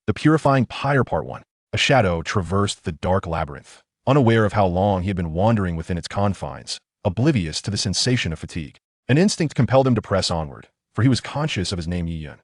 The purifying pyre Part 1. A shadow traversed the dark labyrinth, unaware of how long he had been wandering within its confines, oblivious to the sensation of fatigue. An instinct compelled him to press onward, for he was conscious of his name Yi Yun.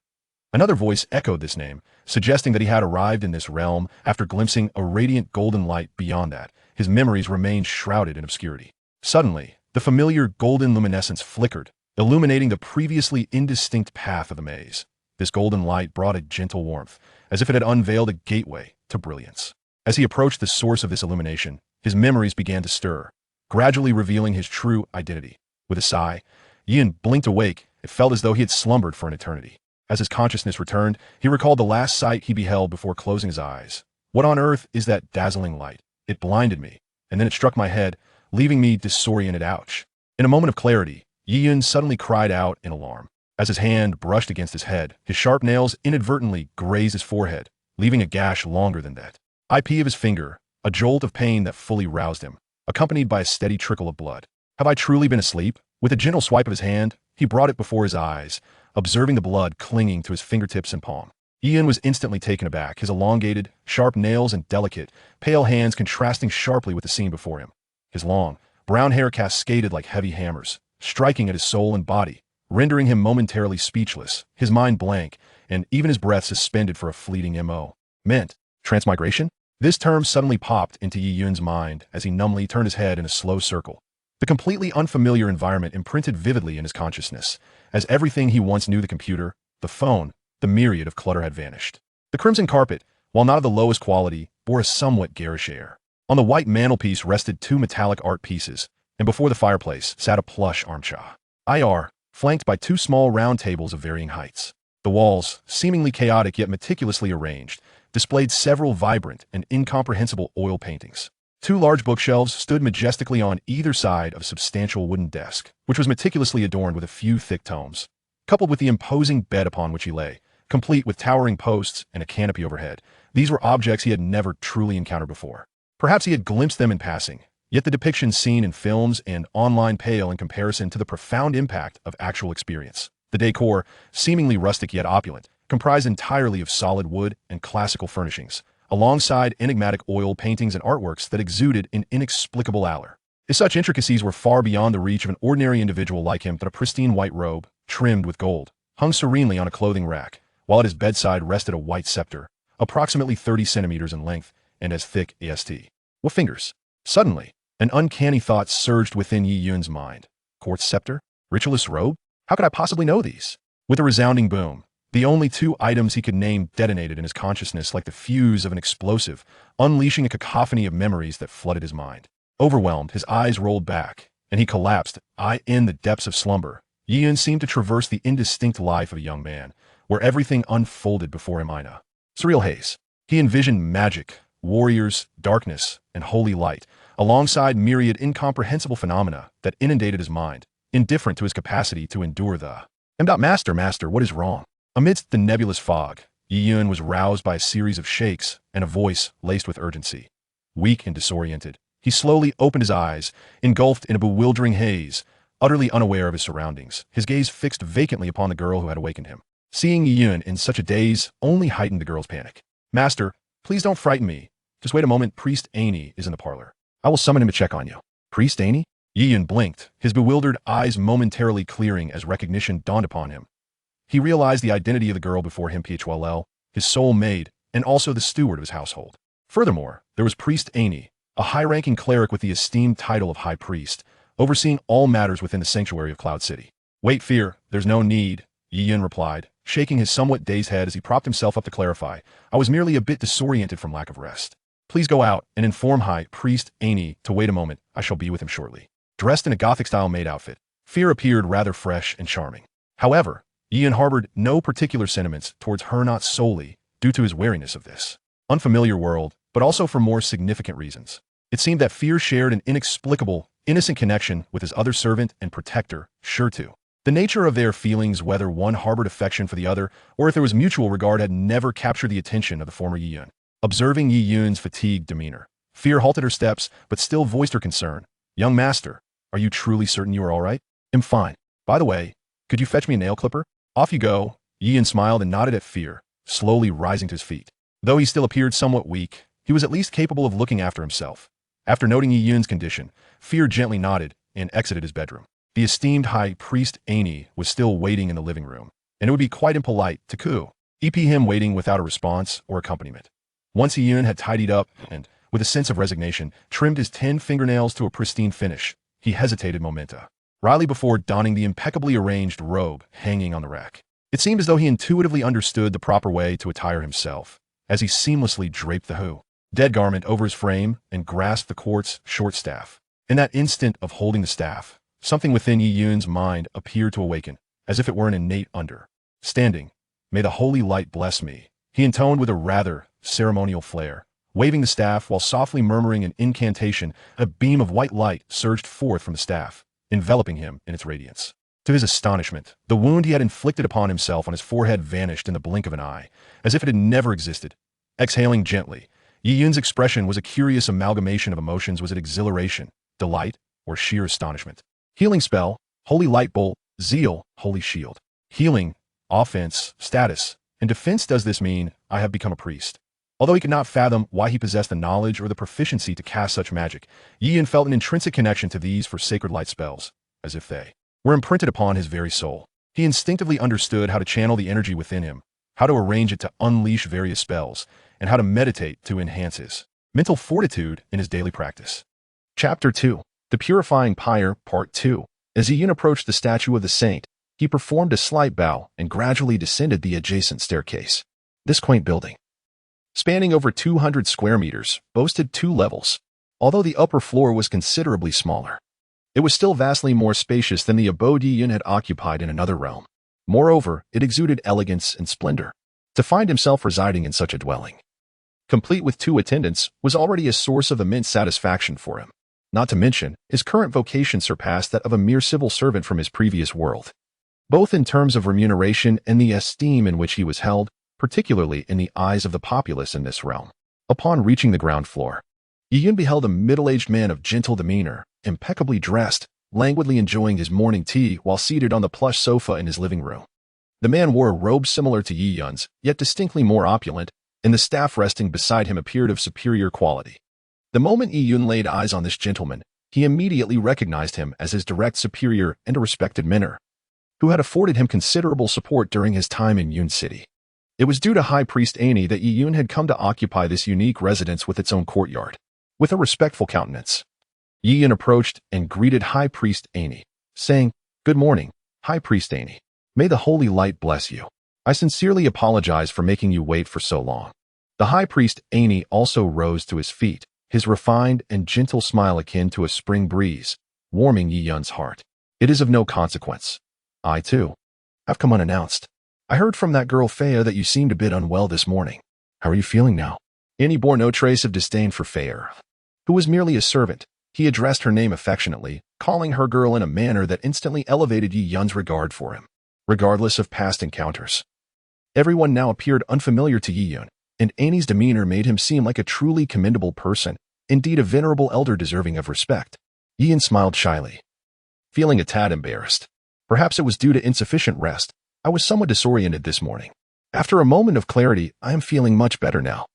Another voice echoed this name, suggesting that he had arrived in this realm after glimpsing a radiant golden light beyond that. His memories remained shrouded in obscurity. Suddenly, the familiar golden luminescence flickered, illuminating the previously indistinct path of the maze. This golden light brought a gentle warmth, as if it had unveiled a gateway to brilliance. As he approached the source of this illumination, his memories began to stir, gradually revealing his true identity. With a sigh, Yi Yun blinked awake. It felt as though he had slumbered for an eternity. As his consciousness returned, he recalled the last sight he beheld before closing his eyes. What on earth is that dazzling light? It blinded me, and then it struck my head, leaving me disoriented. Ouch. In a moment of clarity, Yi Yun suddenly cried out in alarm. As his hand brushed against his head, his sharp nails inadvertently grazed his forehead, leaving a gash longer than that. IP of his finger, a jolt of pain that fully roused him, accompanied by a steady trickle of blood. Have I truly been asleep? With a gentle swipe of his hand, he brought it before his eyes, observing the blood clinging to his fingertips and palm. Yi Yun was instantly taken aback, his elongated, sharp nails and delicate, pale hands contrasting sharply with the scene before him. His long, brown hair cascaded like heavy hammers, striking at his soul and body, rendering him momentarily speechless, his mind blank, and even his breath suspended for a fleeting Meant transmigration? This term suddenly popped into Yi Yun's mind as he numbly turned his head in a slow circle. The completely unfamiliar environment imprinted vividly in his consciousness, as everything he once knew, the computer, the phone, the myriad of clutter, had vanished. The crimson carpet, while not of the lowest quality, bore a somewhat garish air. On the white mantelpiece rested two metallic art pieces, and before the fireplace sat a plush armchair, flanked by two small round tables of varying heights. The walls, seemingly chaotic yet meticulously arranged, displayed several vibrant and incomprehensible oil paintings. Two large bookshelves stood majestically on either side of a substantial wooden desk, which was meticulously adorned with a few thick tomes. Coupled with the imposing bed upon which he lay, complete with towering posts and a canopy overhead, these were objects he had never truly encountered before. Perhaps he had glimpsed them in passing, yet the depictions seen in films and online pale in comparison to the profound impact of actual experience. The decor, seemingly rustic yet opulent, comprised entirely of solid wood and classical furnishings, alongside enigmatic oil paintings and artworks that exuded an inexplicable allure. Such intricacies were far beyond the reach of an ordinary individual like him. That a pristine white robe, trimmed with gold, hung serenely on a clothing rack, while at his bedside rested a white scepter, approximately 30 centimeters in length and as thick as what fingers? Suddenly, an uncanny thought surged within Yi Yun's mind. Quartz scepter? Ritualist robe? How could I possibly know these? With a resounding boom, the only two items he could name detonated in his consciousness like the fuse of an explosive, unleashing a cacophony of memories that flooded his mind. Overwhelmed, his eyes rolled back, and he collapsed. In the depths of slumber, Yi Yun seemed to traverse the indistinct life of a young man, where everything unfolded before him in a surreal haze. He envisioned magic, warriors, darkness, and holy light, alongside myriad incomprehensible phenomena that inundated his mind, indifferent to his capacity to endure the Master, what is wrong? Amidst the nebulous fog, Yi Yun was roused by a series of shakes and a voice laced with urgency. Weak and disoriented, he slowly opened his eyes, engulfed in a bewildering haze, utterly unaware of his surroundings, his gaze fixed vacantly upon the girl who had awakened him. Seeing Yi Yun in such a daze only heightened the girl's panic. Master, please don't frighten me. Just wait a moment, Priest Annie is in the parlor. I will summon him to check on you. Priest Annie? Yi Yun blinked, his bewildered eyes momentarily clearing as recognition dawned upon him. He realized the identity of the girl before him, Phll, his sole maid, and also the steward of his household. Furthermore, there was Priest Annie, a high-ranking cleric with the esteemed title of High Priest, overseeing all matters within the sanctuary of Cloud City. Wait, Fear, there's no need, Yi Yun replied, shaking his somewhat dazed head as he propped himself up to clarify. I was merely a bit disoriented from lack of rest. Please go out and inform High Priest Annie to wait a moment. I shall be with him shortly. Dressed in a Gothic-style maid outfit, Fear appeared rather fresh and charming. However, Yi Yun harbored no particular sentiments towards her, not solely due to his wariness of this unfamiliar world, but also for more significant reasons. It seemed that Fear shared an inexplicable, innocent connection with his other servant and protector, Shurtu. The nature of their feelings, whether one harbored affection for the other or if there was mutual regard, had never captured the attention of the former Yi Yun. Observing Yi Yun's fatigued demeanor, Fear halted her steps but still voiced her concern. Young master, are you truly certain you are all right? I'm fine. By the way, could you fetch me a nail clipper? Off you go. Yi Yun smiled and nodded at Fear, slowly rising to his feet. Though he still appeared somewhat weak, he was at least capable of looking after himself. After noting Yi Yun's condition, Fear gently nodded and exited his bedroom. The esteemed high priest Annie was still waiting in the living room, and it would be quite impolite to keep him waiting without a response or accompaniment. Once Yi Yun had tidied up and, with a sense of resignation, trimmed his 10 fingernails to a pristine finish, he hesitated momentarily before donning the impeccably arranged robe hanging on the rack. It seemed as though he intuitively understood the proper way to attire himself, as he seamlessly draped the dead garment over his frame and grasped the quartz short staff. In that instant of holding the staff, something within Yi Yun's mind appeared to awaken, as if it were an innate understanding. "May the holy light bless me," he intoned with a rather ceremonial flair. Waving the staff while softly murmuring an incantation, a beam of white light surged forth from the staff, enveloping him in its radiance. To his astonishment, the wound he had inflicted upon himself on his forehead vanished in the blink of an eye, as if it had never existed. Exhaling gently, Yi Yun's expression was a curious amalgamation of emotions. Was it exhilaration, delight, or sheer astonishment? Healing spell, holy light bolt, zeal, holy shield. Healing, offense, status, and defense. Does this mean I have become a priest? Although he could not fathom why he possessed the knowledge or the proficiency to cast such magic, Yi Yun felt an intrinsic connection to these for sacred light spells, as if they were imprinted upon his very soul. He instinctively understood how to channel the energy within him, how to arrange it to unleash various spells, and how to meditate to enhance his mental fortitude in his daily practice. Chapter 2. The Purifying Pyre, Part 2. As Yi Yun approached the statue of the saint, he performed a slight bow and gradually descended the adjacent staircase. This quaint building, spanning over 200 square meters, boasted 2 levels. Although the upper floor was considerably smaller, it was still vastly more spacious than the abode Yi Yun had occupied in another realm. Moreover, it exuded elegance and splendor. To find himself residing in such a dwelling, complete with 2 attendants, was already a source of immense satisfaction for him. Not to mention, his current vocation surpassed that of a mere civil servant from his previous world, both in terms of remuneration and the esteem in which he was held, particularly in the eyes of the populace in this realm. Upon reaching the ground floor, Yi Yun beheld a middle-aged man of gentle demeanor, impeccably dressed, languidly enjoying his morning tea while seated on the plush sofa in his living room. The man wore a robe similar to Yi Yun's, yet distinctly more opulent, and the staff resting beside him appeared of superior quality. The moment Yi Yun laid eyes on this gentleman, he immediately recognized him as his direct superior and a respected mentor, who had afforded him considerable support during his time in Yun City. It was due to High Priest Annie that Yi Yun had come to occupy this unique residence with its own courtyard. With a respectful countenance, Yi Yun approached and greeted High Priest Annie, saying, "Good morning, High Priest Annie. May the holy light bless you. I sincerely apologize for making you wait for so long." The High Priest Annie also rose to his feet, his refined and gentle smile akin to a spring breeze, warming Yi Yun's heart. "It is of no consequence. I, too, have come unannounced. I heard from that girl Fea that you seemed a bit unwell this morning. How are you feeling now?" Annie bore no trace of disdain for Fea, who was merely a servant. He addressed her name affectionately, calling her girl in a manner that instantly elevated Yi Yun's regard for him. Regardless of past encounters, everyone now appeared unfamiliar to Yi Yun, and Annie's demeanor made him seem like a truly commendable person, indeed a venerable elder deserving of respect. Yi Yun smiled shyly, feeling a tad embarrassed. Perhaps it was due to insufficient rest. "I was somewhat disoriented this morning. After a moment of clarity, I am feeling much better now.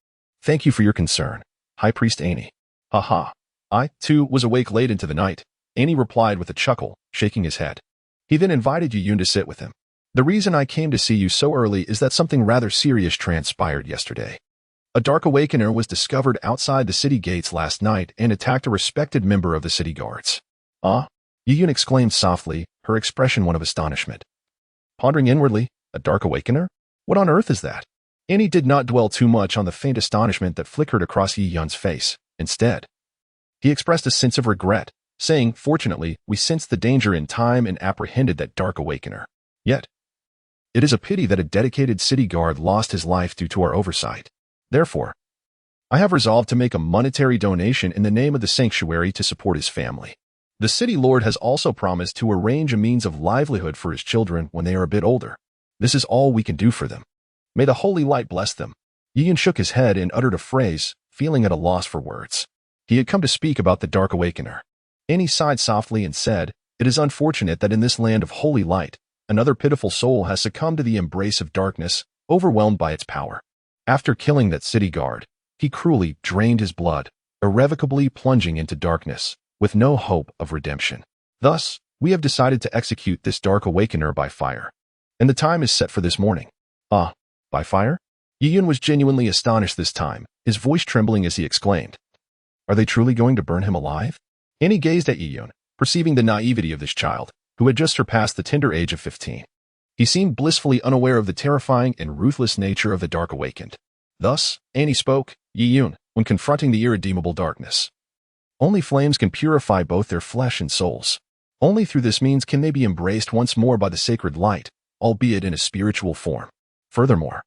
Thank you for your concern, High Priest Annie." "Haha. I, too, was awake late into the night," Annie replied with a chuckle, shaking his head. He then invited Yi Yun to sit with him. "The reason I came to see you so early is that something rather serious transpired yesterday. A Dark Awakener was discovered outside the city gates last night and attacked a respected member of the city guards." "Ah?" Yi Yun exclaimed softly, her expression one of astonishment. Pondering inwardly, "A Dark Awakener? What on earth is that?" Annie did not dwell too much on the faint astonishment that flickered across Yi Yun's face. Instead, he expressed a sense of regret, saying, "Fortunately, we sensed the danger in time and apprehended that Dark Awakener. Yet, it is a pity that a dedicated city guard lost his life due to our oversight. Therefore, I have resolved to make a monetary donation in the name of the sanctuary to support his family. The city lord has also promised to arrange a means of livelihood for his children when they are a bit older. This is all we can do for them. May the holy light bless them." Yi Yun shook his head and uttered a phrase, feeling at a loss for words. He had come to speak about the Dark Awakener. Annie sighed softly and said, "It is unfortunate that in this land of holy light, another pitiful soul has succumbed to the embrace of darkness, overwhelmed by its power. After killing that city guard, he cruelly drained his blood, irrevocably plunging into darkness, with no hope of redemption. Thus, we have decided to execute this Dark Awakener by fire. And the time is set for this morning. Ah, by fire? Yi-Yun was genuinely astonished this time, his voice trembling as he exclaimed, "Are they truly going to burn him alive?" Annie gazed at Yi-Yun, perceiving the naivety of this child, who had just surpassed the tender age of 15. He seemed blissfully unaware of the terrifying and ruthless nature of the Dark Awakened. Thus, Annie spoke, Yi-Yun, when confronting the irredeemable darkness. Only flames can purify both their flesh and souls. Only through this means can they be embraced once more by the sacred light, albeit in a spiritual form. Furthermore,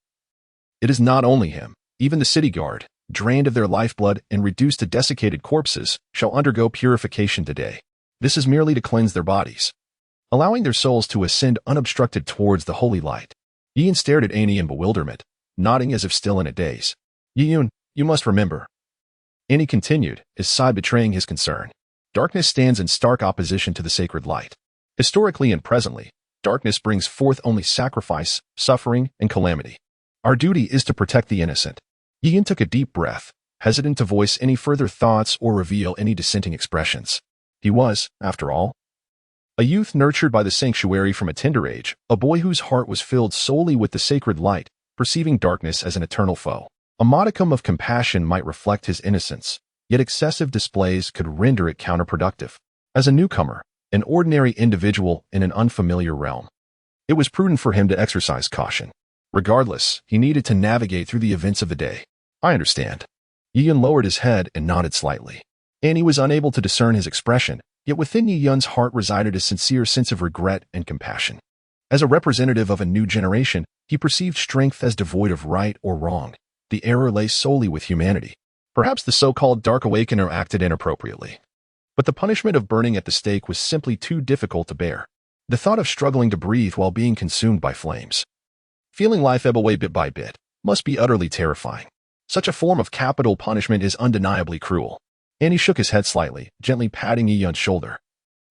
it is not only him, even the city guard, drained of their lifeblood and reduced to desiccated corpses, shall undergo purification today. This is merely to cleanse their bodies, allowing their souls to ascend unobstructed towards the holy light. Yi-Yun stared at Annie in bewilderment, nodding as if still in a daze. Yi-Yun, you must remember. Annie continued, his sigh betraying his concern. Darkness stands in stark opposition to the sacred light. Historically and presently, darkness brings forth only sacrifice, suffering, and calamity. Our duty is to protect the innocent. Yi-Yun took a deep breath, hesitant to voice any further thoughts or reveal any dissenting expressions. He was, after all, a youth nurtured by the sanctuary from a tender age, a boy whose heart was filled solely with the sacred light, perceiving darkness as an eternal foe. A modicum of compassion might reflect his innocence, yet excessive displays could render it counterproductive. As a newcomer, an ordinary individual in an unfamiliar realm, it was prudent for him to exercise caution. Regardless, he needed to navigate through the events of the day. I understand. Yi-Yun lowered his head and nodded slightly. Annie was unable to discern his expression, yet within Yi-Yun's heart resided a sincere sense of regret and compassion. As a representative of a new generation, he perceived strength as devoid of right or wrong. The error lay solely with humanity. Perhaps the so-called Dark Awakener acted inappropriately. But the punishment of burning at the stake was simply too difficult to bear. The thought of struggling to breathe while being consumed by flames, feeling life ebb away bit by bit, must be utterly terrifying. Such a form of capital punishment is undeniably cruel. Annie shook his head slightly, gently patting Yi-Yun's shoulder,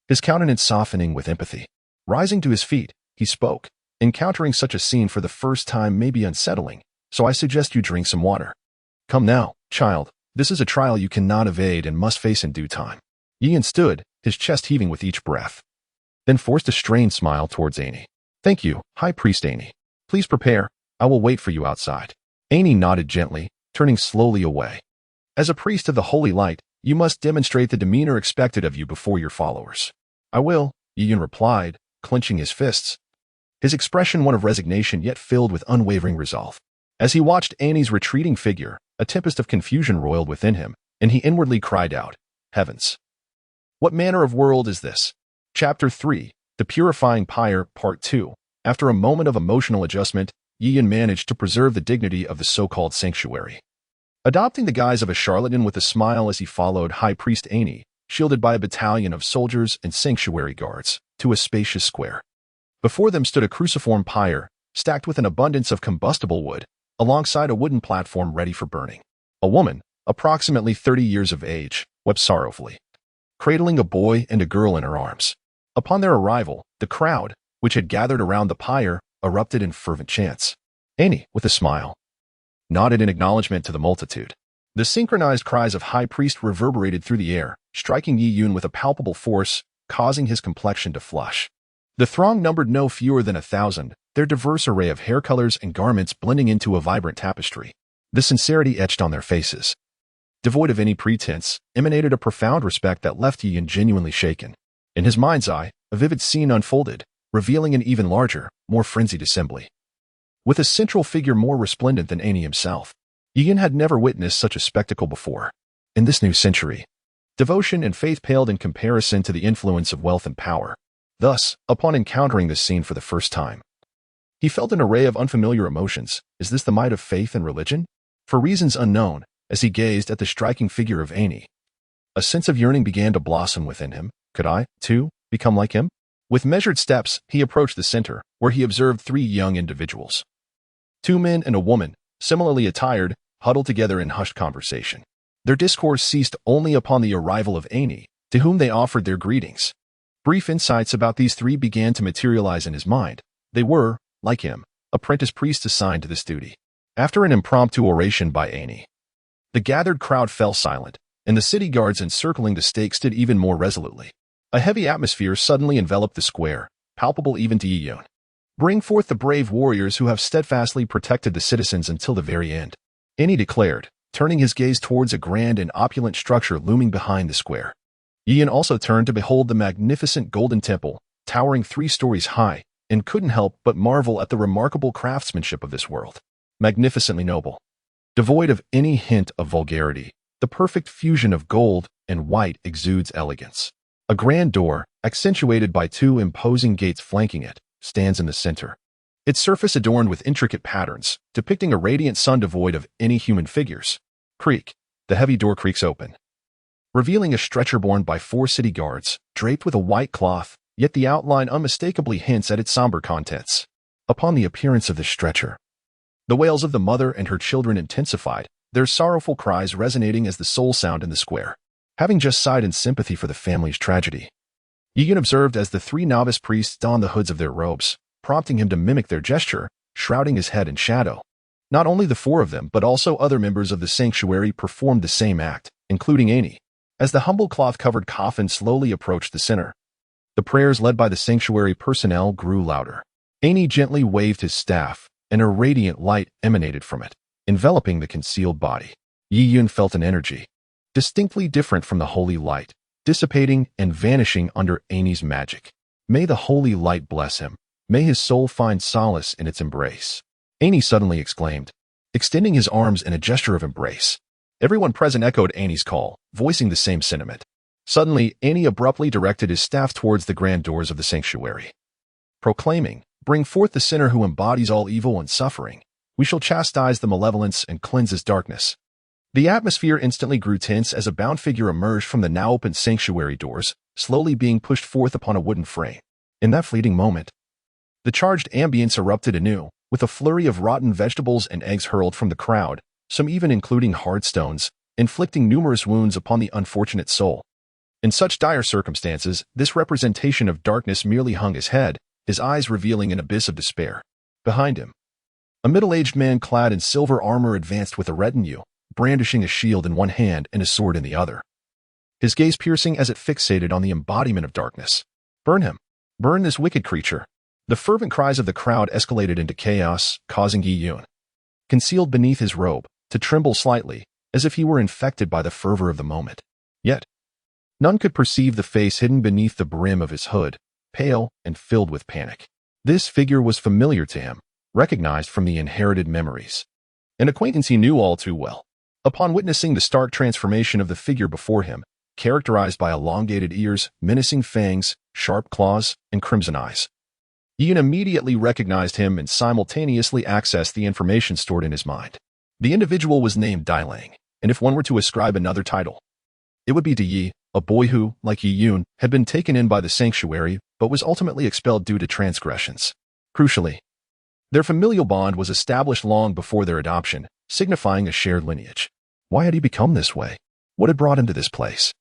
his countenance softening with empathy. Rising to his feet, he spoke. Encountering such a scene for the first time may be unsettling, so I suggest you drink some water. Come now, child, this is a trial you cannot evade and must face in due time. Yi-Yun stood, his chest heaving with each breath, then forced a strained smile towards Annie. Thank you, High Priest Annie. Please prepare, I will wait for you outside. Annie nodded gently, turning slowly away. As a priest of the holy light, you must demonstrate the demeanor expected of you before your followers. I will, Yi-Yun replied, clenching his fists, his expression one of resignation yet filled with unwavering resolve. As he watched Annie's retreating figure, a tempest of confusion roiled within him, and he inwardly cried out, Heavens! What manner of world is this? Chapter 3, The Purifying Pyre, Part 2. After a moment of emotional adjustment, Yi-Yun managed to preserve the dignity of the so-called sanctuary. Adopting the guise of a charlatan with a smile as he followed High Priest Annie, shielded by a battalion of soldiers and sanctuary guards, to a spacious square. Before them stood a cruciform pyre, stacked with an abundance of combustible wood, alongside a wooden platform ready for burning. A woman, approximately 30 years of age, wept sorrowfully, cradling a boy and a girl in her arms. Upon their arrival, the crowd, which had gathered around the pyre, erupted in fervent chants. Annie, with a smile, nodded in acknowledgement to the multitude. The synchronized cries of High Priest reverberated through the air, striking Yi-Yun with a palpable force, causing his complexion to flush. The throng numbered no fewer than 1,000, their diverse array of hair colors and garments blending into a vibrant tapestry. The sincerity etched on their faces, devoid of any pretense, emanated a profound respect that left Yi-Yun genuinely shaken. In his mind's eye, a vivid scene unfolded, revealing an even larger, more frenzied assembly, with a central figure more resplendent than Annie himself. Yi-Yun had never witnessed such a spectacle before. In this new century, devotion and faith paled in comparison to the influence of wealth and power. Thus, upon encountering this scene for the first time, he felt an array of unfamiliar emotions. Is this the might of faith and religion? For reasons unknown, as he gazed at the striking figure of Annie, a sense of yearning began to blossom within him. Could I, too, become like him? With measured steps, he approached the center, where he observed 3 young individuals. 2 men and a woman, similarly attired, huddled together in hushed conversation. Their discourse ceased only upon the arrival of Annie, to whom they offered their greetings. Brief insights about these 3 began to materialize in his mind. They were, like him, apprentice priests assigned to this duty. After an impromptu oration by Annie, the gathered crowd fell silent, and the city guards encircling the stake stood even more resolutely. A heavy atmosphere suddenly enveloped the square, palpable even to Yi Yun. Bring forth the brave warriors who have steadfastly protected the citizens until the very end, Annie declared, turning his gaze towards a grand and opulent structure looming behind the square. Yi Yun also turned to behold the magnificent golden temple, towering 3 stories high, and couldn't help but marvel at the remarkable craftsmanship of this world. Magnificently noble. Devoid of any hint of vulgarity, the perfect fusion of gold and white exudes elegance. A grand door, accentuated by 2 imposing gates flanking it, stands in the center. Its surface adorned with intricate patterns, depicting a radiant sun devoid of any human figures. Creak. The heavy door creaks open, revealing a stretcher borne by 4 city guards, draped with a white cloth, yet the outline unmistakably hints at its somber contents. Upon the appearance of the stretcher, the wails of the mother and her children intensified, their sorrowful cries resonating as the sole sound in the square. Having just sighed in sympathy for the family's tragedy, Yi Yun observed as the 3 novice priests donned the hoods of their robes, prompting him to mimic their gesture, shrouding his head in shadow. Not only the 4 of them, but also other members of the sanctuary performed the same act, including Annie. As the humble cloth-covered coffin slowly approached the center, the prayers led by the sanctuary personnel grew louder. Annie gently waved his staff, and a radiant light emanated from it, enveloping the concealed body. Yi Yun felt an energy, distinctly different from the holy light, dissipating and vanishing under Annie's magic. May the holy light bless him. May his soul find solace in its embrace. Annie suddenly exclaimed, extending his arms in a gesture of embrace. Everyone present echoed Annie's call, voicing the same sentiment. Suddenly, Annie abruptly directed his staff towards the grand doors of the sanctuary, proclaiming, "Bring forth the sinner who embodies all evil and suffering. We shall chastise the malevolence and cleanse his darkness." The atmosphere instantly grew tense as a bound figure emerged from the now open sanctuary doors, slowly being pushed forth upon a wooden frame. In that fleeting moment, the charged ambience erupted anew, with a flurry of rotten vegetables and eggs hurled from the crowd, some even including hard stones, inflicting numerous wounds upon the unfortunate soul. In such dire circumstances, this representation of darkness merely hung his head, his eyes revealing an abyss of despair. Behind him, a middle-aged man clad in silver armor advanced with a retinue, brandishing a shield in one hand and a sword in the other, his gaze piercing as it fixated on the embodiment of darkness. "Burn him! Burn this wicked creature!" The fervent cries of the crowd escalated into chaos, causing Yi Yun, concealed beneath his robe, to tremble slightly, as if he were infected by the fervor of the moment. Yet, none could perceive the face hidden beneath the brim of his hood, pale and filled with panic. This figure was familiar to him, recognized from the inherited memories. An acquaintance he knew all too well. Upon witnessing the stark transformation of the figure before him, characterized by elongated ears, menacing fangs, sharp claws, and crimson eyes, Yi Yun immediately recognized him and simultaneously accessed the information stored in his mind. The individual was named Dai Lang, and if one were to ascribe another title, it would be to Yi, a boy who, like Yi Yun, had been taken in by the sanctuary but was ultimately expelled due to transgressions. Crucially, their familial bond was established long before their adoption, signifying a shared lineage. Why had he become this way? What had brought him to this place?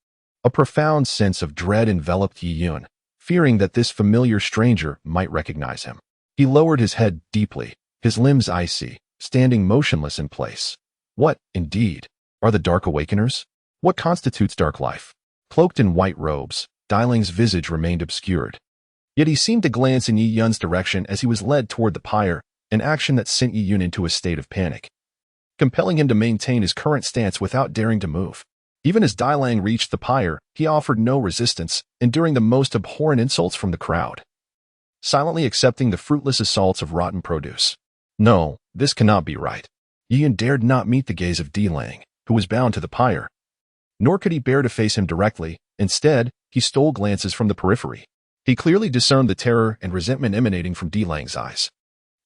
A profound sense of dread enveloped Yi Yun, fearing that this familiar stranger might recognize him. He lowered his head deeply, his limbs icy, standing motionless in place. What, indeed, are the Dark Awakeners? What constitutes dark life? Cloaked in white robes, Dai Lang's visage remained obscured. Yet he seemed to glance in Yi Yun's direction as he was led toward the pyre, an action that sent Yi Yun into a state of panic, compelling him to maintain his current stance without daring to move. Even as Dai Lang reached the pyre, he offered no resistance, enduring the most abhorrent insults from the crowd, silently accepting the fruitless assaults of rotten produce. No, this cannot be right. Yi Yun dared not meet the gaze of Dai Lang, who was bound to the pyre. Nor could he bear to face him directly. Instead, he stole glances from the periphery. He clearly discerned the terror and resentment emanating from Dai Lang's eyes.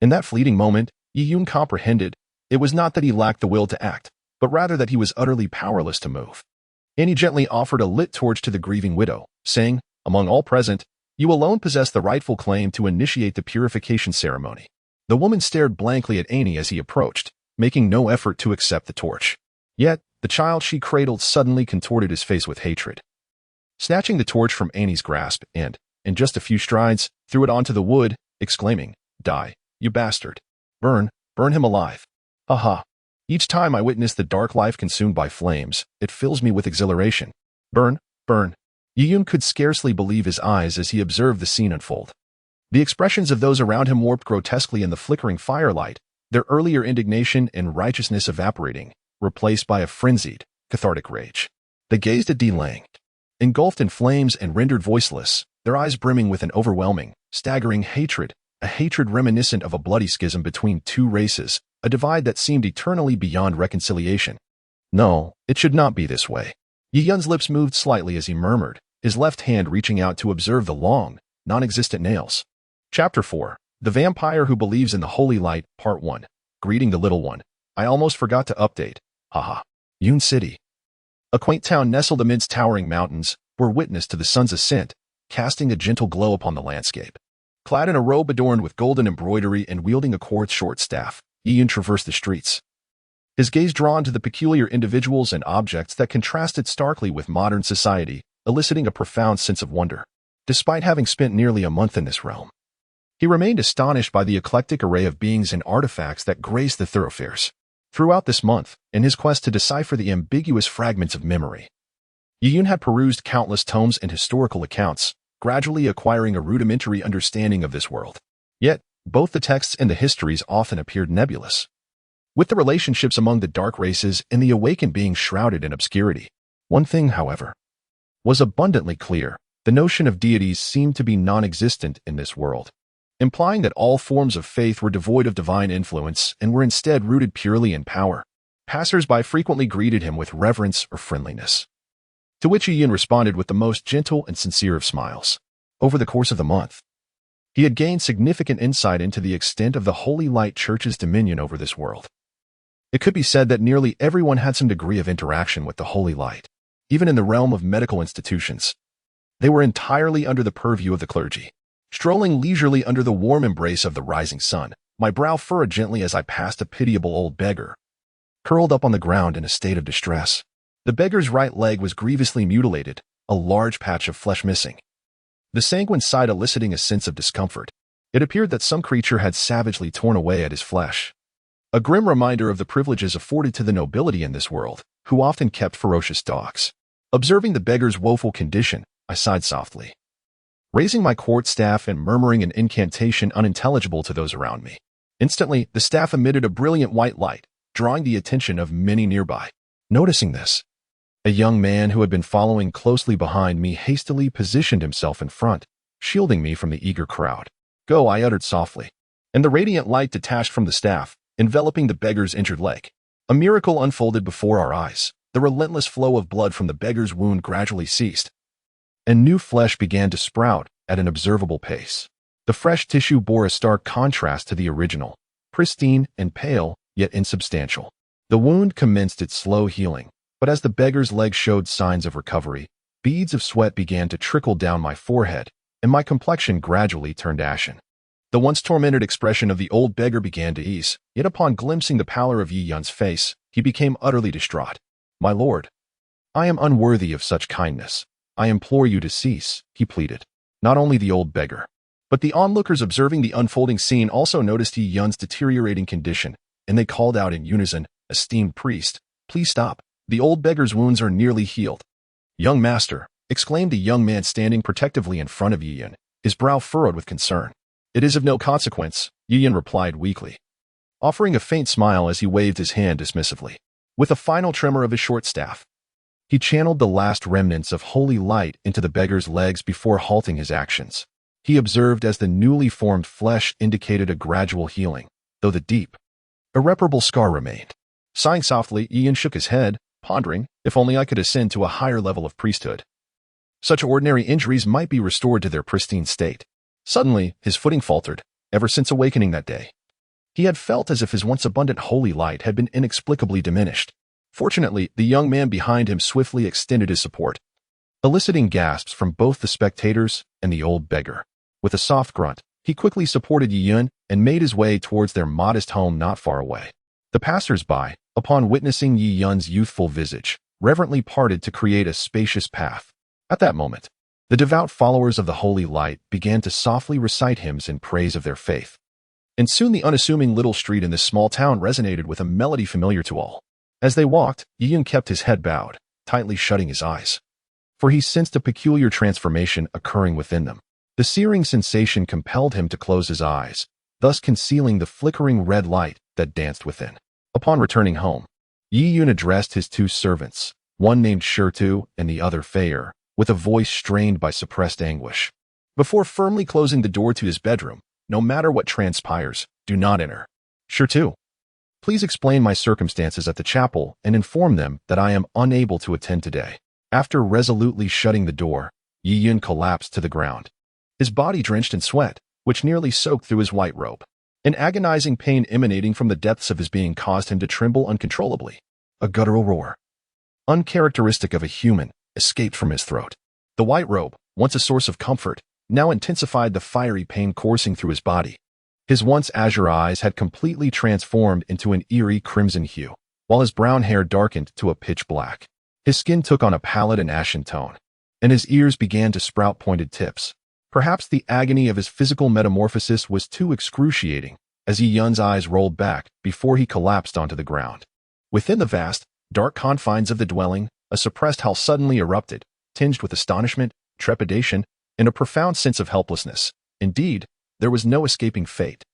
In that fleeting moment, Yi Yun comprehended it was not that he lacked the will to act, but rather that he was utterly powerless to move. Annie gently offered a lit torch to the grieving widow, saying, "Among all present, you alone possess the rightful claim to initiate the purification ceremony." The woman stared blankly at Annie as he approached, making no effort to accept the torch. Yet, the child she cradled suddenly contorted his face with hatred. Snatching the torch from Annie's grasp and, in just a few strides, threw it onto the wood, exclaiming, "Die, you bastard! Burn him alive!" Haha. Each time I witness the dark life consumed by flames, it fills me with exhilaration. Burn, burn. Yiyun could scarcely believe his eyes as he observed the scene unfold. The expressions of those around him warped grotesquely in the flickering firelight, their earlier indignation and righteousness evaporating, replaced by a frenzied, cathartic rage. They gazed at Di Lang, engulfed in flames and rendered voiceless, their eyes brimming with an overwhelming, staggering hatred, a hatred reminiscent of a bloody schism between two races, a divide that seemed eternally beyond reconciliation. No, it should not be this way. Yi Yun's lips moved slightly as he murmured, his left hand reaching out to observe the long, non-existent nails. Chapter 4. The Vampire Who Believes in the Holy Light, Part 1. Greeting the Little One. I almost forgot to update. Haha. Yun City. A quaint town nestled amidst towering mountains, bore witness to the sun's ascent, casting a gentle glow upon the landscape. Clad in a robe adorned with golden embroidery and wielding a quartz short staff, Yi Yun traversed the streets. His gaze drawn to the peculiar individuals and objects that contrasted starkly with modern society, eliciting a profound sense of wonder. Despite having spent nearly a month in this realm, he remained astonished by the eclectic array of beings and artifacts that graced the thoroughfares. Throughout this month, in his quest to decipher the ambiguous fragments of memory, Yi Yun had perused countless tomes and historical accounts, gradually acquiring a rudimentary understanding of this world. Yet, both the texts and the histories often appeared nebulous, with the relationships among the dark races and the awakened beings shrouded in obscurity. One thing, however, was abundantly clear: the notion of deities seemed to be non-existent in this world, implying that all forms of faith were devoid of divine influence and were instead rooted purely in power. Passers-by frequently greeted him with reverence or friendliness, to which Yi Yun responded with the most gentle and sincere of smiles. Over the course of the month, he had gained significant insight into the extent of the Holy Light Church's dominion over this world. It could be said that nearly everyone had some degree of interaction with the Holy Light. Even in the realm of medical institutions, they were entirely under the purview of the clergy. Strolling leisurely under the warm embrace of the rising sun, my brow furrowed gently as I passed a pitiable old beggar, curled up on the ground in a state of distress. The beggar's right leg was grievously mutilated, a large patch of flesh missing, the sanguine side eliciting a sense of discomfort. It appeared that some creature had savagely torn away at his flesh. A grim reminder of the privileges afforded to the nobility in this world, who often kept ferocious dogs. Observing the beggar's woeful condition, I sighed softly, raising my quartz staff and murmuring an incantation unintelligible to those around me. Instantly, the staff emitted a brilliant white light, drawing the attention of many nearby. Noticing this, a young man who had been following closely behind me hastily positioned himself in front, shielding me from the eager crowd. "Go," I uttered softly, and the radiant light detached from the staff, enveloping the beggar's injured leg. A miracle unfolded before our eyes. The relentless flow of blood from the beggar's wound gradually ceased, and new flesh began to sprout at an observable pace. The fresh tissue bore a stark contrast to the original, pristine and pale, yet insubstantial. The wound commenced its slow healing, but as the beggar's leg showed signs of recovery, beads of sweat began to trickle down my forehead, and my complexion gradually turned ashen. The once tormented expression of the old beggar began to ease, yet upon glimpsing the pallor of Yi Yun's face, he became utterly distraught. "My lord, I am unworthy of such kindness. I implore you to cease," he pleaded. Not only the old beggar, but the onlookers observing the unfolding scene also noticed Yi Yun's deteriorating condition, and they called out in unison, "Esteemed priest, please stop. The old beggar's wounds are nearly healed." "Young master," exclaimed the young man standing protectively in front of Yi Yun, his brow furrowed with concern. "It is of no consequence," Yi Yun replied weakly, offering a faint smile as he waved his hand dismissively. With a final tremor of his short staff, he channeled the last remnants of holy light into the beggar's legs before halting his actions. He observed as the newly formed flesh indicated a gradual healing, though the deep, irreparable scar remained. Sighing softly, Yi Yun shook his head, pondering, if only I could ascend to a higher level of priesthood, such ordinary injuries might be restored to their pristine state. Suddenly, his footing faltered. Ever since awakening that day, he had felt as if his once abundant holy light had been inexplicably diminished. Fortunately, the young man behind him swiftly extended his support, eliciting gasps from both the spectators and the old beggar. With a soft grunt, he quickly supported Yi Yun and made his way towards their modest home not far away. The passers-by, upon witnessing Yi Yun's youthful visage, reverently parted to create a spacious path. At that moment, the devout followers of the holy light began to softly recite hymns in praise of their faith. And soon the unassuming little street in this small town resonated with a melody familiar to all. As they walked, Yi kept his head bowed, tightly shutting his eyes. For he sensed a peculiar transformation occurring within them. The searing sensation compelled him to close his eyes, thus concealing the flickering red light that danced within. Upon returning home, Yi addressed his two servants, one named Shirtu and the other Fair, with a voice strained by suppressed anguish. Before firmly closing the door to his bedroom, no matter what transpires, do not enter. Shirtu, please explain my circumstances at the chapel and inform them that I am unable to attend today. After resolutely shutting the door, Yi collapsed to the ground, his body drenched in sweat, which nearly soaked through his white robe. An agonizing pain emanating from the depths of his being caused him to tremble uncontrollably. A guttural roar, uncharacteristic of a human, escaped from his throat. The white robe, once a source of comfort, now intensified the fiery pain coursing through his body. His once azure eyes had completely transformed into an eerie crimson hue, while his brown hair darkened to a pitch black. His skin took on a pallid and ashen tone, and his ears began to sprout pointed tips. Perhaps the agony of his physical metamorphosis was too excruciating, as Yun's eyes rolled back before he collapsed onto the ground. Within the vast, dark confines of the dwelling, a suppressed howl suddenly erupted, tinged with astonishment, trepidation, and a profound sense of helplessness. Indeed, there was no escaping fate.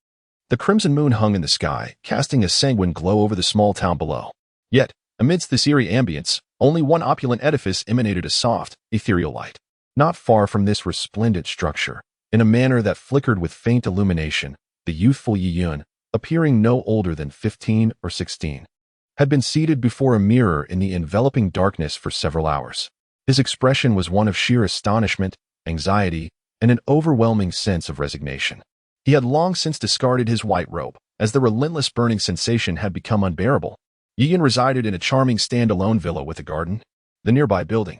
The crimson moon hung in the sky, casting a sanguine glow over the small town below. Yet, amidst this eerie ambience, only one opulent edifice emanated a soft, ethereal light. Not far from this resplendent structure, in a manner that flickered with faint illumination, the youthful Yun, appearing no older than 15 or 16, had been seated before a mirror in the enveloping darkness for several hours. His expression was one of sheer astonishment, anxiety, and an overwhelming sense of resignation. He had long since discarded his white robe, as the relentless burning sensation had become unbearable. Yun resided in a charming stand-alone villa with a garden. The nearby building,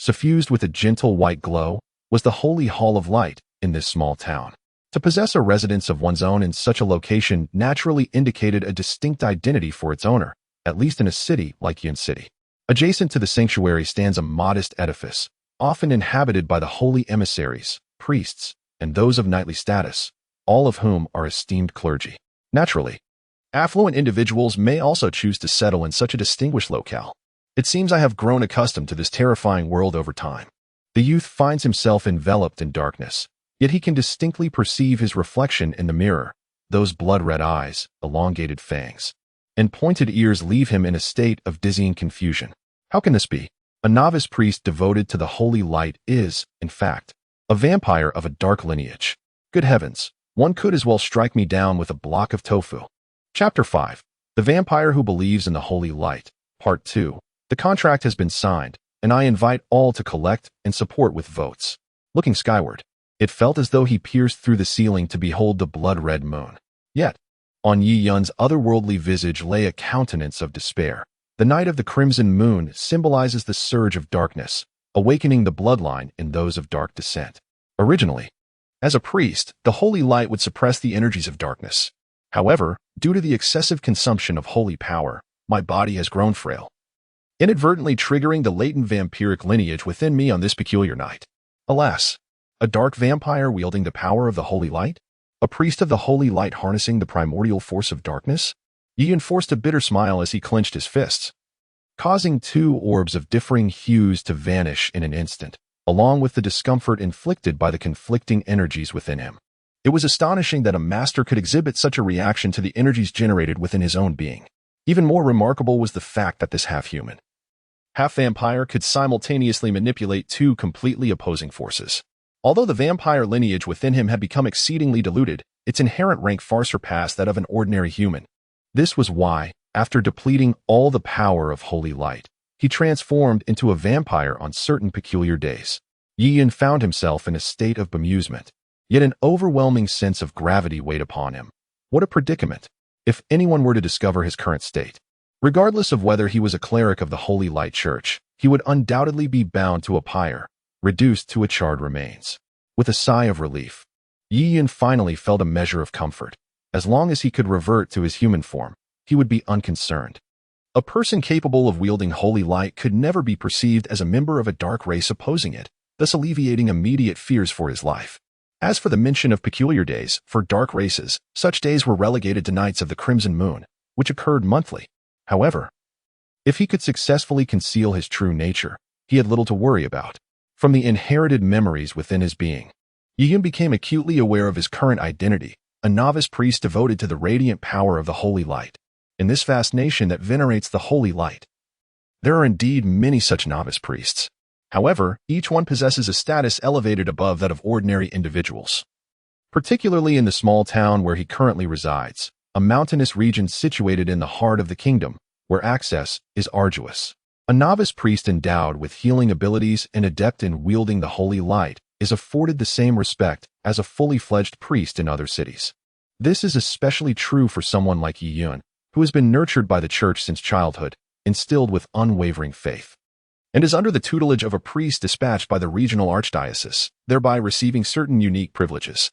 suffused with a gentle white glow, was the holy hall of light in this small town. To possess a residence of one's own in such a location naturally indicated a distinct identity for its owner, at least in a city like Yun City. Adjacent to the sanctuary stands a modest edifice, often inhabited by the holy emissaries, priests, and those of knightly status, all of whom are esteemed clergy. Naturally, affluent individuals may also choose to settle in such a distinguished locale. It seems I have grown accustomed to this terrifying world over time. The youth finds himself enveloped in darkness, yet he can distinctly perceive his reflection in the mirror. Those blood-red eyes, elongated fangs, and pointed ears leave him in a state of dizzying confusion. How can this be? A novice priest devoted to the holy light is, in fact, a vampire of a dark lineage. Good heavens, one could as well strike me down with a block of tofu. Chapter 5. The Vampire Who Believes in the Holy Light, Part 2. The contract has been signed, and I invite all to collect and support with votes. Looking skyward, it felt as though he pierced through the ceiling to behold the blood-red moon. Yet, on Yun's otherworldly visage lay a countenance of despair. The night of the crimson moon symbolizes the surge of darkness, awakening the bloodline in those of dark descent. Originally, as a priest, the holy light would suppress the energies of darkness. However, due to the excessive consumption of holy power, my body has grown frail, inadvertently triggering the latent vampiric lineage within me on this peculiar night. Alas, a dark vampire wielding the power of the holy light? A priest of the holy light harnessing the primordial force of darkness? Yun forced a bitter smile as he clenched his fists, causing two orbs of differing hues to vanish in an instant, along with the discomfort inflicted by the conflicting energies within him. It was astonishing that a master could exhibit such a reaction to the energies generated within his own being. Even more remarkable was the fact that this half-human, half-vampire could simultaneously manipulate two completely opposing forces. Although the vampire lineage within him had become exceedingly diluted, its inherent rank far surpassed that of an ordinary human. This was why, after depleting all the power of holy light, he transformed into a vampire on certain peculiar days. Yun found himself in a state of bemusement, yet an overwhelming sense of gravity weighed upon him. What a predicament, if anyone were to discover his current state. Regardless of whether he was a cleric of the Holy Light Church, he would undoubtedly be bound to a pyre, reduced to its charred remains. With a sigh of relief, Yun finally felt a measure of comfort. As long as he could revert to his human form, he would be unconcerned. A person capable of wielding holy light could never be perceived as a member of a dark race opposing it, thus alleviating immediate fears for his life. As for the mention of peculiar days for dark races, such days were relegated to nights of the crimson moon, which occurred monthly. However, if he could successfully conceal his true nature, he had little to worry about. From the inherited memories within his being, Yiyun became acutely aware of his current identity, a novice priest devoted to the radiant power of the holy light. In this vast nation that venerates the holy light, there are indeed many such novice priests. However, each one possesses a status elevated above that of ordinary individuals. Particularly in the small town where he currently resides, a mountainous region situated in the heart of the kingdom, where access is arduous. A novice priest endowed with healing abilities and adept in wielding the holy light is afforded the same respect as a fully fledged priest in other cities. This is especially true for someone like Yiyun, who has been nurtured by the church since childhood, instilled with unwavering faith, and is under the tutelage of a priest dispatched by the regional archdiocese, thereby receiving certain unique privileges.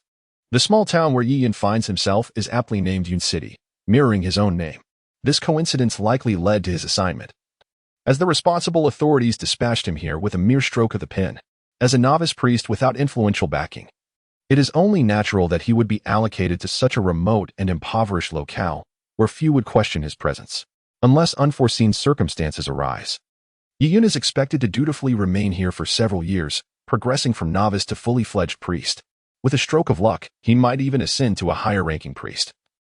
The small town where Yiyun finds himself is aptly named Yun City, mirroring his own name. This coincidence likely led to his assignment, as the responsible authorities dispatched him here with a mere stroke of the pen. As a novice priest without influential backing, it is only natural that he would be allocated to such a remote and impoverished locale where few would question his presence, unless unforeseen circumstances arise. Yiyun is expected to dutifully remain here for several years, progressing from novice to fully fledged priest. With a stroke of luck, he might even ascend to a higher-ranking priest,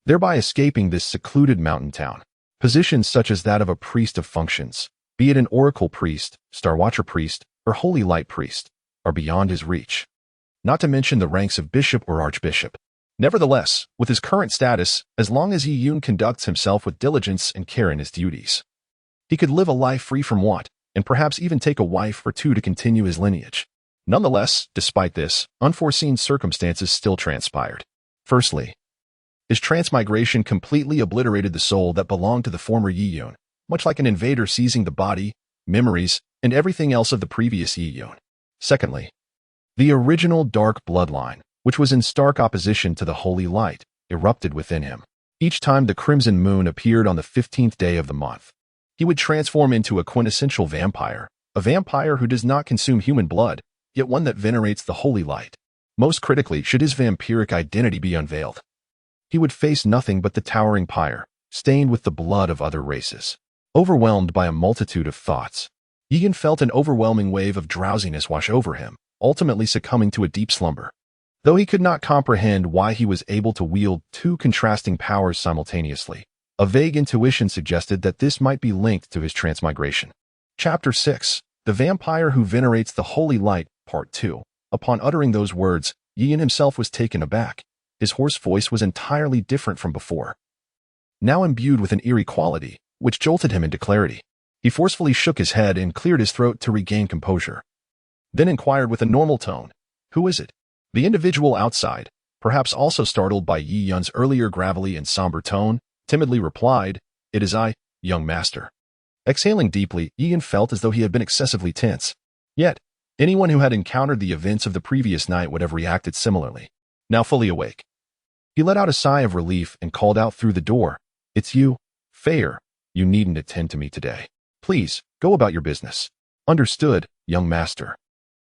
thereby escaping this secluded mountain town. Positions such as that of a priest of functions, be it an oracle priest, star watcher priest, or holy light priest, are beyond his reach, not to mention the ranks of bishop or archbishop. Nevertheless, with his current status, as long as Yiyun conducts himself with diligence and care in his duties, he could live a life free from want, and perhaps even take a wife or two to continue his lineage. Nonetheless, despite this, unforeseen circumstances still transpired. Firstly, his transmigration completely obliterated the soul that belonged to the former Yiyun, much like an invader seizing the body, memories, and everything else of the previous Yiyun. Secondly, the original dark bloodline, which was in stark opposition to the holy light, erupted within him. Each time the crimson moon appeared on the 15th day of the month, he would transform into a quintessential vampire, a vampire who does not consume human blood, yet one that venerates the holy light. Most critically, should his vampiric identity be unveiled, he would face nothing but the towering pyre, stained with the blood of other races. Overwhelmed by a multitude of thoughts, Yiyun felt an overwhelming wave of drowsiness wash over him, ultimately succumbing to a deep slumber. Though he could not comprehend why he was able to wield two contrasting powers simultaneously, a vague intuition suggested that this might be linked to his transmigration. Chapter 6. The Vampire Who Venerates the Holy Light, Part 2. Upon uttering those words, Yiyun himself was taken aback. His hoarse voice was entirely different from before, now imbued with an eerie quality, which jolted him into clarity. He forcefully shook his head and cleared his throat to regain composure, then inquired with a normal tone, "Who is it?" The individual outside, perhaps also startled by Yiyun's earlier gravelly and somber tone, timidly replied, "It is I, young master." Exhaling deeply, Yiyun felt as though he had been excessively tense. Yet, anyone who had encountered the events of the previous night would have reacted similarly. Now fully awake, he let out a sigh of relief and called out through the door, "It's you, Fair. You needn't attend to me today. Please, go about your business." "Understood, young master,"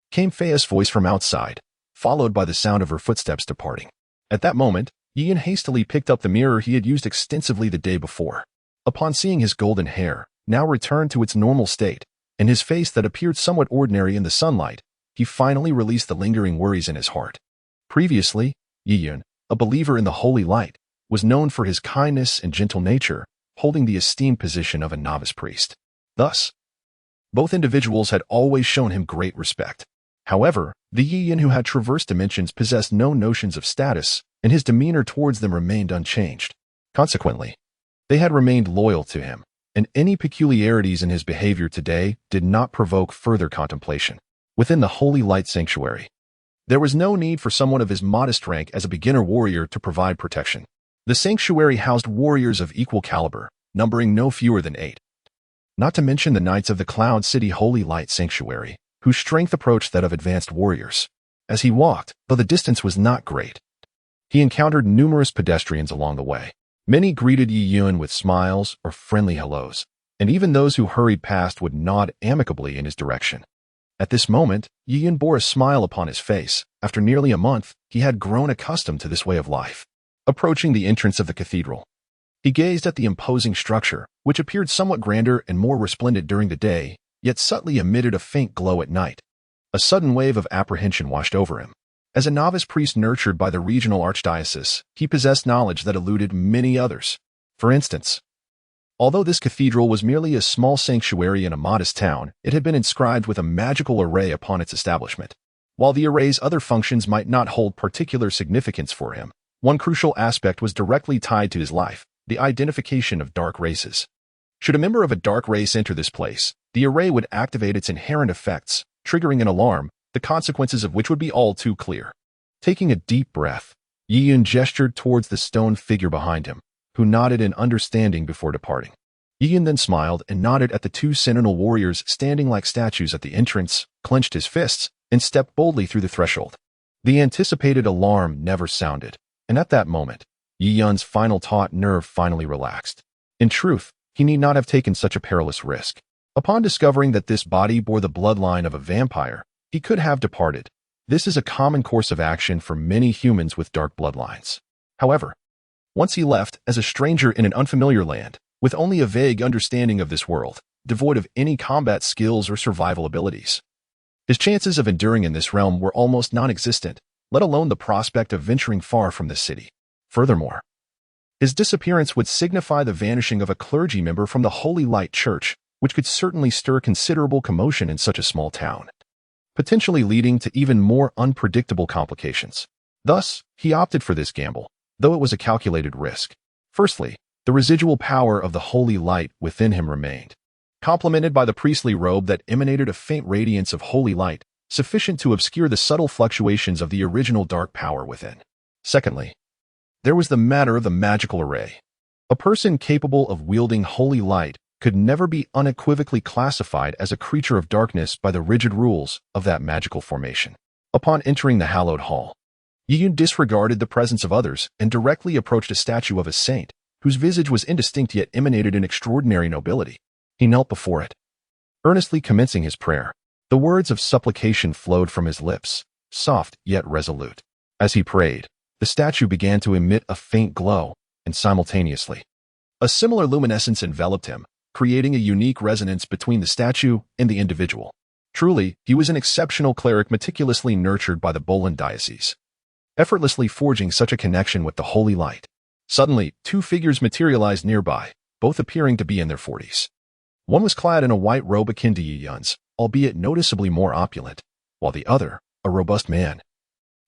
came Faya's voice from outside, followed by the sound of her footsteps departing. At that moment, Yiyun hastily picked up the mirror he had used extensively the day before. Upon seeing his golden hair, now returned to its normal state, and his face that appeared somewhat ordinary in the sunlight, he finally released the lingering worries in his heart. Previously, Yiyun, a believer in the holy light, was known for his kindness and gentle nature, holding the esteemed position of a novice priest. Thus, both individuals had always shown him great respect. However, the Yiyun who had traversed dimensions possessed no notions of status, and his demeanor towards them remained unchanged. Consequently, they had remained loyal to him, and any peculiarities in his behavior today did not provoke further contemplation. Within the holy light sanctuary, there was no need for someone of his modest rank as a beginner warrior to provide protection. The sanctuary housed warriors of equal caliber, numbering no fewer than 8. Not to mention the Knights of the Cloud City Holy Light Sanctuary, whose strength approached that of advanced warriors. As he walked, though the distance was not great, he encountered numerous pedestrians along the way. Many greeted Yiyun with smiles or friendly hellos, and even those who hurried past would nod amicably in his direction. At this moment, Yiyun bore a smile upon his face. After nearly a month, he had grown accustomed to this way of life. Approaching the entrance of the cathedral, he gazed at the imposing structure, which appeared somewhat grander and more resplendent during the day, yet subtly emitted a faint glow at night. A sudden wave of apprehension washed over him. As a novice priest nurtured by the regional archdiocese, he possessed knowledge that eluded many others. For instance, although this cathedral was merely a small sanctuary in a modest town, it had been inscribed with a magical array upon its establishment. While the array's other functions might not hold particular significance for him, one crucial aspect was directly tied to his life: the identification of dark races. Should a member of a dark race enter this place, the array would activate its inherent effects, triggering an alarm, the consequences of which would be all too clear. Taking a deep breath, Yi-Yun gestured towards the stone figure behind him, who nodded in understanding before departing. Yi-Yun then smiled and nodded at the two sentinel warriors standing like statues at the entrance, clenched his fists, and stepped boldly through the threshold. The anticipated alarm never sounded, and at that moment, Yi-Yun's final taut nerve finally relaxed. In truth, he need not have taken such a perilous risk. Upon discovering that this body bore the bloodline of a vampire, he could have departed. This is a common course of action for many humans with dark bloodlines. However, once he left as a stranger in an unfamiliar land, with only a vague understanding of this world, devoid of any combat skills or survival abilities, his chances of enduring in this realm were almost non-existent, let alone the prospect of venturing far from the city. Furthermore, his disappearance would signify the vanishing of a clergy member from the Holy Light Church, which could certainly stir considerable commotion in such a small town, potentially leading to even more unpredictable complications. Thus, he opted for this gamble, though it was a calculated risk. Firstly, the residual power of the holy light within him remained, complemented by the priestly robe that emanated a faint radiance of holy light, sufficient to obscure the subtle fluctuations of the original dark power within. Secondly, there was the matter of the magical array. A person capable of wielding holy light could never be unequivocally classified as a creature of darkness by the rigid rules of that magical formation. Upon entering the hallowed hall, Yi-Yun disregarded the presence of others and directly approached a statue of a saint, whose visage was indistinct yet emanated an extraordinary nobility. He knelt before it, earnestly commencing his prayer. The words of supplication flowed from his lips, soft yet resolute. As he prayed, the statue began to emit a faint glow, and simultaneously, a similar luminescence enveloped him, creating a unique resonance between the statue and the individual. Truly, he was an exceptional cleric meticulously nurtured by the Bolan diocese, effortlessly forging such a connection with the holy light. Suddenly, two figures materialized nearby, both appearing to be in their 40s. One was clad in a white robe akin to Yi-Yun's, albeit noticeably more opulent, while the other, a robust man,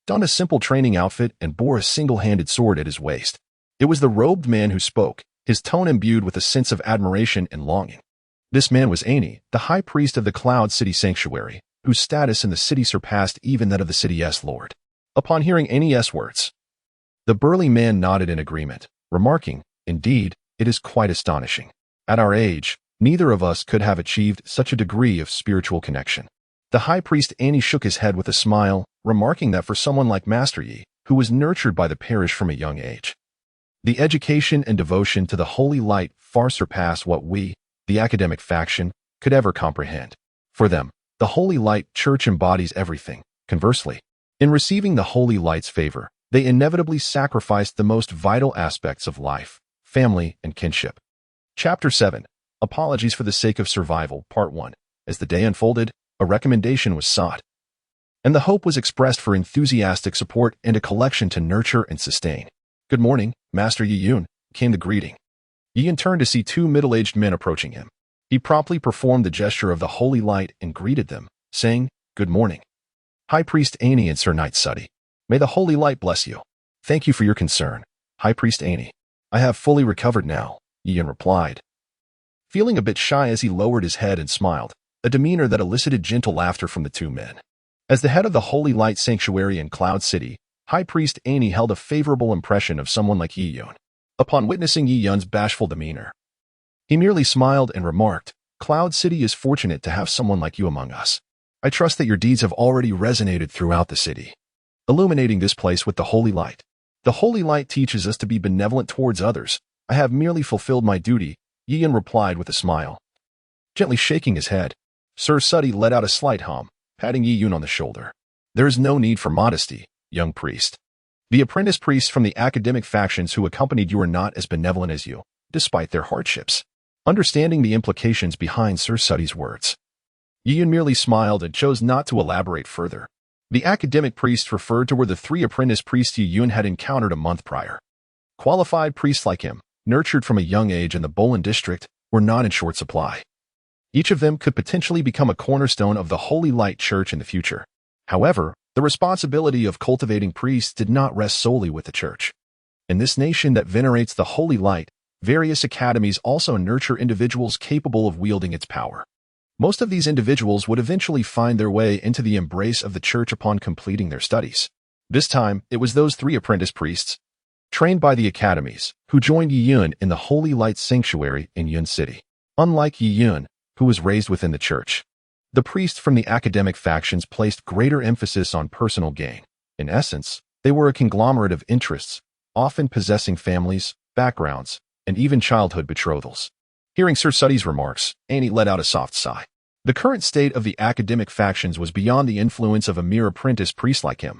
donned a simple training outfit and bore a single-handed sword at his waist. It was the robed man who spoke, his tone imbued with a sense of admiration and longing. This man was Ani, the high priest of the Cloud City Sanctuary, whose status in the city surpassed even that of the city's lord. Upon hearing Ani's words, the burly man nodded in agreement, remarking, "Indeed, it is quite astonishing. At our age, neither of us could have achieved such a degree of spiritual connection." The high priest Ani shook his head with a smile, remarking that for someone like Master Yi, who was nurtured by the parish from a young age, the education and devotion to the holy light far surpass what we, the academic faction, could ever comprehend. For them, the holy light church embodies everything. Conversely, in receiving the holy light's favor, they inevitably sacrificed the most vital aspects of life, family, and kinship. Chapter 7. Apologies for the Sake of Survival, Part 1. As the day unfolded, a recommendation was sought, and the hope was expressed for enthusiastic support and a collection to nurture and sustain. "Good morning, Master Yi-Yun," came the greeting. Yi-Yun turned to see two middle-aged men approaching him. He promptly performed the gesture of the holy light and greeted them, saying, "Good morning, High Priest Ani and Sir Knight Suddy. May the holy light bless you." "Thank you for your concern, High Priest Ani. I have fully recovered now," Yi-Yun replied, feeling a bit shy as he lowered his head and smiled, a demeanor that elicited gentle laughter from the two men. As the head of the Holy Light Sanctuary in Cloud City, High Priest Ani held a favorable impression of someone like Yi-Yun. Upon witnessing Yi-Yun's bashful demeanor, he merely smiled and remarked, "Cloud City is fortunate to have someone like you among us. I trust that your deeds have already resonated throughout the city, illuminating this place with the holy light. The holy light teaches us to be benevolent towards others. I have merely fulfilled my duty," Yi-Yun replied with a smile, gently shaking his head. Sir Suddy let out a slight hum, patting Yi-Yun on the shoulder. "There is no need for modesty. young priest. The apprentice priests from the academic factions who accompanied you are not as benevolent as you, despite their hardships. Understanding the implications behind Sir Suddy's words, Yiyun merely smiled and chose not to elaborate further. The academic priests referred to were the 3 apprentice priests Yiyun had encountered a month prior. Qualified priests like him, nurtured from a young age in the Bolin district, were not in short supply. Each of them could potentially become a cornerstone of the Holy Light Church in the future. However, the responsibility of cultivating priests did not rest solely with the Church. In this nation that venerates the Holy Light, various academies also nurture individuals capable of wielding its power. Most of these individuals would eventually find their way into the embrace of the Church upon completing their studies. This time, it was those 3 apprentice priests, trained by the academies, who joined Yiyun in the Holy Light Sanctuary in Yun City. Unlike Yiyun, who was raised within the Church, the priests from the academic factions placed greater emphasis on personal gain. In essence, they were a conglomerate of interests, often possessing families, backgrounds, and even childhood betrothals. Hearing Sir Suddy's remarks, Annie let out a soft sigh. The current state of the academic factions was beyond the influence of a mere apprentice priest like him.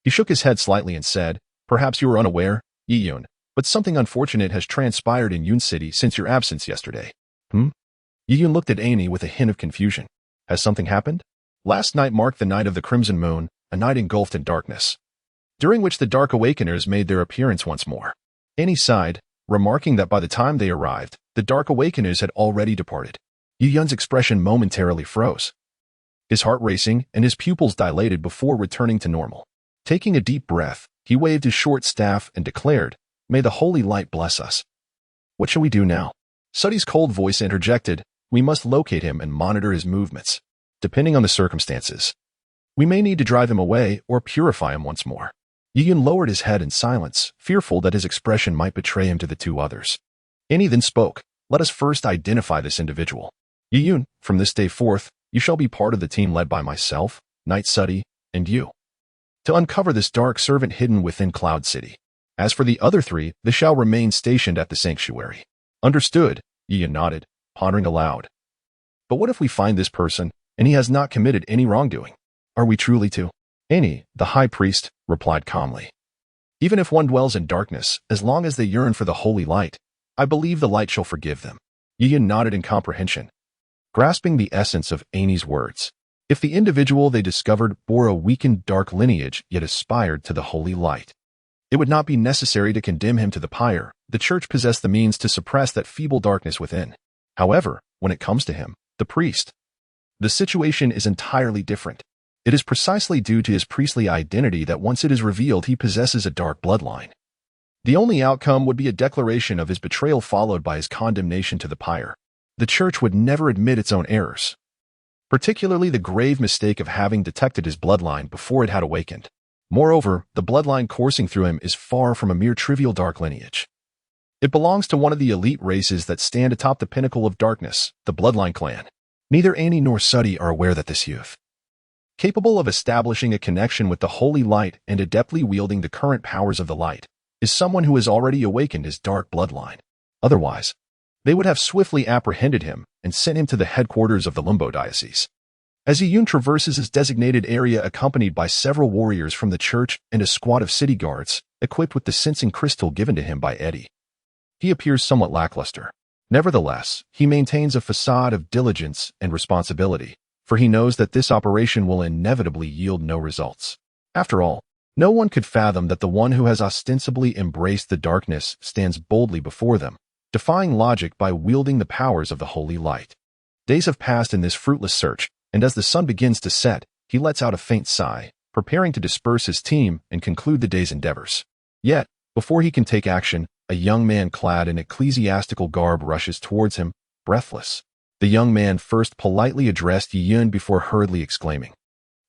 He shook his head slightly and said, "Perhaps you are unaware, Yiyun, but something unfortunate has transpired in Yun City since your absence yesterday." Yiyun looked at Annie with a hint of confusion. Has something happened? Last night marked the night of the Crimson Moon, a night engulfed in darkness, during which the Dark Awakeners made their appearance once more. Annie sighed, remarking that by the time they arrived, the Dark Awakeners had already departed. Yiyun's expression momentarily froze, his heart racing and his pupils dilated before returning to normal. Taking a deep breath, he waved his short staff and declared, "May the Holy Light bless us." "What shall we do now?" Suddy's cold voice interjected, "We must locate him and monitor his movements. Depending on the circumstances, we may need to drive him away or purify him once more." Yiyun lowered his head in silence, fearful that his expression might betray him to the 2 others. Annie then spoke, "Let us first identify this individual. Yiyun, from this day forth, you shall be part of the team led by myself, Knight Suddy, and you, to uncover this dark servant hidden within Cloud City. As for the other 3, they shall remain stationed at the sanctuary." "Understood," Yiyun nodded, pondering aloud. "But what if we find this person, and he has not committed any wrongdoing? Are we truly to?" Annie, the high priest, replied calmly, "Even if one dwells in darkness, as long as they yearn for the holy light, I believe the light shall forgive them." Yiyun nodded in comprehension, grasping the essence of Annie's words. If the individual they discovered bore a weakened dark lineage yet aspired to the holy light, it would not be necessary to condemn him to the pyre. The Church possessed the means to suppress that feeble darkness within. However, when it comes to him, the priest, the situation is entirely different. It is precisely due to his priestly identity that once it is revealed he possesses a dark bloodline. The only outcome would be a declaration of his betrayal followed by his condemnation to the pyre. The Church would never admit its own errors, particularly the grave mistake of having detected his bloodline before it had awakened. Moreover, the bloodline coursing through him is far from a mere trivial dark lineage. It belongs to one of the elite races that stand atop the pinnacle of darkness, the Bloodline clan. Neither Annie nor Suddy are aware that this youth, capable of establishing a connection with the holy light and adeptly wielding the current powers of the light, is someone who has already awakened his dark bloodline. Otherwise, they would have swiftly apprehended him and sent him to the headquarters of the Limbo Diocese. As Yiyun traverses his designated area accompanied by several warriors from the Church and a squad of city guards, equipped with the sensing crystal given to him by Eddie, he appears somewhat lackluster. Nevertheless, he maintains a facade of diligence and responsibility, for he knows that this operation will inevitably yield no results. After all, no one could fathom that the one who has ostensibly embraced the darkness stands boldly before them, defying logic by wielding the powers of the holy light. Days have passed in this fruitless search, and as the sun begins to set, he lets out a faint sigh, preparing to disperse his team and conclude the day's endeavors. Yet, before he can take action, a young man clad in ecclesiastical garb rushes towards him, breathless. The young man first politely addressed Yiyun before hurriedly exclaiming,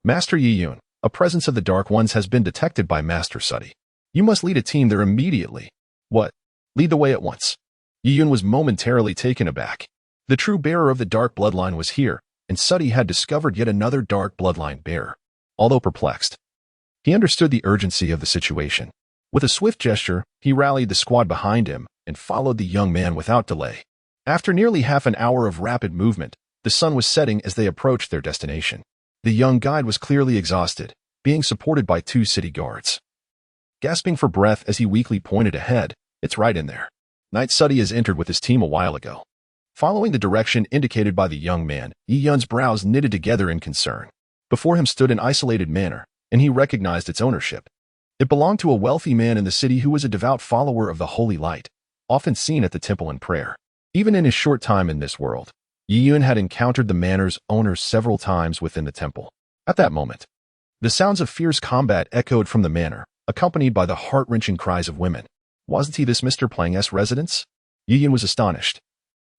"Master Yiyun, a presence of the Dark Ones has been detected by Master Suddy. You must lead a team there immediately." "What? Lead the way at once." Yiyun was momentarily taken aback. The true bearer of the dark bloodline was here, and Suddy had discovered yet another dark bloodline bearer. Although perplexed, he understood the urgency of the situation. With a swift gesture, he rallied the squad behind him and followed the young man without delay. After nearly half an hour of rapid movement, the sun was setting as they approached their destination. The young guide was clearly exhausted, being supported by 2 city guards. Gasping for breath as he weakly pointed ahead, "It's right in there. Knight Suddy has entered with his team a while ago." Following the direction indicated by the young man, Yi Yun's brows knitted together in concern. Before him stood an isolated manor, and he recognized its ownership. It belonged to a wealthy man in the city who was a devout follower of the Holy Light, often seen at the temple in prayer. Even in his short time in this world, Yi Yun had encountered the manor's owner several times within the temple. At that moment, the sounds of fierce combat echoed from the manor, accompanied by the heart-wrenching cries of women. Wasn't he this Mr. Plang's residence? Yi Yun was astonished.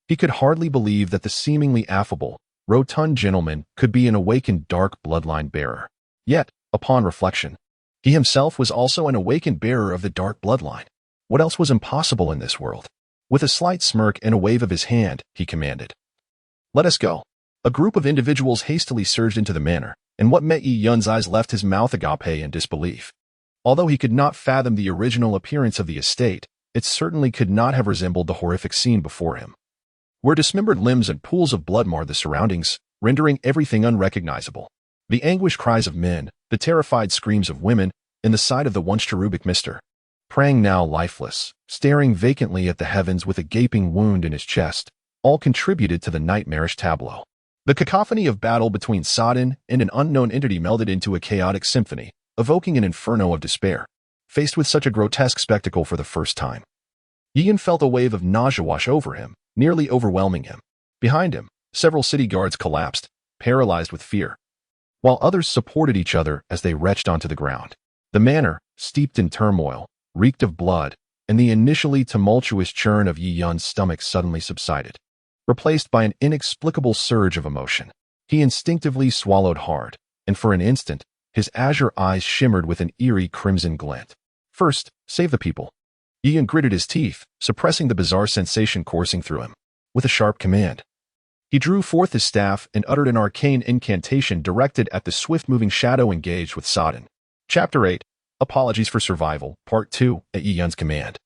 He could hardly believe that the seemingly affable, rotund gentleman could be an awakened dark bloodline bearer. Yet, upon reflection, he himself was also an awakened bearer of the dark bloodline. What else was impossible in this world? With a slight smirk and a wave of his hand, he commanded, "Let us go." A group of individuals hastily surged into the manor, and what met Yi Yun's eyes left his mouth agape in disbelief. Although he could not fathom the original appearance of the estate, it certainly could not have resembled the horrific scene before him, where dismembered limbs and pools of blood marred the surroundings, rendering everything unrecognizable. The anguished cries of men, the terrified screams of women, and the sight of the once cherubic Mr. Prang, now lifeless, staring vacantly at the heavens with a gaping wound in his chest, all contributed to the nightmarish tableau. The cacophony of battle between Sodden and an unknown entity melded into a chaotic symphony, evoking an inferno of despair. Faced with such a grotesque spectacle for the first time, Yi Yun felt a wave of nausea wash over him, nearly overwhelming him. Behind him, several city guards collapsed, paralyzed with fear, while others supported each other as they retched onto the ground. The manor, steeped in turmoil, reeked of blood, and the initially tumultuous churn of Yi Yun's stomach suddenly subsided, replaced by an inexplicable surge of emotion. He instinctively swallowed hard, and for an instant, his azure eyes shimmered with an eerie crimson glint. "First, save the people." Yi Yun gritted his teeth, suppressing the bizarre sensation coursing through him. With a sharp command, he drew forth his staff and uttered an arcane incantation directed at the swift-moving shadow engaged with Sodden. Chapter 8, Apologies for Survival, Part 2, at Yi Yun's command.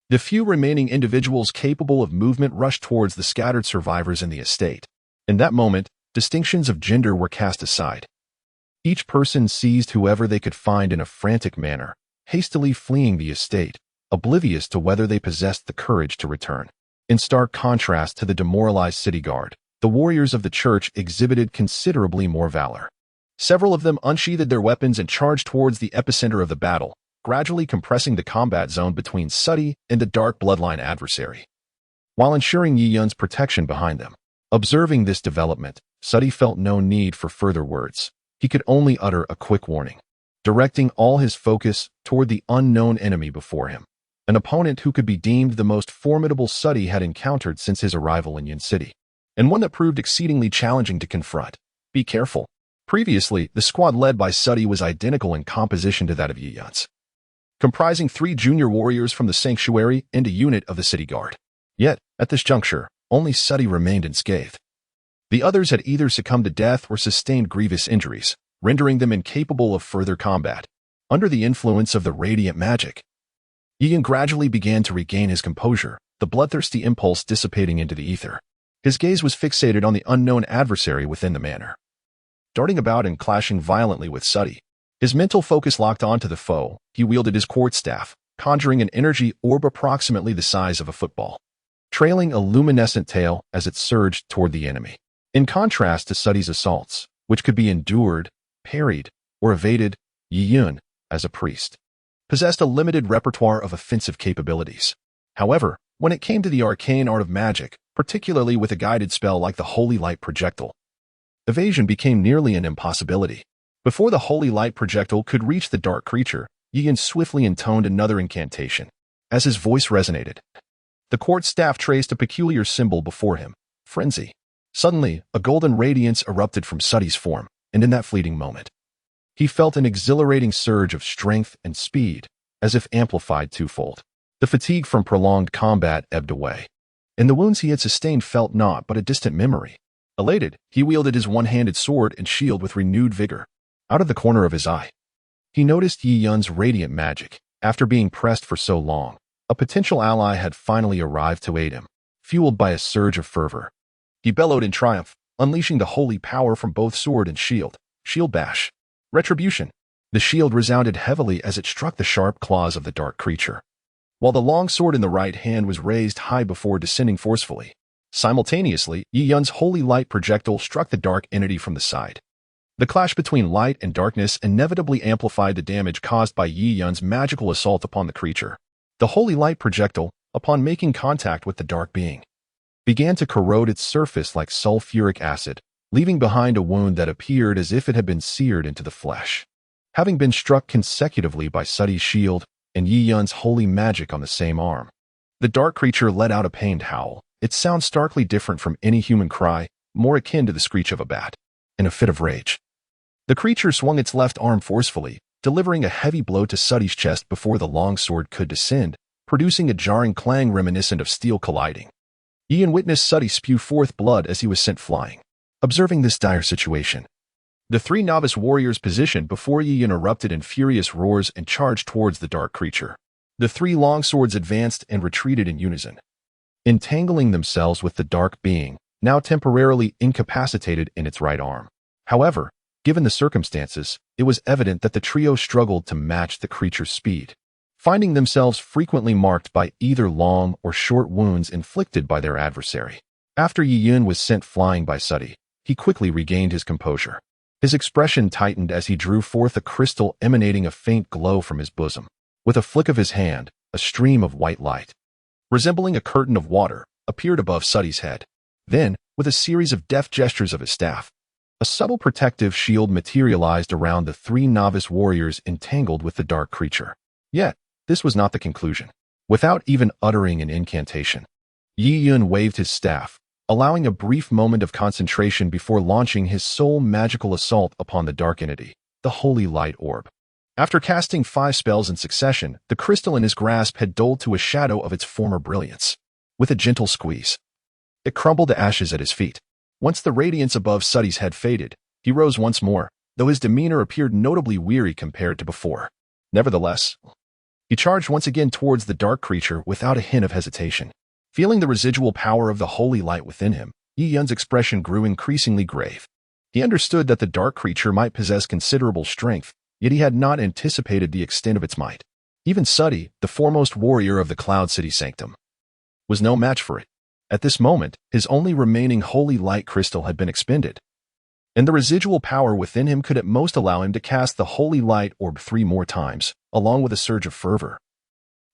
The few remaining individuals capable of movement rushed towards the scattered survivors in the estate. In that moment, distinctions of gender were cast aside. Each person seized whoever they could find in a frantic manner, hastily fleeing the estate, oblivious to whether they possessed the courage to return. In stark contrast to the demoralized city guard, the warriors of the church exhibited considerably more valor. Several of them unsheathed their weapons and charged towards the epicenter of the battle, gradually compressing the combat zone between Suddy and the dark bloodline adversary, while ensuring Yi Yun's protection behind them. Observing this development, Suddy felt no need for further words. He could only utter a quick warning, directing all his focus toward the unknown enemy before him, an opponent who could be deemed the most formidable Suddy had encountered since his arrival in Yun City, and one that proved exceedingly challenging to confront. Be careful. Previously, the squad led by Suddy was identical in composition to that of Yi Yun's, comprising 3 junior warriors from the sanctuary and a unit of the city guard. Yet, at this juncture, only Suddy remained unscathed. The others had either succumbed to death or sustained grievous injuries, rendering them incapable of further combat. Under the influence of the radiant magic, Yi Yun gradually began to regain his composure, the bloodthirsty impulse dissipating into the ether. His gaze was fixated on the unknown adversary within the manor. Darting about and clashing violently with Suddy, his mental focus locked onto the foe, he wielded his quarterstaff, conjuring an energy orb approximately the size of a football, trailing a luminescent tail as it surged toward the enemy. In contrast to Suddy's assaults, which could be endured, parried, or evaded, Yi Yun, as a priest, possessed a limited repertoire of offensive capabilities. However, when it came to the arcane art of magic, particularly with a guided spell like the Holy Light Projectile, evasion became nearly an impossibility. Before the Holy Light Projectile could reach the dark creature, Yi Yun swiftly intoned another incantation. As his voice resonated, the quarterstaff traced a peculiar symbol before him, frenzy. Suddenly, a golden radiance erupted from Suddy's form, and in that fleeting moment, he felt an exhilarating surge of strength and speed, as if amplified twofold. The fatigue from prolonged combat ebbed away, and the wounds he had sustained felt naught but a distant memory. Elated, he wielded his one-handed sword and shield with renewed vigor. Out of the corner of his eye, he noticed Yi Yun's radiant magic. After being pressed for so long, a potential ally had finally arrived to aid him. Fueled by a surge of fervor, he bellowed in triumph, unleashing the holy power from both sword and shield. Shield bash. Retribution. The shield resounded heavily as it struck the sharp claws of the dark creature, while the long sword in the right hand was raised high before descending forcefully. Simultaneously, Yi Yun's holy light projectile struck the dark entity from the side. The clash between light and darkness inevitably amplified the damage caused by Yi Yun's magical assault upon the creature. The holy light projectile, upon making contact with the dark being, began to corrode its surface like sulfuric acid, leaving behind a wound that appeared as if it had been seared into the flesh. Having been struck consecutively by Suti's shield and Yi Yun's holy magic on the same arm, the dark creature let out a pained howl. Its sound starkly different from any human cry, more akin to the screech of a bat. In a fit of rage, the creature swung its left arm forcefully, delivering a heavy blow to Suti's chest before the long sword could descend, producing a jarring clang reminiscent of steel colliding. Yi Yun witnessed Suti spew forth blood as he was sent flying. Observing this dire situation, the three novice warriors positioned before Yi Yun erupted in furious roars and charged towards the dark creature. The three long swords advanced and retreated in unison, entangling themselves with the dark being, now temporarily incapacitated in its right arm. However, given the circumstances, it was evident that the trio struggled to match the creature's speed, finding themselves frequently marked by either long or short wounds inflicted by their adversary. After Yi Yun was sent flying by Suti, he quickly regained his composure. His expression tightened as he drew forth a crystal emanating a faint glow from his bosom. With a flick of his hand, a stream of white light, resembling a curtain of water, appeared above Suti's head. Then, with a series of deft gestures of his staff, a subtle protective shield materialized around the three novice warriors entangled with the dark creature. Yet, this was not the conclusion. Without even uttering an incantation, Yi Yun waved his staff, allowing a brief moment of concentration before launching his sole magical assault upon the dark entity, the Holy Light Orb. After casting 5 spells in succession, the crystal in his grasp had dulled to a shadow of its former brilliance. With a gentle squeeze, it crumbled to ashes at his feet. Once the radiance above Suti's head faded, he rose once more, though his demeanor appeared notably weary compared to before. Nevertheless, he charged once again towards the dark creature without a hint of hesitation. Feeling the residual power of the holy light within him, Yi Yun's expression grew increasingly grave. He understood that the dark creature might possess considerable strength, yet he had not anticipated the extent of its might. Even Suti, the foremost warrior of the Cloud City Sanctum, was no match for it. At this moment, his only remaining holy light crystal had been expended, and the residual power within him could at most allow him to cast the holy light orb 3 more times, along with a surge of fervor,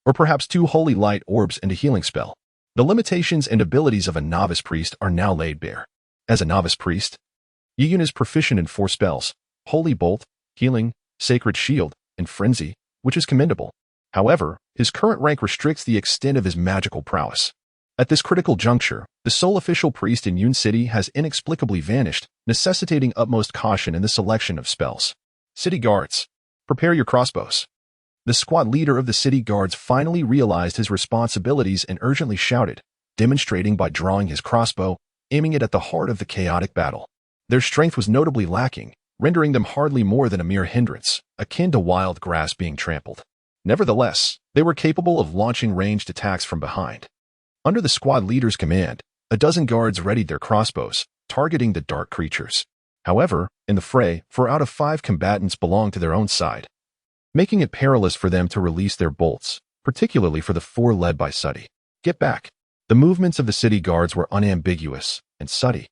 or perhaps 2 holy light orbs and a healing spell. The limitations and abilities of a novice priest are now laid bare. As a novice priest, Yi Yun is proficient in 4 spells: Holy Bolt, Healing, Sacred Shield, and Frenzy, which is commendable. However, his current rank restricts the extent of his magical prowess. At this critical juncture, the sole official priest in Yun City has inexplicably vanished, necessitating utmost caution in the selection of spells. City Guards, prepare your crossbows. The squad leader of the city guards finally realized his responsibilities and urgently shouted, demonstrating by drawing his crossbow, aiming it at the heart of the chaotic battle. Their strength was notably lacking, rendering them hardly more than a mere hindrance, akin to wild grass being trampled. Nevertheless, they were capable of launching ranged attacks from behind. Under the squad leader's command, a dozen guards readied their crossbows, targeting the dark creatures. However, in the fray, 4 out of 5 combatants belonged to their own side, making it perilous for them to release their bolts, particularly for the 4 led by Suti. Get back. The movements of the city guards were unambiguous, and Suti,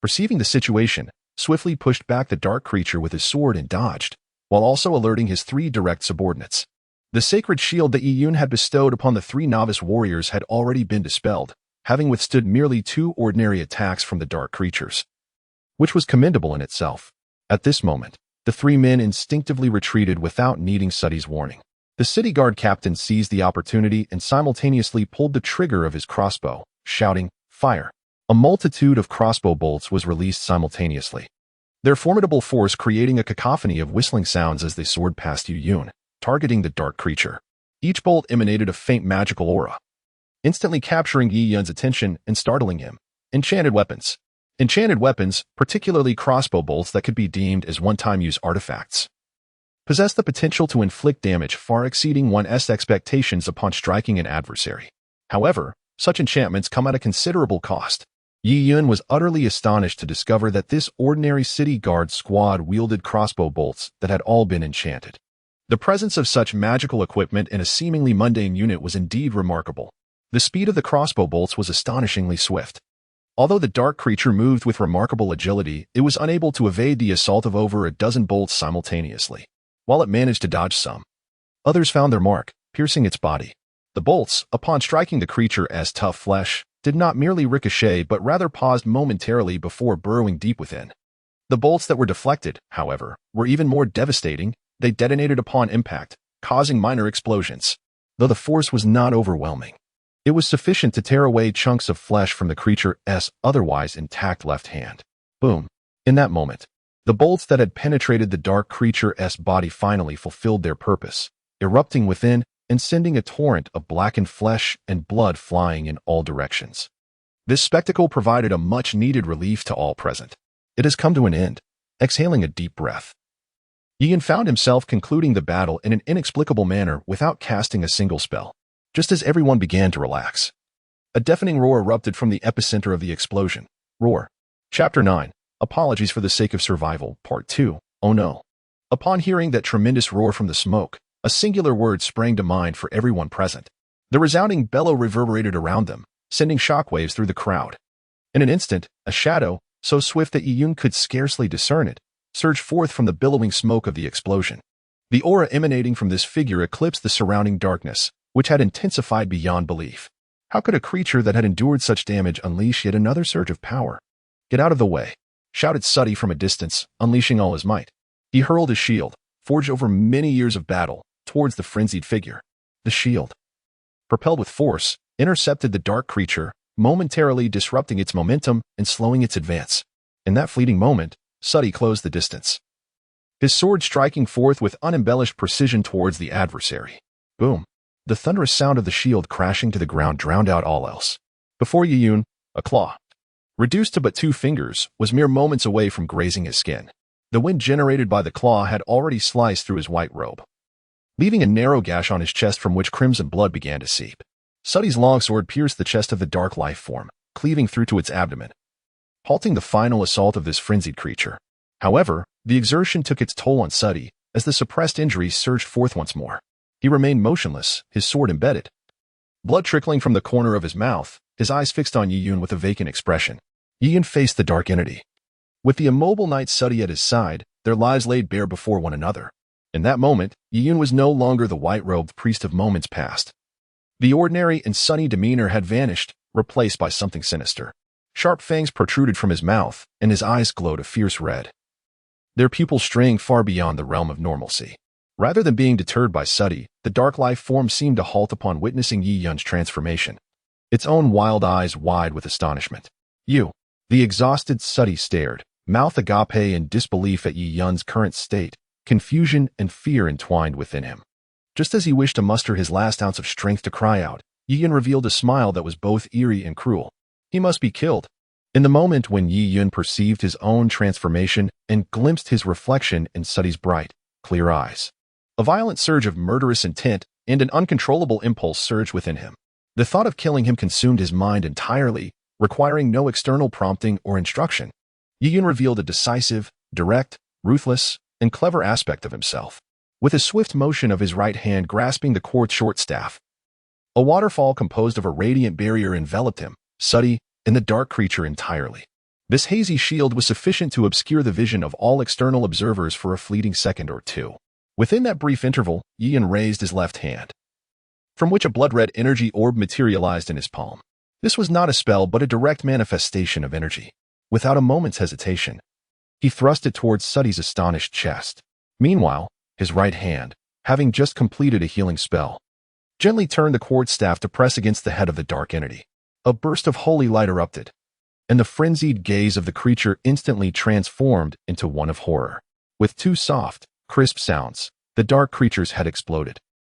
perceiving the situation, swiftly pushed back the dark creature with his sword and dodged, while also alerting his 3 direct subordinates. The sacred shield that Yi Yun had bestowed upon the 3 novice warriors had already been dispelled, having withstood merely 2 ordinary attacks from the dark creatures, which was commendable in itself. At this moment, the 3 men instinctively retreated without needing Suti's warning. The city guard captain seized the opportunity and simultaneously pulled the trigger of his crossbow, shouting, "Fire!" A multitude of crossbow bolts was released simultaneously, their formidable force creating a cacophony of whistling sounds as they soared past Yi Yun, targeting the dark creature. Each bolt emanated a faint magical aura, instantly capturing Yi Yun's attention and startling him. Enchanted weapons. Enchanted weapons, particularly crossbow bolts that could be deemed as one-time use artifacts, possess the potential to inflict damage far exceeding one's expectations upon striking an adversary. However, such enchantments come at a considerable cost. Yi Yun was utterly astonished to discover that this ordinary city guard squad wielded crossbow bolts that had all been enchanted. The presence of such magical equipment in a seemingly mundane unit was indeed remarkable. The speed of the crossbow bolts was astonishingly swift. Although the dark creature moved with remarkable agility, it was unable to evade the assault of over a dozen bolts simultaneously. While it managed to dodge some, others found their mark, piercing its body. The bolts, upon striking the creature's tough flesh, did not merely ricochet but rather paused momentarily before burrowing deep within. The bolts that were deflected, however, were even more devastating. They detonated upon impact, causing minor explosions. Though the force was not overwhelming, it was sufficient to tear away chunks of flesh from the creature's otherwise intact left hand. Boom. In that moment, the bolts that had penetrated the dark creature's body finally fulfilled their purpose, erupting within and sending a torrent of blackened flesh and blood flying in all directions. This spectacle provided a much-needed relief to all present. It has come to an end. Exhaling a deep breath, Yi Yun found himself concluding the battle in an inexplicable manner without casting a single spell. Just as everyone began to relax, a deafening roar erupted from the epicenter of the explosion. Roar. Chapter 9. Apologies for the Sake of Survival, Part 2. Oh no. Upon hearing that tremendous roar from the smoke, a singular word sprang to mind for everyone present. The resounding bellow reverberated around them, sending shockwaves through the crowd. In an instant, a shadow, so swift that Yi Yun could scarcely discern it, surged forth from the billowing smoke of the explosion. The aura emanating from this figure eclipsed the surrounding darkness, which had intensified beyond belief. How could a creature that had endured such damage unleash yet another surge of power? "Get out of the way," shouted Suddy from a distance, unleashing all his might. He hurled his shield, forged over many years of battle, towards the frenzied figure. The shield, propelled with force, intercepted the dark creature, momentarily disrupting its momentum and slowing its advance. In that fleeting moment, Suddy closed the distance, his sword striking forth with unembellished precision towards the adversary. Boom! The thunderous sound of the shield crashing to the ground drowned out all else. Before Yi Yun, a claw, reduced to but 2 fingers, was mere moments away from grazing his skin. The wind generated by the claw had already sliced through his white robe, leaving a narrow gash on his chest from which crimson blood began to seep. Suddy's longsword pierced the chest of the dark life form, cleaving through to its abdomen, halting the final assault of this frenzied creature. However, the exertion took its toll on Suddy, as the suppressed injuries surged forth once more. He remained motionless, his sword embedded, blood trickling from the corner of his mouth, his eyes fixed on Yi Yun with a vacant expression. Yi Yun faced the dark entity. With the immobile knight Suddy at his side, their lives laid bare before one another. In that moment, Yi Yun was no longer the white-robed priest of moments past. The ordinary and sunny demeanor had vanished, replaced by something sinister. Sharp fangs protruded from his mouth, and his eyes glowed a fierce red, their pupils straying far beyond the realm of normalcy. Rather than being deterred by Suddy, the dark life form seemed to halt upon witnessing Yi Yun's transformation, its own wild eyes wide with astonishment. "You!" The exhausted Suddy stared, mouth agape in disbelief at Yi Yun's current state, confusion and fear entwined within him. Just as he wished to muster his last ounce of strength to cry out, Yi Yun revealed a smile that was both eerie and cruel. He must be killed. In the moment when Yi Yun perceived his own transformation and glimpsed his reflection in Suddy's bright, clear eyes, a violent surge of murderous intent and an uncontrollable impulse surged within him. The thought of killing him consumed his mind entirely, requiring no external prompting or instruction. Yi Yun revealed a decisive, direct, ruthless, and clever aspect of himself. With a swift motion of his right hand grasping the quartz short staff, a waterfall composed of a radiant barrier enveloped him, Suddy, and the dark creature entirely. This hazy shield was sufficient to obscure the vision of all external observers for a fleeting second or two. Within that brief interval, Yi Yun raised his left hand, from which a blood-red energy orb materialized in his palm. This was not a spell but a direct manifestation of energy. Without a moment's hesitation, he thrust it towards Suddy's astonished chest. Meanwhile, his right hand, having just completed a healing spell, gently turned the quartz staff to press against the head of the dark entity. A burst of holy light erupted, and the frenzied gaze of the creature instantly transformed into one of horror. With 2 soft, crisp sounds, the dark creature's head exploded,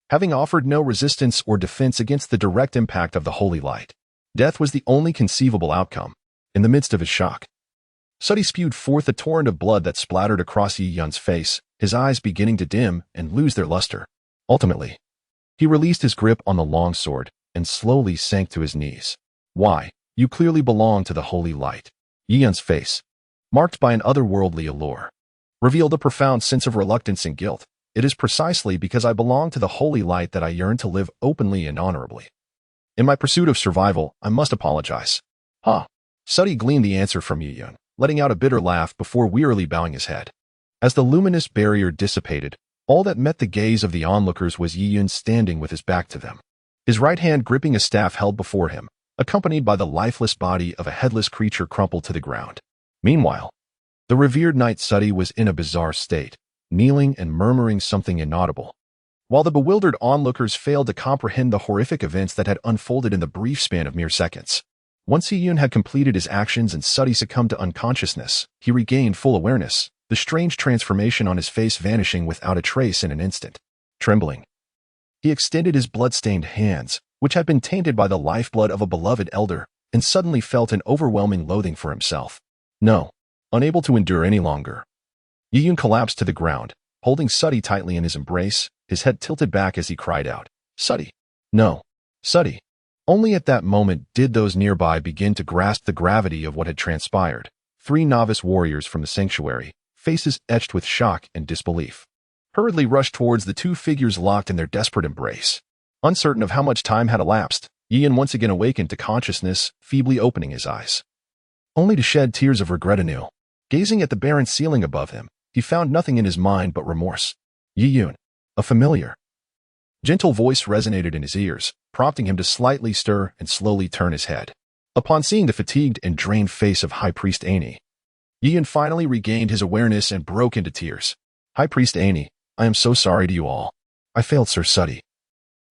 having offered no resistance or defense against the direct impact of the holy light. Death was the only conceivable outcome. In the midst of his shock, Suddy spewed forth a torrent of blood that splattered across Yi Yun's face, his eyes beginning to dim and lose their luster. Ultimately, he released his grip on the long sword and slowly sank to his knees. "Why?" You clearly belong to the holy light. Yi Yun's face, marked by an otherworldly allure, revealed a profound sense of reluctance and guilt. It is precisely because I belong to the holy light that I yearn to live openly and honorably. In my pursuit of survival, I must apologize. Huh. Suddy gleaned the answer from Yi Yun, letting out a bitter laugh before wearily bowing his head. As the luminous barrier dissipated, all that met the gaze of the onlookers was Yi Yun standing with his back to them, his right hand gripping a staff held before him, accompanied by the lifeless body of a headless creature crumpled to the ground. Meanwhile, the revered knight Suddy was in a bizarre state, kneeling and murmuring something inaudible, while the bewildered onlookers failed to comprehend the horrific events that had unfolded in the brief span of mere seconds. Once Yi Yun had completed his actions and Suddy succumbed to unconsciousness, he regained full awareness, the strange transformation on his face vanishing without a trace in an instant. Trembling, he extended his blood-stained hands, which had been tainted by the lifeblood of a beloved elder, and suddenly felt an overwhelming loathing for himself. No, unable to endure any longer, Yi Yun collapsed to the ground, holding Suddy tightly in his embrace, his head tilted back as he cried out, "Suddy! No! Suddy!" Only at that moment did those nearby begin to grasp the gravity of what had transpired. 3 novice warriors from the sanctuary, faces etched with shock and disbelief, hurriedly rushed towards the 2 figures locked in their desperate embrace. Uncertain of how much time had elapsed, Yi Yun once again awakened to consciousness, feebly opening his eyes, only to shed tears of regret anew. Gazing at the barren ceiling above him, he found nothing in his mind but remorse. Yi Yun, a familiar, gentle voice resonated in his ears, prompting him to slightly stir and slowly turn his head. Upon seeing the fatigued and drained face of High Priest Ani, Yi Yun finally regained his awareness and broke into tears. "High Priest Ani, I am so sorry to you all. I failed Sir Suddy.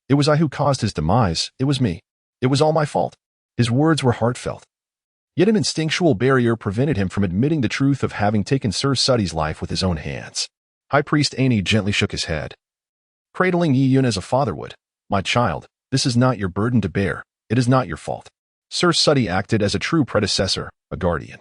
It was I who caused his demise. It was me. It was all my fault." His words were heartfelt, yet an instinctual barrier prevented him from admitting the truth of having taken Sir Suddy's life with his own hands. High Priest Ani gently shook his head, cradling Yi Yun as a father would. "My child, this is not your burden to bear. It is not your fault. Sir Suddy acted as a true predecessor, a guardian.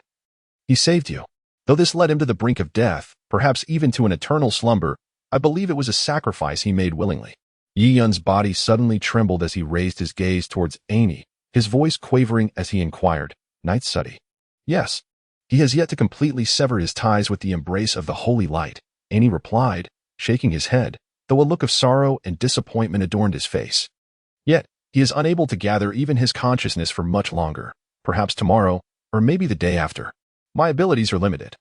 He saved you. Though this led him to the brink of death, perhaps even to an eternal slumber, I believe it was a sacrifice he made willingly." Yi Yun's body suddenly trembled as he raised his gaze towards Ani, his voice quavering as he inquired, "Knight Suddy?" "Yes. He has yet to completely sever his ties with the embrace of the holy light," Ani replied, shaking his head, though a look of sorrow and disappointment adorned his face. "Yet, he is unable to gather even his consciousness for much longer, perhaps tomorrow, or maybe the day after. My abilities are limited,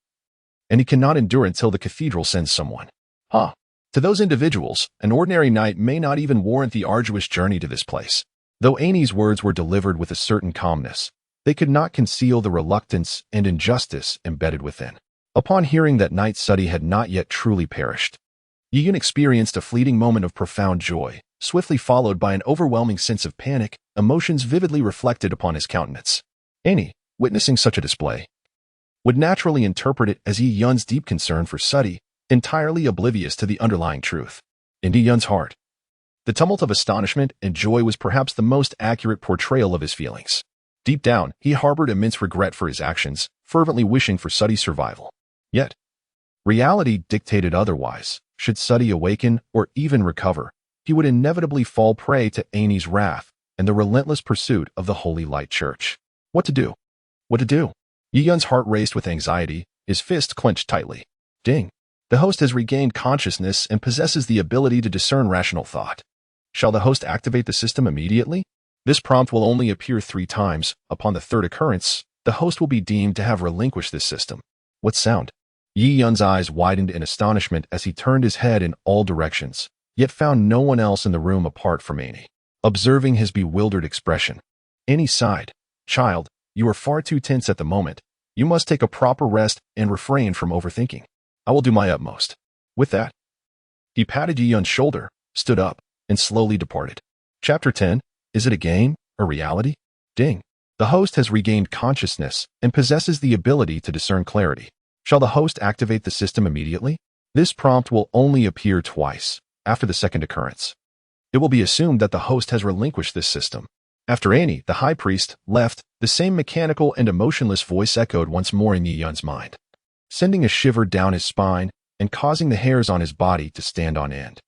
and he cannot endure until the cathedral sends someone." Huh. To those individuals, an ordinary knight may not even warrant the arduous journey to this place. Though Ani's words were delivered with a certain calmness, they could not conceal the reluctance and injustice embedded within. Upon hearing that Knight Suddy had not yet truly perished, Yi Yun experienced a fleeting moment of profound joy, swiftly followed by an overwhelming sense of panic, emotions vividly reflected upon his countenance. Ani, witnessing such a display, would naturally interpret it as Yi Yun's deep concern for Suddy, entirely oblivious to the underlying truth. In Yi Yun's heart, the tumult of astonishment and joy was perhaps the most accurate portrayal of his feelings. Deep down, he harbored immense regret for his actions, fervently wishing for Suddy's survival. Yet, reality dictated otherwise. Should Suddy awaken or even recover, he would inevitably fall prey to Ani's wrath and the relentless pursuit of the Holy Light Church. What to do? What to do? Yi Yun's heart raced with anxiety, his fist clenched tightly. Ding. The host has regained consciousness and possesses the ability to discern rational thought. Shall the host activate the system immediately? This prompt will only appear 3 times. Upon the 3rd occurrence, the host will be deemed to have relinquished this system. What sound? Yi Yun's eyes widened in astonishment as he turned his head in all directions, yet found no one else in the room apart from Ani. Observing his bewildered expression, Ani sighed. "Child, you are far too tense at the moment. You must take a proper rest and refrain from overthinking. I will do my utmost." With that, he patted Yi Yun's shoulder, stood up, and slowly departed. Chapter 10. Is it a game or reality? Ding. The host has regained consciousness and possesses the ability to discern clarity. Shall the host activate the system immediately? This prompt will only appear twice, after the 2nd occurrence. It will be assumed that the host has relinquished this system. After Ani, the high priest, left, the same mechanical and emotionless voice echoed once more in Yi Yun's mind, sending a shiver down his spine and causing the hairs on his body to stand on end.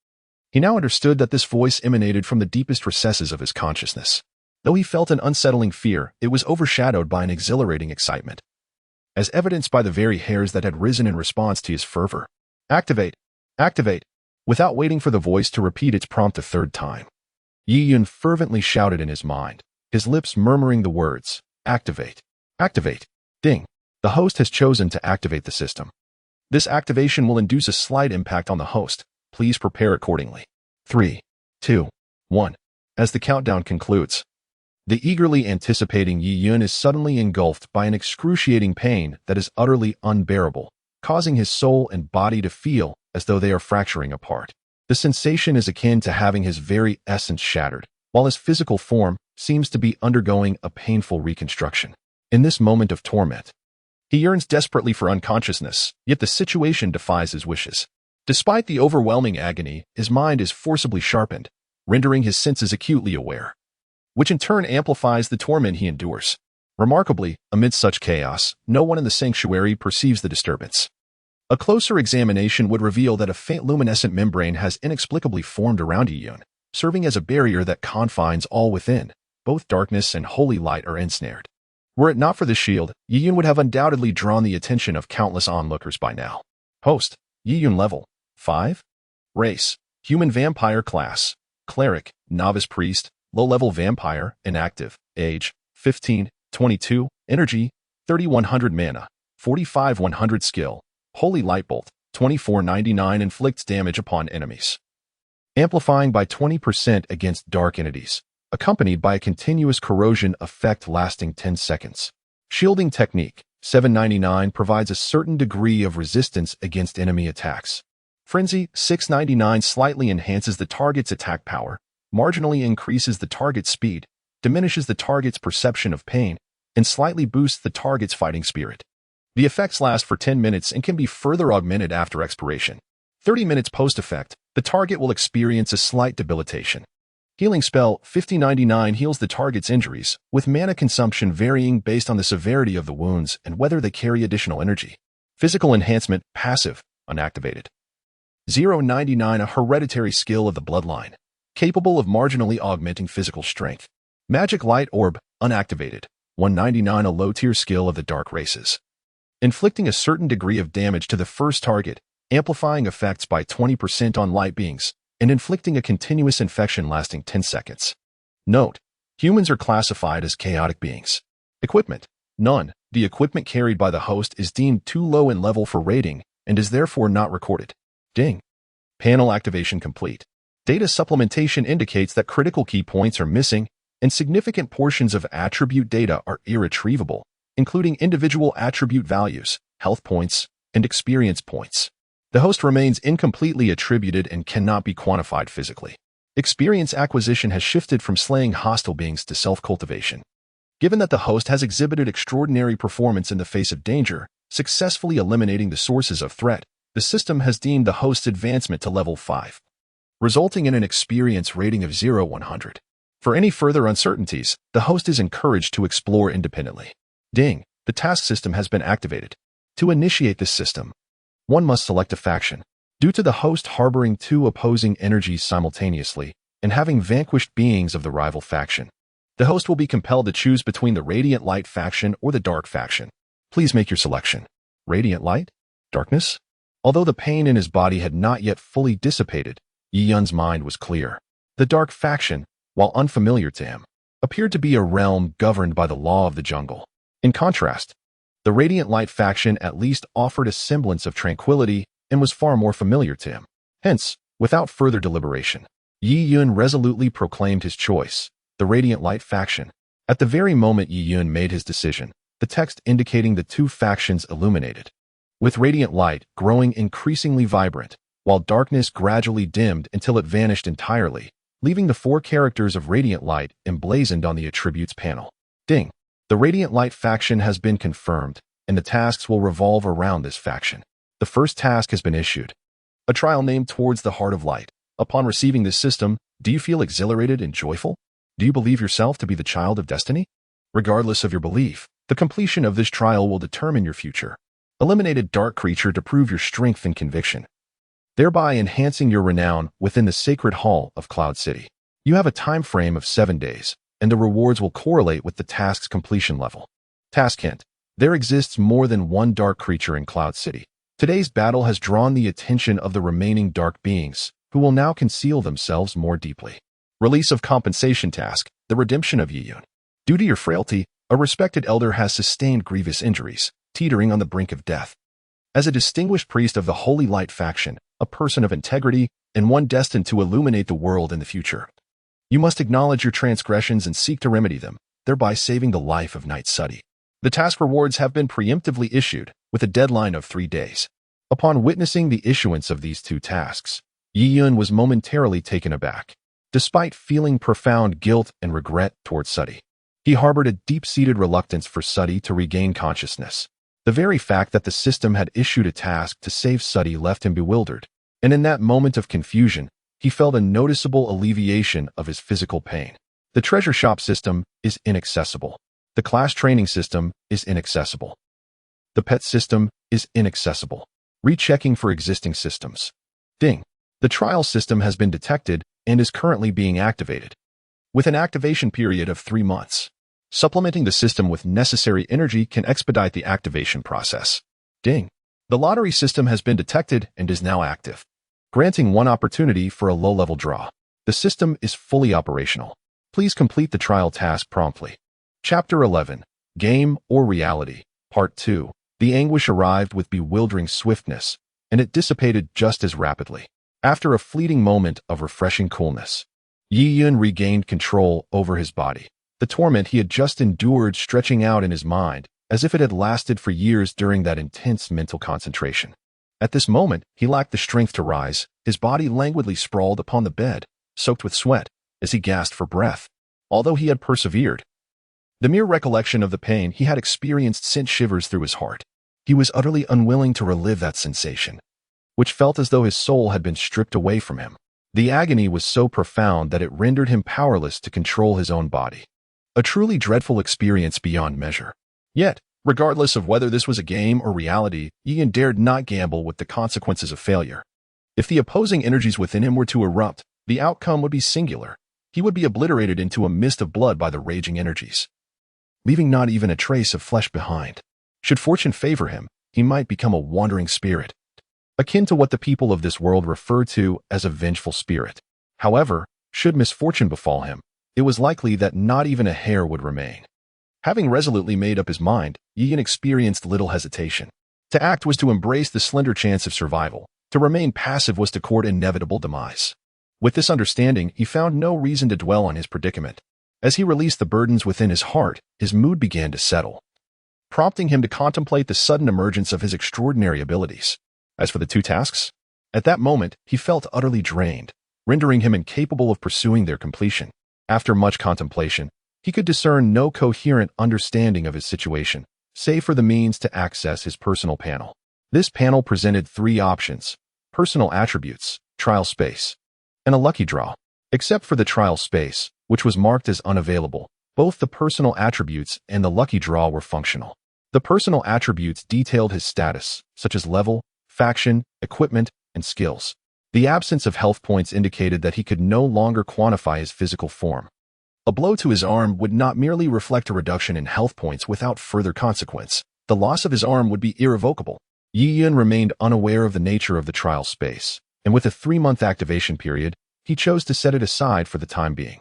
He now understood that this voice emanated from the deepest recesses of his consciousness. Though he felt an unsettling fear, it was overshadowed by an exhilarating excitement, as evidenced by the very hairs that had risen in response to his fervor. Activate! Activate! Without waiting for the voice to repeat its prompt a third time, Yi Yun fervently shouted in his mind, his lips murmuring the words, Activate! Activate! Ding! The host has chosen to activate the system. This activation will induce a slight impact on the host. Please prepare accordingly. 3, 2, 1. As the countdown concludes, the eagerly anticipating Yi Yun is suddenly engulfed by an excruciating pain that is utterly unbearable, causing his soul and body to feel as though they are fracturing apart. The sensation is akin to having his very essence shattered, while his physical form seems to be undergoing a painful reconstruction. In this moment of torment, he yearns desperately for unconsciousness, yet the situation defies his wishes. Despite the overwhelming agony, his mind is forcibly sharpened, rendering his senses acutely aware, which in turn amplifies the torment he endures. Remarkably, amidst such chaos, no one in the sanctuary perceives the disturbance. A closer examination would reveal that a faint luminescent membrane has inexplicably formed around Yi Yun, serving as a barrier that confines all within. Both darkness and holy light are ensnared. Were it not for the shield, Yi Yun would have undoubtedly drawn the attention of countless onlookers by now. Host, Yi Yun level 5. Race, human vampire class, cleric, novice priest, low-level vampire, inactive, age, 15, 22, energy, 3100 mana, 4500 skill, holy light bolt, 2499 inflicts damage upon enemies, amplifying by 20% against dark entities, accompanied by a continuous corrosion effect lasting 10 seconds. Shielding technique, 799 provides a certain degree of resistance against enemy attacks. Frenzy, 699 slightly enhances the target's attack power, marginally increases the target's speed, diminishes the target's perception of pain, and slightly boosts the target's fighting spirit. The effects last for 10 minutes and can be further augmented after expiration. 30 minutes post-effect, the target will experience a slight debilitation. Healing spell, 5099 heals the target's injuries, with mana consumption varying based on the severity of the wounds and whether they carry additional energy. Physical enhancement, passive, unactivated. 099 a hereditary skill of the bloodline, capable of marginally augmenting physical strength. Magic light orb, unactivated. 199 a low-tier skill of the dark races, inflicting a certain degree of damage to the first target, amplifying effects by 20% on light beings, and inflicting a continuous infection lasting 10 seconds. Note: humans are classified as chaotic beings. Equipment: none. The equipment carried by the host is deemed too low in level for rating and is therefore not recorded. Ding. Panel activation complete. Data supplementation indicates that critical key points are missing and significant portions of attribute data are irretrievable, including individual attribute values, health points, and experience points. The host remains incompletely attributed and cannot be quantified physically. Experience acquisition has shifted from slaying hostile beings to self-cultivation. Given that the host has exhibited extraordinary performance in the face of danger, successfully eliminating the sources of threat, the system has deemed the host's advancement to level 5, resulting in an experience rating of 0-100. For any further uncertainties, the host is encouraged to explore independently. Ding. The task system has been activated. To initiate this system, one must select a faction. Due to the host harboring two opposing energies simultaneously and having vanquished beings of the rival faction, the host will be compelled to choose between the Radiant Light faction or the Dark faction. Please make your selection. Radiant Light? Darkness? Although the pain in his body had not yet fully dissipated, Yi Yun's mind was clear. The Dark faction, while unfamiliar to him, appeared to be a realm governed by the law of the jungle. In contrast, the Radiant Light faction at least offered a semblance of tranquility and was far more familiar to him. Hence, without further deliberation, Yi Yun resolutely proclaimed his choice, the Radiant Light faction. At the very moment Yi Yun made his decision, the text indicating the two factions illuminated, with Radiant Light growing increasingly vibrant, while darkness gradually dimmed until it vanished entirely, leaving the 4 characters of Radiant Light emblazoned on the attributes panel. Ding. The Radiant Light faction has been confirmed, and the tasks will revolve around this faction. The first task has been issued. A trial named Towards the Heart of Light. Upon receiving this system, do you feel exhilarated and joyful? Do you believe yourself to be the child of destiny? Regardless of your belief, the completion of this trial will determine your future. Eliminate a dark creature to prove your strength and conviction, thereby enhancing your renown within the sacred hall of Cloud City. You have a time frame of 7 days. and the rewards will correlate with the task's completion level. Task hint: there exists more than one dark creature in Cloud City. Today's battle has drawn the attention of the remaining dark beings, who will now conceal themselves more deeply. Release of compensation task: the redemption of Yiyun. Due to your frailty, a respected elder has sustained grievous injuries, teetering on the brink of death. As a distinguished priest of the Holy Light faction, a person of integrity, and one destined to illuminate the world in the future, you must acknowledge your transgressions and seek to remedy them, thereby saving the life of Knight Suddy. The task rewards have been preemptively issued, with a deadline of 3 days. Upon witnessing the issuance of these 2 tasks, Yiyun was momentarily taken aback. Despite feeling profound guilt and regret towards Suddy, he harbored a deep-seated reluctance for Suddy to regain consciousness. The very fact that the system had issued a task to save Suddy left him bewildered, and in that moment of confusion, he felt a noticeable alleviation of his physical pain. The treasure shop system is inaccessible. The class training system is inaccessible. The pet system is inaccessible. Rechecking for existing systems. Ding. The trial system has been detected and is currently being activated, with an activation period of 3 months. Supplementing the system with necessary energy can expedite the activation process. Ding. The lottery system has been detected and is now active, granting 1 opportunity for a low-level draw. The system is fully operational. Please complete the trial task promptly. Chapter 11. Game or Reality, Part 2. The anguish arrived with bewildering swiftness, and it dissipated just as rapidly. After a fleeting moment of refreshing coolness, Yiyun regained control over his body. The torment he had just endured stretching out in his mind, as if it had lasted for years during that intense mental concentration. At this moment, he lacked the strength to rise. His body languidly sprawled upon the bed, soaked with sweat, as he gasped for breath. Although he had persevered, the mere recollection of the pain he had experienced sent shivers through his heart. He was utterly unwilling to relive that sensation, which felt as though his soul had been stripped away from him. The agony was so profound that it rendered him powerless to control his own body. A truly dreadful experience beyond measure. Yet, regardless of whether this was a game or reality, Ian dared not gamble with the consequences of failure. If the opposing energies within him were to erupt, the outcome would be singular. He would be obliterated into a mist of blood by the raging energies, leaving not even a trace of flesh behind. Should fortune favor him, he might become a wandering spirit, akin to what the people of this world refer to as a vengeful spirit. However, should misfortune befall him, it was likely that not even a hair would remain. Having resolutely made up his mind, Ian experienced little hesitation. To act was to embrace the slender chance of survival. To remain passive was to court inevitable demise. With this understanding, he found no reason to dwell on his predicament. As he released the burdens within his heart, his mood began to settle, prompting him to contemplate the sudden emergence of his extraordinary abilities. As for the 2 tasks, at that moment, he felt utterly drained, rendering him incapable of pursuing their completion. After much contemplation, he could discern no coherent understanding of his situation, save for the means to access his personal panel. This panel presented 3 options: personal attributes, trial space, and a lucky draw. Except for the trial space, which was marked as unavailable, both the personal attributes and the lucky draw were functional. The personal attributes detailed his status, such as level, faction, equipment, and skills. The absence of health points indicated that he could no longer quantify his physical form. A blow to his arm would not merely reflect a reduction in health points without further consequence. The loss of his arm would be irrevocable. Yiyun remained unaware of the nature of the trial space, and with a 3-month activation period, he chose to set it aside for the time being.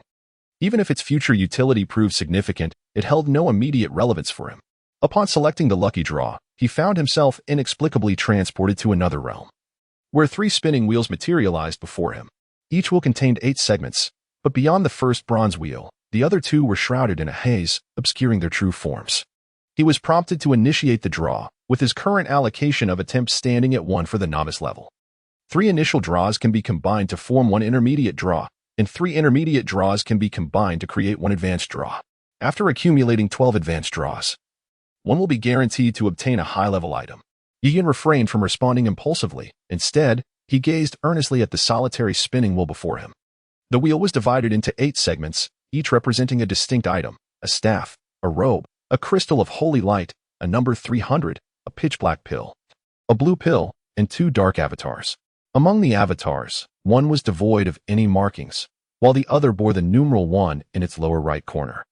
Even if its future utility proved significant, it held no immediate relevance for him. Upon selecting the lucky draw, he found himself inexplicably transported to another realm, where 3 spinning wheels materialized before him. Each wheel contained 8 segments, but beyond the first bronze wheel, the other 2 were shrouded in a haze, obscuring their true forms. He was prompted to initiate the draw, with his current allocation of attempts standing at 1 for the novice level. 3 initial draws can be combined to form 1 intermediate draw, and 3 intermediate draws can be combined to create 1 advanced draw. After accumulating 12 advanced draws, 1 will be guaranteed to obtain a high-level item. Yian refrained from responding impulsively. Instead, he gazed earnestly at the solitary spinning wheel before him. The wheel was divided into 8 segments, each representing a distinct item: a staff, a robe, a crystal of holy light, a number 300, a pitch-black pill, a blue pill, and 2 dark avatars. Among the avatars, 1 was devoid of any markings, while the other bore the numeral 1 in its lower right corner.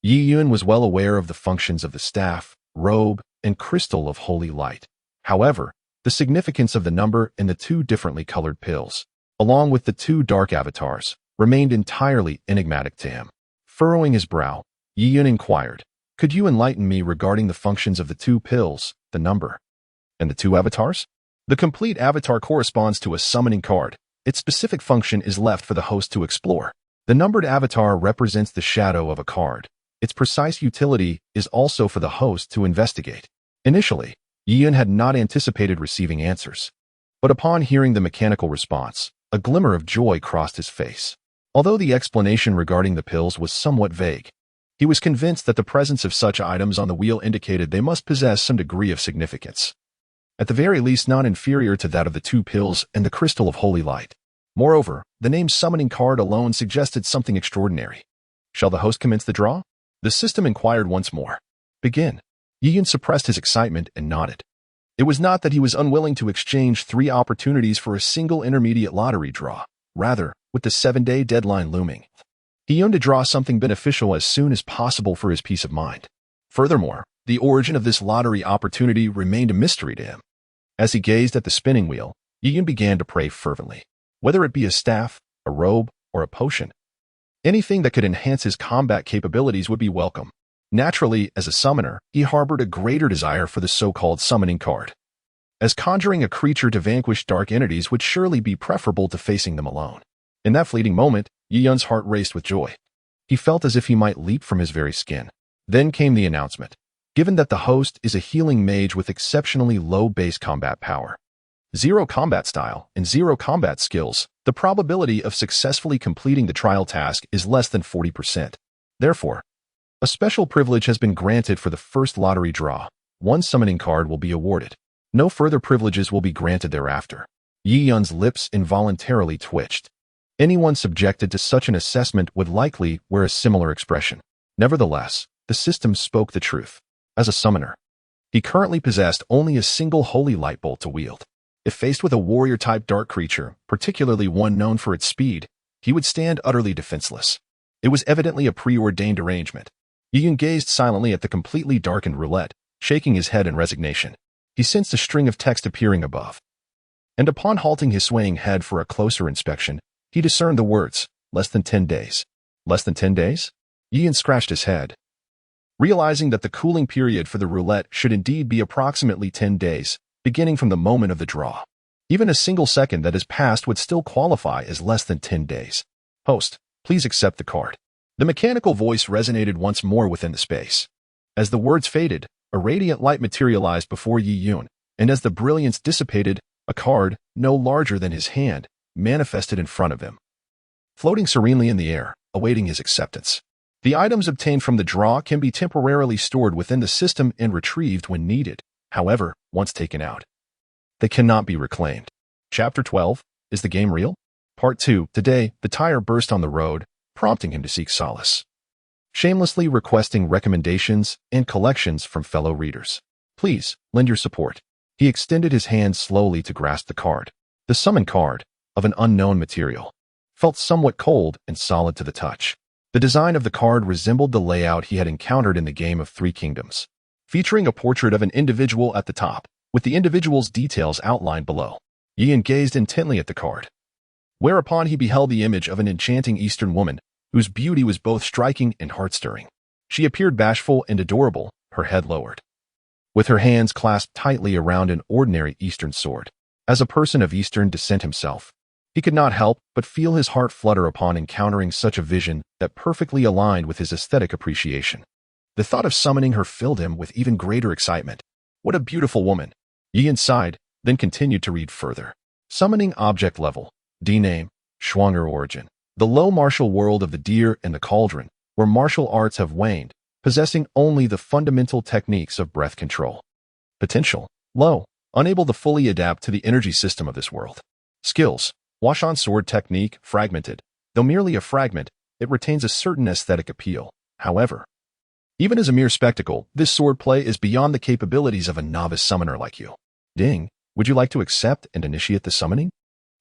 Yi Yun was well aware of the functions of the staff, robe, and crystal of holy light. However, the significance of the number in the two differently colored pills, along with the two dark avatars, remained entirely enigmatic to him. Furrowing his brow, Yi Yun inquired, "Could you enlighten me regarding the functions of the two pills, the number, and the two avatars?" The complete avatar corresponds to a summoning card. Its specific function is left for the host to explore. The numbered avatar represents the shadow of a card. Its precise utility is also for the host to investigate. Initially, Yi Yun had not anticipated receiving answers, but upon hearing the mechanical response, a glimmer of joy crossed his face. Although the explanation regarding the pills was somewhat vague, he was convinced that the presence of such items on the wheel indicated they must possess some degree of significance, at the very least not inferior to that of the two pills and the crystal of holy light. Moreover, the name summoning card alone suggested something extraordinary. "Shall the host commence the draw?" The system inquired once more. "Begin." Yi Yun suppressed his excitement and nodded. It was not that he was unwilling to exchange 3 opportunities for a single intermediate lottery draw. Rather, with the 7-day deadline looming, he yearned to draw something beneficial as soon as possible for his peace of mind. Furthermore, the origin of this lottery opportunity remained a mystery to him. As he gazed at the spinning wheel, Yi Yun began to pray fervently. Whether it be a staff, a robe, or a potion, anything that could enhance his combat capabilities would be welcome. Naturally, as a summoner, he harbored a greater desire for the so-called summoning card, as conjuring a creature to vanquish dark entities would surely be preferable to facing them alone. In that fleeting moment, Yi Yun's heart raced with joy. He felt as if he might leap from his very skin. Then came the announcement. Given that the host is a healing mage with exceptionally low base combat power, 0 combat style, and 0 combat skills, the probability of successfully completing the trial task is less than 40%. Therefore, a special privilege has been granted for the first lottery draw. 1 summoning card will be awarded. No further privileges will be granted thereafter. Yi Yun's lips involuntarily twitched. Anyone subjected to such an assessment would likely wear a similar expression. Nevertheless, the system spoke the truth. As a summoner, he currently possessed only a single holy light bolt to wield. If faced with a warrior-type dark creature, particularly one known for its speed, he would stand utterly defenseless. It was evidently a preordained arrangement. Yi Yun gazed silently at the completely darkened roulette, shaking his head in resignation. He sensed a string of text appearing above, and upon halting his swaying head for a closer inspection, he discerned the words, "Less than 10 days." Less than 10 days? Yi Yun scratched his head, realizing that the cooling period for the roulette should indeed be approximately 10 days, beginning from the moment of the draw. Even a single second that has passed would still qualify as less than 10 days. "Host, please accept the card." The mechanical voice resonated once more within the space. As the words faded, a radiant light materialized before Yi Yun, and as the brilliance dissipated, a card, no larger than his hand, manifested in front of him, floating serenely in the air, awaiting his acceptance. The items obtained from the draw can be temporarily stored within the system and retrieved when needed. However, once taken out, they cannot be reclaimed. Chapter 12, Is the Game Real? Part 2. Today, the tire burst on the road, prompting him to seek solace, shamelessly requesting recommendations and collections from fellow readers. "Please, lend your support." He extended his hand slowly to grasp the card. The summon card, of an unknown material, felt somewhat cold and solid to the touch. The design of the card resembled the layout he had encountered in the game of 3 Kingdoms, featuring a portrait of an individual at the top, with the individual's details outlined below. Yi Yun gazed intently at the card, whereupon he beheld the image of an enchanting Eastern woman, whose beauty was both striking and heart-stirring. She appeared bashful and adorable, her head lowered, with her hands clasped tightly around an ordinary Eastern sword. As a person of Eastern descent himself, he could not help but feel his heart flutter upon encountering such a vision that perfectly aligned with his aesthetic appreciation. The thought of summoning her filled him with even greater excitement. What a beautiful woman! Yi Yun sighed, then continued to read further. Summoning object level. D-name, Schwanger origin. The low martial world of the deer and the cauldron, where martial arts have waned, possessing only the fundamental techniques of breath control. Potential. Low. Unable to fully adapt to the energy system of this world. Skills. Wash-on sword technique, fragmented. Though merely a fragment, it retains a certain aesthetic appeal. However, even as a mere spectacle, this sword play is beyond the capabilities of a novice summoner like you. Ding, would you like to accept and initiate the summoning?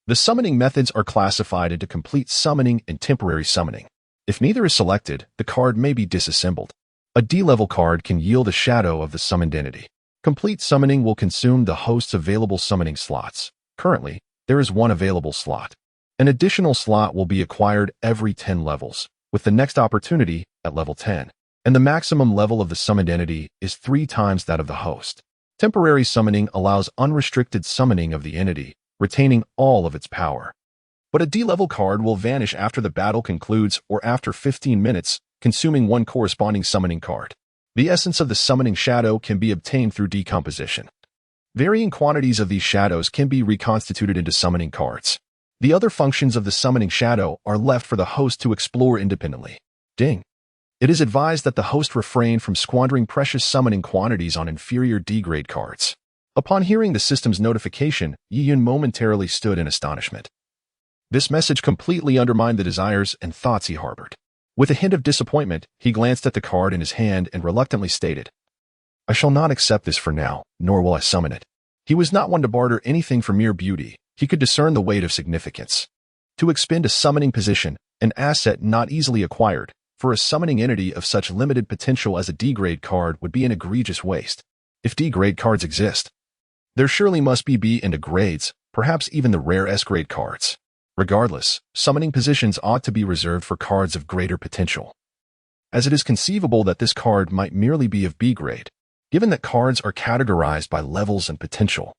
The summoning methods are classified into complete summoning and temporary summoning. If neither is selected, the card may be disassembled. A D-level card can yield a shadow of the summoned entity. Complete summoning will consume the host's available summoning slots. Currently, there is one available slot. An additional slot will be acquired every 10 levels, with the next opportunity at level 10. And the maximum level of the summoned entity is 3 times that of the host. Temporary summoning allows unrestricted summoning of the entity, retaining all of its power. But a D-level card will vanish after the battle concludes or after 15 minutes, consuming one corresponding summoning card. The essence of the summoning shadow can be obtained through decomposition. Varying quantities of these shadows can be reconstituted into summoning cards. The other functions of the summoning shadow are left for the host to explore independently. Ding. It is advised that the host refrain from squandering precious summoning quantities on inferior D-grade cards. Upon hearing the system's notification, Yi-Yun momentarily stood in astonishment. This message completely undermined the desires and thoughts he harbored. With a hint of disappointment, he glanced at the card in his hand and reluctantly stated, "I shall not accept this for now, nor will I summon it." He was not one to barter anything for mere beauty. He could discern the weight of significance. To expend a summoning position, an asset not easily acquired, for a summoning entity of such limited potential as a D-grade card would be an egregious waste. If D-grade cards exist, there surely must be B and A grades, perhaps even the rare S-grade cards. Regardless, summoning positions ought to be reserved for cards of greater potential, as it is conceivable that this card might merely be of B grade. Given that cards are categorized by levels and potential,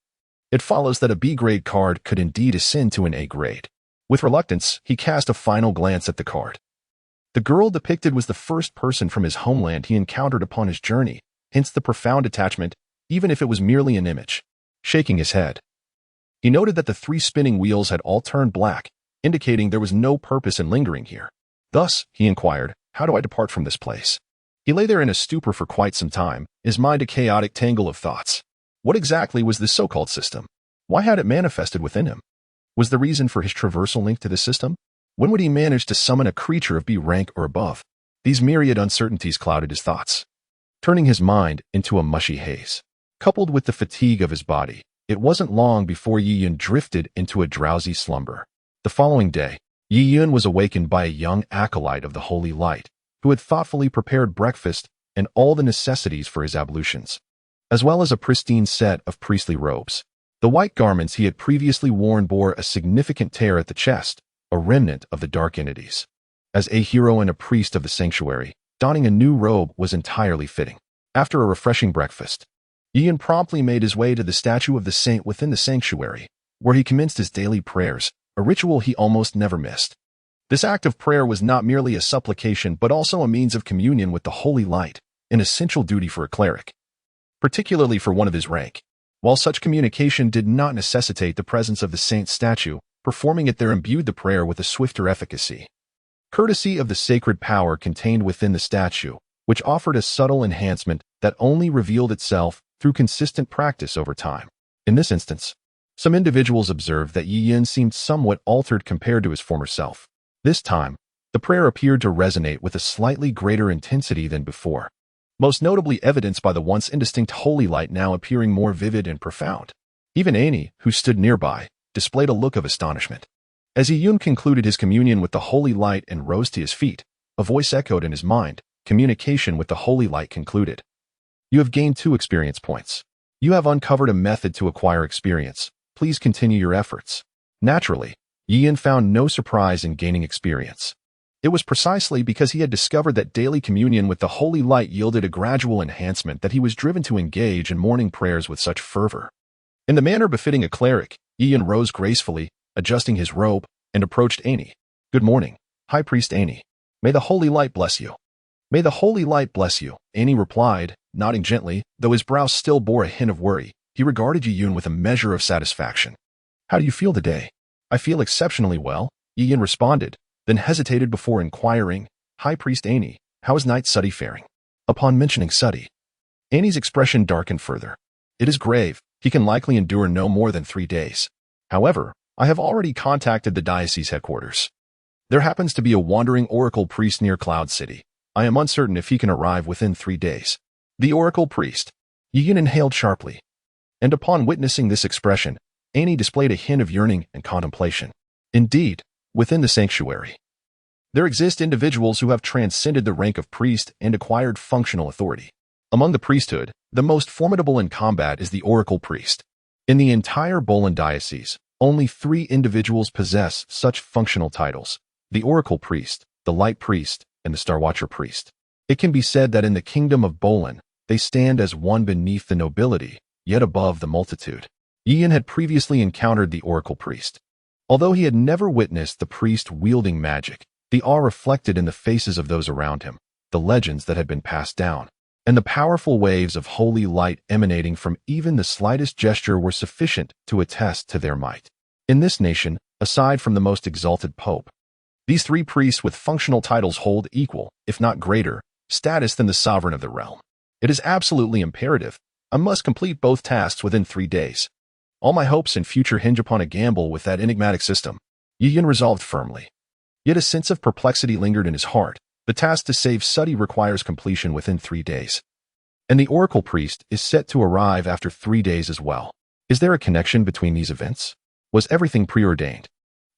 it follows that a B-grade card could indeed ascend to an A grade. With reluctance, he cast a final glance at the card. The girl depicted was the first person from his homeland he encountered upon his journey, hence the profound attachment, even if it was merely an image. Shaking his head, he noted that the 3 spinning wheels had all turned black, indicating there was no purpose in lingering here. Thus, he inquired, "How do I depart from this place?" He lay there in a stupor for quite some time, his mind a chaotic tangle of thoughts. What exactly was this so-called system? Why had it manifested within him? Was the reason for his traversal linked to this system? When would he manage to summon a creature of B rank or above? These myriad uncertainties clouded his thoughts, turning his mind into a mushy haze. Coupled with the fatigue of his body, it wasn't long before Yi-Yun drifted into a drowsy slumber. The following day, Yi-Yun was awakened by a young acolyte of the Holy Light, who had thoughtfully prepared breakfast and all the necessities for his ablutions, as well as a pristine set of priestly robes. The white garments he had previously worn bore a significant tear at the chest, a remnant of the dark entities. As a hero and a priest of the sanctuary, donning a new robe was entirely fitting. After a refreshing breakfast, Yi-Yun promptly made his way to the statue of the saint within the sanctuary, where he commenced his daily prayers, a ritual he almost never missed. This act of prayer was not merely a supplication but also a means of communion with the Holy Light, an essential duty for a cleric, particularly for one of his rank. While such communication did not necessitate the presence of the saint's statue, performing it there imbued the prayer with a swifter efficacy. Courtesy of the sacred power contained within the statue, which offered a subtle enhancement that only revealed itself through consistent practice over time. In this instance, some individuals observed that Yi-Yun seemed somewhat altered compared to his former self. This time, the prayer appeared to resonate with a slightly greater intensity than before, most notably evidenced by the once indistinct holy light now appearing more vivid and profound. Even Annie, who stood nearby, displayed a look of astonishment. As Yi-Yun concluded his communion with the holy light and rose to his feet, a voice echoed in his mind. Communication with the holy light concluded. You have gained 2 experience points. You have uncovered a method to acquire experience. Please continue your efforts. Naturally, Yi-Yun found no surprise in gaining experience. It was precisely because he had discovered that daily communion with the holy light yielded a gradual enhancement that he was driven to engage in morning prayers with such fervor. In the manner befitting a cleric, Yi-Yun rose gracefully, adjusting his robe, and approached Annie. "Good morning, High Priest Annie. May the holy light bless you." "May the holy light bless you," Annie replied, nodding gently, though his brow still bore a hint of worry. He regarded Yi-Yun with a measure of satisfaction. "How do you feel today?" "I feel exceptionally well," Yi-Yun responded, then hesitated before inquiring, "High Priest Annie, how is Knight Suddy faring?" Upon mentioning Suddy, Annie's expression darkened further. "It is grave. He can likely endure no more than 3 days. However, I have already contacted the diocese headquarters. There happens to be a wandering oracle priest near Cloud City. I am uncertain if he can arrive within 3 days. The oracle priest. Yi-Yun inhaled sharply, and upon witnessing this expression, Annie displayed a hint of yearning and contemplation. Indeed, within the sanctuary, there exist individuals who have transcended the rank of priest and acquired functional authority. Among the priesthood, the most formidable in combat is the Oracle Priest. In the entire Bolin Diocese, only 3 individuals possess such functional titles: the Oracle Priest, the Light Priest, and the Starwatcher Priest. It can be said that in the kingdom of Bolin, they stand as one beneath the nobility, yet above the multitude. Yian had previously encountered the Oracle Priest. Although he had never witnessed the priest wielding magic, the awe reflected in the faces of those around him, the legends that had been passed down, and the powerful waves of holy light emanating from even the slightest gesture were sufficient to attest to their might. In this nation, aside from the most exalted pope, these 3 priests with functional titles hold equal, if not greater, status than the sovereign of the realm. It is absolutely imperative. I must complete both tasks within 3 days. All my hopes and future hinge upon a gamble with that enigmatic system. Yian resolved firmly. Yet a sense of perplexity lingered in his heart. The task to save Suddy requires completion within 3 days. And the Oracle Priest is set to arrive after 3 days as well. Is there a connection between these events? Was everything preordained?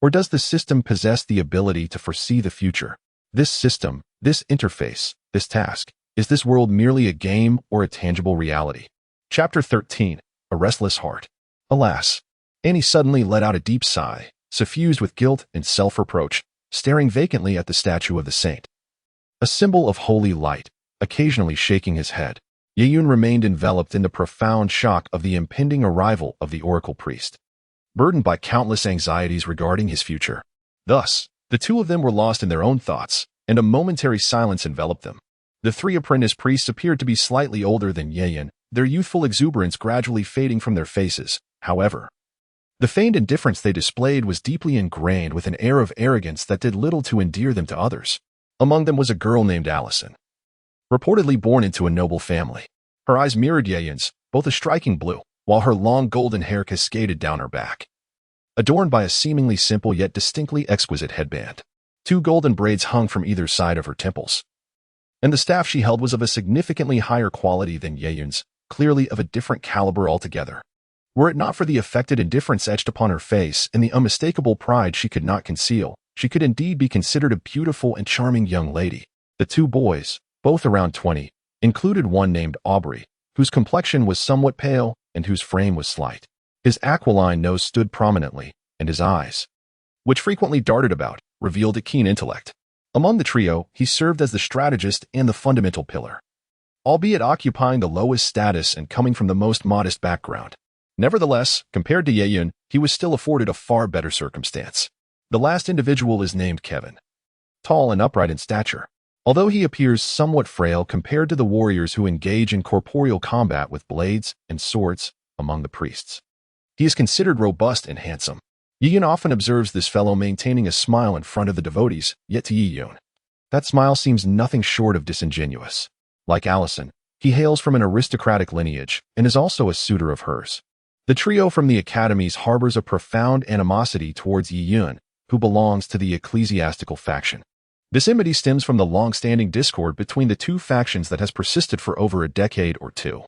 Or does the system possess the ability to foresee the future? This system, this interface, this task, is this world merely a game or a tangible reality? Chapter 13, A Restless Heart. Alas, Annie suddenly let out a deep sigh, suffused with guilt and self-reproach, staring vacantly at the statue of the saint. A symbol of holy light, occasionally shaking his head, Yeyun remained enveloped in the profound shock of the impending arrival of the Oracle Priest, burdened by countless anxieties regarding his future. Thus, the 2 of them were lost in their own thoughts, and a momentary silence enveloped them. The 3 apprentice priests appeared to be slightly older than Yeyun, their youthful exuberance gradually fading from their faces. However, the feigned indifference they displayed was deeply ingrained with an air of arrogance that did little to endear them to others. Among them was a girl named Allison, reportedly born into a noble family. Her eyes mirrored Yeyun's, both a striking blue, while her long golden hair cascaded down her back, adorned by a seemingly simple yet distinctly exquisite headband. 2 golden braids hung from either side of her temples, and the staff she held was of a significantly higher quality than Yeyun's, clearly of a different caliber altogether. Were it not for the affected indifference etched upon her face and the unmistakable pride she could not conceal, she could indeed be considered a beautiful and charming young lady. The 2 boys, both around 20, included one named Aubrey, whose complexion was somewhat pale and whose frame was slight. His aquiline nose stood prominently, and his eyes, which frequently darted about, revealed a keen intellect. Among the trio, he served as the strategist and the fundamental pillar, albeit occupying the lowest status and coming from the most modest background. Nevertheless, compared to Yeyun, he was still afforded a far better circumstance. The last individual is named Kevin, tall and upright in stature, although he appears somewhat frail compared to the warriors who engage in corporeal combat with blades and swords among the priests. He is considered robust and handsome. Yeyun often observes this fellow maintaining a smile in front of the devotees, yet to Yeyun, that smile seems nothing short of disingenuous. Like Allison, he hails from an aristocratic lineage and is also a suitor of hers. The trio from the academies harbors a profound animosity towards Yeyun, who belongs to the ecclesiastical faction. This enmity stems from the long-standing discord between the 2 factions that has persisted for over a decade or 2.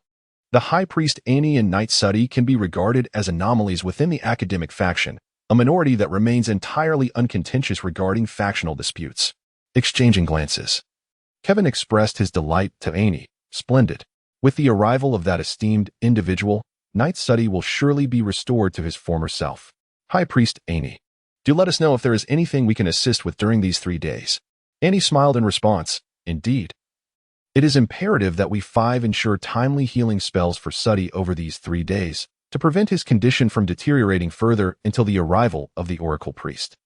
The High Priest Annie and Knight Suddy can be regarded as anomalies within the academic faction, a minority that remains entirely uncontentious regarding factional disputes. Exchanging glances, Kevin expressed his delight to Annie. Splendid. With the arrival of that esteemed individual, Knight Suddy will surely be restored to his former self. High Priest Annie, do let us know if there is anything we can assist with during these 3 days. Annie smiled in response. Indeed. It is imperative that we 5 ensure timely healing spells for Suddy over these 3 days, to prevent his condition from deteriorating further until the arrival of the Oracle Priest.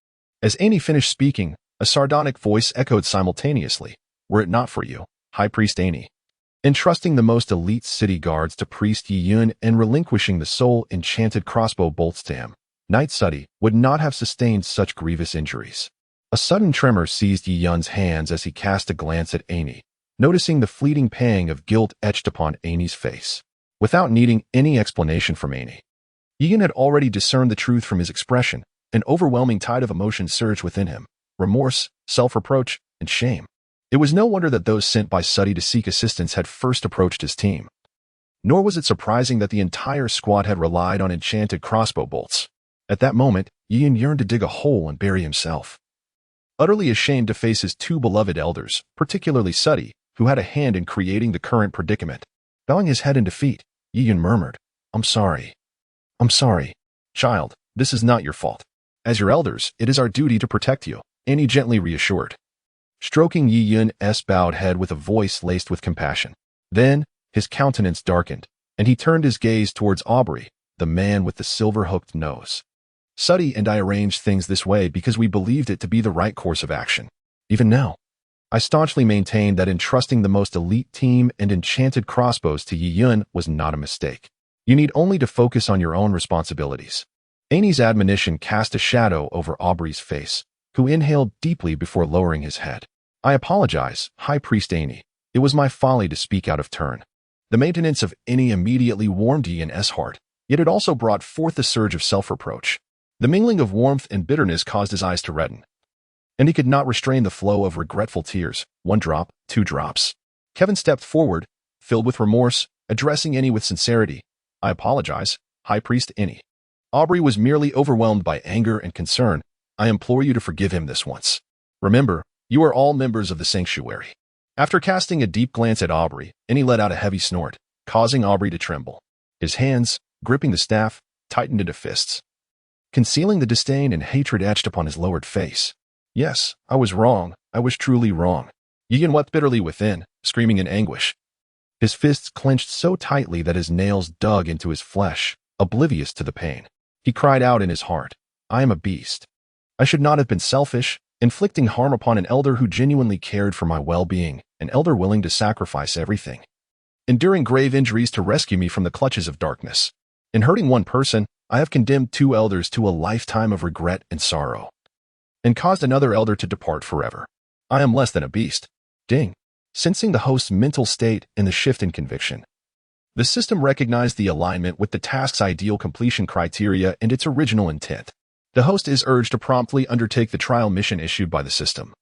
As Annie finished speaking, a sardonic voice echoed simultaneously. Were it not for you, High Priest Annie, entrusting the most elite city guards to Priest Yeyun and relinquishing the soul-enchanted crossbow bolts to him, Knight Suddy would not have sustained such grievous injuries. A sudden tremor seized Yeyun's hands as he cast a glance at Annie, noticing the fleeting pang of guilt etched upon Annie's face. Without needing any explanation from Annie, Yeyun had already discerned the truth from his expression. An overwhelming tide of emotion surged within him: remorse, self-reproach, and shame. It was no wonder that those sent by Suddy to seek assistance had first approached his team. Nor was it surprising that the entire squad had relied on enchanted crossbow bolts. At that moment, Yin yearned to dig a hole and bury himself. Utterly ashamed to face his two beloved elders, particularly Suddy, who had a hand in creating the current predicament. Bowing his head in defeat, Yin murmured, I'm sorry. I'm sorry. Child, this is not your fault. As your elders, it is our duty to protect you, Annie gently reassured. Stroking Yi Yun's bowed head with a voice laced with compassion. Then, his countenance darkened, and he turned his gaze towards Aubrey, the man with the silver-hooked nose. Suddy and I arranged things this way because we believed it to be the right course of action. Even now, I staunchly maintain that entrusting the most elite team and enchanted crossbows to Yi Yun was not a mistake. You need only to focus on your own responsibilities. Annie's admonition cast a shadow over Aubrey's face, who inhaled deeply before lowering his head. I apologize, High Priest Annie. It was my folly to speak out of turn. The maintenance of Annie immediately warmed Yun's heart, yet it also brought forth a surge of self-reproach. The mingling of warmth and bitterness caused his eyes to redden, and he could not restrain the flow of regretful tears. 1 drop, 2 drops. Kevin stepped forward, filled with remorse, addressing Annie with sincerity. I apologize, High Priest Annie. Aubrey was merely overwhelmed by anger and concern. I implore you to forgive him this once. Remember, you are all members of the sanctuary. After casting a deep glance at Aubrey, Annie let out a heavy snort, causing Aubrey to tremble. His hands, gripping the staff, tightened into fists, concealing the disdain and hatred etched upon his lowered face. Yes, I was wrong. I was truly wrong. Yin wept bitterly within, screaming in anguish. His fists clenched so tightly that his nails dug into his flesh, oblivious to the pain. He cried out in his heart, I am a beast. I should not have been selfish, inflicting harm upon an elder who genuinely cared for my well-being, an elder willing to sacrifice everything, enduring grave injuries to rescue me from the clutches of darkness. In hurting one person, I have condemned 2 elders to a lifetime of regret and sorrow, and caused another elder to depart forever. I am less than a beast. Ding. Sensing the host's mental state and the shift in conviction, the system recognized the alignment with the task's ideal completion criteria and its original intent. The host is urged to promptly undertake the trial mission issued by the system,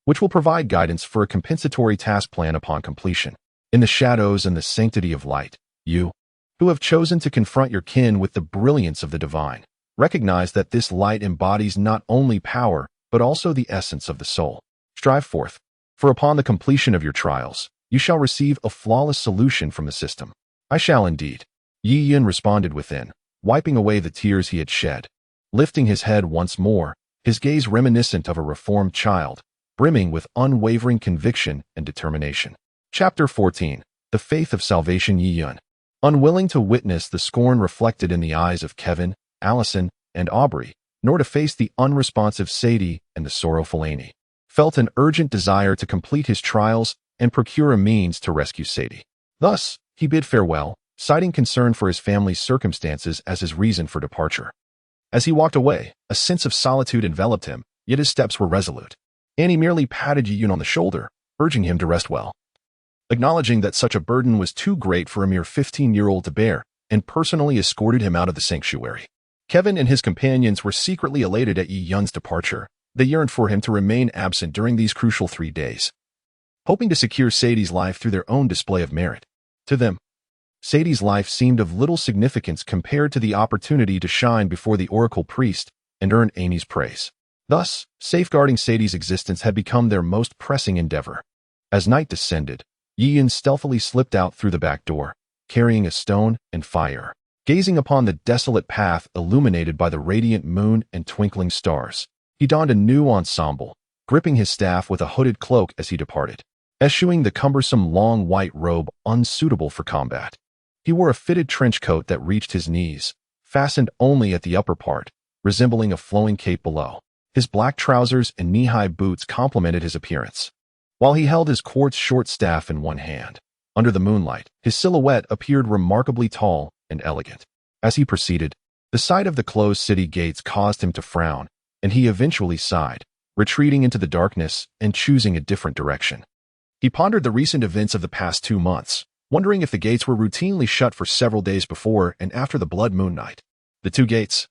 which will provide guidance for a compensatory task plan upon completion. In the shadows and the sanctity of light, you, who have chosen to confront your kin with the brilliance of the divine, recognize that this light embodies not only power, but also the essence of the soul. Strive forth, for upon the completion of your trials, you shall receive a flawless solution from the system. I shall indeed. Yi Yun responded within, wiping away the tears he had shed. Lifting his head once more, his gaze reminiscent of a reformed child, brimming with unwavering conviction and determination. Chapter 14. The Faith of Salvation. Yi Yun, unwilling to witness the scorn reflected in the eyes of Kevin, Allison, and Aubrey, nor to face the unresponsive Sadie and the sorrowful Annie, felt an urgent desire to complete his trials and procure a means to rescue Sadie. Thus, he bid farewell, citing concern for his family's circumstances as his reason for departure. As he walked away, a sense of solitude enveloped him, yet his steps were resolute. Annie merely patted Yi Yun on the shoulder, urging him to rest well, acknowledging that such a burden was too great for a mere 15-year-old to bear, and personally escorted him out of the sanctuary. Kevin and his companions were secretly elated at Yi Yun's departure. They yearned for him to remain absent during these crucial 3 days, hoping to secure Sadie's life through their own display of merit. To them, Sadie's life seemed of little significance compared to the opportunity to shine before the oracle priest and earn Annie's praise. Thus, safeguarding Sadie's existence had become their most pressing endeavor. As night descended, Yi Yun stealthily slipped out through the back door, carrying a stone and fire. Gazing upon the desolate path illuminated by the radiant moon and twinkling stars, he donned a new ensemble, gripping his staff with a hooded cloak as he departed, eschewing the cumbersome long white robe unsuitable for combat. He wore a fitted trench coat that reached his knees, fastened only at the upper part, resembling a flowing cape below. His black trousers and knee-high boots complemented his appearance, while he held his quartz short staff in one hand. Under the moonlight, his silhouette appeared remarkably tall and elegant. As he proceeded, the sight of the closed city gates caused him to frown, and he eventually sighed, retreating into the darkness and choosing a different direction. He pondered the recent events of the past 2 months, wondering if the gates were routinely shut for several days before and after the Blood Moon Night. The 2 gates,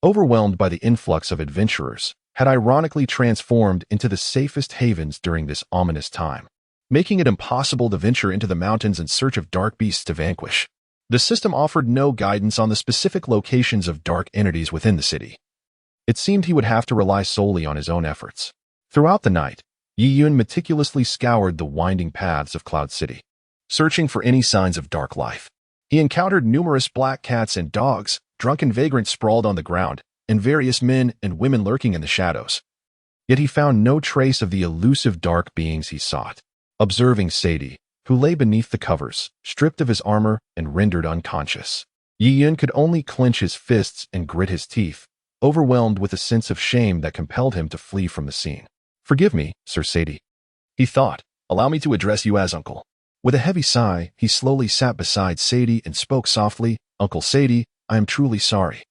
overwhelmed by the influx of adventurers, had ironically transformed into the safest havens during this ominous time, making it impossible to venture into the mountains in search of dark beasts to vanquish. The system offered no guidance on the specific locations of dark entities within the city. It seemed he would have to rely solely on his own efforts. Throughout the night, Yi Yun meticulously scoured the winding paths of Cloud City, searching for any signs of dark life. He encountered numerous black cats and dogs, drunken vagrants sprawled on the ground, and various men and women lurking in the shadows. Yet he found no trace of the elusive dark beings he sought. Observing Sadie, who lay beneath the covers, stripped of his armor and rendered unconscious, Yi Yun could only clench his fists and grit his teeth, overwhelmed with a sense of shame that compelled him to flee from the scene. "Forgive me, Sir Sadie," he thought. "Allow me to address you as Uncle." With a heavy sigh, he slowly sat beside Sadie and spoke softly. "Uncle Sadie, I am truly sorry.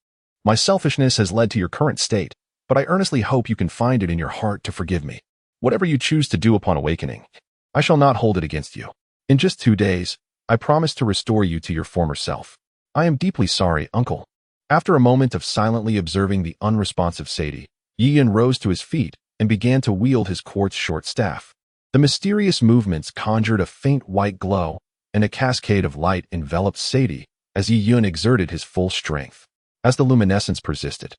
My selfishness has led to your current state, but I earnestly hope you can find it in your heart to forgive me. Whatever you choose to do upon awakening, I shall not hold it against you. In just 2 days, I promise to restore you to your former self." "I am deeply sorry, Uncle." After a moment of silently observing the unresponsive Sadie, Yi Yun rose to his feet and began to wield his quartz short staff. The mysterious movements conjured a faint white glow, and a cascade of light enveloped Sadie as Yi Yun exerted his full strength. As the luminescence persisted,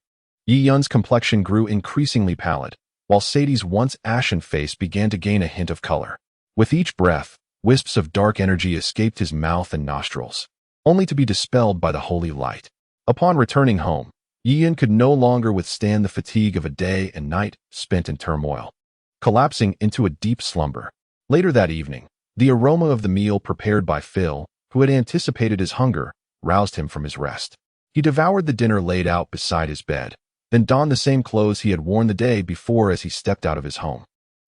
Yi Yun's complexion grew increasingly pallid, while Sadie's once ashen face began to gain a hint of color. With each breath, wisps of dark energy escaped his mouth and nostrils, only to be dispelled by the holy light. Upon returning home, Yi Yun could no longer withstand the fatigue of a day and night spent in turmoil, collapsing into a deep slumber. Later that evening, the aroma of the meal prepared by Phil, who had anticipated his hunger, roused him from his rest. He devoured the dinner laid out beside his bed, then donned the same clothes he had worn the day before as he stepped out of his home.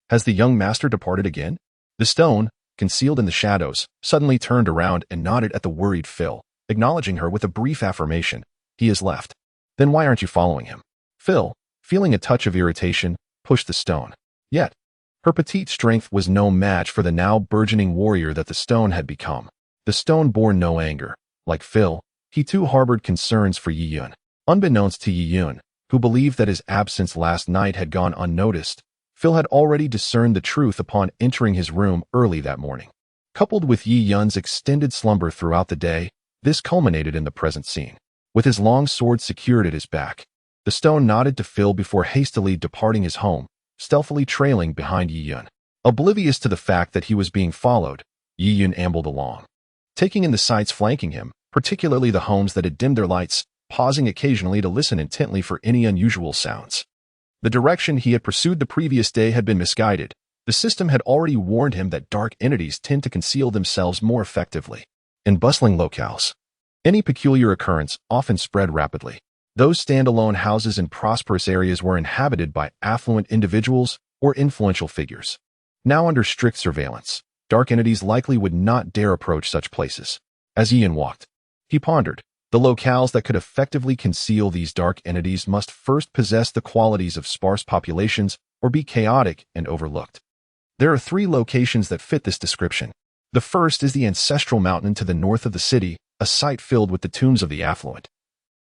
Has the young master departed again? The stone, concealed in the shadows, suddenly turned around and nodded at the worried Phil, acknowledging her with a brief affirmation. "He has left." "Then why aren't you following him?" Phil, feeling a touch of irritation, pushed the stone. Yet, her petite strength was no match for the now burgeoning warrior that the stone had become. The stone bore no anger. Like Phil, he too harbored concerns for Yi Yun. Unbeknownst to Yi Yun, who believed that his absence last night had gone unnoticed, Phil had already discerned the truth upon entering his room early that morning. Coupled with Yi Yun's extended slumber throughout the day, this culminated in the present scene. With his long sword secured at his back, the stone nodded to Phil before hastily departing his home, stealthily trailing behind Yi Yun. Oblivious to the fact that he was being followed, Yi Yun ambled along, taking in the sights flanking him, particularly the homes that had dimmed their lights, pausing occasionally to listen intently for any unusual sounds. The direction he had pursued the previous day had been misguided. The system had already warned him that dark entities tend to conceal themselves more effectively in bustling locales. Any peculiar occurrence often spread rapidly. Those standalone houses in prosperous areas were inhabited by affluent individuals or influential figures. Now under strict surveillance, dark entities likely would not dare approach such places. As Ian walked, he pondered. The locales that could effectively conceal these dark entities must first possess the qualities of sparse populations or be chaotic and overlooked. There are 3 locations that fit this description. The first is the ancestral mountain to the north of the city, a site filled with the tombs of the affluent,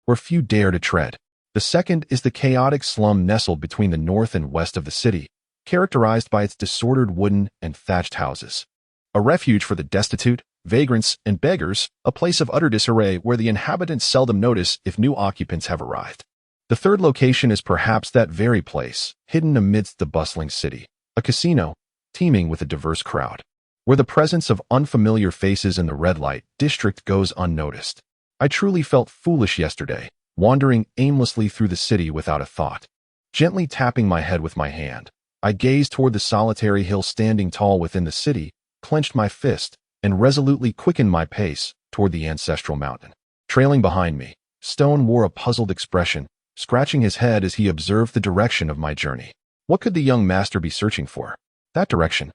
where few dare to tread. The second is the chaotic slum nestled between the north and west of the city, characterized by its disordered wooden and thatched houses. A refuge for the destitute, vagrants, and beggars, a place of utter disarray where the inhabitants seldom notice if new occupants have arrived. The third location is perhaps that very place, hidden amidst the bustling city, a casino, teeming with a diverse crowd, where the presence of unfamiliar faces in the red light district goes unnoticed. I truly felt foolish yesterday, wandering aimlessly through the city without a thought. Gently tapping my head with my hand, I gazed toward the solitary hill standing tall within the city, clenched my fist, and resolutely quickened my pace toward the ancestral mountain. Trailing behind me, Stone wore a puzzled expression, scratching his head as he observed the direction of my journey. What could the young master be searching for? That direction.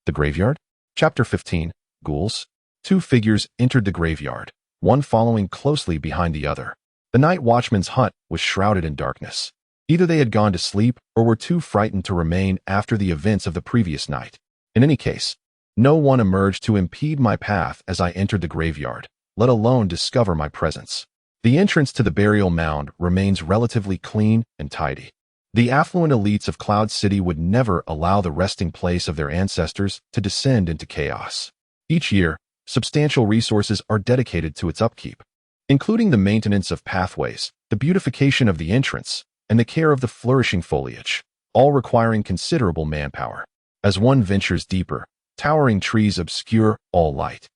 The graveyard? Chapter 15, Ghouls. 2 figures entered the graveyard, one following closely behind the other. The night watchman's hut was shrouded in darkness. Either they had gone to sleep or were too frightened to remain after the events of the previous night. In any case, no one emerged to impede my path as I entered the graveyard, let alone discover my presence. The entrance to the burial mound remains relatively clean and tidy. The affluent elites of Cloud City would never allow the resting place of their ancestors to descend into chaos. Each year, Substantial resources are dedicated to its upkeep, including the maintenance of pathways, the beautification of the entrance, and the care of the flourishing foliage, all requiring considerable manpower. As one ventures deeper, towering trees obscure all light,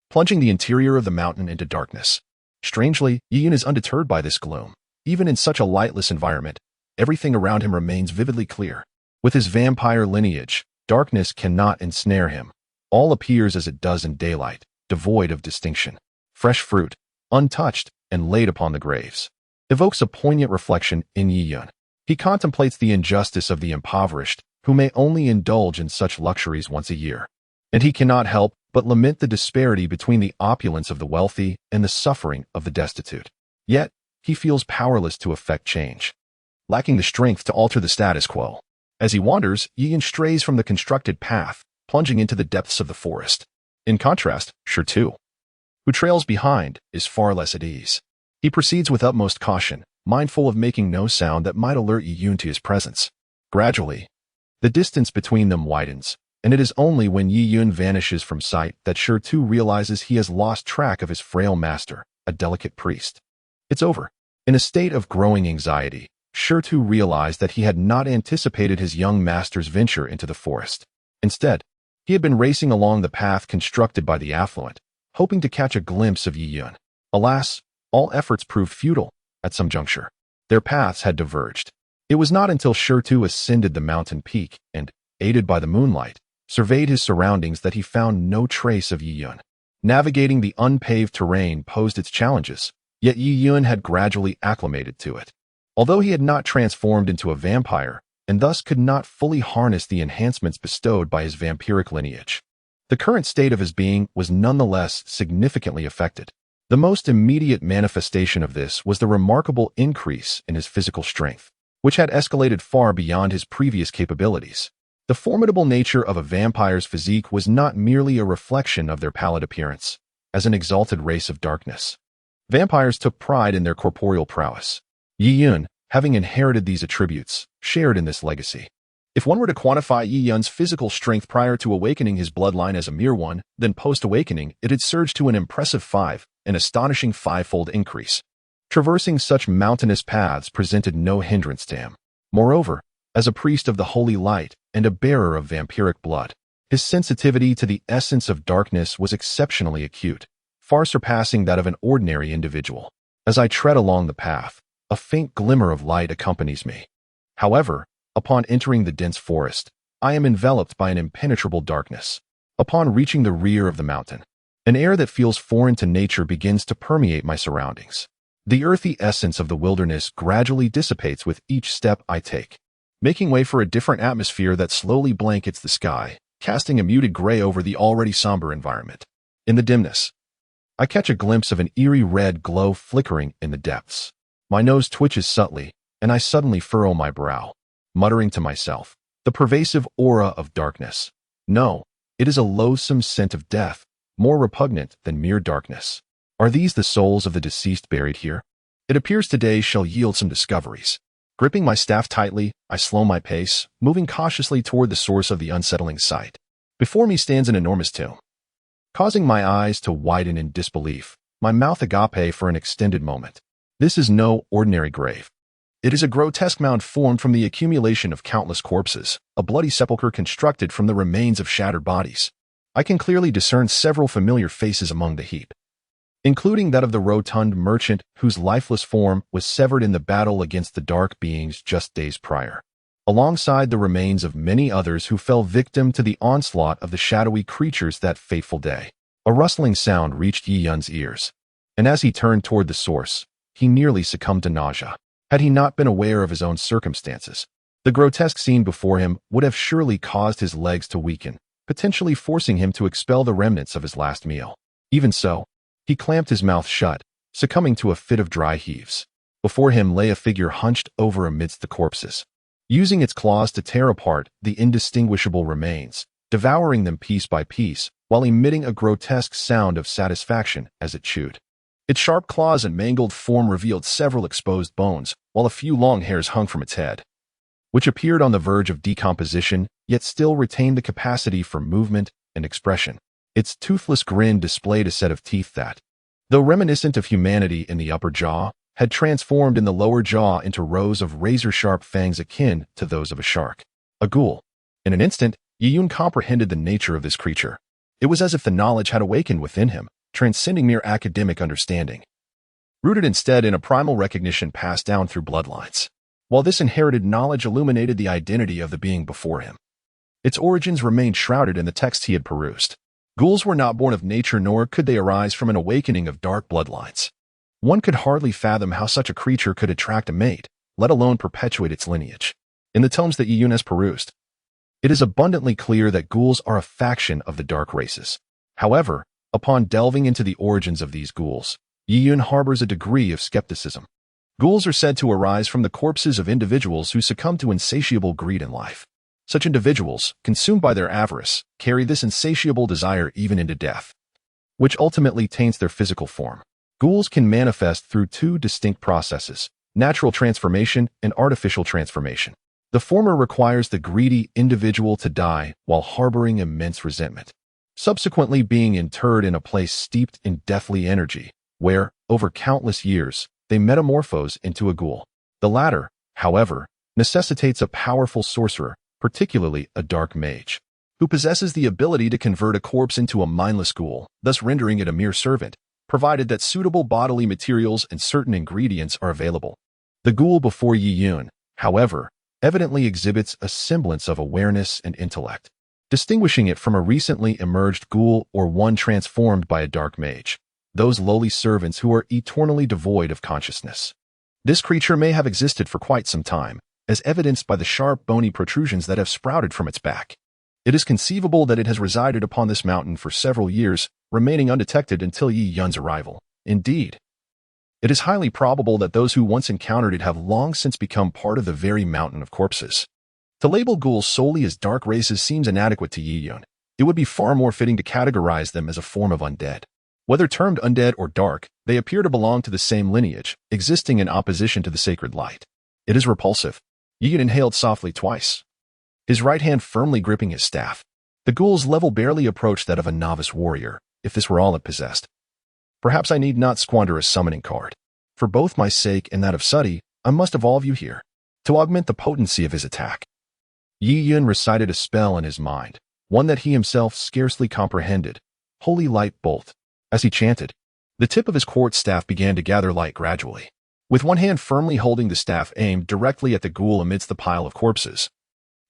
plunging the interior of the mountain into darkness. Strangely, Yiyun is undeterred by this gloom. Even in such a lightless environment, everything around him remains vividly clear. With his vampire lineage, darkness cannot ensnare him. All appears as it does in daylight, devoid of distinction. Fresh fruit, untouched and laid upon the graves, evokes a poignant reflection in Yiyun. He contemplates the injustice of the impoverished, who may only indulge in such luxuries once a year. And he cannot help but lament the disparity between the opulence of the wealthy and the suffering of the destitute. Yet, he feels powerless to effect change, lacking the strength to alter the status quo. As he wanders, Yiyun strays from the constructed path, plunging into the depths of the forest. In contrast, Shirtu, who trails behind, is far less at ease. He proceeds with utmost caution, mindful of making no sound that might alert Yiyun to his presence. Gradually, the distance between them widens, and it is only when Yiyun vanishes from sight that Shirtu realizes he has lost track of his frail master, a delicate priest. It's over. In a state of growing anxiety, Shirtu realized that he had not anticipated his young master's venture into the forest. Instead, he had been racing along the path constructed by the affluent, hoping to catch a glimpse of Yiyun. Alas, all efforts proved futile. At some juncture, their paths had diverged. It was not until Shirtu ascended the mountain peak and, aided by the moonlight, surveyed his surroundings that he found no trace of Yiyun. Navigating the unpaved terrain posed its challenges, yet Yiyun had gradually acclimated to it. Although he had not transformed into a vampire, and thus could not fully harness the enhancements bestowed by his vampiric lineage, the current state of his being was nonetheless significantly affected. The most immediate manifestation of this was the remarkable increase in his physical strength, which had escalated far beyond his previous capabilities. The formidable nature of a vampire's physique was not merely a reflection of their pallid appearance. As an exalted race of darkness, vampires took pride in their corporeal prowess. Yiyun, having inherited these attributes, shared in this legacy. If one were to quantify Yiyun's physical strength prior to awakening his bloodline as a mere one, then post-awakening it had surged to an impressive 5, an astonishing 5-fold increase. Traversing such mountainous paths presented no hindrance to him. Moreover, as a priest of the holy light and a bearer of vampiric blood, his sensitivity to the essence of darkness was exceptionally acute, far surpassing that of an ordinary individual. As I tread along the path, a faint glimmer of light accompanies me. However, upon entering the dense forest, I am enveloped by an impenetrable darkness. Upon reaching the rear of the mountain, an air that feels foreign to nature begins to permeate my surroundings. The earthy essence of the wilderness gradually dissipates with each step I take, making way for a different atmosphere that slowly blankets the sky, casting a muted gray over the already somber environment. In the dimness, I catch a glimpse of an eerie red glow flickering in the depths. My nose twitches subtly, and I suddenly furrow my brow, muttering to myself, the pervasive aura of darkness. No, it is a loathsome scent of death, more repugnant than mere darkness. Are these the souls of the deceased buried here? It appears today shall yield some discoveries. Gripping my staff tightly, I slow my pace, moving cautiously toward the source of the unsettling sight. Before me stands an enormous tomb. Causing my eyes to widen in disbelief, my mouth agape for an extended moment. This is no ordinary grave. It is a grotesque mound formed from the accumulation of countless corpses, a bloody sepulchre constructed from the remains of shattered bodies. I can clearly discern several familiar faces among the heap, including that of the rotund merchant whose lifeless form was severed in the battle against the dark beings just days prior, alongside the remains of many others who fell victim to the onslaught of the shadowy creatures that fateful day. A rustling sound reached Yiyun's ears, and as he turned toward the source, he nearly succumbed to nausea. Had he not been aware of his own circumstances, the grotesque scene before him would have surely caused his legs to weaken, potentially forcing him to expel the remnants of his last meal. Even so, he clamped his mouth shut, succumbing to a fit of dry heaves. Before him lay a figure hunched over amidst the corpses, using its claws to tear apart the indistinguishable remains, devouring them piece by piece, while emitting a grotesque sound of satisfaction as it chewed. Its sharp claws and mangled form revealed several exposed bones, while a few long hairs hung from its head, which appeared on the verge of decomposition, yet still retained the capacity for movement and expression. Its toothless grin displayed a set of teeth that, though reminiscent of humanity in the upper jaw, had transformed in the lower jaw into rows of razor-sharp fangs akin to those of a shark. A ghoul. In an instant, Yiyun comprehended the nature of this creature. It was as if the knowledge had awakened within him, transcending mere academic understanding. Rooted instead in a primal recognition passed down through bloodlines. While this inherited knowledge illuminated the identity of the being before him, its origins remained shrouded in the texts he had perused. Ghouls were not born of nature, nor could they arise from an awakening of dark bloodlines. One could hardly fathom how such a creature could attract a mate, let alone perpetuate its lineage. In the tomes that Yiyun has perused, it is abundantly clear that ghouls are a faction of the dark races. However, upon delving into the origins of these ghouls, Yiyun harbors a degree of skepticism. Ghouls are said to arise from the corpses of individuals who succumb to insatiable greed in life. Such individuals, consumed by their avarice, carry this insatiable desire even into death, which ultimately taints their physical form. Ghouls can manifest through two distinct processes: natural transformation and artificial transformation. The former requires the greedy individual to die while harboring immense resentment, subsequently being interred in a place steeped in deathly energy, where, over countless years, they metamorphose into a ghoul. The latter, however, necessitates a powerful sorcerer, particularly a dark mage, who possesses the ability to convert a corpse into a mindless ghoul, thus rendering it a mere servant, provided that suitable bodily materials and certain ingredients are available. The ghoul before Yiyun, however, evidently exhibits a semblance of awareness and intellect, distinguishing it from a recently emerged ghoul or one transformed by a dark mage, those lowly servants who are eternally devoid of consciousness. This creature may have existed for quite some time, as evidenced by the sharp bony protrusions that have sprouted from its back. It is conceivable that it has resided upon this mountain for several years, remaining undetected until Yiyun's arrival. Indeed, it is highly probable that those who once encountered it have long since become part of the very mountain of corpses. To label ghouls solely as dark races seems inadequate to Yiyun. It would be far more fitting to categorize them as a form of undead. Whether termed undead or dark, they appear to belong to the same lineage, existing in opposition to the sacred light. It is repulsive. Yiyun inhaled softly twice, his right hand firmly gripping his staff. The ghoul's level barely approached that of a novice warrior, if this were all it possessed. Perhaps I need not squander a summoning card. For both my sake and that of Suddy, I must evolve you here, to augment the potency of his attack. Yiyun recited a spell in his mind, one that he himself scarcely comprehended. Holy light bolt. As he chanted, the tip of his quartz staff began to gather light gradually. With one hand firmly holding the staff aimed directly at the ghoul amidst the pile of corpses,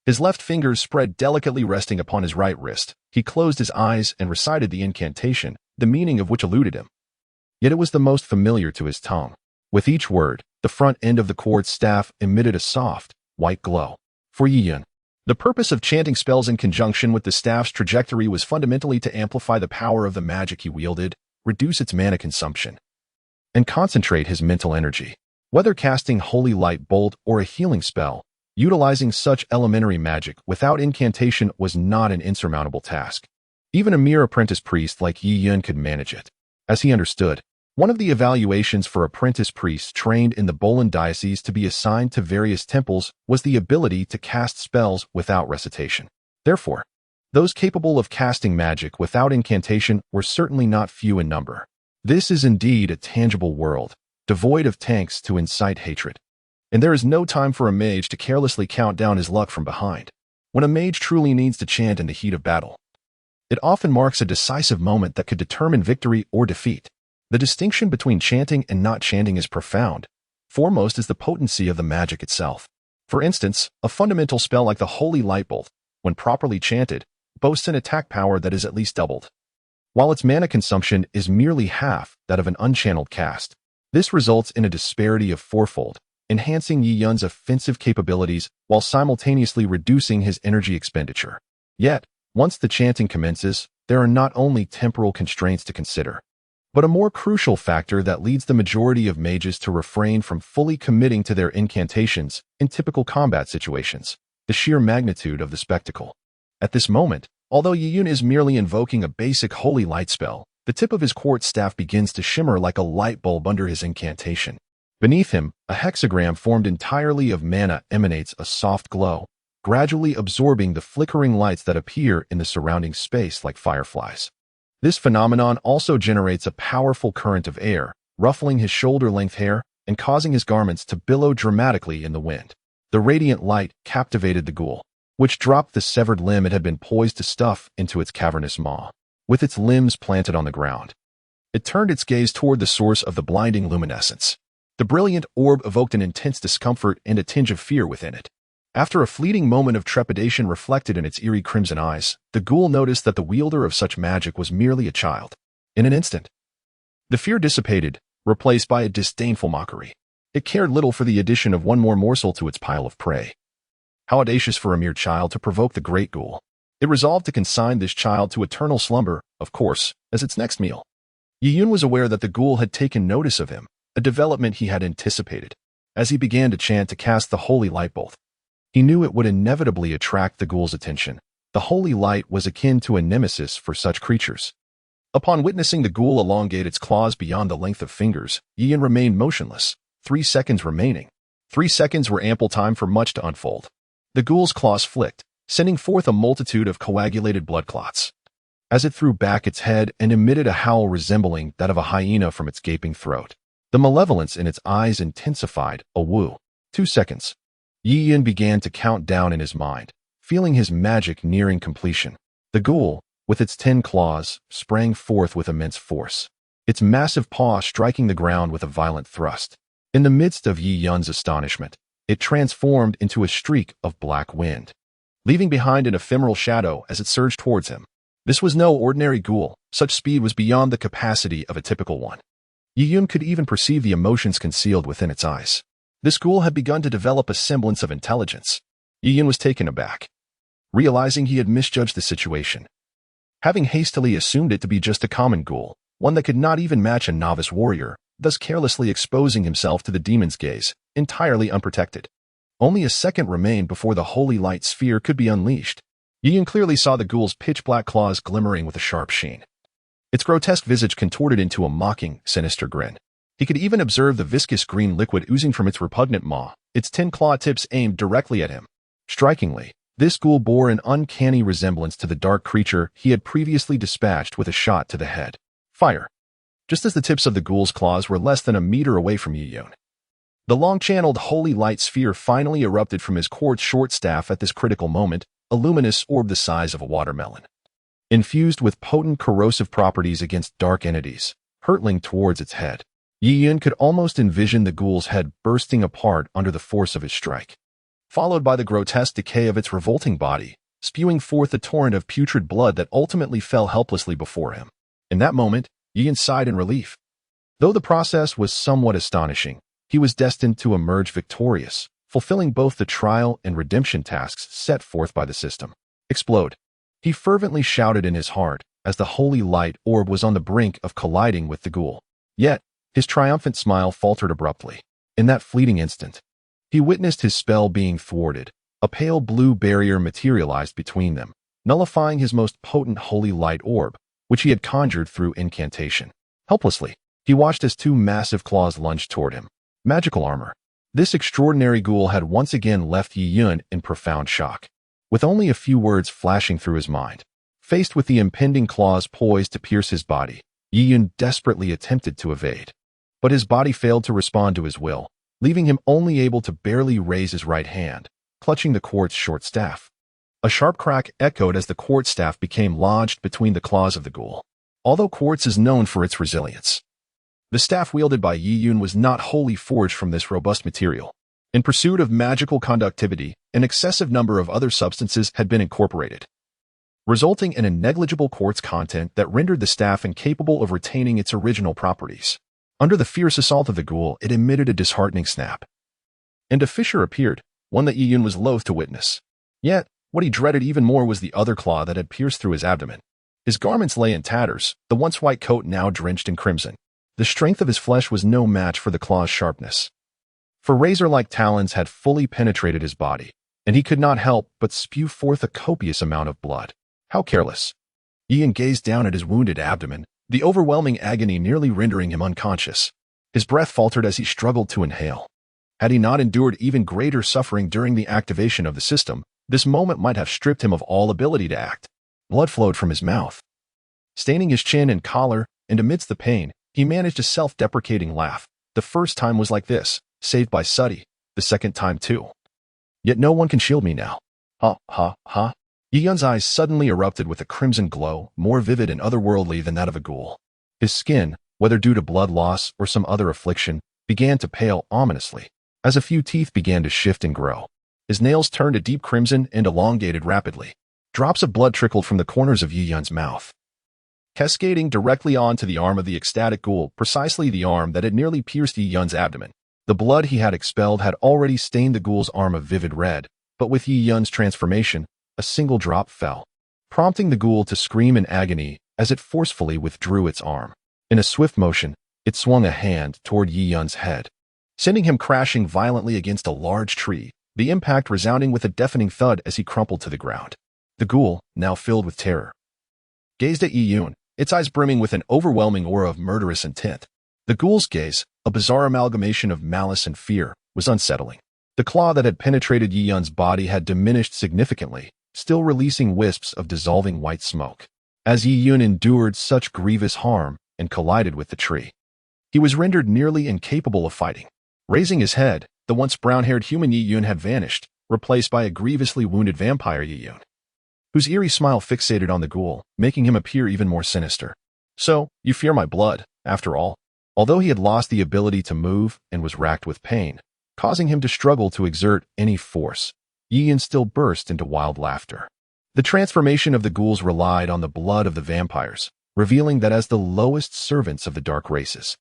his left fingers spread delicately resting upon his right wrist, he closed his eyes and recited the incantation, the meaning of which eluded him. Yet it was the most familiar to his tongue. With each word, the front end of the quartz staff emitted a soft, white glow. For Yiyun, the purpose of chanting spells in conjunction with the staff's trajectory was fundamentally to amplify the power of the magic he wielded, reduce its mana consumption, and concentrate his mental energy. Whether casting Holy Light Bolt or a healing spell, utilizing such elementary magic without incantation was not an insurmountable task. Even a mere apprentice priest like Yiyun could manage it. As he understood, one of the evaluations for apprentice priests trained in the Bolan diocese to be assigned to various temples was the ability to cast spells without recitation. Therefore, those capable of casting magic without incantation were certainly not few in number. This is indeed a tangible world, devoid of tanks to incite hatred. And there is no time for a mage to carelessly count down his luck from behind. When a mage truly needs to chant in the heat of battle, it often marks a decisive moment that could determine victory or defeat. The distinction between chanting and not chanting is profound. Foremost is the potency of the magic itself. For instance, a fundamental spell like the Holy Light Bolt, when properly chanted, boasts an attack power that is at least doubled, while its mana consumption is merely half that of an unchanneled cast. This results in a disparity of fourfold, enhancing Yiyun's offensive capabilities while simultaneously reducing his energy expenditure. Yet, once the chanting commences, there are not only temporal constraints to consider, but a more crucial factor that leads the majority of mages to refrain from fully committing to their incantations in typical combat situations: the sheer magnitude of the spectacle. At this moment, although Yiyun is merely invoking a basic holy light spell, the tip of his quartz staff begins to shimmer like a light bulb under his incantation. Beneath him, a hexagram formed entirely of mana emanates a soft glow, gradually absorbing the flickering lights that appear in the surrounding space like fireflies. This phenomenon also generates a powerful current of air, ruffling his shoulder-length hair and causing his garments to billow dramatically in the wind. The radiant light captivated the ghoul, which dropped the severed limb it had been poised to stuff into its cavernous maw. With its limbs planted on the ground, it turned its gaze toward the source of the blinding luminescence. The brilliant orb evoked an intense discomfort and a tinge of fear within it. After a fleeting moment of trepidation reflected in its eerie crimson eyes, the ghoul noticed that the wielder of such magic was merely a child. In an instant, the fear dissipated, replaced by a disdainful mockery. It cared little for the addition of one more morsel to its pile of prey. How audacious for a mere child to provoke the great ghoul. It resolved to consign this child to eternal slumber, of course, as its next meal. Yi-Yun was aware that the ghoul had taken notice of him, a development he had anticipated. As he began to chant to cast the holy light bolt, he knew it would inevitably attract the ghoul's attention. The holy light was akin to a nemesis for such creatures. Upon witnessing the ghoul elongate its claws beyond the length of fingers, Yi-Yun remained motionless. 3 seconds remaining. 3 seconds were ample time for much to unfold. The ghoul's claws flicked, sending forth a multitude of coagulated blood clots. As it threw back its head and emitted a howl resembling that of a hyena from its gaping throat, the malevolence in its eyes intensified. A woo. 2 seconds. Yi-Yun began to count down in his mind, feeling his magic nearing completion. The ghoul, with its 10 claws, sprang forth with immense force, its massive paw striking the ground with a violent thrust. In the midst of Yi-Yun's astonishment, it transformed into a streak of black wind, leaving behind an ephemeral shadow as it surged towards him. This was no ordinary ghoul. Such speed was beyond the capacity of a typical one. Yi-Yun could even perceive the emotions concealed within its eyes. This ghoul had begun to develop a semblance of intelligence. Yi-Yun was taken aback, realizing he had misjudged the situation. Having hastily assumed it to be just a common ghoul, one that could not even match a novice warrior, thus carelessly exposing himself to the demon's gaze, entirely unprotected. Only a second remained before the holy light sphere could be unleashed. Yi-Yun clearly saw the ghoul's pitch-black claws glimmering with a sharp sheen. Its grotesque visage contorted into a mocking, sinister grin. He could even observe the viscous green liquid oozing from its repugnant maw, its 10 claw tips aimed directly at him. Strikingly, this ghoul bore an uncanny resemblance to the dark creature he had previously dispatched with a shot to the head. Fire. Just as the tips of the ghoul's claws were less than a meter away from Yi-Yun, the long-channeled holy light sphere finally erupted from his quartz short staff at this critical moment, a luminous orb the size of a watermelon, infused with potent corrosive properties against dark entities, hurtling towards its head. Yi-Yun could almost envision the ghoul's head bursting apart under the force of his strike, followed by the grotesque decay of its revolting body, spewing forth a torrent of putrid blood that ultimately fell helplessly before him. In that moment, Yi-Yun sighed in relief. Though the process was somewhat astonishing, he was destined to emerge victorious, fulfilling both the trial and redemption tasks set forth by the system. Explode. He fervently shouted in his heart as the holy light orb was on the brink of colliding with the ghoul. Yet, his triumphant smile faltered abruptly. In that fleeting instant, he witnessed his spell being thwarted. A pale blue barrier materialized between them, nullifying his most potent holy light orb, which he had conjured through incantation. Helplessly, he watched as 2 massive claws lunged toward him. Magical armor. This extraordinary ghoul had once again left Yi-Yun in profound shock, with only a few words flashing through his mind. Faced with the impending claws poised to pierce his body, Yi-Yun desperately attempted to evade. But his body failed to respond to his will, leaving him only able to barely raise his right hand, clutching the quartz short staff. A sharp crack echoed as the quartz staff became lodged between the claws of the ghoul. Although quartz is known for its resilience, the staff wielded by Yi-Yun was not wholly forged from this robust material. In pursuit of magical conductivity, an excessive number of other substances had been incorporated, resulting in a negligible quartz content that rendered the staff incapable of retaining its original properties. Under the fierce assault of the ghoul, it emitted a disheartening snap, and a fissure appeared, one that Yi-Yun was loath to witness. Yet, what he dreaded even more was the other claw that had pierced through his abdomen. His garments lay in tatters, the once white coat now drenched in crimson. The strength of his flesh was no match for the claw's sharpness, for razor-like talons had fully penetrated his body, and he could not help but spew forth a copious amount of blood. How careless! Yi-Yun gazed down at his wounded abdomen, the overwhelming agony nearly rendering him unconscious. His breath faltered as he struggled to inhale. Had he not endured even greater suffering during the activation of the system, this moment might have stripped him of all ability to act. Blood flowed from his mouth, staining his chin and collar, and amidst the pain, he managed a self-deprecating laugh. The first time was like this, saved by Suddy. The second time too. Yet no one can shield me now. Ha, ha, ha. Yi Yun's eyes suddenly erupted with a crimson glow, more vivid and otherworldly than that of a ghoul. His skin, whether due to blood loss or some other affliction, began to pale ominously, as a few teeth began to shift and grow. His nails turned a deep crimson and elongated rapidly. Drops of blood trickled from the corners of Yi Yun's mouth, cascading directly onto the arm of the ecstatic ghoul, precisely the arm that had nearly pierced Yi Yun's abdomen. The blood he had expelled had already stained the ghoul's arm a vivid red, but with Yi Yun's transformation, a single drop fell, prompting the ghoul to scream in agony as it forcefully withdrew its arm. In a swift motion, it swung a hand toward Yi Yun's head, sending him crashing violently against a large tree, the impact resounding with a deafening thud as he crumpled to the ground. The ghoul, now filled with terror, gazed at Yi Yun, its eyes brimming with an overwhelming aura of murderous intent. The ghoul's gaze, a bizarre amalgamation of malice and fear, was unsettling. The claw that had penetrated Yi Yun's body had diminished significantly, still releasing wisps of dissolving white smoke. As Yi Yun endured such grievous harm and collided with the tree, he was rendered nearly incapable of fighting. Raising his head, the once brown-haired human Yi Yun had vanished, replaced by a grievously wounded vampire Yi Yun, whose eerie smile fixated on the ghoul, making him appear even more sinister. So, you fear my blood, after all? Although he had lost the ability to move and was racked with pain, causing him to struggle to exert any force, Yi Yun still burst into wild laughter. The transformation of the ghouls relied on the blood of the vampires, revealing that as the lowest servants of the dark races,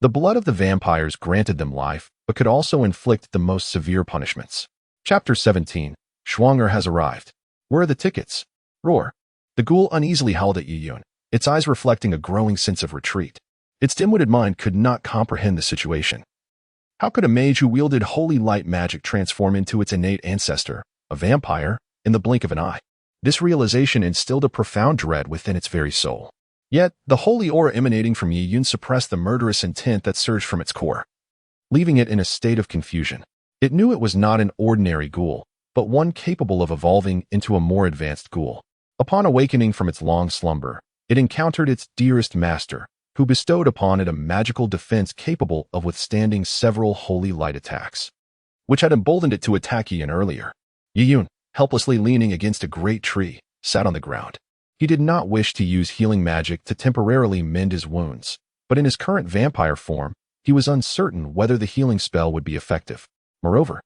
the blood of the vampires granted them life, but could also inflict the most severe punishments. Chapter 17. Schwanger has arrived. Where are the tickets? Roar. The ghoul uneasily howled at Yi Yun, its eyes reflecting a growing sense of retreat. Its dim-witted mind could not comprehend the situation. How could a mage who wielded holy light magic transform into its innate ancestor, a vampire, in the blink of an eye? This realization instilled a profound dread within its very soul. Yet, the holy aura emanating from Yi Yun suppressed the murderous intent that surged from its core, leaving it in a state of confusion. It knew it was not an ordinary ghoul, but one capable of evolving into a more advanced ghoul. Upon awakening from its long slumber, it encountered its dearest master, who bestowed upon it a magical defense capable of withstanding several holy light attacks, which had emboldened it to attack Yi Yun earlier. Yi Yun, helplessly leaning against a great tree, sat on the ground. He did not wish to use healing magic to temporarily mend his wounds, but in his current vampire form, he was uncertain whether the healing spell would be effective. Moreover,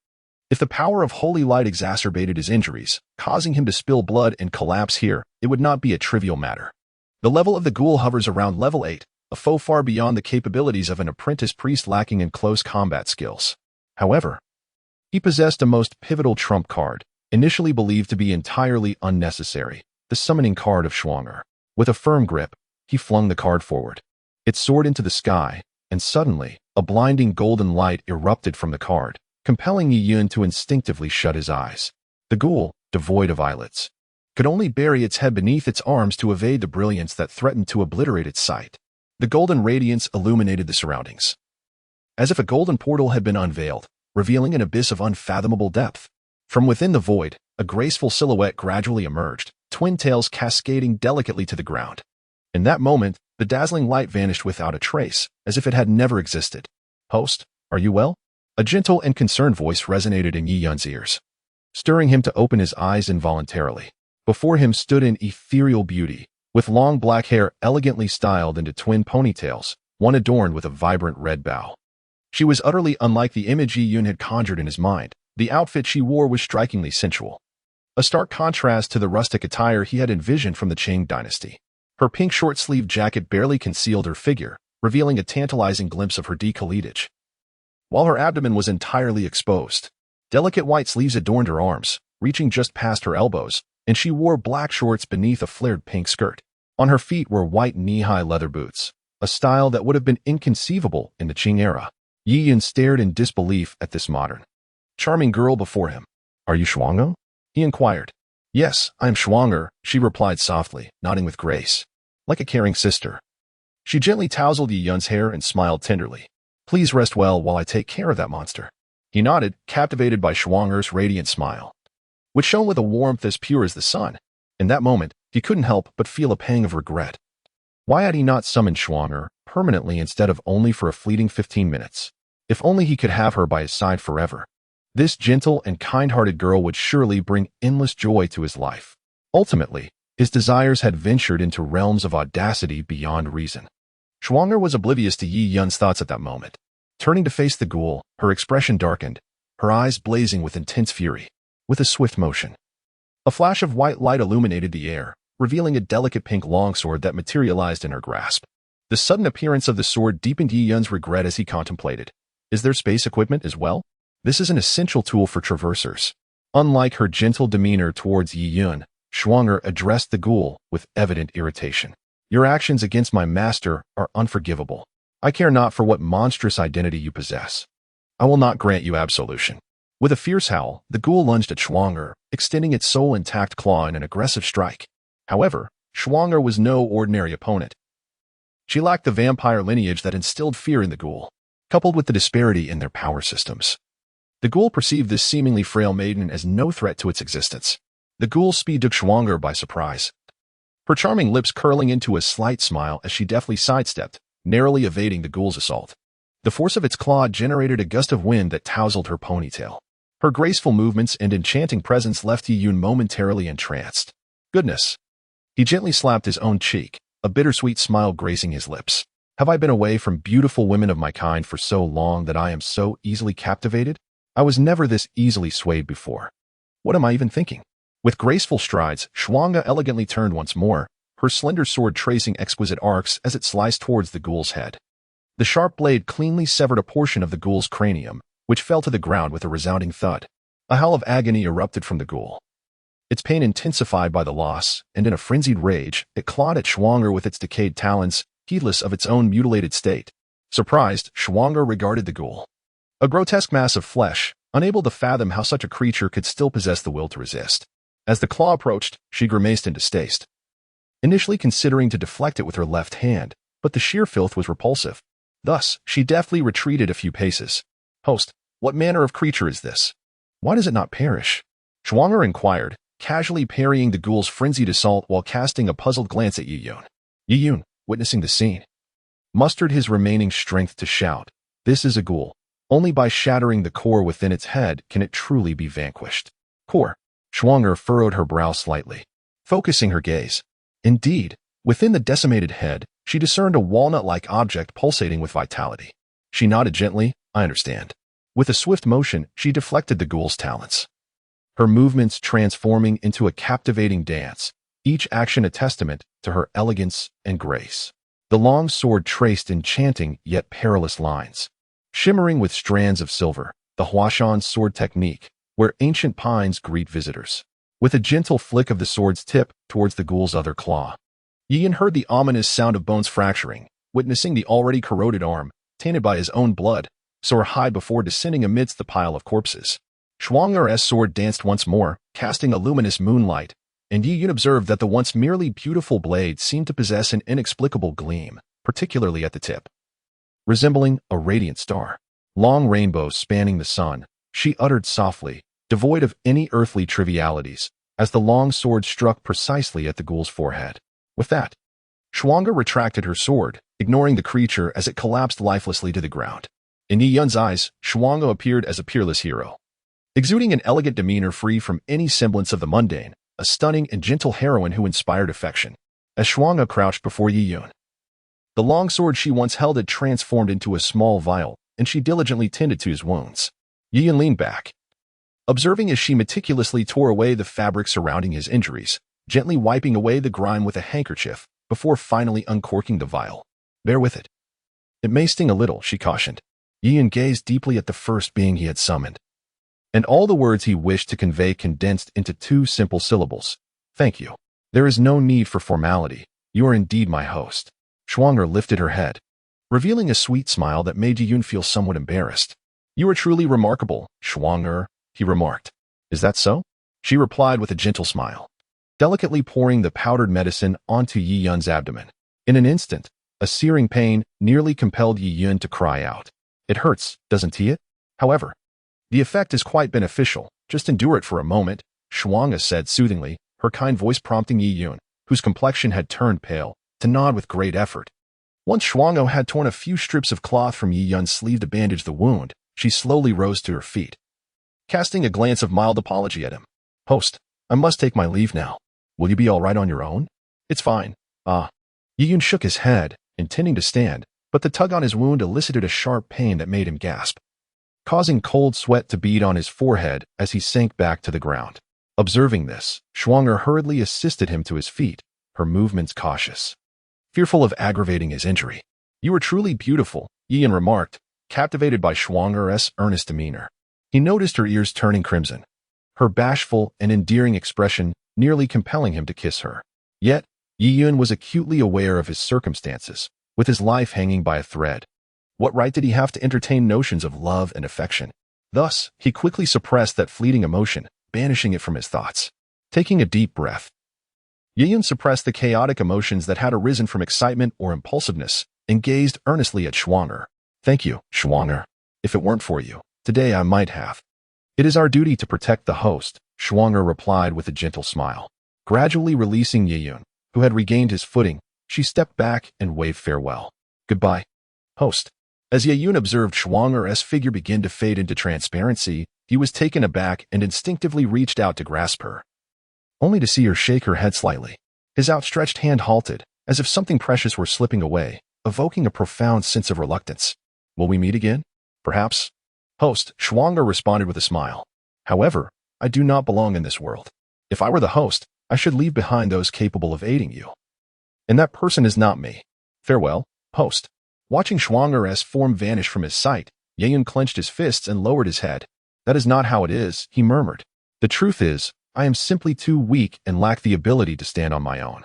if the power of holy light exacerbated his injuries, causing him to spill blood and collapse here, it would not be a trivial matter. The level of the ghoul hovers around level 8, a foe far beyond the capabilities of an apprentice priest lacking in close combat skills. However, he possessed a most pivotal trump card, initially believed to be entirely unnecessary, the summoning card of Schwanger. With a firm grip, he flung the card forward. It soared into the sky, and suddenly, a blinding golden light erupted from the card, compelling Yi Yun to instinctively shut his eyes. The ghoul, devoid of eyelids, could only bury its head beneath its arms to evade the brilliance that threatened to obliterate its sight. The golden radiance illuminated the surroundings, as if a golden portal had been unveiled, revealing an abyss of unfathomable depth. From within the void, a graceful silhouette gradually emerged, twin tails cascading delicately to the ground. In that moment, the dazzling light vanished without a trace, as if it had never existed. "Host, are you well?" A gentle and concerned voice resonated in Yi Yun's ears, stirring him to open his eyes involuntarily. Before him stood an ethereal beauty, with long black hair elegantly styled into twin ponytails, one adorned with a vibrant red bow. She was utterly unlike the image Yi Yun had conjured in his mind. The outfit she wore was strikingly sensual, a stark contrast to the rustic attire he had envisioned from the Qing dynasty. Her pink short-sleeved jacket barely concealed her figure, revealing a tantalizing glimpse of her decolletage, while her abdomen was entirely exposed. Delicate white sleeves adorned her arms, reaching just past her elbows, and she wore black shorts beneath a flared pink skirt. On her feet were white knee-high leather boots, a style that would have been inconceivable in the Qing era. Yi Yun stared in disbelief at this modern, charming girl before him. "Are you Schwanger?" he inquired. "Yes, I am Schwanger," she replied softly, nodding with grace, like a caring sister. She gently tousled Yi Yun's hair and smiled tenderly. "Please rest well while I take care of that monster." He nodded, captivated by Schwanger's radiant smile, which shone with a warmth as pure as the sun. In that moment, he couldn't help but feel a pang of regret. Why had he not summoned Schwanger permanently instead of only for a fleeting 15 minutes? If only he could have her by his side forever. This gentle and kind-hearted girl would surely bring endless joy to his life. Ultimately, his desires had ventured into realms of audacity beyond reason. Schwanger was oblivious to Yi Yun's thoughts at that moment. Turning to face the ghoul, her expression darkened, her eyes blazing with intense fury. With a swift motion, a flash of white light illuminated the air, revealing a delicate pink longsword that materialized in her grasp. The sudden appearance of the sword deepened Yi Yun's regret as he contemplated. Is there space equipment as well? This is an essential tool for traversers. Unlike her gentle demeanor towards Yi Yun, Schwanger addressed the ghoul with evident irritation. Your actions against my master are unforgivable. I care not for what monstrous identity you possess. I will not grant you absolution. With a fierce howl, the ghoul lunged at Schwanger, extending its soul-intact claw in an aggressive strike. However, Schwanger was no ordinary opponent. She lacked the vampire lineage that instilled fear in the ghoul, coupled with the disparity in their power systems. The ghoul perceived this seemingly frail maiden as no threat to its existence. The ghoul's speed took Schwanger by surprise, her charming lips curling into a slight smile as she deftly sidestepped, narrowly evading the ghoul's assault. The force of its claw generated a gust of wind that tousled her ponytail. Her graceful movements and enchanting presence left Yi Yun momentarily entranced. Goodness. He gently slapped his own cheek, a bittersweet smile gracing his lips. Have I been away from beautiful women of my kind for so long that I am so easily captivated? I was never this easily swayed before. What am I even thinking? With graceful strides, Schwanger elegantly turned once more, her slender sword tracing exquisite arcs as it sliced towards the ghoul's head. The sharp blade cleanly severed a portion of the ghoul's cranium, which fell to the ground with a resounding thud. A howl of agony erupted from the ghoul. Its pain intensified by the loss, and in a frenzied rage, it clawed at Schwanger with its decayed talons, heedless of its own mutilated state. Surprised, Schwanger regarded the ghoul. A grotesque mass of flesh, unable to fathom how such a creature could still possess the will to resist. As the claw approached, she grimaced in distaste, initially considering to deflect it with her left hand, but the sheer filth was repulsive. Thus, she deftly retreated a few paces. Host, what manner of creature is this? Why does it not perish? Schwanger inquired, casually parrying the ghoul's frenzied assault while casting a puzzled glance at Yi Yun. Yi Yun, witnessing the scene, mustered his remaining strength to shout, "This is a ghoul. Only by shattering the core within its head can it truly be vanquished." Core. Schwanger furrowed her brow slightly, focusing her gaze. Indeed, within the decimated head, she discerned a walnut-like object pulsating with vitality. She nodded gently, "I understand." With a swift motion, she deflected the ghoul's talons, her movements transforming into a captivating dance, each action a testament to her elegance and grace. The long sword traced enchanting yet perilous lines, shimmering with strands of silver, the Huashan sword technique, where ancient pines greet visitors. With a gentle flick of the sword's tip towards the ghoul's other claw, Yi Yun heard the ominous sound of bones fracturing, witnessing the already corroded arm, tainted by his own blood, soar high before descending amidst the pile of corpses. Schwanger's sword danced once more, casting a luminous moonlight, and Yi Yun observed that the once merely beautiful blade seemed to possess an inexplicable gleam, particularly at the tip. Resembling a radiant star, long rainbows spanning the sun, she uttered softly, devoid of any earthly trivialities, as the long sword struck precisely at the ghoul's forehead. With that, Schwanger retracted her sword, ignoring the creature as it collapsed lifelessly to the ground. In Yi Yun's eyes, Schwanger appeared as a peerless hero, exuding an elegant demeanor free from any semblance of the mundane, a stunning and gentle heroine who inspired affection. As Schwanger crouched before Yi Yun, the long sword she once held had transformed into a small vial, and she diligently tended to his wounds. Yi Yun leaned back, observing as she meticulously tore away the fabric surrounding his injuries, gently wiping away the grime with a handkerchief, before finally uncorking the vial. "Bear with it. It may sting a little," she cautioned. Yi Yun gazed deeply at the first being he had summoned, and all the words he wished to convey condensed into 2 simple syllables. "Thank you. There is no need for formality. You are indeed my host." Schwanger lifted her head, revealing a sweet smile that made Yi Yun feel somewhat embarrassed. "You are truly remarkable, Schwanger," he remarked. "Is that so?" She replied with a gentle smile, delicately pouring the powdered medicine onto Yi Yun's abdomen. In an instant, a searing pain nearly compelled Yi Yun to cry out. "It hurts, doesn't it?" However, the effect is quite beneficial. Just endure it for a moment, Schwanger said soothingly, her kind voice prompting Yi Yun, whose complexion had turned pale, to nod with great effort. Once Shuang'o had torn a few strips of cloth from Yi Yun's sleeve to bandage the wound, she slowly rose to her feet, casting a glance of mild apology at him. "Host, I must take my leave now. Will you be all right on your own?" "It's fine." Yi Yun shook his head, intending to stand, but the tug on his wound elicited a sharp pain that made him gasp, causing cold sweat to bead on his forehead as he sank back to the ground. Observing this, Shuang'er hurriedly assisted him to his feet, her movements cautious, fearful of aggravating his injury. "You are truly beautiful," Yi Yun remarked, captivated by Shuang'er's earnest demeanor. He noticed her ears turning crimson, her bashful and endearing expression nearly compelling him to kiss her. Yet, Yi Yun was acutely aware of his circumstances, with his life hanging by a thread. What right did he have to entertain notions of love and affection? Thus, he quickly suppressed that fleeting emotion, banishing it from his thoughts. Taking a deep breath, Yi Yun suppressed the chaotic emotions that had arisen from excitement or impulsiveness and gazed earnestly at Shuang'er. "Thank you, Shuang'er. If it weren't for you, today I might have." "It is our duty to protect the host," Shuang'er replied with a gentle smile. Gradually releasing Yi Yun, who had regained his footing, she stepped back and waved farewell. "Goodbye, host." As Yi Yun observed Shuang'er's figure begin to fade into transparency, he was taken aback and instinctively reached out to grasp her, only to see her shake her head slightly. His outstretched hand halted, as if something precious were slipping away, evoking a profound sense of reluctance. "Will we meet again? Perhaps?" "Host," Shuang'er responded with a smile. "However, I do not belong in this world. If I were the host, I should leave behind those capable of aiding you. And that person is not me. Farewell, host." Watching Shuang'er's form vanish from his sight, Yi Yun clenched his fists and lowered his head. "That is not how it is," he murmured. "The truth is, I am simply too weak and lack the ability to stand on my own."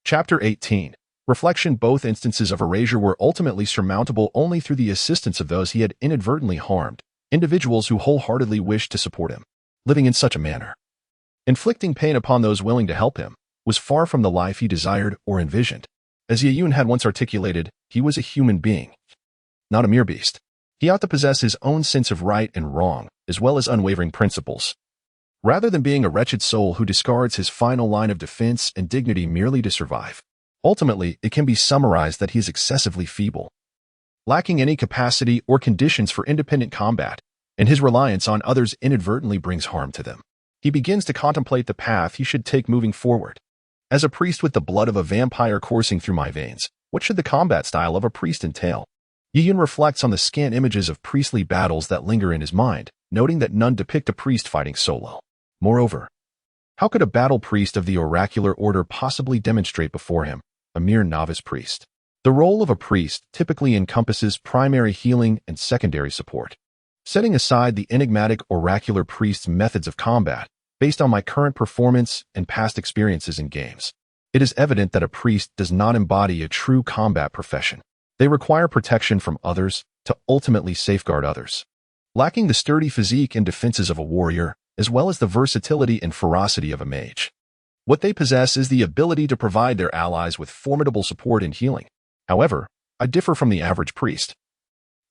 Chapter 18. Reflection. Both instances of erasure were ultimately surmountable only through the assistance of those he had inadvertently harmed, individuals who wholeheartedly wished to support him. Living in such a manner, inflicting pain upon those willing to help him, was far from the life he desired or envisioned. As Yi Yun had once articulated, he was a human being, not a mere beast. He ought to possess his own sense of right and wrong, as well as unwavering principles, rather than being a wretched soul who discards his final line of defense and dignity merely to survive. Ultimately, it can be summarized that he is excessively feeble, lacking any capacity or conditions for independent combat, and his reliance on others inadvertently brings harm to them. He begins to contemplate the path he should take moving forward. As a priest with the blood of a vampire coursing through my veins, what should the combat style of a priest entail? Yi Yun reflects on the scant images of priestly battles that linger in his mind, noting that none depict a priest fighting solo. Moreover, how could a battle priest of the oracular order possibly demonstrate before him, a mere novice priest? The role of a priest typically encompasses primary healing and secondary support. Setting aside the enigmatic oracular priest's methods of combat, based on my current performance and past experiences in games, it is evident that a priest does not embody a true combat profession. They require protection from others to ultimately safeguard others. Lacking the sturdy physique and defenses of a warrior, as well as the versatility and ferocity of a mage, what they possess is the ability to provide their allies with formidable support and healing. However, I differ from the average priest.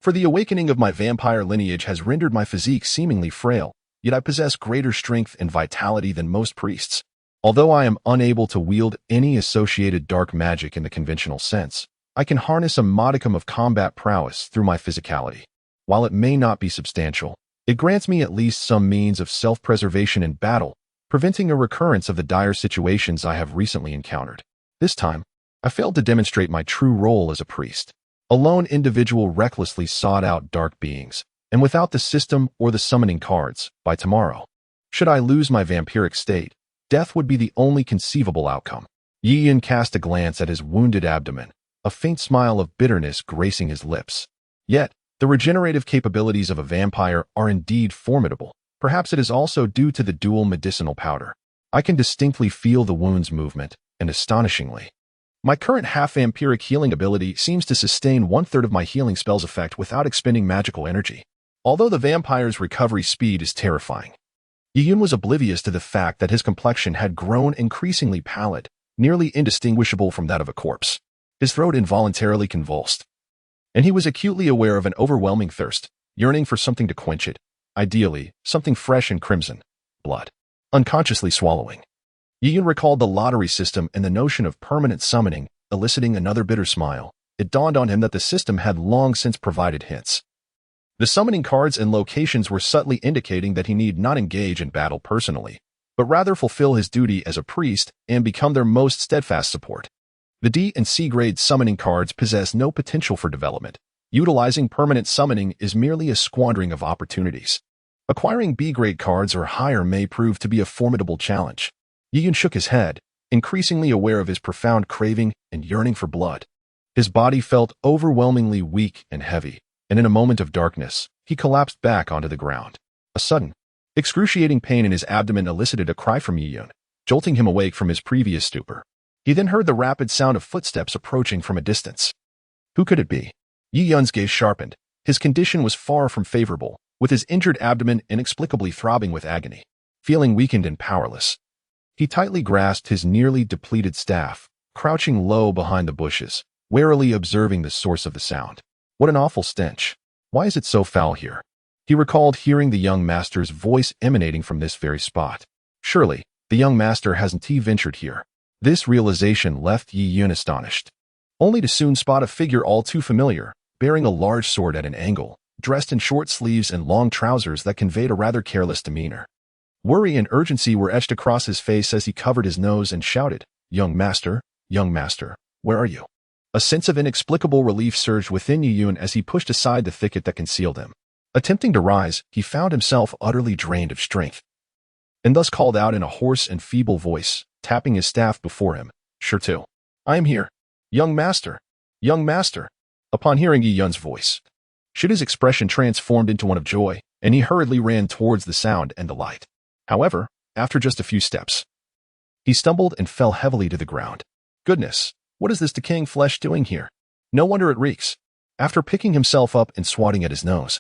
For the awakening of my vampire lineage has rendered my physique seemingly frail, yet I possess greater strength and vitality than most priests. Although I am unable to wield any associated dark magic in the conventional sense, I can harness a modicum of combat prowess through my physicality. While it may not be substantial, it grants me at least some means of self-preservation in battle, preventing a recurrence of the dire situations I have recently encountered. This time, I failed to demonstrate my true role as a priest. A lone individual recklessly sought out dark beings, and without the system or the summoning cards, by tomorrow, should I lose my vampiric state, death would be the only conceivable outcome. Yi Yun cast a glance at his wounded abdomen, a faint smile of bitterness gracing his lips. Yet, the regenerative capabilities of a vampire are indeed formidable. Perhaps it is also due to the dual medicinal powder. I can distinctly feel the wound's movement, and astonishingly, my current half-vampiric healing ability seems to sustain one-third of my healing spell's effect without expending magical energy. Although the vampire's recovery speed is terrifying, Yi Yun was oblivious to the fact that his complexion had grown increasingly pallid, nearly indistinguishable from that of a corpse. His throat involuntarily convulsed, and he was acutely aware of an overwhelming thirst, yearning for something to quench it, ideally, something fresh and crimson, blood. Unconsciously swallowing, Yi Yun recalled the lottery system and the notion of permanent summoning eliciting another bitter smile. It dawned on him that the system had long since provided hints. The summoning cards and locations were subtly indicating that he need not engage in battle personally, but rather fulfill his duty as a priest and become their most steadfast support. The D and C grade summoning cards possess no potential for development. Utilizing permanent summoning is merely a squandering of opportunities. Acquiring B-grade cards or higher may prove to be a formidable challenge. Yi-Yun shook his head, increasingly aware of his profound craving and yearning for blood. His body felt overwhelmingly weak and heavy, and in a moment of darkness, he collapsed back onto the ground. A sudden, excruciating pain in his abdomen elicited a cry from Yi-Yun, jolting him awake from his previous stupor. He then heard the rapid sound of footsteps approaching from a distance. Who could it be? Yi-Yun's gaze sharpened. His condition was far from favorable, with his injured abdomen inexplicably throbbing with agony. Feeling weakened and powerless, he tightly grasped his nearly depleted staff, crouching low behind the bushes, warily observing the source of the sound. What an awful stench. Why is it so foul here? He recalled hearing the young master's voice emanating from this very spot. Surely, the young master hasn't ventured here. This realization left Yi-Yun astonished, only to soon spot a figure all too familiar, bearing a large sword at an angle, dressed in short sleeves and long trousers that conveyed a rather careless demeanor. Worry and urgency were etched across his face as he covered his nose and shouted, young master, where are you?" A sense of inexplicable relief surged within Yi-Yun as he pushed aside the thicket that concealed him. Attempting to rise, he found himself utterly drained of strength, and thus called out in a hoarse and feeble voice, tapping his staff before him, "Sure, I am here. Young master, young master." Upon hearing Yi-Yun's voice, Shida's expression transformed into one of joy, and he hurriedly ran towards the sound and the light. However, after just a few steps, he stumbled and fell heavily to the ground. Goodness, what is this decaying flesh doing here? No wonder it reeks. After picking himself up and swatting at his nose,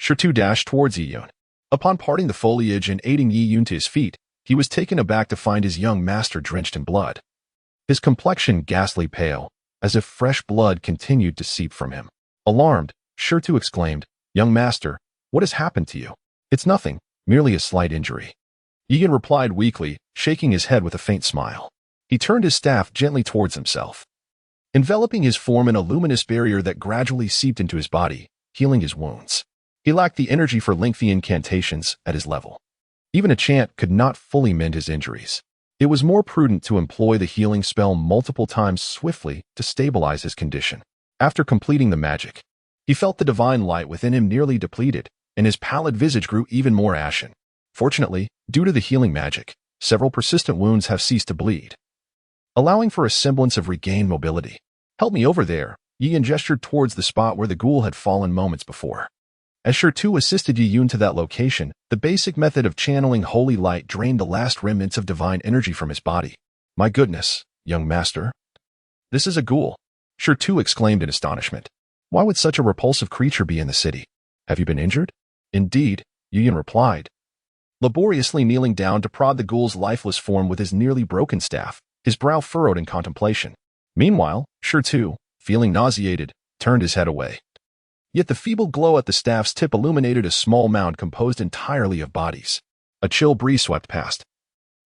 Shirtu dashed towards Yi-Yun. Upon parting the foliage and aiding Yi-Yun to his feet, he was taken aback to find his young master drenched in blood, his complexion ghastly pale, as if fresh blood continued to seep from him. Alarmed, Shirtu exclaimed, "Young master, what has happened to you?" "It's nothing, merely a slight injury," Yi-Yun replied weakly, shaking his head with a faint smile. He turned his staff gently towards himself, enveloping his form in a luminous barrier that gradually seeped into his body, healing his wounds. He lacked the energy for lengthy incantations at his level. Even a chant could not fully mend his injuries. It was more prudent to employ the healing spell multiple times swiftly to stabilize his condition. After completing the magic, he felt the divine light within him nearly depleted, and his pallid visage grew even more ashen. Fortunately, due to the healing magic, several persistent wounds have ceased to bleed, allowing for a semblance of regained mobility. "Help me over there," Yi-Yun gestured towards the spot where the ghoul had fallen moments before. As Shirtu assisted Yi-Yun to that location, the basic method of channeling holy light drained the last remnants of divine energy from his body. "My goodness, young master. This is a ghoul," Shirtu exclaimed in astonishment. "Why would such a repulsive creature be in the city? Have you been injured?" "Indeed," Yi-Yun replied, laboriously kneeling down to prod the ghoul's lifeless form with his nearly broken staff, his brow furrowed in contemplation. Meanwhile, Shirtu, feeling nauseated, turned his head away. Yet the feeble glow at the staff's tip illuminated a small mound composed entirely of bodies. A chill breeze swept past,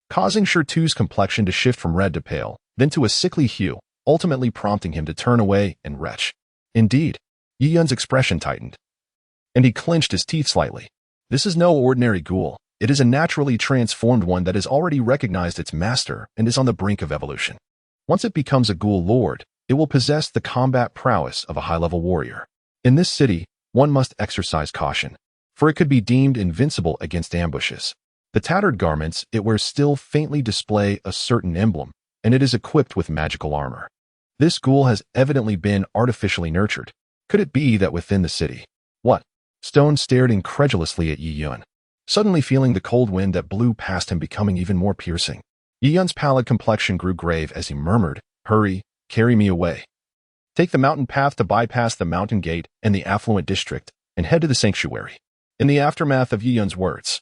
causing Shirtu's complexion to shift from red to pale, then to a sickly hue, ultimately prompting him to turn away and retch. Indeed, Yi-Yun's expression tightened, and he clenched his teeth slightly. This is no ordinary ghoul. It is a naturally transformed one that has already recognized its master and is on the brink of evolution. Once it becomes a ghoul lord, it will possess the combat prowess of a high-level warrior. In this city, one must exercise caution, for it could be deemed invincible against ambushes. The tattered garments it wears still faintly display a certain emblem, and it is equipped with magical armor. This ghoul has evidently been artificially nurtured. Could it be that within the city? What? Stone stared incredulously at Yi-Yun, suddenly feeling the cold wind that blew past him becoming even more piercing. Yi-Yun's pallid complexion grew grave as he murmured, "Hurry, carry me away. Take the mountain path to bypass the mountain gate and the affluent district, and head to the sanctuary." In the aftermath of Yi-Yun's words,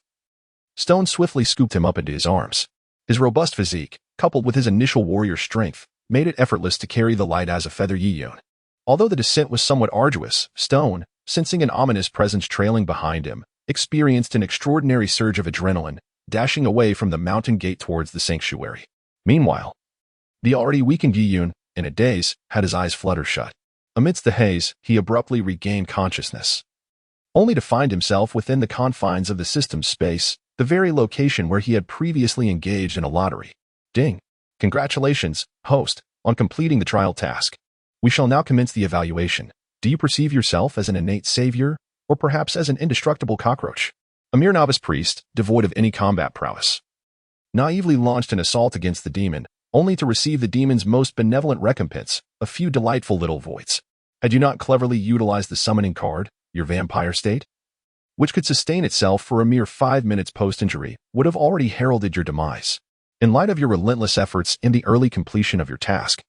Stone swiftly scooped him up into his arms. His robust physique, coupled with his initial warrior strength, made it effortless to carry the light as a feather Yi-Yun. Although the descent was somewhat arduous, Stone, sensing an ominous presence trailing behind him, experienced an extraordinary surge of adrenaline, dashing away from the mountain gate towards the sanctuary. Meanwhile, the already weakened Yi-Yun in a daze, had his eyes flutter shut. Amidst the haze, he abruptly regained consciousness, only to find himself within the confines of the system's space, the very location where he had previously engaged in a lottery. Ding! Congratulations, host, on completing the trial task. We shall now commence the evaluation. Do you perceive yourself as an innate savior, or perhaps as an indestructible cockroach? A mere novice priest, devoid of any combat prowess, naively launched an assault against the demon, only to receive the demon's most benevolent recompense, a few delightful little voids. Had you not cleverly utilized the summoning card, your vampire state, which could sustain itself for a mere 5 minutes post-injury, would have already heralded your demise. In light of your relentless efforts in the early completion of your task,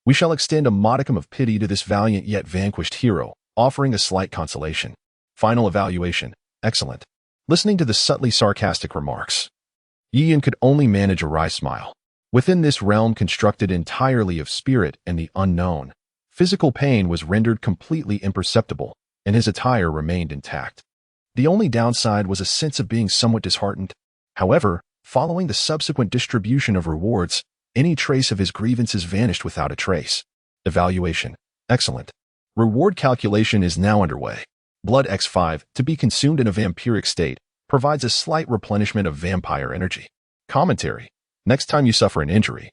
we shall extend a modicum of pity to this valiant yet vanquished hero, offering a slight consolation. Final evaluation. Excellent. Listening to the subtly sarcastic remarks, Yi could only manage a wry smile. Within this realm constructed entirely of spirit and the unknown, physical pain was rendered completely imperceptible, and his attire remained intact. The only downside was a sense of being somewhat disheartened. However, following the subsequent distribution of rewards, any trace of his grievances vanished without a trace. Evaluation. Excellent. Reward calculation is now underway. Blood X5, to be consumed in a vampiric state, provides a slight replenishment of vampire energy. Commentary. Next time you suffer an injury,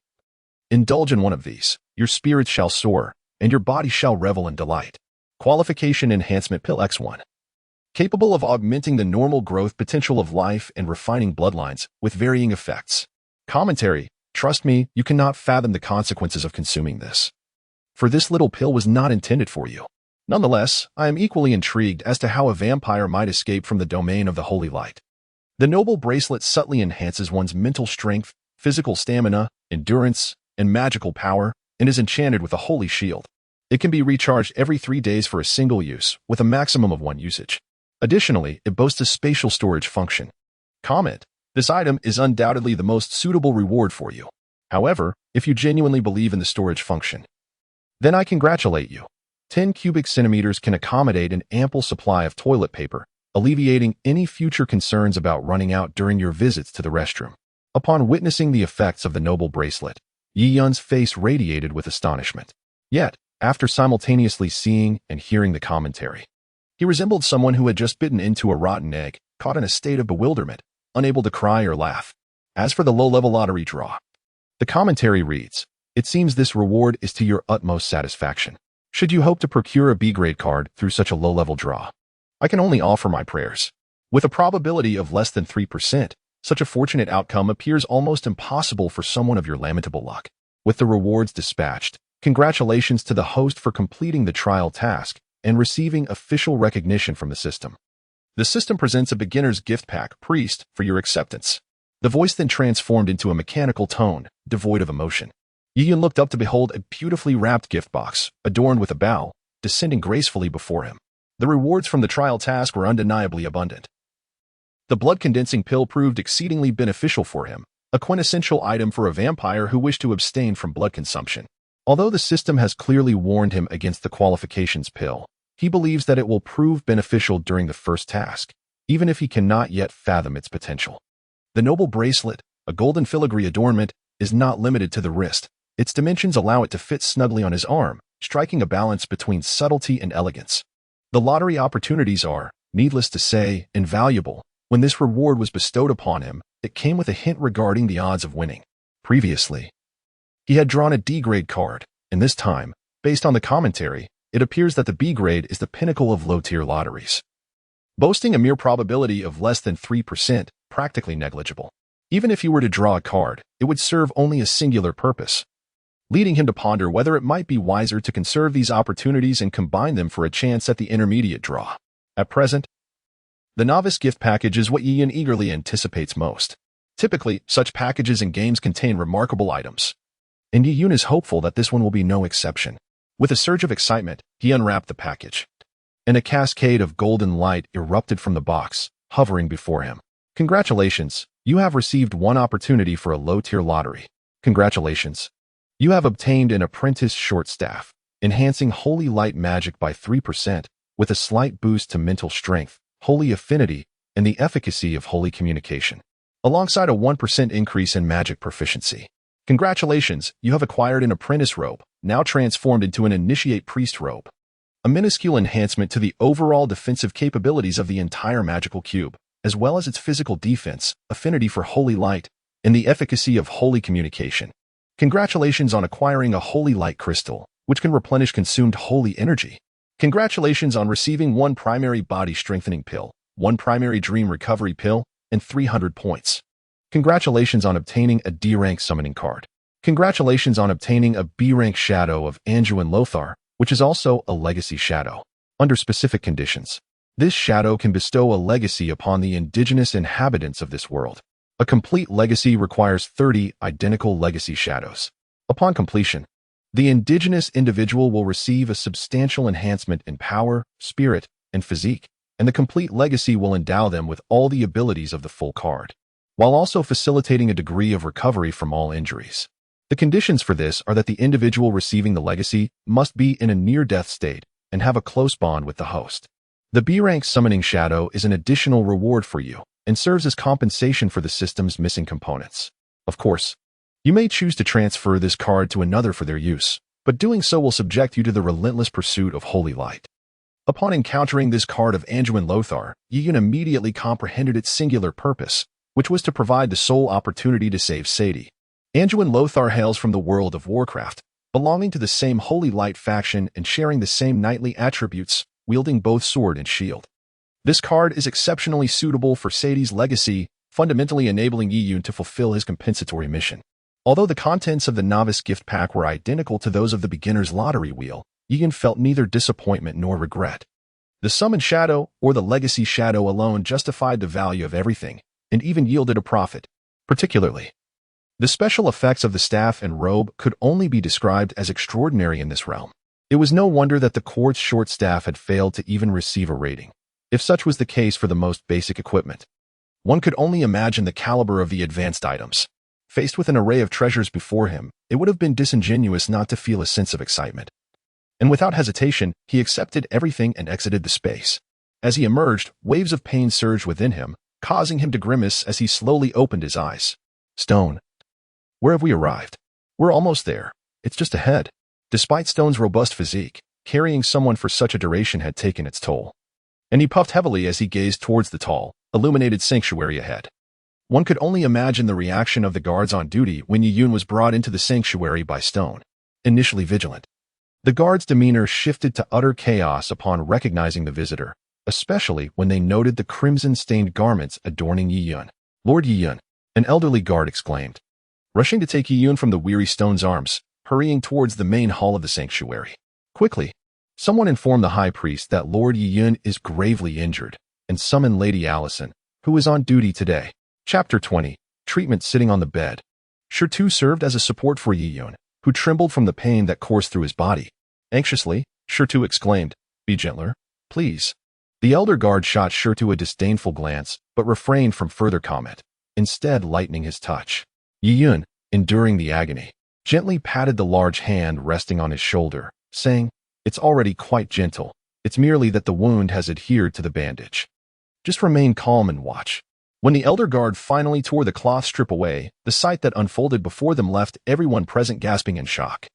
indulge in one of these. Your spirits shall soar, and your body shall revel in delight. Qualification Enhancement Pill X1. Capable of augmenting the normal growth potential of life and refining bloodlines with varying effects. Commentary. Trust me, you cannot fathom the consequences of consuming this, for this little pill was not intended for you. Nonetheless, I am equally intrigued as to how a vampire might escape from the domain of the holy light. The noble bracelet subtly enhances one's mental strength, physical stamina, endurance, and magical power, and is enchanted with a holy shield. It can be recharged every 3 days for a single use, with a maximum of 1 usage. Additionally, it boasts a spatial storage function. Comment. This item is undoubtedly the most suitable reward for you. However, if you genuinely believe in the storage function, then I congratulate you. 10 cubic centimeters can accommodate an ample supply of toilet paper, alleviating any future concerns about running out during your visits to the restroom. Upon witnessing the effects of the noble bracelet, Yi Yun's face radiated with astonishment. Yet, after simultaneously seeing and hearing the commentary, he resembled someone who had just bitten into a rotten egg, caught in a state of bewilderment, unable to cry or laugh. As for the low-level lottery draw, the commentary reads, it seems this reward is to your utmost satisfaction. Should you hope to procure a B-grade card through such a low-level draw, I can only offer my prayers. With a probability of less than 3%, such a fortunate outcome appears almost impossible for someone of your lamentable luck. With the rewards dispatched, congratulations to the host for completing the trial task and receiving official recognition from the system. The system presents a beginner's gift pack, Priest, for your acceptance. The voice then transformed into a mechanical tone, devoid of emotion. Yi Yun looked up to behold a beautifully wrapped gift box, adorned with a bow, descending gracefully before him. The rewards from the trial task were undeniably abundant. The blood-condensing pill proved exceedingly beneficial for him, a quintessential item for a vampire who wished to abstain from blood consumption. Although the system has clearly warned him against the qualifications pill, he believes that it will prove beneficial during the first task, even if he cannot yet fathom its potential. The noble bracelet, a golden filigree adornment, is not limited to the wrist. Its dimensions allow it to fit snugly on his arm, striking a balance between subtlety and elegance. The lottery opportunities are, needless to say, invaluable. When this reward was bestowed upon him, it came with a hint regarding the odds of winning. Previously, he had drawn a D-grade card, and this time, based on the commentary, it appears that the B-grade is the pinnacle of low-tier lotteries, boasting a mere probability of less than 3%, practically negligible. Even if he were to draw a card, it would serve only a singular purpose, leading him to ponder whether it might be wiser to conserve these opportunities and combine them for a chance at the intermediate draw. At present, the novice gift package is what Yi Yun eagerly anticipates most. Typically, such packages in games contain remarkable items, and Yi Yun is hopeful that this one will be no exception. With a surge of excitement, he unwrapped the package, and a cascade of golden light erupted from the box, hovering before him. Congratulations, you have received one opportunity for a low-tier lottery. Congratulations. You have obtained an apprentice short staff, enhancing holy light magic by 3%, with a slight boost to mental strength, holy affinity, and the efficacy of holy communication, alongside a 1% increase in magic proficiency. Congratulations, you have acquired an apprentice robe, now transformed into an initiate priest robe. A minuscule enhancement to the overall defensive capabilities of the entire magical cube, as well as its physical defense, affinity for holy light, and the efficacy of holy communication. Congratulations on acquiring a holy light crystal, which can replenish consumed holy energy. Congratulations on receiving 1 primary body strengthening pill, 1 primary dream recovery pill, and 300 points. Congratulations on obtaining a D-rank summoning card. Congratulations on obtaining a B-rank shadow of Anduin Lothar, which is also a legacy shadow. Under specific conditions, this shadow can bestow a legacy upon the indigenous inhabitants of this world. A complete legacy requires 30 identical legacy shadows. Upon completion, the indigenous individual will receive a substantial enhancement in power, spirit, and physique, and the complete legacy will endow them with all the abilities of the full card, while also facilitating a degree of recovery from all injuries. The conditions for this are that the individual receiving the legacy must be in a near-death state and have a close bond with the host. The B-rank summoning shadow is an additional reward for you and serves as compensation for the system's missing components. Of course, you may choose to transfer this card to another for their use, but doing so will subject you to the relentless pursuit of holy light. Upon encountering this card of Anduin Lothar, Yiyun immediately comprehended its singular purpose, which was to provide the sole opportunity to save Sadie. Anduin Lothar hails from the world of Warcraft, belonging to the same holy light faction and sharing the same knightly attributes, wielding both sword and shield. This card is exceptionally suitable for Sadie's legacy, fundamentally enabling Yiyun to fulfill his compensatory mission. Although the contents of the novice gift pack were identical to those of the beginner's lottery wheel, Yiyun felt neither disappointment nor regret. The summon shadow or the legacy shadow alone justified the value of everything, and even yielded a profit. Particularly, the special effects of the staff and robe could only be described as extraordinary in this realm. It was no wonder that the quartz short staff had failed to even receive a rating, if such was the case for the most basic equipment. One could only imagine the caliber of the advanced items. Faced with an array of treasures before him, it would have been disingenuous not to feel a sense of excitement. And without hesitation, he accepted everything and exited the space. As he emerged, waves of pain surged within him, causing him to grimace as he slowly opened his eyes. Stone. Where have we arrived? We're almost there. It's just ahead. Despite Stone's robust physique, carrying someone for such a duration had taken its toll. And he puffed heavily as he gazed towards the tall, illuminated sanctuary ahead. One could only imagine the reaction of the guards on duty when Yiyun was brought into the sanctuary by Stone. Initially vigilant, the guards' demeanor shifted to utter chaos upon recognizing the visitor, especially when they noted the crimson-stained garments adorning Yiyun. Lord Yiyun, an elderly guard exclaimed, rushing to take Yiyun from the weary Stone's arms, hurrying towards the main hall of the sanctuary. Quickly, someone informed the high priest that Lord Yiyun is gravely injured, and summoned Lady Allison, who is on duty today. Chapter 20. Treatment sitting on the bed. Shirtu served as a support for Yiyun, who trembled from the pain that coursed through his body. Anxiously, Shirtu exclaimed, "Be gentler, please." The elder guard shot Shirtu a disdainful glance, but refrained from further comment, instead lightening his touch. Yiyun, enduring the agony, gently patted the large hand resting on his shoulder, saying, "It's already quite gentle. It's merely that the wound has adhered to the bandage. Just remain calm and watch." When the elder guard finally tore the cloth strip away, the sight that unfolded before them left everyone present gasping in shock.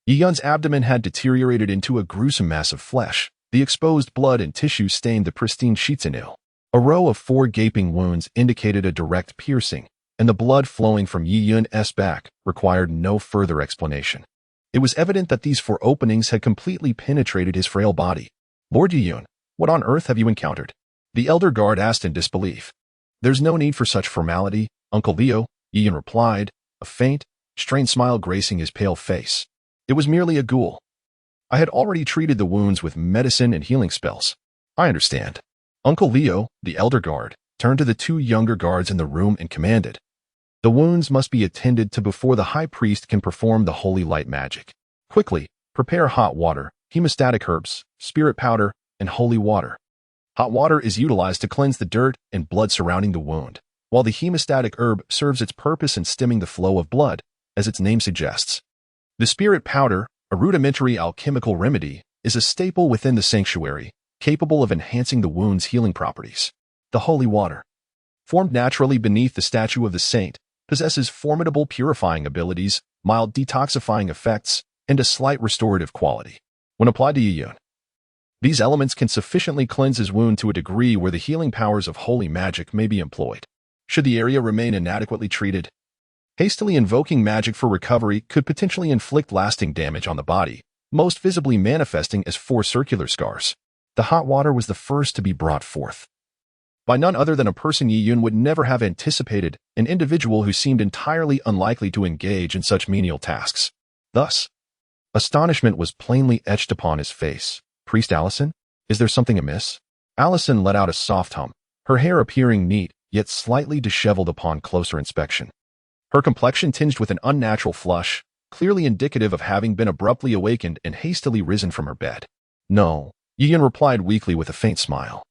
Yiyun's abdomen had deteriorated into a gruesome mass of flesh. The exposed blood and tissue stained the pristine sheets anew. A row of 4 gaping wounds indicated a direct piercing, and the blood flowing from Yiyun's back required no further explanation. It was evident that these 4 openings had completely penetrated his frail body. "Lord Yiyun, what on earth have you encountered?" the elder guard asked in disbelief. "There's no need for such formality, Uncle Leo," Yiyun replied, a faint, strained smile gracing his pale face. "It was merely a ghoul. I had already treated the wounds with medicine and healing spells." "I understand." Uncle Leo, the elder guard, turned to the 2 younger guards in the room and commanded, "The wounds must be attended to before the high priest can perform the holy light magic. Quickly, prepare hot water, hemostatic herbs, spirit powder, and holy water." Hot water is utilized to cleanse the dirt and blood surrounding the wound, while the hemostatic herb serves its purpose in stemming the flow of blood, as its name suggests. The spirit powder, a rudimentary alchemical remedy, is a staple within the sanctuary, capable of enhancing the wound's healing properties. The holy water, formed naturally beneath the statue of the saint, possesses formidable purifying abilities, mild detoxifying effects, and a slight restorative quality. When applied to Yiyun, these elements can sufficiently cleanse his wound to a degree where the healing powers of holy magic may be employed. Should the area remain inadequately treated, hastily invoking magic for recovery could potentially inflict lasting damage on the body, most visibly manifesting as 4 circular scars. The hot water was the first to be brought forth. By none other than a person Yiyun would never have anticipated, an individual who seemed entirely unlikely to engage in such menial tasks. Thus, astonishment was plainly etched upon his face. "Priest Allison? Is there something amiss?" Allison let out a soft hum, her hair appearing neat, yet slightly disheveled upon closer inspection. Her complexion tinged with an unnatural flush, clearly indicative of having been abruptly awakened and hastily risen from her bed. "No," Yiyun replied weakly with a faint smile.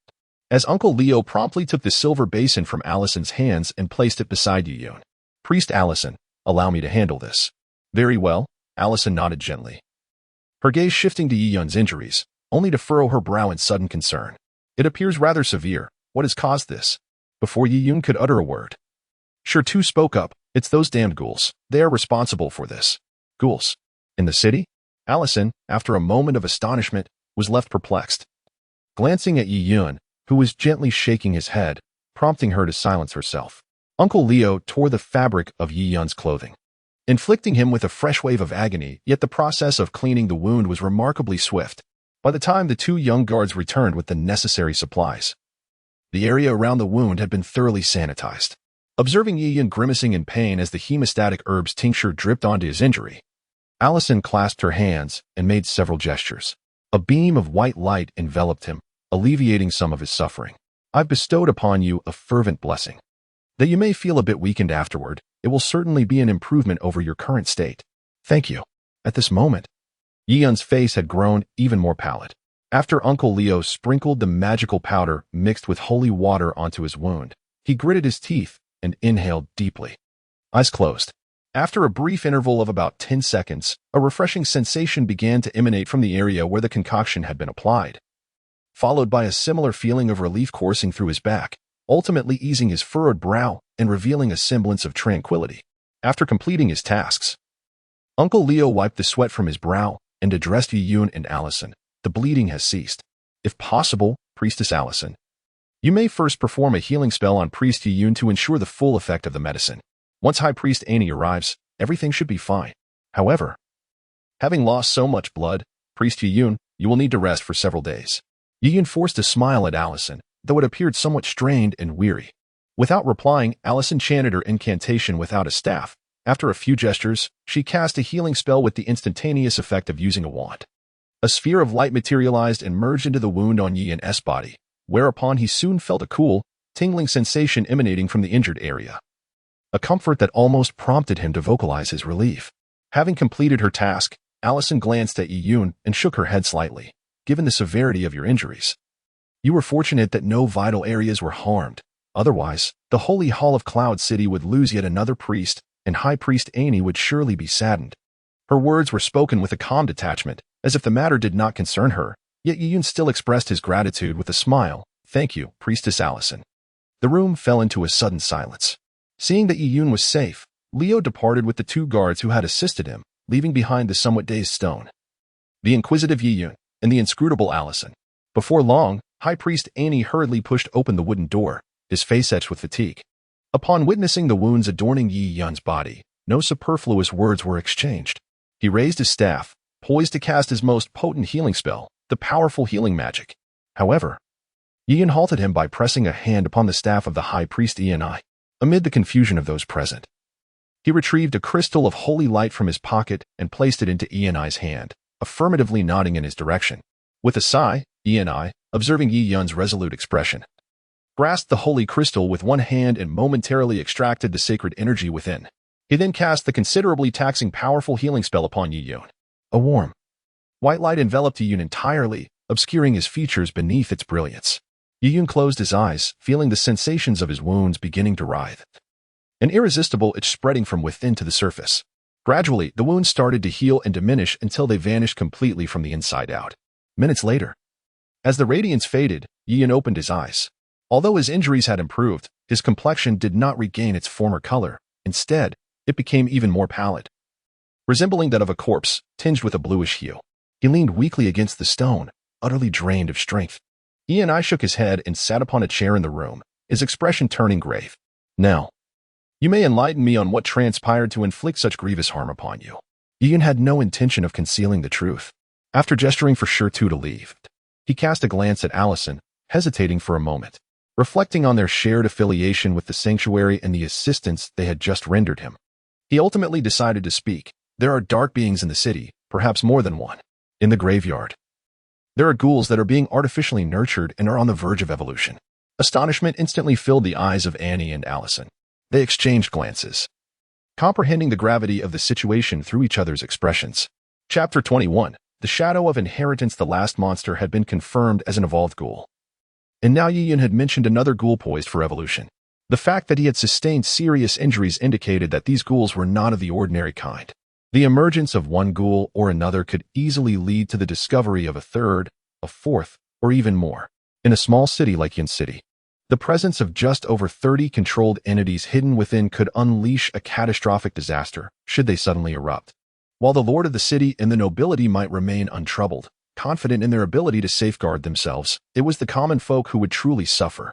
As Uncle Leo promptly took the silver basin from Allison's hands and placed it beside Yiyun. "Priest Allison, allow me to handle this." "Very well," Allison nodded gently, her gaze shifting to Yiyun's injuries, only to furrow her brow in sudden concern. "It appears rather severe. What has caused this?" Before Yiyun could utter a word, Shirtu spoke up. "It's those damned ghouls. They are responsible for this." "Ghouls? In the city?" Allison, after a moment of astonishment, was left perplexed, glancing at Yiyun, who was gently shaking his head, prompting her to silence herself. Uncle Leo tore the fabric of Yiyun's clothing, inflicting him with a fresh wave of agony, yet the process of cleaning the wound was remarkably swift. By the time the 2 young guards returned with the necessary supplies, the area around the wound had been thoroughly sanitized. Observing Yiyun grimacing in pain as the hemostatic herbs tincture dripped onto his injury, Allison clasped her hands and made several gestures. A beam of white light enveloped him, alleviating some of his suffering. "I've bestowed upon you a fervent blessing. That you may feel a bit weakened afterward, it will certainly be an improvement over your current state." "Thank you." At this moment, Yiyun's face had grown even more pallid. After Uncle Leo sprinkled the magical powder mixed with holy water onto his wound, he gritted his teeth and inhaled deeply. Eyes closed. After a brief interval of about 10 seconds, a refreshing sensation began to emanate from the area where the concoction had been applied, followed by a similar feeling of relief coursing through his back, ultimately easing his furrowed brow and revealing a semblance of tranquility. After completing his tasks, Uncle Leo wiped the sweat from his brow and addressed Yiyun and Allison. "The bleeding has ceased. If possible, Priestess Allison, you may first perform a healing spell on Priest Yiyun to ensure the full effect of the medicine. Once High Priest Annie arrives, everything should be fine. However, having lost so much blood, Priest Yiyun, you will need to rest for several days." Yiyun forced a smile at Allison, though it appeared somewhat strained and weary. Without replying, Allison chanted her incantation without a staff. After a few gestures, she cast a healing spell with the instantaneous effect of using a wand. A sphere of light materialized and merged into the wound on Yiyun's body, whereupon he soon felt a cool, tingling sensation emanating from the injured area. A comfort that almost prompted him to vocalize his relief. Having completed her task, Allison glanced at Yiyun and shook her head slightly. "Given the severity of your injuries, you were fortunate that no vital areas were harmed. Otherwise, the Holy Hall of Cloud City would lose yet another priest, and High Priest Annie would surely be saddened." Her words were spoken with a calm detachment, as if the matter did not concern her, yet Yiyun still expressed his gratitude with a smile. "Thank you, Priestess Allison." The room fell into a sudden silence. Seeing that Yiyun was safe, Leo departed with the 2 guards who had assisted him, leaving behind the somewhat dazed Stone, the inquisitive Yiyun, and the inscrutable Allison. Before long, High Priest Annie hurriedly pushed open the wooden door, his face etched with fatigue. Upon witnessing the wounds adorning Yiyun's body, no superfluous words were exchanged. He raised his staff, poised to cast his most potent healing spell, the powerful healing magic. However, Yiyun halted him by pressing a hand upon the staff of the High Priest Eni. Amid the confusion of those present, he retrieved a crystal of holy light from his pocket and placed it into Eni's hand, affirmatively nodding in his direction. With a sigh, Eni, observing Yiyun's resolute expression, grasped the holy crystal with one hand and momentarily extracted the sacred energy within. He then cast the considerably taxing powerful healing spell upon Yiyun. A warm, white light enveloped Yiyun entirely, obscuring his features beneath its brilliance. Yiyun closed his eyes, feeling the sensations of his wounds beginning to writhe, an irresistible itch spreading from within to the surface. Gradually, the wounds started to heal and diminish until they vanished completely from the inside out. Minutes later, as the radiance faded, Yiyun opened his eyes. Although his injuries had improved, his complexion did not regain its former color, Instead, it became even more pallid, resembling that of a corpse, tinged with a bluish hue. He leaned weakly against the stone, utterly drained of strength. Ian I shook his head and sat upon a chair in the room, his expression turning grave. Now, you may enlighten me on what transpired to inflict such grievous harm upon you. Ian had no intention of concealing the truth. After gesturing for Shertu to leave, he cast a glance at Allison, hesitating for a moment, reflecting on their shared affiliation with the sanctuary and the assistance they had just rendered him. He ultimately decided to speak. There are dark beings in the city, perhaps more than one. In the graveyard, there are ghouls that are being artificially nurtured and are on the verge of evolution. Astonishment instantly filled the eyes of Annie and Allison. They exchanged glances, comprehending the gravity of the situation through each other's expressions. Chapter 21. The Shadow of Inheritance. The last monster had been confirmed as an evolved ghoul. And now Yi-Yun had mentioned another ghoul poised for evolution. The fact that he had sustained serious injuries indicated that these ghouls were not of the ordinary kind. The emergence of one ghoul or another could easily lead to the discovery of a third, a fourth, or even more. In a small city like Yin City, the presence of just over 30 controlled entities hidden within could unleash a catastrophic disaster should they suddenly erupt. While the lord of the city and the nobility might remain untroubled, confident in their ability to safeguard themselves, it was the common folk who would truly suffer.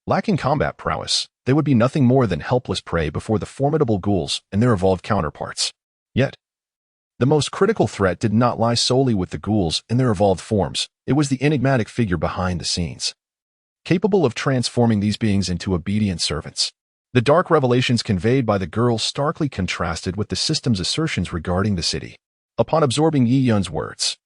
Lacking combat prowess, they would be nothing more than helpless prey before the formidable ghouls and their evolved counterparts. Yet, the most critical threat did not lie solely with the ghouls in their evolved forms. It was the enigmatic figure behind the scenes, capable of transforming these beings into obedient servants. The dark revelations conveyed by the girl starkly contrasted with the system's assertions regarding the city. Upon absorbing Yi-Yun's words,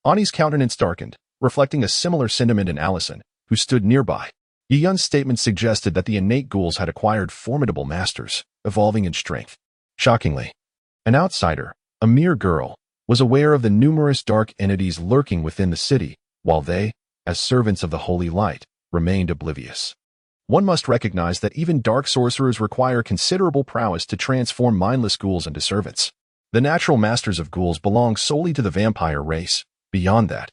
Ani's countenance darkened, reflecting a similar sentiment in Allison, who stood nearby. Yi-Yun's statement suggested that the innate ghouls had acquired formidable masters, evolving in strength. Shockingly, an outsider, a mere girl, was aware of the numerous dark entities lurking within the city, while they, as servants of the holy light, remained oblivious. One must recognize that even dark sorcerers require considerable prowess to transform mindless ghouls into servants. The natural masters of ghouls belong solely to the vampire race. Beyond that,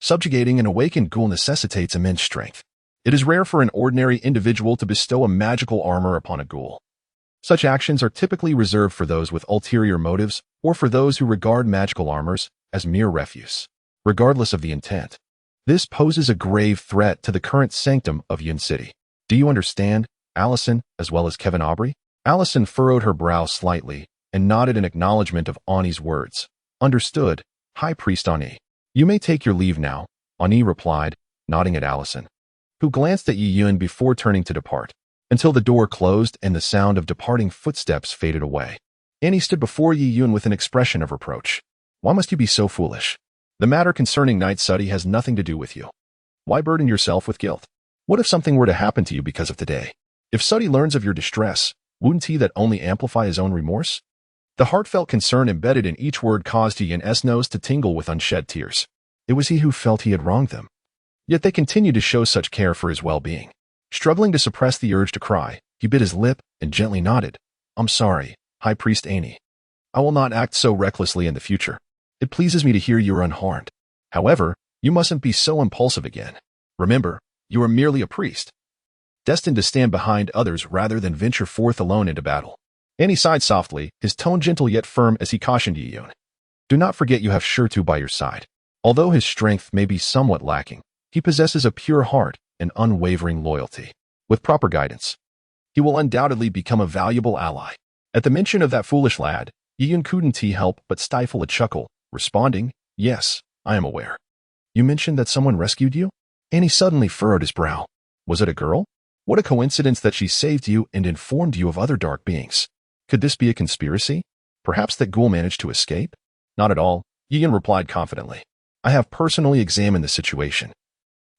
subjugating an awakened ghoul necessitates immense strength. It is rare for an ordinary individual to bestow a magical armor upon a ghoul. Such actions are typically reserved for those with ulterior motives or for those who regard magical armors as mere refuse. Regardless of the intent, this poses a grave threat to the current sanctum of Yin City. Do you understand, Allison, as well as Kevin Aubrey? Allison furrowed her brow slightly and nodded in acknowledgement of Ani's words. Understood, High Priest Ani. You may take your leave now, Ani replied, nodding at Allison, who glanced at Yi-Yun before turning to depart, until the door closed and the sound of departing footsteps faded away. Annie stood before Yi-Yun with an expression of reproach. Why must you be so foolish? The matter concerning Night Suddy has nothing to do with you. Why burden yourself with guilt? What if something were to happen to you because of today? If Suddy learns of your distress, wouldn't he that only amplify his own remorse? The heartfelt concern embedded in each word caused Yi-Yun's nose to tingle with unshed tears. It was he who felt he had wronged them. Yet they continued to show such care for his well-being. Struggling to suppress the urge to cry, he bit his lip and gently nodded. I'm sorry, High Priest Ani. I will not act so recklessly in the future. It pleases me to hear you are unharmed. However, you mustn't be so impulsive again. Remember, you are merely a priest, destined to stand behind others rather than venture forth alone into battle. Ani sighed softly, his tone gentle yet firm as he cautioned Yi-Yun. Do not forget you have Shertu by your side. Although his strength may be somewhat lacking, he possesses a pure heart and unwavering loyalty. With proper guidance, he will undoubtedly become a valuable ally. At the mention of that foolish lad, Yi-Yun couldn't help but stifle a chuckle, responding, Yes, I am aware. You mentioned that someone rescued you? Ani suddenly furrowed his brow. Was it a girl? What a coincidence that she saved you and informed you of other dark beings. Could this be a conspiracy? Perhaps that ghoul managed to escape? Not at all, Yi-Yun replied confidently. I have personally examined the situation.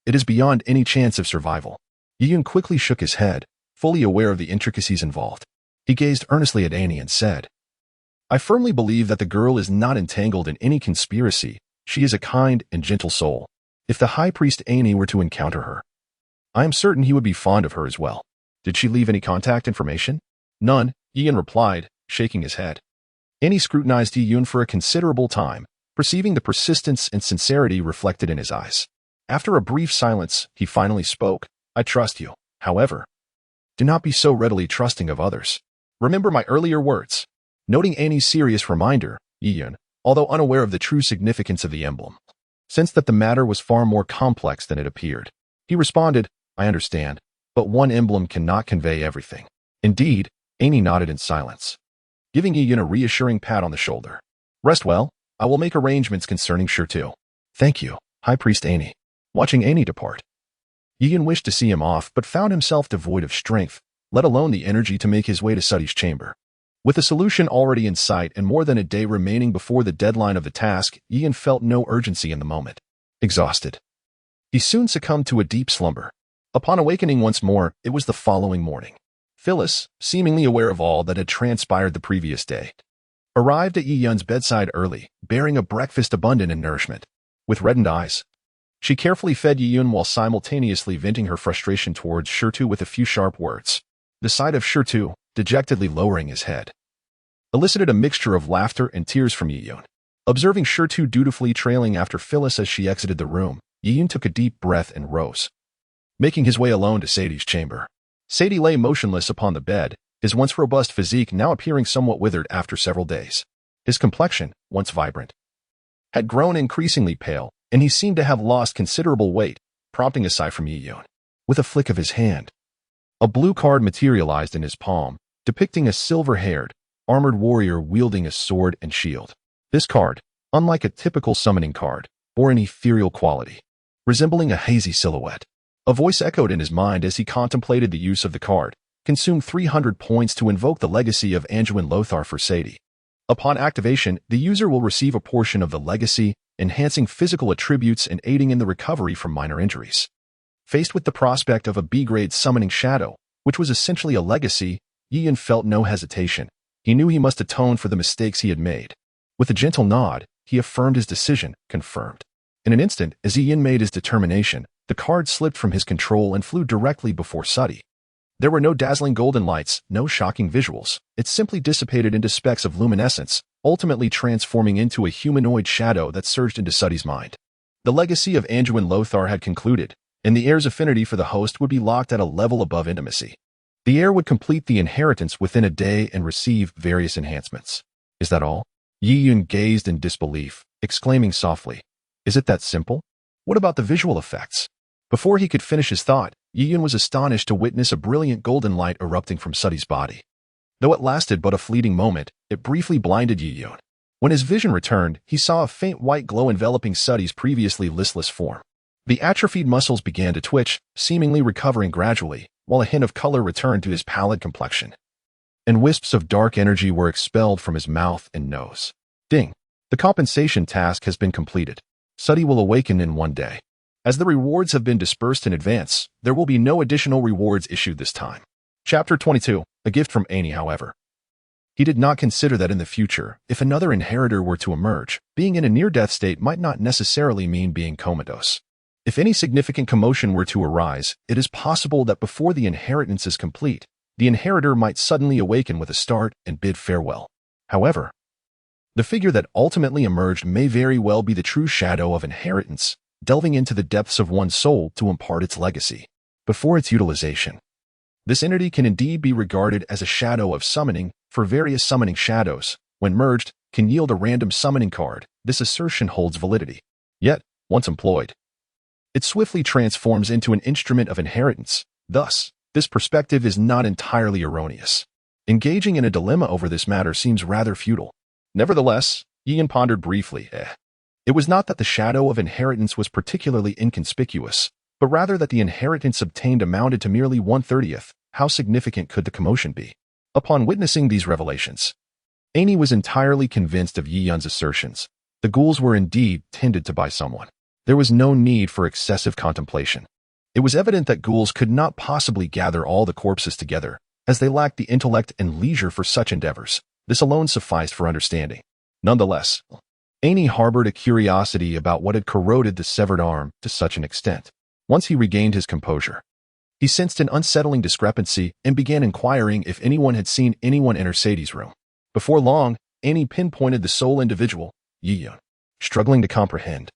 It is beyond any chance of survival. Yi-Yun quickly shook his head, fully aware of the intricacies involved. He gazed earnestly at Ani and said, I firmly believe that the girl is not entangled in any conspiracy. She is a kind and gentle soul. If the High Priest Ani were to encounter her, I am certain he would be fond of her as well. Did she leave any contact information? None, Yi-Yun replied, shaking his head. Ani scrutinized Yi-Yun for a considerable time, perceiving the persistence and sincerity reflected in his eyes. After a brief silence, he finally spoke. I trust you. However, do not be so readily trusting of others. Remember my earlier words. Noting Annie's serious reminder, Yi-yun, although unaware of the true significance of the emblem, sensed that the matter was far more complex than it appeared. He responded, I understand, but one emblem cannot convey everything. Indeed, Annie nodded in silence, giving Yi-yun a reassuring pat on the shoulder. Rest well. I will make arrangements concerning Shirtu. Thank you, High Priest Annie. Watching Annie depart, Yi-yun wished to see him off but found himself devoid of strength, let alone the energy to make his way to Suti's chamber. With the solution already in sight and more than a day remaining before the deadline of the task, Yi-yun felt no urgency in the moment. Exhausted, he soon succumbed to a deep slumber. Upon awakening once more, it was the following morning. Phyllis, seemingly aware of all that had transpired the previous day, arrived at Yi-yun's bedside early, bearing a breakfast abundant in nourishment. With reddened eyes, she carefully fed Yi-yun while simultaneously venting her frustration towards Shirtu with a few sharp words. The sight of Shirtu, dejectedly lowering his head, elicited a mixture of laughter and tears from Yi-yun. Observing Shirtu dutifully trailing after Phyllis as she exited the room, Yi-yun took a deep breath and rose, making his way alone to Sadie's chamber. Sadie lay motionless upon the bed, his once robust physique now appearing somewhat withered after several days. His complexion, once vibrant, had grown increasingly pale, and he seemed to have lost considerable weight, prompting a sigh from Yi-yun. With a flick of his hand, a blue card materialized in his palm, depicting a silver-haired, armored warrior wielding a sword and shield. This card, unlike a typical summoning card, bore an ethereal quality, resembling a hazy silhouette. A voice echoed in his mind as he contemplated the use of the card. Consume 300 points to invoke the legacy of Anduin Lothar for Sadie. Upon activation, the user will receive a portion of the legacy, enhancing physical attributes and aiding in the recovery from minor injuries. Faced with the prospect of a B-grade summoning shadow, which was essentially a legacy, Yi-yun felt no hesitation. He knew he must atone for the mistakes he had made. With a gentle nod, he affirmed his decision, confirmed. In an instant, as Yi-yun made his determination, the card slipped from his control and flew directly before Sooty. There were no dazzling golden lights, no shocking visuals. It simply dissipated into specks of luminescence, ultimately transforming into a humanoid shadow that surged into Sooty's mind. The legacy of Anduin Lothar had concluded, and the heir's affinity for the host would be locked at a level above intimacy. The heir would complete the inheritance within a day and receive various enhancements. Is that all? Yi-yun gazed in disbelief, exclaiming softly, Is it that simple? What about the visual effects? Before he could finish his thought, Yi-yun was astonished to witness a brilliant golden light erupting from Sooty's body. Though it lasted but a fleeting moment, it briefly blinded Yi-yun. When his vision returned, he saw a faint white glow enveloping Sooty's previously listless form. The atrophied muscles began to twitch, seemingly recovering gradually, while a hint of color returned to his pallid complexion. And wisps of dark energy were expelled from his mouth and nose. Ding! The compensation task has been completed. Sooty will awaken in one day. As the rewards have been dispersed in advance, there will be no additional rewards issued this time. Chapter 22. A gift from Annie, however. He did not consider that in the future, if another inheritor were to emerge, being in a near-death state might not necessarily mean being comatose. If any significant commotion were to arise, it is possible that before the inheritance is complete, the inheritor might suddenly awaken with a start and bid farewell. However, the figure that ultimately emerged may very well be the true shadow of inheritance, delving into the depths of one's soul to impart its legacy. Before its utilization, this entity can indeed be regarded as a shadow of summoning, for various summoning shadows, when merged, can yield a random summoning card. This assertion holds validity. Yet, once employed, it swiftly transforms into an instrument of inheritance. Thus, this perspective is not entirely erroneous. Engaging in a dilemma over this matter seems rather futile. Nevertheless, Yi-yun pondered briefly. It was not that the shadow of inheritance was particularly inconspicuous, but rather that the inheritance obtained amounted to merely 1/30th. How significant could the commotion be? Upon witnessing these revelations, Annie was entirely convinced of Yi-yun's assertions. The ghouls were indeed tended to by someone. There was no need for excessive contemplation. It was evident that ghouls could not possibly gather all the corpses together, as they lacked the intellect and leisure for such endeavors. This alone sufficed for understanding. Nonetheless, Annie harbored a curiosity about what had corroded the severed arm to such an extent. Once he regained his composure, he sensed an unsettling discrepancy and began inquiring if anyone had seen anyone enter Sadie's room. Before long, Annie pinpointed the sole individual, Yi-yun. Struggling to comprehend,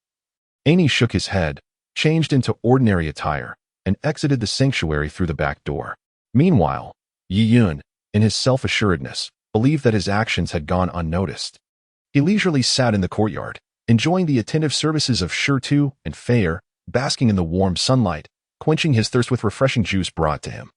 Annie shook his head, changed into ordinary attire, and exited the sanctuary through the back door. Meanwhile, Yi-yun, in his self-assuredness, believed that his actions had gone unnoticed. He leisurely sat in the courtyard, enjoying the attentive services of Shirtu and Fair, basking in the warm sunlight, quenching his thirst with refreshing juice brought to him,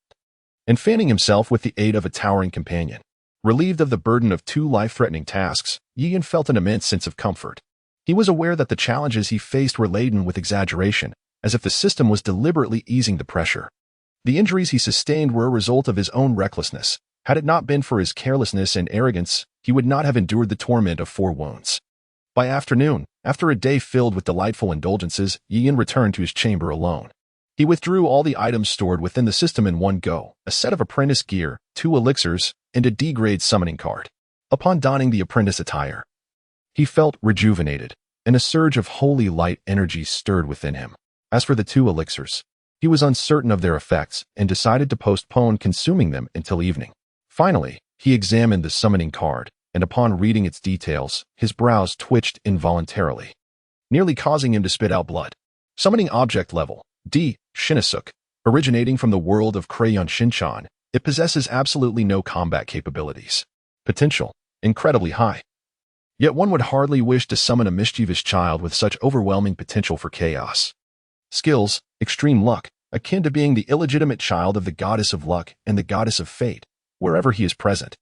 and fanning himself with the aid of a towering companion. Relieved of the burden of two life-threatening tasks, Yian felt an immense sense of comfort. He was aware that the challenges he faced were laden with exaggeration, as if the system was deliberately easing the pressure. The injuries he sustained were a result of his own recklessness. Had it not been for his carelessness and arrogance, he would not have endured the torment of 4 wounds. By afternoon, after a day filled with delightful indulgences, Yian returned to his chamber alone. He withdrew all the items stored within the system in one go, a set of apprentice gear, 2 elixirs, and a D-grade summoning card. Upon donning the apprentice attire, he felt rejuvenated, and a surge of holy light energy stirred within him. As for the 2 elixirs, he was uncertain of their effects and decided to postpone consuming them until evening. Finally, he examined the summoning card, and upon reading its details, his brows twitched involuntarily, nearly causing him to spit out blood. Summoning object level, D. Shinasuk. Originating from the world of Crayon Shinchan, it possesses absolutely no combat capabilities. Potential, incredibly high. Yet one would hardly wish to summon a mischievous child with such overwhelming potential for chaos. Skills, extreme luck, akin to being the illegitimate child of the goddess of luck and the goddess of fate, wherever he is present.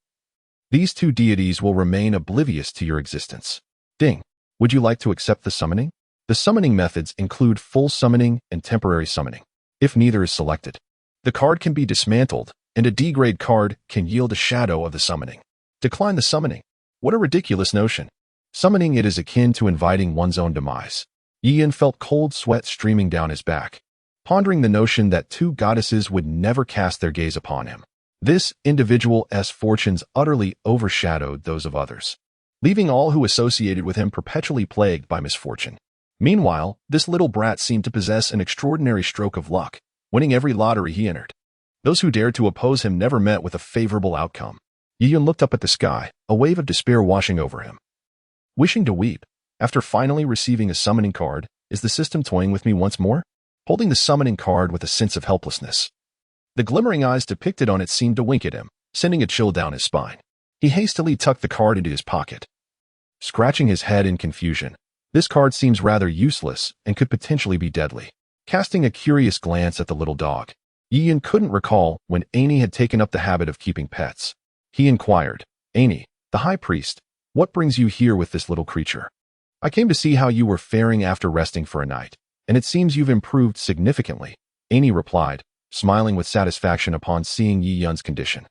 These 2 deities will remain oblivious to your existence. Ding. Would you like to accept the summoning? The summoning methods include full summoning and temporary summoning. If neither is selected, the card can be dismantled, and a D-grade card can yield a shadow of the summoning. Decline the summoning. What a ridiculous notion. Summoning it is akin to inviting one's own demise. Yian felt cold sweat streaming down his back, pondering the notion that 2 goddesses would never cast their gaze upon him. This individual's fortunes utterly overshadowed those of others, leaving all who associated with him perpetually plagued by misfortune. Meanwhile, this little brat seemed to possess an extraordinary stroke of luck, winning every lottery he entered. Those who dared to oppose him never met with a favorable outcome. Yian looked up at the sky, a wave of despair washing over him. Wishing to weep, after finally receiving a summoning card, is the system toying with me once more? Holding the summoning card with a sense of helplessness, the glimmering eyes depicted on it seemed to wink at him, sending a chill down his spine. He hastily tucked the card into his pocket, scratching his head in confusion. This card seems rather useless and could potentially be deadly. Casting a curious glance at the little dog, Yian couldn't recall when Annie had taken up the habit of keeping pets. He inquired, Annie, the high priest, what brings you here with this little creature? I came to see how you were faring after resting for a night, and it seems you've improved significantly, Annie replied, smiling with satisfaction upon seeing Yi Yun's condition.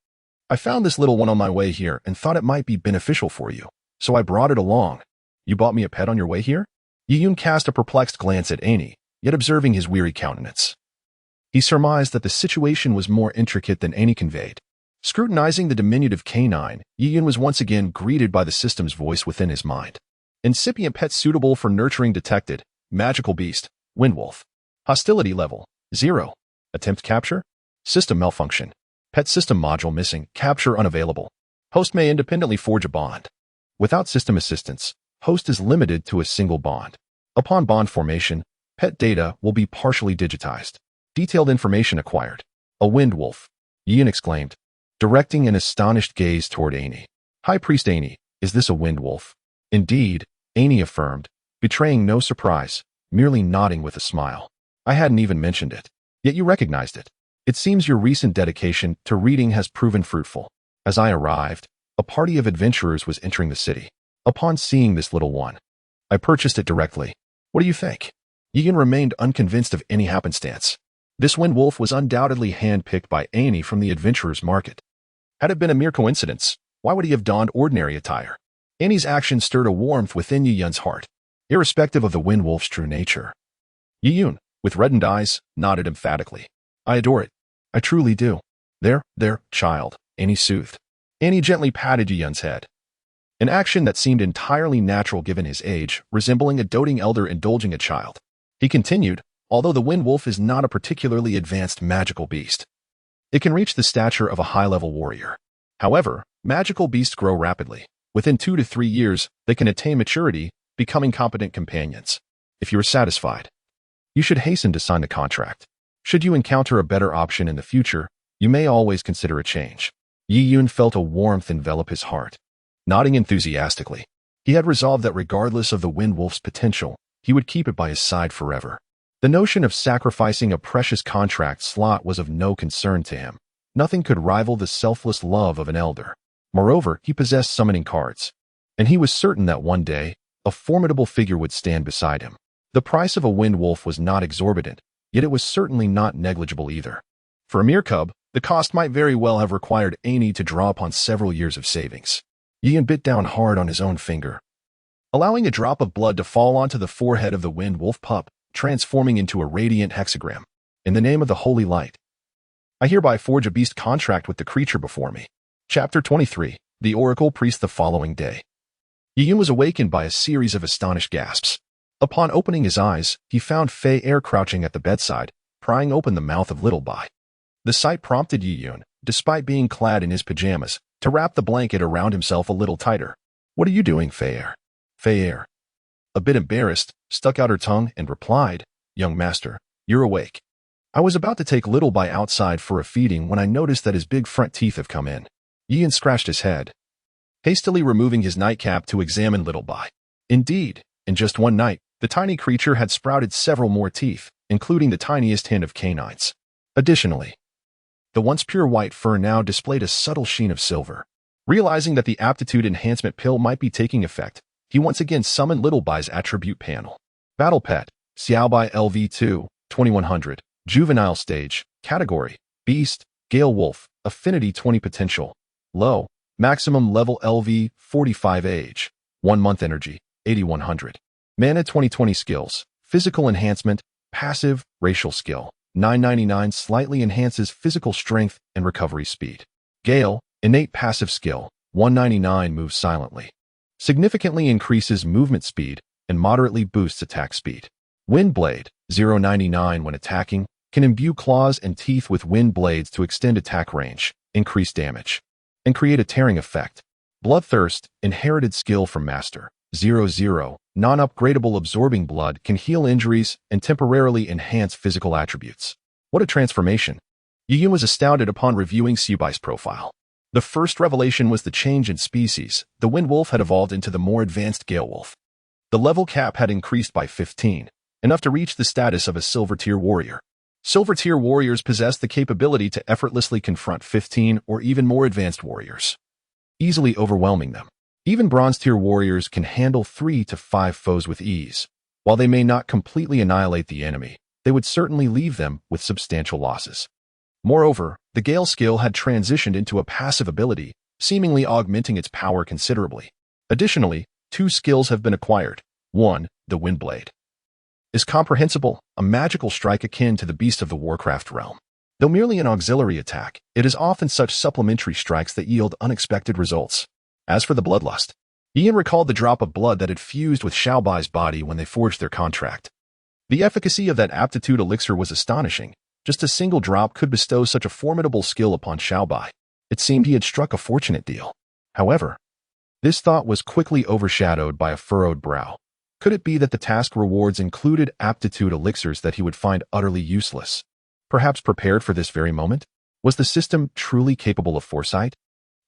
I found this little one on my way here and thought it might be beneficial for you, so I brought it along. You bought me a pet on your way here? Yi Yun cast a perplexed glance at Annie, yet observing his weary countenance, he surmised that the situation was more intricate than Annie conveyed. Scrutinizing the diminutive canine, Yi Yun was once again greeted by the system's voice within his mind. Incipient pet suitable for nurturing detected. Magical beast. Windwolf. Hostility level 0. Attempt capture. System malfunction. Pet system module missing. Capture unavailable. Host may independently forge a bond. Without system assistance, host is limited to a single bond. Upon bond formation, pet data will be partially digitized. Detailed information acquired. A windwolf. Yi Yun exclaimed, directing an astonished gaze toward Annie. High Priest Annie, is this a windwolf? Indeed, Annie affirmed, betraying no surprise, merely nodding with a smile. I hadn't even mentioned it. Yet you recognized it. It seems your recent dedication to reading has proven fruitful. As I arrived, a party of adventurers was entering the city. Upon seeing this little one, I purchased it directly. What do you think? Yi Yun remained unconvinced of any happenstance. This windwolf was undoubtedly handpicked by Annie from the adventurer's market. Had it been a mere coincidence, why would he have donned ordinary attire? Annie's action stirred a warmth within Yi Yun's heart, irrespective of the windwolf's true nature. Yi Yun, with reddened eyes, nodded emphatically. I adore it. I truly do. There, child, Annie soothed. Annie gently patted Yi Yun's head, an action that seemed entirely natural given his age, resembling a doting elder indulging a child. He continued, although the windwolf is not a particularly advanced magical beast, it can reach the stature of a high-level warrior. However, magical beasts grow rapidly. Within 2 to 3 years, they can attain maturity, becoming competent companions. If you are satisfied, you should hasten to sign the contract. Should you encounter a better option in the future, you may always consider a change. Yi Yun felt a warmth envelop his heart. Nodding enthusiastically, he had resolved that regardless of the Wind Wolf's potential, he would keep it by his side forever. The notion of sacrificing a precious contract slot was of no concern to him. Nothing could rival the selfless love of an elder. Moreover, he possessed summoning cards, and he was certain that one day, a formidable figure would stand beside him. The price of a Wind Wolf was not exorbitant, yet it was certainly not negligible either. For a mere cub, the cost might very well have required Amy to draw upon several years of savings. Yi Yun bit down hard on his own finger, allowing a drop of blood to fall onto the forehead of the Wind Wolf pup, transforming into a radiant hexagram. In the name of the Holy Light, I hereby forge a beast contract with the creature before me. Chapter 23. The Oracle Priest. The following day, Yi Yun was awakened by a series of astonished gasps. Upon opening his eyes, he found Fei Er crouching at the bedside, prying open the mouth of Little Bai. The sight prompted Yi Yun, despite being clad in his pajamas, to wrap the blanket around himself a little tighter. "What are you doing, Fei Er?" Fei Er, a bit embarrassed, stuck out her tongue and replied, "Young master, you're awake. I was about to take Little Bai outside for a feeding when I noticed that his big front teeth have come in." Yi Yun scratched his head, hastily removing his nightcap to examine Little Bai. Indeed, in just one night, the tiny creature had sprouted several more teeth, including the tiniest hint of canines. Additionally, the once pure white fur now displayed a subtle sheen of silver. Realizing that the aptitude enhancement pill might be taking effect, he once again summoned Little Bai's attribute panel. Battle Pet, Xiaobai LV2, 2100, Juvenile Stage, Category, Beast, Gale Wolf, Affinity 20 Potential, Low, Maximum Level LV 45 Age, 1 month Energy, 8100. Mana 2020 Skills, Physical Enhancement, Passive, Racial Skill, 999 slightly enhances physical strength and recovery speed. Gale, Innate Passive Skill, 199 moves silently. Significantly increases movement speed and moderately boosts attack speed. Wind Blade, 099 when attacking, can imbue claws and teeth with wind blades to extend attack range, increase damage, and create a tearing effect. Bloodthirst, Inherited Skill from Master, 00, non-upgradable absorbing blood can heal injuries and temporarily enhance physical attributes. What a transformation! Yi Yun was astounded upon reviewing Subai's profile. The first revelation was the change in species. The Wind Wolf had evolved into the more advanced Gale Wolf. The level cap had increased by 15, enough to reach the status of a Silver Tier Warrior. Silver Tier Warriors possess the capability to effortlessly confront 15 or even more advanced warriors, easily overwhelming them. Even Bronze Tier Warriors can handle 3 to 5 foes with ease. While they may not completely annihilate the enemy, they would certainly leave them with substantial losses. Moreover, the Gale skill had transitioned into a passive ability, seemingly augmenting its power considerably. Additionally, 2 skills have been acquired. 1, the Wind Blade, is comprehensible, a magical strike akin to the Beast of the Warcraft realm. Though merely an auxiliary attack, it is often such supplementary strikes that yield unexpected results. As for the Bloodlust, Yi Yun recalled the drop of blood that had fused with Xiaobai's body when they forged their contract. The efficacy of that aptitude elixir was astonishing. Just a single drop could bestow such a formidable skill upon Xiaobai. It seemed he had struck a fortunate deal. However, this thought was quickly overshadowed by a furrowed brow. Could it be that the task rewards included aptitude elixirs that he would find utterly useless? Perhaps prepared for this very moment? Was the system truly capable of foresight?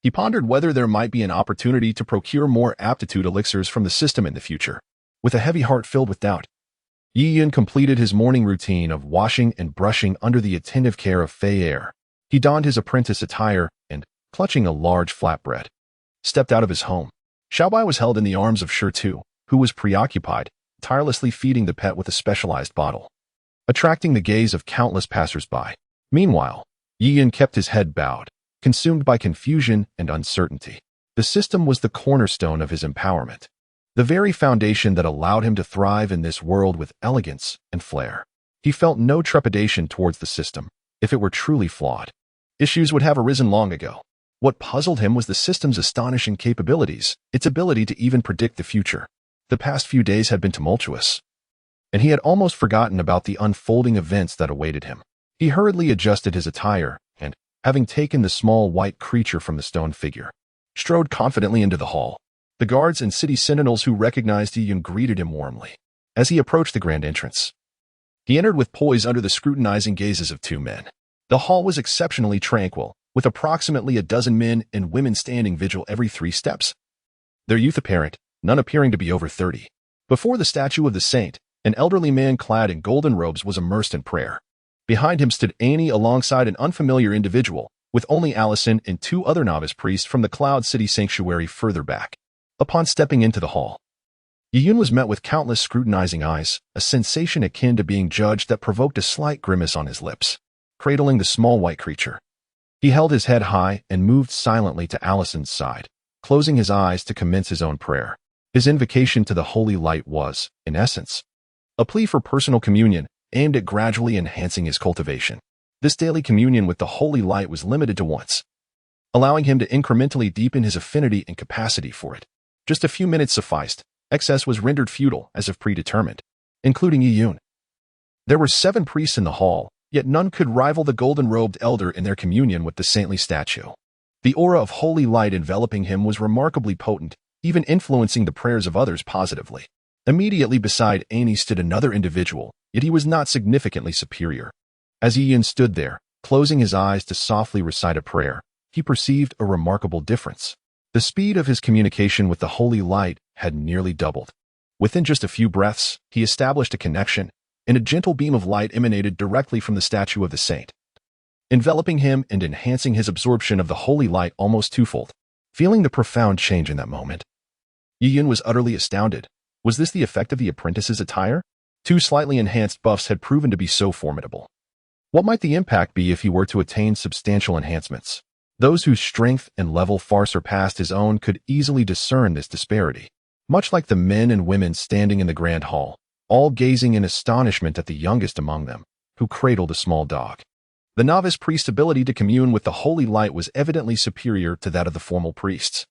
He pondered whether there might be an opportunity to procure more aptitude elixirs from the system in the future. With a heavy heart filled with doubt, Yi Yun completed his morning routine of washing and brushing under the attentive care of Fei Er. He donned his apprentice attire and, clutching a large flatbread, stepped out of his home. Xiaobai was held in the arms of Shi, who was preoccupied, tirelessly feeding the pet with a specialized bottle, attracting the gaze of countless passers-by. Meanwhile, Yi Yun kept his head bowed, consumed by confusion and uncertainty. The system was the cornerstone of his empowerment, the very foundation that allowed him to thrive in this world with elegance and flair. He felt no trepidation towards the system. If it were truly flawed, issues would have arisen long ago. What puzzled him was the system's astonishing capabilities, its ability to even predict the future. The past few days had been tumultuous, and he had almost forgotten about the unfolding events that awaited him. He hurriedly adjusted his attire and, having taken the small white creature from the stone figure, strode confidently into the hall. The guards and city sentinels who recognized Yi Yun greeted him warmly. As he approached the grand entrance, he entered with poise under the scrutinizing gazes of 2 men. The hall was exceptionally tranquil, with approximately a dozen men and women standing vigil every 3 steps. Their youth apparent, none appearing to be over 30. Before the statue of the saint, an elderly man clad in golden robes was immersed in prayer. Behind him stood Annie alongside an unfamiliar individual, with only Allison and 2 other novice priests from the Cloud City sanctuary further back. Upon stepping into the hall, Yiyun was met with countless scrutinizing eyes, a sensation akin to being judged that provoked a slight grimace on his lips. Cradling the small white creature, he held his head high and moved silently to Allison's side, closing his eyes to commence his own prayer. His invocation to the holy light was, in essence, a plea for personal communion aimed at gradually enhancing his cultivation. This daily communion with the holy light was limited to once, allowing him to incrementally deepen his affinity and capacity for it. Just a few minutes sufficed. Excess was rendered futile as if predetermined, including Yiyun. There were 7 priests in the hall, yet none could rival the golden-robed elder in their communion with the saintly statue. The aura of holy light enveloping him was remarkably potent, even influencing the prayers of others positively. Immediately beside Annie stood another individual, yet he was not significantly superior. As Yiyun stood there, closing his eyes to softly recite a prayer, he perceived a remarkable difference. The speed of his communication with the holy light had nearly doubled. Within just a few breaths, he established a connection, and a gentle beam of light emanated directly from the statue of the saint, enveloping him and enhancing his absorption of the holy light almost twofold. Feeling the profound change in that moment, Yiyun was utterly astounded. Was this the effect of the apprentice's attire? 2 slightly enhanced buffs had proven to be so formidable. What might the impact be if he were to attain substantial enhancements? Those whose strength and level far surpassed his own could easily discern this disparity. Much like the men and women standing in the grand hall, all gazing in astonishment at the youngest among them, who cradled a small dog. The novice priest's ability to commune with the holy light was evidently superior to that of the formal priests,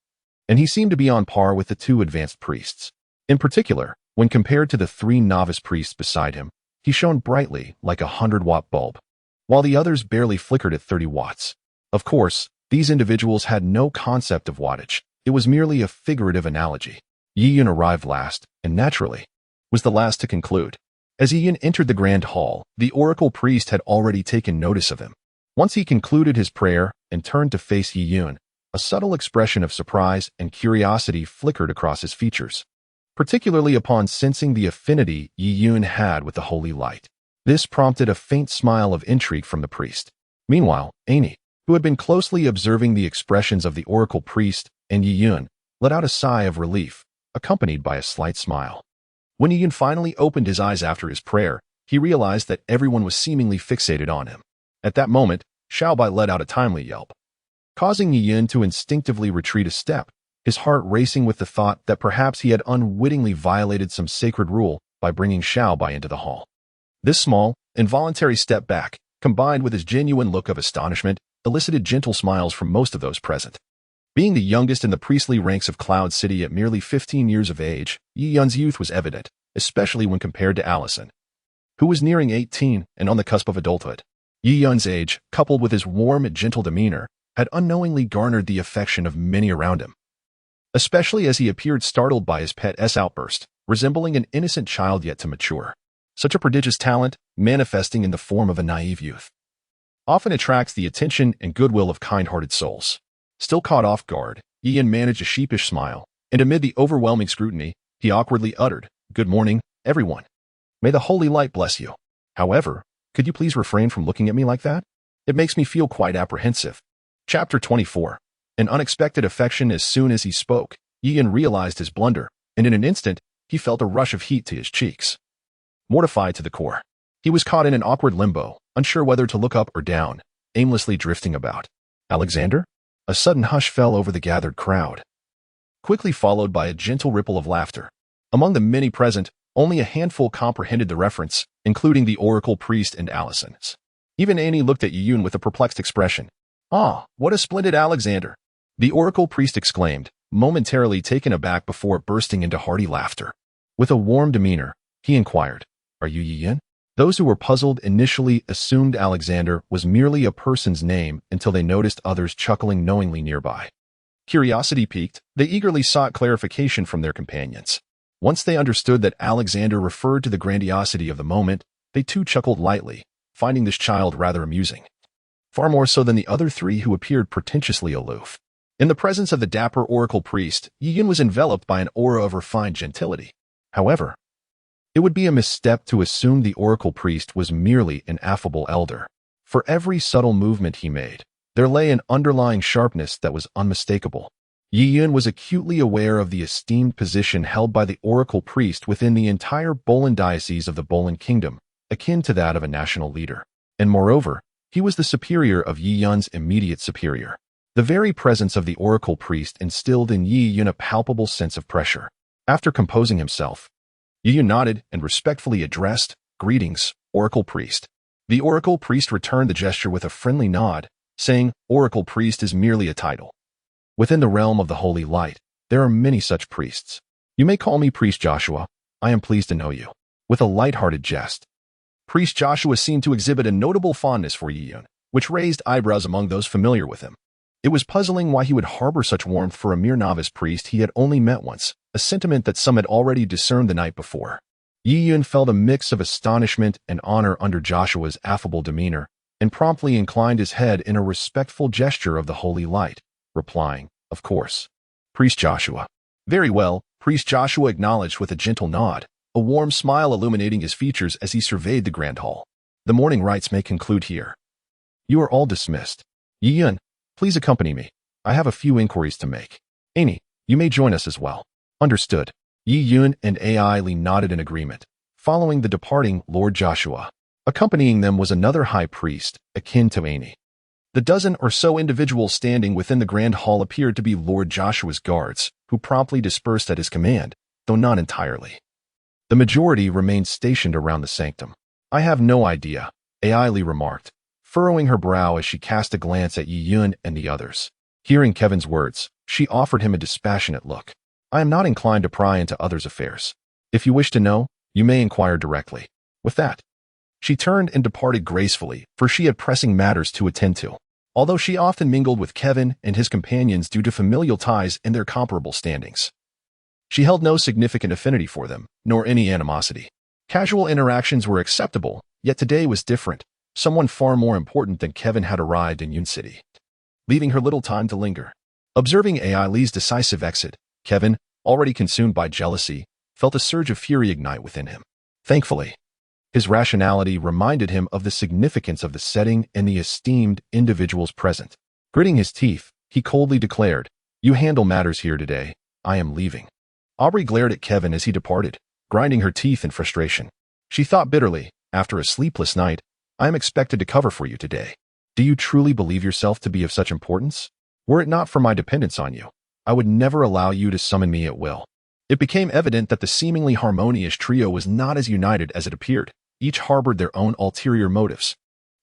and he seemed to be on par with the 2 advanced priests. In particular, when compared to the 3 novice priests beside him, he shone brightly like a 100-watt bulb, while the others barely flickered at 30 watts. Of course, these individuals had no concept of wattage. It was merely a figurative analogy. Yiyun arrived last, and naturally, was the last to conclude. As Yiyun entered the grand hall, the oracle priest had already taken notice of him. Once he concluded his prayer and turned to face Yiyun, a subtle expression of surprise and curiosity flickered across his features, particularly upon sensing the affinity Yiyun had with the holy light. This prompted a faint smile of intrigue from the priest. Meanwhile, Annie, who had been closely observing the expressions of the oracle priest and Yiyun, let out a sigh of relief, accompanied by a slight smile. When Yiyun finally opened his eyes after his prayer, he realized that everyone was seemingly fixated on him. At that moment, Xiaobai let out a timely yelp, causing Yiyun to instinctively retreat a step, his heart racing with the thought that perhaps he had unwittingly violated some sacred rule by bringing Xiaobai into the hall. This small, involuntary step back, combined with his genuine look of astonishment, elicited gentle smiles from most of those present. Being the youngest in the priestly ranks of Cloud City at merely 15 years of age, Yiyun's youth was evident, especially when compared to Allison, who was nearing 18 and on the cusp of adulthood. Yiyun's age, coupled with his warm and gentle demeanor, had unknowingly garnered the affection of many around him, especially as he appeared startled by his pet's outburst, resembling an innocent child yet to mature. Such a prodigious talent, manifesting in the form of a naive youth, often attracts the attention and goodwill of kind-hearted souls. Still caught off guard, Yiyun managed a sheepish smile, and amid the overwhelming scrutiny, he awkwardly uttered, "Good morning, everyone. May the holy light bless you. However, could you please refrain from looking at me like that? It makes me feel quite apprehensive." Chapter 24. An unexpected affection. As soon as he spoke, Yiyun realized his blunder, and in an instant, he felt a rush of heat to his cheeks. Mortified to the core, he was caught in an awkward limbo, unsure whether to look up or down, aimlessly drifting about. "Alexander?" A sudden hush fell over the gathered crowd, quickly followed by a gentle ripple of laughter. Among the many present, only a handful comprehended the reference, including the oracle priest and Allison. Even Annie looked at Yiyun with a perplexed expression. "Ah, what a splendid Alexander!" the oracle priest exclaimed, momentarily taken aback before bursting into hearty laughter. With a warm demeanor, he inquired, "Are you Yiyun?" Those who were puzzled initially assumed Alexander was merely a person's name until they noticed others chuckling knowingly nearby. Curiosity piqued, they eagerly sought clarification from their companions. Once they understood that Alexander referred to the grandiosity of the moment, they too chuckled lightly, finding this child rather amusing. far more so than the other three who appeared pretentiously aloof. In the presence of the dapper oracle priest, Yi Yun was enveloped by an aura of refined gentility. However, it would be a misstep to assume the oracle priest was merely an affable elder. For every subtle movement he made, there lay an underlying sharpness that was unmistakable. Yi Yun was acutely aware of the esteemed position held by the oracle priest within the entire Bolin diocese of the Bolin kingdom, akin to that of a national leader. And moreover, he was the superior of Yi Yun's immediate superior. The very presence of the oracle priest instilled in Yi Yun a palpable sense of pressure. After composing himself, Yi Yun nodded and respectfully addressed, "Greetings, oracle priest." The oracle priest returned the gesture with a friendly nod, saying, "Oracle priest is merely a title. Within the realm of the holy light, there are many such priests. You may call me Priest Joshua. I am pleased to know you." With a light-hearted jest, Priest Joshua seemed to exhibit a notable fondness for Yi Yun, which raised eyebrows among those familiar with him. It was puzzling why he would harbor such warmth for a mere novice priest he had only met once, a sentiment that some had already discerned the night before. Yi Yun felt a mix of astonishment and honor under Joshua's affable demeanor, and promptly inclined his head in a respectful gesture of the holy light, replying, "Of course. Priest Joshua." "Very well," Priest Joshua acknowledged with a gentle nod, a warm smile illuminating his features as he surveyed the grand hall. "The morning rites may conclude here. You are all dismissed. Yi Yun, please accompany me. I have a few inquiries to make. Amy, you may join us as well." "Understood." Yi Yun and Ai Li nodded in agreement, following the departing Lord Joshua. Accompanying them was another high priest, akin to Amy. The dozen or so individuals standing within the grand hall appeared to be Lord Joshua's guards, who promptly dispersed at his command, though not entirely. The majority remained stationed around the sanctum. "I have no idea," Ai Li remarked, furrowing her brow as she cast a glance at Yi Yun and the others. Hearing Kevin's words, she offered him a dispassionate look. "I am not inclined to pry into others' affairs. If you wish to know, you may inquire directly." With that, she turned and departed gracefully, for she had pressing matters to attend to. Although she often mingled with Kevin and his companions due to familial ties and their comparable standings, she held no significant affinity for them, nor any animosity. Casual interactions were acceptable, yet today was different. Someone far more important than Kevin had arrived in Yun City, leaving her little time to linger. Observing Ai Li's decisive exit, Kevin, already consumed by jealousy, felt a surge of fury ignite within him. Thankfully, his rationality reminded him of the significance of the setting and the esteemed individuals present. Gritting his teeth, he coldly declared, "You handle matters here today. I am leaving." Aubrey glared at Kevin as he departed, grinding her teeth in frustration. She thought bitterly, after a sleepless night, "I am expected to cover for you today. Do you truly believe yourself to be of such importance? Were it not for my dependence on you, I would never allow you to summon me at will." It became evident that the seemingly harmonious trio was not as united as it appeared. Each harbored their own ulterior motives.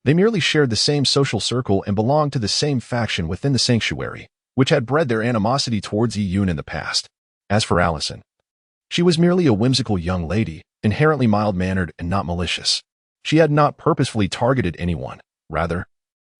They merely shared the same social circle and belonged to the same faction within the sanctuary, which had bred their animosity towards Yi Yun in the past. As for Allison, she was merely a whimsical young lady, inherently mild-mannered and not malicious. She had not purposefully targeted anyone. Rather,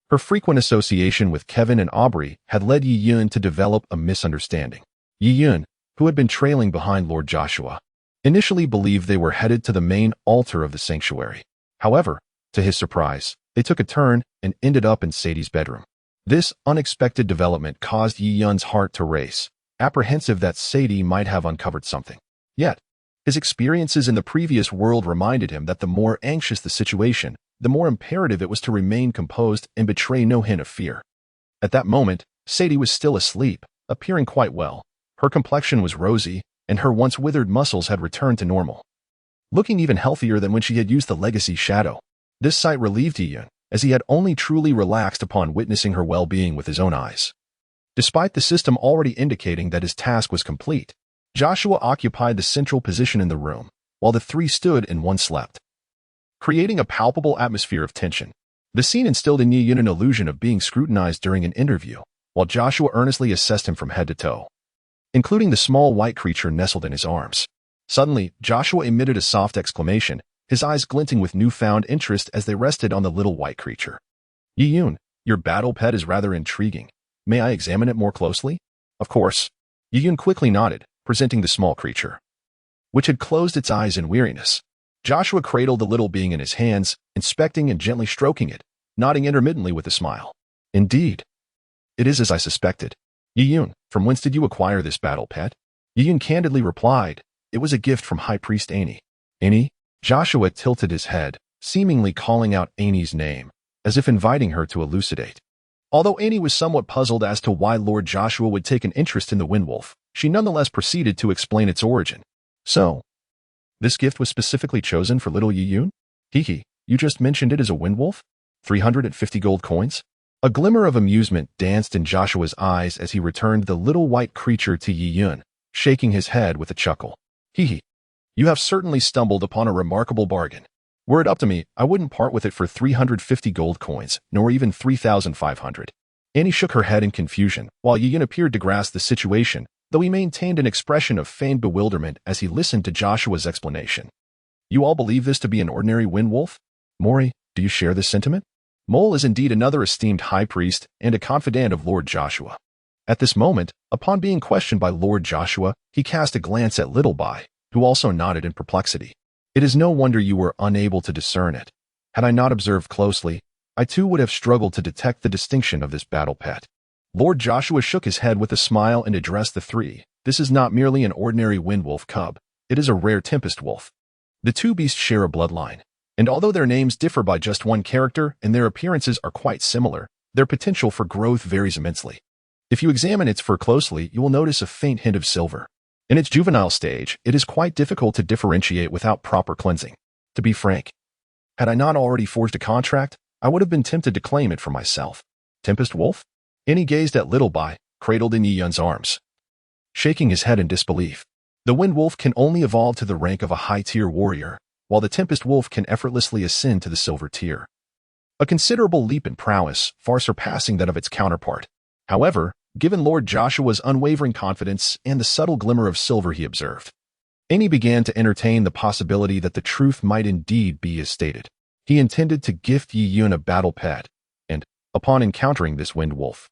her frequent association with Kevin and Aubrey had led Yi Yun to develop a misunderstanding. Yi Yun, who had been trailing behind Lord Joshua, initially believed they were headed to the main altar of the sanctuary. However, to his surprise, they took a turn and ended up in Sadie's bedroom. This unexpected development caused Yi Yun's heart to race, apprehensive that Sadie might have uncovered something. Yet, his experiences in the previous world reminded him that the more anxious the situation, the more imperative it was to remain composed and betray no hint of fear. At that moment, Sadie was still asleep, appearing quite well. Her complexion was rosy, and her once withered muscles had returned to normal, looking even healthier than when she had used the legacy shadow. This sight relieved Yi Yun, as he had only truly relaxed upon witnessing her well-being with his own eyes. Despite the system already indicating that his task was complete, Joshua occupied the central position in the room, while the three stood and one slept, creating a palpable atmosphere of tension. The scene instilled in Yi Yun an illusion of being scrutinized during an interview, while Joshua earnestly assessed him from head to toe, including the small white creature nestled in his arms. Suddenly, Joshua emitted a soft exclamation, his eyes glinting with newfound interest as they rested on the little white creature. "Yi Yun, your battle pet is rather intriguing. May I examine it more closely?" "Of course." Yi Yun quickly nodded, presenting the small creature, which had closed its eyes in weariness. Joshua cradled the little being in his hands, inspecting and gently stroking it, nodding intermittently with a smile. Indeed. It is as I suspected. Yi-Yun, from whence did you acquire this battle pet? Yi-Yun candidly replied, it was a gift from High Priest Ani. Ani? Joshua tilted his head, seemingly calling out Ani's name, as if inviting her to elucidate. Although Ani was somewhat puzzled as to why Lord Joshua would take an interest in the Windwolf, she nonetheless proceeded to explain its origin. So, this gift was specifically chosen for little Yi-Yun? Hee, you just mentioned it as a Windwolf? 350 gold coins? A glimmer of amusement danced in Joshua's eyes as he returned the little white creature to Yi-Yun, shaking his head with a chuckle. Hee, you have certainly stumbled upon a remarkable bargain. Were it up to me, I wouldn't part with it for 350 gold coins, nor even 3,500. Annie shook her head in confusion, while Yi-Yun appeared to grasp the situation, though he maintained an expression of feigned bewilderment as he listened to Joshua's explanation. You all believe this to be an ordinary Windwolf? Mori, do you share this sentiment? Mole is indeed another esteemed high priest and a confidant of Lord Joshua. At this moment, upon being questioned by Lord Joshua, he cast a glance at Little Bai, who also nodded in perplexity. It is no wonder you were unable to discern it. Had I not observed closely, I too would have struggled to detect the distinction of this battle pet. Lord Joshua shook his head with a smile and addressed the three. This is not merely an ordinary Windwolf cub. It is a rare Tempest Wolf. The two beasts share a bloodline, and although their names differ by just one character and their appearances are quite similar, their potential for growth varies immensely. If you examine its fur closely, you will notice a faint hint of silver. In its juvenile stage, it is quite difficult to differentiate without proper cleansing. To be frank, had I not already forged a contract, I would have been tempted to claim it for myself. Tempest Wolf? Annie gazed at Little Bai, cradled in Yi-Yun's arms, shaking his head in disbelief. The Windwolf can only evolve to the rank of a high-tier warrior, while the Tempest Wolf can effortlessly ascend to the silver tier. A considerable leap in prowess, far surpassing that of its counterpart. However, given Lord Joshua's unwavering confidence and the subtle glimmer of silver he observed, Annie began to entertain the possibility that the truth might indeed be as stated. He intended to gift Yi-Yun a battle pet, and, upon encountering this Windwolf,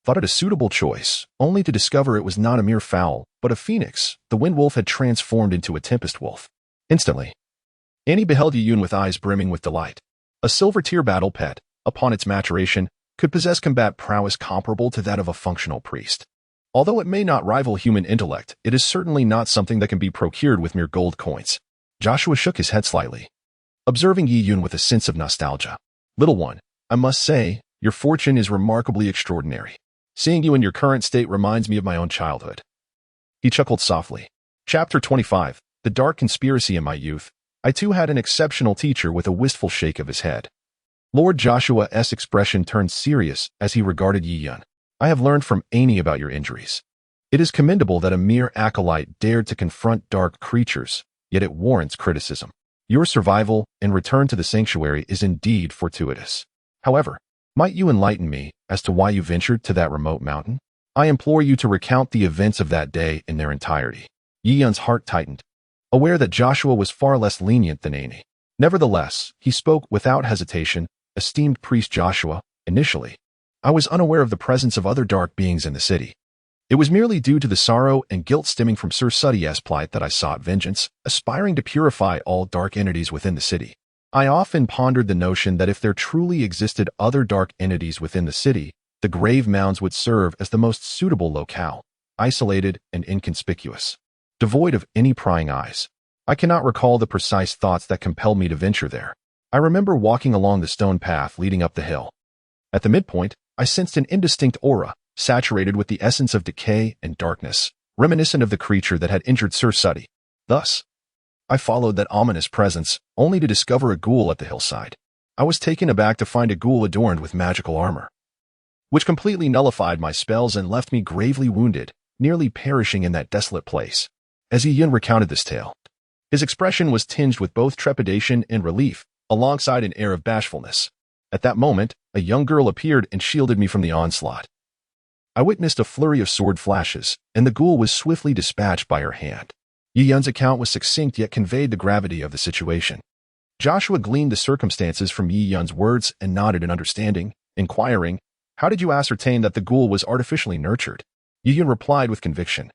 thought it a suitable choice, only to discover it was not a mere fowl, but a phoenix. The Windwolf had transformed into a Tempest Wolf. Instantly, Annie beheld Yi-Yun with eyes brimming with delight. A silver-tier battle pet, upon its maturation, could possess combat prowess comparable to that of a functional priest. Although it may not rival human intellect, it is certainly not something that can be procured with mere gold coins. Joshua shook his head slightly, observing Yi-Yun with a sense of nostalgia. Little one, I must say, your fortune is remarkably extraordinary. Seeing you in your current state reminds me of my own childhood. He chuckled softly. Chapter 25. The Dark Conspiracy. In my youth, I too had an exceptional teacher. With a wistful shake of his head, Lord Joshua's expression turned serious as he regarded Yi-Yun. I have learned from Annie about your injuries. It is commendable that a mere acolyte dared to confront dark creatures, yet it warrants criticism. Your survival and return to the sanctuary is indeed fortuitous. However, might you enlighten me as to why you ventured to that remote mountain? I implore you to recount the events of that day in their entirety. Yi-Yun's heart tightened, aware that Joshua was far less lenient than Annie. Nevertheless, he spoke without hesitation. Esteemed priest Joshua, initially, I was unaware of the presence of other dark beings in the city. It was merely due to the sorrow and guilt stemming from Sir Suddy's plight that I sought vengeance, aspiring to purify all dark entities within the city. I often pondered the notion that if there truly existed other dark entities within the city, the grave mounds would serve as the most suitable locale, isolated and inconspicuous, devoid of any prying eyes. I cannot recall the precise thoughts that compelled me to venture there. I remember walking along the stone path leading up the hill. At the midpoint, I sensed an indistinct aura, saturated with the essence of decay and darkness, reminiscent of the creature that had injured Sir Suddy. Thus, I followed that ominous presence, only to discover a ghoul at the hillside. I was taken aback to find a ghoul adorned with magical armor, which completely nullified my spells and left me gravely wounded, nearly perishing in that desolate place. As Yi-Yun recounted this tale, his expression was tinged with both trepidation and relief, alongside an air of bashfulness. At that moment, a young girl appeared and shielded me from the onslaught. I witnessed a flurry of sword flashes, and the ghoul was swiftly dispatched by her hand. Yi-Yun's account was succinct yet conveyed the gravity of the situation. Joshua gleaned the circumstances from Yi-Yun's words and nodded in understanding, inquiring, how did you ascertain that the ghoul was artificially nurtured? Yi-Yun replied with conviction.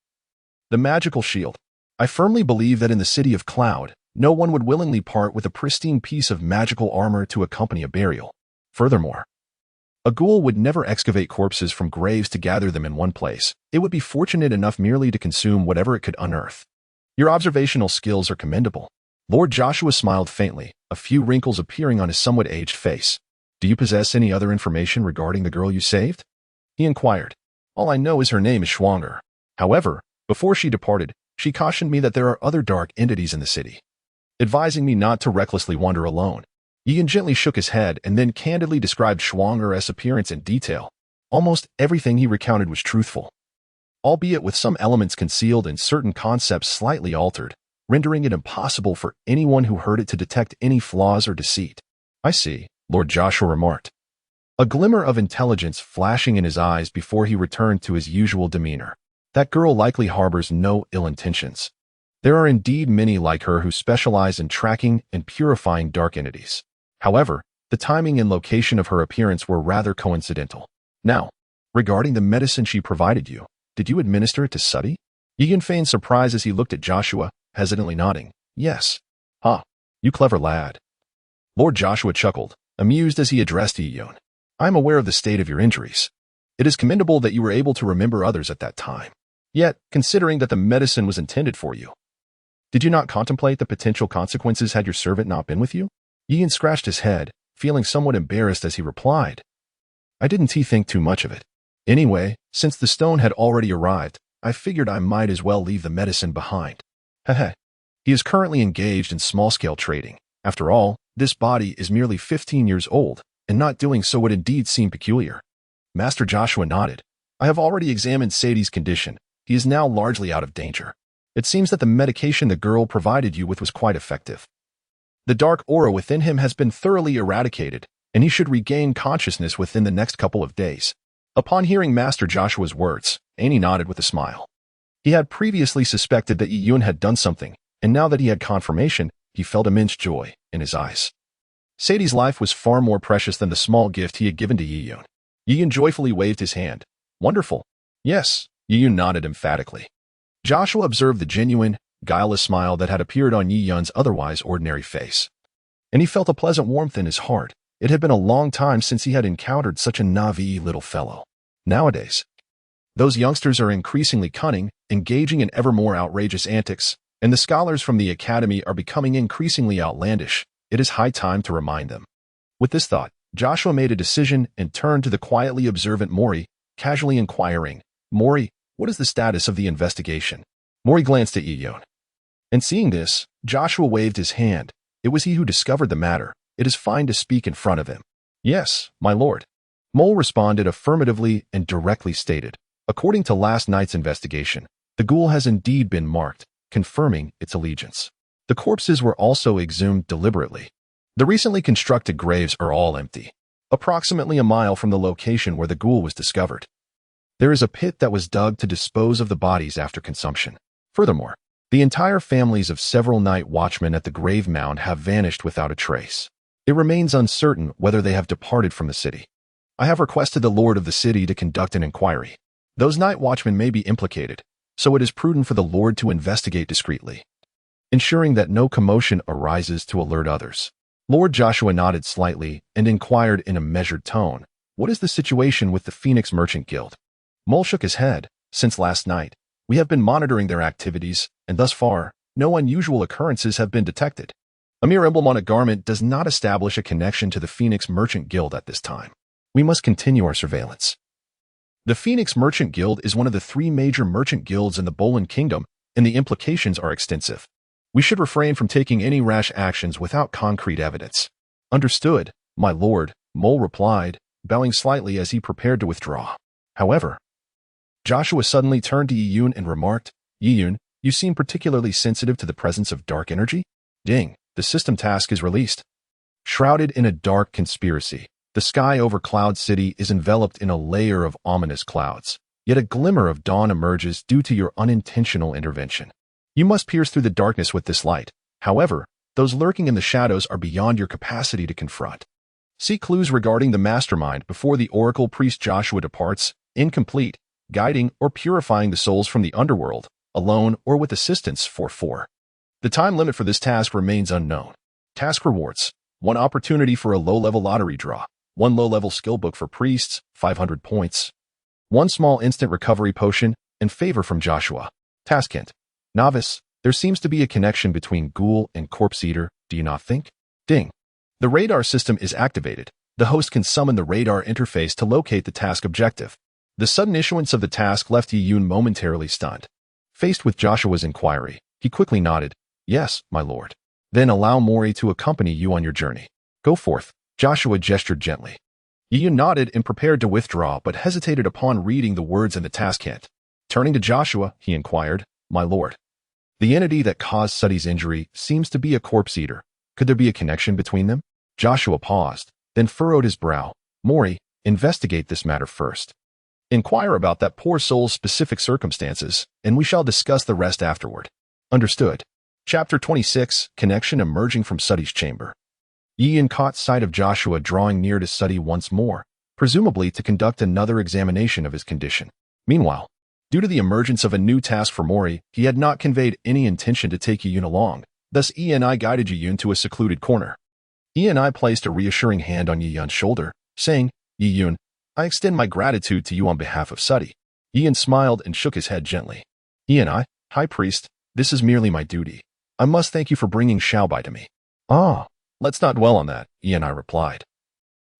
The magical shield. I firmly believe that in the city of Cloud, no one would willingly part with a pristine piece of magical armor to accompany a burial. Furthermore, a ghoul would never excavate corpses from graves to gather them in one place. It would be fortunate enough merely to consume whatever it could unearth. Your observational skills are commendable. Lord Joshua smiled faintly, a few wrinkles appearing on his somewhat aged face. Do you possess any other information regarding the girl you saved? He inquired. All I know is her name is Schwanger. However, before she departed, she cautioned me that there are other dark entities in the city, advising me not to recklessly wander alone. Ian gently shook his head and then candidly described Schwanger's appearance in detail. Almost everything he recounted was truthful, albeit with some elements concealed and certain concepts slightly altered, rendering it impossible for anyone who heard it to detect any flaws or deceit. I see, Lord Joshua remarked, a glimmer of intelligence flashing in his eyes before he returned to his usual demeanor. That girl likely harbors no ill intentions. There are indeed many like her who specialize in tracking and purifying dark entities. However, the timing and location of her appearance were rather coincidental. Now, regarding the medicine she provided you, did you administer it to Suddy? Egan feigned surprise as he looked at Joshua, hesitantly nodding. Yes. You clever lad. Lord Joshua chuckled, amused as he addressed Egan. I am aware of the state of your injuries. It is commendable that you were able to remember others at that time. Yet, considering that the medicine was intended for you, did you not contemplate the potential consequences had your servant not been with you? Egan scratched his head, feeling somewhat embarrassed as he replied. I didn't think too much of it. Anyway, since the stone had already arrived, I figured I might as well leave the medicine behind. Heh. He is currently engaged in small-scale trading. After all, this body is merely 15 years old, and not doing so would indeed seem peculiar. Master Joshua nodded. I have already examined Sadie's condition. He is now largely out of danger. It seems that the medication the girl provided you with was quite effective. The dark aura within him has been thoroughly eradicated, and he should regain consciousness within the next couple of days. Upon hearing Master Joshua's words, Annie nodded with a smile. He had previously suspected that Yun had done something, and now that he had confirmation, he felt immense joy in his eyes. Sadie's life was far more precious than the small gift he had given to Yun. Yun joyfully waved his hand. Wonderful. Yes, Yun nodded emphatically. Joshua observed the genuine, guileless smile that had appeared on Yun's otherwise ordinary face, and he felt a pleasant warmth in his heart. It had been a long time since he had encountered such a naive little fellow. Nowadays, those youngsters are increasingly cunning, engaging in ever more outrageous antics, and the scholars from the academy are becoming increasingly outlandish. It is high time to remind them. With this thought, Joshua made a decision and turned to the quietly observant Mori, casually inquiring, Mori, what is the status of the investigation? Mori glanced at Yun. And seeing this, Joshua waved his hand. It was he who discovered the matter. It is fine to speak in front of him. Yes, my lord. Mole responded affirmatively and directly stated, according to last night's investigation, the ghoul has indeed been marked, confirming its allegiance. The corpses were also exhumed deliberately. The recently constructed graves are all empty, approximately a mile from the location where the ghoul was discovered. There is a pit that was dug to dispose of the bodies after consumption. Furthermore, the entire families of several night watchmen at the grave mound have vanished without a trace. It remains uncertain whether they have departed from the city. I have requested the lord of the city to conduct an inquiry. Those night watchmen may be implicated, so it is prudent for the lord to investigate discreetly, ensuring that no commotion arises to alert others. Lord Joshua nodded slightly and inquired in a measured tone, what is the situation with the Phoenix Merchant Guild? Mole shook his head. Since last night, we have been monitoring their activities, and thus far, no unusual occurrences have been detected. A mere emblem on a garment does not establish a connection to the Phoenix Merchant Guild at this time. We must continue our surveillance. The Phoenix Merchant Guild is one of the 3 major merchant guilds in the Bolan Kingdom, and the implications are extensive. We should refrain from taking any rash actions without concrete evidence. Understood, my lord, Mole replied, bowing slightly as he prepared to withdraw. However, Joshua suddenly turned to Yun and remarked, Yun, you seem particularly sensitive to the presence of dark energy? Ding, the system task is released. Shrouded in a dark conspiracy, the sky over Cloud City is enveloped in a layer of ominous clouds, yet a glimmer of dawn emerges due to your unintentional intervention. You must pierce through the darkness with this light. However, those lurking in the shadows are beyond your capacity to confront. See clues regarding the mastermind before the Oracle Priest Joshua departs, incomplete, guiding or purifying the souls from the underworld, alone or with assistance. 4. The time limit for this task remains unknown. Task rewards: 1 opportunity for a low-level lottery draw, one low-level skill book for priests, 500 points, one small instant recovery potion, and favor from Joshua. Task hint. Novice, there seems to be a connection between Ghoul and Corpse Eater, do you not think? Ding. The radar system is activated. The host can summon the radar interface to locate the task objective. The sudden issuance of the task left Yi-Yun momentarily stunned. Faced with Joshua's inquiry, he quickly nodded, "Yes, my lord." "Then allow Mori to accompany you on your journey. Go forth." Joshua gestured gently. Yi-Yun nodded and prepared to withdraw, but hesitated upon reading the words in the task hint. Turning to Joshua, he inquired, "My lord, the entity that caused Suddy's injury seems to be a corpse eater. Could there be a connection between them?" Joshua paused, then furrowed his brow. "Mori, investigate this matter first. Inquire about that poor soul's specific circumstances, and we shall discuss the rest afterward." Understood. Chapter 26, Connection emerging from Suddy's chamber. Yi-Yun caught sight of Joshua drawing near to Suddy once more, presumably to conduct another examination of his condition. Meanwhile, due to the emergence of a new task for Mori, he had not conveyed any intention to take Yi-Yun along. Thus, Yi-Yun guided Yi-Yun to a secluded corner. Yi-Yun placed a reassuring hand on Yi-Yun's shoulder, saying, "Yi-Yun, I extend my gratitude to you on behalf of Suddy." Yi-Yun smiled and shook his head gently. "Yi-Yun, High Priest, this is merely my duty. I must thank you for bringing Xiaobai to me." "Ah, let's not dwell on that," Yi-Yun replied,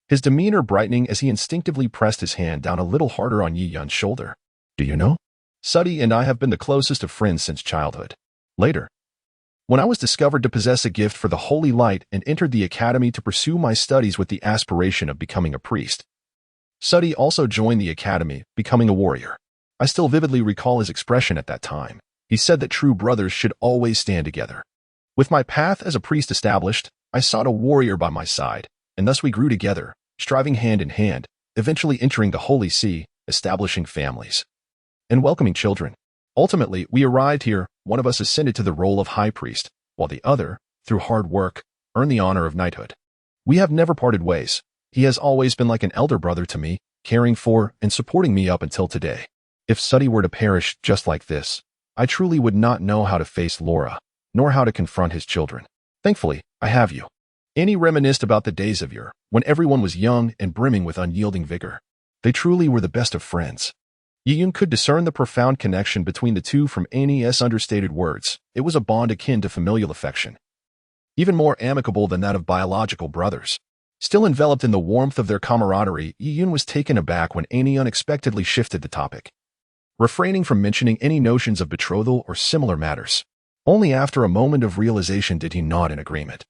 his demeanor brightening as he instinctively pressed his hand down a little harder on Yi-Yun's shoulder. "Do you know? Suddy and I have been the closest of friends since childhood. Later, when I was discovered to possess a gift for the holy light and entered the academy to pursue my studies with the aspiration of becoming a priest, Suddy also joined the academy, becoming a warrior. I still vividly recall his expression at that time. He said that true brothers should always stand together. With my path as a priest established, I sought a warrior by my side, and thus we grew together, striving hand in hand, eventually entering the Holy See, establishing families, and welcoming children. Ultimately, we arrived here, one of us ascended to the role of high priest, while the other, through hard work, earned the honor of knighthood. We have never parted ways. He has always been like an elder brother to me, caring for and supporting me up until today. If Suddy were to perish just like this, I truly would not know how to face Laura, nor how to confront his children. Thankfully, I have you." Annie reminisced about the days of yore, when everyone was young and brimming with unyielding vigor. They truly were the best of friends. Yi-Yun could discern the profound connection between the two from Annie's understated words. It was a bond akin to familial affection, even more amicable than that of biological brothers. Still enveloped in the warmth of their camaraderie, Yi-Yun was taken aback when Annie unexpectedly shifted the topic, refraining from mentioning any notions of betrothal or similar matters. Only after a moment of realization did he nod in agreement,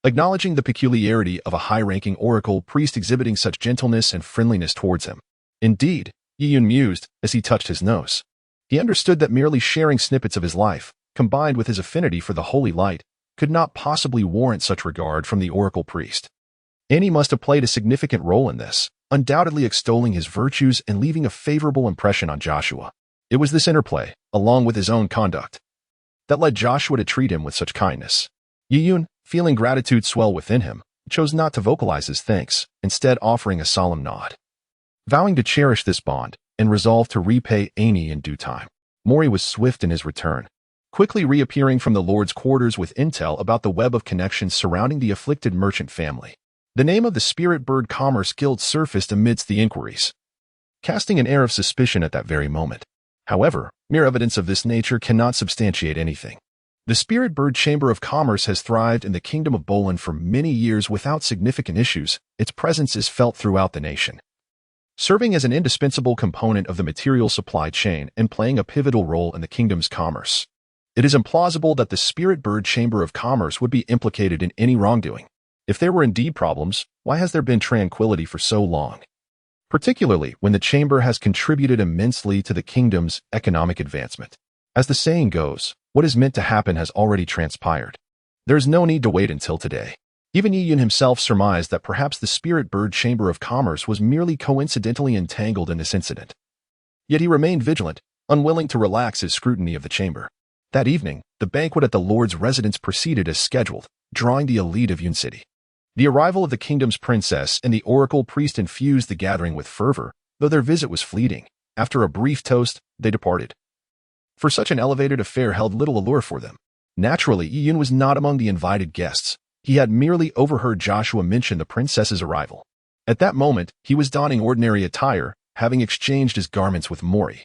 acknowledging the peculiarity of a high-ranking oracle priest exhibiting such gentleness and friendliness towards him. Indeed, Yi-Yun mused as he touched his nose. He understood that merely sharing snippets of his life, combined with his affinity for the holy light, could not possibly warrant such regard from the oracle priest. Annie must have played a significant role in this, undoubtedly extolling his virtues and leaving a favorable impression on Joshua. It was this interplay, along with his own conduct, that led Joshua to treat him with such kindness. Yi-Yun, feeling gratitude swell within him, chose not to vocalize his thanks, instead offering a solemn nod, vowing to cherish this bond and resolve to repay Annie in due time. Mori was swift in his return, quickly reappearing from the Lord's quarters with intel about the web of connections surrounding the afflicted merchant family. The name of the Spirit Bird Commerce Guild surfaced amidst the inquiries, casting an air of suspicion at that very moment. However, mere evidence of this nature cannot substantiate anything. The Spirit Bird Chamber of Commerce has thrived in the Kingdom of Bolin for many years without significant issues. Its presence is felt throughout the nation, serving as an indispensable component of the material supply chain and playing a pivotal role in the kingdom's commerce. It is implausible that the Spirit Bird Chamber of Commerce would be implicated in any wrongdoing. If there were indeed problems, why has there been tranquility for so long? Particularly when the chamber has contributed immensely to the kingdom's economic advancement. As the saying goes, what is meant to happen has already transpired. There is no need to wait until today. Even Yi-Yun himself surmised that perhaps the Spirit Bird Chamber of Commerce was merely coincidentally entangled in this incident. Yet he remained vigilant, unwilling to relax his scrutiny of the chamber. That evening, the banquet at the Lord's residence proceeded as scheduled, drawing the elite of Yun City. The arrival of the kingdom's princess and the oracle priest infused the gathering with fervor, though their visit was fleeting. After a brief toast, they departed. For such an elevated affair held little allure for them. Naturally, Yi-Yun was not among the invited guests. He had merely overheard Joshua mention the princess's arrival. At that moment, he was donning ordinary attire, having exchanged his garments with Mori,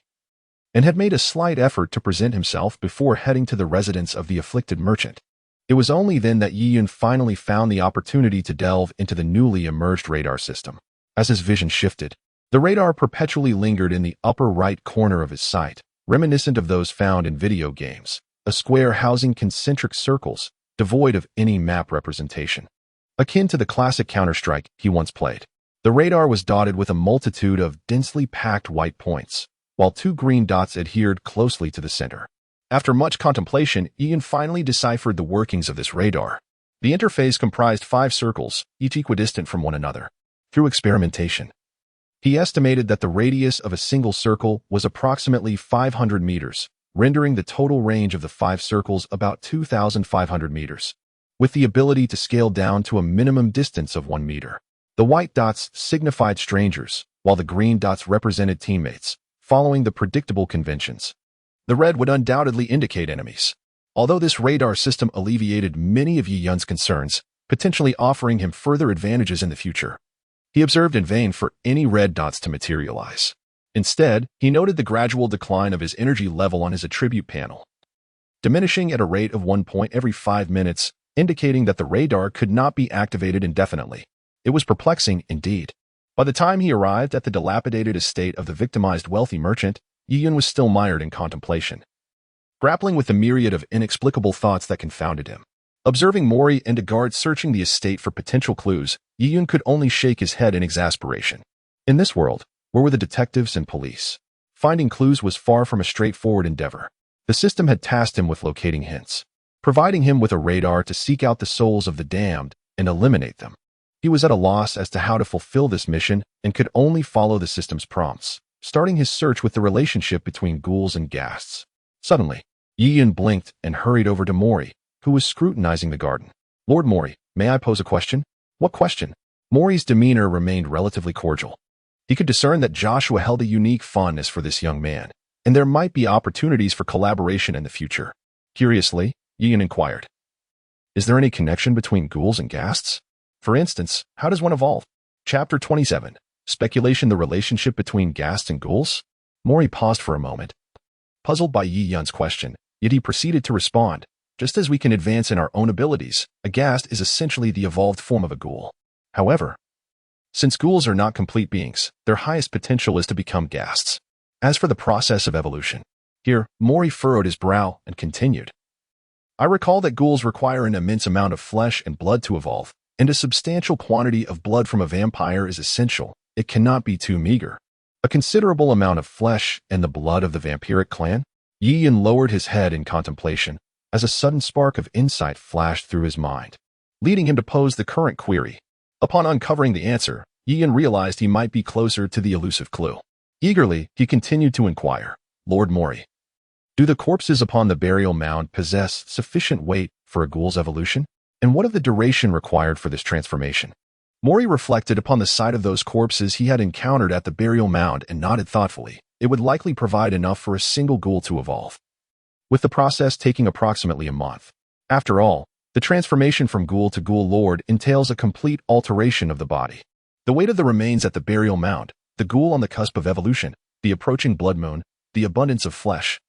and had made a slight effort to present himself before heading to the residence of the afflicted merchant. It was only then that Yi Yun finally found the opportunity to delve into the newly emerged radar system. As his vision shifted, the radar perpetually lingered in the upper right corner of his sight, reminiscent of those found in video games, a square housing concentric circles, devoid of any map representation. Akin to the classic Counter-Strike he once played, the radar was dotted with a multitude of densely packed white points, while 2 green dots adhered closely to the center. After much contemplation, Ian finally deciphered the workings of this radar. The interface comprised 5 circles, each equidistant from one another. Through experimentation, he estimated that the radius of a single circle was approximately 500 meters, rendering the total range of the 5 circles about 2,500 meters, with the ability to scale down to a minimum distance of 1 meter. The white dots signified strangers, while the green dots represented teammates, following the predictable conventions. The red would undoubtedly indicate enemies. Although this radar system alleviated many of Yi Yun's concerns, potentially offering him further advantages in the future, he observed in vain for any red dots to materialize. Instead, he noted the gradual decline of his energy level on his attribute panel, diminishing at a rate of 1 point every 5 minutes, indicating that the radar could not be activated indefinitely. It was perplexing indeed. By the time he arrived at the dilapidated estate of the victimized wealthy merchant, Yi Yun was still mired in contemplation, grappling with the myriad of inexplicable thoughts that confounded him. Observing Mori and a guard searching the estate for potential clues, Yi Yun could only shake his head in exasperation. In this world, where were the detectives and police? Finding clues was far from a straightforward endeavor. The system had tasked him with locating hints, providing him with a radar to seek out the souls of the damned and eliminate them. He was at a loss as to how to fulfill this mission and could only follow the system's prompts, starting his search with the relationship between ghouls and ghasts. Suddenly, Yi Yun blinked and hurried over to Mori, who was scrutinizing the garden. "Lord Mori, may I pose a question?" "What question?" Mori's demeanor remained relatively cordial. He could discern that Joshua held a unique fondness for this young man, and there might be opportunities for collaboration in the future. Curiously, Yi Yun inquired, "Is there any connection between ghouls and ghasts? For instance, how does one evolve?" Chapter 27. Speculation: the relationship between ghasts and ghouls? Mori paused for a moment, puzzled by Yi Yun's question, yet he proceeded to respond. "Just as we can advance in our own abilities, a ghast is essentially the evolved form of a ghoul. However, since ghouls are not complete beings, their highest potential is to become ghasts. As for the process of evolution," here Mori furrowed his brow and continued, "I recall that ghouls require an immense amount of flesh and blood to evolve, and a substantial quantity of blood from a vampire is essential. It cannot be too meager. A considerable amount of flesh and the blood of the vampiric clan?" Yi Yun lowered his head in contemplation, as a sudden spark of insight flashed through his mind, leading him to pose the current query. Upon uncovering the answer, Yi Yun realized he might be closer to the elusive clue. Eagerly, he continued to inquire, "Lord Mori, do the corpses upon the burial mound possess sufficient weight for a ghoul's evolution? And what of the duration required for this transformation?" Mori reflected upon the sight of those corpses he had encountered at the burial mound and nodded thoughtfully. It would likely provide enough for a single ghoul to evolve, with the process taking approximately a month. After all, the transformation from ghoul to ghoul lord entails a complete alteration of the body. The weight of the remains at the burial mound, the ghoul on the cusp of evolution, the approaching blood moon, the abundance of flesh,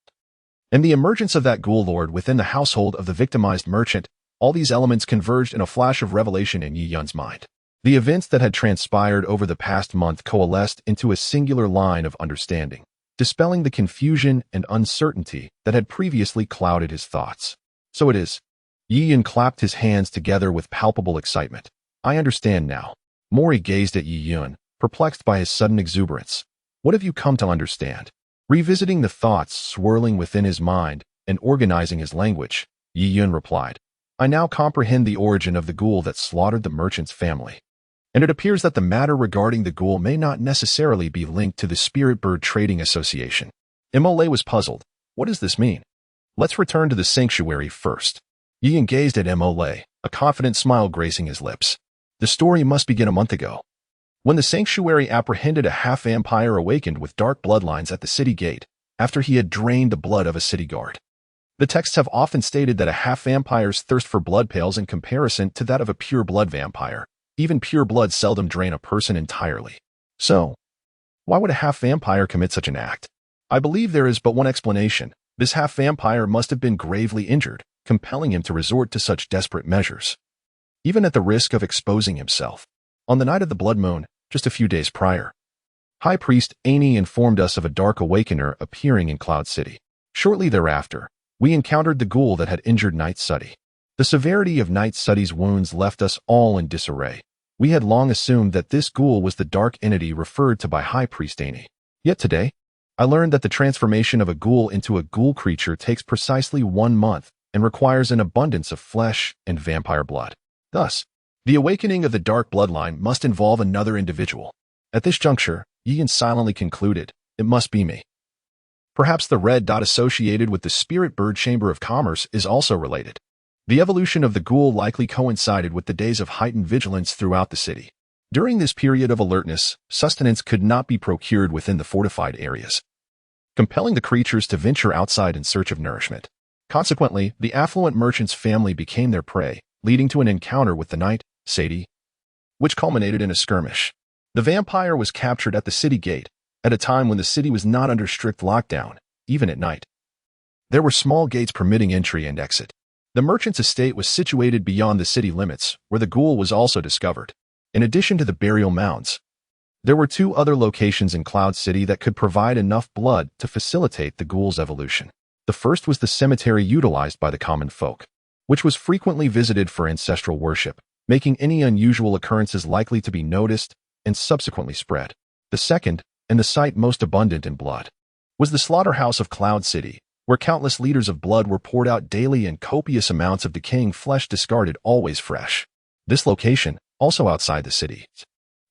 and the emergence of that ghoul lord within the household of the victimized merchant, all these elements converged in a flash of revelation in Yi Yun's mind. The events that had transpired over the past month coalesced into a singular line of understanding, dispelling the confusion and uncertainty that had previously clouded his thoughts. "So it is." Yi Yun clapped his hands together with palpable excitement. "I understand now." Mori gazed at Yi Yun, perplexed by his sudden exuberance. "What have you come to understand?" Revisiting the thoughts swirling within his mind and organizing his language, Yi Yun replied, "I now comprehend the origin of the ghoul that slaughtered the merchant's family. And it appears that the matter regarding the ghoul may not necessarily be linked to the Spirit Bird Trading Association." Imole was puzzled. "What does this mean?" "Let's return to the sanctuary first." Yi Yun gazed at Imole, a confident smile gracing his lips. "The story must begin a month ago, when the sanctuary apprehended a half-vampire awakened with dark bloodlines at the city gate, after he had drained the blood of a city guard. The texts have often stated that a half-vampire's thirst for blood pales in comparison to that of a pure blood vampire, Even pure blood seldom drain a person entirely. So, why would a half-vampire commit such an act? I believe there is but one explanation. This half-vampire must have been gravely injured, compelling him to resort to such desperate measures, even at the risk of exposing himself. On the night of the blood moon, just a few days prior, High Priest Annie informed us of a dark awakener appearing in Cloud City. Shortly thereafter, we encountered the ghoul that had injured Night Suddy. The severity of Night Suddy's wounds left us all in disarray. We had long assumed that this ghoul was the dark entity referred to by High Priest Annie. Yet today, I learned that the transformation of a ghoul into a ghoul creature takes precisely 1 month and requires an abundance of flesh and vampire blood. Thus, the awakening of the dark bloodline must involve another individual. At this juncture, Ian silently concluded, it must be me. Perhaps the red dot associated with the spirit bird chamber of commerce is also related. The evolution of the ghoul likely coincided with the days of heightened vigilance throughout the city. During this period of alertness, sustenance could not be procured within the fortified areas, compelling the creatures to venture outside in search of nourishment. Consequently, the affluent merchant's family became their prey, leading to an encounter with the Night Suddy, which culminated in a skirmish. The vampire was captured at the city gate, at a time when the city was not under strict lockdown, even at night. There were small gates permitting entry and exit. The merchant's estate was situated beyond the city limits, where the ghoul was also discovered. In addition to the burial mounds, there were 2 other locations in Cloud City that could provide enough blood to facilitate the ghoul's evolution. The first was the cemetery utilized by the common folk, which was frequently visited for ancestral worship, making any unusual occurrences likely to be noticed and subsequently spread. The second, and the site most abundant in blood, was the slaughterhouse of Cloud City, where countless liters of blood were poured out daily and copious amounts of decaying flesh discarded always fresh. This location, also outside the city,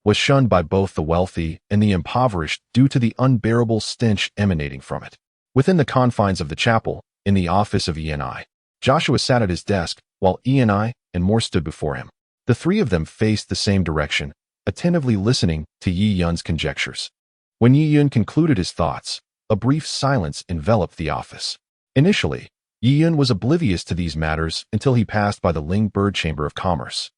was shunned by both the wealthy and the impoverished due to the unbearable stench emanating from it. Within the confines of the chapel, in the office of E&I, Joshua sat at his desk, while E&I and more stood before him. The 3 of them faced the same direction, attentively listening to Yi Yun's conjectures. When Yi Yun concluded his thoughts, a brief silence enveloped the office. Initially, Yi Yun was oblivious to these matters until he passed by the Ling Bird Chamber of Commerce,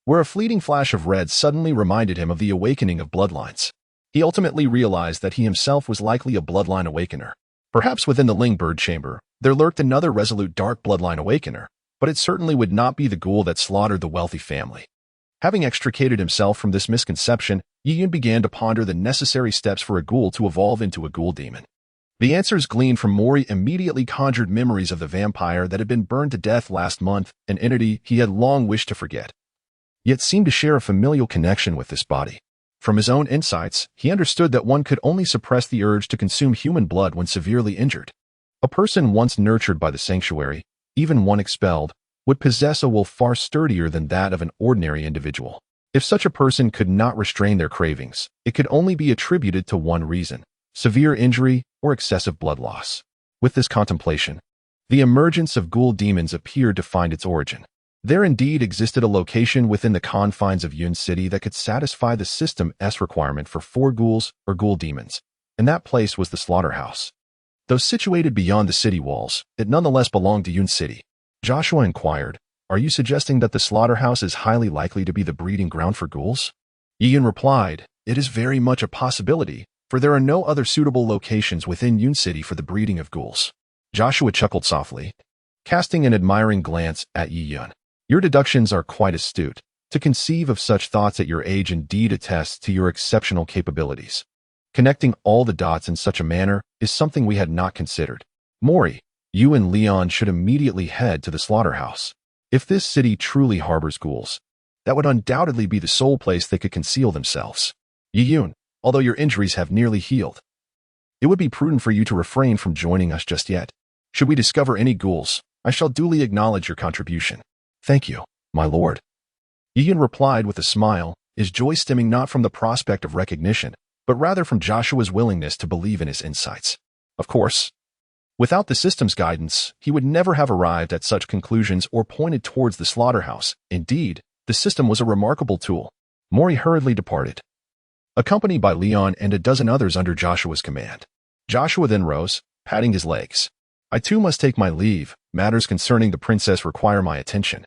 where a fleeting flash of red suddenly reminded him of the awakening of bloodlines. He ultimately realized that he himself was likely a bloodline awakener. Perhaps within the Ling Bird Chamber, there lurked another resolute dark bloodline awakener, but it certainly would not be the ghoul that slaughtered the wealthy family. Having extricated himself from this misconception, Yi Yun began to ponder the necessary steps for a ghoul to evolve into a ghoul demon. The answers gleaned from Mori immediately conjured memories of the vampire that had been burned to death last month, an entity he had long wished to forget, yet seemed to share a familial connection with this body. From his own insights, he understood that one could only suppress the urge to consume human blood when severely injured. A person once nurtured by the sanctuary, even one expelled, would possess a will far sturdier than that of an ordinary individual. If such a person could not restrain their cravings, it could only be attributed to one reason: severe injury or excessive blood loss. With this contemplation, the emergence of ghoul demons appeared to find its origin. There indeed existed a location within the confines of Yun City that could satisfy the System S requirement for 4 ghouls or ghoul demons, and that place was the slaughterhouse. Though situated beyond the city walls, it nonetheless belonged to Yun City. Joshua inquired, "Are you suggesting that the slaughterhouse is highly likely to be the breeding ground for ghouls?" Ian replied, "It is very much a possibility, for there are no other suitable locations within Yun City for the breeding of ghouls." Joshua chuckled softly, casting an admiring glance at Yi Yun. "Your deductions are quite astute. To conceive of such thoughts at your age indeed attests to your exceptional capabilities. Connecting all the dots in such a manner is something we had not considered. Mori, you and Leon should immediately head to the slaughterhouse. If this city truly harbors ghouls, that would undoubtedly be the sole place they could conceal themselves. Yi Yun, although your injuries have nearly healed, it would be prudent for you to refrain from joining us just yet. Should we discover any ghouls, I shall duly acknowledge your contribution." "Thank you, my lord." Yi Yun replied with a smile, his joy stemming not from the prospect of recognition, but rather from Joshua's willingness to believe in his insights. Of course, without the system's guidance, he would never have arrived at such conclusions or pointed towards the slaughterhouse. Indeed, the system was a remarkable tool. Mori hurriedly departed, accompanied by Leon and a dozen others under Joshua's command. Joshua then rose, patting his legs. "I too must take my leave. Matters concerning the princess require my attention,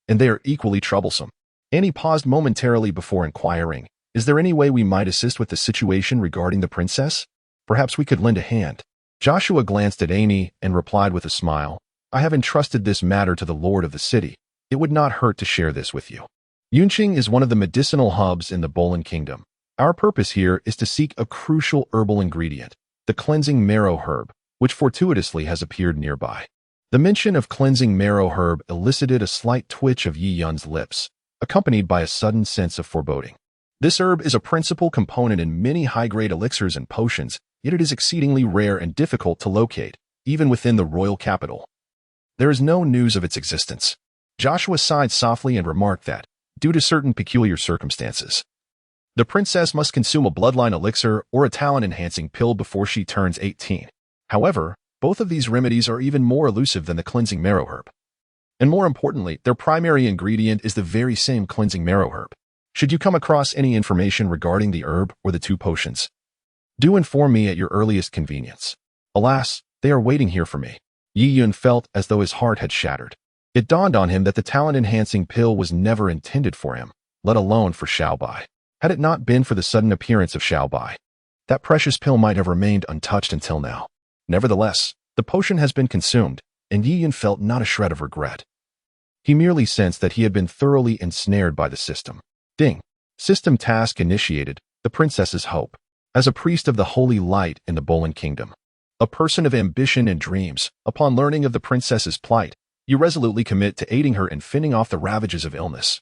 and they are equally troublesome." Annie paused momentarily before inquiring, "Is there any way we might assist with the situation regarding the princess? Perhaps we could lend a hand." Joshua glanced at Annie and replied with a smile, "I have entrusted this matter to the lord of the city. It would not hurt to share this with you. Yunqing is one of the medicinal hubs in the Bolin Kingdom. Our purpose here is to seek a crucial herbal ingredient, the cleansing marrow herb, which fortuitously has appeared nearby." The mention of cleansing marrow herb elicited a slight twitch of Yi Yun's lips, accompanied by a sudden sense of foreboding. This herb is a principal component in many high-grade elixirs and potions, yet it is exceedingly rare and difficult to locate, even within the royal capital. There is no news of its existence. Joshua sighed softly and remarked that, due to certain peculiar circumstances, the princess must consume a bloodline elixir or a talent-enhancing pill before she turns 18. However, both of these remedies are even more elusive than the cleansing marrow herb. And more importantly, their primary ingredient is the very same cleansing marrow herb. Should you come across any information regarding the herb or the two potions, do inform me at your earliest convenience. Alas, they are waiting here for me." Yi Yun felt as though his heart had shattered. It dawned on him that the talent-enhancing pill was never intended for him, let alone for Xiaobai. Had it not been for the sudden appearance of Xiaobai, that precious pill might have remained untouched until now. Nevertheless, the potion has been consumed, and Yi Yun felt not a shred of regret. He merely sensed that he had been thoroughly ensnared by the system. Ding. System task initiated, the princess's hope. As a priest of the holy light in the Bolin Kingdom, a person of ambition and dreams, upon learning of the princess's plight, you resolutely commit to aiding her in fending off the ravages of illness,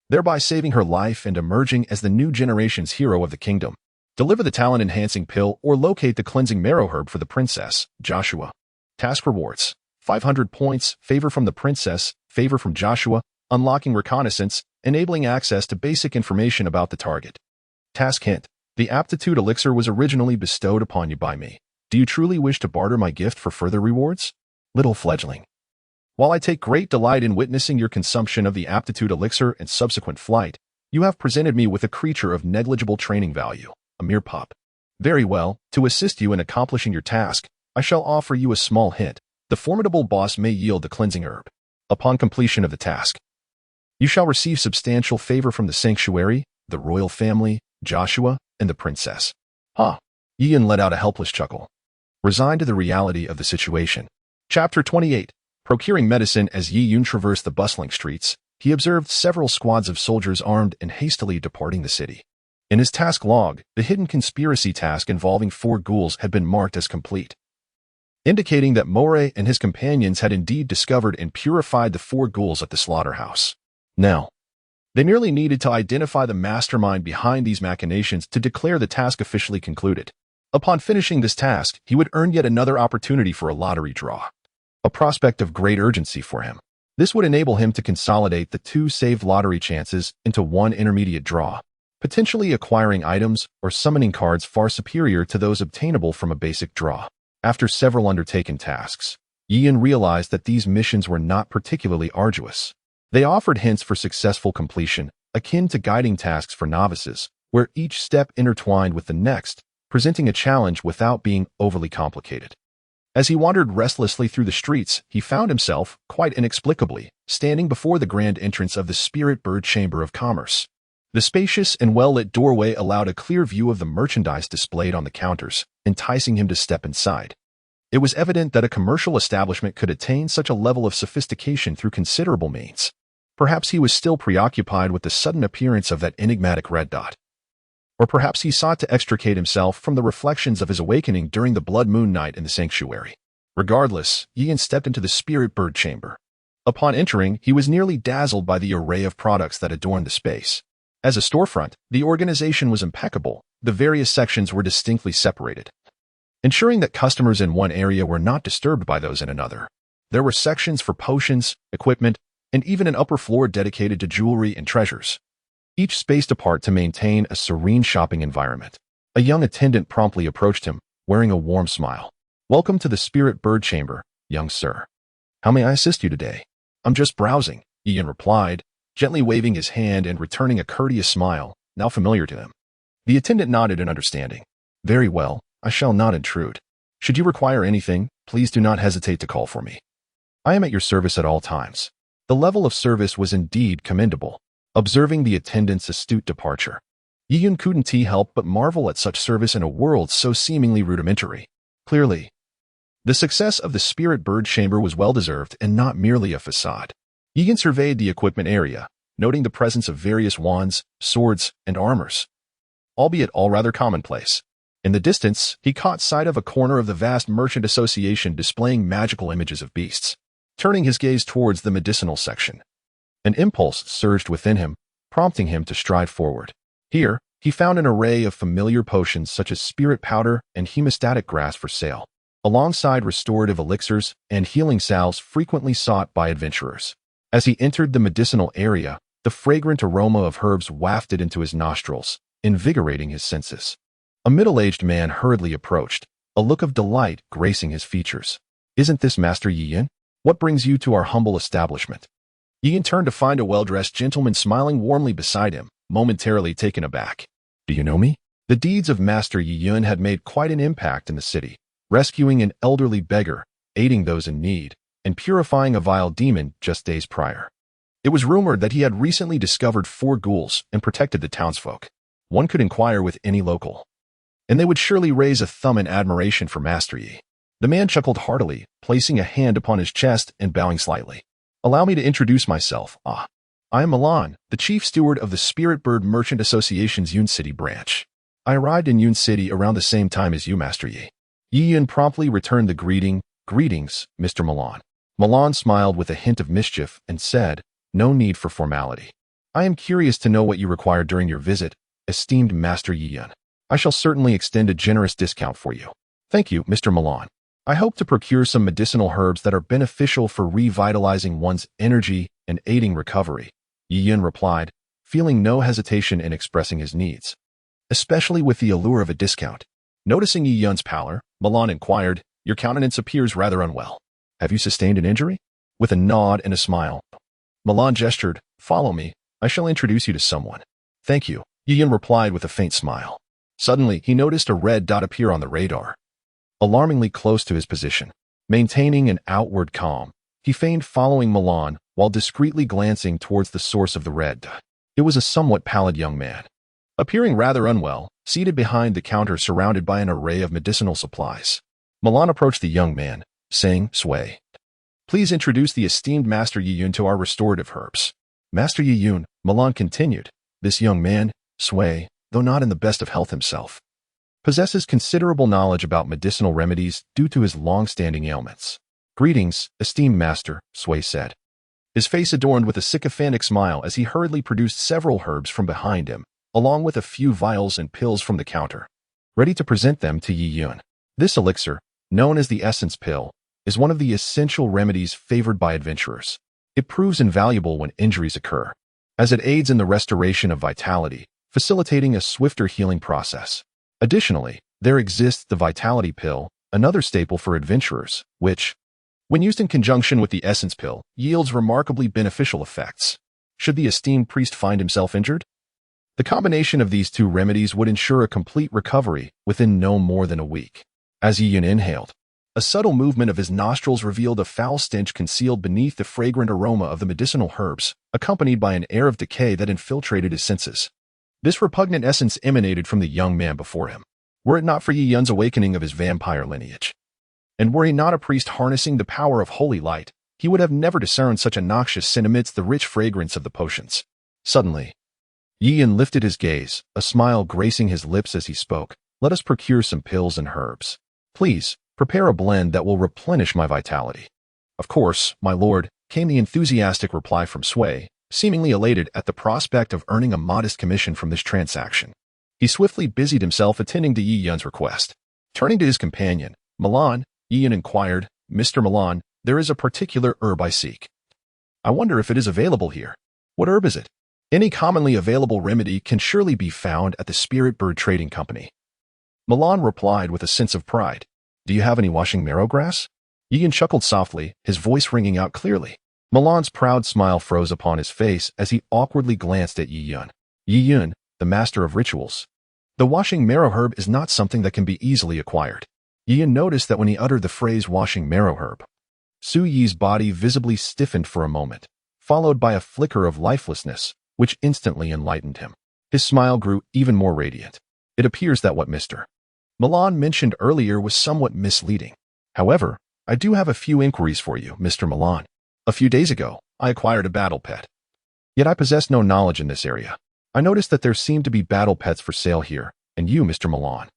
thereby saving her life and emerging as the new generation's hero of the kingdom. Deliver the talent-enhancing pill or locate the cleansing marrow herb for the princess, Joshua. Task rewards: 500 points, favor from the princess, favor from Joshua, unlocking reconnaissance, enabling access to basic information about the target. Task hint: the aptitude elixir was originally bestowed upon you by me. Do you truly wish to barter my gift for further rewards? Little fledgling. While I take great delight in witnessing your consumption of the aptitude elixir and subsequent flight, you have presented me with a creature of negligible training value, a mere pup. Very well, to assist you in accomplishing your task, I shall offer you a small hint. The formidable boss may yield the cleansing herb. Upon completion of the task, you shall receive substantial favor from the sanctuary, the royal family, Joshua, and the princess. Ha! Yi Yun let out a helpless chuckle, resigned to the reality of the situation. Chapter 28. Procuring medicine. As Yi Yun traversed the bustling streets, he observed several squads of soldiers armed and hastily departing the city. In his task log, the hidden conspiracy task involving 4 ghouls had been marked as complete, indicating that Moray and his companions had indeed discovered and purified the 4 ghouls at the slaughterhouse. Now, they merely needed to identify the mastermind behind these machinations to declare the task officially concluded. Upon finishing this task, he would earn yet another opportunity for a lottery draw, a prospect of great urgency for him. This would enable him to consolidate the 2 saved lottery chances into 1 intermediate draw, potentially acquiring items or summoning cards far superior to those obtainable from a basic draw. After several undertaken tasks, Yi Yun realized that these missions were not particularly arduous. They offered hints for successful completion, akin to guiding tasks for novices, where each step intertwined with the next, presenting a challenge without being overly complicated. As he wandered restlessly through the streets, he found himself, quite inexplicably, standing before the grand entrance of the Spirit Bird Chamber of Commerce. The spacious and well-lit doorway allowed a clear view of the merchandise displayed on the counters, enticing him to step inside. It was evident that a commercial establishment could attain such a level of sophistication through considerable means. Perhaps he was still preoccupied with the sudden appearance of that enigmatic red dot. Or perhaps he sought to extricate himself from the reflections of his awakening during the blood moon night in the sanctuary. Regardless, Yi Yun stepped into the Spirit Bird Chamber. Upon entering, he was nearly dazzled by the array of products that adorned the space. As a storefront, the organization was impeccable. The various sections were distinctly separated, ensuring that customers in one area were not disturbed by those in another. There were sections for potions, equipment, and even an upper floor dedicated to jewelry and treasures, each spaced apart to maintain a serene shopping environment. A young attendant promptly approached him, wearing a warm smile. "Welcome to the Spirit Bird Chamber, young sir. How may I assist you today?" "I'm just browsing," Yi Yun replied, gently waving his hand and returning a courteous smile, now familiar to him. The attendant nodded in understanding. "Very well, I shall not intrude. Should you require anything, please do not hesitate to call for me. I am at your service at all times." The level of service was indeed commendable. Observing the attendant's astute departure, Yi Yun couldn't help but marvel at such service in a world so seemingly rudimentary. Clearly, the success of the spirit bird chamber was well-deserved and not merely a facade. Yi Yun surveyed the equipment area, noting the presence of various wands, swords, and armors, albeit all rather commonplace. In the distance, he caught sight of a corner of the vast merchant association displaying magical images of beasts. Turning his gaze towards the medicinal section, an impulse surged within him, prompting him to stride forward. Here, he found an array of familiar potions such as spirit powder and hemostatic grass for sale, alongside restorative elixirs and healing salves frequently sought by adventurers. As he entered the medicinal area, the fragrant aroma of herbs wafted into his nostrils, invigorating his senses. A middle-aged man hurriedly approached, a look of delight gracing his features. "Isn't this Master Yi Yun? What brings you to our humble establishment?" Yi Yun turned to find a well-dressed gentleman smiling warmly beside him, momentarily taken aback. "Do you know me?" The deeds of Master Yi Yun had made quite an impact in the city, rescuing an elderly beggar, aiding those in need, and purifying a vile demon just days prior. It was rumored that he had recently discovered 4 ghouls and protected the townsfolk. One could inquire with any local, and they would surely raise a thumb in admiration for Master Yi. The man chuckled heartily, placing a hand upon his chest and bowing slightly. "Allow me to introduce myself. I am Milan, the chief steward of the Spirit Bird Merchant Association's Yun City branch. I arrived in Yun City around the same time as you, Master Yi." Yi Yun promptly returned the greeting. "Greetings, Mr. Milan." Milan smiled with a hint of mischief and said, "No need for formality. I am curious to know what you require during your visit, esteemed Master Yi Yun. I shall certainly extend a generous discount for you." "Thank you, Mr. Milan. I hope to procure some medicinal herbs that are beneficial for revitalizing one's energy and aiding recovery," Yi Yun replied, feeling no hesitation in expressing his needs, especially with the allure of a discount. Noticing Yi Yun's pallor, Milan inquired, "Your countenance appears rather unwell. Have you sustained an injury?" With a nod and a smile, Milan gestured, "Follow me. I shall introduce you to someone." "Thank you," Yi Yun replied with a faint smile. Suddenly, he noticed a red dot appear on the radar, alarmingly close to his position. Maintaining an outward calm, he feigned following Milan while discreetly glancing towards the source of the red dot. It was a somewhat pallid young man, appearing rather unwell, seated behind the counter surrounded by an array of medicinal supplies. Milan approached the young man, saying, "Sway, please introduce the esteemed Master Yi Yun to our restorative herbs." "Master Yi Yun," Milan continued, "this young man, Sway, though not in the best of health himself, possesses considerable knowledge about medicinal remedies due to his long-standing ailments." "Greetings, esteemed master," Sway said, his face adorned with a sycophantic smile as he hurriedly produced several herbs from behind him, along with a few vials and pills from the counter, ready to present them to Yi Yun. This elixir, known as the essence pill, is one of the essential remedies favored by adventurers. It proves invaluable when injuries occur, as it aids in the restoration of vitality, facilitating a swifter healing process. Additionally, there exists the vitality pill, another staple for adventurers, which, when used in conjunction with the essence pill, yields remarkably beneficial effects. Should the esteemed priest find himself injured, the combination of these 2 remedies would ensure a complete recovery within no more than a week. As Yi Yun inhaled, a subtle movement of his nostrils revealed a foul stench concealed beneath the fragrant aroma of the medicinal herbs, accompanied by an air of decay that infiltrated his senses. This repugnant essence emanated from the young man before him. Were it not for Yi Yun's awakening of his vampire lineage, and were he not a priest harnessing the power of holy light, he would have never discerned such a noxious scent amidst the rich fragrance of the potions. Suddenly, Yi Yun lifted his gaze, a smile gracing his lips as he spoke. "Let us procure some pills and herbs. Please, prepare a blend that will replenish my vitality." "Of course, my lord," came the enthusiastic reply from Sway, seemingly elated at the prospect of earning a modest commission from this transaction. He swiftly busied himself attending to Yi Yun's request. Turning to his companion, Milan, Yi Yun inquired, "Mr. Milan, there is a particular herb I seek. I wonder if it is available here." "What herb is it?" "Any commonly available remedy can surely be found at the Spirit Bird Trading Company," Milan replied with a sense of pride. "Do you have any washing marrow grass?" Yi Yun chuckled softly, his voice ringing out clearly. Milan's proud smile froze upon his face as he awkwardly glanced at Yi Yun. "Yi Yun, the master of rituals. The washing marrow herb is not something that can be easily acquired." Yi Yun noticed that when he uttered the phrase washing marrow herb, Su Yi's body visibly stiffened for a moment, followed by a flicker of lifelessness, which instantly enlightened him. His smile grew even more radiant. It appears that what Mr. Milan mentioned earlier was somewhat misleading. However, I do have a few inquiries for you, Mr. Milan. A few days ago, I acquired a battle pet. Yet I possess no knowledge in this area. I noticed that there seemed to be battle pets for sale here, and you, Mr. Milan,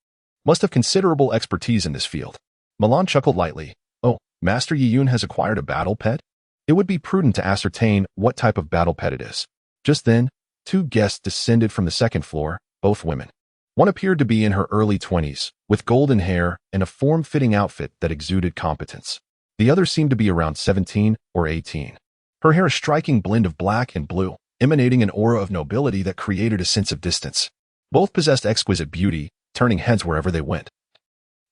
must have considerable expertise in this field. Milan chuckled lightly. Oh, Master Yiyun has acquired a battle pet? It would be prudent to ascertain what type of battle pet it is. Just then, two guests descended from the second floor, both women. One appeared to be in her early 20s, with golden hair and a form-fitting outfit that exuded competence. The other seemed to be around 17 or 18. Her hair a striking blend of black and blue, emanating an aura of nobility that created a sense of distance. Both possessed exquisite beauty, turning heads wherever they went.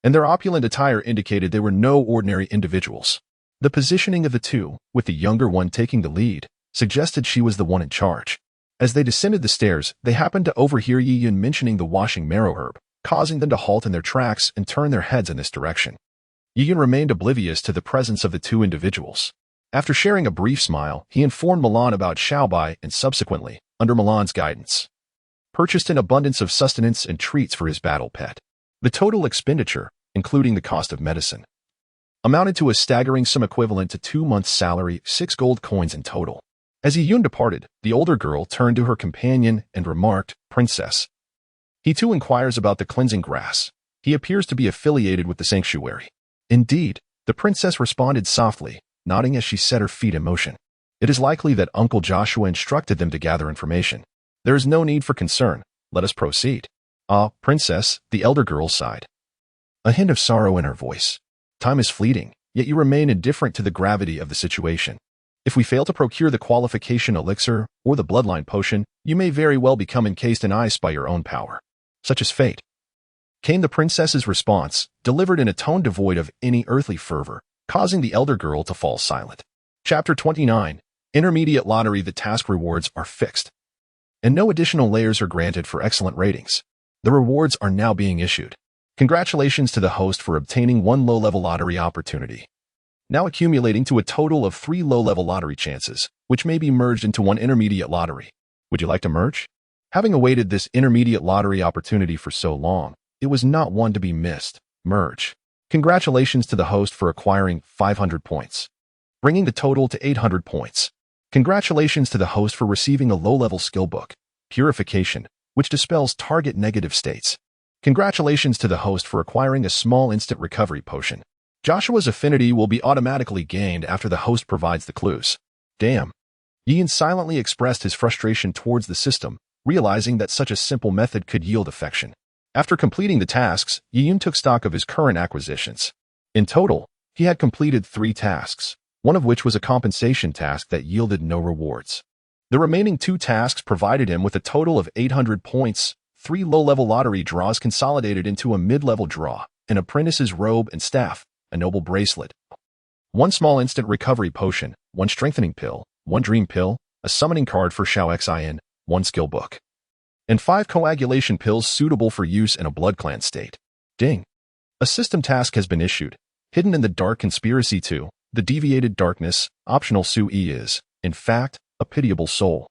And their opulent attire indicated they were no ordinary individuals. The positioning of the two, with the younger one taking the lead, suggested she was the one in charge. As they descended the stairs, they happened to overhear Yiyun mentioning the washing marrow herb, causing them to halt in their tracks and turn their heads in this direction. Yiyun remained oblivious to the presence of the two individuals. After sharing a brief smile, he informed Milan about Xiaobai and subsequently, under Milan's guidance, purchased an abundance of sustenance and treats for his battle pet. The total expenditure, including the cost of medicine, amounted to a staggering sum equivalent to 2 months' salary, 6 gold coins in total. As Yiyun departed, the older girl turned to her companion and remarked, "Princess, he too inquires about the cleansing grass. He appears to be affiliated with the sanctuary." Indeed, the princess responded softly, nodding as she set her feet in motion. It is likely that Uncle Joshua instructed them to gather information. There is no need for concern. Let us proceed. Ah, princess, the elder girl sighed, a hint of sorrow in her voice. Time is fleeting, yet you remain indifferent to the gravity of the situation. If we fail to procure the qualification elixir or the bloodline potion, you may very well become encased in ice by your own power. Such is fate. Came the princess's response, delivered in a tone devoid of any earthly fervor, causing the elder girl to fall silent. Chapter 29. Intermediate Lottery. The task rewards are fixed, and no additional layers are granted for excellent ratings. The rewards are now being issued. Congratulations to the host for obtaining 1 low-level lottery opportunity, now accumulating to a total of 3 low-level lottery chances, which may be merged into 1 intermediate lottery. Would you like to merge? Having awaited this intermediate lottery opportunity for so long, it was not one to be missed. Merge. Congratulations to the host for acquiring 500 points, bringing the total to 800 points. Congratulations to the host for receiving a low-level skill book, Purification, which dispels target negative states. Congratulations to the host for acquiring a small instant recovery potion. Joshua's affinity will be automatically gained after the host provides the clues. Damn. Yiyun silently expressed his frustration towards the system, realizing that such a simple method could yield affection. After completing the tasks, Yiyun took stock of his current acquisitions. In total, he had completed 3 tasks, one of which was a compensation task that yielded no rewards. The remaining 2 tasks provided him with a total of 800 points, 3 low-level lottery draws consolidated into a mid-level draw, an apprentice's robe and staff, a noble bracelet, 1 small instant recovery potion, 1 strengthening pill, 1 dream pill, a summoning card for Xiao Xin, 1 skill book, and 5 coagulation pills suitable for use in a blood clan state. Ding. A system task has been issued. Hidden in the Dark Conspiracy 2, the Deviated Darkness, optional Sui is, in fact, a pitiable soul,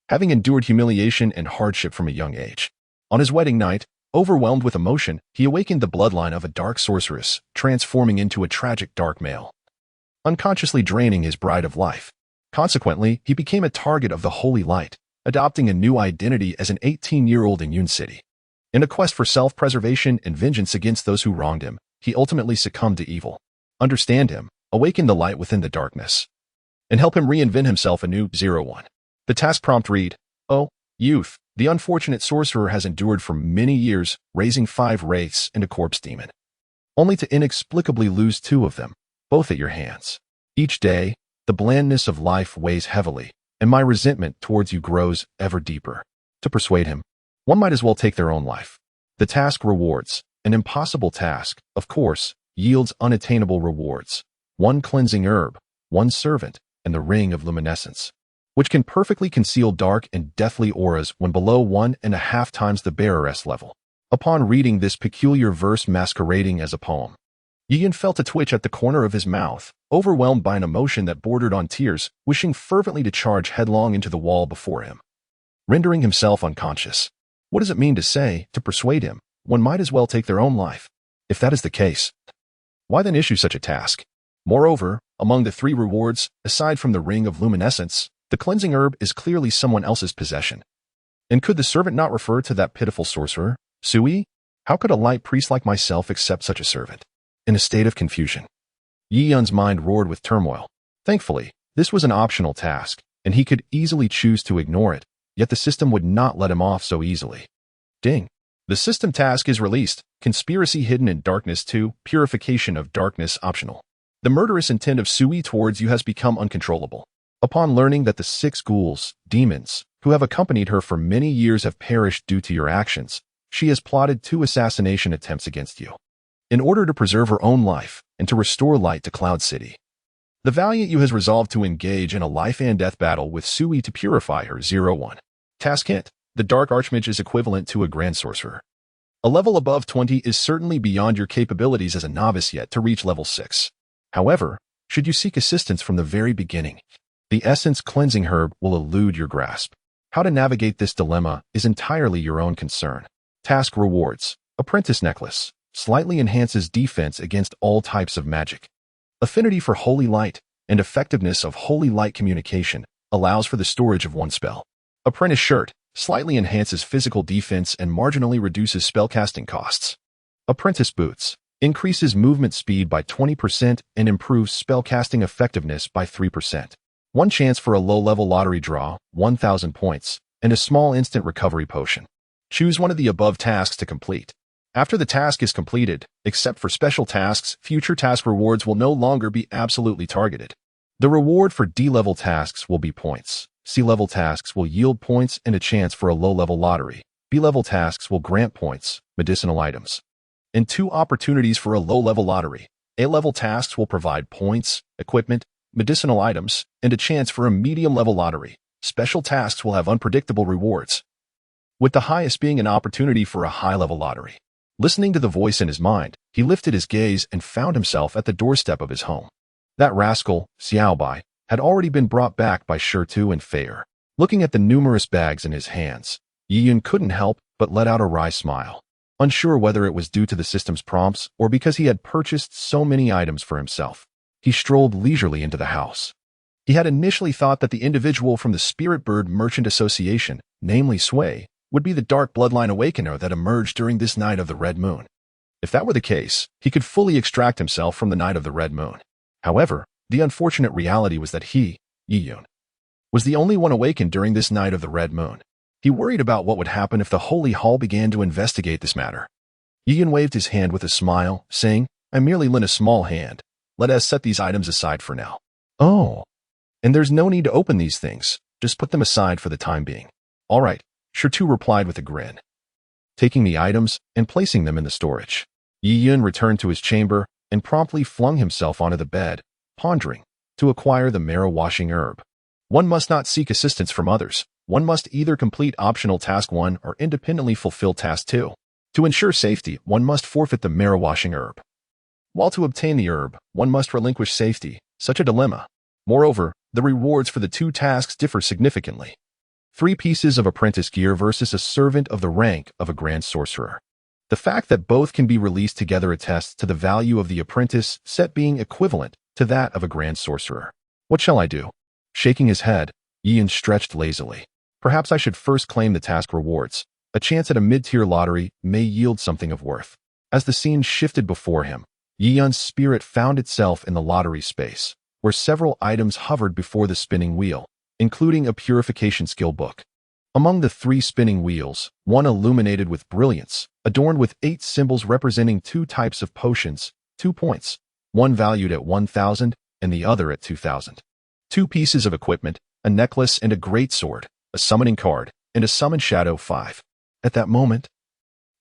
having endured humiliation and hardship from a young age. On his wedding night, overwhelmed with emotion, he awakened the bloodline of a dark sorceress, transforming into a tragic dark male, unconsciously draining his bride of life. Consequently, he became a target of the Holy Light, adopting a new identity as an 18-year-old in Yun City. In a quest for self-preservation and vengeance against those who wronged him, he ultimately succumbed to evil. Understand him, awaken the light within the darkness, and help him reinvent himself anew. 01. The task prompt read, "Oh, youth, the unfortunate sorcerer has endured for many years, raising 5 wraiths and a corpse demon, only to inexplicably lose 2 of them, both at your hands. Each day, the blandness of life weighs heavily, and my resentment towards you grows ever deeper. To persuade him, one might as well take their own life. The task rewards. An impossible task, of course, yields unattainable rewards. 1 cleansing herb, 1 servant, and the ring of luminescence, which can perfectly conceal dark and deathly auras when below 1.5 times the bearer's level." Upon reading this peculiar verse masquerading as a poem, Yiyun felt a twitch at the corner of his mouth, overwhelmed by an emotion that bordered on tears, wishing fervently to charge headlong into the wall before him. rendering himself unconscious. What does it mean to say, to persuade him, one might as well take their own life? If that is the case, why then issue such a task? Moreover, among the 3 rewards, aside from the ring of luminescence, the cleansing herb is clearly someone else's possession. And could the servant not refer to that pitiful sorcerer, Sui? How could a light priest like myself accept such a servant? In a state of confusion, Yi Yun's mind roared with turmoil. Thankfully, this was an optional task, and he could easily choose to ignore it, yet the system would not let him off so easily. Ding! The system task is released. Conspiracy hidden in darkness 2, purification of darkness optional. The murderous intent of Sui towards you has become uncontrollable. Upon learning that the 6 ghouls, demons, who have accompanied her for many years have perished due to your actions, she has plotted 2 assassination attempts against you, in order to preserve her own life and to restore light to Cloud City. The Valiant you has resolved to engage in a life and death battle with Sui to purify her. 01. Task hint. The Dark Archmage is equivalent to a Grand Sorcerer. A level above 20 is certainly beyond your capabilities as a novice yet to reach level 6. However, should you seek assistance from the very beginning, the Essence Cleansing Herb will elude your grasp. How to navigate this dilemma is entirely your own concern. Task rewards. Apprentice Necklace. Slightly enhances defense against all types of magic. Affinity for Holy Light and effectiveness of Holy Light communication allows for the storage of 1 spell. Apprentice Shirt. Slightly enhances physical defense and marginally reduces spellcasting costs. Apprentice Boots. Increases movement speed by 20% and improves spellcasting effectiveness by 3%. 1 chance for a low-level lottery draw, 1,000 points, and a small instant recovery potion. Choose one of the above tasks to complete. After the task is completed, except for special tasks, future task rewards will no longer be absolutely targeted. The reward for D-level tasks will be points. C-level tasks will yield points and a chance for a low-level lottery. B-level tasks will grant points, medicinal items, and 2 opportunities for a low-level lottery. A-level tasks will provide points, equipment, medicinal items, and a chance for a medium-level lottery. Special tasks will have unpredictable rewards, with the highest being an opportunity for a high-level lottery. Listening to the voice in his mind, he lifted his gaze and found himself at the doorstep of his home. That rascal, Xiaobai, had already been brought back by Shirtu and Fair. Looking at the numerous bags in his hands, Yi Yun couldn't help but let out a wry smile. Unsure whether it was due to the system's prompts or because he had purchased so many items for himself, he strolled leisurely into the house. He had initially thought that the individual from the Spirit Bird Merchant Association, namely Sway, would be the Dark Bloodline Awakener that emerged during this night of the Red Moon. If that were the case, he could fully extract himself from the night of the Red Moon. However, the unfortunate reality was that he, Yi Yun, was the only one awakened during this night of the Red Moon. He worried about what would happen if the Holy Hall began to investigate this matter. Yi Yun waved his hand with a smile, saying, "I merely lent a small hand. Let us set these items aside for now." "Oh, and there's no need to open these things. Just put them aside for the time being." "All right," Shirtu replied with a grin, taking the items and placing them in the storage. Yi Yun returned to his chamber and promptly flung himself onto the bed, pondering. To acquire the marrow washing herb, one must not seek assistance from others. One must either complete optional task 1 or independently fulfill task 2. To ensure safety, one must forfeit the marrow washing herb, while to obtain the herb, one must relinquish safety. Such a dilemma. Moreover, the rewards for the 2 tasks differ significantly. 3 pieces of apprentice gear versus a servant of the rank of a grand sorcerer. The fact that both can be released together attests to the value of the apprentice set being equivalent to that of a grand sorcerer. What shall I do? Shaking his head, Yi Yun stretched lazily. Perhaps I should first claim the task rewards. A chance at a mid-tier lottery may yield something of worth. As the scene shifted before him, Yi Yun's spirit found itself in the lottery space, where several items hovered before the spinning wheel, including a purification skill book. Among the 3 spinning wheels, one illuminated with brilliance, adorned with 8 symbols representing 2 types of potions, 2 points, one valued at 1,000 and the other at 2,000. 2 pieces of equipment, a necklace and a greatsword, a summoning card, and a summon shadow 5. At that moment,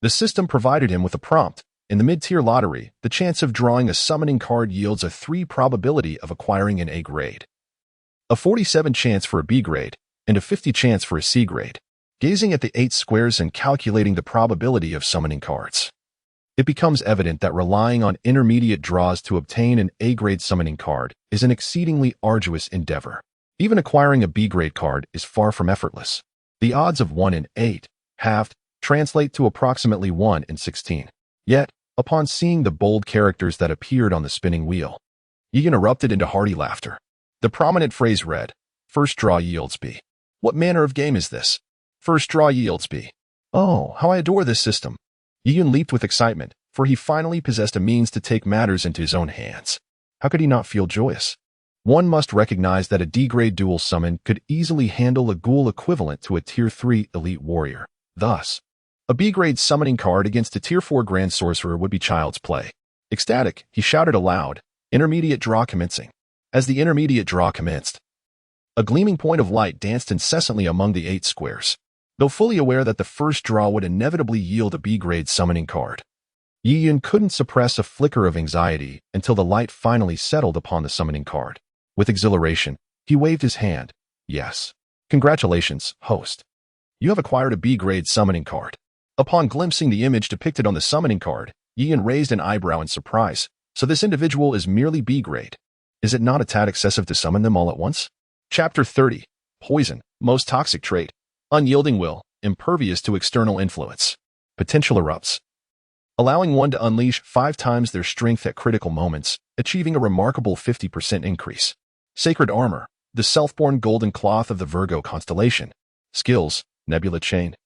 the system provided him with a prompt. In the mid-tier lottery, the chance of drawing a summoning card yields a 3 probability of acquiring an A grade, a 47 chance for a B grade, and a 50 chance for a C grade. Gazing at the 8 squares and calculating the probability of summoning cards, it becomes evident that relying on intermediate draws to obtain an A-grade summoning card is an exceedingly arduous endeavor. Even acquiring a B-grade card is far from effortless. The odds of 1 in 8, halved, translate to approximately 1 in 16. Yet, upon seeing the bold characters that appeared on the spinning wheel, Yi erupted into hearty laughter. The prominent phrase read, "First draw yields B." What manner of game is this? First draw yields B. Oh, how I adore this system. Yi leaped with excitement, for he finally possessed a means to take matters into his own hands. How could he not feel joyous? One must recognize that a D-grade dual summon could easily handle a ghoul equivalent to a Tier 3 elite warrior. Thus, a B-grade summoning card against a Tier 4 grand sorcerer would be child's play. Ecstatic, he shouted aloud, "Intermediate draw commencing." As the intermediate draw commenced, a gleaming point of light danced incessantly among the 8 squares. Though fully aware that the first draw would inevitably yield a B-grade summoning card, Yi couldn't suppress a flicker of anxiety until the light finally settled upon the summoning card. With exhilaration, he waved his hand. "Yes. Congratulations, host. You have acquired a B-grade summoning card." Upon glimpsing the image depicted on the summoning card, Yi raised an eyebrow in surprise. So this individual is merely B-grade. Is it not a tad excessive to summon them all at once? Chapter 30. Poison, most toxic trait. Unyielding will, impervious to external influence. Potential erupts, allowing one to unleash 5 times their strength at critical moments, achieving a remarkable 50% increase. Sacred armor, the self-born golden cloth of the Virgo constellation. Skills, Nebula Chain,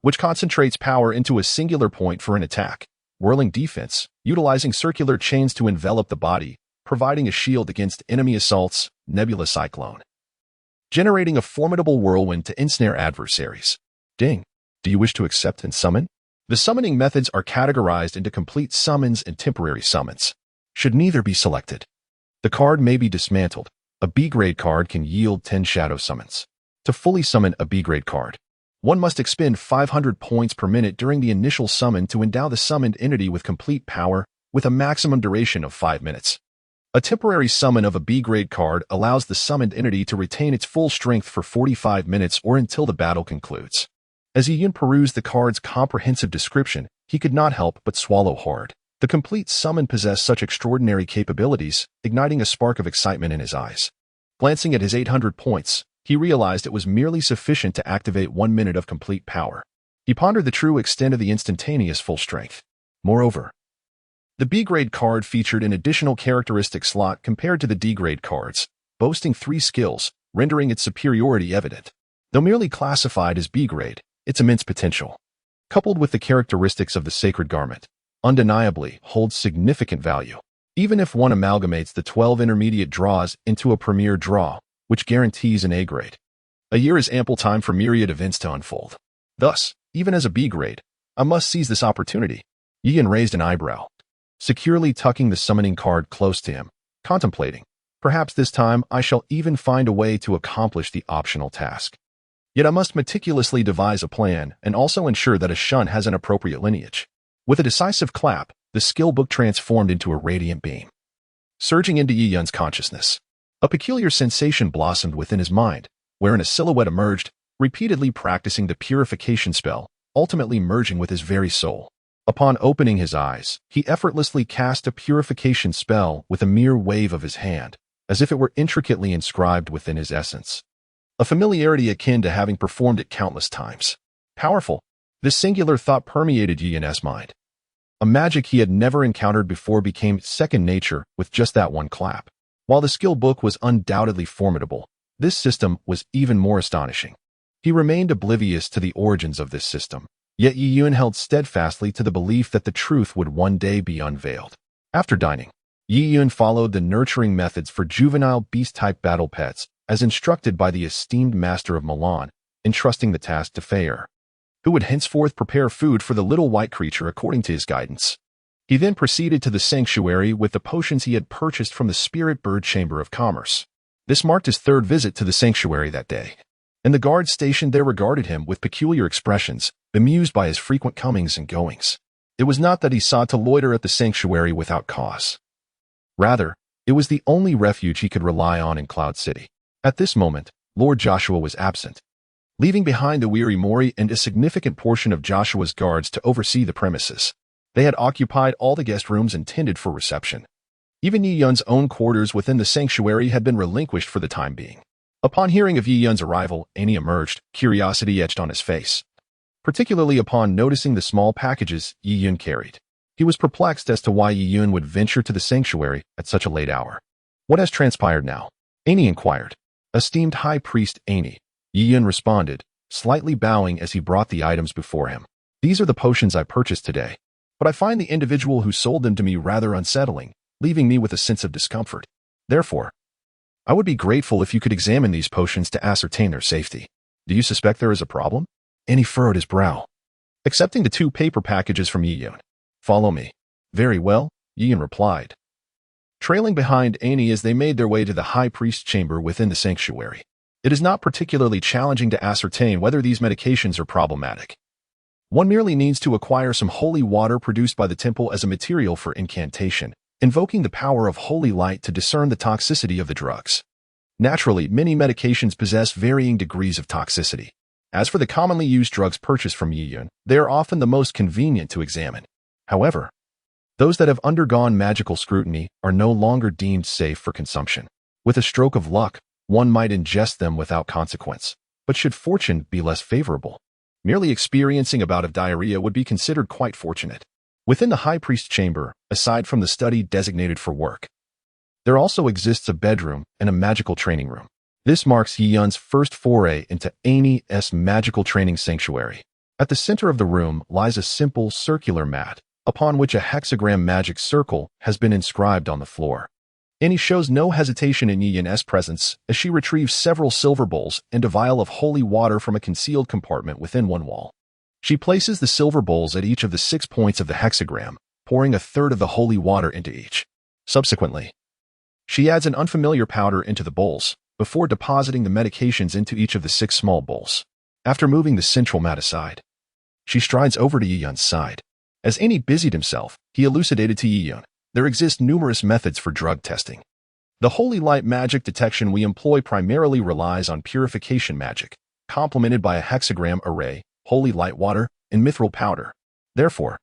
which concentrates power into a singular point for an attack. Whirling defense, utilizing circular chains to envelop the body, providing a shield against enemy assaults. Nebula Cyclone, generating a formidable whirlwind to ensnare adversaries. Ding. Do you wish to accept and summon? The summoning methods are categorized into complete summons and temporary summons. Should neither be selected, the card may be dismantled. A B-grade card can yield 10 shadow summons. To fully summon a B-grade card, one must expend 500 points per minute during the initial summon to endow the summoned entity with complete power, with a maximum duration of 5 minutes. A temporary summon of a B-grade card allows the summoned entity to retain its full strength for 45 minutes or until the battle concludes. As Yi perused the card's comprehensive description, he could not help but swallow hard. The complete summon possessed such extraordinary capabilities, igniting a spark of excitement in his eyes. Glancing at his 800 points, he realized it was merely sufficient to activate 1 minute of complete power. He pondered the true extent of the instantaneous full strength. Moreover, the B-grade card featured an additional characteristic slot compared to the D-grade cards, boasting 3 skills, rendering its superiority evident. Though merely classified as B-grade, its immense potential, coupled with the characteristics of the sacred garment, undeniably holds significant value. Even if one amalgamates the 12 intermediate draws into a premier draw, which guarantees an A-grade, a year is ample time for myriad events to unfold. Thus, even as a B-grade, I must seize this opportunity. Yi raised an eyebrow, securely tucking the summoning card close to him, contemplating, perhaps this time I shall even find a way to accomplish the optional task. Yet I must meticulously devise a plan and also ensure that a shun has an appropriate lineage. With a decisive clap, the skill book transformed into a radiant beam, surging into Yi-Yun's consciousness. A peculiar sensation blossomed within his mind, wherein a silhouette emerged, repeatedly practicing the purification spell, ultimately merging with his very soul. Upon opening his eyes, he effortlessly cast a purification spell with a mere wave of his hand, as if it were intricately inscribed within his essence. A familiarity akin to having performed it countless times. Powerful. This singular thought permeated Yi-Yun's mind. A magic he had never encountered before became second nature with just that one clap. While the skill book was undoubtedly formidable, this system was even more astonishing. He remained oblivious to the origins of this system, yet Yi-Yun held steadfastly to the belief that the truth would one day be unveiled. After dining, Yi-Yun followed the nurturing methods for juvenile beast-type battle pets, as instructed by the esteemed master of Milan, entrusting the task to Fayer, who would henceforth prepare food for the little white creature according to his guidance. He then proceeded to the sanctuary with the potions he had purchased from the Spirit Bird Chamber of Commerce. This marked his 3rd visit to the sanctuary that day, and the guards stationed there regarded him with peculiar expressions, bemused by his frequent comings and goings. It was not that he sought to loiter at the sanctuary without cause. Rather, it was the only refuge he could rely on in Cloud City. At this moment, Lord Joshua was absent, leaving behind the weary Mori and a significant portion of Joshua's guards to oversee the premises. They had occupied all the guest rooms intended for reception. Even Yi-Yun's own quarters within the sanctuary had been relinquished for the time being. Upon hearing of Yi Yun's arrival, Annie emerged, curiosity etched on his face, particularly upon noticing the small packages Yi Yun carried. He was perplexed as to why Yi Yun would venture to the sanctuary at such a late hour. What has transpired now? Annie inquired. Esteemed High Priest Annie, Yi Yun responded, slightly bowing as he brought the items before him. These are the potions I purchased today, but I find the individual who sold them to me rather unsettling, leaving me with a sense of discomfort. Therefore, I would be grateful if you could examine these potions to ascertain their safety. Do you suspect there is a problem? Annie furrowed his brow, accepting the 2 paper packages from Yi Yun. Follow me. Very well, Yi Yun replied, trailing behind Annie as they made their way to the high priest's chamber within the sanctuary. It is not particularly challenging to ascertain whether these medications are problematic. One merely needs to acquire some holy water produced by the temple as a material for incantation, invoking the power of holy light to discern the toxicity of the drugs. Naturally, many medications possess varying degrees of toxicity. As for the commonly used drugs purchased from Yi Yun, they are often the most convenient to examine. However, those that have undergone magical scrutiny are no longer deemed safe for consumption. With a stroke of luck, one might ingest them without consequence. But should fortune be less favorable, merely experiencing a bout of diarrhea would be considered quite fortunate. Within the high priest's chamber, aside from the study designated for work, there also exists a bedroom and a magical training room. This marks Yi Yun's first foray into Annie's magical training sanctuary. At the center of the room lies a simple circular mat, upon which a hexagram magic circle has been inscribed on the floor. Annie shows no hesitation in Yi Yun's presence as she retrieves several silver bowls and a vial of holy water from a concealed compartment within one wall. She places the silver bowls at each of the 6 points of the hexagram, pouring a third of the holy water into each. Subsequently, she adds an unfamiliar powder into the bowls, before depositing the medications into each of the 6 small bowls. After moving the central mat aside, she strides over to Yi Yun's side. As Annie busied himself, he elucidated to Yi Yun, there exist numerous methods for drug testing. The holy light magic detection we employ primarily relies on purification magic, complemented by a hexagram array, holy light water, and mithril powder. Therefore,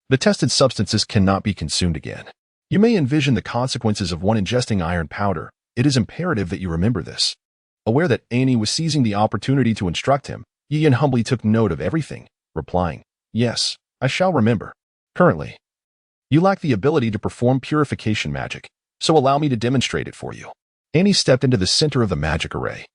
the tested substances cannot be consumed again. You may envision the consequences of one ingesting iron powder. It is imperative that you remember this. Aware that Annie was seizing the opportunity to instruct him, Yi Yun humbly took note of everything, replying, yes, I shall remember. Currently, you lack the ability to perform purification magic, so allow me to demonstrate it for you. Annie stepped into the center of the magic array,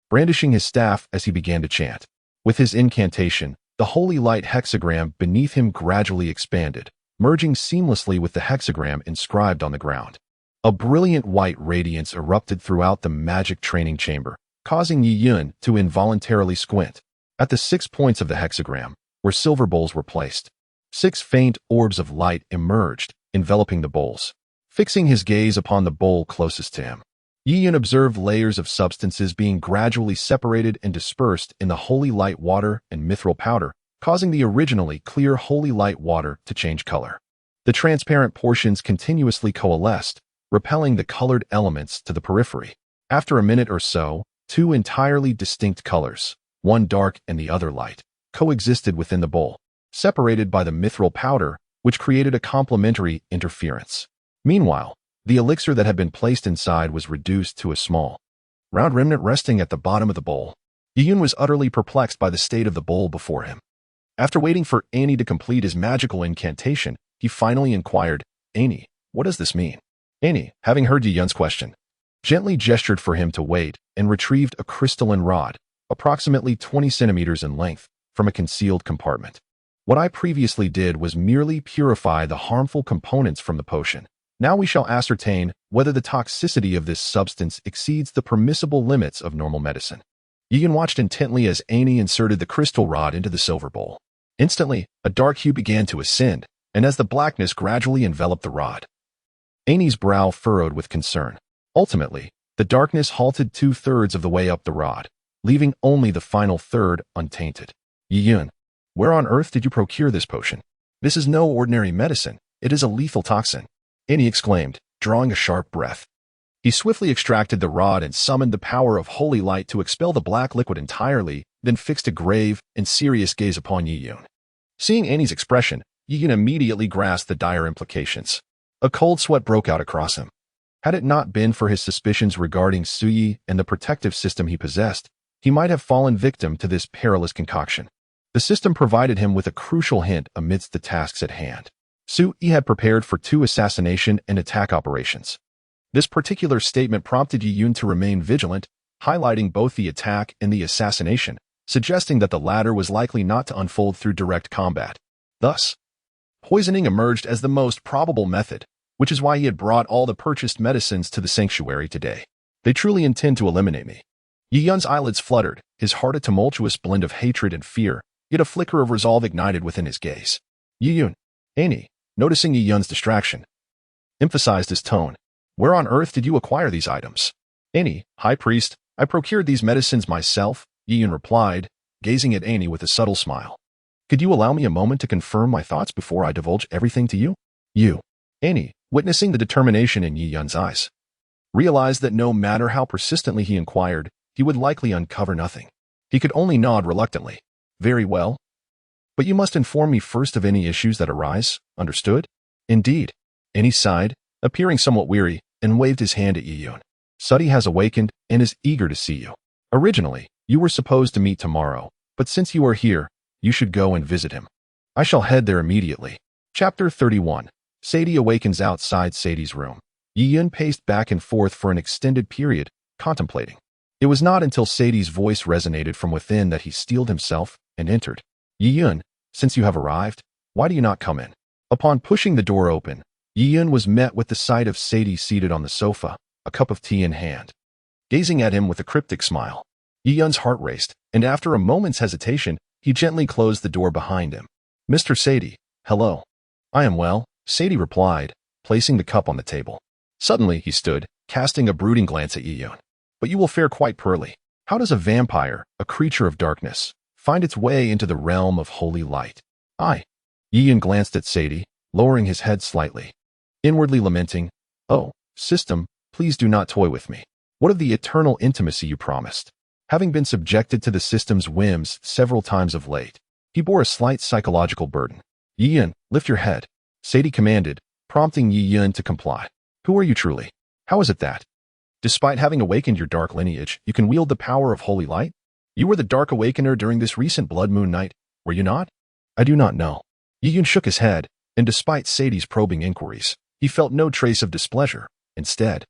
brandishing his staff as he began to chant. With his incantation, the holy light hexagram beneath him gradually expanded, merging seamlessly with the hexagram inscribed on the ground. A brilliant white radiance erupted throughout the magic training chamber, causing Yi Yun to involuntarily squint. At the 6 points of the hexagram, where silver bowls were placed, 6 faint orbs of light emerged, enveloping the bowls. Fixing his gaze upon the bowl closest to him, Yi Yun observed layers of substances being gradually separated and dispersed in the holy light water and mithril powder, causing the originally clear holy light water to change color. The transparent portions continuously coalesced, repelling the colored elements to the periphery. After a minute or so, 2 entirely distinct colors, one dark and the other light, coexisted within the bowl, separated by the mithril powder, which created a complementary interference. Meanwhile, the elixir that had been placed inside was reduced to a small, round remnant resting at the bottom of the bowl. Yi Yun was utterly perplexed by the state of the bowl before him. After waiting for Annie to complete his magical incantation, he finally inquired, Annie, what does this mean? Annie, having heard Yi Yun's question, gently gestured for him to wait and retrieved a crystalline rod, approximately 20 centimeters in length, from a concealed compartment. What I previously did was merely purify the harmful components from the potion. Now we shall ascertain whether the toxicity of this substance exceeds the permissible limits of normal medicine. Yi Yun watched intently as Annie inserted the crystal rod into the silver bowl. Instantly, a dark hue began to ascend, and as the blackness gradually enveloped the rod, Annie's brow furrowed with concern. Ultimately, the darkness halted 2/3 of the way up the rod, leaving only the final third untainted. Yi Yun, where on earth did you procure this potion? This is no ordinary medicine. It is a lethal toxin, Annie exclaimed, drawing a sharp breath. He swiftly extracted the rod and summoned the power of holy light to expel the black liquid entirely, then fixed a grave and serious gaze upon Yi Yun. Seeing Annie's expression, Yi Yun immediately grasped the dire implications. A cold sweat broke out across him. Had it not been for his suspicions regarding Suyi and the protective system he possessed, he might have fallen victim to this perilous concoction. The system provided him with a crucial hint amidst the tasks at hand. Suyi had prepared for 2 assassination and attack operations. This particular statement prompted Yi Yun to remain vigilant, highlighting both the attack and the assassination, suggesting that the latter was likely not to unfold through direct combat. Thus, poisoning emerged as the most probable method, which is why he had brought all the purchased medicines to the sanctuary today. They truly intend to eliminate me. Yi Yun's eyelids fluttered, his heart a tumultuous blend of hatred and fear, yet a flicker of resolve ignited within his gaze. Yi Yun, Annie, noticing Yi Yun's distraction, emphasized his tone. Where on earth did you acquire these items? Annie, High Priest, I procured these medicines myself, Yi Yun replied, gazing at Annie with a subtle smile. Could you allow me a moment to confirm my thoughts before I divulge everything to you? You, Annie, witnessing the determination in Yi Yun's eyes, realized that no matter how persistently he inquired, he would likely uncover nothing. He could only nod reluctantly. Very well. But you must inform me first of any issues that arise, understood? Indeed. Annie sighed, appearing somewhat weary, and waved his hand at Yi Yun. Sudi has awakened and is eager to see you. Originally, you were supposed to meet tomorrow, but since you are here, you should go and visit him. I shall head there immediately. Chapter 31. Sadie awakens outside Sadie's room. Yi Yun paced back and forth for an extended period, contemplating. It was not until Sadie's voice resonated from within that he steeled himself and entered. Yi Yun, since you have arrived, why do you not come in? Upon pushing the door open, Yi Yun was met with the sight of Sadie seated on the sofa, a cup of tea in hand. Gazing at him with a cryptic smile, Yi Yun's heart raced, and after a moment's hesitation, he gently closed the door behind him. Mr. Sadie, hello. I am well, Sadie replied, placing the cup on the table. Suddenly, he stood, casting a brooding glance at Yi Yun. But you will fare quite poorly. How does a vampire, a creature of darkness, find its way into the realm of holy light? Yi Yun glanced at Sadie, lowering his head slightly, inwardly lamenting, Oh, system, please do not toy with me. What of the eternal intimacy you promised? Having been subjected to the system's whims several times of late, he bore a slight psychological burden. Yi Yun, lift your head, Sadie commanded, prompting Yi Yun to comply. Who are you truly? How is it that, despite having awakened your dark lineage, you can wield the power of holy light? You were the Dark Awakener during this recent Blood Moon night, were you not? I do not know. Yi Yun shook his head, and despite Sadie's probing inquiries, he felt no trace of displeasure. Instead,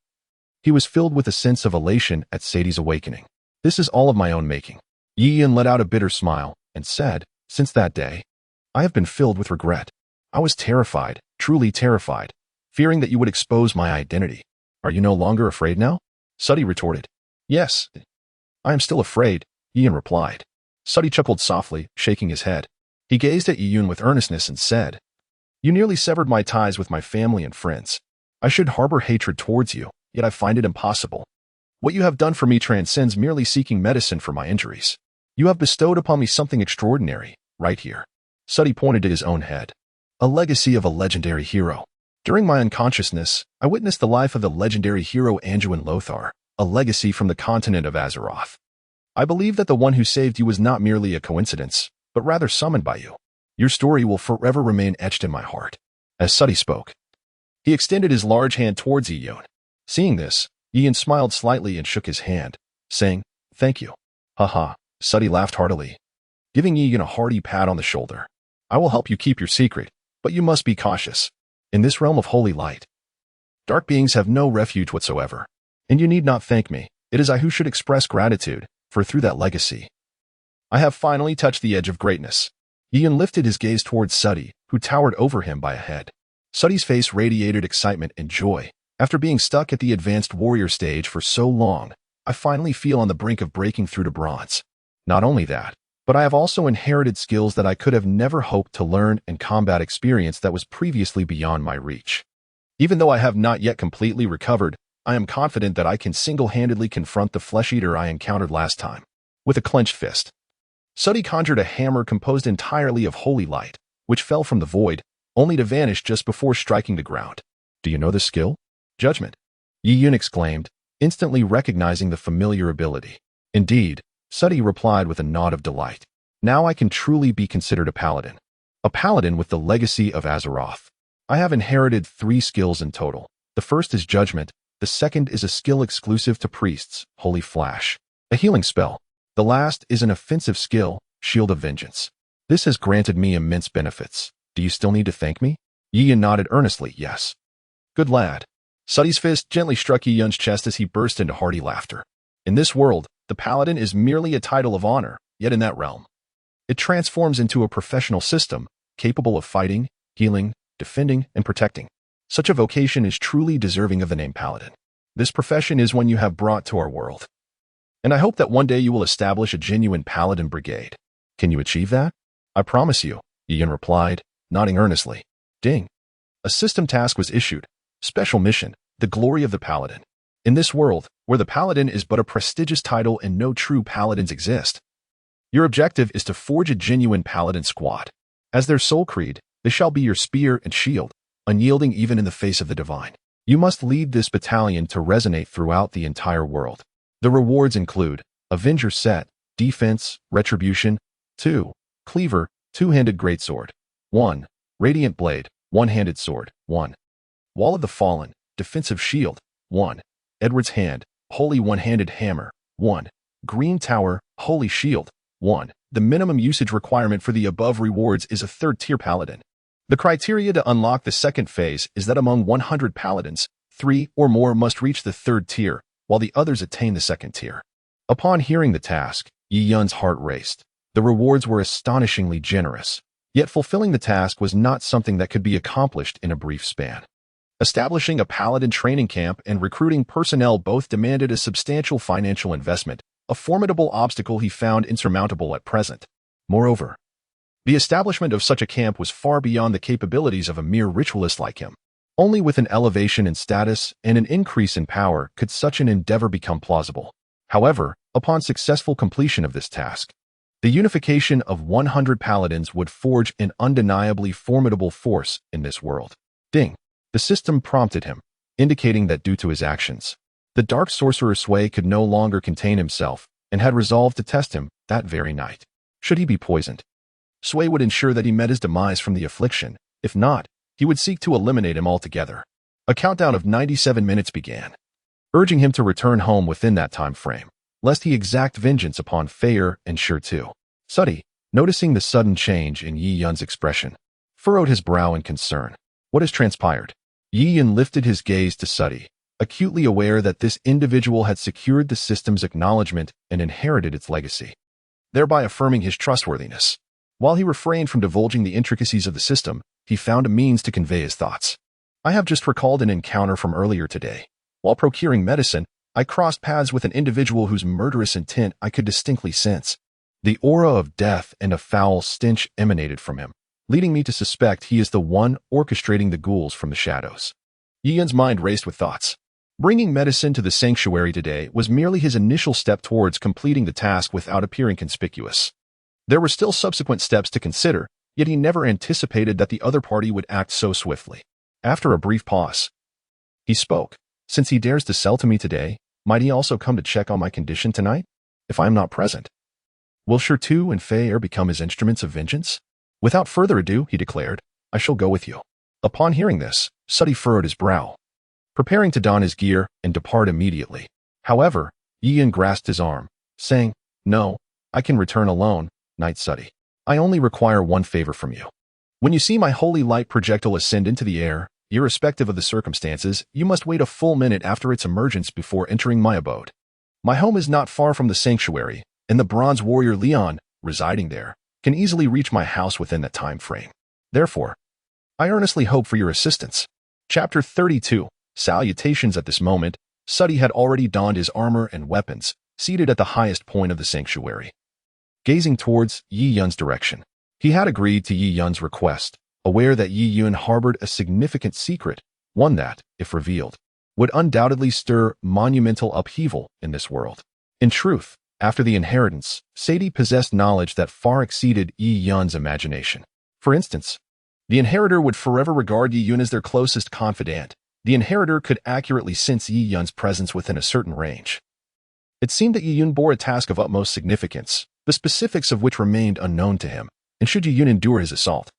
he was filled with a sense of elation at Sadie's awakening. This is all of my own making. Yi Yun let out a bitter smile and said, Since that day, I have been filled with regret. I was terrified, truly terrified, fearing that you would expose my identity. Are you no longer afraid now? Sudi retorted. Yes, I am still afraid, Yi Yun replied. Sudi chuckled softly, shaking his head. He gazed at Yi Yun with earnestness and said, You nearly severed my ties with my family and friends. I should harbor hatred towards you, yet I find it impossible. What you have done for me transcends merely seeking medicine for my injuries. You have bestowed upon me something extraordinary, right here. Sudi pointed to his own head. A legacy of a legendary hero. During my unconsciousness, I witnessed the life of the legendary hero Anduin Lothar, a legacy from the continent of Azeroth. I believe that the one who saved you was not merely a coincidence, but rather summoned by you. Your story will forever remain etched in my heart. As Sudi spoke, he extended his large hand towards Yi Yun. Seeing this, Yi Yun smiled slightly and shook his hand, saying, Thank you. Haha, Sudi laughed heartily, giving Yi Yun a hearty pat on the shoulder. I will help you keep your secret, but you must be cautious. In this realm of holy light, dark beings have no refuge whatsoever. And you need not thank me. It is I who should express gratitude, for through that legacy, I have finally touched the edge of greatness. Yi Yun lifted his gaze towards Sudi, who towered over him by a head. Sudi's face radiated excitement and joy. After being stuck at the advanced warrior stage for so long, I finally feel on the brink of breaking through to bronze. Not only that, but I have also inherited skills that I could have never hoped to learn and combat experience that was previously beyond my reach. Even though I have not yet completely recovered, I am confident that I can single-handedly confront the flesh-eater I encountered last time. With a clenched fist, Sudi conjured a hammer composed entirely of holy light, which fell from the void, only to vanish just before striking the ground. Do you know this skill? Judgment, Yi Yun exclaimed, instantly recognizing the familiar ability. Indeed, Sudi replied with a nod of delight. Now I can truly be considered a paladin. A paladin with the legacy of Azeroth. I have inherited 3 skills in total. The first is Judgment, The second is a skill exclusive to priests, Holy Flash, a healing spell. The last is an offensive skill, Shield of Vengeance. This has granted me immense benefits. Do you still need to thank me? Yi Yun nodded earnestly, yes. Good lad. Suddy's fist gently struck Yi Yun's chest as he burst into hearty laughter. In this world, the paladin is merely a title of honor, yet in that realm, it transforms into a professional system, capable of fighting, healing, defending, and protecting. Such a vocation is truly deserving of the name paladin. This profession is one you have brought to our world. And I hope that one day you will establish a genuine paladin brigade. Can you achieve that? I promise you, Yi Yun replied, nodding earnestly. Ding. A system task was issued. Special mission, the glory of the paladin. In this world, where the paladin is but a prestigious title and no true paladins exist, your objective is to forge a genuine paladin squad. As their sole creed, they shall be your spear and shield, unyielding even in the face of the divine. You must lead this battalion to resonate throughout the entire world. The rewards include Avenger Set, Defense, Retribution, 2. Cleaver, Two-Handed Greatsword, 1. Radiant Blade, One-Handed Sword, 1. Wall of the Fallen, Defensive Shield, 1. Edward's Hand, Holy One-Handed Hammer, 1. Green Tower, Holy Shield, 1. The minimum usage requirement for the above rewards is a third-tier paladin. The criteria to unlock the second phase is that among 100 paladins, 3 or more must reach the third tier, while the others attain the second tier. Upon hearing the task, Yi Yun's heart raced. The rewards were astonishingly generous, yet fulfilling the task was not something that could be accomplished in a brief span. Establishing a paladin training camp and recruiting personnel both demanded a substantial financial investment, a formidable obstacle he found insurmountable at present. Moreover, the establishment of such a camp was far beyond the capabilities of a mere ritualist like him. Only with an elevation in status and an increase in power could such an endeavor become plausible. However, upon successful completion of this task, the unification of 100 paladins would forge an undeniably formidable force in this world. Ding. The system prompted him, indicating that due to his actions, the dark sorcerer Sui could no longer contain himself and had resolved to test him that very night. Should he be poisoned, Sui would ensure that he met his demise from the affliction. If not, he would seek to eliminate him altogether. A countdown of 97 minutes began, urging him to return home within that time frame, lest he exact vengeance upon Fair and Sure too. Suddy, noticing the sudden change in Yi Yun's expression, furrowed his brow in concern. What has transpired? Yi Yun lifted his gaze to Suddy, acutely aware that this individual had secured the system's acknowledgement and inherited its legacy, thereby affirming his trustworthiness. While he refrained from divulging the intricacies of the system, he found a means to convey his thoughts. I have just recalled an encounter from earlier today. While procuring medicine, I crossed paths with an individual whose murderous intent I could distinctly sense. The aura of death and a foul stench emanated from him, leading me to suspect he is the one orchestrating the ghouls from the shadows. Yi Yun's mind raced with thoughts. Bringing medicine to the sanctuary today was merely his initial step towards completing the task without appearing conspicuous. There were still subsequent steps to consider, yet he never anticipated that the other party would act so swiftly. After a brief pause, he spoke. Since he dares to sell to me today, might he also come to check on my condition tonight? If I am not present, will Shirtu and Fei become his instruments of vengeance? Without further ado, he declared, I shall go with you. Upon hearing this, Suddy furrowed his brow, preparing to don his gear and depart immediately. However, Yi Yun grasped his arm, saying, No, I can return alone, Knight Suddy. I only require one favor from you. When you see my holy light projectile ascend into the air, irrespective of the circumstances, you must wait a full minute after its emergence before entering my abode. My home is not far from the sanctuary, and the bronze warrior Leon, residing there, can easily reach my house within that time frame. Therefore, I earnestly hope for your assistance. Chapter 32. Salutations. At this moment, Suddy had already donned his armor and weapons, seated at the highest point of the sanctuary, gazing towards Yi Yun's direction. He had agreed to Yi Yun's request, aware that Yi Yun harbored a significant secret, one that, if revealed, would undoubtedly stir monumental upheaval in this world. In truth, after the inheritance, Sadie possessed knowledge that far exceeded Yi Yun's imagination. For instance, the inheritor would forever regard Yi Yun as their closest confidant. The inheritor could accurately sense Yi Yun's presence within a certain range. It seemed that Yi Yun bore a task of utmost significance, the specifics of which remained unknown to him, and should Yi Yun endure his assault,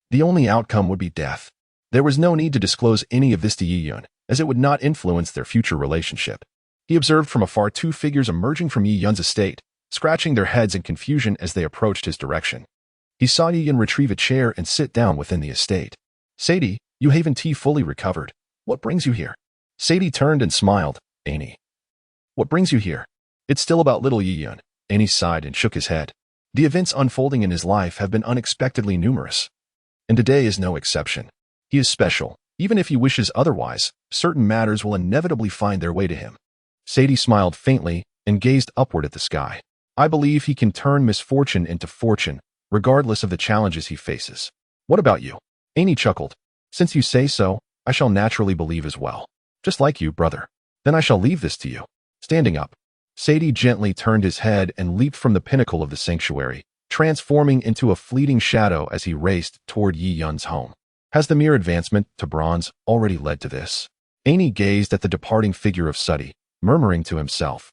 the only outcome would be death. There was no need to disclose any of this to Yi Yun, as it would not influence their future relationship. He observed from afar two figures emerging from Yi Yun's estate, scratching their heads in confusion as they approached his direction. He saw Yi Yun retrieve a chair and sit down within the estate. "Sadie, you haven tea fully recovered. What brings you here?" Sadie turned and smiled. "Annie. What brings you here?" "It's still about little Yi Yun." Annie sighed and shook his head. The events unfolding in his life have been unexpectedly numerous, and today is no exception. He is special. Even if he wishes otherwise, certain matters will inevitably find their way to him. Sadie smiled faintly and gazed upward at the sky. "I believe he can turn misfortune into fortune, regardless of the challenges he faces." "What about you?" Annie chuckled. "Since you say so, I shall naturally believe as well. Just like you, brother. Then I shall leave this to you." Standing up, Sadie gently turned his head and leaped from the pinnacle of the sanctuary, transforming into a fleeting shadow as he raced toward Yi Yun's home. Has the mere advancement to bronze already led to this? Annie gazed at the departing figure of Sudi, murmuring to himself,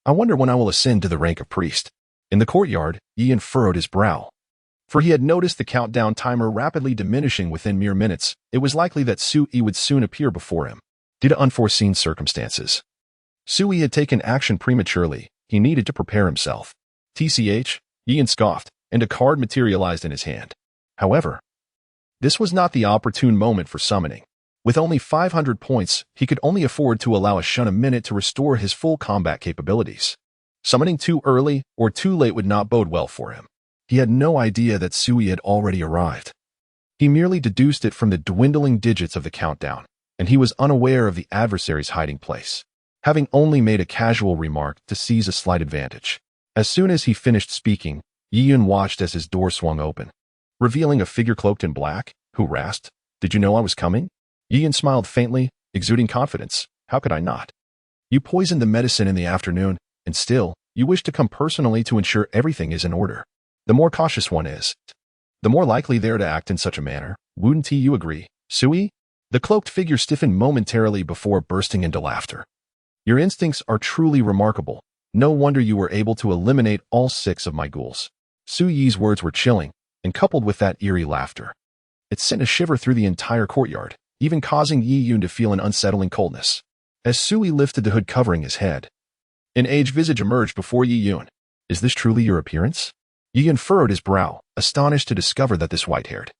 "I wonder when I will ascend to the rank of priest." In the courtyard, Yi Yun furrowed his brow, for he had noticed the countdown timer rapidly diminishing within mere minutes. It was likely that Sui would soon appear before him. Due to unforeseen circumstances, Sui had taken action prematurely. He needed to prepare himself. TCH, Yi Yun scoffed, and a card materialized in his hand. However, this was not the opportune moment for summoning. With only 500 points, he could only afford to allow a shun a minute to restore his full combat capabilities. Summoning too early or too late would not bode well for him. He had no idea that Sui had already arrived. He merely deduced it from the dwindling digits of the countdown, and he was unaware of the adversary's hiding place, having only made a casual remark to seize a slight advantage. As soon as he finished speaking, Yi Yun watched as his door swung open, revealing a figure cloaked in black, who rasped, "Did you know I was coming?" Yi Yun smiled faintly, exuding confidence. "How could I not? You poisoned the medicine in the afternoon, and still, you wish to come personally to ensure everything is in order. The more cautious one is, the more likely they are to act in such a manner. Wouldn't you agree, Sui?" The cloaked figure stiffened momentarily before bursting into laughter. "Your instincts are truly remarkable. No wonder you were able to eliminate all 6 of my ghouls." Sui's words were chilling, and coupled with that eerie laughter, it sent a shiver through the entire courtyard, even causing Yi Yun to feel an unsettling coldness. As Sui lifted the hood covering his head, an aged visage emerged before Yi Yun. "Is this truly your appearance?" Yi Yun furrowed his brow, astonished to discover that this white-haired,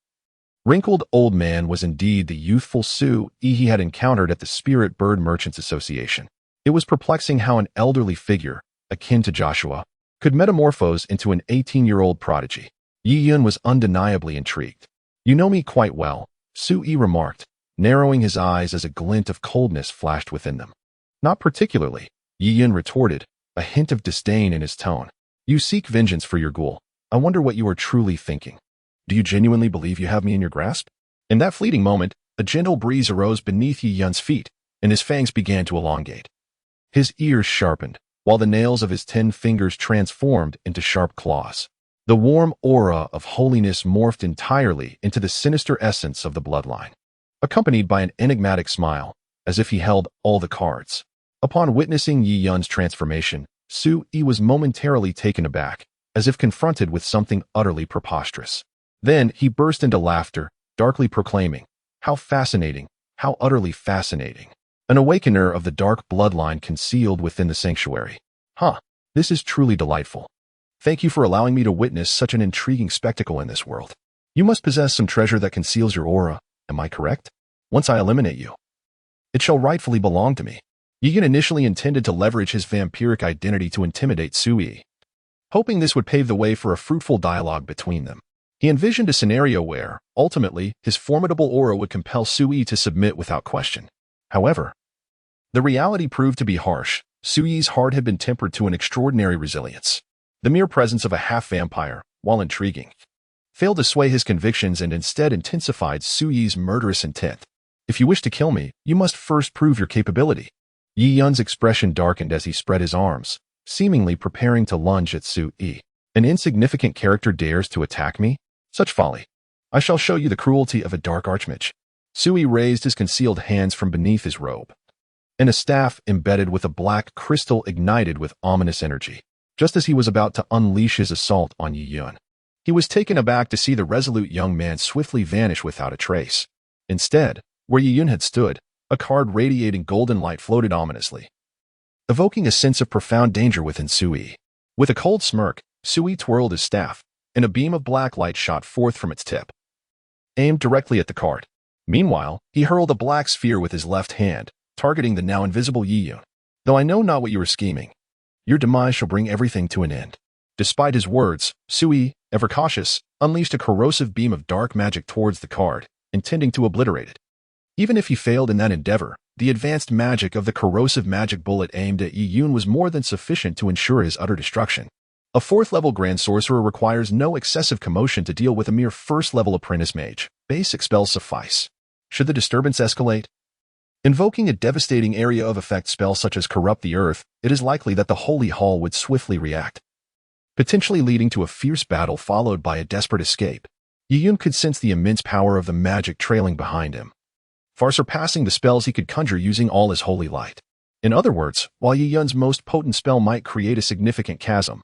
wrinkled old man was indeed the youthful Sui he had encountered at the Spirit Bird Merchants Association. It was perplexing how an elderly figure, akin to Joshua, could metamorphose into an 18-year-old prodigy. Yi Yun was undeniably intrigued. "You know me quite well," Sui remarked, narrowing his eyes as a glint of coldness flashed within them. "Not particularly," Yi Yun retorted, a hint of disdain in his tone. "You seek vengeance for your ghoul. I wonder what you are truly thinking. Do you genuinely believe you have me in your grasp?" In that fleeting moment, a gentle breeze arose beneath Yi Yun's feet, and his fangs began to elongate. His ears sharpened, while the nails of his 10 fingers transformed into sharp claws. The warm aura of holiness morphed entirely into the sinister essence of the bloodline, accompanied by an enigmatic smile, as if he held all the cards. Upon witnessing Yi Yun's transformation, Sui was momentarily taken aback, as if confronted with something utterly preposterous. Then he burst into laughter, darkly proclaiming, "How fascinating, how utterly fascinating. An awakener of the dark bloodline concealed within the sanctuary. Huh, this is truly delightful. Thank you for allowing me to witness such an intriguing spectacle in this world. You must possess some treasure that conceals your aura, am I correct? Once I eliminate you, it shall rightfully belong to me." Yi Yun initially intended to leverage his vampiric identity to intimidate Sui, hoping this would pave the way for a fruitful dialogue between them. He envisioned a scenario where, ultimately, his formidable aura would compel Sui to submit without question. However, the reality proved to be harsh. Sui's heart had been tempered to an extraordinary resilience. The mere presence of a half-vampire, while intriguing, failed to sway his convictions and instead intensified Sui's murderous intent. "If you wish to kill me, you must first prove your capability." Yi Yun's expression darkened as he spread his arms, seemingly preparing to lunge at Sui. "An insignificant character dares to attack me? Such folly. I shall show you the cruelty of a dark archmage." Sui raised his concealed hands from beneath his robe, and a staff embedded with a black crystal ignited with ominous energy. Just as he was about to unleash his assault on Yi Yun, he was taken aback to see the resolute young man swiftly vanish without a trace. Instead, where Yi Yun had stood, A card radiating golden light floated ominously, evoking a sense of profound danger within Sui. With a cold smirk, Sui twirled his staff, and a beam of black light shot forth from its tip, aimed directly at the card. Meanwhile, he hurled a black sphere with his left hand, targeting the now invisible Yiyun. Though I know not what you were scheming, your demise shall bring everything to an end. Despite his words, Sui, ever cautious, unleashed a corrosive beam of dark magic towards the card, intending to obliterate it. Even if he failed in that endeavor, the advanced magic of the corrosive magic bullet aimed at Yiyun was more than sufficient to ensure his utter destruction. A 4th-level Grand Sorcerer requires no excessive commotion to deal with a mere 1st-level Apprentice Mage. Basic spells suffice. Should the disturbance escalate? Invoking a devastating area of effect spell such as Corrupt the Earth, it is likely that the Holy Hall would swiftly react, potentially leading to a fierce battle followed by a desperate escape. Yiyun could sense the immense power of the magic trailing behind him, far surpassing the spells he could conjure using all his holy light. In other words, while Yiyun's most potent spell might create a significant chasm,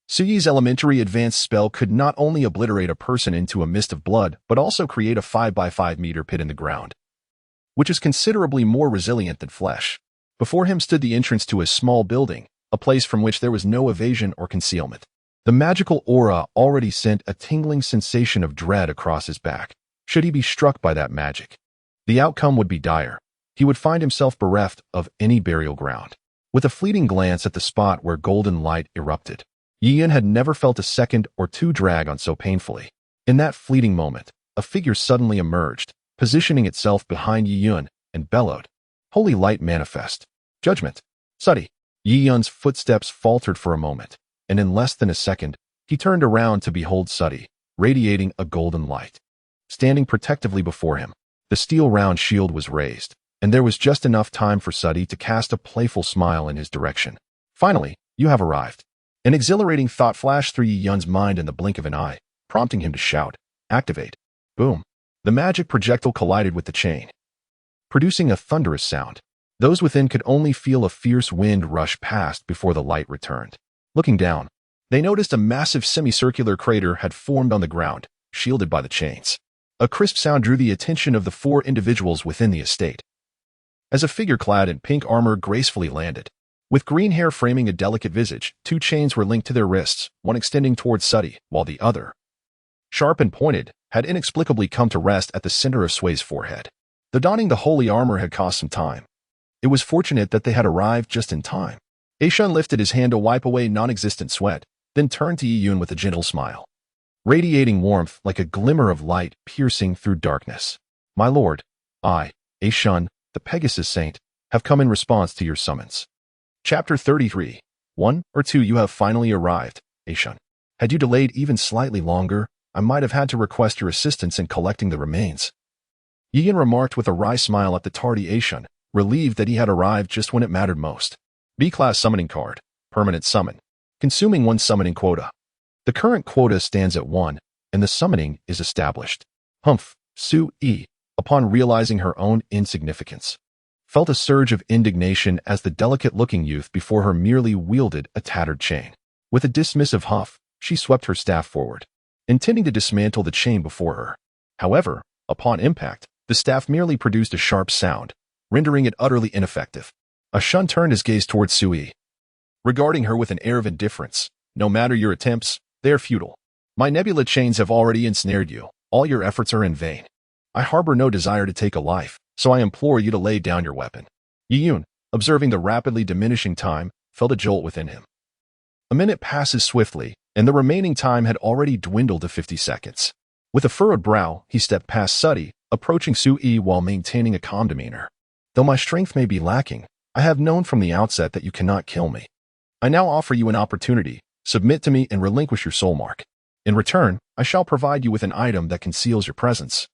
Suyi's elementary advanced spell could not only obliterate a person into a mist of blood, but also create a 5x5 meter pit in the ground, which is considerably more resilient than flesh. Before him stood the entrance to a small building, a place from which there was no evasion or concealment. The magical aura already sent a tingling sensation of dread across his back. Should he be struck by that magic, the outcome would be dire. He would find himself bereft of any burial ground. With a fleeting glance at the spot where golden light erupted, Yiyun had never felt a second or two drag on so painfully. In that fleeting moment, a figure suddenly emerged, positioning itself behind Yiyun, and bellowed, "Holy light manifest. Judgment. Suddy." Yiyun's footsteps faltered for a moment, and in less than a second, he turned around to behold Suddy, radiating a golden light. Standing protectively before him, the steel-round shield was raised, and there was just enough time for Suddy to cast a playful smile in his direction. "Finally, you have arrived." An exhilarating thought flashed through Yiyun's mind in the blink of an eye, prompting him to shout, "Activate." Boom. The magic projectile collided with the chain, producing a thunderous sound. Those within could only feel a fierce wind rush past before the light returned. Looking down, they noticed a massive semicircular crater had formed on the ground, shielded by the chains. A crisp sound drew the attention of the 4 individuals within the estate, as a figure clad in pink armor gracefully landed. With green hair framing a delicate visage, 2 chains were linked to their wrists, one extending towards Suddy, while the other, sharp and pointed, had inexplicably come to rest at the center of Sui's forehead. The donning the holy armor had cost some time. It was fortunate that they had arrived just in time. Aishun lifted his hand to wipe away non-existent sweat, then turned to Yiyun with a gentle smile, radiating warmth like a glimmer of light piercing through darkness. "My lord, I, Aishun, the Pegasus Saint, have come in response to your summons." Chapter 33. 1 or 2. You have finally arrived, Aishun. Had you delayed even slightly longer, I might have had to request your assistance in collecting the remains. Yiyun remarked with a wry smile at the tardy Aishun, relieved that he had arrived just when it mattered most. B-Class Summoning Card. Permanent Summon. Consuming 1 summoning quota. The current quota stands at 1, and the summoning is established. Humph. Sui, upon realizing her own insignificance, felt a surge of indignation as the delicate-looking youth before her merely wielded a tattered chain. With a dismissive huff, she swept her staff forward, intending to dismantle the chain before her. However, upon impact, the staff merely produced a sharp sound, rendering it utterly ineffective. Aishun turned his gaze towards Sui, regarding her with an air of indifference. "No matter your attempts, they are futile. My nebula chains have already ensnared you. All your efforts are in vain. I harbor no desire to take a life, so I implore you to lay down your weapon." Yiyun, observing the rapidly diminishing time, felt a jolt within him. A minute passes swiftly, and the remaining time had already dwindled to 50 seconds. With a furrowed brow, he stepped past Suddy, approaching Sui while maintaining a calm demeanor. "Though my strength may be lacking, I have known from the outset that you cannot kill me. I now offer you an opportunity. Submit to me and relinquish your soul mark. In return, I shall provide you with an item that conceals your presence,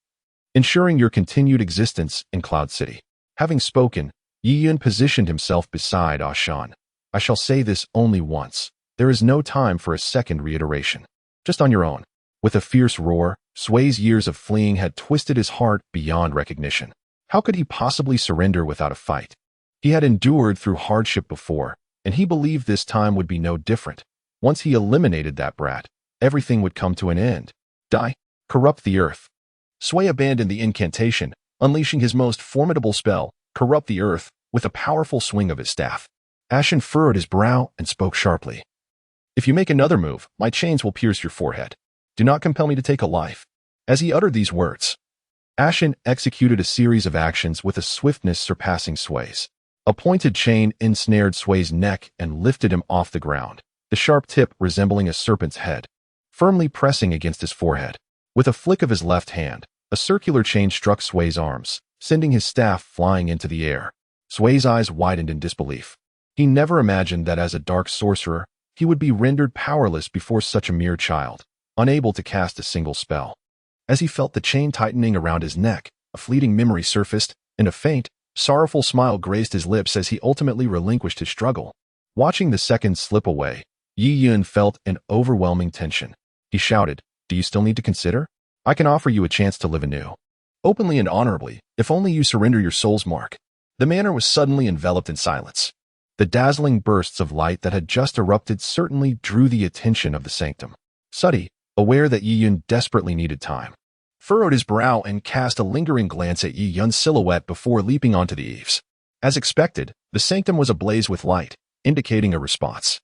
ensuring your continued existence in Cloud City." Having spoken, Yiyun positioned himself beside Aishun. "I shall say this only once. There is no time for a second reiteration. Just on your own." With a fierce roar, Sui's years of fleeing had twisted his heart beyond recognition. How could he possibly surrender without a fight? He had endured through hardship before, and he believed this time would be no different. Once he eliminated that brat, everything would come to an end. Die. Corrupt the earth. Sui abandoned the incantation, unleashing his most formidable spell, corrupt the earth, with a powerful swing of his staff. Ashen furrowed his brow and spoke sharply. If you make another move, my chains will pierce your forehead. Do not compel me to take a life. As he uttered these words, Ashen executed a series of actions with a swiftness surpassing Sway's. A pointed chain ensnared Sway's neck and lifted him off the ground, the sharp tip resembling a serpent's head, firmly pressing against his forehead. With a flick of his left hand, a circular chain struck Sway's arms, sending his staff flying into the air. Sway's eyes widened in disbelief. He never imagined that as a dark sorcerer, he would be rendered powerless before such a mere child, unable to cast a single spell. As he felt the chain tightening around his neck, a fleeting memory surfaced, and a faint, sorrowful smile graced his lips as he ultimately relinquished his struggle. Watching the seconds slip away, Yi Yun felt an overwhelming tension. He shouted, "Do you still need to consider? I can offer you a chance to live anew. Openly and honorably, if only you surrender your soul's mark." The manor was suddenly enveloped in silence. The dazzling bursts of light that had just erupted certainly drew the attention of the sanctum. Suddy, aware that Yi Yun desperately needed time, furrowed his brow and cast a lingering glance at Yi Yun's silhouette before leaping onto the eaves. As expected, the sanctum was ablaze with light, indicating a response.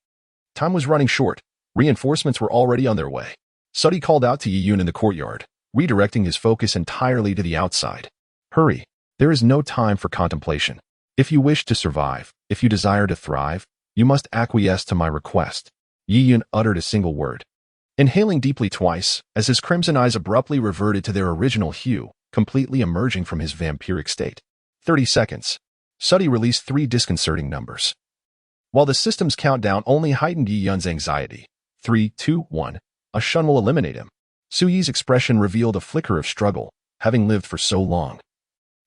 Time was running short. Reinforcements were already on their way. Suddy called out to Yi Yun in the courtyard, redirecting his focus entirely to the outside. "Hurry. There is no time for contemplation. If you wish to survive, if you desire to thrive, you must acquiesce to my request." Yi Yun uttered a single word, inhaling deeply twice, as his crimson eyes abruptly reverted to their original hue, completely emerging from his vampiric state. 30 seconds. Suddy released 3 disconcerting numbers, while the system's countdown only heightened Yi Yun's anxiety. 3, 2, 1. A shun will eliminate him. Su Yi's expression revealed a flicker of struggle, having lived for so long.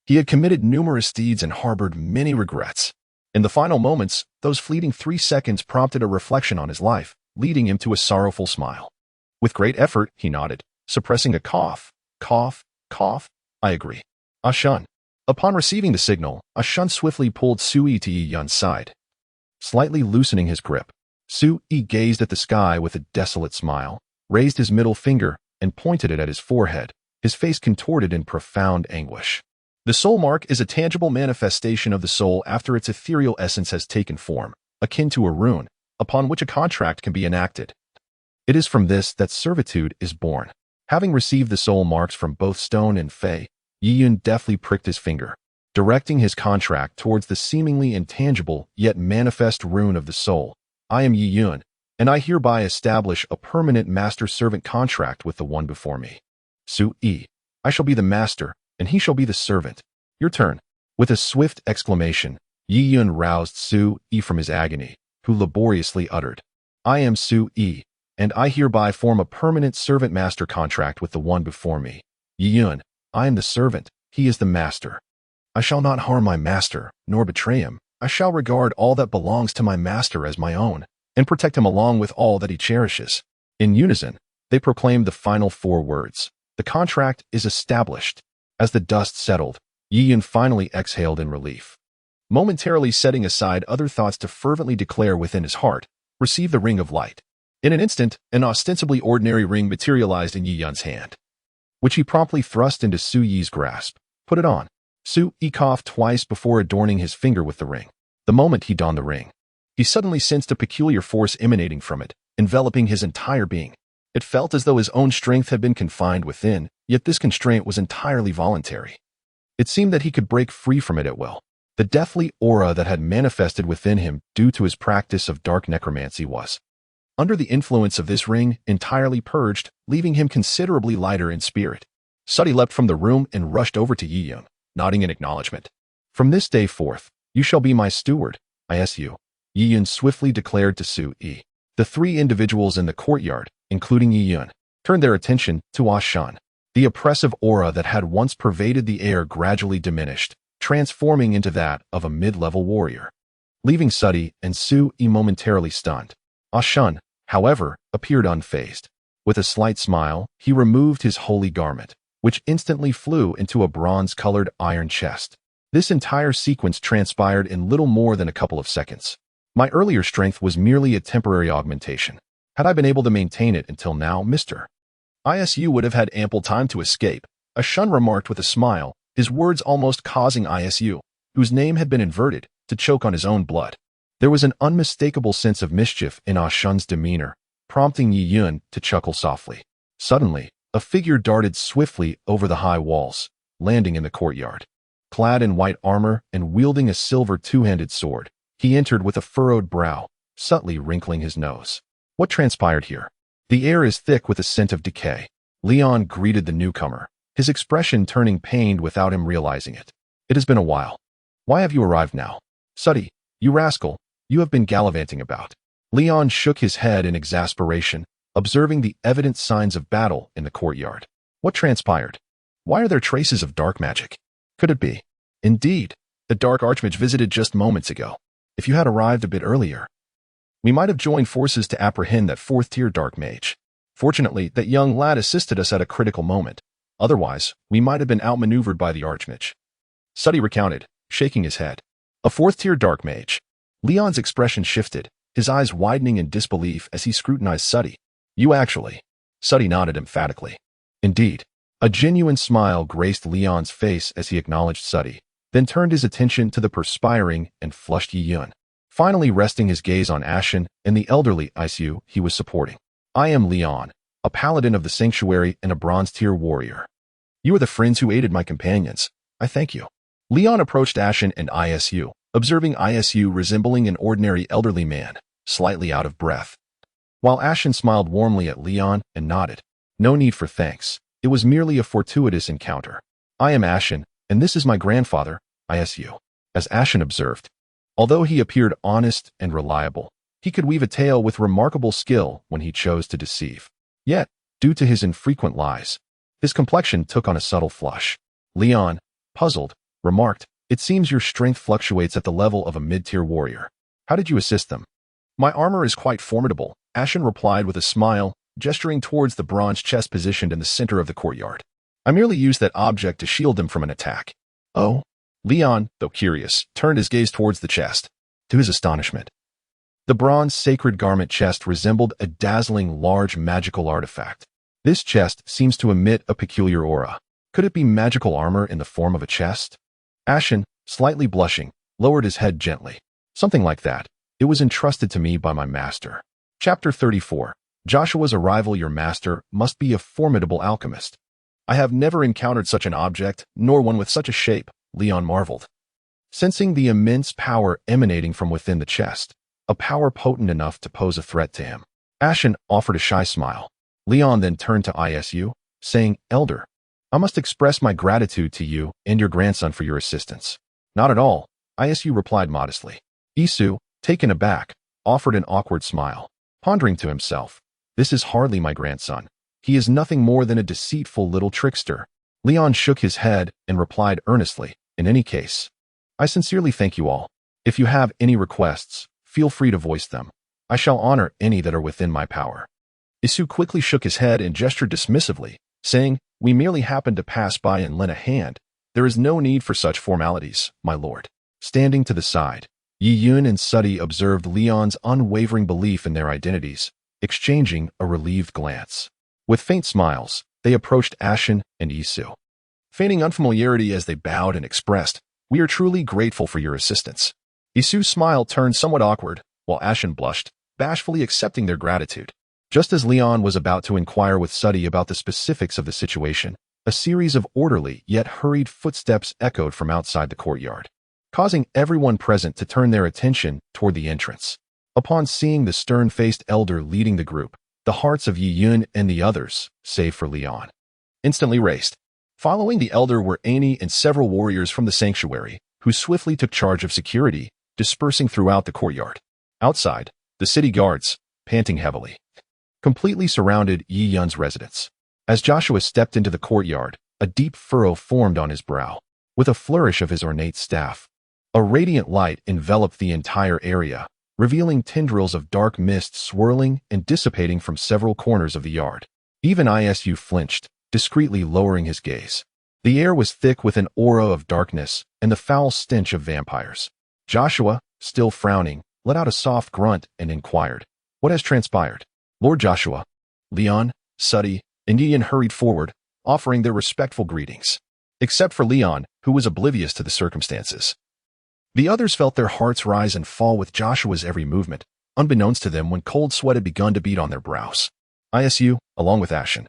He had committed numerous deeds and harbored many regrets. In the final moments, those fleeting 3 seconds prompted a reflection on his life, leading him to a sorrowful smile. With great effort, he nodded, suppressing a cough. Cough, cough. "I agree. Ashun." Upon receiving the signal, Ashun swiftly pulled Su-Yi to Yi Yun's side, slightly loosening his grip. Su-Yi gazed at the sky with a desolate smile, raised his middle finger, and pointed it at his forehead, his face contorted in profound anguish. The soul mark is a tangible manifestation of the soul after its ethereal essence has taken form, akin to a rune, upon which a contract can be enacted. It is from this that servitude is born. Having received the soul marks from both stone and fey, Yi Yun deftly pricked his finger, directing his contract towards the seemingly intangible yet manifest rune of the soul. "I am Yi Yun, and I hereby establish a permanent master-servant contract with the one before me. Su-Yi, I shall be the master, and he shall be the servant. Your turn." With a swift exclamation, Yi Yun roused Su-Yi from his agony, who laboriously uttered, "I am Su-Yi, and I hereby form a permanent servant-master contract with the one before me. Yi Yun, I am the servant, he is the master. I shall not harm my master, nor betray him. I shall regard all that belongs to my master as my own, and protect him along with all that he cherishes." In unison, they proclaimed the final 4 words. The contract is established. As the dust settled, Yi Yun finally exhaled in relief. Momentarily setting aside other thoughts to fervently declare within his heart, "Receive the ring of light." In an instant, an ostensibly ordinary ring materialized in Yi Yun's hand, which he promptly thrust into Su-Yi's grasp. "Put it on." Su-Yi coughed twice before adorning his finger with the ring. The moment he donned the ring, he suddenly sensed a peculiar force emanating from it, enveloping his entire being. It felt as though his own strength had been confined within, yet this constraint was entirely voluntary. It seemed that he could break free from it at will. The deathly aura that had manifested within him due to his practice of dark necromancy was, under the influence of this ring, entirely purged, leaving him considerably lighter in spirit. Suddy leapt from the room and rushed over to Yi Yun, nodding in acknowledgement. "From this day forth, you shall be my steward, ISU," Yi Yun swiftly declared to Su-Yi. The 3 individuals in the courtyard, including Yi Yun, turned their attention to Ashun. The oppressive aura that had once pervaded the air gradually diminished, transforming into that of a mid-level warrior, leaving Suddy and Su-Yi momentarily stunned. Ashun, however, appeared unfazed. With a slight smile, he removed his holy garment, which instantly flew into a bronze-colored iron chest. This entire sequence transpired in little more than a couple of seconds. "My earlier strength was merely a temporary augmentation. Had I been able to maintain it until now, Mr. ISU would have had ample time to escape," Ashun remarked with a smile, his words almost causing ISU, whose name had been inverted, to choke on his own blood. There was an unmistakable sense of mischief in Ah Shun's demeanor, prompting Yi Yun to chuckle softly. Suddenly, a figure darted swiftly over the high walls, landing in the courtyard. Clad in white armor and wielding a silver two-handed sword, he entered with a furrowed brow, subtly wrinkling his nose. What transpired here? The air is thick with a scent of decay. Leon greeted the newcomer, his expression turning pained without him realizing it. It has been a while. Why have you arrived now? Suddy, you rascal, you have been gallivanting about. Leon shook his head in exasperation, observing the evident signs of battle in the courtyard. What transpired? Why are there traces of dark magic? Could it be? Indeed, the dark archmage visited just moments ago. If you had arrived a bit earlier, we might have joined forces to apprehend that 4th-tier dark mage. Fortunately, that young lad assisted us at a critical moment. Otherwise, we might have been outmaneuvered by the archmage. Suddy recounted, shaking his head. A 4th-tier dark mage. Leon's expression shifted, his eyes widening in disbelief as he scrutinized Suddy. You actually. Suddy nodded emphatically. Indeed. A genuine smile graced Leon's face as he acknowledged Suddy, then turned his attention to the perspiring and flushed Yi Yun, finally resting his gaze on Ashen and the elderly Isu he was supporting. I am Leon, a paladin of the sanctuary and a bronze-tier warrior. You are the friends who aided my companions. I thank you. Leon approached Ashen and Isu, observing Isu resembling an ordinary elderly man, slightly out of breath. While Ashen smiled warmly at Leon and nodded. No need for thanks. It was merely a fortuitous encounter. I am Ashen, and this is my grandfather, Isu. As Ashen observed, although he appeared honest and reliable, he could weave a tale with remarkable skill when he chose to deceive. Yet, due to his infrequent lies, his complexion took on a subtle flush. Leon, puzzled, remarked, It seems your strength fluctuates at the level of a mid-tier warrior. How did you assist them? My armor is quite formidable, Ashen replied with a smile, gesturing towards the bronze chest positioned in the center of the courtyard. I merely used that object to shield them from an attack. Oh? Leon, though curious, turned his gaze towards the chest. To his astonishment, the bronze sacred garment chest resembled a dazzling large magical artifact. This chest seems to emit a peculiar aura. Could it be magical armor in the form of a chest? Ashen, slightly blushing, lowered his head gently. Something like that. It was entrusted to me by my master. Chapter 34. Joshua's arrival. Your master must be a formidable alchemist. I have never encountered such an object, nor one with such a shape, Leon marveled. Sensing the immense power emanating from within the chest, a power potent enough to pose a threat to him, Ashen offered a shy smile. Leon then turned to Isu, saying, Elder, I must express my gratitude to you and your grandson for your assistance. Not at all, Isu replied modestly. Isu, taken aback, offered an awkward smile, pondering to himself, This is hardly my grandson. He is nothing more than a deceitful little trickster. Leon shook his head and replied earnestly, In any case, I sincerely thank you all. If you have any requests, feel free to voice them. I shall honor any that are within my power. Isu quickly shook his head and gestured dismissively, saying, We merely happened to pass by and lend a hand. There is no need for such formalities, my lord. Standing to the side, Yi Yun and Suddy observed Leon's unwavering belief in their identities, exchanging a relieved glance. With faint smiles, they approached Ashen and Isu, feigning unfamiliarity as they bowed and expressed, We are truly grateful for your assistance. Isu's smile turned somewhat awkward, while Ashen blushed, bashfully accepting their gratitude. Just as Leon was about to inquire with Suddy about the specifics of the situation, a series of orderly yet hurried footsteps echoed from outside the courtyard, causing everyone present to turn their attention toward the entrance. Upon seeing the stern-faced elder leading the group, the hearts of Yi Yun and the others, save for Leon, instantly raced. Following the elder were Annie and several warriors from the sanctuary, who swiftly took charge of security, dispersing throughout the courtyard. Outside, the city guards, panting heavily, completely surrounded Yi Yun's residence. As Joshua stepped into the courtyard, a deep furrow formed on his brow. With a flourish of his ornate staff, a radiant light enveloped the entire area, revealing tendrils of dark mist swirling and dissipating from several corners of the yard. Even Isu flinched, discreetly lowering his gaze. The air was thick with an aura of darkness and the foul stench of vampires. Joshua, still frowning, let out a soft grunt and inquired, What has transpired? Lord Joshua, Leon, Suddy, and Yi Yun hurried forward, offering their respectful greetings. Except for Leon, who was oblivious to the circumstances. The others felt their hearts rise and fall with Joshua's every movement, unbeknownst to them when cold sweat had begun to beat on their brows. ISU, along with Ashen,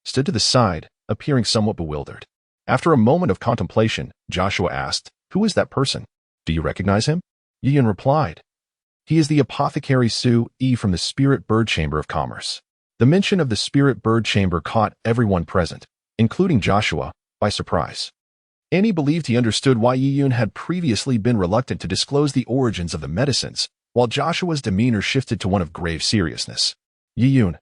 stood to the side, appearing somewhat bewildered. After a moment of contemplation, Joshua asked, "Who is that person? Do you recognize him?" Yiyan replied, "He is the apothecary Su E from the Spirit Bird Chamber of Commerce." The mention of the Spirit Bird Chamber caught everyone present, including Joshua, by surprise. Annie believed he understood why Yiyan had previously been reluctant to disclose the origins of the medicines, while Joshua's demeanor shifted to one of grave seriousness. "Yiyan,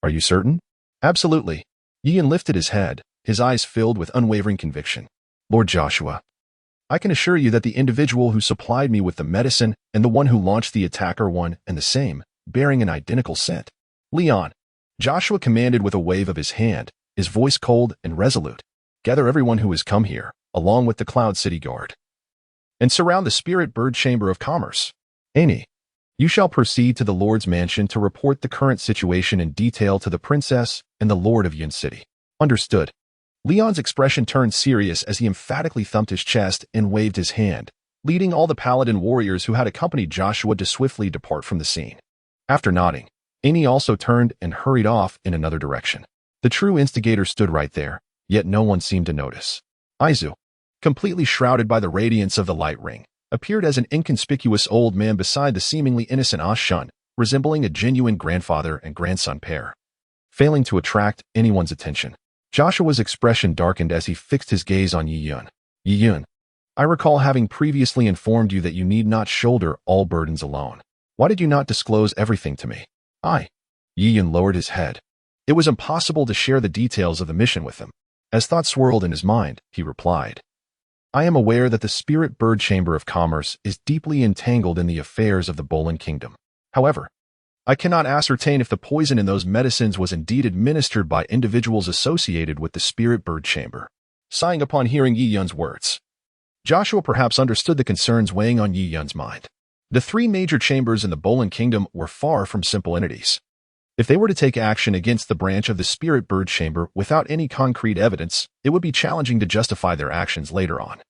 are you certain?" "Absolutely." Yiyan lifted his head, his eyes filled with unwavering conviction. "Lord Joshua, I can assure you that the individual who supplied me with the medicine and the one who launched the attack are one and the same, bearing an identical scent." "Leon," Joshua commanded with a wave of his hand, his voice cold and resolute, "gather everyone who has come here, along with the Cloud City Guard, and surround the Spirit Bird Chamber of Commerce. Annie, you shall proceed to the Lord's mansion to report the current situation in detail to the Princess and the Lord of Yin City." "Understood." Leon's expression turned serious as he emphatically thumped his chest and waved his hand, leading all the paladin warriors who had accompanied Joshua to swiftly depart from the scene. After nodding, Annie also turned and hurried off in another direction. The true instigator stood right there, yet no one seemed to notice. Izu, completely shrouded by the radiance of the light ring, appeared as an inconspicuous old man beside the seemingly innocent Ashun, resembling a genuine grandfather and grandson pair. Failing to attract anyone's attention, Joshua's expression darkened as he fixed his gaze on Yiyan. "Yiyan, I recall having previously informed you that you need not shoulder all burdens alone. Why did you not disclose everything to me?" Yiyan lowered his head. It was impossible to share the details of the mission with him. As thoughts swirled in his mind, he replied, "I am aware that the Spirit Bird Chamber of Commerce is deeply entangled in the affairs of the Bolin Kingdom. However, I cannot ascertain if the poison in those medicines was indeed administered by individuals associated with the Spirit Bird Chamber." Sighing upon hearing Yiyan's words, Joshua perhaps understood the concerns weighing on Yiyan's mind. The three major chambers in the Bolin Kingdom were far from simple entities. If they were to take action against the branch of the Spirit Bird Chamber without any concrete evidence, it would be challenging to justify their actions later on.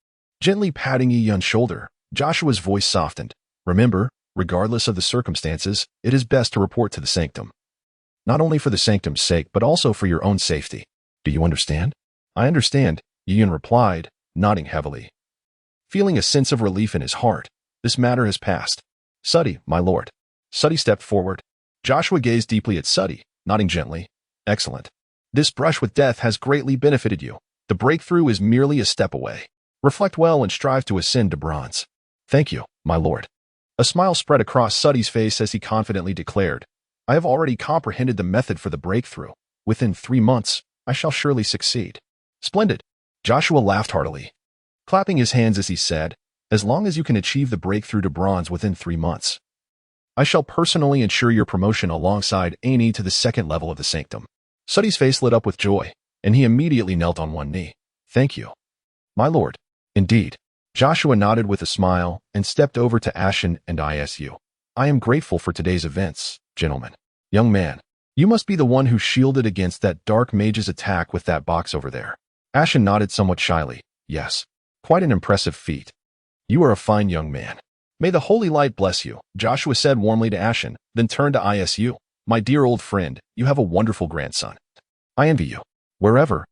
Gently patting Yiyan's shoulder, Joshua's voice softened. "Remember, regardless of the circumstances, it is best to report to the sanctum. Not only for the sanctum's sake, but also for your own safety. Do you understand?" "I understand," Yiyan replied, nodding heavily. Feeling a sense of relief in his heart, this matter has passed. "Suddy, my lord." Suddy stepped forward. Joshua gazed deeply at Suddy, nodding gently. "Excellent. This brush with death has greatly benefited you. The breakthrough is merely a step away. Reflect well and strive to ascend to bronze." "Thank you, my lord." A smile spread across Suddy's face as he confidently declared, "I have already comprehended the method for the breakthrough. Within 3 months, I shall surely succeed." "Splendid." Joshua laughed heartily, clapping his hands as he said, "As long as you can achieve the breakthrough to bronze within 3 months, I shall personally ensure your promotion alongside Annie to the 2nd level of the sanctum." Suddy's face lit up with joy, and he immediately knelt on one knee. "Thank you, my lord." "Indeed." Joshua nodded with a smile and stepped over to Ashen and ISU. "I am grateful for today's events, gentlemen. Young man, you must be the one who shielded against that dark mage's attack with that box over there." Ashen nodded somewhat shyly. "Yes. Quite an impressive feat. You are a fine young man." "May the holy light bless you," Joshua said warmly to Ashen, then turned to ISU. "My dear old friend, you have a wonderful grandson. I envy you. Wherever,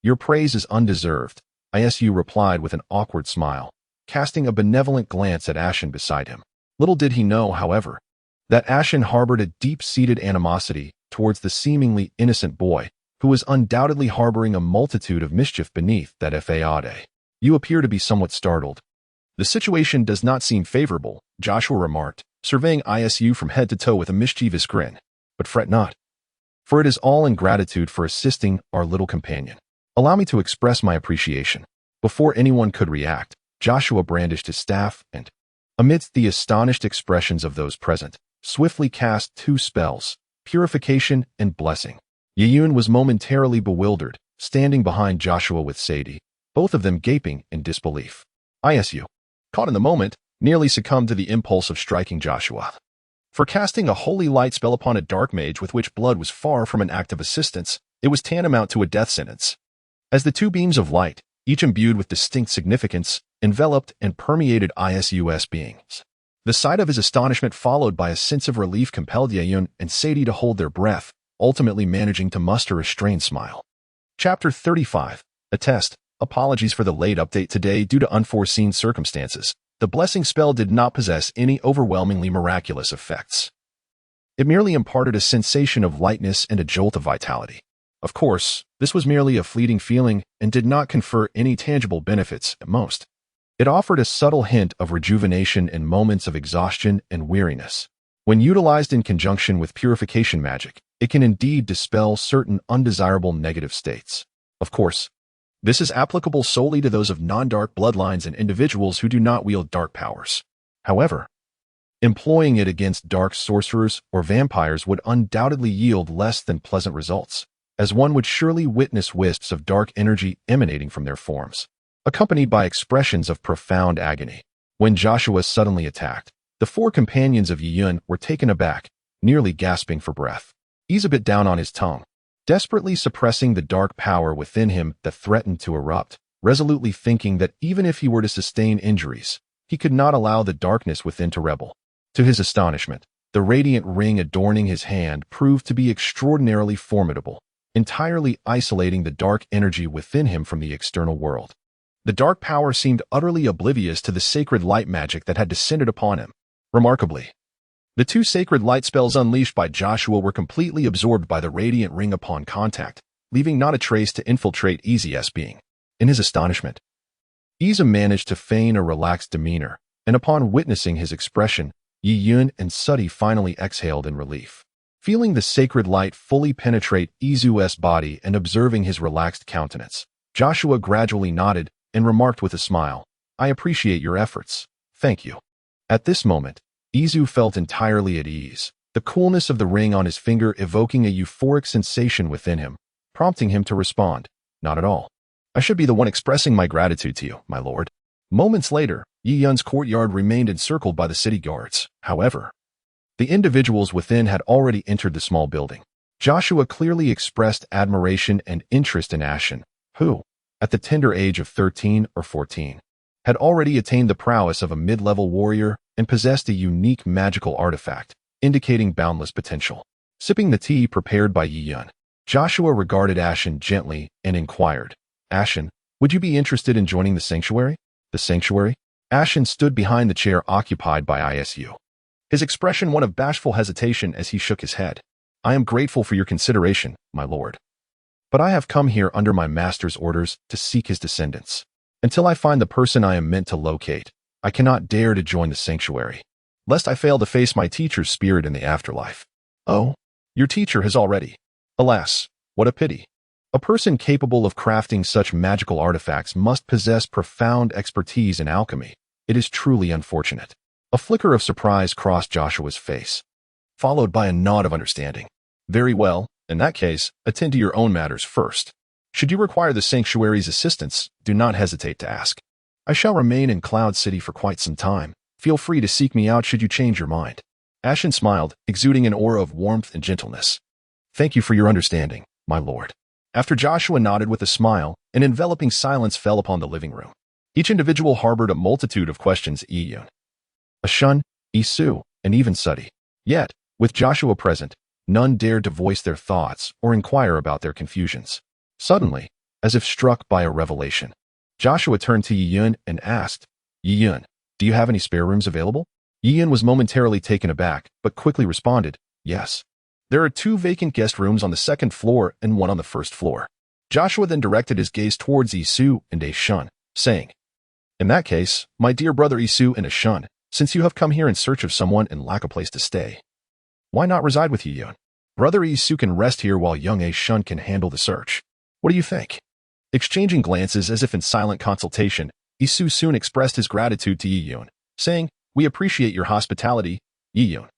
your praise is undeserved." ISU replied with an awkward smile, casting a benevolent glance at Ashen beside him. Little did he know, however, that Ashen harbored a deep-seated animosity towards the seemingly innocent boy, who was undoubtedly harboring a multitude of mischief beneath that fade. "You appear to be somewhat startled. The situation does not seem favorable," Joshua remarked, surveying ISU from head to toe with a mischievous grin. "But fret not, for it is all in gratitude for assisting our little companion. Allow me to express my appreciation." Before anyone could react, Joshua brandished his staff and, amidst the astonished expressions of those present, swiftly cast 2 spells, Purification and Blessing. Yiyan was momentarily bewildered, standing behind Joshua with Sadie, both of them gaping in disbelief. ISU, caught in the moment, nearly succumbed to the impulse of striking Joshua. For casting a holy light spell upon a dark mage with which blood was far from an act of assistance, it was tantamount to a death sentence. As the 2 beams of light, each imbued with distinct significance, enveloped and permeated Isus beings. The sight of his astonishment followed by a sense of relief compelled Yeyun and Sadie to hold their breath, ultimately managing to muster a strained smile. Chapter 35. A Test. Apologies for the late update today due to unforeseen circumstances. The blessing spell did not possess any overwhelmingly miraculous effects. It merely imparted a sensation of lightness and a jolt of vitality. Of course, this was merely a fleeting feeling and did not confer any tangible benefits at most. It offered a subtle hint of rejuvenation in moments of exhaustion and weariness. When utilized in conjunction with purification magic, it can indeed dispel certain undesirable negative states. Of course, this is applicable solely to those of non-dark bloodlines and individuals who do not wield dark powers. However, employing it against dark sorcerers or vampires would undoubtedly yield less than pleasant results, as one would surely witness wisps of dark energy emanating from their forms, accompanied by expressions of profound agony. When Joshua suddenly attacked, the four companions of Yeyun were taken aback, nearly gasping for breath. Ease bit down on his tongue, desperately suppressing the dark power within him that threatened to erupt, resolutely thinking that even if he were to sustain injuries, he could not allow the darkness within to rebel. To his astonishment, the radiant ring adorning his hand proved to be extraordinarily formidable, entirely isolating the dark energy within him from the external world. The dark power seemed utterly oblivious to the sacred light magic that had descended upon him. Remarkably, the two sacred light spells unleashed by Joshua were completely absorbed by the radiant ring upon contact, leaving not a trace to infiltrate Easy's being. In his astonishment, Isa managed to feign a relaxed demeanor, and upon witnessing his expression, Yeyun and Sudi finally exhaled in relief. Feeling the sacred light fully penetrate Izu's body and observing his relaxed countenance, Joshua gradually nodded and remarked with a smile, "I appreciate your efforts. Thank you." At this moment, Izu felt entirely at ease, the coolness of the ring on his finger evoking a euphoric sensation within him, prompting him to respond, "Not at all. I should be the one expressing my gratitude to you, my lord." Moments later, Yeyun's courtyard remained encircled by the city guards. However, the individuals within had already entered the small building. Joshua clearly expressed admiration and interest in Ashen, who, at the tender age of 13 or 14, had already attained the prowess of a mid-level warrior and possessed a unique magical artifact, indicating boundless potential. Sipping the tea prepared by Yeyun, Joshua regarded Ashen gently and inquired, "Ashen, would you be interested in joining the sanctuary?" The sanctuary? Ashen stood behind the chair occupied by Isu. His expression one of bashful hesitation as he shook his head. "I am grateful for your consideration, my lord. But I have come here under my master's orders to seek his descendants. Until I find the person I am meant to locate, I cannot dare to join the sanctuary, lest I fail to face my teacher's spirit in the afterlife." "Oh, your teacher has already. Alas, what a pity. A person capable of crafting such magical artifacts must possess profound expertise in alchemy. It is truly unfortunate." A flicker of surprise crossed Joshua's face, followed by a nod of understanding. "Very well, in that case, attend to your own matters first. Should you require the sanctuary's assistance, do not hesitate to ask. I shall remain in Cloud City for quite some time. Feel free to seek me out should you change your mind." Ashen smiled, exuding an aura of warmth and gentleness. "Thank you for your understanding, my lord." After Joshua nodded with a smile, an enveloping silence fell upon the living room. Each individual harbored a multitude of questions. Yeyun, Ashun, Isu, and even Sudi. Yet, with Joshua present, none dared to voice their thoughts or inquire about their confusions. Suddenly, as if struck by a revelation, Joshua turned to Yeyun and asked, "Yeyun, do you have any spare rooms available?" Yeyun was momentarily taken aback, but quickly responded, "Yes. There are 2 vacant guest rooms on the 2nd floor and 1 on the 1st floor." Joshua then directed his gaze towards Isu and Ashun, saying, "In that case, my dear brother Isu and Ashun, since you have come here in search of someone and lack a place to stay, why not reside with Yeyun? Brother Isu can rest here while young Ashun can handle the search. What do you think?" Exchanging glances as if in silent consultation, Isu soon expressed his gratitude to Yeyun, saying, "We appreciate your hospitality, Yeyun.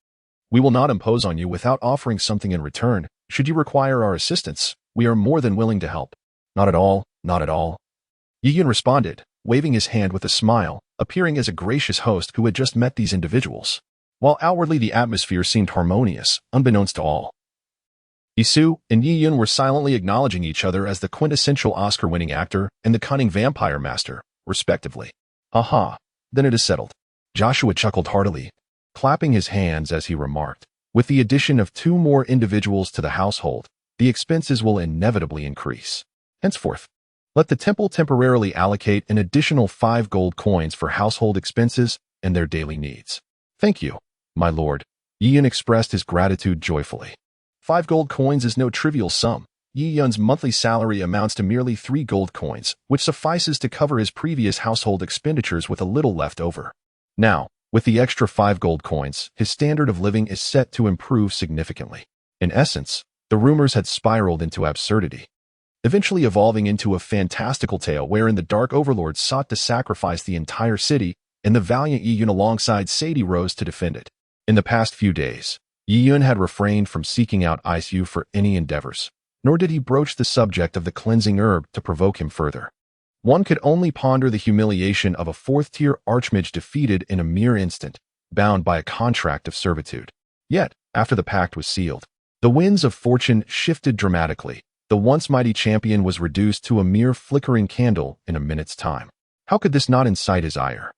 We will not impose on you without offering something in return. Should you require our assistance, we are more than willing to help." "Not at all, not at all," Yeyun responded, waving his hand with a smile, appearing as a gracious host who had just met these individuals. While outwardly the atmosphere seemed harmonious, unbeknownst to all, Isu and Yeyun were silently acknowledging each other as the quintessential Oscar-winning actor and the cunning vampire master, respectively. Aha, then it is settled. Joshua chuckled heartily, clapping his hands as he remarked, with the addition of 2 more individuals to the household, the expenses will inevitably increase. Henceforth, let the temple temporarily allocate an additional 5 gold coins for household expenses and their daily needs. Thank you, my lord. Yi Yun expressed his gratitude joyfully. 5 gold coins is no trivial sum. Yi Yun's monthly salary amounts to merely 3 gold coins, which suffices to cover his previous household expenditures with a little left over. Now, with the extra 5 gold coins, his standard of living is set to improve significantly. In essence, the rumors had spiraled into absurdity, eventually evolving into a fantastical tale wherein the Dark Overlord sought to sacrifice the entire city and the valiant Yi Yun alongside Sadie rose to defend it. In the past few days, Yi Yun had refrained from seeking out Isu for any endeavors, nor did he broach the subject of the cleansing herb to provoke him further. One could only ponder the humiliation of a 4th-tier archmage defeated in a mere instant, bound by a contract of servitude. Yet, after the pact was sealed, the winds of fortune shifted dramatically. The once mighty champion was reduced to a mere flickering candle in a minute's time. How could this not incite his ire?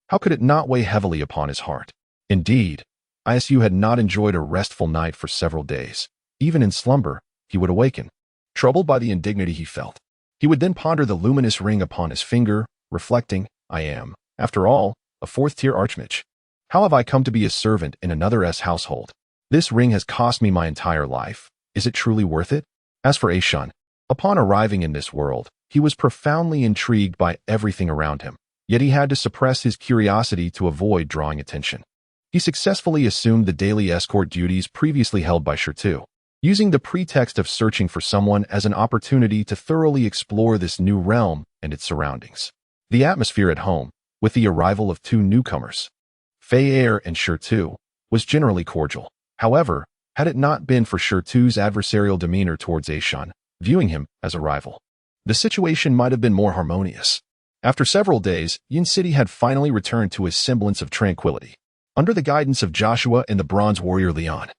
How could it not weigh heavily upon his heart? Indeed, Isu had not enjoyed a restful night for several days. Even in slumber, he would awaken, troubled by the indignity he felt. He would then ponder the luminous ring upon his finger, reflecting, I am, after all, a 4th-tier archmage. How have I come to be a servant in another's household? This ring has cost me my entire life. Is it truly worth it? As for Aishun, upon arriving in this world, he was profoundly intrigued by everything around him, yet he had to suppress his curiosity to avoid drawing attention. He successfully assumed the daily escort duties previously held by Shirtu, using the pretext of searching for someone as an opportunity to thoroughly explore this new realm and its surroundings. The atmosphere at home, with the arrival of 2 newcomers, Fei Air and Shirtu, was generally cordial. However, had it not been for Shirtu's adversarial demeanor towards Aishun, viewing him as a rival, the situation might have been more harmonious. After several days, Yin City had finally returned to a semblance of tranquility, under the guidance of Joshua and the bronze warrior Leon.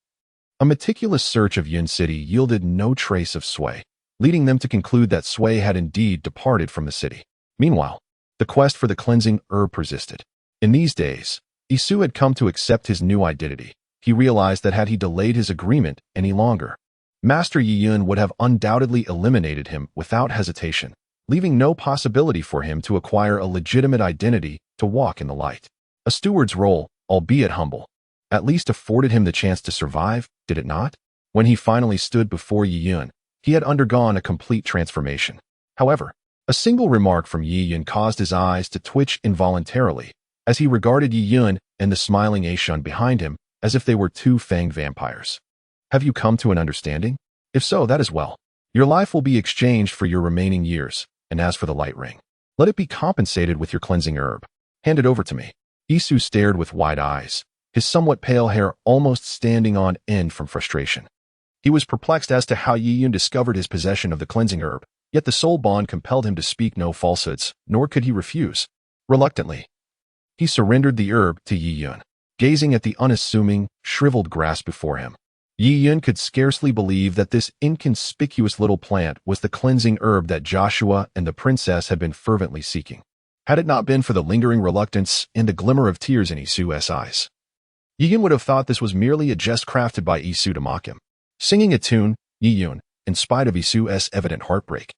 A meticulous search of Yin City yielded no trace of Sui, leading them to conclude that Sui had indeed departed from the city. Meanwhile, the quest for the cleansing herb persisted. In these days, Isu had come to accept his new identity. He realized that had he delayed his agreement any longer, Master Yi Yun would have undoubtedly eliminated him without hesitation, leaving no possibility for him to acquire a legitimate identity to walk in the light. A steward's role, albeit humble, at least afforded him the chance to survive, did it not? When he finally stood before Yi Yun, he had undergone a complete transformation. However, a single remark from Yi Yun caused his eyes to twitch involuntarily as he regarded Yi Yun and the smiling Aishun behind him as if they were 2 fanged vampires. Have you come to an understanding? If so, that is well. Your life will be exchanged for your remaining years, and as for the light ring, let it be compensated with your cleansing herb. Hand it over to me. Isu stared with wide eyes, his somewhat pale hair almost standing on end from frustration. He was perplexed as to how Yi Yun discovered his possession of the cleansing herb, yet the soul bond compelled him to speak no falsehoods, nor could he refuse. Reluctantly, he surrendered the herb to Yi Yun, gazing at the unassuming, shriveled grass before him. Yi Yun could scarcely believe that this inconspicuous little plant was the cleansing herb that Joshua and the princess had been fervently seeking. Had it not been for the lingering reluctance and the glimmer of tears in Isu's eyes, Yi Yun would have thought this was merely a jest crafted by Isu to mock him. Singing a tune, Yi Yun, in spite of Isu's evident heartbreak,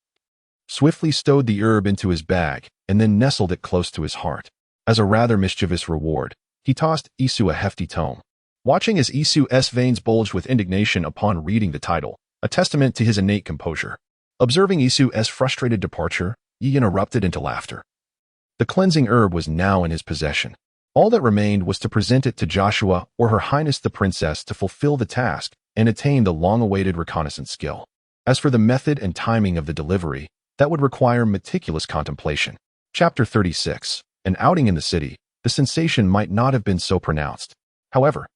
swiftly stowed the herb into his bag and then nestled it close to his heart. As a rather mischievous reward, he tossed Isu a hefty tome. Watching as Isu's veins bulged with indignation upon reading the title, a testament to his innate composure. Observing Isu's frustrated departure, Yi Yun erupted into laughter. The cleansing herb was now in his possession. All that remained was to present it to Joshua or Her Highness the Princess to fulfill the task and attain the long-awaited reconnaissance skill. As for the method and timing of the delivery, that would require meticulous contemplation. Chapter 36. An outing in the city, the sensation might not have been so pronounced. However,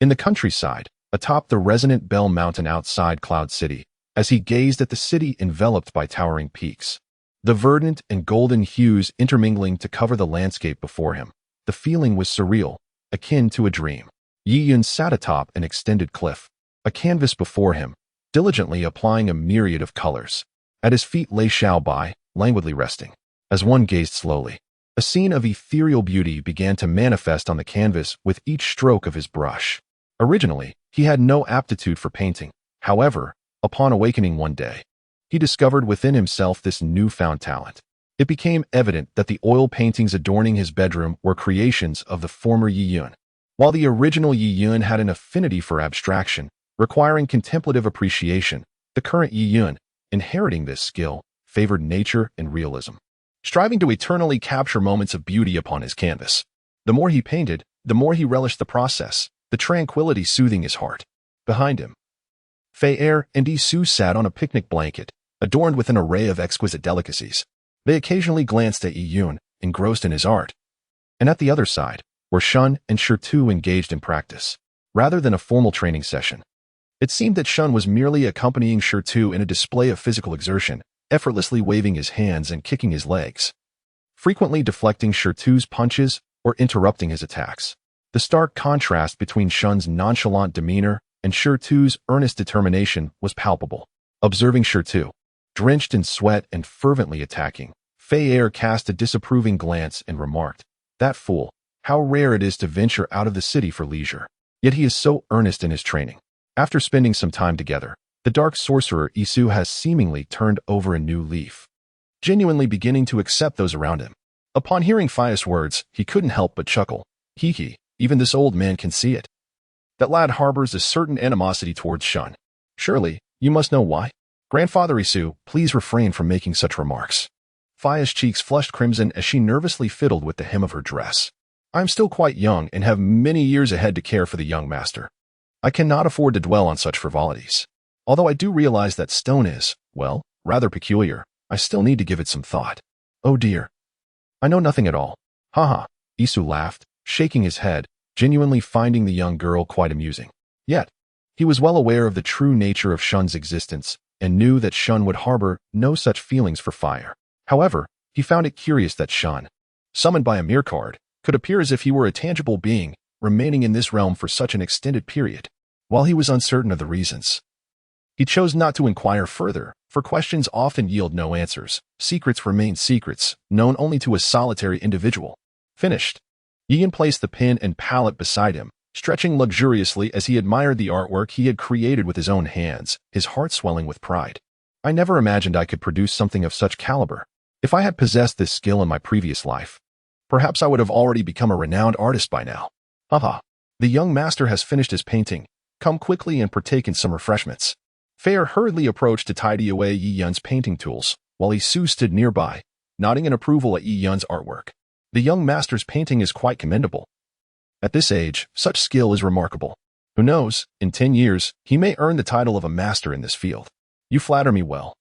in the countryside, atop the resonant Bell Mountain outside Cloud City, as he gazed at the city enveloped by towering peaks, the verdant and golden hues intermingling to cover the landscape before him, the feeling was surreal, akin to a dream. Yi Yun sat atop an extended cliff, a canvas before him, diligently applying a myriad of colors. At his feet lay Xiao Bai, languidly resting. As one gazed slowly, A scene of ethereal beauty began to manifest on the canvas with each stroke of his brush. Originally, he had no aptitude for painting. However, upon awakening one day, he discovered within himself this newfound talent. It became evident that the oil paintings adorning his bedroom were creations of the former Yi Yun. While the original Yi Yun had an affinity for abstraction, requiring contemplative appreciation, the current Yi Yun, inheriting this skill, favored nature and realism, striving to eternally capture moments of beauty upon his canvas. The more he painted, the more he relished the process, the tranquility soothing his heart. Behind him, Fei and Isu sat on a picnic blanket, adorned with an array of exquisite delicacies. They occasionally glanced at Yi Yun, engrossed in his art. And at the other side, were Shun and Shirtu engaged in practice, rather than a formal training session. It seemed that Shun was merely accompanying Shirtu in a display of physical exertion, effortlessly waving his hands and kicking his legs, frequently deflecting Shirtu's punches or interrupting his attacks. The stark contrast between Shun's nonchalant demeanor and Shirtu's earnest determination was palpable. Observing Shirtu, drenched in sweat and fervently attacking, Fei cast a disapproving glance and remarked, "That fool, how rare it is to venture out of the city for leisure. Yet he is so earnest in his training." After spending some time together, the dark sorcerer Isu has seemingly turned over a new leaf, genuinely beginning to accept those around him. Upon hearing Fei's words, he couldn't help but chuckle. Hee, even this old man can see it. That lad harbors a certain animosity towards Shun. Surely, you must know why? Grandfather Isu, please refrain from making such remarks. Fei's cheeks flushed crimson as she nervously fiddled with the hem of her dress. I'm still quite young and have many years ahead to care for the young master. I cannot afford to dwell on such frivolities. Although I do realize that stone is, well, rather peculiar, I still need to give it some thought. Oh dear. I know nothing at all. Haha, Isu laughed, shaking his head, genuinely finding the young girl quite amusing. Yet, he was well aware of the true nature of Shun's existence and knew that Shun would harbor no such feelings for Fire. However, he found it curious that Shun, summoned by a mirror card, could appear as if he were a tangible being, remaining in this realm for such an extended period. While he was uncertain of the reasons, he chose not to inquire further, for questions often yield no answers. Secrets remain secrets, known only to a solitary individual. Finished. Ian placed the pen and palette beside him, stretching luxuriously as he admired the artwork he had created with his own hands, his heart swelling with pride. I never imagined I could produce something of such caliber. If I had possessed this skill in my previous life, perhaps I would have already become a renowned artist by now. Haha. The young master has finished his painting. Come quickly and partake in some refreshments. Fair hurriedly approached to tidy away Yi Yun's painting tools, while Isu stood nearby, nodding in approval at Yi Yun's artwork. The young master's painting is quite commendable. At this age, such skill is remarkable. Who knows, in 10 years, he may earn the title of a master in this field. You flatter me well.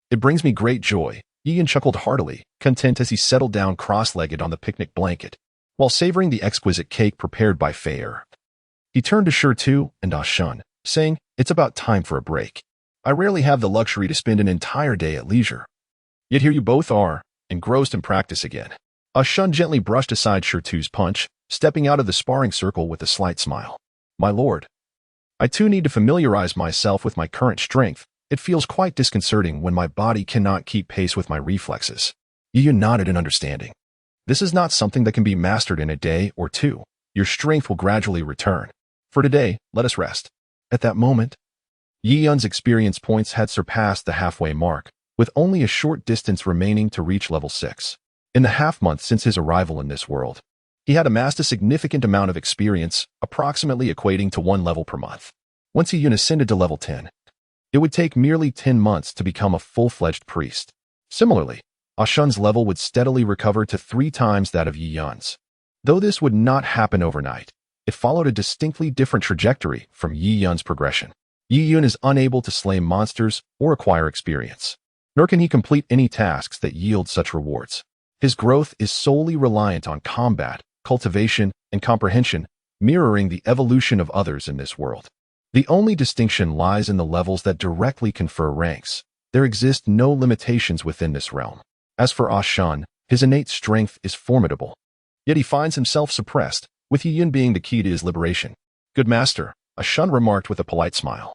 It brings me great joy. Yi Yun chuckled heartily, content as he settled down cross-legged on the picnic blanket, while savoring the exquisite cake prepared by Fair. He turned to Shirtu and Shun, saying, "It's about time for a break. I rarely have the luxury to spend an entire day at leisure. Yet here you both are, engrossed in practice again." Shun gently brushed aside Shirtu's punch, stepping out of the sparring circle with a slight smile. "My lord, I too need to familiarize myself with my current strength. It feels quite disconcerting when my body cannot keep pace with my reflexes." Yi Yun nodded in understanding. "This is not something that can be mastered in a day or two. Your strength will gradually return. For today, let us rest." At that moment, Yi Yun's experience points had surpassed the halfway mark, with only a short distance remaining to reach level 6. In the half-month since his arrival in this world, he had amassed a significant amount of experience, approximately equating to 1 level per month. Once Yi Yun ascended to level 10, it would take merely 10 months to become a full-fledged priest. Similarly, Shun's level would steadily recover to 3 times that of Yi Yun's. Though this would not happen overnight, it followed a distinctly different trajectory from Yi Yun's progression. Yi Yun is unable to slay monsters or acquire experience, nor can he complete any tasks that yield such rewards. His growth is solely reliant on combat, cultivation, and comprehension, mirroring the evolution of others in this world. The only distinction lies in the levels that directly confer ranks. There exist no limitations within this realm. As for Shun, his innate strength is formidable. Yet he finds himself suppressed, with Yi Yun being the key to his liberation. "Good master," Shun remarked with a polite smile,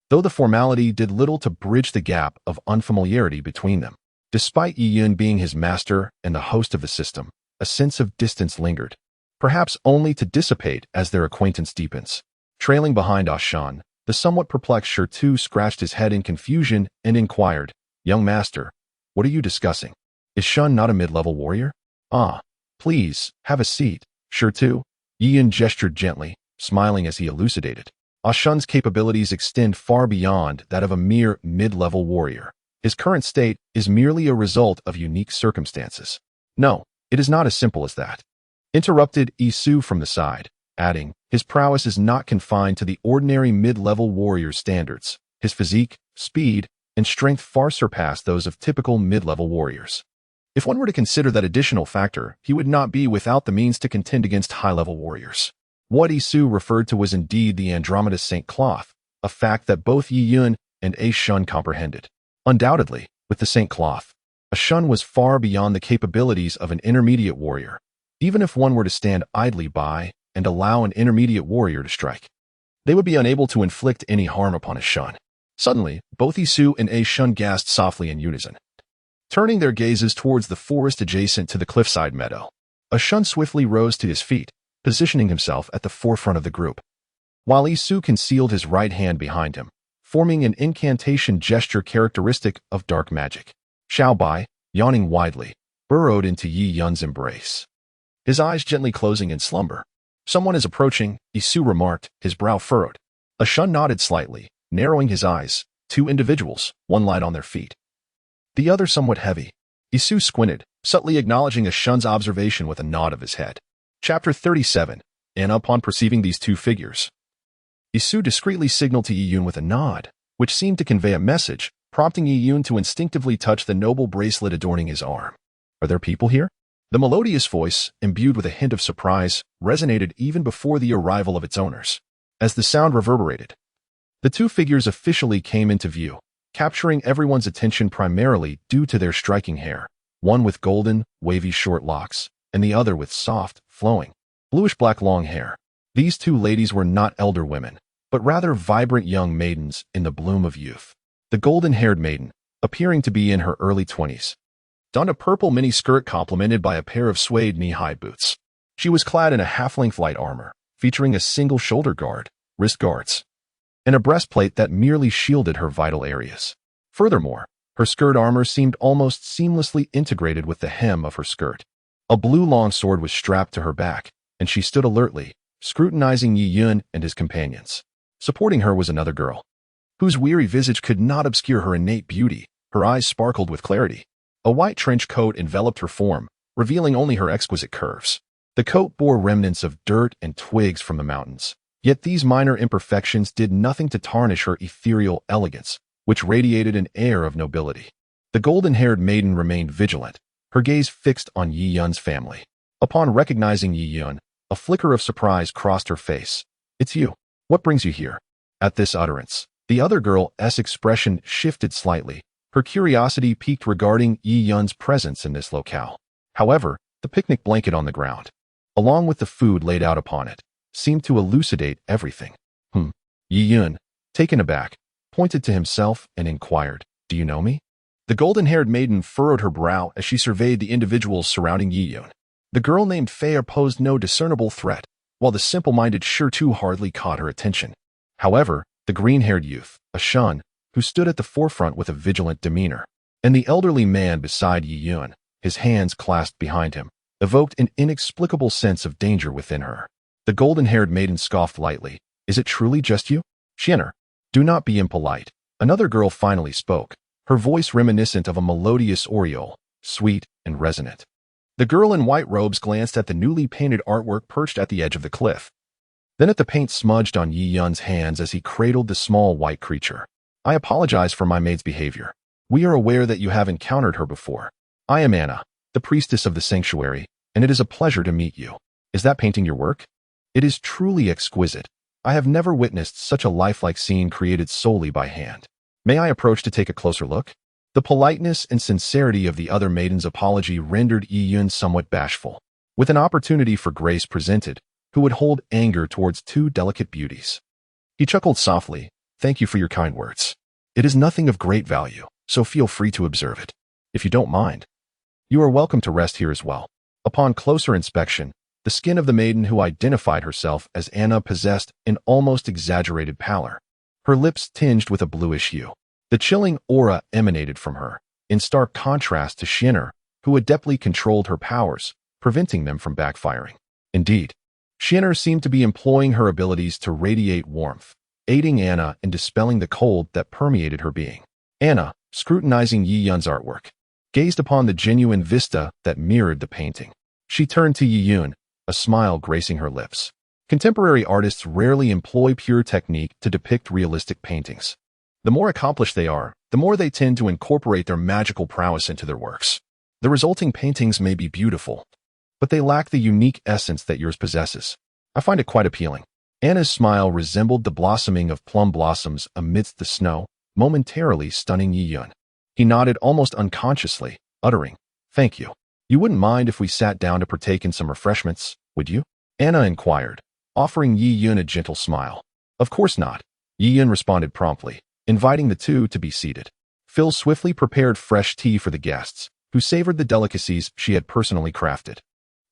though the formality did little to bridge the gap of unfamiliarity between them. Despite Yi Yun being his master and the host of the system, a sense of distance lingered, perhaps only to dissipate as their acquaintance deepens. Trailing behind Ashan, the somewhat perplexed Shirtu scratched his head in confusion and inquired, "Young master, what are you discussing? Is Shun not a mid-level warrior?" "Ah, please, have a seat, Shirtu." Yiyun gestured gently, smiling as he elucidated. Ashan's capabilities extend far beyond that of a mere mid-level warrior. His current state is merely a result of unique circumstances. "No, it is not as simple as that," interrupted Isu from the side, adding, "His prowess is not confined to the ordinary mid-level warrior's standards. His physique, speed, and strength far surpass those of typical mid-level warriors. If one were to consider that additional factor, he would not be without the means to contend against high-level warriors." What Isu referred to was indeed the Andromeda Saint Cloth, a fact that both Yiyun and A Shun comprehended. Undoubtedly, with the Saint Cloth, A Shun was far beyond the capabilities of an intermediate warrior, even if one were to stand idly by and allow an intermediate warrior to strike. They would be unable to inflict any harm upon A Shun. Suddenly, both Isu and A Shun gasped softly in unison, turning their gazes towards the forest adjacent to the cliffside meadow. A Shun swiftly rose to his feet, positioning himself at the forefront of the group, while Isu concealed his right hand behind him, forming an incantation gesture characteristic of dark magic. Xiao Bai, yawning widely, burrowed into Yi Yun's embrace, his eyes gently closing in slumber. "Someone is approaching," Isu remarked, his brow furrowed. A Shun nodded slightly, narrowing his eyes. Two individuals, one light on their feet, the other somewhat heavy. Isu squinted, subtly acknowledging A Shun's observation with a nod of his head. Chapter 37. And upon perceiving these two figures, Isu discreetly signaled to Yiyun with a nod, which seemed to convey a message, prompting Yiyun to instinctively touch the noble bracelet adorning his arm. "Are there people here?" The melodious voice, imbued with a hint of surprise, resonated even before the arrival of its owners. As the sound reverberated, the two figures officially came into view, capturing everyone's attention primarily due to their striking hair, one with golden, wavy short locks, and the other with soft, flowing, bluish-black long hair. These two ladies were not elder women, but rather vibrant young maidens in the bloom of youth. The golden-haired maiden, appearing to be in her early 20s, donned a purple mini-skirt complemented by a pair of suede knee-high boots. She was clad in a half-length light armor, featuring a single shoulder guard, wrist guards, and a breastplate that merely shielded her vital areas. Furthermore, her skirt armor seemed almost seamlessly integrated with the hem of her skirt. A blue longsword was strapped to her back, and she stood alertly, scrutinizing Yiyun and his companions. Supporting her was another girl, whose weary visage could not obscure her innate beauty. Her eyes sparkled with clarity. A white trench coat enveloped her form, revealing only her exquisite curves. The coat bore remnants of dirt and twigs from the mountains, yet these minor imperfections did nothing to tarnish her ethereal elegance, which radiated an air of nobility. The golden-haired maiden remained vigilant, her gaze fixed on Yiyun's family. Upon recognizing Yiyun, a flicker of surprise crossed her face. "It's you. What brings you here?" At this utterance, the other girl's expression shifted slightly, her curiosity piqued regarding Yiyun's presence in this locale. However, the picnic blanket on the ground, along with the food laid out upon it, seemed to elucidate everything. Yiyun, taken aback, pointed to himself and inquired, "Do you know me?" The golden-haired maiden furrowed her brow as she surveyed the individuals surrounding Yiyun. The girl named Fei posed no discernible threat, while the simple-minded Shirtu hardly caught her attention. However, the green-haired youth, A Shun, who stood at the forefront with a vigilant demeanor, and the elderly man beside Yiyun, his hands clasped behind him, evoked an inexplicable sense of danger within her. The golden-haired maiden scoffed lightly. "Is it truly just you? Xianer, do not be impolite." Another girl finally spoke, her voice reminiscent of a melodious oriole, sweet and resonant. The girl in white robes glanced at the newly painted artwork perched at the edge of the cliff, then at the paint smudged on Yiyun's hands as he cradled the small white creature. "I apologize for my maid's behavior. We are aware that you have encountered her before. I am Anna, the priestess of the sanctuary, and it is a pleasure to meet you. Is that painting your work? It is truly exquisite. I have never witnessed such a lifelike scene created solely by hand. May I approach to take a closer look?" The politeness and sincerity of the other maiden's apology rendered Yiyun somewhat bashful. With an opportunity for grace presented, who would hold anger towards two delicate beauties? He chuckled softly. "Thank you for your kind words. It is nothing of great value, so feel free to observe it. If you don't mind, you are welcome to rest here as well." Upon closer inspection, the skin of the maiden who identified herself as Anna possessed an almost exaggerated pallor, her lips tinged with a bluish hue. The chilling aura emanated from her, in stark contrast to Shinner, who adeptly controlled her powers, preventing them from backfiring. Indeed, Shinner seemed to be employing her abilities to radiate warmth, aiding Anna in dispelling the cold that permeated her being. Anna, scrutinizing Yi Yun's artwork, gazed upon the genuine vista that mirrored the painting. She turned to Yi Yun, a smile gracing her lips. Contemporary artists rarely employ pure technique to depict realistic paintings. The more accomplished they are, the more they tend to incorporate their magical prowess into their works. The resulting paintings may be beautiful, but they lack the unique essence that yours possesses. I find it quite appealing. Anna's smile resembled the blossoming of plum blossoms amidst the snow, momentarily stunning Yi Yun. He nodded almost unconsciously, uttering, "Thank you. You wouldn't mind if we sat down to partake in some refreshments, would you?" Anna inquired, offering Yi Yun a gentle smile. "Of course not," Yi Yun responded promptly, inviting the two to be seated. Phil swiftly prepared fresh tea for the guests, who savored the delicacies she had personally crafted.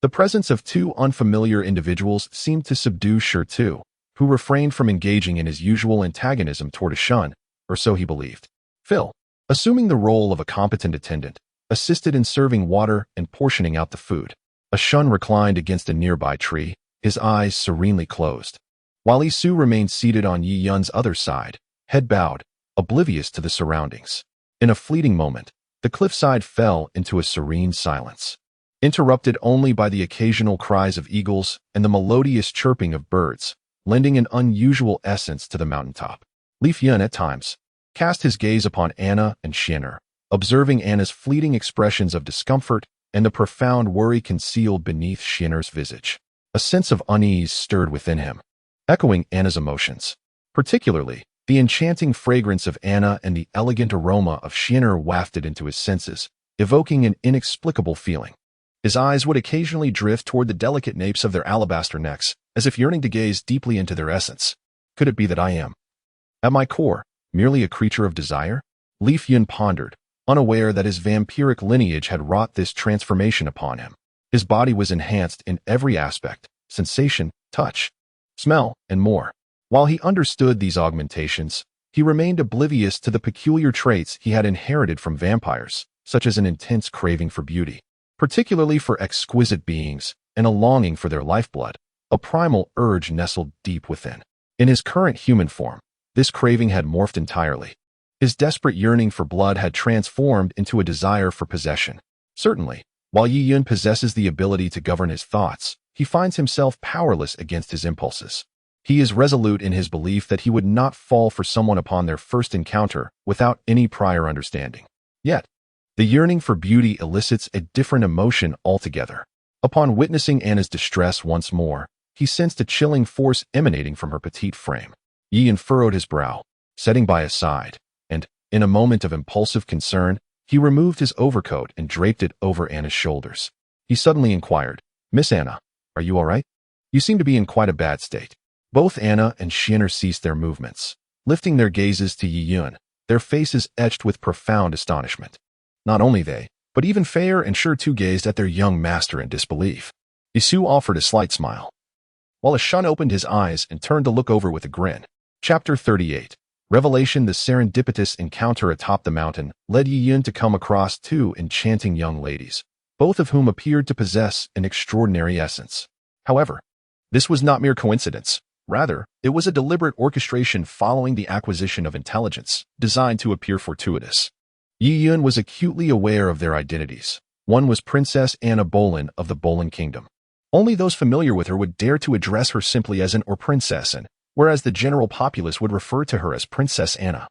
The presence of two unfamiliar individuals seemed to subdue Shur, who refrained from engaging in his usual antagonism toward Shun, or so he believed. Phil, assuming the role of a competent attendant, assisted in serving water and portioning out the food. Shun reclined against a nearby tree, his eyes serenely closed, while Isu remained seated on Yi Yun's other side, head bowed, oblivious to the surroundings. In a fleeting moment, the cliffside fell into a serene silence, interrupted only by the occasional cries of eagles and the melodious chirping of birds, lending an unusual essence to the mountaintop. Leaf Yun at times cast his gaze upon Anna and Shinner, observing Anna's fleeting expressions of discomfort and the profound worry concealed beneath Shinner's visage. A sense of unease stirred within him, echoing Anna's emotions. Particularly, the enchanting fragrance of Anna and the elegant aroma of Shinner wafted into his senses, evoking an inexplicable feeling. His eyes would occasionally drift toward the delicate napes of their alabaster necks, as if yearning to gaze deeply into their essence. Could it be that I am, at my core, merely a creature of desire? Leaf Yun pondered, unaware that his vampiric lineage had wrought this transformation upon him. His body was enhanced in every aspect, sensation, touch, smell, and more. While he understood these augmentations, he remained oblivious to the peculiar traits he had inherited from vampires, such as an intense craving for beauty, particularly for exquisite beings, and a longing for their lifeblood, a primal urge nestled deep within. In his current human form, this craving had morphed entirely. His desperate yearning for blood had transformed into a desire for possession. Certainly, while Yi Yun possesses the ability to govern his thoughts, he finds himself powerless against his impulses. He is resolute in his belief that he would not fall for someone upon their first encounter without any prior understanding. Yet, the yearning for beauty elicits a different emotion altogether. Upon witnessing Anna's distress once more, he sensed a chilling force emanating from her petite frame. Yi Yun furrowed his brow, setting by his side, and, in a moment of impulsive concern, he removed his overcoat and draped it over Anna's shoulders. He suddenly inquired, "Miss Anna, are you all right? You seem to be in quite a bad state." Both Anna and Shinner ceased their movements, lifting their gazes to Yi Yun, their faces etched with profound astonishment. Not only they, but even Fair and Shur too gazed at their young master in disbelief. Isu offered a slight smile, while Shun opened his eyes and turned to look over with a grin. Chapter 38. Revelation. The serendipitous encounter atop the mountain led Yi Yun to come across two enchanting young ladies, both of whom appeared to possess an extraordinary essence. However, this was not mere coincidence. Rather, it was a deliberate orchestration following the acquisition of intelligence, designed to appear fortuitous. Yi Yun was acutely aware of their identities. One was Princess Anna Bolin of the Bolin Kingdom. Only those familiar with her would dare to address her simply as an or princess, and whereas the general populace would refer to her as Princess Anna.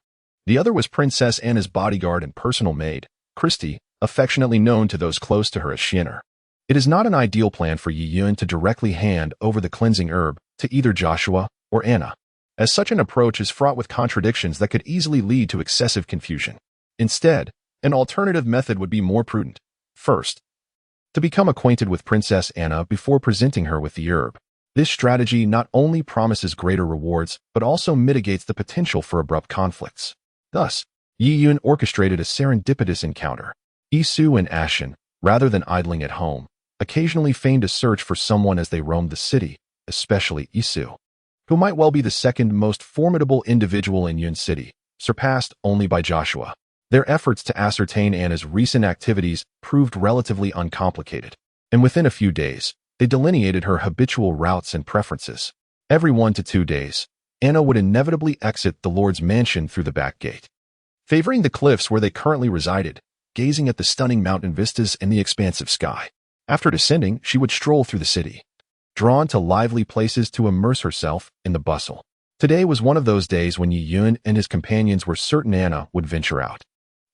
The other was Princess Anna's bodyguard and personal maid, Christy, affectionately known to those close to her as Shinner. It is not an ideal plan for Yi Yun to directly hand over the cleansing herb to either Joshua or Anna, as such an approach is fraught with contradictions that could easily lead to excessive confusion. Instead, an alternative method would be more prudent. First, to become acquainted with Princess Anna before presenting her with the herb. This strategy not only promises greater rewards, but also mitigates the potential for abrupt conflicts. Thus, Yi Yun orchestrated a serendipitous encounter. Isu and Ashen, rather than idling at home, occasionally feigned a search for someone as they roamed the city, especially Isu, who might well be the second most formidable individual in Yun City, surpassed only by Joshua. Their efforts to ascertain Anna's recent activities proved relatively uncomplicated, and within a few days, they delineated her habitual routes and preferences. Every 1 to 2 days, Anna would inevitably exit the Lord's mansion through the back gate, favoring the cliffs where they currently resided, gazing at the stunning mountain vistas and the expansive sky. After descending, she would stroll through the city, drawn to lively places to immerse herself in the bustle. Today was one of those days when Yi Yun and his companions were certain Anna would venture out.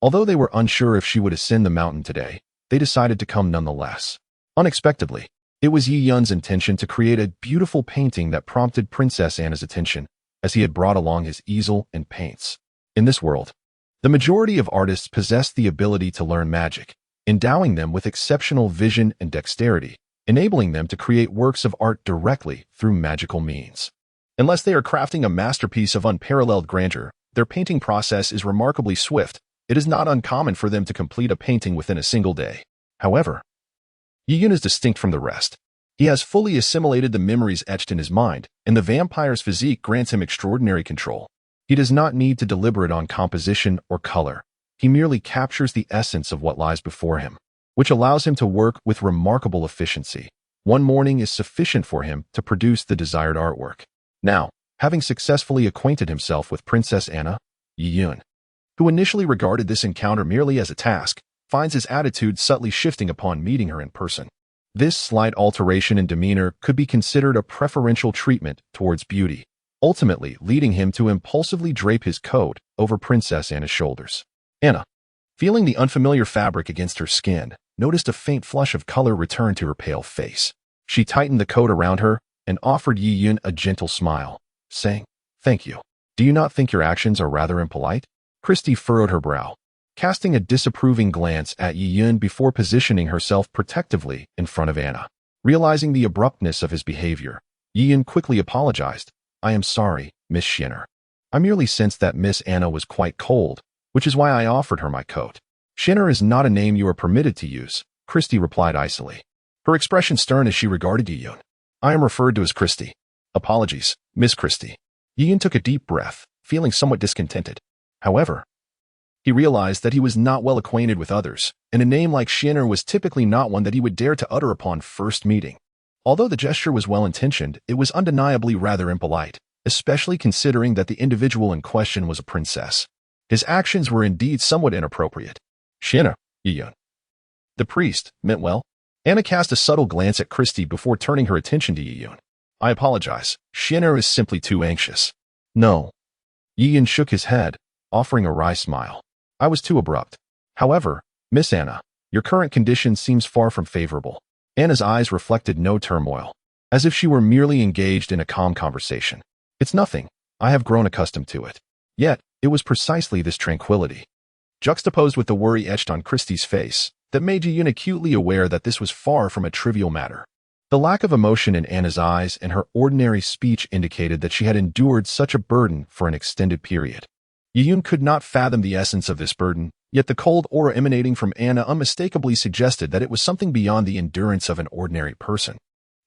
Although they were unsure if she would ascend the mountain today, they decided to come nonetheless. Unexpectedly, it was Yi Yun's intention to create a beautiful painting that prompted Princess Anna's attention, as he had brought along his easel and paints. In this world, the majority of artists possess the ability to learn magic, endowing them with exceptional vision and dexterity, enabling them to create works of art directly through magical means. Unless they are crafting a masterpiece of unparalleled grandeur, their painting process is remarkably swift. It is not uncommon for them to complete a painting within a single day. However, Yi Yun is distinct from the rest. He has fully assimilated the memories etched in his mind, and the vampire's physique grants him extraordinary control. He does not need to deliberate on composition or color. He merely captures the essence of what lies before him, which allows him to work with remarkable efficiency. One morning is sufficient for him to produce the desired artwork. Now, having successfully acquainted himself with Princess Anna, Yi Yun, who initially regarded this encounter merely as a task, finds his attitude subtly shifting upon meeting her in person. This slight alteration in demeanor could be considered a preferential treatment towards beauty, ultimately leading him to impulsively drape his coat over Princess Anna's shoulders. Anna, feeling the unfamiliar fabric against her skin, noticed a faint flush of color return to her pale face. She tightened the coat around her and offered Yi Yun a gentle smile, saying, "Thank you. Do you not think your actions are rather impolite?" Christie furrowed her brow, casting a disapproving glance at Yi Yun before positioning herself protectively in front of Anna. Realizing the abruptness of his behavior, Yi Yun quickly apologized. "I am sorry, Miss Shinner. I merely sensed that Miss Anna was quite cold, which is why I offered her my coat." "Shinner is not a name you are permitted to use," Christie replied icily, her expression stern as she regarded Yi Yun. "I am referred to as Christie." "Apologies, Miss Christie." Yi Yun took a deep breath, feeling somewhat discontented. However, he realized that he was not well acquainted with others, and a name like Shinner was typically not one that he would dare to utter upon first meeting. Although the gesture was well-intentioned, it was undeniably rather impolite, especially considering that the individual in question was a princess. His actions were indeed somewhat inappropriate. "Shinner, Yi Yun." The priest meant well. Anna cast a subtle glance at Christie before turning her attention to Yi Yun. "I apologize. Shinner is simply too anxious." "No." Yi Yun shook his head, offering a wry smile. "I was too abrupt. However, Miss Anna, your current condition seems far from favorable." Anna's eyes reflected no turmoil, as if she were merely engaged in a calm conversation. "It's nothing. I have grown accustomed to it." Yet, it was precisely this tranquility, juxtaposed with the worry etched on Christie's face, that made Yi Yun acutely aware that this was far from a trivial matter. The lack of emotion in Anna's eyes and her ordinary speech indicated that she had endured such a burden for an extended period. Yi Yun could not fathom the essence of this burden, yet the cold aura emanating from Anna unmistakably suggested that it was something beyond the endurance of an ordinary person.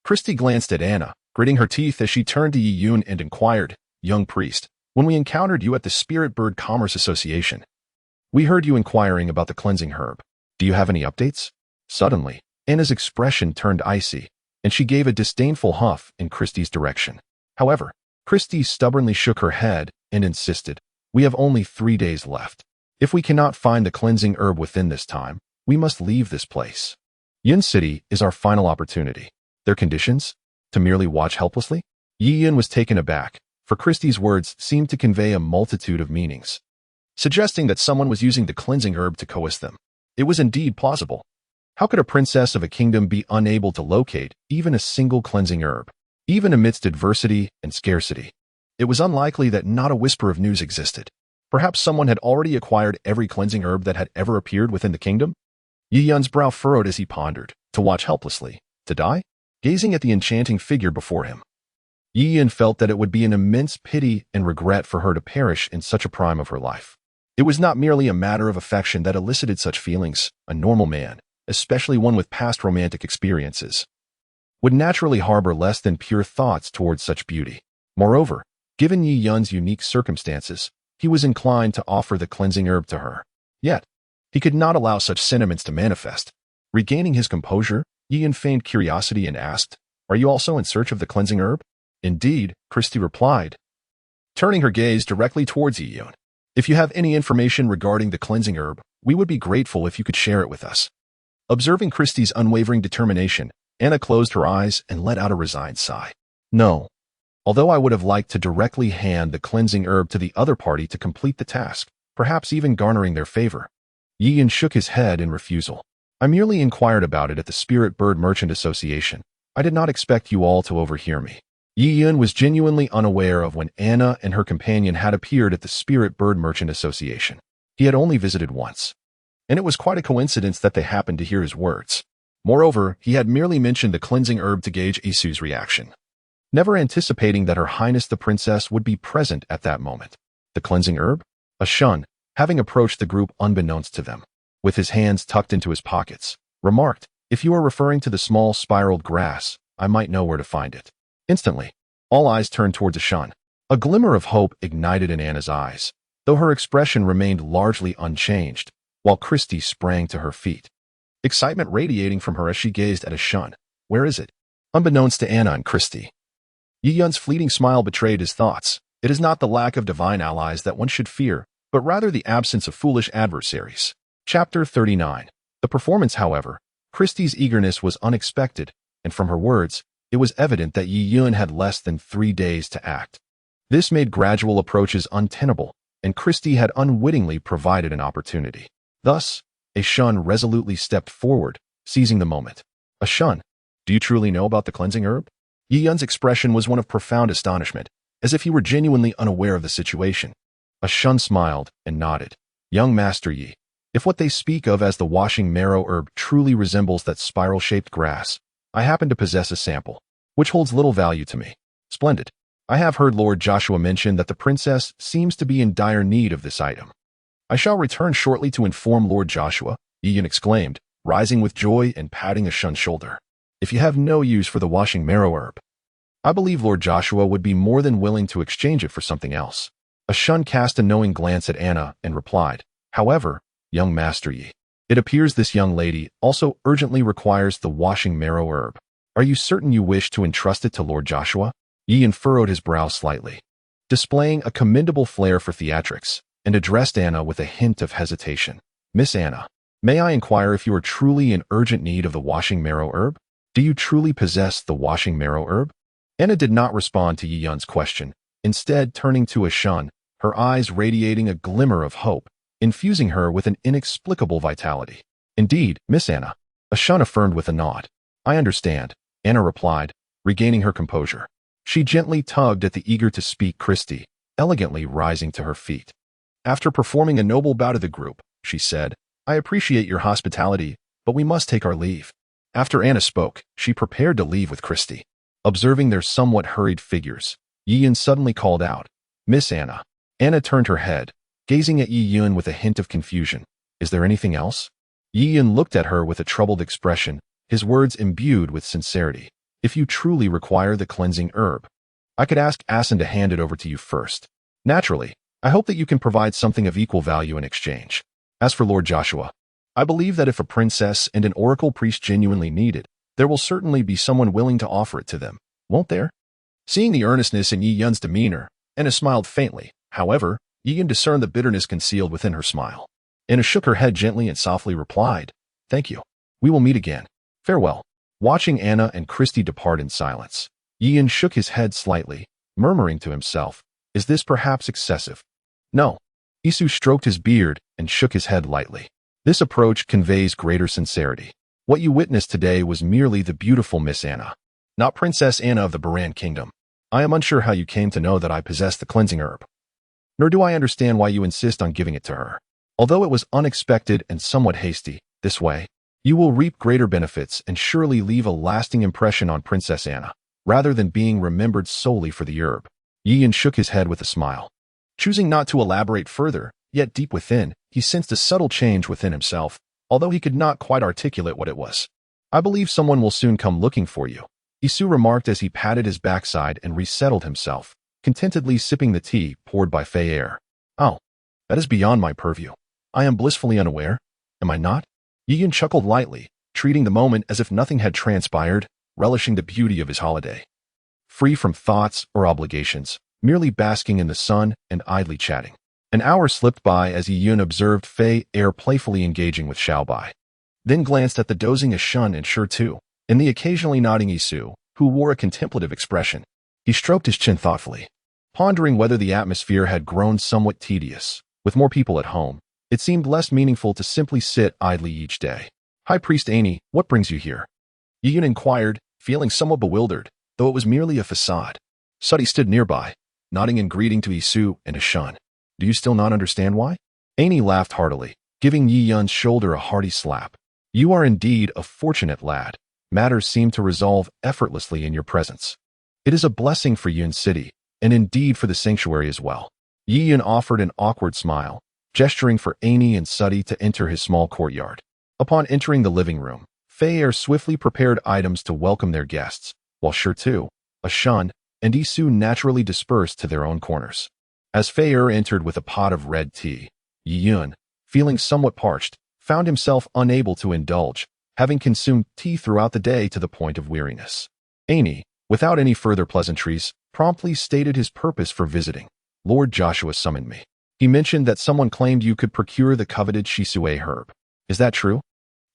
Christie glanced at Anna, gritting her teeth as she turned to Yi Yun and inquired, "Young priest, when we encountered you at the Spirit Bird Commerce Association, we heard you inquiring about the cleansing herb. Do you have any updates?" Suddenly, Anna's expression turned icy, and she gave a disdainful huff in Christie's direction. However, Christie stubbornly shook her head and insisted, "We have only 3 days left. If we cannot find the cleansing herb within this time, we must leave this place. Yun City is our final opportunity." Their conditions? To merely watch helplessly? Yi Yun was taken aback, for Christie's words seemed to convey a multitude of meanings, suggesting that someone was using the cleansing herb to coerce them. It was indeed plausible. How could a princess of a kingdom be unable to locate even a single cleansing herb, even amidst adversity and scarcity? It was unlikely that not a whisper of news existed. Perhaps someone had already acquired every cleansing herb that had ever appeared within the kingdom? Yi Yun's brow furrowed as he pondered. To watch helplessly? To die? Gazing at the enchanting figure before him, Yi Yun felt that it would be an immense pity and regret for her to perish in such a prime of her life. It was not merely a matter of affection that elicited such feelings. A normal man, especially one with past romantic experiences, would naturally harbor less than pure thoughts towards such beauty. Moreover, given Yi Yun's unique circumstances, he was inclined to offer the cleansing herb to her. Yet, he could not allow such sentiments to manifest. Regaining his composure, Yi Yun feigned curiosity and asked, "Are you also in search of the cleansing herb?" "Indeed," Christie replied, turning her gaze directly towards Yi Yun. "If you have any information regarding the cleansing herb, we would be grateful if you could share it with us." Observing Christie's unwavering determination, Anna closed her eyes and let out a resigned sigh. "No. Although I would have liked to directly hand the cleansing herb to the other party to complete the task, perhaps even garnering their favor." Yi Yun shook his head in refusal. "I merely inquired about it at the Spirit Bird Merchant Association. I did not expect you all to overhear me." Yi Yun was genuinely unaware of when Anna and her companion had appeared at the Spirit Bird Merchant Association. He had only visited once, and it was quite a coincidence that they happened to hear his words. Moreover, he had merely mentioned the cleansing herb to gauge Isu's reaction, never anticipating that Her Highness the Princess would be present at that moment. The cleansing herb? A shun, having approached the group unbeknownst to them, with his hands tucked into his pockets, remarked, "If you are referring to the small spiraled grass, I might know where to find it." Instantly, all eyes turned towards the shun. A glimmer of hope ignited in Anna's eyes, though her expression remained largely unchanged, while Christie sprang to her feet, excitement radiating from her as she gazed at a shun. "Where is it?" Unbeknownst to Anna and Christie, Yi Yun's fleeting smile betrayed his thoughts. It is not the lack of divine allies that one should fear, but rather the absence of foolish adversaries. Chapter 39. The performance, however, Christie's eagerness was unexpected, and from her words, it was evident that Yi Yun had less than 3 days to act. This made gradual approaches untenable, and Christie had unwittingly provided an opportunity. Thus, a shun resolutely stepped forward, seizing the moment. "A shun, do you truly know about the cleansing herb?" Yi Yun's expression was one of profound astonishment, as if he were genuinely unaware of the situation. A shun smiled and nodded. "Young Master Yi, if what they speak of as the washing marrow herb truly resembles that spiral-shaped grass, I happen to possess a sample, which holds little value to me." "Splendid. I have heard Lord Joshua mention that the princess seems to be in dire need of this item." "I shall return shortly to inform Lord Joshua," Yi Yun exclaimed, rising with joy and patting a shun's shoulder. "If you have no use for the washing marrow herb, I believe Lord Joshua would be more than willing to exchange it for something else." A shun cast a knowing glance at Anna and replied, "However, young Master Yi, it appears this young lady also urgently requires the washing marrow herb. Are you certain you wish to entrust it to Lord Joshua?" Yi Yun furrowed his brow slightly, displaying a commendable flair for theatrics, and addressed Anna with a hint of hesitation. "Miss Anna, may I inquire if you are truly in urgent need of the washing marrow herb? Do you truly possess the washing marrow herb?" Anna did not respond to Yi Yun's question, instead turning to a shun, her eyes radiating a glimmer of hope, infusing her with an inexplicable vitality. "Indeed, Miss Anna," a shun affirmed with a nod. "I understand," Anna replied, regaining her composure. She gently tugged at the eager-to-speak Christie, elegantly rising to her feet. After performing a noble bow to the group, she said, "I appreciate your hospitality, but we must take our leave." After Anna spoke, she prepared to leave with Christie. Observing their somewhat hurried figures, Yi Yun suddenly called out, "Miss Anna." Anna turned her head, gazing at Yi Yun with a hint of confusion. "Is there anything else?" Yi Yun looked at her with a troubled expression, his words imbued with sincerity. "If you truly require the cleansing herb, I could ask Asen to hand it over to you first. Naturally, I hope that you can provide something of equal value in exchange. As for Lord Joshua, I believe that if a princess and an oracle priest genuinely need it, there will certainly be someone willing to offer it to them, won't there?" Seeing the earnestness in Yi Yun's demeanor, Anna smiled faintly. However, Yi Yun discerned the bitterness concealed within her smile. Anna shook her head gently and softly replied, "Thank you. We will meet again. Farewell." Watching Anna and Christie depart in silence, Yi Yun shook his head slightly, murmuring to himself, "Is this perhaps excessive?" "No." Isu stroked his beard and shook his head lightly. "This approach conveys greater sincerity. What you witnessed today was merely the beautiful Miss Anna, not Princess Anna of the Baran Kingdom. I am unsure how you came to know that I possess the cleansing herb, nor do I understand why you insist on giving it to her. Although it was unexpected and somewhat hasty, this way, you will reap greater benefits and surely leave a lasting impression on Princess Anna, rather than being remembered solely for the herb." Yi Yun shook his head with a smile. Choosing not to elaborate further, yet deep within, he sensed a subtle change within himself, although he could not quite articulate what it was. "I believe someone will soon come looking for you," Isu remarked as he patted his backside and resettled himself, contentedly sipping the tea poured by Fei Er. "Oh, that is beyond my purview. I am blissfully unaware. Am I not?" Yiyun chuckled lightly, treating the moment as if nothing had transpired, relishing the beauty of his holiday. Free from thoughts or obligations, merely basking in the sun and idly chatting. An hour slipped by as Yiyun observed Fei Er playfully engaging with Xiaobai, then glanced at the dozing Shun and Shi Tu, and the occasionally nodding Isu, who wore a contemplative expression. He stroked his chin thoughtfully, pondering whether the atmosphere had grown somewhat tedious. With more people at home, it seemed less meaningful to simply sit idly each day. "High Priest Ani, what brings you here?" Yiyun inquired, feeling somewhat bewildered, though it was merely a facade. Sudi stood nearby, nodding in greeting to Isu and Shun. "Do you still not understand why?" Ani laughed heartily, giving Yiyun's shoulder a hearty slap. "You are indeed a fortunate lad. Matters seem to resolve effortlessly in your presence. It is a blessing for Yun City, and indeed for the sanctuary as well." Yiyun offered an awkward smile, gesturing for Ani and Sudi to enter his small courtyard. Upon entering the living room, Fei Er swiftly prepared items to welcome their guests, while Shi Tu, Shun, and Isu naturally dispersed to their own corners. As Fei Er entered with a pot of red tea, Yiyun, feeling somewhat parched, found himself unable to indulge, having consumed tea throughout the day to the point of weariness. Ani, without any further pleasantries, promptly stated his purpose for visiting. "Lord Joshua summoned me. He mentioned that someone claimed you could procure the coveted Shisui herb. Is that true?"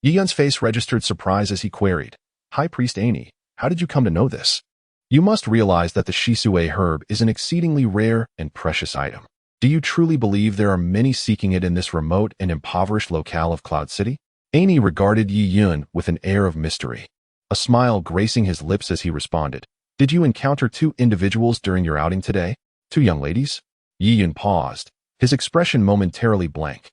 Yiyun's face registered surprise as he queried, "High Priest Ani, how did you come to know this? You must realize that the Shisui herb is an exceedingly rare and precious item. Do you truly believe there are many seeking it in this remote and impoverished locale of Cloud City?" Ani regarded Yiyun with an air of mystery, a smile gracing his lips as he responded, "Did you encounter two individuals during your outing today? Two young ladies?" Yiyun paused, his expression momentarily blank.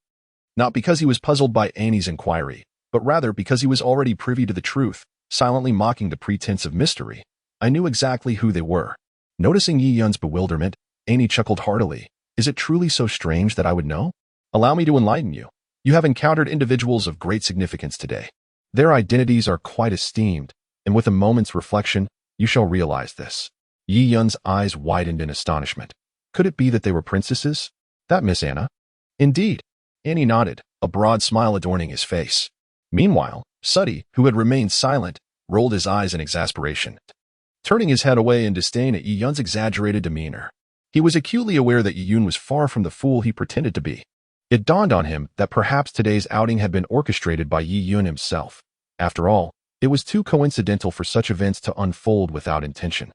Not because he was puzzled by Ani's inquiry, but rather because he was already privy to the truth, silently mocking the pretense of mystery. "I knew exactly who they were." Noticing Yiyun's bewilderment, Ani chuckled heartily. "Is it truly so strange that I would know? Allow me to enlighten you. You have encountered individuals of great significance today. Their identities are quite esteemed, and with a moment's reflection, you shall realize this." Yiyun's eyes widened in astonishment. Could it be that they were princesses? That Miss Anna? Indeed. Ani nodded, a broad smile adorning his face. Meanwhile, Sudi, who had remained silent, rolled his eyes in exasperation, turning his head away in disdain at Yiyun's exaggerated demeanor. He was acutely aware that Yiyun was far from the fool he pretended to be. It dawned on him that perhaps today's outing had been orchestrated by Yiyun himself. After all, it was too coincidental for such events to unfold without intention,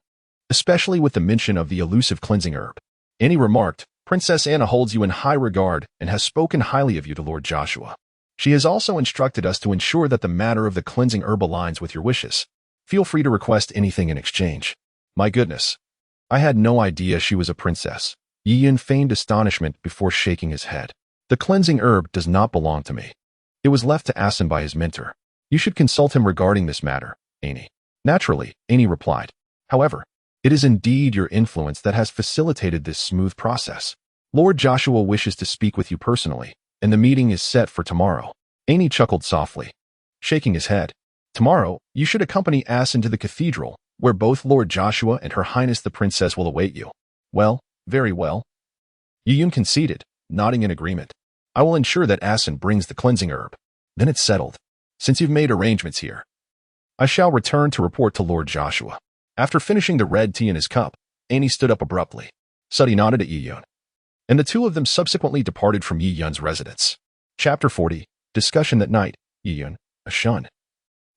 especially with the mention of the elusive cleansing herb. Ani remarked, "Princess Anna holds you in high regard and has spoken highly of you to Lord Joshua. She has also instructed us to ensure that the matter of the cleansing herb aligns with your wishes. Feel free to request anything in exchange." "My goodness. I had no idea she was a princess." Yiyun feigned astonishment before shaking his head. "The cleansing herb does not belong to me. It was left to Asen by his mentor. You should consult him regarding this matter, Ani." "Naturally," Ani replied. "However, it is indeed your influence that has facilitated this smooth process. Lord Joshua wishes to speak with you personally, and the meeting is set for tomorrow." Ani chuckled softly, shaking his head. "Tomorrow, you should accompany Asen to the cathedral, where both Lord Joshua and Her Highness the Princess will await you." "Well, very well." Yiyun conceded, nodding in agreement. "I will ensure that Asen brings the cleansing herb. Then it's settled. Since you've made arrangements here, I shall return to report to Lord Joshua." After finishing the red tea in his cup, Ani stood up abruptly. Sudi nodded at Yiyun, and the two of them subsequently departed from Yiyun's residence. Chapter 40. Discussion that night. Yiyun, Shun,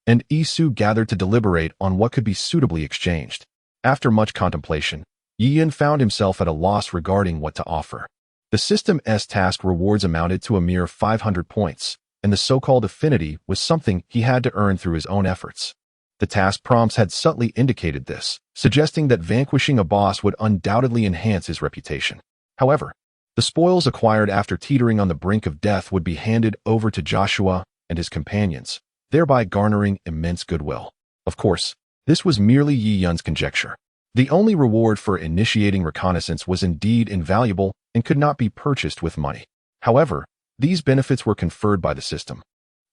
and Isu gathered to deliberate on what could be suitably exchanged. After much contemplation, Yiyun found himself at a loss regarding what to offer. The System-S task rewards amounted to a mere 500 points, and the so-called affinity was something he had to earn through his own efforts. The task prompts had subtly indicated this, suggesting that vanquishing a boss would undoubtedly enhance his reputation. However, the spoils acquired after teetering on the brink of death would be handed over to Joshua and his companions, thereby garnering immense goodwill. Of course, this was merely Yiyun's conjecture. The only reward for initiating reconnaissance was indeed invaluable and could not be purchased with money. However, these benefits were conferred by the system.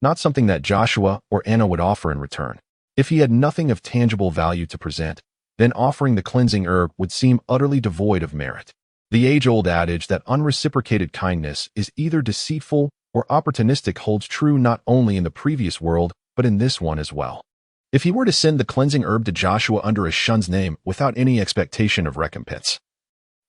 not something that Joshua or Anna would offer in return. If he had nothing of tangible value to present, then offering the cleansing herb would seem utterly devoid of merit. The age-old adage that unreciprocated kindness is either deceitful or opportunistic holds true not only in the previous world, but in this one as well. If he were to send the cleansing herb to Joshua under a shun's name without any expectation of recompense,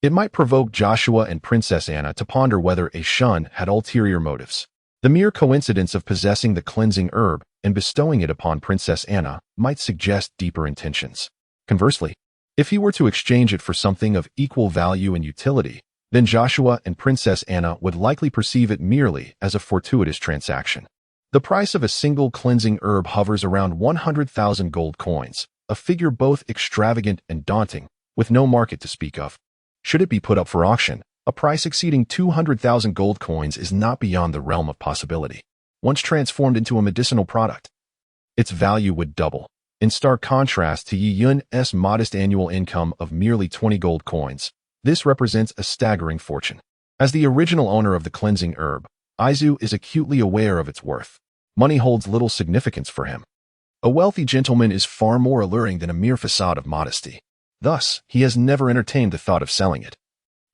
it might provoke Joshua and Princess Anna to ponder whether a shun had ulterior motives. The mere coincidence of possessing the cleansing herb and bestowing it upon Princess Anna might suggest deeper intentions. Conversely, if he were to exchange it for something of equal value and utility, then Joshua and Princess Anna would likely perceive it merely as a fortuitous transaction. The price of a single cleansing herb hovers around 100,000 gold coins, a figure both extravagant and daunting, with no market to speak of. Should it be put up for auction, a price exceeding 200,000 gold coins is not beyond the realm of possibility. Once transformed into a medicinal product, its value would double. In stark contrast to Yi Yun's modest annual income of merely 20 gold coins, this represents a staggering fortune. As the original owner of the cleansing herb, Izu is acutely aware of its worth. Money holds little significance for him. A wealthy gentleman is far more alluring than a mere facade of modesty. Thus, he has never entertained the thought of selling it,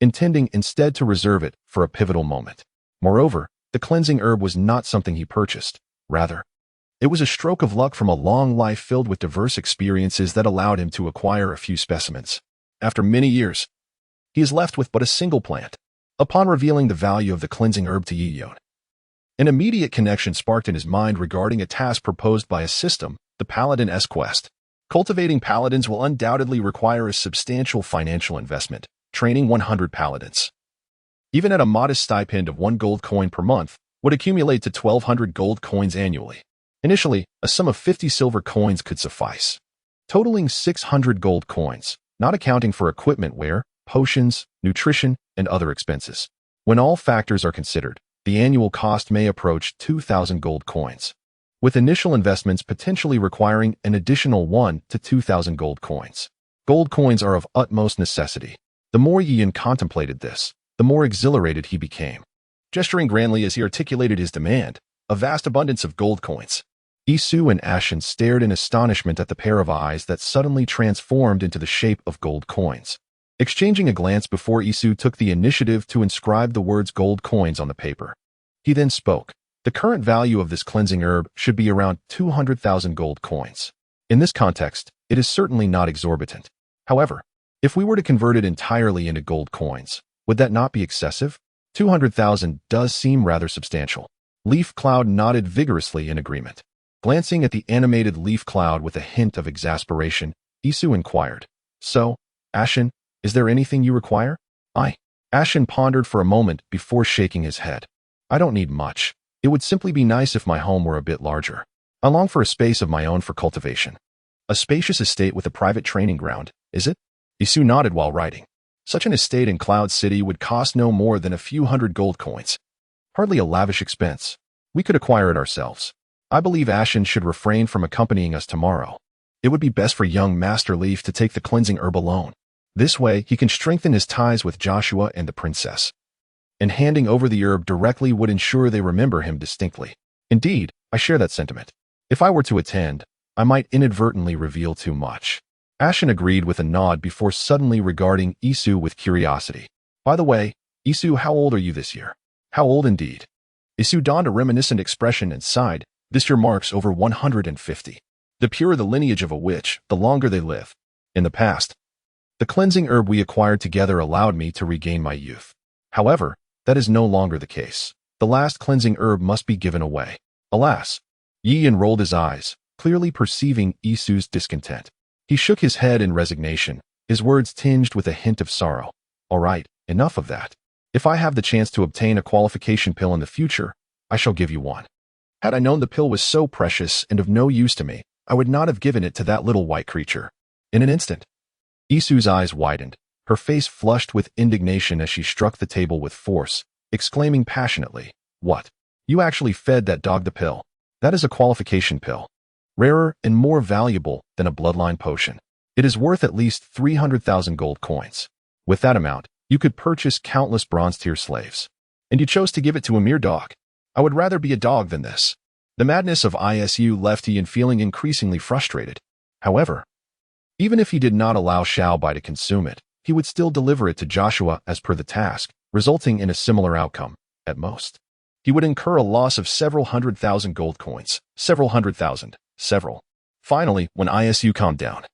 intending instead to reserve it for a pivotal moment. Moreover, the cleansing herb was not something he purchased. Rather, it was a stroke of luck from a long life filled with diverse experiences that allowed him to acquire a few specimens. After many years, he is left with but a single plant. Upon revealing the value of the cleansing herb to Yi Yun, an immediate connection sparked in his mind regarding a task proposed by a system, the Paladin's quest. Cultivating paladins will undoubtedly require a substantial financial investment, training 100 paladins. Even at a modest stipend of 1 gold coin per month, would accumulate to 1,200 gold coins annually. Initially, a sum of 50 silver coins could suffice, totaling 600 gold coins, not accounting for equipment wear, potions, nutrition, and other expenses. When all factors are considered, the annual cost may approach 2,000 gold coins, with initial investments potentially requiring an additional 1 to 2,000 gold coins. Gold coins are of utmost necessity. The more Yi Yun contemplated this, the more exhilarated he became. Gesturing grandly as he articulated his demand, a vast abundance of gold coins. Isu and Ashen stared in astonishment at the pair of eyes that suddenly transformed into the shape of gold coins. Exchanging a glance before Isu took the initiative to inscribe the words gold coins on the paper. He then spoke. The current value of this cleansing herb should be around 200,000 gold coins. In this context, it is certainly not exorbitant. However, if we were to convert it entirely into gold coins, would that not be excessive? 200,000 does seem rather substantial. Leaf Cloud nodded vigorously in agreement. Glancing at the animated Leaf Cloud with a hint of exasperation, Isu inquired, "So, Ashen, is there anything you require?" Ashen pondered for a moment before shaking his head. "I don't need much. It would simply be nice if my home were a bit larger. I long for a space of my own for cultivation." "A spacious estate with a private training ground, is it?" Isu nodded while writing. "Such an estate in Cloud City would cost no more than a few hundred gold coins. Hardly a lavish expense. We could acquire it ourselves. I believe Ashen should refrain from accompanying us tomorrow. It would be best for young Master Leaf to take the cleansing herb alone. This way, he can strengthen his ties with Joshua and the princess. And handing over the herb directly would ensure they remember him distinctly. Indeed, I share that sentiment. If I were to attend, I might inadvertently reveal too much." Ashen agreed with a nod before suddenly regarding Isu with curiosity. "By the way, Isu, how old are you this year?" "How old indeed?" Isu donned a reminiscent expression and sighed. "This year marks over 150. The purer the lineage of a witch, the longer they live. In the past, the cleansing herb we acquired together allowed me to regain my youth. However, that is no longer the case. The last cleansing herb must be given away. Alas." Yi Yun rolled his eyes, clearly perceiving Isu's discontent. He shook his head in resignation, his words tinged with a hint of sorrow. "All right, enough of that. If I have the chance to obtain a qualification pill in the future, I shall give you one. Had I known the pill was so precious and of no use to me, I would not have given it to that little white creature." In an instant, Isu's eyes widened, her face flushed with indignation as she struck the table with force, exclaiming passionately, "What? You actually fed that dog the pill? That is a qualification pill. Rarer and more valuable than a bloodline potion. It is worth at least 300,000 gold coins. With that amount, you could purchase countless bronze-tier slaves. And you chose to give it to a mere dog. I would rather be a dog than this." The madness of Isu left Yi Yun feeling increasingly frustrated. However, even if he did not allow Xiaobai to consume it, he would still deliver it to Joshua as per the task, resulting in a similar outcome, at most. He would incur a loss of several 100,000 gold coins, several. Finally, when Isu calmed down,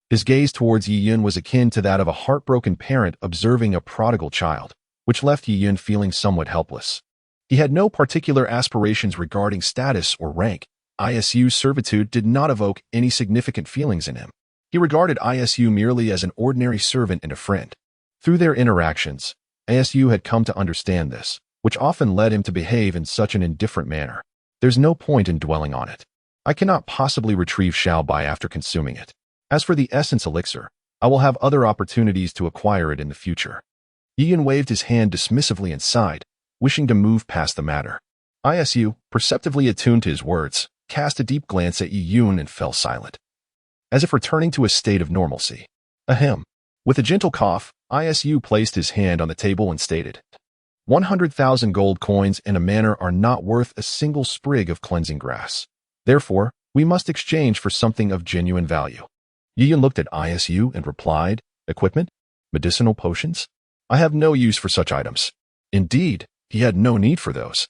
his gaze towards Yi Yun was akin to that of a heartbroken parent observing a prodigal child, which left Yi Yun feeling somewhat helpless. He had no particular aspirations regarding status or rank. Isu's servitude did not evoke any significant feelings in him. He regarded Isu merely as an ordinary servant and a friend. Through their interactions, Isu had come to understand this, which often led him to behave in such an indifferent manner. There's no point in dwelling on it. I cannot possibly retrieve Xiaobai after consuming it. As for the essence elixir, I will have other opportunities to acquire it in the future. Yi Yun waved his hand dismissively and sighed, wishing to move past the matter. Isu, perceptively attuned to his words, cast a deep glance at Yi Yun and fell silent, as if returning to a state of normalcy. Ahem. With a gentle cough, Isu placed his hand on the table and stated, 100,000 gold coins and a manor are not worth a single sprig of cleansing grass. Therefore, we must exchange for something of genuine value. Yi Yun looked at Isu and replied, equipment? Medicinal potions? I have no use for such items. Indeed, he had no need for those,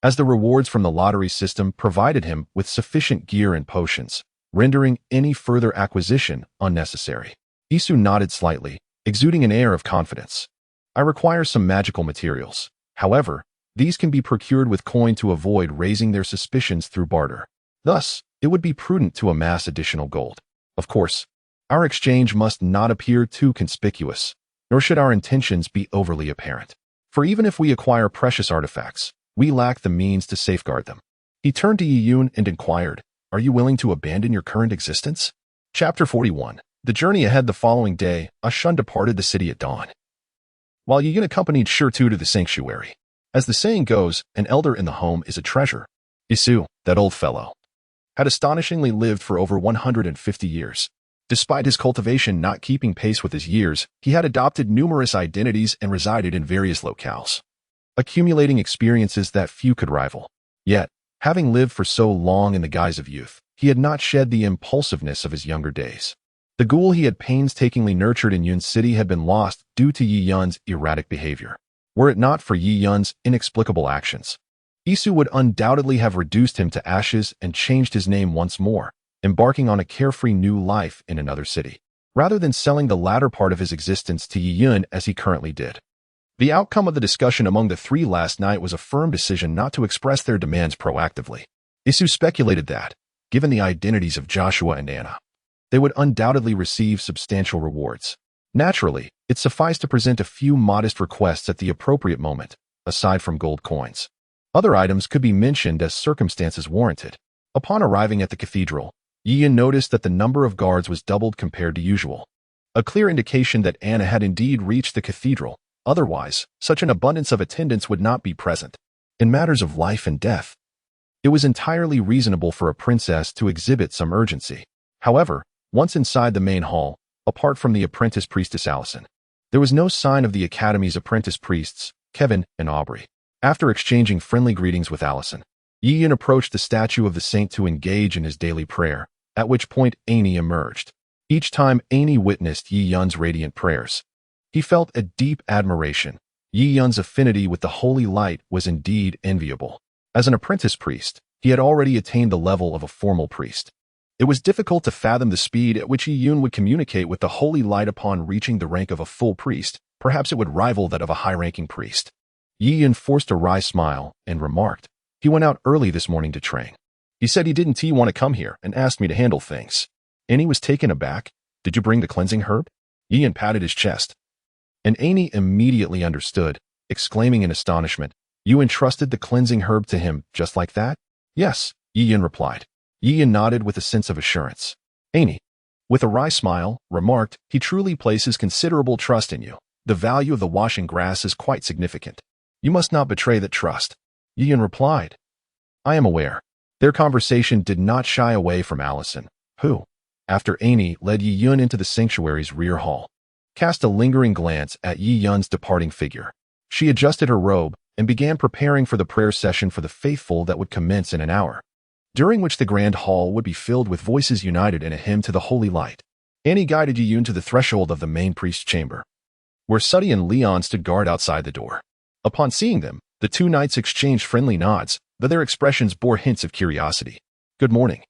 as the rewards from the lottery system provided him with sufficient gear and potions, rendering any further acquisition unnecessary. Isu nodded slightly, exuding an air of confidence. I require some magical materials. However, these can be procured with coin to avoid raising their suspicions through barter. Thus, it would be prudent to amass additional gold. Of course, our exchange must not appear too conspicuous, nor should our intentions be overly apparent. For even if we acquire precious artifacts, we lack the means to safeguard them. He turned to Yi Yun and inquired, are you willing to abandon your current existence? Chapter 41. The journey ahead. The following day, Ashun departed the city at dawn, while Yi Yun accompanied Shirtu to the sanctuary. As the saying goes, an elder in the home is a treasure. Isu, that old fellow, had astonishingly lived for over 150 years. Despite his cultivation not keeping pace with his years, he had adopted numerous identities and resided in various locales, accumulating experiences that few could rival. Yet, having lived for so long in the guise of youth, he had not shed the impulsiveness of his younger days. The ghoul he had painstakingly nurtured in Yun City had been lost due to Yi Yun's erratic behavior. Were it not for Yi Yun's inexplicable actions, Isu would undoubtedly have reduced him to ashes and changed his name once more, embarking on a carefree new life in another city, rather than selling the latter part of his existence to Yi Yun as he currently did. The outcome of the discussion among the three last night was a firm decision not to express their demands proactively. Isu speculated that, given the identities of Joshua and Anna, they would undoubtedly receive substantial rewards. Naturally, it sufficed to present a few modest requests at the appropriate moment, aside from gold coins. Other items could be mentioned as circumstances warranted. Upon arriving at the cathedral, Yi Yun noticed that the number of guards was doubled compared to usual, a clear indication that Anna had indeed reached the cathedral. Otherwise, such an abundance of attendants would not be present. In matters of life and death, it was entirely reasonable for a princess to exhibit some urgency. However, once inside the main hall, apart from the apprentice priestess Allison, there was no sign of the academy's apprentice priests, Kevin and Aubrey. After exchanging friendly greetings with Allison, Yi Yun approached the statue of the saint to engage in his daily prayer, at which point Annie emerged. Each time Annie witnessed Yi Yun's radiant prayers, he felt a deep admiration. Yi Yun's affinity with the holy light was indeed enviable. As an apprentice priest, he had already attained the level of a formal priest. It was difficult to fathom the speed at which Yi Yun would communicate with the holy light upon reaching the rank of a full priest. Perhaps it would rival that of a high-ranking priest. Yi Yun forced a wry smile and remarked, he went out early this morning to train. He said he didn't want to come here and asked me to handle things. Annie was taken aback. Did you bring the cleansing herb? Yi Yun patted his chest, and Annie immediately understood, exclaiming in astonishment, you entrusted the cleansing herb to him just like that? Yes, Yi Yun replied. Yi Yun nodded with a sense of assurance. Annie, with a wry smile, remarked, he truly places considerable trust in you. The value of the washing grass is quite significant. You must not betray that trust. Yi Yun replied. I am aware. Their conversation did not shy away from Allison, who, after Annie led Yi Yun into the sanctuary's rear hall, cast a lingering glance at Yi Yun's departing figure. She adjusted her robe and began preparing for the prayer session for the faithful that would commence in an hour. during which the grand hall would be filled with voices united in a hymn to the holy light. Annie guided Yiyun to the threshold of the main priest's chamber, where Suddy and Leon stood guard outside the door. Upon seeing them, the two knights exchanged friendly nods, but their expressions bore hints of curiosity. "Good morning."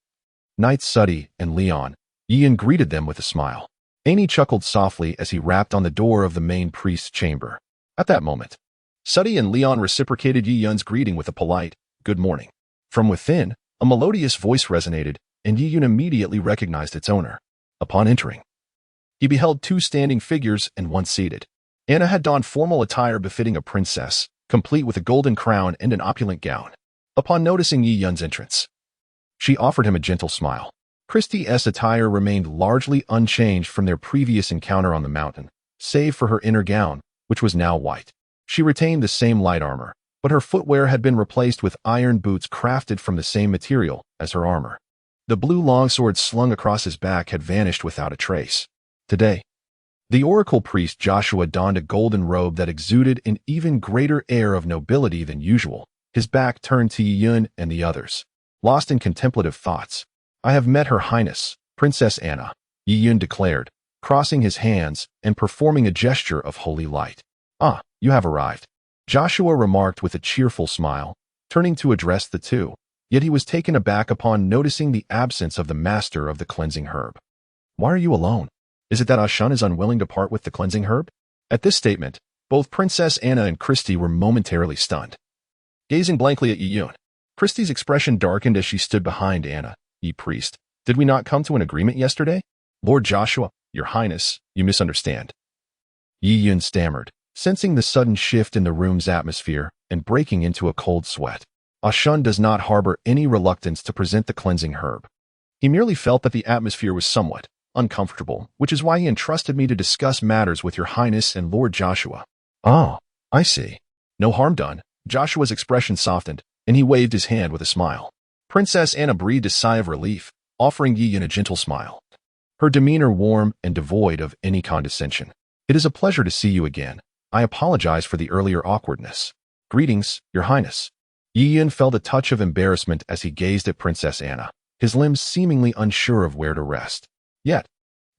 Knights Suddy and Leon. Yiyun greeted them with a smile. Annie chuckled softly as he rapped on the door of the main priest's chamber. At that moment, Suddy and Leon reciprocated Yiyun's greeting with a polite, "Good morning." From within, a melodious voice resonated, and Yiyun immediately recognized its owner. Upon entering, he beheld two standing figures and one seated. Anna had donned formal attire befitting a princess, complete with a golden crown and an opulent gown. Upon noticing Yiyun's entrance, she offered him a gentle smile. Christie's attire remained largely unchanged from their previous encounter on the mountain, save for her inner gown, which was now white. She retained the same light armor, but her footwear had been replaced with iron boots crafted from the same material as her armor. The blue longsword slung across his back had vanished without a trace. Today, the oracle priest Joshua donned a golden robe that exuded an even greater air of nobility than usual, his back turned to Yiyun and the others. Lost in contemplative thoughts, "I have met Her Highness, Princess Anna," Yiyun declared, crossing his hands and performing a gesture of holy light. "Ah, you have arrived," Joshua remarked with a cheerful smile, turning to address the two, yet he was taken aback upon noticing the absence of the master of the cleansing herb. "Why are you alone? Is it that Ashun is unwilling to part with the cleansing herb?" At this statement, both Princess Anna and Christie were momentarily stunned. Gazing blankly at Yiyun, Christie's expression darkened as she stood behind Anna. "Ye priest, did we not come to an agreement yesterday?" "Lord Joshua, your highness, you misunderstand," Yiyun stammered, sensing the sudden shift in the room's atmosphere and breaking into a cold sweat. Ashun does not harbor any reluctance to present the cleansing herb. He merely felt that the atmosphere was somewhat uncomfortable, which is why he entrusted me to discuss matters with your highness and Lord Joshua. "Oh, I see. No harm done." Joshua's expression softened, and he waved his hand with a smile. Princess Anna breathed a sigh of relief, offering Yiyun a gentle smile, her demeanor warm and devoid of any condescension. "It is a pleasure to see you again. I apologize for the earlier awkwardness." "Greetings, your highness." Yiyun felt a touch of embarrassment as he gazed at Princess Anna, his limbs seemingly unsure of where to rest. Yet,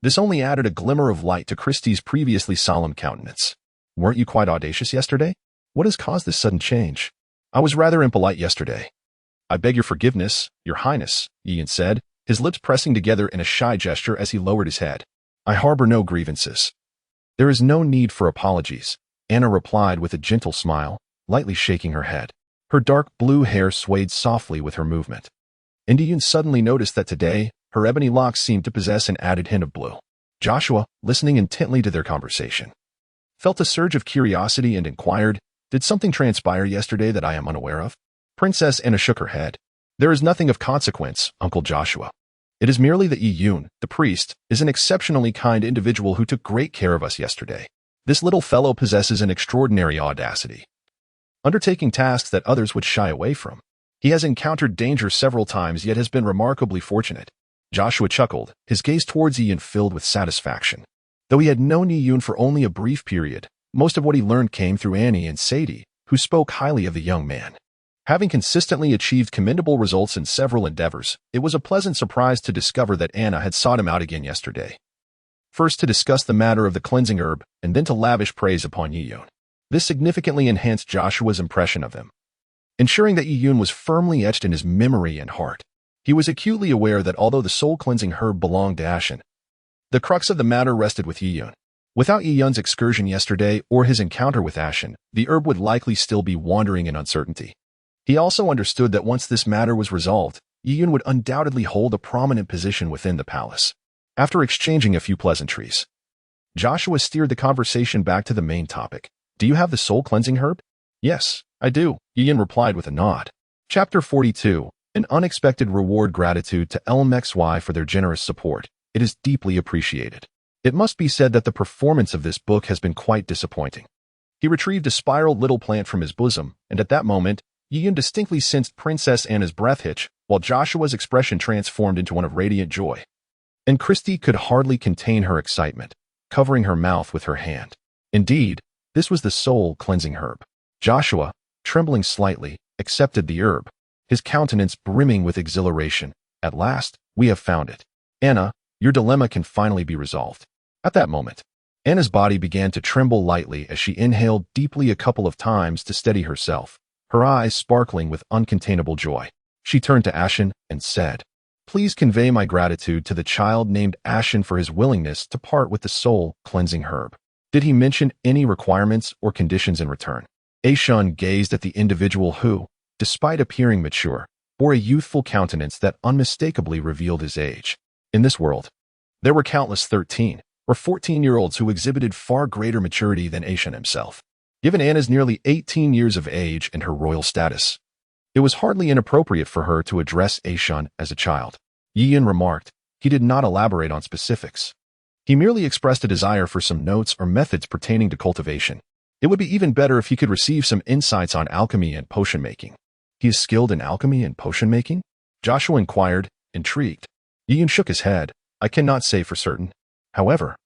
this only added a glimmer of light to Christie's previously solemn countenance. "Weren't you quite audacious yesterday? What has caused this sudden change?" "I was rather impolite yesterday." "I beg your forgiveness, your highness," Yiyun said, his lips pressing together in a shy gesture as he lowered his head. "I harbor no grievances." "There is no need for apologies," Anna replied with a gentle smile, lightly shaking her head. Her dark blue hair swayed softly with her movement. And Yiyun suddenly noticed that today, her ebony locks seemed to possess an added hint of blue. Joshua, listening intently to their conversation, felt a surge of curiosity and inquired, "Did something transpire yesterday that I am unaware of?" Princess Anna shook her head. "There is nothing of consequence, Uncle Joshua. It is merely that Yiyun, the priest, is an exceptionally kind individual who took great care of us yesterday. This little fellow possesses an extraordinary audacity, undertaking tasks that others would shy away from. He has encountered danger several times yet has been remarkably fortunate." Joshua chuckled, his gaze towards Yiyun filled with satisfaction. Though he had known Yiyun for only a brief period, most of what he learned came through Annie and Sadie, who spoke highly of the young man. Having consistently achieved commendable results in several endeavors, it was a pleasant surprise to discover that Anna had sought him out again yesterday. First to discuss the matter of the cleansing herb, and then to lavish praise upon Yiyun. This significantly enhanced Joshua's impression of him, ensuring that Yiyun was firmly etched in his memory and heart. He was acutely aware that although the soul-cleansing herb belonged to Ashen, the crux of the matter rested with Yiyun. Without Yiyun's excursion yesterday or his encounter with Ashen, the herb would likely still be wandering in uncertainty. He also understood that once this matter was resolved, Yiyun would undoubtedly hold a prominent position within the palace. After exchanging a few pleasantries, Joshua steered the conversation back to the main topic. "Do you have the soul-cleansing herb?" "Yes, I do," Yiyun replied with a nod. Chapter 42. An unexpected reward. Gratitude to LMXY for their generous support. It is deeply appreciated. It must be said that the performance of this book has been quite disappointing. He retrieved a spiral little plant from his bosom, and at that moment, Yiyun distinctly sensed Princess Anna's breath hitch, while Joshua's expression transformed into one of radiant joy. And Christie could hardly contain her excitement, covering her mouth with her hand. Indeed, this was the soul-cleansing herb. Joshua, trembling slightly, accepted the herb. his countenance brimming with exhilaration. At last, we have found it. Anna, your dilemma can finally be resolved. At that moment, Anna's body began to tremble lightly as she inhaled deeply a couple of times to steady herself, her eyes sparkling with uncontainable joy. She turned to Ashen and said, "Please convey my gratitude to the child named Ashen for his willingness to part with the soul-cleansing herb. Did he mention any requirements or conditions in return?" Ashen gazed at the individual who, despite appearing mature, bore a youthful countenance that unmistakably revealed his age. In this world, there were countless 13 or 14-year-olds who exhibited far greater maturity than Ashen himself. Given Anna's nearly 18 years of age and her royal status, it was hardly inappropriate for her to address Ashen as a child. Yi-Yun remarked. He did not elaborate on specifics. He merely expressed a desire for some notes or methods pertaining to cultivation. It would be even better if he could receive some insights on alchemy and potion making. He is skilled in alchemy and potion making? Joshua inquired, intrigued. Yi-Yun shook his head. I cannot say for certain. However,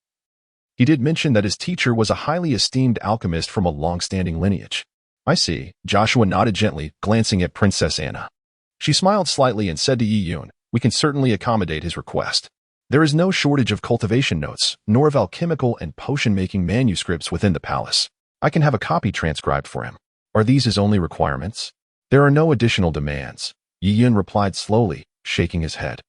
he did mention that his teacher was a highly esteemed alchemist from a long-standing lineage. I see. Joshua nodded gently, glancing at Princess Anna. She smiled slightly and said to Yi-Yun, we can certainly accommodate his request. There is no shortage of cultivation notes, nor of alchemical and potion-making manuscripts within the palace. I can have a copy transcribed for him. Are these his only requirements? There are no additional demands. Yi-Yun replied slowly, shaking his head.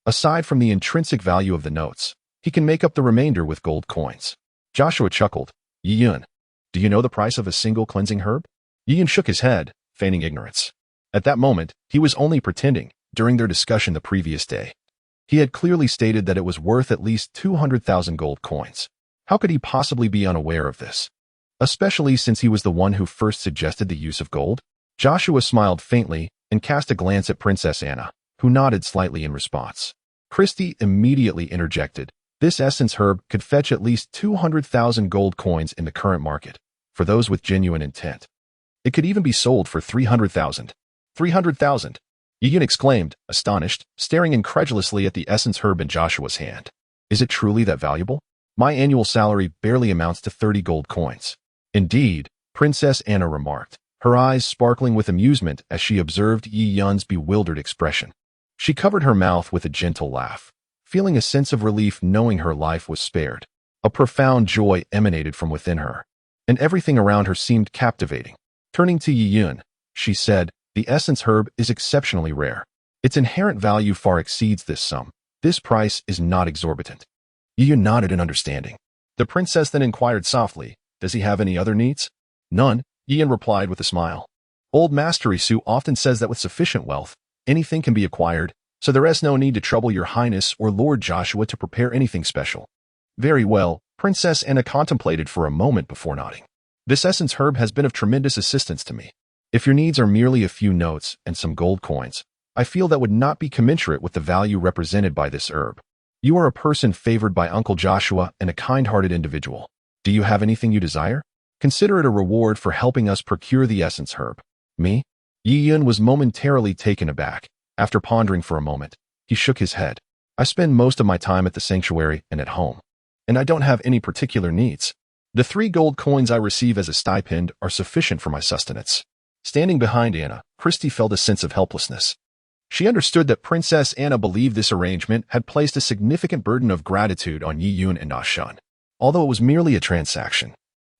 Aside from the intrinsic value of the notes, he can make up the remainder with gold coins. Joshua chuckled. Yi-Yun, do you know the price of a single cleansing herb? Yi-Yun shook his head, feigning ignorance. At that moment, he was only pretending. During their discussion the previous day, he had clearly stated that it was worth at least 200,000 gold coins. How could he possibly be unaware of this? Especially since he was the one who first suggested the use of gold? Joshua smiled faintly and cast a glance at Princess Anna, who nodded slightly in response. Christie immediately interjected. This essence herb could fetch at least 200,000 gold coins in the current market, for those with genuine intent. It could even be sold for 300,000. 300,000! Yi-Yun exclaimed, astonished, staring incredulously at the essence herb in Joshua's hand. Is it truly that valuable? My annual salary barely amounts to 30 gold coins. Indeed, Princess Anna remarked, her eyes sparkling with amusement as she observed Yi-Yun's bewildered expression. She covered her mouth with a gentle laugh, feeling a sense of relief knowing her life was spared. A profound joy emanated from within her, and everything around her seemed captivating. Turning to Yi-Yun, she said, the essence herb is exceptionally rare. Its inherent value far exceeds this sum. This price is not exorbitant. Yi-Yun nodded in understanding. The princess then inquired softly, does he have any other needs? None, Yi-Yun replied with a smile. Old Master Isu often says that with sufficient wealth, anything can be acquired, so there is no need to trouble your highness or Lord Joshua to prepare anything special. Very well, Princess Anna contemplated for a moment before nodding. This essence herb has been of tremendous assistance to me. If your needs are merely a few notes and some gold coins, I feel that would not be commensurate with the value represented by this herb. You are a person favored by Uncle Joshua and a kind-hearted individual. Do you have anything you desire? Consider it a reward for helping us procure the essence herb. Me? Yi-Yun was momentarily taken aback. After pondering for a moment, he shook his head. I spend most of my time at the sanctuary and at home, and I don't have any particular needs. The 3 gold coins I receive as a stipend are sufficient for my sustenance. Standing behind Anna, Christie felt a sense of helplessness. She understood that Princess Anna believed this arrangement had placed a significant burden of gratitude on Yi-Yun and Ashan. Although it was merely a transaction,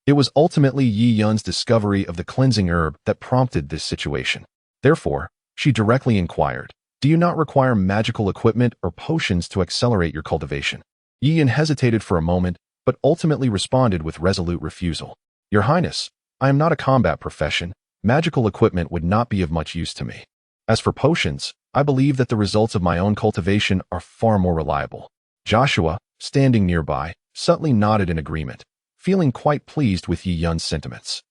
it was ultimately Yi-Yun's discovery of the cleansing herb that prompted this situation. Therefore, she directly inquired, do you not require magical equipment or potions to accelerate your cultivation? Yi-Yun hesitated for a moment, but ultimately responded with resolute refusal. Your Highness, I am not a combat profession. Magical equipment would not be of much use to me. As for potions, I believe that the results of my own cultivation are far more reliable. Joshua, standing nearby, subtly nodded in agreement, feeling quite pleased with Yi-Yun's sentiments.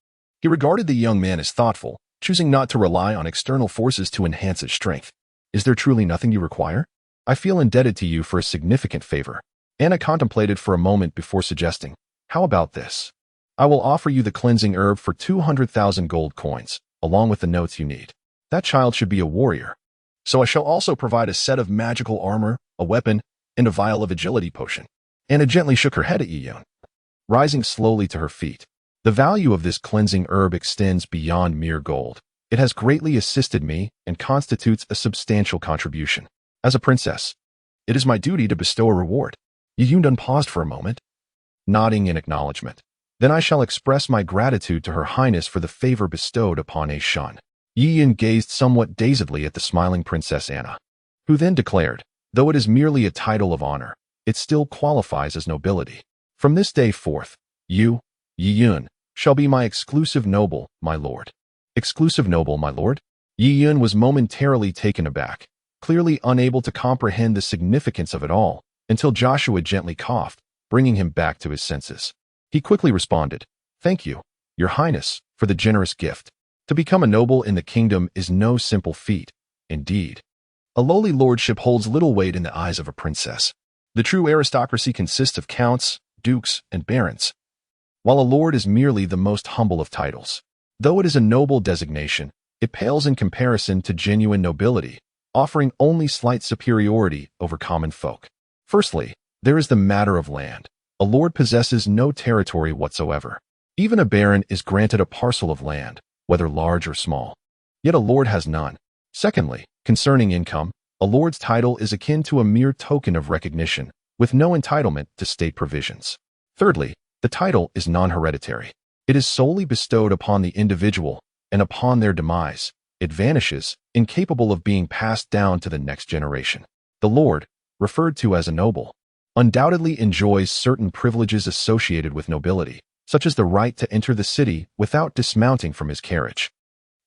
He regarded the young man as thoughtful, choosing not to rely on external forces to enhance his strength. Is there truly nothing you require? I feel indebted to you for a significant favor. Anna contemplated for a moment before suggesting, how about this? I will offer you the cleansing herb for 200,000 gold coins, along with the notes you need. That child should be a warrior. So I shall also provide a set of magical armor, a weapon, and a vial of agility potion. Anna gently shook her head at Yi-Yun, rising slowly to her feet. The value of this cleansing herb extends beyond mere gold. It has greatly assisted me and constitutes a substantial contribution. As a princess, it is my duty to bestow a reward. Yi Yun paused for a moment, nodding in acknowledgement. Then I shall express my gratitude to Her Highness for the favor bestowed upon a shun. Yi Yun gazed somewhat dazedly at the smiling Princess Anna, who then declared, though it is merely a title of honor, it still qualifies as nobility. From this day forth, you, Yi Yun, shall be my exclusive noble, my lord. Exclusive noble, my lord? Yi Yun was momentarily taken aback, clearly unable to comprehend the significance of it all, until Joshua gently coughed, bringing him back to his senses. He quickly responded, "Thank you, Your Highness, for the generous gift. To become a noble in the kingdom is no simple feat. Indeed, a lowly lordship holds little weight in the eyes of a princess. The true aristocracy consists of counts, dukes, and barons, while a lord is merely the most humble of titles. Though it is a noble designation, it pales in comparison to genuine nobility, offering only slight superiority over common folk. Firstly, there is the matter of land. A lord possesses no territory whatsoever. Even a baron is granted a parcel of land, whether large or small. Yet a lord has none. Secondly, concerning income, a lord's title is akin to a mere token of recognition, with no entitlement to state provisions. Thirdly, the title is non-hereditary. It is solely bestowed upon the individual, and upon their demise, it vanishes, incapable of being passed down to the next generation. The lord, referred to as a noble, undoubtedly enjoys certain privileges associated with nobility, such as the right to enter the city without dismounting from his carriage.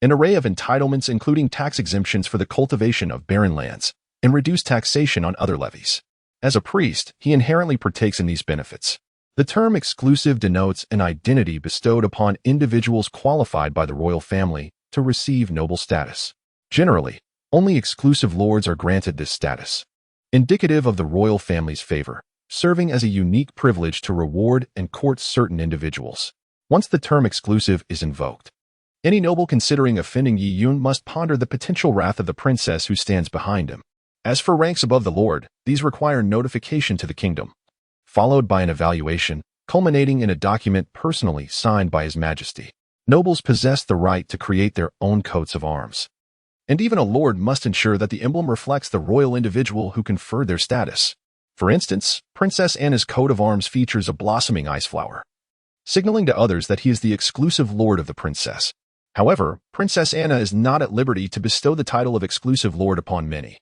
An array of entitlements including tax exemptions for the cultivation of barren lands and reduced taxation on other levies. As a priest, he inherently partakes in these benefits. The term exclusive denotes an identity bestowed upon individuals qualified by the royal family to receive noble status. Generally, only exclusive lords are granted this status, indicative of the royal family's favor, serving as a unique privilege to reward and court certain individuals. Once the term exclusive is invoked, any noble considering offending Yi Yun must ponder the potential wrath of the princess who stands behind him. As for ranks above the lord, these require notification to the kingdom, followed by an evaluation, culminating in a document personally signed by His Majesty. Nobles possess the right to create their own coats of arms, and even a lord must ensure that the emblem reflects the royal individual who conferred their status. For instance, Princess Anna's coat of arms features a blossoming ice flower, signaling to others that he is the exclusive lord of the princess. However, Princess Anna is not at liberty to bestow the title of exclusive lord upon many.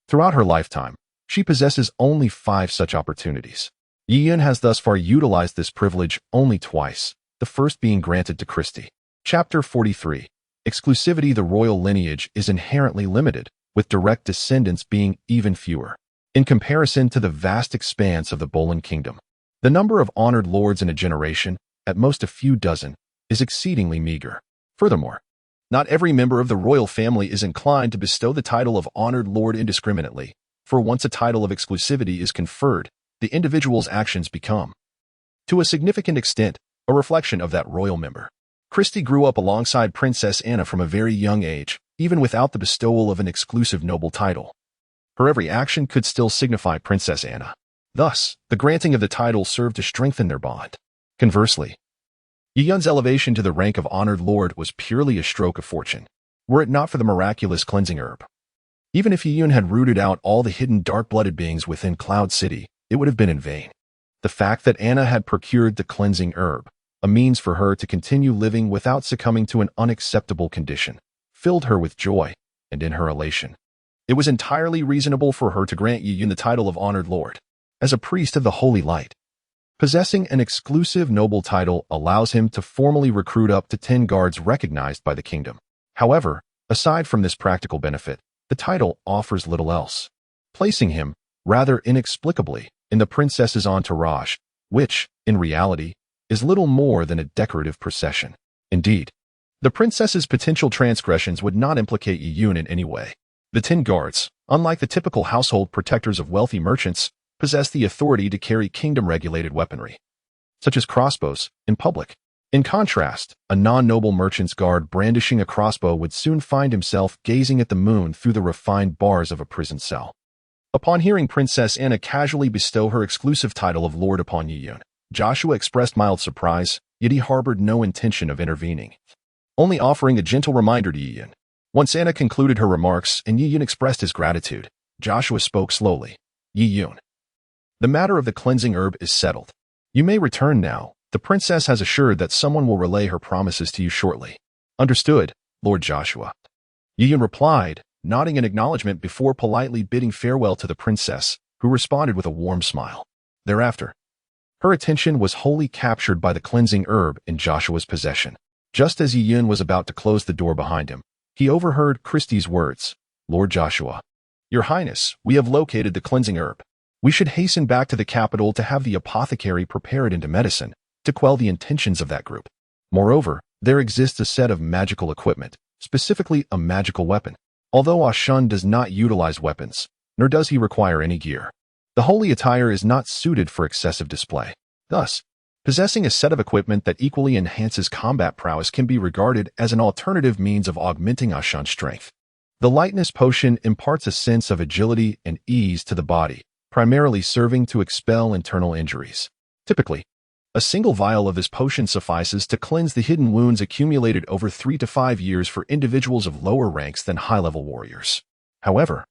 Throughout her lifetime, she possesses only 5 such opportunities. Yi Yun has thus far utilized this privilege only twice, the first being granted to Christie. Chapter 43. Exclusivity. The royal lineage is inherently limited, with direct descendants being even fewer. In comparison to the vast expanse of the Bolan Kingdom, the number of honored lords in a generation, at most a few dozen, is exceedingly meager. Furthermore, not every member of the royal family is inclined to bestow the title of honored lord indiscriminately, for once a title of exclusivity is conferred, the individual's actions become, to a significant extent, a reflection of that royal member. Christie grew up alongside Princess Anna from a very young age, even without the bestowal of an exclusive noble title. Her every action could still signify Princess Anna. Thus, the granting of the title served to strengthen their bond. Conversely, Yi Yun's elevation to the rank of honored lord was purely a stroke of fortune, were it not for the miraculous cleansing herb. Even if Yi Yun had rooted out all the hidden dark-blooded beings within Cloud City, it would have been in vain. The fact that Anna had procured the cleansing herb, a means for her to continue living without succumbing to an unacceptable condition, filled her with joy, and in her elation, it was entirely reasonable for her to grant Yi Yun the title of honored lord. As a priest of the Holy Light, possessing an exclusive noble title allows him to formally recruit up to 10 guards recognized by the kingdom. However, aside from this practical benefit, the title offers little else, placing him, rather inexplicably, in the princess's entourage, which, in reality, is little more than a decorative procession. Indeed, the princess's potential transgressions would not implicate Yi Yun in any way. The 10 guards, unlike the typical household protectors of wealthy merchants, possess the authority to carry kingdom-regulated weaponry, such as crossbows, in public. In contrast, a non-noble merchant's guard brandishing a crossbow would soon find himself gazing at the moon through the refined bars of a prison cell. Upon hearing Princess Anna casually bestow her exclusive title of lord upon Yi Yun, Joshua expressed mild surprise, yet he harbored no intention of intervening. only offering a gentle reminder to Yi Yun. Once Anna concluded her remarks and Yi Yun expressed his gratitude, Joshua spoke slowly. Yi Yun, the matter of the cleansing herb is settled. You may return now. The princess has assured that someone will relay her promises to you shortly. Understood, Lord Joshua. Yi Yun replied, nodding in acknowledgement before politely bidding farewell to the princess, who responded with a warm smile. Thereafter, her attention was wholly captured by the cleansing herb in Joshua's possession. Just as Yi Yun was about to close the door behind him, he overheard Christie's words. Lord Joshua, Your Highness, we have located the cleansing herb. We should hasten back to the capital to have the apothecary prepare it into medicine to quell the intentions of that group. Moreover, there exists a set of magical equipment, specifically a magical weapon. Although Ashun does not utilize weapons, nor does he require any gear, the holy attire is not suited for excessive display. Thus, possessing a set of equipment that equally enhances combat prowess can be regarded as an alternative means of augmenting Ashun's strength. The lightness potion imparts a sense of agility and ease to the body, primarily serving to expel internal injuries. Typically, a single vial of this potion suffices to cleanse the hidden wounds accumulated over 3 to 5 years for individuals of lower ranks than high-level warriors. However,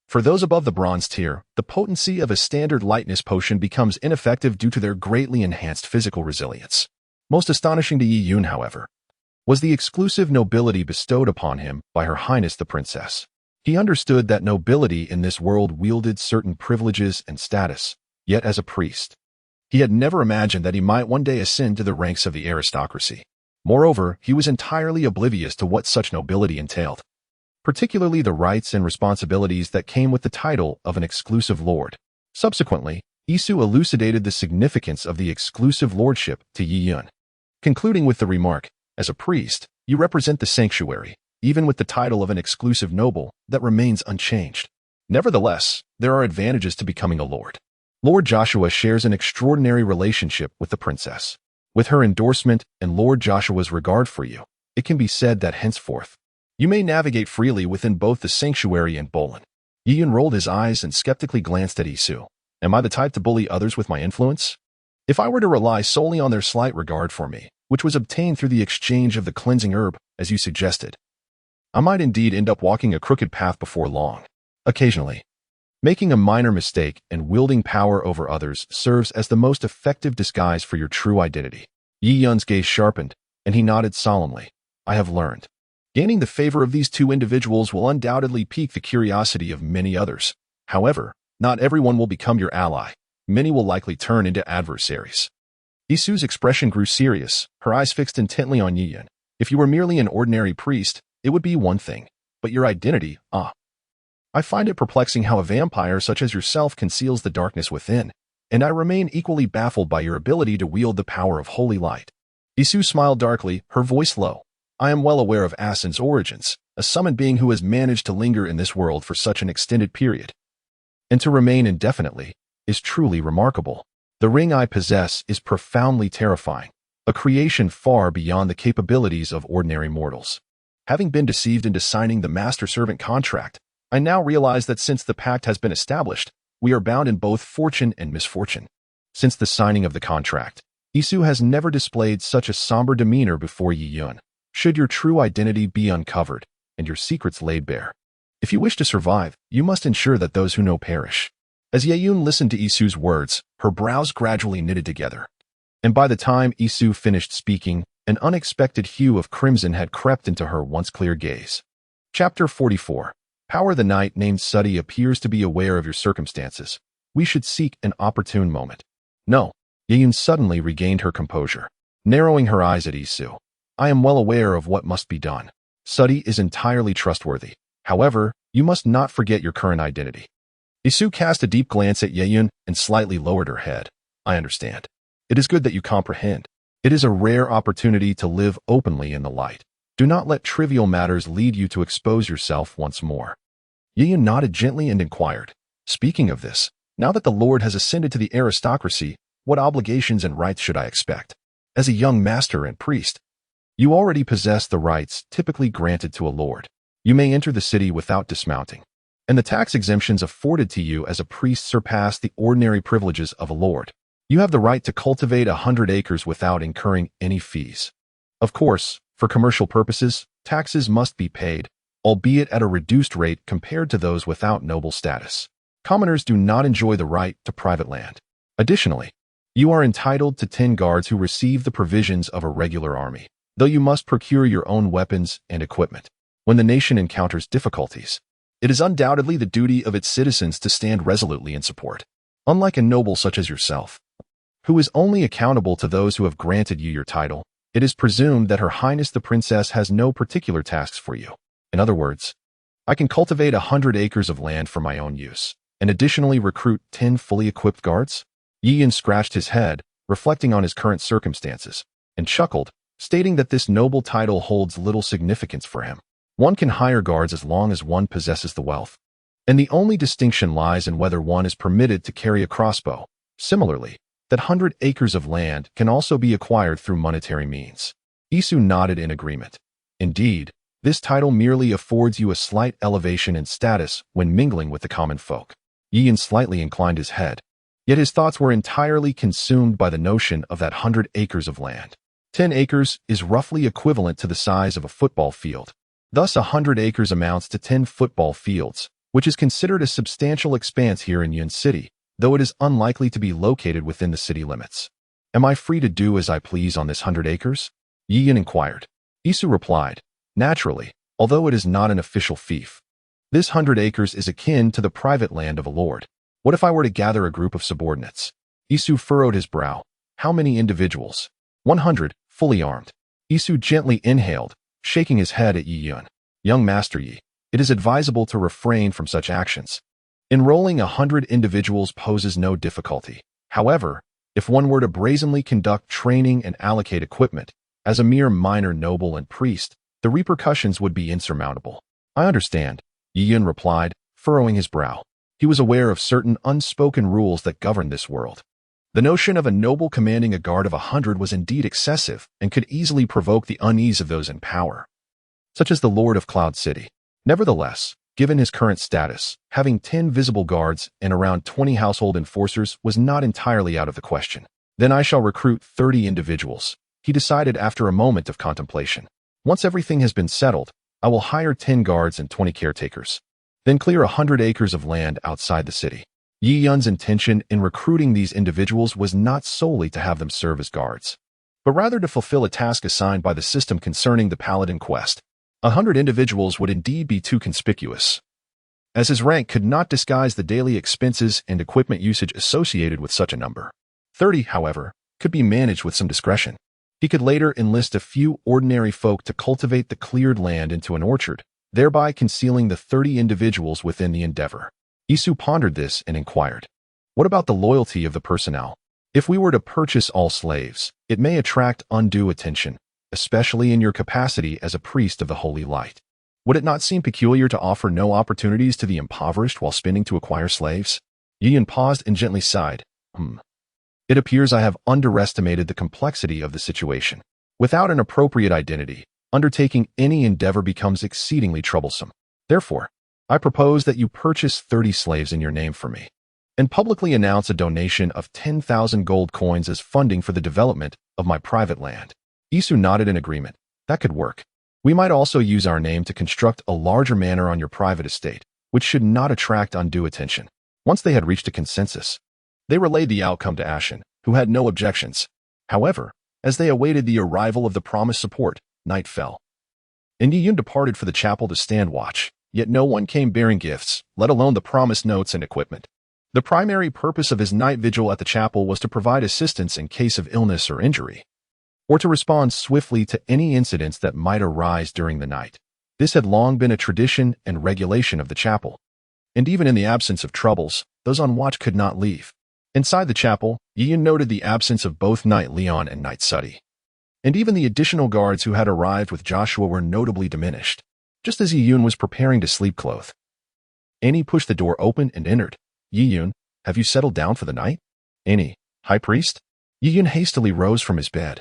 for those above the bronze tier, the potency of a standard lightness potion becomes ineffective due to their greatly enhanced physical resilience. Most astonishing to Yi Yun, however, was the exclusive nobility bestowed upon him by Her Highness the Princess. He understood that nobility in this world wielded certain privileges and status, yet as a priest, he had never imagined that he might one day ascend to the ranks of the aristocracy. Moreover, he was entirely oblivious to what such nobility entailed, particularly the rights and responsibilities that came with the title of an exclusive lord. Subsequently, Isu elucidated the significance of the exclusive lordship to Yi Yun, concluding with the remark, as a priest, you represent the sanctuary, even with the title of an exclusive noble that remains unchanged. Nevertheless, there are advantages to becoming a lord. Lord Joshua shares an extraordinary relationship with the princess. With her endorsement and Lord Joshua's regard for you, it can be said that henceforth, you may navigate freely within both the sanctuary and Bolin. Yi Yun rolled his eyes and skeptically glanced at Isu. Am I the type to bully others with my influence? If I were to rely solely on their slight regard for me, which was obtained through the exchange of the cleansing herb, as you suggested, I might indeed end up walking a crooked path before long. Occasionally, making a minor mistake and wielding power over others serves as the most effective disguise for your true identity. Yi Yun's gaze sharpened, and he nodded solemnly. I have learned. Gaining the favor of these two individuals will undoubtedly pique the curiosity of many others. However, not everyone will become your ally. Many will likely turn into adversaries. Isu's expression grew serious, her eyes fixed intently on Yi Yun. If you were merely an ordinary priest, it would be one thing. But your identity, I find it perplexing how a vampire such as yourself conceals the darkness within, and I remain equally baffled by your ability to wield the power of holy light. Isu smiled darkly, her voice low. I am well aware of Asin's origins, a summoned being who has managed to linger in this world for such an extended period, and to remain indefinitely, is truly remarkable. The ring I possess is profoundly terrifying, a creation far beyond the capabilities of ordinary mortals. Having been deceived into signing the master-servant contract, I now realize that since the pact has been established, we are bound in both fortune and misfortune. Since the signing of the contract, Isu has never displayed such a somber demeanor before Yi Yun. Should your true identity be uncovered, and your secrets laid bare, if you wish to survive, you must ensure that those who know perish. As Yi Yun listened to Isu's words, her brows gradually knitted together. And by the time Isu finished speaking, an unexpected hue of crimson had crept into her once clear gaze. Chapter 44. Power. The knight named Suddy appears to be aware of your circumstances. We should seek an opportune moment. No. Yi Yun suddenly regained her composure, narrowing her eyes at Isu. I am well aware of what must be done. Suddy is entirely trustworthy. However, you must not forget your current identity. Isu cast a deep glance at Yi Yun and slightly lowered her head. I understand. It is good that you comprehend. It is a rare opportunity to live openly in the light. Do not let trivial matters lead you to expose yourself once more. Yi Yun nodded gently and inquired. Speaking of this, now that the Lord has ascended to the aristocracy, what obligations and rights should I expect? As a young master and priest, you already possess the rights typically granted to a lord. You may enter the city without dismounting, and the tax exemptions afforded to you as a priest surpass the ordinary privileges of a lord. You have the right to cultivate 100 acres without incurring any fees. Of course, For commercial purposes, taxes must be paid, albeit at a reduced rate compared to those without noble status. Commoners do not enjoy the right to private land. Additionally, you are entitled to 10 guards who receive the provisions of a regular army, though you must procure your own weapons and equipment. When the nation encounters difficulties, it is undoubtedly the duty of its citizens to stand resolutely in support. Unlike a noble such as yourself, who is only accountable to those who have granted you your title, it is presumed that Her Highness the Princess has no particular tasks for you. In other words, I can cultivate 100 acres of land for my own use, and additionally recruit 10 fully equipped guards? Yi Yun scratched his head, reflecting on his current circumstances, and chuckled, stating that this noble title holds little significance for him. One can hire guards as long as one possesses the wealth, and the only distinction lies in whether one is permitted to carry a crossbow. Similarly, that 100 acres of land can also be acquired through monetary means. Isu nodded in agreement. Indeed, this title merely affords you a slight elevation in status when mingling with the common folk. Yi Yun slightly inclined his head, yet his thoughts were entirely consumed by the notion of that 100 acres of land. 10 acres is roughly equivalent to the size of a football field. Thus, 100 acres amounts to 10 football fields, which is considered a substantial expanse here in Yun City, though it is unlikely to be located within the city limits. Am I free to do as I please on this 100 acres? Yi Yun inquired. Isu replied, naturally, although it is not an official fief. This 100 acres is akin to the private land of a lord. What if I were to gather a group of subordinates? Isu furrowed his brow. How many individuals? 100, fully armed. Isu gently inhaled, shaking his head at Yi Yun. Young Master Yi, it is advisable to refrain from such actions. Enrolling 100 individuals poses no difficulty. However, if one were to brazenly conduct training and allocate equipment, as a mere minor noble and priest, the repercussions would be insurmountable. I understand, Yi Yun replied, furrowing his brow. He was aware of certain unspoken rules that govern this world. The notion of a noble commanding a guard of 100 was indeed excessive and could easily provoke the unease of those in power, such as the Lord of Cloud City. Nevertheless, given his current status, having 10 visible guards and around 20 household enforcers was not entirely out of the question. Then I shall recruit 30 individuals, he decided after a moment of contemplation. Once everything has been settled, I will hire 10 guards and 20 caretakers. Then clear 100 acres of land outside the city. Yi Yun's intention in recruiting these individuals was not solely to have them serve as guards, but rather to fulfill a task assigned by the system concerning the paladin quest. 100 individuals would indeed be too conspicuous, as his rank could not disguise the daily expenses and equipment usage associated with such a number. 30, however, could be managed with some discretion. He could later enlist a few ordinary folk to cultivate the cleared land into an orchard, thereby concealing the 30 individuals within the endeavor. Isu pondered this and inquired, what about the loyalty of the personnel? If we were to purchase all slaves, it may attract undue attention, especially in your capacity as a priest of the Holy Light. Would it not seem peculiar to offer no opportunities to the impoverished while spending to acquire slaves? Yi Yun paused and gently sighed. It appears I have underestimated the complexity of the situation. Without an appropriate identity, undertaking any endeavor becomes exceedingly troublesome. Therefore, I propose that you purchase 30 slaves in your name for me, and publicly announce a donation of 10,000 gold coins as funding for the development of my private land. Isu nodded in agreement. That could work. We might also use our name to construct a larger manor on your private estate, which should not attract undue attention. Once they had reached a consensus, they relayed the outcome to Ashen, who had no objections. However, as they awaited the arrival of the promised support, night fell. And Yi Yun departed for the chapel to stand watch, yet no one came bearing gifts, let alone the promised notes and equipment. The primary purpose of his night vigil at the chapel was to provide assistance in case of illness or injury, or to respond swiftly to any incidents that might arise during the night. This had long been a tradition and regulation of the chapel, and even in the absence of troubles, those on watch could not leave. Inside the chapel, Yi Yun noted the absence of both Knight Leon and Knight Suddy, and even the additional guards who had arrived with Joshua were notably diminished. Just as Yi Yun was preparing to sleep clothe, Annie pushed the door open and entered. Yi Yun, have you settled down for the night? Annie, High Priest? Yi Yun hastily rose from his bed,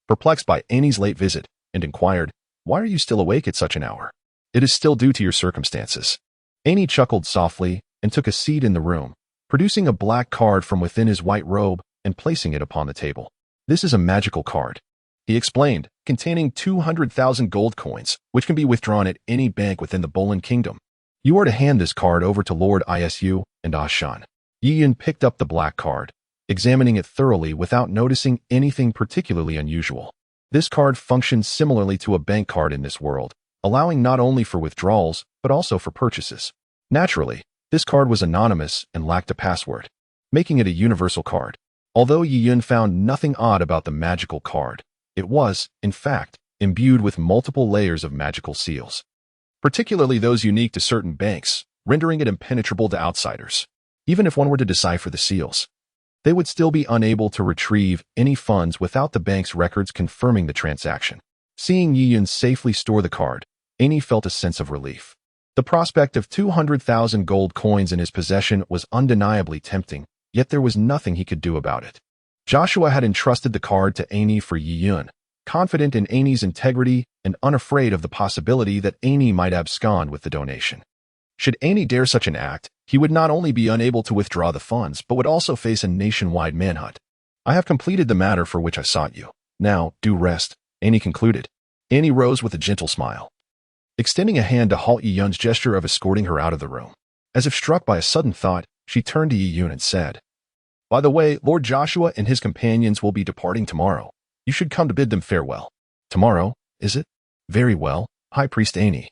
perplexed by Annie's late visit, and inquired, why are you still awake at such an hour? It is still due to your circumstances. Annie chuckled softly and took a seat in the room, producing a black card from within his white robe and placing it upon the table. This is a magical card, he explained, containing 200,000 gold coins, which can be withdrawn at any bank within the Bolin Kingdom. You are to hand this card over to Lord Isu and Ashan. Yi Yun picked up the black card, examining it thoroughly without noticing anything particularly unusual. This card functions similarly to a bank card in this world, allowing not only for withdrawals, but also for purchases. Naturally, this card was anonymous and lacked a password, making it a universal card. Although Yi Yun found nothing odd about the magical card, it was, in fact, imbued with multiple layers of magical seals, particularly those unique to certain banks, rendering it impenetrable to outsiders. Even if one were to decipher the seals, they would still be unable to retrieve any funds without the bank's records confirming the transaction. Seeing Yi Yun safely store the card, Annie felt a sense of relief. The prospect of 200,000 gold coins in his possession was undeniably tempting, yet there was nothing he could do about it. Joshua had entrusted the card to Annie for Yi Yun, confident in Annie's integrity and unafraid of the possibility that Annie might abscond with the donation. Should Annie dare such an act, he would not only be unable to withdraw the funds, but would also face a nationwide manhunt. I have completed the matter for which I sought you. Now, do rest, Annie concluded. Annie rose with a gentle smile, extending a hand to halt Yi Yun's gesture of escorting her out of the room. As if struck by a sudden thought, she turned to Yi Yun and said, "By the way, Lord Joshua and his companions will be departing tomorrow. You should come to bid them farewell." "Tomorrow, is it? Very well, High Priest Annie.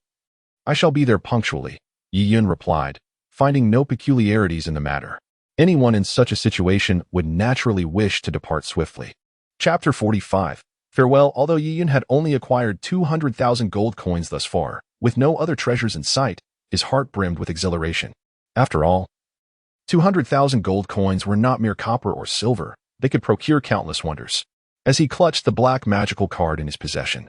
I shall be there punctually," Yi Yun replied, finding no peculiarities in the matter. Anyone in such a situation would naturally wish to depart swiftly. Chapter 45. Farewell. Although Yi Yun had only acquired 200,000 gold coins thus far, with no other treasures in sight, his heart brimmed with exhilaration. After all, 200,000 gold coins were not mere copper or silver. They could procure countless wonders. As he clutched the black magical card in his possession,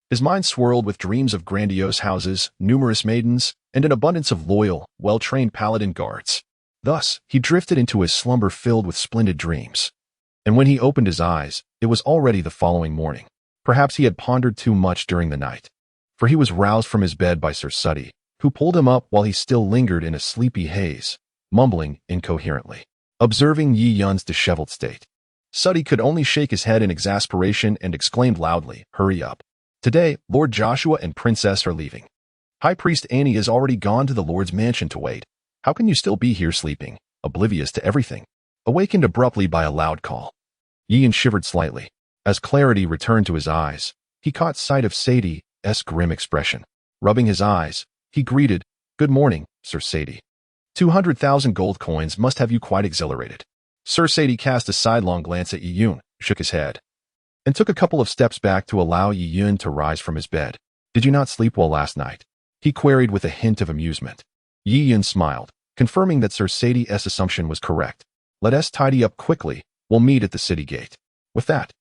his mind swirled with dreams of grandiose houses, numerous maidens, and an abundance of loyal, well-trained paladin guards. Thus, he drifted into his slumber filled with splendid dreams. And when he opened his eyes, it was already the following morning. Perhaps he had pondered too much during the night, for he was roused from his bed by Sir Suddy, who pulled him up while he still lingered in a sleepy haze, mumbling incoherently. Observing Yi Yun's disheveled state, Suddy could only shake his head in exasperation and exclaimed loudly, "Hurry up. Today, Lord Joshua and Princess are leaving. High Priest Annie has already gone to the Lord's mansion to wait. How can you still be here sleeping, oblivious to everything?" Awakened abruptly by a loud call, Yi Yun shivered slightly. As clarity returned to his eyes, he caught sight of Sadie's grim expression. Rubbing his eyes, he greeted, "Good morning, Sir Sadie. 200,000 gold coins must have you quite exhilarated." Sir Sadie cast a sidelong glance at Yi Yun, shook his head, and took a couple of steps back to allow Yi Yun to rise from his bed. "Did you not sleep well last night?" he queried with a hint of amusement. Yi Yun smiled, confirming that Sir Sadie's assumption was correct. "Let us tidy up quickly. We'll meet at the city gate." With that,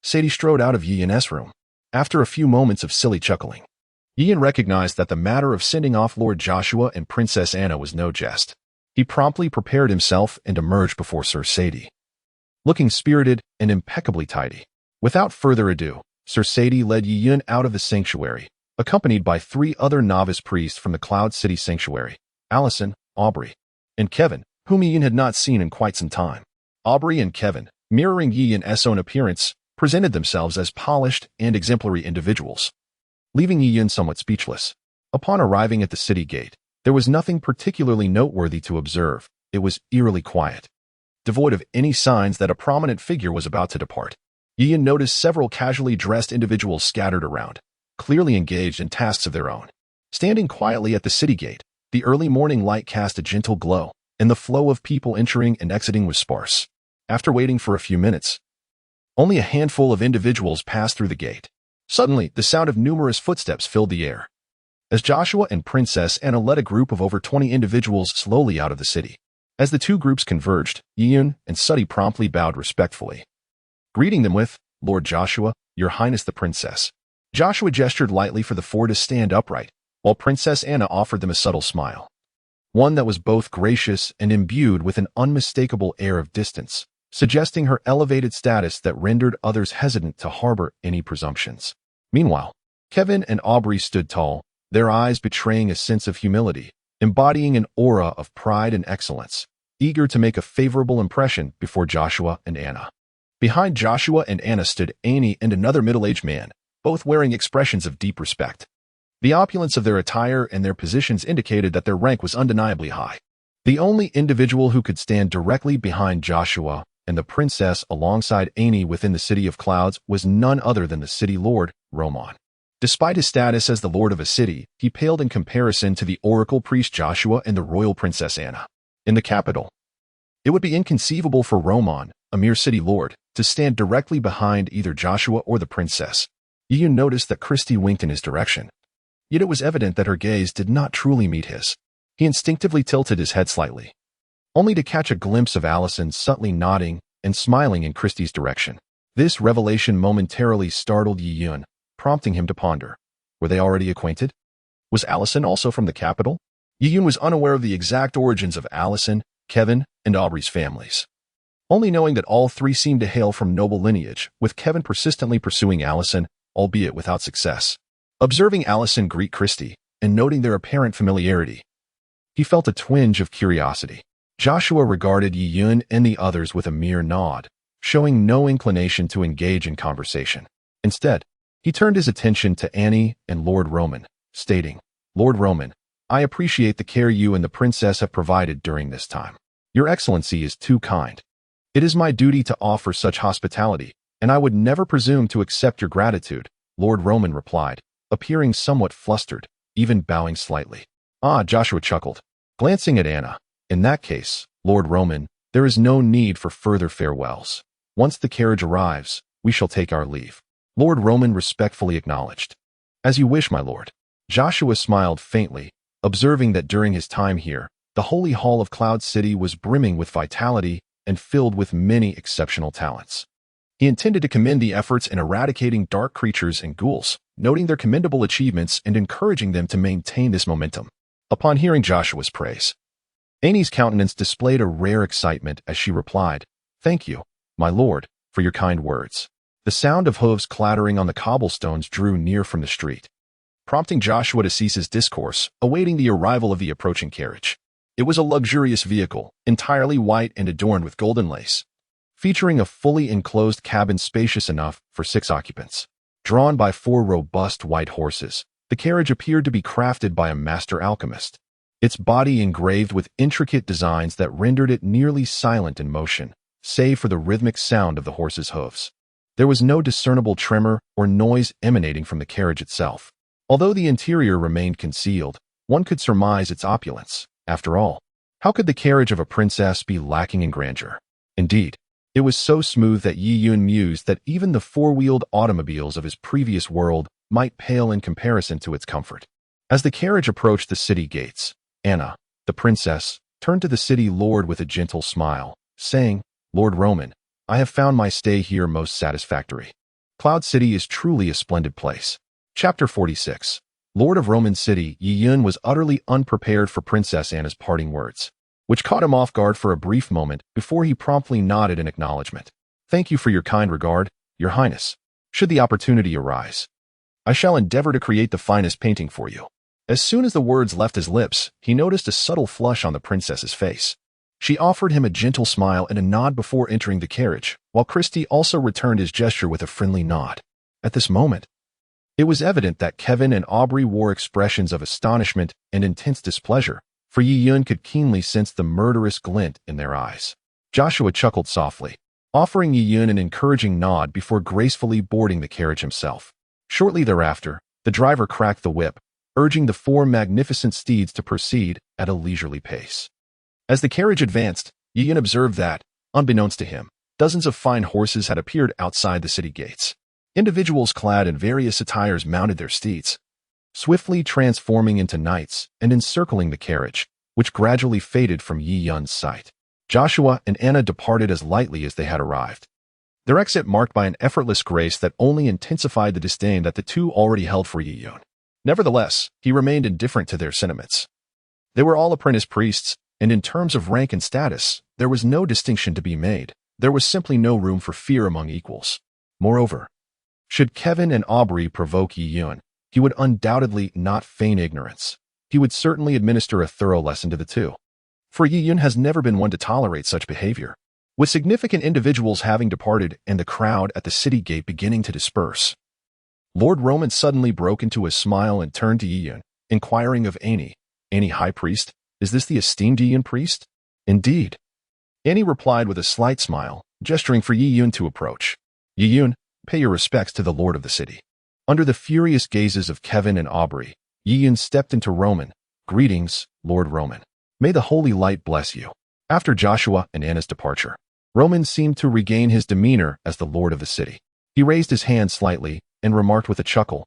Sadie strode out of Yi Yun's room. After a few moments of silly chuckling, Yi Yun recognized that the matter of sending off Lord Joshua and Princess Anna was no jest. He promptly prepared himself and emerged before Sir Sadie, looking spirited and impeccably tidy. Without further ado, Sir Sadie led Yi Yun out of the sanctuary, accompanied by 3 other novice priests from the Cloud City Sanctuary, Allison, Aubrey, and Kevin, whom Yi Yun had not seen in quite some time. Aubrey and Kevin, mirroring Yi Yun's own appearance, presented themselves as polished and exemplary individuals, leaving Yi Yun somewhat speechless. Upon arriving at the city gate, there was nothing particularly noteworthy to observe. It was eerily quiet, devoid of any signs that a prominent figure was about to depart. Yi Yun noticed several casually dressed individuals scattered around, clearly engaged in tasks of their own. Standing quietly at the city gate, the early morning light cast a gentle glow, and the flow of people entering and exiting was sparse. After waiting for a few minutes, only a handful of individuals passed through the gate. Suddenly, the sound of numerous footsteps filled the air, as Joshua and Princess Anna led a group of over 20 individuals slowly out of the city. As the two groups converged, Yi Yun and Suddy promptly bowed respectfully, greeting them with, "Lord Joshua, Your Highness the Princess." Joshua gestured lightly for the 4 to stand upright, while Princess Anna offered them a subtle smile, one that was both gracious and imbued with an unmistakable air of distance, suggesting her elevated status that rendered others hesitant to harbor any presumptions. Meanwhile, Kevin and Aubrey stood tall, their eyes betraying a sense of humility, embodying an aura of pride and excellence, eager to make a favorable impression before Joshua and Anna. Behind Joshua and Anna stood Annie and another middle-aged man, both wearing expressions of deep respect. The opulence of their attire and their positions indicated that their rank was undeniably high. The only individual who could stand directly behind Joshua and the princess alongside Annie within the City of Clouds was none other than the city lord, Roman. Despite his status as the lord of a city, he paled in comparison to the oracle priest Joshua and the royal princess Anna. In the capital, it would be inconceivable for Roman, a mere city lord, to stand directly behind either Joshua or the princess. Yi noticed that Christie winked in his direction. Yet it was evident that her gaze did not truly meet his. He instinctively tilted his head slightly, only to catch a glimpse of Allison subtly nodding and smiling in Christie's direction. This revelation momentarily startled Yi, prompting him to ponder. Were they already acquainted? Was Allison also from the capital? Yi was unaware of the exact origins of Allison, Kevin, and Aubrey's families, only knowing that all three seemed to hail from noble lineage, with Kevin persistently pursuing Allison, albeit without success. Observing Allison greet Christie and noting their apparent familiarity, he felt a twinge of curiosity. Joshua regarded Yi and the others with a mere nod, showing no inclination to engage in conversation. Instead, he turned his attention to Annie and Lord Roman, stating, "Lord Roman, I appreciate the care you and the princess have provided during this time. Your Excellency is too kind. It is my duty to offer such hospitality, and I would never presume to accept your gratitude," Lord Roman replied, appearing somewhat flustered, even bowing slightly. "Ah," Joshua chuckled, glancing at Anna. "In that case, Lord Roman, there is no need for further farewells. Once the carriage arrives, we shall take our leave." Lord Roman respectfully acknowledged. "As you wish, my lord." Joshua smiled faintly, observing that during his time here, the Holy Hall of Cloud City was brimming with vitality and filled with many exceptional talents. He intended to commend the efforts in eradicating dark creatures and ghouls, noting their commendable achievements and encouraging them to maintain this momentum. Upon hearing Joshua's praise, Annie's countenance displayed a rare excitement as she replied, "Thank you, my lord, for your kind words." The sound of hooves clattering on the cobblestones drew near from the street, prompting Joshua to cease his discourse, awaiting the arrival of the approaching carriage. It was a luxurious vehicle, entirely white and adorned with golden lace, featuring a fully enclosed cabin spacious enough for 6 occupants. Drawn by 4 robust white horses, the carriage appeared to be crafted by a master alchemist, its body engraved with intricate designs that rendered it nearly silent in motion, save for the rhythmic sound of the horse's hooves. There was no discernible tremor or noise emanating from the carriage itself. Although the interior remained concealed, one could surmise its opulence. After all, how could the carriage of a princess be lacking in grandeur? Indeed, it was so smooth that Yi mused that even the 4-wheeled automobiles of his previous world might pale in comparison to its comfort. As the carriage approached the city gates, Anna, the princess, turned to the city lord with a gentle smile, saying, "Lord Roman, I have found my stay here most satisfactory. Cloud City is truly a splendid place." Chapter 46. Lord of Roman City, Yi was utterly unprepared for Princess Anna's parting words, which caught him off guard for a brief moment before he promptly nodded in acknowledgement. "Thank you for your kind regard, Your Highness. Should the opportunity arise, I shall endeavor to create the finest painting for you." As soon as the words left his lips, he noticed a subtle flush on the princess's face. She offered him a gentle smile and a nod before entering the carriage, while Christie also returned his gesture with a friendly nod. At this moment, it was evident that Kevin and Aubrey wore expressions of astonishment and intense displeasure, for Yi could keenly sense the murderous glint in their eyes. Joshua chuckled softly, offering Yi an encouraging nod before gracefully boarding the carriage himself. Shortly thereafter, the driver cracked the whip, urging the 4 magnificent steeds to proceed at a leisurely pace. As the carriage advanced, Yi observed that, unbeknownst to him, dozens of fine horses had appeared outside the city gates. Individuals clad in various attires mounted their steeds, swiftly transforming into knights and encircling the carriage, which gradually faded from Yi sight. Joshua and Anna departed as lightly as they had arrived, their exit marked by an effortless grace that only intensified the disdain that the two already held for Yi. Nevertheless, he remained indifferent to their sentiments. They were all apprentice priests, and in terms of rank and status, there was no distinction to be made. There was simply no room for fear among equals. Moreover, should Kevin and Aubrey provoke Yi, he would undoubtedly not feign ignorance. He would certainly administer a thorough lesson to the two. For Yi has never been one to tolerate such behavior. With significant individuals having departed and the crowd at the city gate beginning to disperse, Lord Roman suddenly broke into a smile and turned to Yi Yun, inquiring of Annie. Annie, High Priest, is this the esteemed Yi Yun priest? Indeed. Annie replied with a slight smile, gesturing for Yi Yun to approach. Yi Yun, pay your respects to the lord of the city. Under the furious gazes of Kevin and Aubrey, Yi Yun stepped into Roman. Greetings, Lord Roman. May the holy light bless you. After Joshua and Anna's departure, Roman seemed to regain his demeanor as the lord of the city. He raised his hand slightly and remarked with a chuckle,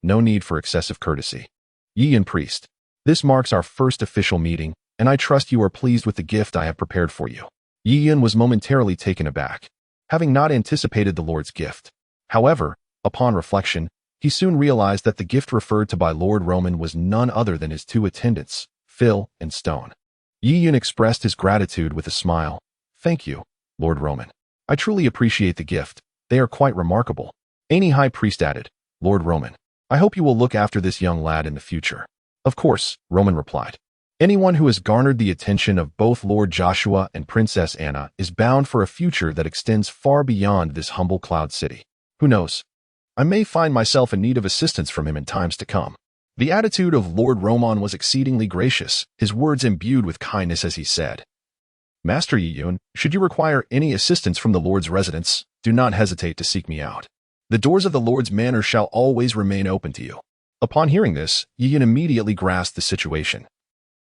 no need for excessive courtesy. Yi Yun priest, this marks our first official meeting, and I trust you are pleased with the gift I have prepared for you. Yi Yun was momentarily taken aback, having not anticipated the Lord's gift. However, upon reflection, he soon realized that the gift referred to by Lord Roman was none other than his two attendants, Phil and Stone. Yi Yun expressed his gratitude with a smile. Thank you, Lord Roman. I truly appreciate the gift. They are quite remarkable. Annie High Priest added, Lord Roman, I hope you will look after this young lad in the future. Of course, Roman replied. Anyone who has garnered the attention of both Lord Joshua and Princess Anna is bound for a future that extends far beyond this humble cloud city. Who knows? I may find myself in need of assistance from him in times to come. The attitude of Lord Roman was exceedingly gracious, his words imbued with kindness as he said, Master Yi Yun, should you require any assistance from the Lord's residence, do not hesitate to seek me out. The doors of the Lord's manor shall always remain open to you. Upon hearing this, Yi Yun immediately grasped the situation.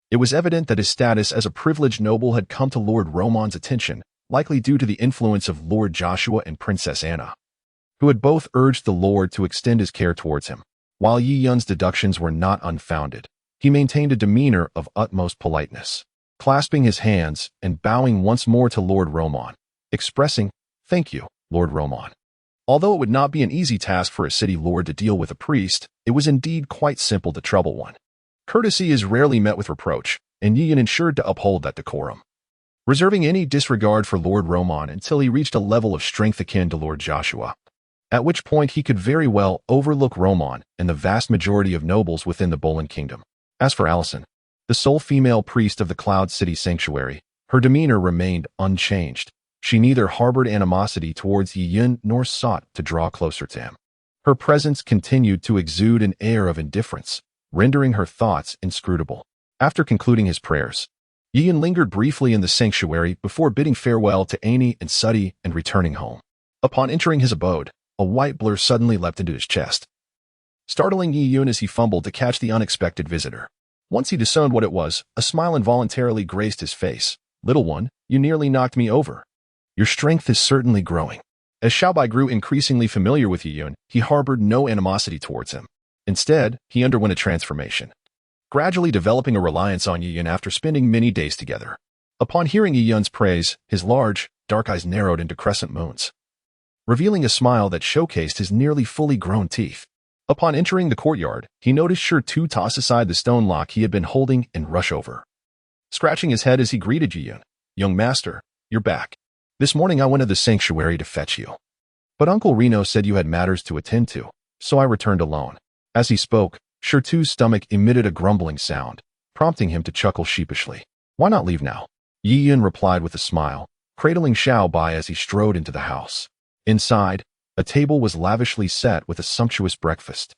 It was evident that his status as a privileged noble had come to Lord Roman's attention, likely due to the influence of Lord Joshua and Princess Anna, who had both urged the Lord to extend his care towards him. While Yi Yun's deductions were not unfounded, he maintained a demeanor of utmost politeness, clasping his hands and bowing once more to Lord Roman, expressing, Thank you, Lord Roman. Although it would not be an easy task for a city lord to deal with a priest, it was indeed quite simple to trouble one. Courtesy is rarely met with reproach, and Yi Yun ensured to uphold that decorum, reserving any disregard for Lord Roman until he reached a level of strength akin to Lord Joshua, at which point he could very well overlook Roman and the vast majority of nobles within the Bolin kingdom. As for Allison, the sole female priest of the Cloud City Sanctuary, her demeanor remained unchanged. She neither harbored animosity towards Yi Yun nor sought to draw closer to him. Her presence continued to exude an air of indifference, rendering her thoughts inscrutable. After concluding his prayers, Yi Yun lingered briefly in the sanctuary before bidding farewell to Annie and Suddy and returning home. Upon entering his abode, a white blur suddenly leapt into his chest, startling Yi Yun as he fumbled to catch the unexpected visitor. Once he discerned what it was, a smile involuntarily graced his face. Little one, you nearly knocked me over. Your strength is certainly growing. As Xiaobai grew increasingly familiar with Yi Yun, he harbored no animosity towards him. Instead, he underwent a transformation, gradually developing a reliance on Yi Yun after spending many days together. Upon hearing Yi Yun's praise, his large, dark eyes narrowed into crescent moons, revealing a smile that showcased his nearly fully grown teeth. Upon entering the courtyard, he noticed Tu toss aside the stone lock he had been holding and rush over, scratching his head as he greeted Yi Yun. Young master, you're back. This morning I went to the sanctuary to fetch you, but Uncle Reno said you had matters to attend to, so I returned alone. As he spoke, Tu's stomach emitted a grumbling sound, prompting him to chuckle sheepishly. Why not leave now? Yi Yun replied with a smile, cradling Xiaobai as he strode into the house. Inside, a table was lavishly set with a sumptuous breakfast,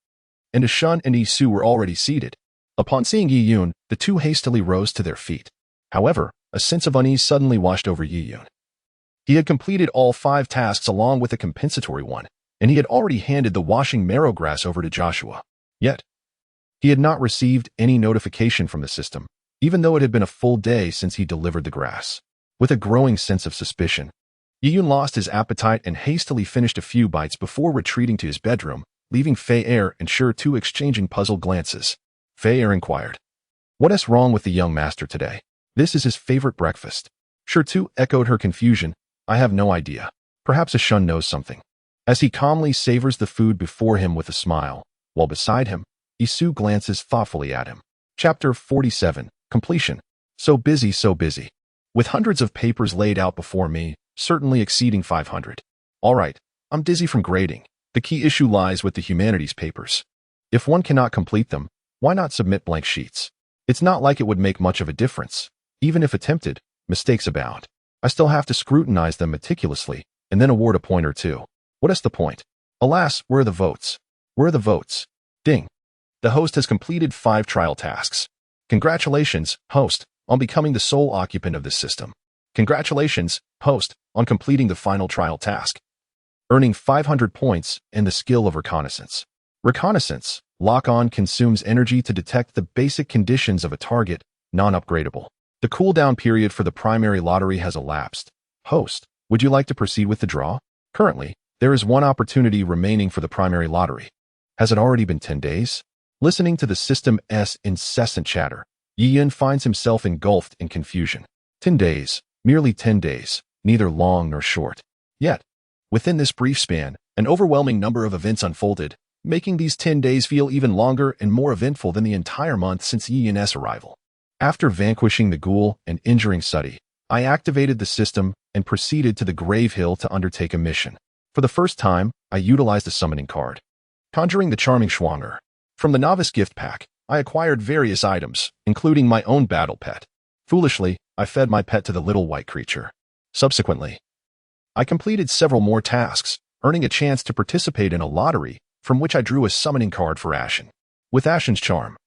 and Shun and Isu were already seated. Upon seeing Yi Yun, the two hastily rose to their feet. However, a sense of unease suddenly washed over Yi Yun. He had completed all 5 tasks along with a compensatory one, and he had already handed the washing marrow grass over to Joshua. Yet, he had not received any notification from the system, even though it had been a full day since he delivered the grass. With a growing sense of suspicion, Yi Yun lost his appetite and hastily finished a few bites before retreating to his bedroom, leaving Fei Er and Tu exchanging puzzled glances. Fei Er inquired, What is wrong with the young master today? This is his favorite breakfast. Tu echoed her confusion. I have no idea. Perhaps Shun knows something. As he calmly savors the food before him with a smile, while beside him, Isu glances thoughtfully at him. Chapter 47, Completion. So busy, so busy. With hundreds of papers laid out before me, certainly exceeding 500. All right, I'm dizzy from grading. The key issue lies with the humanities papers. If one cannot complete them, why not submit blank sheets? It's not like it would make much of a difference. Even if attempted, mistakes abound. I still have to scrutinize them meticulously, and then award a point or two. What is the point? Alas, where are the votes? Where are the votes? Ding. The host has completed 5 trial tasks. Congratulations, host, on becoming the sole occupant of this system. Congratulations, host, on completing the final trial task. Earning 500 points and the skill of reconnaissance. Reconnaissance, lock-on, consumes energy to detect the basic conditions of a target, non-upgradable. The cooldown period for the primary lottery has elapsed. Host, would you like to proceed with the draw? Currently, there is one opportunity remaining for the primary lottery. Has it already been 10 days? Listening to the system's incessant chatter, Yi-Yun finds himself engulfed in confusion. 10 days, merely 10 days, neither long nor short. Yet, within this brief span, an overwhelming number of events unfolded, making these 10 days feel even longer and more eventful than the entire month since Yi-Yun's arrival. After vanquishing the ghoul and injuring Suddy, I activated the system and proceeded to the Grave Hill to undertake a mission. For the first time, I utilized a summoning card. Conjuring the Charming Schwanger. From the Novice Gift Pack, I acquired various items, including my own battle pet. Foolishly, I fed my pet to the little white creature. Subsequently, I completed several more tasks, earning a chance to participate in a lottery, from which I drew a summoning card for Ashen. With Ashen's charm,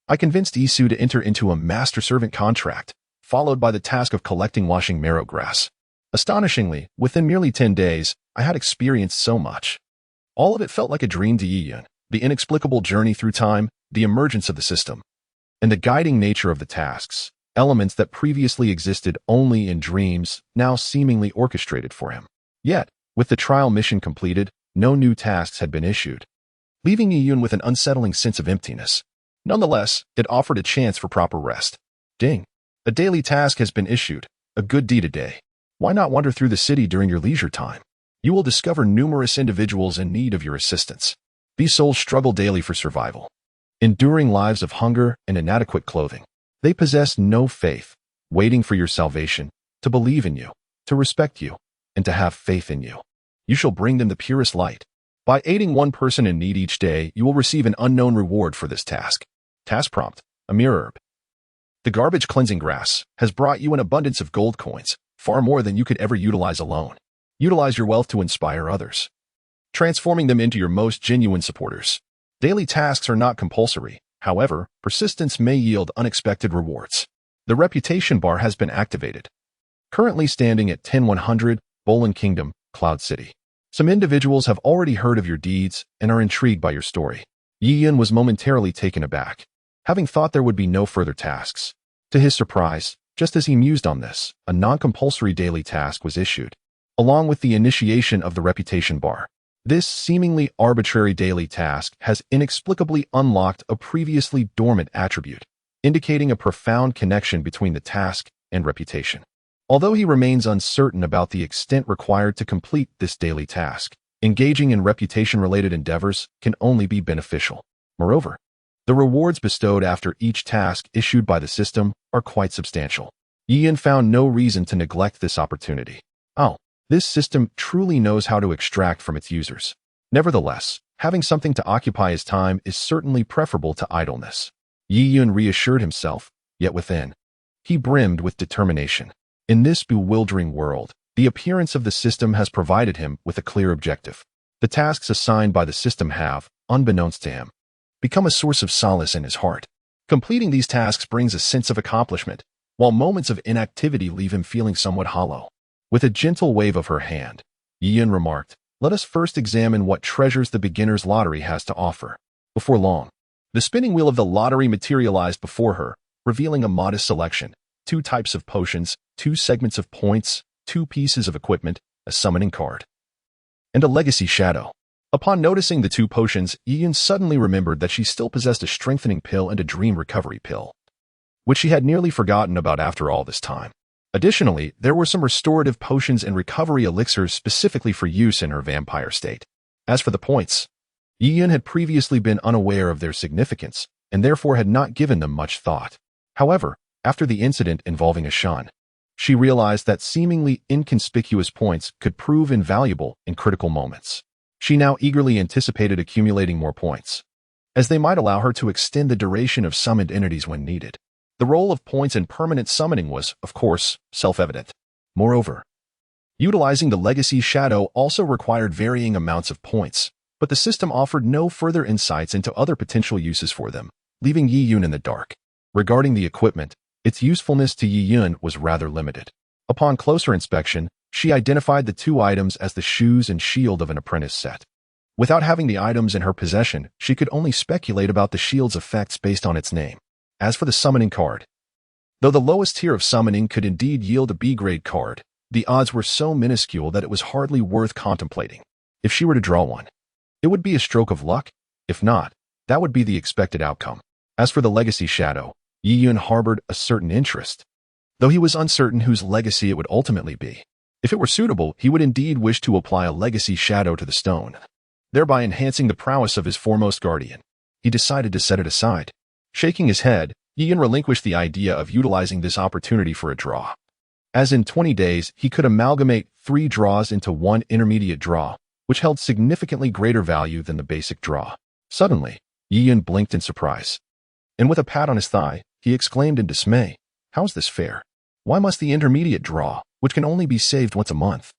I convinced Isu to enter into a master-servant contract, followed by the task of collecting washing marrow grass. Astonishingly, within merely 10 days, I had experienced so much. All of it felt like a dream to Yi-Yun. The inexplicable journey through time, the emergence of the system, and the guiding nature of the tasks, elements that previously existed only in dreams, now seemingly orchestrated for him. Yet, with the trial mission completed, no new tasks had been issued, leaving Yi-Yun with an unsettling sense of emptiness. Nonetheless, it offered a chance for proper rest. Ding. A daily task has been issued, a good deed a day. Why not wander through the city during your leisure time? You will discover numerous individuals in need of your assistance. These souls struggle daily for survival, enduring lives of hunger and inadequate clothing. They possess no faith, waiting for your salvation, to believe in you, to respect you, and to have faith in you. You shall bring them the purest light. By aiding one person in need each day, you will receive an unknown reward for this task. Task prompt, a mirror herb. The garbage cleansing grass has brought you an abundance of gold coins, far more than you could ever utilize alone. Utilize your wealth to inspire others, transforming them into your most genuine supporters. Daily tasks are not compulsory. However, persistence may yield unexpected rewards. The reputation bar has been activated. Currently standing at 10100, Bolin Kingdom, Cloud City. Some individuals have already heard of your deeds and are intrigued by your story. Yi-Yun was momentarily taken aback, having thought there would be no further tasks. To his surprise, just as he mused on this, a non-compulsory daily task was issued, along with the initiation of the reputation bar. This seemingly arbitrary daily task has inexplicably unlocked a previously dormant attribute, indicating a profound connection between the task and reputation. Although he remains uncertain about the extent required to complete this daily task, engaging in reputation-related endeavors can only be beneficial. Moreover, the rewards bestowed after each task issued by the system are quite substantial. Yi-Yun found no reason to neglect this opportunity. This system truly knows how to extract from its users. Nevertheless, having something to occupy his time is certainly preferable to idleness. Yi-Yun reassured himself, yet within, he brimmed with determination. In this bewildering world, the appearance of the system has provided him with a clear objective. The tasks assigned by the system have, unbeknownst to him, become a source of solace in his heart. Completing these tasks brings a sense of accomplishment, while moments of inactivity leave him feeling somewhat hollow. With a gentle wave of her hand, Yi-Yun remarked, "Let us first examine what treasures the beginner's lottery has to offer." Before long, the spinning wheel of the lottery materialized before her, revealing a modest selection: 2 types of potions, 2 segments of points, 2 pieces of equipment, a summoning card, and a legacy shadow. Upon noticing the 2 potions, Yi-Yun suddenly remembered that she still possessed a strengthening pill and a dream recovery pill, which she had nearly forgotten about after all this time. Additionally, there were some restorative potions and recovery elixirs specifically for use in her vampire state. As for the points, Yi-Yun had previously been unaware of their significance, and therefore had not given them much thought. However, after the incident involving Ashan, she realized that seemingly inconspicuous points could prove invaluable in critical moments. She now eagerly anticipated accumulating more points, as they might allow her to extend the duration of summoned entities when needed. The role of points in permanent summoning was, of course, self-evident. Moreover, utilizing the legacy shadow also required varying amounts of points, but the system offered no further insights into other potential uses for them, leaving Yi Yun in the dark. Regarding the equipment, its usefulness to Yi Yun was rather limited. Upon closer inspection, she identified the two items as the shoes and shield of an apprentice set. Without having the items in her possession, she could only speculate about the shield's effects based on its name. As for the summoning card, though the lowest tier of summoning could indeed yield a B-grade card, the odds were so minuscule that it was hardly worth contemplating. If she were to draw one, it would be a stroke of luck. If not, that would be the expected outcome. As for the legacy shadow, Yi Yun harbored a certain interest, though he was uncertain whose legacy it would ultimately be. If it were suitable, he would indeed wish to apply a legacy shadow to the stone, thereby enhancing the prowess of his foremost guardian. He decided to set it aside. Shaking his head, Yi Yun relinquished the idea of utilizing this opportunity for a draw, as in 20 days he could amalgamate 3 draws into one intermediate draw, which held significantly greater value than the basic draw. Suddenly, Yi Yun blinked in surprise, and with a pat on his thigh, he exclaimed in dismay, "How's this fair? Why must the intermediate draw, which can only be saved once a month,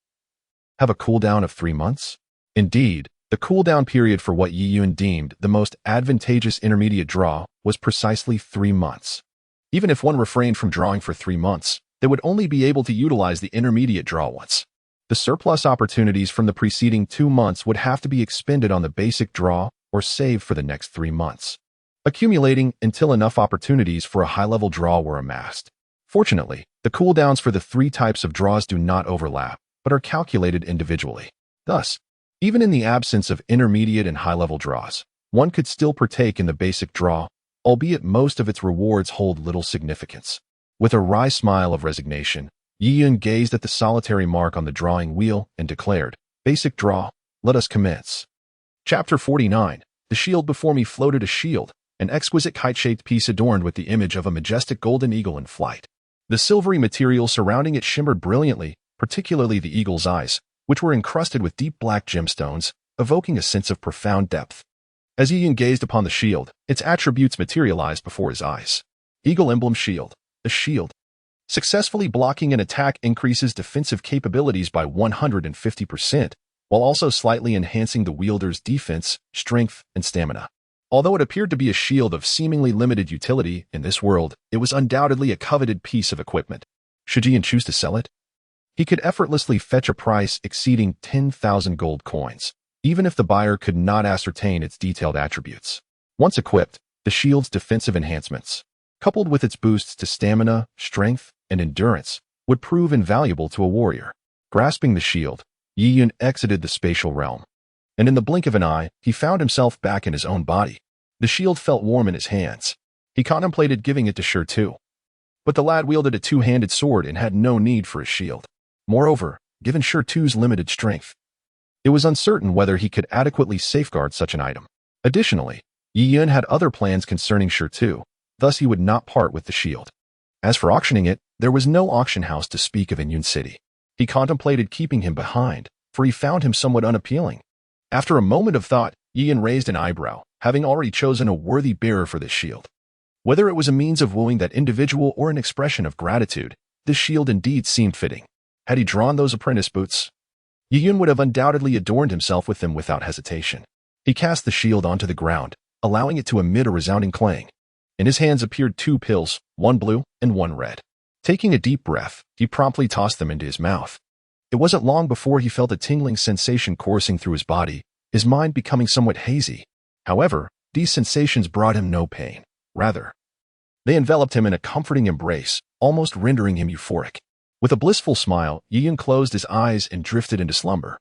have a cooldown of 3 months?" Indeed, the cooldown period for what Yi Yun deemed the most advantageous intermediate draw was precisely 3 months. Even if one refrained from drawing for 3 months, they would only be able to utilize the intermediate draw once. The surplus opportunities from the preceding 2 months would have to be expended on the basic draw or saved for the next 3 months, accumulating until enough opportunities for a high-level draw were amassed. Fortunately, the cooldowns for the 3 types of draws do not overlap, but are calculated individually. Thus, even in the absence of intermediate and high-level draws, one could still partake in the basic draw, albeit most of its rewards hold little significance. With a wry smile of resignation, Yi Yun gazed at the solitary mark on the drawing wheel and declared, "Basic draw, let us commence." Chapter 49. The shield before me floated a shield, an exquisite kite-shaped piece adorned with the image of a majestic golden eagle in flight. The silvery material surrounding it shimmered brilliantly, particularly the eagle's eyes, which were encrusted with deep black gemstones, evoking a sense of profound depth. As Yi Yun gazed upon the shield, its attributes materialized before his eyes. Eagle emblem shield. The shield, successfully blocking an attack, increases defensive capabilities by 150%, while also slightly enhancing the wielder's defense, strength, and stamina. Although it appeared to be a shield of seemingly limited utility in this world, it was undoubtedly a coveted piece of equipment. Should Yi Yun choose to sell it, he could effortlessly fetch a price exceeding 10,000 gold coins, even if the buyer could not ascertain its detailed attributes. Once equipped, the shield's defensive enhancements, coupled with its boosts to stamina, strength, and endurance, would prove invaluable to a warrior. Grasping the shield, Yi Yun exited the spatial realm, and in the blink of an eye, he found himself back in his own body. The shield felt warm in his hands. He contemplated giving it to Shi Tu, but the lad wielded a 2-handed sword and had no need for a shield. Moreover, given Shi Tu's limited strength, it was uncertain whether he could adequately safeguard such an item. Additionally, Yi Yun had other plans concerning Shi Tu, thus he would not part with the shield. As for auctioning it, there was no auction house to speak of in Yun City. He contemplated keeping him behind, for he found him somewhat unappealing. After a moment of thought, Yi Yun raised an eyebrow, having already chosen a worthy bearer for this shield. Whether it was a means of wooing that individual or an expression of gratitude, this shield indeed seemed fitting. Had he drawn those apprentice boots, Yi Yun would have undoubtedly adorned himself with them without hesitation. He cast the shield onto the ground, allowing it to emit a resounding clang. In his hands appeared 2 pills, one blue and one red. Taking a deep breath, he promptly tossed them into his mouth. It wasn't long before he felt a tingling sensation coursing through his body, his mind becoming somewhat hazy. However, these sensations brought him no pain. Rather, they enveloped him in a comforting embrace, almost rendering him euphoric. With a blissful smile, Yi Yun closed his eyes and drifted into slumber.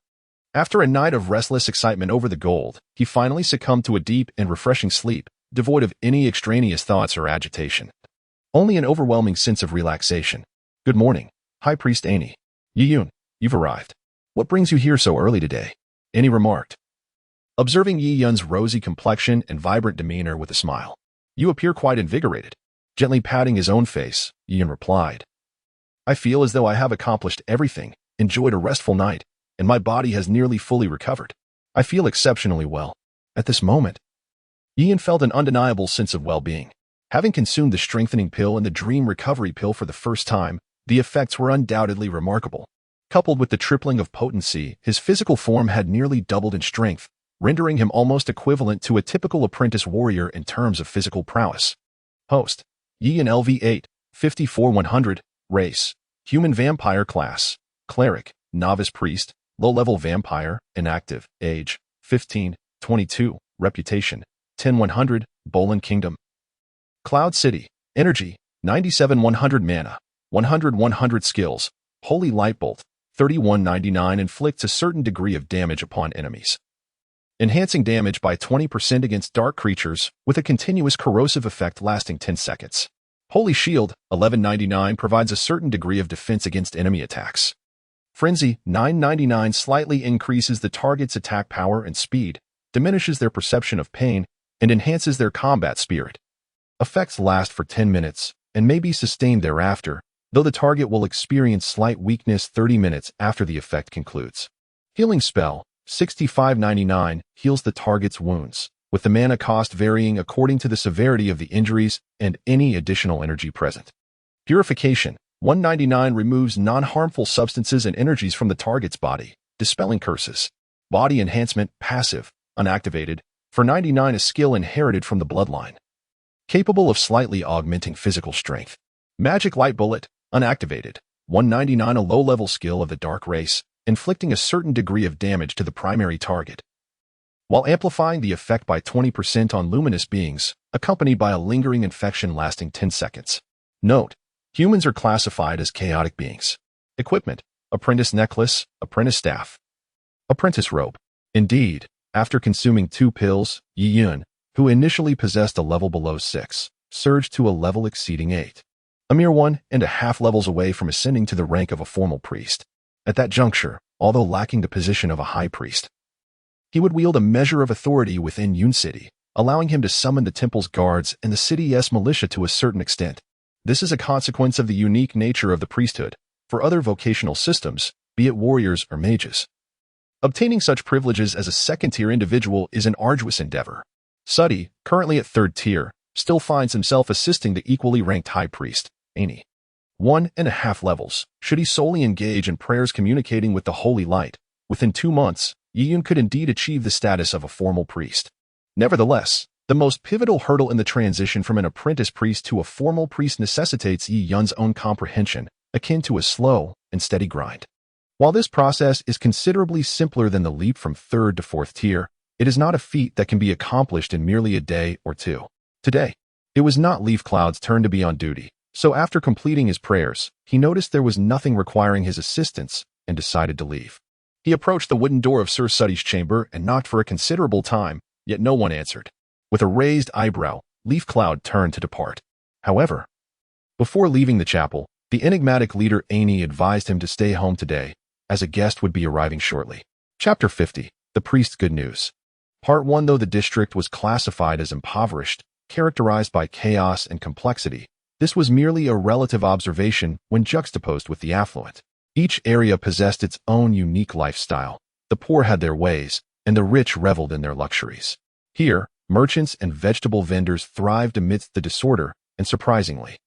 After a night of restless excitement over the gold, he finally succumbed to a deep and refreshing sleep, devoid of any extraneous thoughts or agitation. Only an overwhelming sense of relaxation. "Good morning, High Priest Ani. Yi Yun, you've arrived. What brings you here so early today?" Ani remarked, observing Yi Yun's rosy complexion and vibrant demeanor with a smile. "You appear quite invigorated." Gently patting his own face, Yi Yun replied, "I feel as though I have accomplished everything, enjoyed a restful night, and my body has nearly fully recovered. I feel exceptionally well." At this moment, Yi Yun felt an undeniable sense of well-being. Having consumed the strengthening pill and the dream recovery pill for the first time, the effects were undoubtedly remarkable. Coupled with the tripling of potency, his physical form had nearly doubled in strength, rendering him almost equivalent to a typical apprentice warrior in terms of physical prowess. Host: Yian LV8, 54-100, Race: Human Vampire Class, Cleric, Novice Priest, Low-Level Vampire, Inactive, Age: 15, 22, Reputation: 10-100, Bolin Kingdom. Cloud City: Energy: 97-100 Mana, 100-100 Skills, Holy Lightbolt, 31-99 inflicts a certain degree of damage upon enemies, enhancing damage by 20% against dark creatures with a continuous corrosive effect lasting 10 seconds. Holy Shield, 11-99 provides a certain degree of defense against enemy attacks. Frenzy, 9-99 slightly increases the target's attack power and speed, diminishes their perception of pain, and enhances their combat spirit. Effects last for 10 minutes and may be sustained thereafter, though the target will experience slight weakness 30 minutes after the effect concludes. Healing Spell, 65-99, heals the target's wounds, with the mana cost varying according to the severity of the injuries and any additional energy present. Purification, 199 removes non-harmful substances and energies from the target's body, dispelling curses. Body Enhancement, passive, unactivated, for 99 a skill inherited from the bloodline, capable of slightly augmenting physical strength. Magic Light Bullet, unactivated, 199 a low-level skill of the dark race, inflicting a certain degree of damage to the primary target, while amplifying the effect by 20% on luminous beings, accompanied by a lingering infection lasting 10 seconds. Note: humans are classified as chaotic beings. Equipment: Apprentice Necklace, Apprentice Staff, Apprentice Robe. Indeed, after consuming 2 pills, Yi Yun, who initially possessed a level below 6, surged to a level exceeding 8. A mere 1.5 levels away from ascending to the rank of a formal priest. At that juncture, although lacking the position of a high priest, he would wield a measure of authority within Yun City, allowing him to summon the temple's guards and the city's militia to a certain extent. This is a consequence of the unique nature of the priesthood. For other vocational systems, be it warriors or mages, obtaining such privileges as a second-tier individual is an arduous endeavor. Suddy, currently at 3rd tier, still finds himself assisting the equally ranked high priest, Ani. 1.5 levels, should he solely engage in prayers communicating with the holy light. Within 2 months, Yi Yun could indeed achieve the status of a formal priest. Nevertheless, the most pivotal hurdle in the transition from an apprentice priest to a formal priest necessitates Yi Yun's own comprehension, akin to a slow and steady grind. While this process is considerably simpler than the leap from 3rd to 4th tier, it is not a feat that can be accomplished in merely a day or two. Today, it was not Leaf Cloud's turn to be on duty, so after completing his prayers, he noticed there was nothing requiring his assistance and decided to leave. He approached the wooden door of Sir Suddy's chamber and knocked for a considerable time, yet no one answered. With a raised eyebrow, Leaf Cloud turned to depart. However, before leaving the chapel, the enigmatic leader Ani advised him to stay home today, as a guest would be arriving shortly. Chapter 50, The Priest's Good News. Part 1. Though the district was classified as impoverished, characterized by chaos and complexity, this was merely a relative observation when juxtaposed with the affluent. Each area possessed its own unique lifestyle. The poor had their ways, and the rich reveled in their luxuries. Here, merchants and vegetable vendors thrived amidst the disorder, and surprisingly,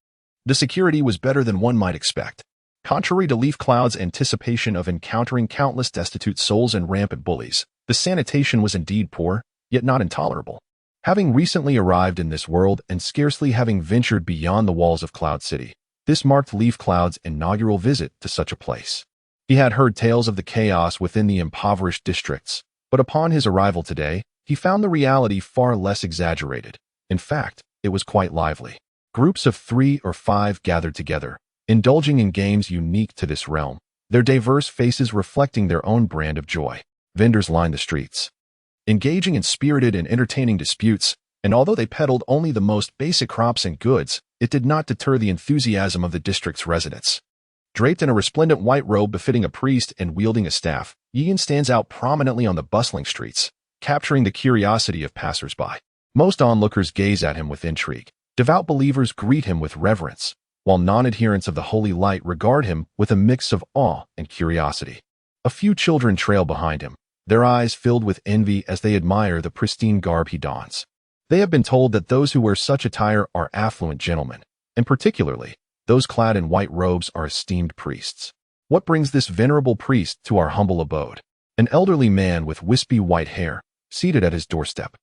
the security was better than one might expect. Contrary to Leaf Cloud's anticipation of encountering countless destitute souls and rampant bullies, the sanitation was indeed poor, yet not intolerable. Having recently arrived in this world and scarcely having ventured beyond the walls of Cloud City, this marked Leaf Cloud's inaugural visit to such a place. He had heard tales of the chaos within the impoverished districts, but upon his arrival today, he found the reality far less exaggerated. In fact, it was quite lively. Groups of 3 or 5 gathered together, indulging in games unique to this realm, their diverse faces reflecting their own brand of joy. Vendors lined the streets, engaging in spirited and entertaining disputes, and although they peddled only the most basic crops and goods, it did not deter the enthusiasm of the district's residents. Draped in a resplendent white robe befitting a priest and wielding a staff, Yi Yun stands out prominently on the bustling streets, capturing the curiosity of passers-by. Most onlookers gaze at him with intrigue. Devout believers greet him with reverence, while non-adherents of the holy light regard him with a mix of awe and curiosity. A few children trail behind him, their eyes filled with envy as they admire the pristine garb he dons. They have been told that those who wear such attire are affluent gentlemen, and particularly, those clad in white robes are esteemed priests. What brings this venerable priest to our humble abode? An elderly man with wispy white hair, seated at his doorstep,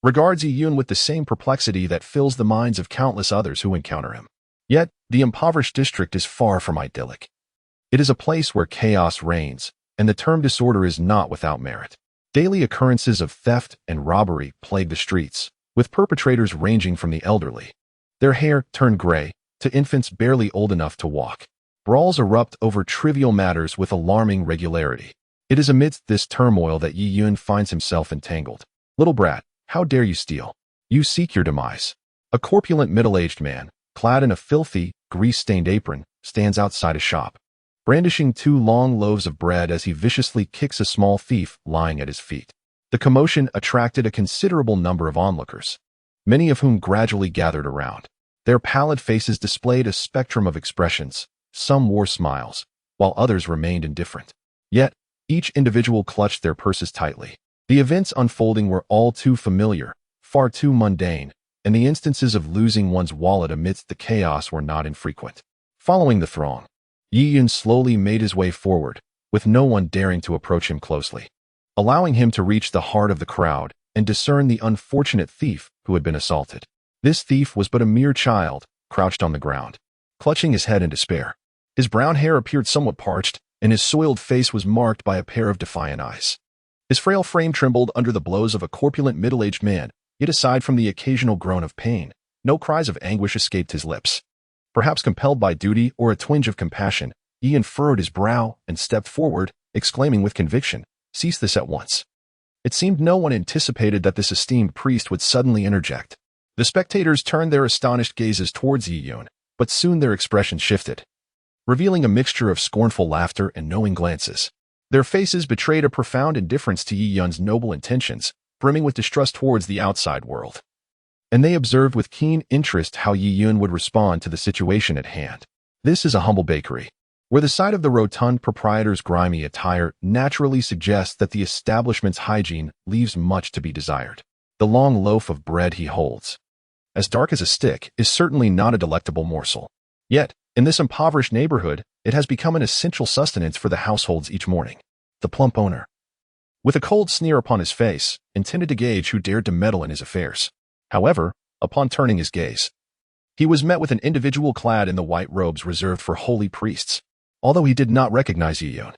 regards Yi Yun with the same perplexity that fills the minds of countless others who encounter him. Yet, the impoverished district is far from idyllic. It is a place where chaos reigns, and the term disorder is not without merit. Daily occurrences of theft and robbery plague the streets, with perpetrators ranging from the elderly, their hair turned gray, to infants barely old enough to walk. Brawls erupt over trivial matters with alarming regularity. It is amidst this turmoil that Yi Yun finds himself entangled. "Little brat, how dare you steal? You seek your demise." A corpulent middle-aged man, clad in a filthy, grease-stained apron, stands outside a shop, brandishing 2 long loaves of bread as he viciously kicks a small thief lying at his feet. The commotion attracted a considerable number of onlookers, many of whom gradually gathered around. Their pallid faces displayed a spectrum of expressions. Some wore smiles, while others remained indifferent. Yet, each individual clutched their purses tightly. The events unfolding were all too familiar, far too mundane, and the instances of losing one's wallet amidst the chaos were not infrequent. Following the throng, Yi Yun slowly made his way forward, with no one daring to approach him closely, allowing him to reach the heart of the crowd and discern the unfortunate thief who had been assaulted. This thief was but a mere child, crouched on the ground, clutching his head in despair. His brown hair appeared somewhat parched, and his soiled face was marked by a pair of defiant eyes. His frail frame trembled under the blows of a corpulent middle-aged man, yet aside from the occasional groan of pain, no cries of anguish escaped his lips. Perhaps compelled by duty or a twinge of compassion, Ian furrowed his brow and stepped forward, exclaiming with conviction, "Cease this at once." It seemed no one anticipated that this esteemed priest would suddenly interject. The spectators turned their astonished gazes towards Yi Yun, but soon their expressions shifted, revealing a mixture of scornful laughter and knowing glances. Their faces betrayed a profound indifference to Yi Yun's noble intentions, brimming with distrust towards the outside world. And they observed with keen interest how Yi Yun would respond to the situation at hand. This is a humble bakery, where the sight of the rotund proprietor's grimy attire naturally suggests that the establishment's hygiene leaves much to be desired. The long loaf of bread he holds, as dark as a stick, is certainly not a delectable morsel. Yet, in this impoverished neighborhood, it has become an essential sustenance for the households each morning. The plump owner, with a cold sneer upon his face, intended to gauge who dared to meddle in his affairs. However, upon turning his gaze, he was met with an individual clad in the white robes reserved for holy priests, although he did not recognize Yi Yun.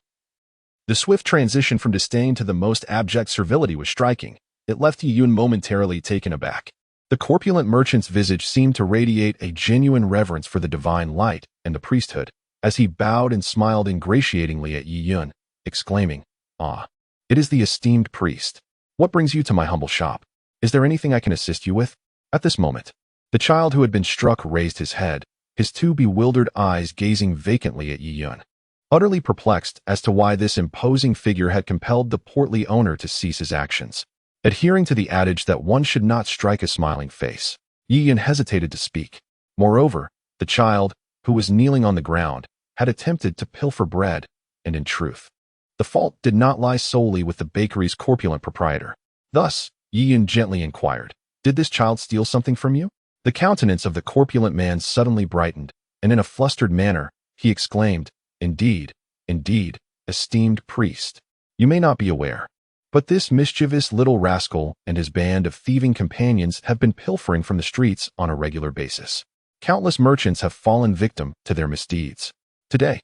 The swift transition from disdain to the most abject servility was striking. It left Yi Yun momentarily taken aback. The corpulent merchant's visage seemed to radiate a genuine reverence for the divine light and the priesthood, as he bowed and smiled ingratiatingly at Yi Yun, exclaiming, "Ah, it is the esteemed priest. What brings you to my humble shop? Is there anything I can assist you with?" At this moment, the child who had been struck raised his head, his 2 bewildered eyes gazing vacantly at Yi Yun, utterly perplexed as to why this imposing figure had compelled the portly owner to cease his actions. Adhering to the adage that one should not strike a smiling face, Yi Yun hesitated to speak. Moreover, the child, who was kneeling on the ground, had attempted to pilfer bread, and in truth, the fault did not lie solely with the bakery's corpulent proprietor. Thus, Yi Yun gently inquired, "Did this child steal something from you?" The countenance of the corpulent man suddenly brightened, and in a flustered manner, he exclaimed, "Indeed, indeed, esteemed priest, you may not be aware, but this mischievous little rascal and his band of thieving companions have been pilfering from the streets on a regular basis. Countless merchants have fallen victim to their misdeeds. Today,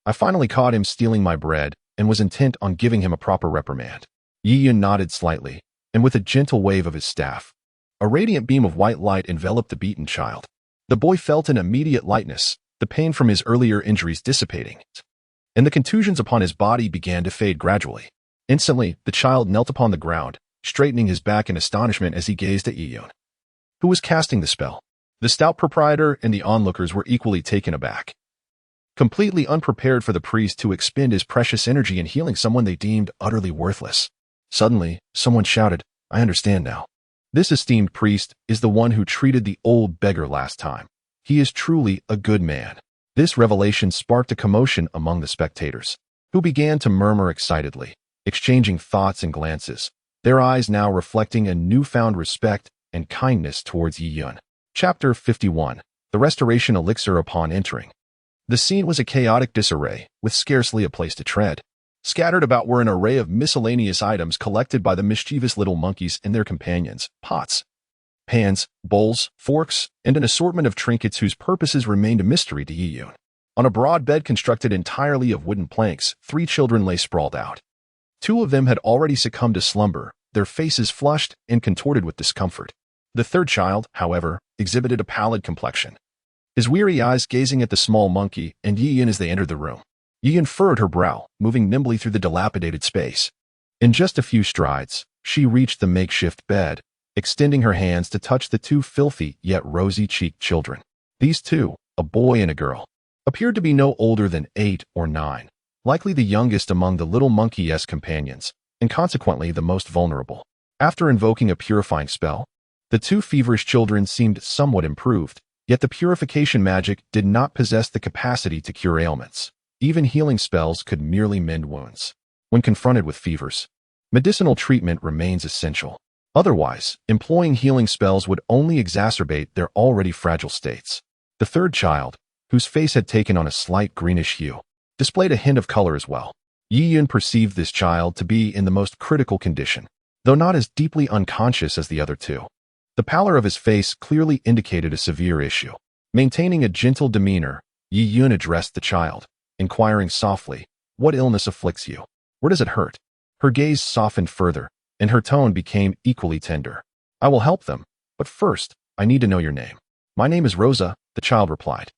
I finally caught him stealing my bread and was intent on giving him a proper reprimand." Yi Yun nodded slightly, and with a gentle wave of his staff, a radiant beam of white light enveloped the beaten child. The boy felt an immediate lightness, the pain from his earlier injuries dissipating, and the contusions upon his body began to fade gradually. Instantly, the child knelt upon the ground, straightening his back in astonishment as he gazed at Yi Yun, who was casting the spell. The stout proprietor and the onlookers were equally taken aback, completely unprepared for the priest to expend his precious energy in healing someone they deemed utterly worthless. Suddenly, someone shouted, "I understand now. This esteemed priest is the one who treated the old beggar last time. He is truly a good man." This revelation sparked a commotion among the spectators, who began to murmur excitedly, exchanging thoughts and glances, their eyes now reflecting a newfound respect and kindness towards Yi Yun. Chapter 51. The Restoration Elixir. Upon entering, the scene was a chaotic disarray, with scarcely a place to tread. Scattered about were an array of miscellaneous items collected by the mischievous little monkeys and their companions: pots, pans, bowls, forks, and an assortment of trinkets whose purposes remained a mystery to Yiyun. On a broad bed constructed entirely of wooden planks, 3 children lay sprawled out. 2 of them had already succumbed to slumber, their faces flushed and contorted with discomfort. The third child, however, exhibited a pallid complexion, his weary eyes gazing at the small monkey and Yiyun as they entered the room. Yiyun furrowed her brow, moving nimbly through the dilapidated space. In just a few strides, she reached the makeshift bed, extending her hands to touch the 2 filthy yet rosy-cheeked children. These 2, a boy and a girl, appeared to be no older than 8 or 9, likely the youngest among the little monkey-esque companions, and consequently the most vulnerable. After invoking a purifying spell, the 2 feverish children seemed somewhat improved, yet the purification magic did not possess the capacity to cure ailments. Even healing spells could merely mend wounds. When confronted with fevers, medicinal treatment remains essential. Otherwise, employing healing spells would only exacerbate their already fragile states. The third child, whose face had taken on a slight greenish hue, displayed a hint of color as well. Yiyun perceived this child to be in the most critical condition, though not as deeply unconscious as the other 2. The pallor of his face clearly indicated a severe issue. Maintaining a gentle demeanor, Yiyun addressed the child, inquiring softly, "What illness afflicts you? Where does it hurt?" Her gaze softened further, and her tone became equally tender. "I will help them, but first, I need to know your name." "My name is Rosa," the child replied.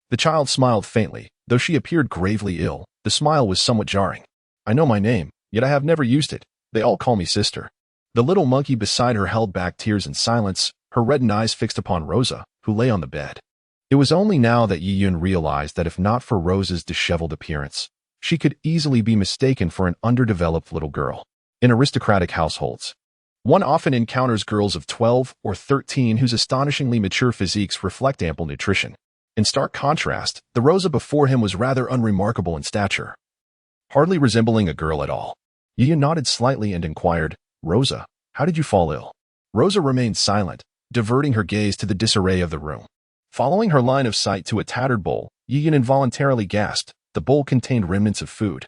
The child smiled faintly, though she appeared gravely ill. The smile was somewhat jarring. "I know my name, yet I have never used it. They all call me sister." The little monkey beside her held back tears in silence, her reddened eyes fixed upon Rosa, who lay on the bed. It was only now that Yiyun realized that if not for Rosa's disheveled appearance, she could easily be mistaken for an underdeveloped little girl. In aristocratic households, one often encounters girls of 12 or 13 whose astonishingly mature physiques reflect ample nutrition. In stark contrast, the Rosa before him was rather unremarkable in stature, hardly resembling a girl at all. Yiyun nodded slightly and inquired, "Rosa, how did you fall ill?" Rosa remained silent, diverting her gaze to the disarray of the room. Following her line of sight to a tattered bowl, Yiyun involuntarily gasped. The bowl contained remnants of food,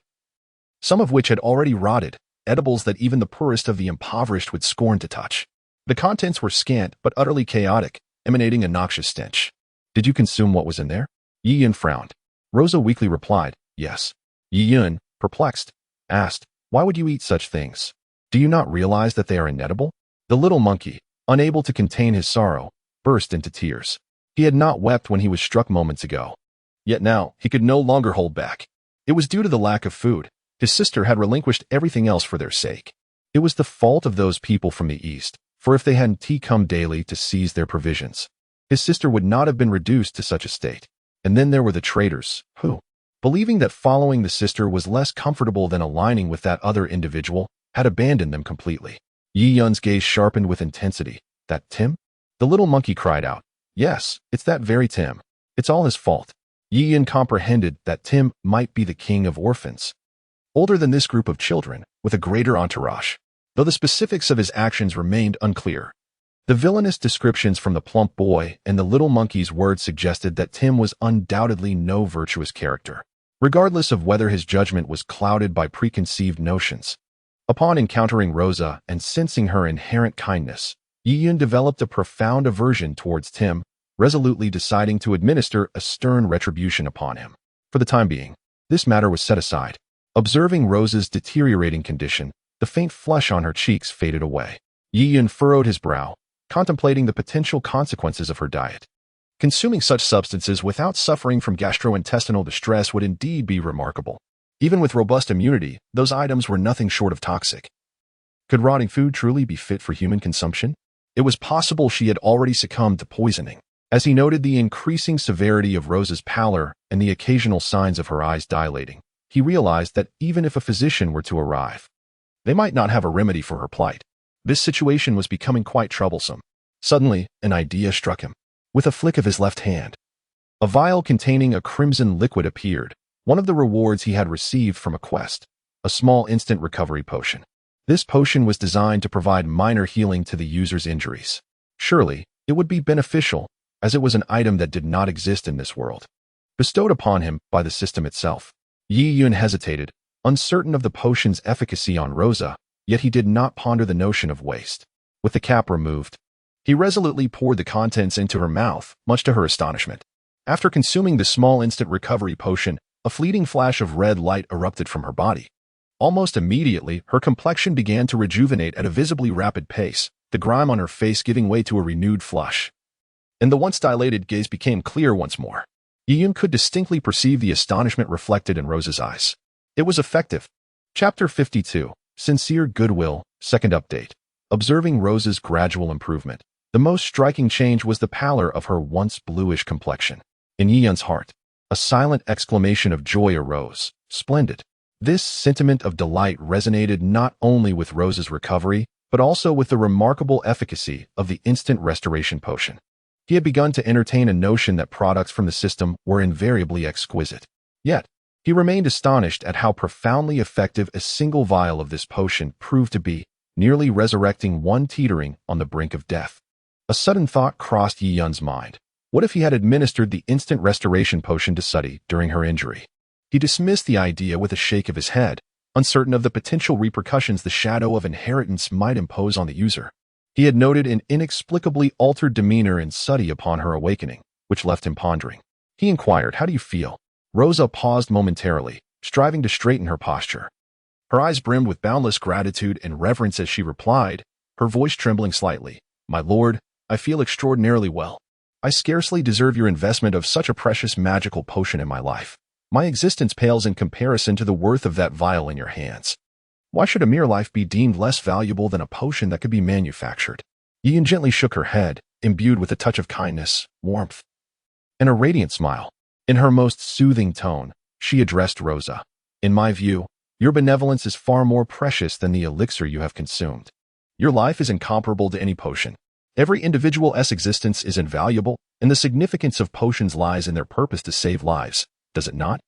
some of which had already rotted, edibles that even the poorest of the impoverished would scorn to touch. The contents were scant but utterly chaotic, emanating a noxious stench. "Did you consume what was in there?" Yiyun frowned. Rosa weakly replied, "Yes." Yiyun, perplexed, asked, "Why would you eat such things? Do you not realize that they are inedible?" The little monkey, unable to contain his sorrow, burst into tears. He had not wept when he was struck moments ago. Yet now, he could no longer hold back. It was due to the lack of food. His sister had relinquished everything else for their sake. It was the fault of those people from the east, for if they hadn't come daily to seize their provisions, his sister would not have been reduced to such a state. And then there were the traitors, who, believing that following the sister was less comfortable than aligning with that other individual, had abandoned them completely. Yiyun's gaze sharpened with intensity. "That Tim?" The little monkey cried out. "Yes, it's that very Tim. It's all his fault." Yiyun comprehended that Tim might be the king of orphans, older than this group of children, with a greater entourage, though the specifics of his actions remained unclear. The villainous descriptions from the plump boy and the little monkey's words suggested that Tim was undoubtedly no virtuous character, regardless of whether his judgment was clouded by preconceived notions. Upon encountering Rosa and sensing her inherent kindness, Yiyun developed a profound aversion towards Tim, resolutely deciding to administer a stern retribution upon him. For the time being, this matter was set aside. Observing Rosa's deteriorating condition, the faint flush on her cheeks faded away. Yiyun furrowed his brow, contemplating the potential consequences of her diet. Consuming such substances without suffering from gastrointestinal distress would indeed be remarkable. Even with robust immunity, those items were nothing short of toxic. Could rotting food truly be fit for human consumption? It was possible she had already succumbed to poisoning. As he noted the increasing severity of Rosa's pallor and the occasional signs of her eyes dilating, he realized that even if a physician were to arrive, they might not have a remedy for her plight. This situation was becoming quite troublesome. Suddenly, an idea struck him. With a flick of his left hand, a vial containing a crimson liquid appeared, one of the rewards he had received from a quest, a small instant recovery potion. This potion was designed to provide minor healing to the user's injuries. Surely, it would be beneficial, as it was an item that did not exist in this world, bestowed upon him by the system itself. Yiyun hesitated, uncertain of the potion's efficacy on Rosa, yet he did not ponder the notion of waste. With the cap removed, he resolutely poured the contents into her mouth, much to her astonishment. After consuming the small instant recovery potion, a fleeting flash of red light erupted from her body. Almost immediately, her complexion began to rejuvenate at a visibly rapid pace, the grime on her face giving way to a renewed flush. And the once dilated gaze became clear once more. Yiyun could distinctly perceive the astonishment reflected in Rosa's eyes. It was effective. Chapter 52. Sincere Goodwill, Second Update. Observing Rosa's gradual improvement, the most striking change was the pallor of her once bluish complexion. In Yiyun's heart, a silent exclamation of joy arose. Splendid. This sentiment of delight resonated not only with Rosa's recovery, but also with the remarkable efficacy of the instant restoration potion. He had begun to entertain a notion that products from the system were invariably exquisite. Yet, he remained astonished at how profoundly effective a single vial of this potion proved to be, nearly resurrecting one teetering on the brink of death. A sudden thought crossed Yiyun's mind. What if he had administered the instant restoration potion to Suddy during her injury? He dismissed the idea with a shake of his head, uncertain of the potential repercussions the shadow of inheritance might impose on the user. He had noted an inexplicably altered demeanor in Suddy upon her awakening, which left him pondering. He inquired, "How do you feel?" Rosa paused momentarily, striving to straighten her posture. Her eyes brimmed with boundless gratitude and reverence as she replied, her voice trembling slightly. "My lord, I feel extraordinarily well. I scarcely deserve your investment of such a precious magical potion in my life. My existence pales in comparison to the worth of that vial in your hands. Why should a mere life be deemed less valuable than a potion that could be manufactured?" Yiyun gently shook her head, imbued with a touch of kindness, warmth, and a radiant smile. In her most soothing tone, she addressed Rosa. "In my view, your benevolence is far more precious than the elixir you have consumed. Your life is incomparable to any potion. Every individual's existence is invaluable, and the significance of potions lies in their purpose to save lives, does it not?"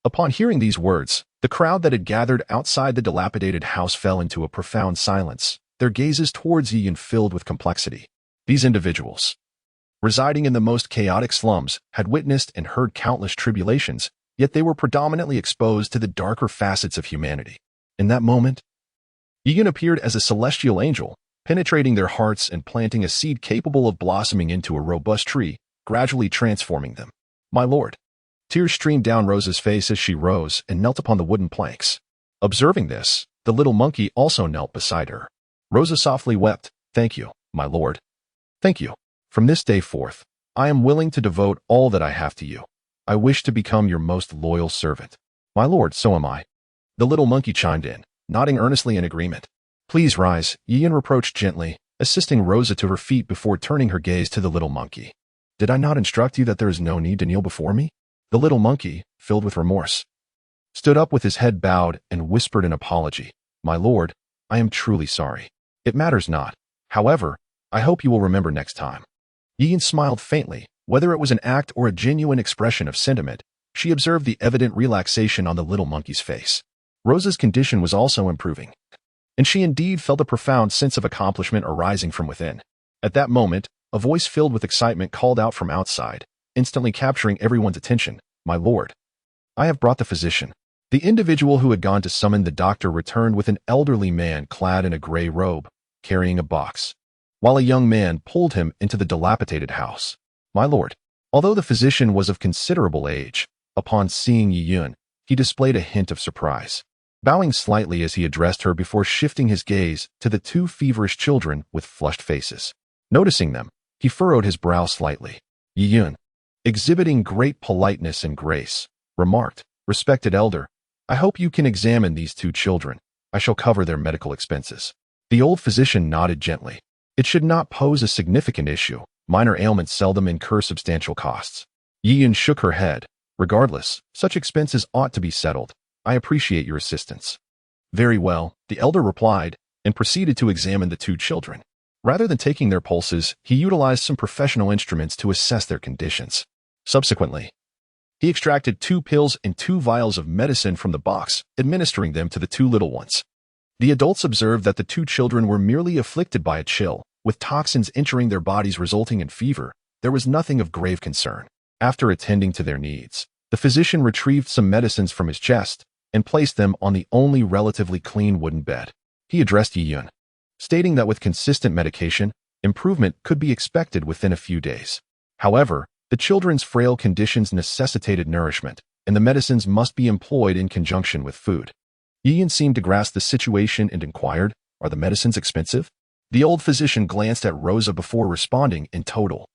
Upon hearing these words, the crowd that had gathered outside the dilapidated house fell into a profound silence, their gazes towards Yiyun filled with complexity. These individuals, residing in the most chaotic slums, had witnessed and heard countless tribulations, yet they were predominantly exposed to the darker facets of humanity. In that moment, Yiyun appeared as a celestial angel, penetrating their hearts and planting a seed capable of blossoming into a robust tree, gradually transforming them. "My lord." Tears streamed down Rosa's face as she rose and knelt upon the wooden planks. Observing this, the little monkey also knelt beside her. Rosa softly wept. "Thank you, my lord. Thank you. From this day forth, I am willing to devote all that I have to you. I wish to become your most loyal servant." "My lord, so am I." The little monkey chimed in, nodding earnestly in agreement. "Please rise," Yiyun reproached gently, assisting Rosa to her feet before turning her gaze to the little monkey. "Did I not instruct you that there is no need to kneel before me?" The little monkey, filled with remorse, stood up with his head bowed and whispered an apology. "My lord, I am truly sorry. It matters not. However, I hope you will remember next time." Yiyun smiled faintly. Whether it was an act or a genuine expression of sentiment, she observed the evident relaxation on the little monkey's face. Rosa's condition was also improving, and she indeed felt a profound sense of accomplishment arising from within. At that moment, a voice filled with excitement called out from outside, instantly capturing everyone's attention. "My lord, I have brought the physician." The individual who had gone to summon the doctor returned with an elderly man clad in a gray robe, carrying a box, while a young man pulled him into the dilapidated house. "My lord." Although the physician was of considerable age, upon seeing Yiyun, he displayed a hint of surprise, bowing slightly as he addressed her before shifting his gaze to the two feverish children with flushed faces. Noticing them, he furrowed his brow slightly. Yiyun, exhibiting great politeness and grace, remarked, "Respected elder, I hope you can examine these two children. I shall cover their medical expenses." The old physician nodded gently. It should not pose a significant issue. Minor ailments seldom incur substantial costs. Yiyun shook her head. "Regardless, such expenses ought to be settled. I appreciate your assistance." "Very well," the elder replied, and proceeded to examine the two children. Rather than taking their pulses, he utilized some professional instruments to assess their conditions. Subsequently, he extracted 2 pills and 2 vials of medicine from the box, administering them to the 2 little ones. The adults observed that the 2 children were merely afflicted by a chill, with toxins entering their bodies resulting in fever. There was nothing of grave concern. After attending to their needs, the physician retrieved some medicines from his chest, and placed them on the only relatively clean wooden bed. He addressed Yi Yun, stating that with consistent medication, improvement could be expected within a few days. However, the children's frail conditions necessitated nourishment, and the medicines must be employed in conjunction with food. Yi Yun seemed to grasp the situation and inquired, "Are the medicines expensive?" The old physician glanced at Rosa before responding. "In total,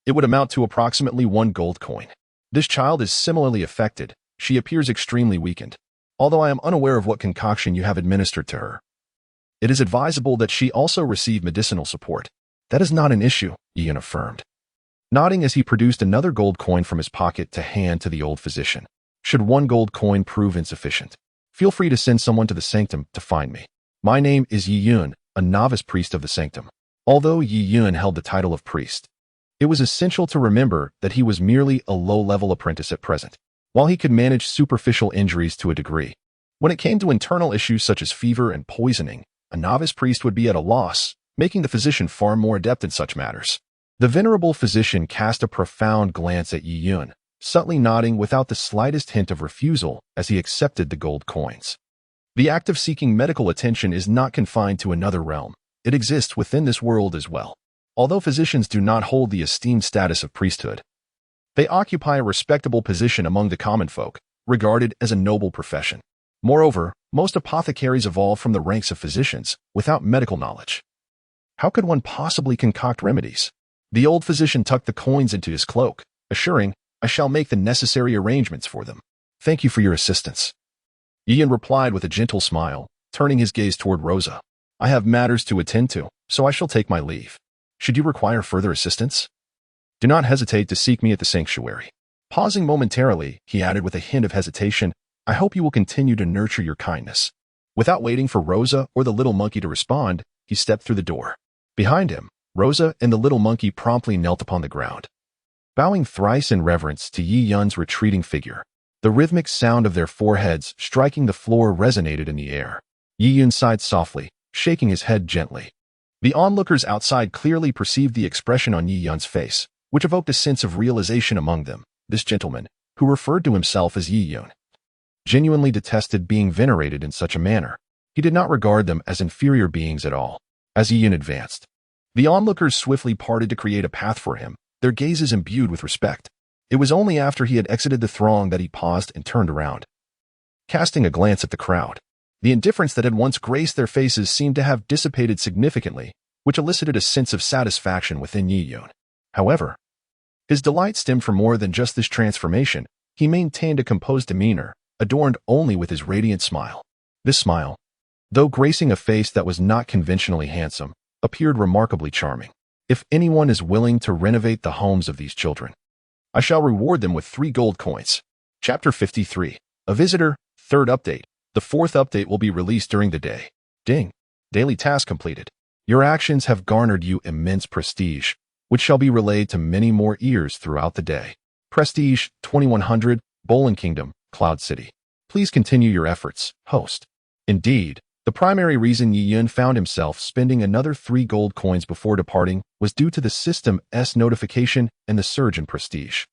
it would amount to approximately 1 gold coin. This child is similarly affected. She appears extremely weakened. Although I am unaware of what concoction you have administered to her, it is advisable that she also receive medicinal support." "That is not an issue," Yi Yun affirmed, nodding as he produced another gold coin from his pocket to hand to the old physician. "Should 1 gold coin prove insufficient, feel free to send someone to the sanctum to find me. My name is Yi Yun, a novice priest of the sanctum." Although Yi Yun held the title of priest, it was essential to remember that he was merely a low-level apprentice at present. While he could manage superficial injuries to a degree, when it came to internal issues such as fever and poisoning, a novice priest would be at a loss, making the physician far more adept in such matters. The venerable physician cast a profound glance at Yi Yun, subtly nodding without the slightest hint of refusal as he accepted the gold coins. The act of seeking medical attention is not confined to another realm. It exists within this world as well. Although physicians do not hold the esteemed status of priesthood, they occupy a respectable position among the common folk, regarded as a noble profession. Moreover, most apothecaries evolve from the ranks of physicians without medical knowledge. How could one possibly concoct remedies? The old physician tucked the coins into his cloak, assuring, "I shall make the necessary arrangements for them. Thank you for your assistance." Yi Yun replied with a gentle smile, turning his gaze toward Rosa. "I have matters to attend to, so I shall take my leave. Should you require further assistance, do not hesitate to seek me at the sanctuary." Pausing momentarily, he added with a hint of hesitation, "I hope you will continue to nurture your kindness." Without waiting for Rosa or the little monkey to respond, he stepped through the door. Behind him, Rosa and the little monkey promptly knelt upon the ground, bowing thrice in reverence to Yi Yun's retreating figure. The rhythmic sound of their foreheads striking the floor resonated in the air. Yi Yun sighed softly, shaking his head gently. The onlookers outside clearly perceived the expression on Yi Yun's face, which evoked a sense of realization among them. This gentleman, who referred to himself as Yi Yun, genuinely detested being venerated in such a manner. He did not regard them as inferior beings at all. As Yi Yun advanced, the onlookers swiftly parted to create a path for him, their gazes imbued with respect. It was only after he had exited the throng that he paused and turned around, casting a glance at the crowd. The indifference that had once graced their faces seemed to have dissipated significantly, which elicited a sense of satisfaction within Yi Yun. However, his delight stemmed from more than just this transformation. He maintained a composed demeanor, adorned only with his radiant smile. This smile, though gracing a face that was not conventionally handsome, appeared remarkably charming. "If anyone is willing to renovate the homes of these children, I shall reward them with 3 gold coins." Chapter 53. A Visitor, 3rd Update. The 4th update will be released during the day. Ding. Daily task completed. Your actions have garnered you immense prestige, which shall be relayed to many more ears throughout the day. Prestige, 2100, Bolin Kingdom, Cloud City. Please continue your efforts, host. Indeed, the primary reason Yi Yun found himself spending another 3 gold coins before departing was due to the system's notification and the surge in prestige.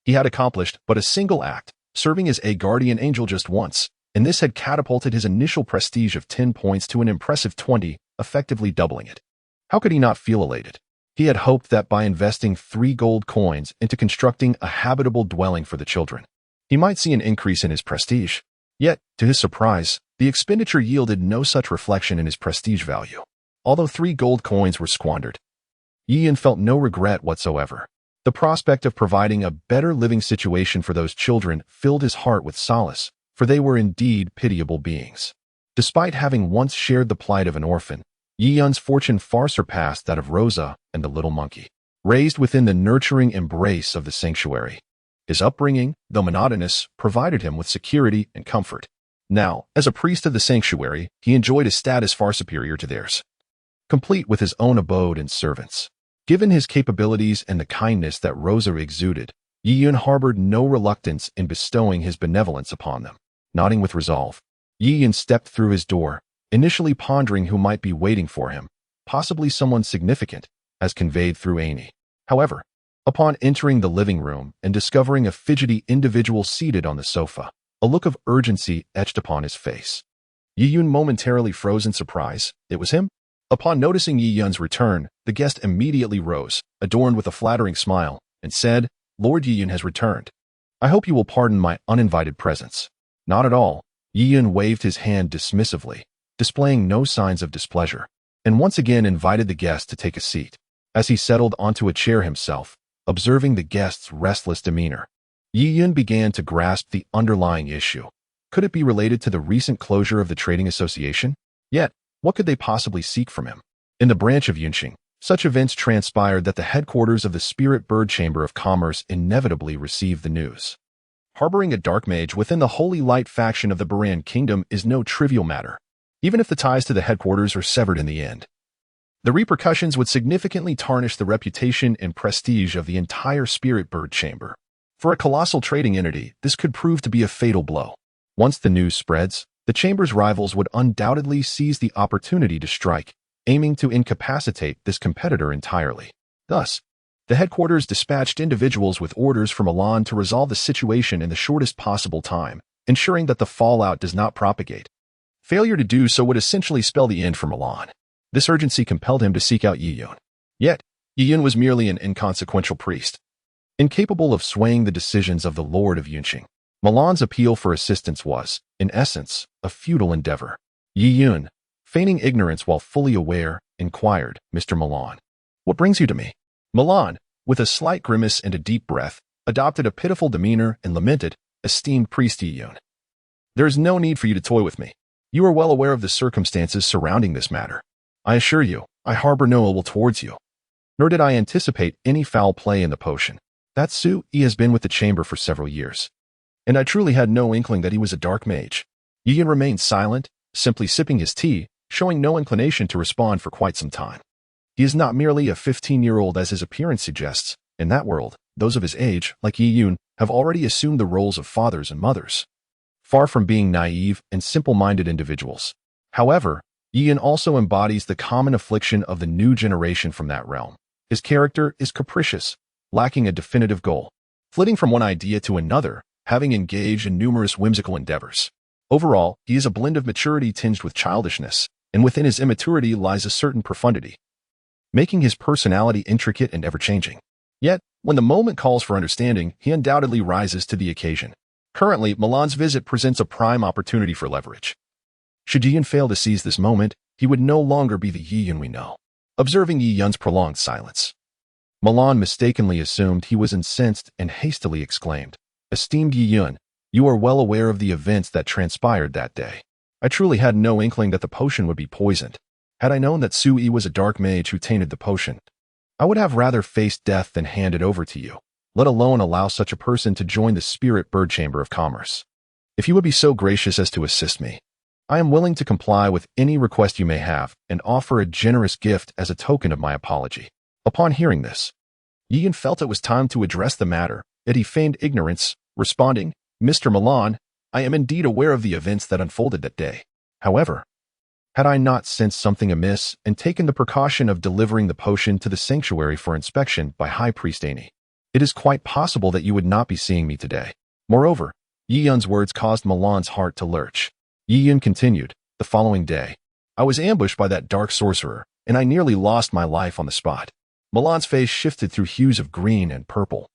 He had accomplished but a single act, serving as a guardian angel just once, and this had catapulted his initial prestige of 10 points to an impressive 20, effectively doubling it. How could he not feel elated? He had hoped that by investing 3 gold coins into constructing a habitable dwelling for the children, he might see an increase in his prestige. Yet, to his surprise, the expenditure yielded no such reflection in his prestige value. Although 3 gold coins were squandered, Yi Yun felt no regret whatsoever. The prospect of providing a better living situation for those children filled his heart with solace, for they were indeed pitiable beings. Despite having once shared the plight of an orphan, Yi Yun's fortune far surpassed that of Rosa and the little monkey. Raised within the nurturing embrace of the sanctuary, his upbringing, though monotonous, provided him with security and comfort. Now, as a priest of the sanctuary, he enjoyed a status far superior to theirs, complete with his own abode and servants. Given his capabilities and the kindness that Rosa exuded, Yi Yun harbored no reluctance in bestowing his benevolence upon them. Nodding with resolve, Yi Yun stepped through his door, initially pondering who might be waiting for him, possibly someone significant, as conveyed through Amy. However, upon entering the living room and discovering a fidgety individual seated on the sofa, A look of urgency etched upon his face. Yi Yun momentarily froze in surprise. It was him? Upon noticing Yi Yun's return, the guest immediately rose, adorned with a flattering smile, and said, "Lord Yi Yun has returned. I hope you will pardon my uninvited presence." "Not at all." Yi Yun waved his hand dismissively, displaying no signs of displeasure, and once again invited the guest to take a seat. As he settled onto a chair himself, observing the guest's restless demeanor, Yi Yun began to grasp the underlying issue. Could it be related to the recent closure of the trading association? Yet, what could they possibly seek from him? In the branch of Yunqing, such events transpired that the headquarters of the Spirit Bird Chamber of Commerce inevitably received the news. Harboring a dark mage within the Holy Light faction of the Baran Kingdom is no trivial matter, even if the ties to the headquarters are severed in the end. The repercussions would significantly tarnish the reputation and prestige of the entire Spirit Bird Chamber. For a colossal trading entity, this could prove to be a fatal blow. Once the news spreads, the Chamber's rivals would undoubtedly seize the opportunity to strike, aiming to incapacitate this competitor entirely. Thus, the headquarters dispatched individuals with orders from Milan to resolve the situation in the shortest possible time, ensuring that the fallout does not propagate. Failure to do so would essentially spell the end for Milan. This urgency compelled him to seek out Yi Yun. Yet, Yi Yun was merely an inconsequential priest, incapable of swaying the decisions of the Lord of Yunqing. Milan's appeal for assistance was, in essence, a futile endeavor. Yi Yun, feigning ignorance while fully aware, inquired, "Mr. Milan, what brings you to me?" Milan, with a slight grimace and a deep breath, adopted a pitiful demeanor and lamented, "Esteemed priest Yi Yun, there is no need for you to toy with me. You are well aware of the circumstances surrounding this matter. I assure you, I harbor no ill will towards you, nor did I anticipate any foul play in the potion. That Su-Yi has been with the chamber for several years, and I truly had no inkling that he was a dark mage." Yi Yun remained silent, simply sipping his tea, showing no inclination to respond for quite some time. He is not merely a 15-year-old as his appearance suggests. In that world, those of his age, like Yi Yun, have already assumed the roles of fathers and mothers, far from being naive and simple-minded individuals. However, Yi Yun also embodies the common affliction of the new generation from that realm. His character is capricious, lacking a definitive goal, flitting from one idea to another, having engaged in numerous whimsical endeavors. Overall, he is a blend of maturity tinged with childishness, and within his immaturity lies a certain profundity, making his personality intricate and ever-changing. Yet, when the moment calls for understanding, he undoubtedly rises to the occasion. Currently, Milan's visit presents a prime opportunity for leverage. Should Yi Yun fail to seize this moment, he would no longer be the Yi Yun we know. Observing Yi Yun's prolonged silence, Milan mistakenly assumed he was incensed and hastily exclaimed, "Esteemed Yi Yun, you are well aware of the events that transpired that day. I truly had no inkling that the potion would be poisoned. Had I known that Su-Yi was a dark mage who tainted the potion, I would have rather faced death than hand it over to you, let alone allow such a person to join the Spirit Bird Chamber of Commerce. If you would be so gracious as to assist me, I am willing to comply with any request you may have and offer a generous gift as a token of my apology." Upon hearing this, Yi Yun felt it was time to address the matter, yet he feigned ignorance, responding, "Mr. Milan, I am indeed aware of the events that unfolded that day. However, had I not sensed something amiss and taken the precaution of delivering the potion to the sanctuary for inspection by High Priest Ani, it is quite possible that you would not be seeing me today." Moreover, Yi Yun's words caused Milan's heart to lurch. Yi Yun continued, "The following day, I was ambushed by that dark sorcerer, and I nearly lost my life on the spot." Milan's face shifted through hues of green and purple,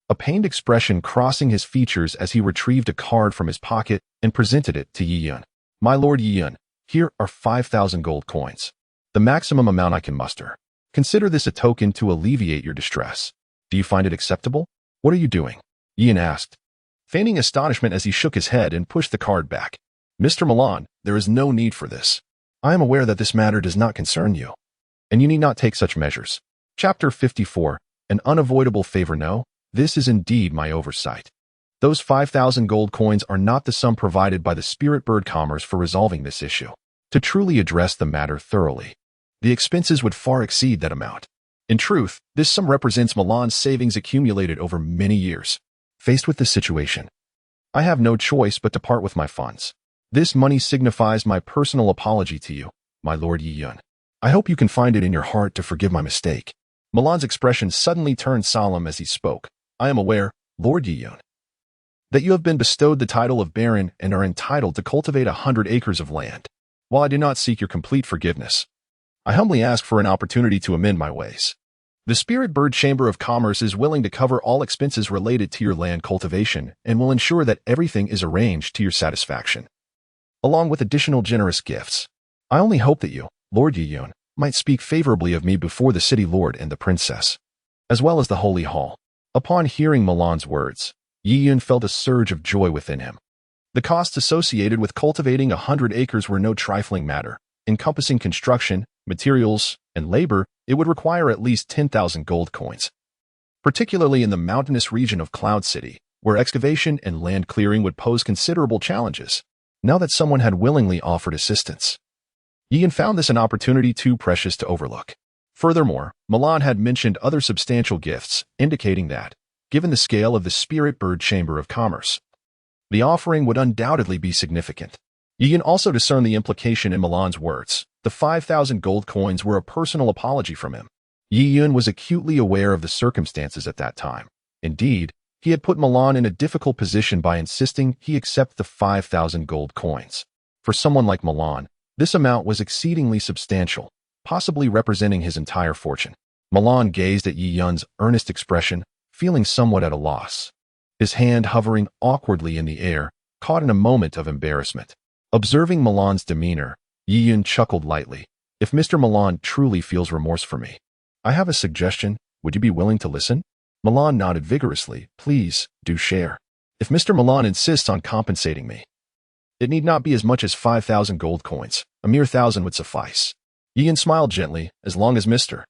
a pained expression crossing his features as he retrieved a card from his pocket and presented it to Yi Yun. "My lord Yi Yun, here are 5,000 gold coins, the maximum amount I can muster. Consider this a token to alleviate your distress. Do you find it acceptable?" "What are you doing?" Yi Yun asked, feigning astonishment as he shook his head and pushed the card back. "Mr. Milan, there is no need for this. I am aware that this matter does not concern you, and you need not take such measures." Chapter 54, An Unavoidable Favor. No, this is indeed my oversight. Those 5,000 gold coins are not the sum provided by the Spirit Bird Commerce for resolving this issue. To truly address the matter thoroughly, the expenses would far exceed that amount. In truth, this sum represents Milan's savings accumulated over many years. Faced with this situation, I have no choice but to part with my funds. This money signifies my personal apology to you, my lord Yi Yun. I hope you can find it in your heart to forgive my mistake." Milan's expression suddenly turned solemn as he spoke. "I am aware, Lord Yi Yun, that you have been bestowed the title of Baron and are entitled to cultivate 100 acres of land. While I do not seek your complete forgiveness, I humbly ask for an opportunity to amend my ways. The Spirit Bird Chamber of Commerce is willing to cover all expenses related to your land cultivation and will ensure that everything is arranged to your satisfaction, along with additional generous gifts. I only hope that you, Lord Yiyun, might speak favorably of me before the city lord and the princess, as well as the holy hall. Upon hearing Milan's words, Yiyun felt a surge of joy within him. The costs associated with cultivating 100 acres were no trifling matter. Encompassing construction, materials, and labor, it would require at least 10,000 gold coins. Particularly in the mountainous region of Cloud City, where excavation and land clearing would pose considerable challenges, now that someone had willingly offered assistance. Yiyun found this an opportunity too precious to overlook. Furthermore, Milan had mentioned other substantial gifts, indicating that, given the scale of the Spirit Bird Chamber of Commerce, the offering would undoubtedly be significant. Yiyun also discerned the implication in Milan's words. The 5,000 gold coins were a personal apology from him. Yiyun was acutely aware of the circumstances at that time. Indeed, he had put Milan in a difficult position by insisting he accept the 5,000 gold coins. For someone like Milan, this amount was exceedingly substantial, possibly representing his entire fortune. Milan gazed at Yiyun's earnest expression, feeling somewhat at a loss. His hand hovering awkwardly in the air, caught in a moment of embarrassment. Observing Milan's demeanor, Yiyun chuckled lightly. If Mr. Milan truly feels remorse for me, I have a suggestion. Would you be willing to listen? Milan nodded vigorously. Please, do share. If Mr. Milan insists on compensating me, it need not be as much as 5,000 gold coins. A mere 1,000 would suffice. Yiyun smiled gently. As long as Mr.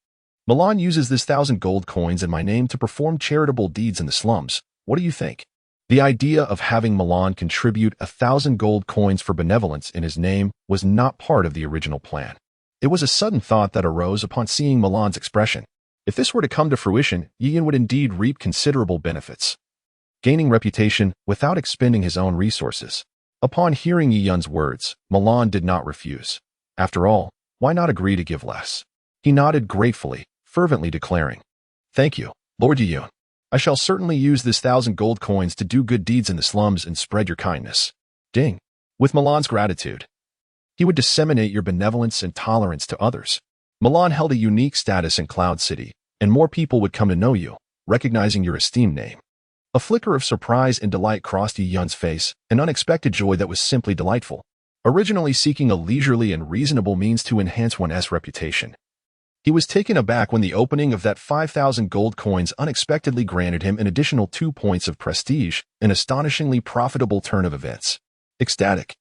Milan uses this 1,000 gold coins in my name to perform charitable deeds in the slums, what do you think? The idea of having Milan contribute 1,000 gold coins for benevolence in his name was not part of the original plan. It was a sudden thought that arose upon seeing Milan's expression. If this were to come to fruition, Yiyun would indeed reap considerable benefits, gaining reputation without expending his own resources. Upon hearing Yiyun's words, Milan did not refuse. After all, why not agree to give less? He nodded gratefully, fervently declaring, "Thank you, Lord Yiyun. I shall certainly use this 1,000 gold coins to do good deeds in the slums and spread your kindness." Ding. With Milan's gratitude, he would disseminate your benevolence and tolerance to others. Milan held a unique status in Cloud City, and more people would come to know you, recognizing your esteemed name. A flicker of surprise and delight crossed Yiyun's face, an unexpected joy that was simply delightful. Originally seeking a leisurely and reasonable means to enhance one's reputation, he was taken aback when the opening of that 5,000 gold coins unexpectedly granted him an additional 2 points of prestige, an astonishingly profitable turn of events. Ecstatic,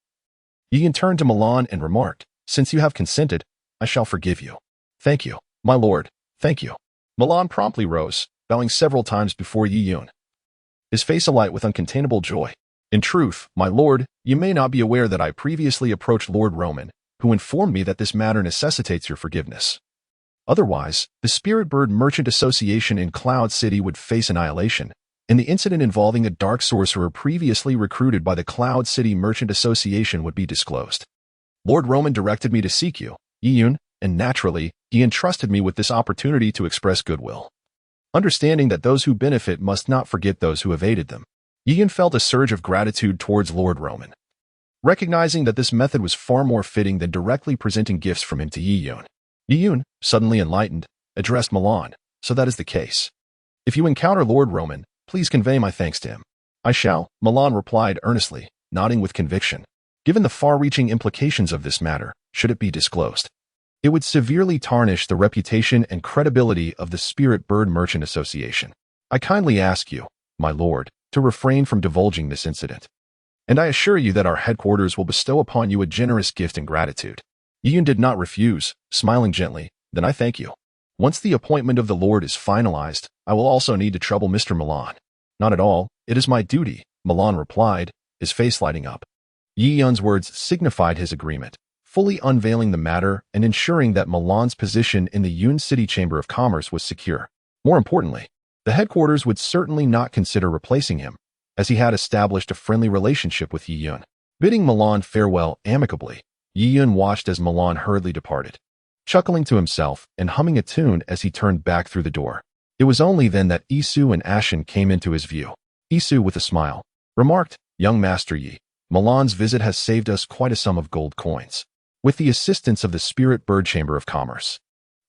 Yiyun turned to Milan and remarked, "Since you have consented, I shall forgive you." "Thank you, my lord, thank you." Milan promptly rose, bowing several times before Yiyun, his face alight with uncontainable joy. "In truth, my lord, you may not be aware that I previously approached Lord Roman, who informed me that this matter necessitates your forgiveness. Otherwise, the Spirit Bird Merchant Association in Cloud City would face annihilation, and the incident involving a dark sorcerer previously recruited by the Cloud City Merchant Association would be disclosed. Lord Roman directed me to seek you, Yiyun, and naturally, he entrusted me with this opportunity to express goodwill, understanding that those who benefit must not forget those who have aided them." Yiyun felt a surge of gratitude towards Lord Roman, recognizing that this method was far more fitting than directly presenting gifts from him to Yiyun. Yiyun, suddenly enlightened, addressed Milan, "So that is the case. If you encounter Lord Roman, please convey my thanks to him." "I shall," Milan replied earnestly, nodding with conviction. Given the far-reaching implications of this matter, should it be disclosed, it would severely tarnish the reputation and credibility of the Spirit Bird Merchant Association. "I kindly ask you, my lord, to refrain from divulging this incident, and I assure you that our headquarters will bestow upon you a generous gift in gratitude." Yiyun did not refuse, smiling gently. "Then I thank you. Once the appointment of the Lord is finalized, I will also need to trouble Mr. Milan." "Not at all. It is my duty," Milan replied, his face lighting up. Yiyun's words signified his agreement, fully unveiling the matter and ensuring that Milan's position in the Yun City Chamber of Commerce was secure. More importantly, the headquarters would certainly not consider replacing him, as he had established a friendly relationship with Yiyun. Bidding Milan farewell amicably, Yiyun watched as Milan hurriedly departed, chuckling to himself and humming a tune as he turned back through the door. It was only then that Isu and Ashen came into his view. Isu with a smile. remarked, "Young Master Yi, Milan's visit has saved us quite a sum of gold coins. With the assistance of the Spirit Bird Chamber of Commerce,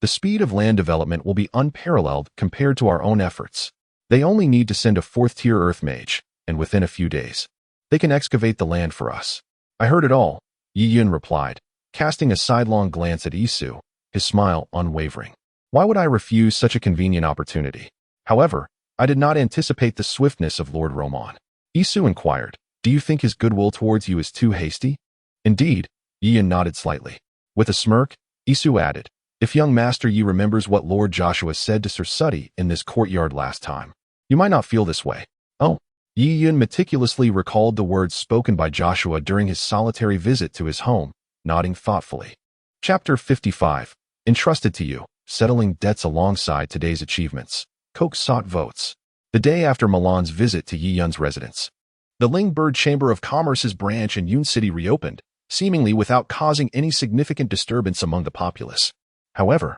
the speed of land development will be unparalleled compared to our own efforts. They only need to send a 4th-tier Earth Mage, and within a few days, they can excavate the land for us." "I heard it all," Yi Yun replied, casting a sidelong glance at Isu, his smile unwavering. "Why would I refuse such a convenient opportunity?" However, I did not anticipate the swiftness of Lord Roman. Isu inquired, "Do you think his goodwill towards you is too hasty?" "Indeed," Yi Yun nodded slightly. With a smirk, Isu added, "If young Master Yi remembers what Lord Joshua said to Sir Suddy in this courtyard last time, you might not feel this way." "Oh." Yi Yun meticulously recalled the words spoken by Joshua during his solitary visit to his home, nodding thoughtfully. Chapter 55. Entrusted to you, settling debts alongside today's achievements. Coke sought votes. The day after Milan's visit to Yi Yun's residence, the Lingbird Chamber of Commerce's branch in Yun City reopened, seemingly without causing any significant disturbance among the populace. However,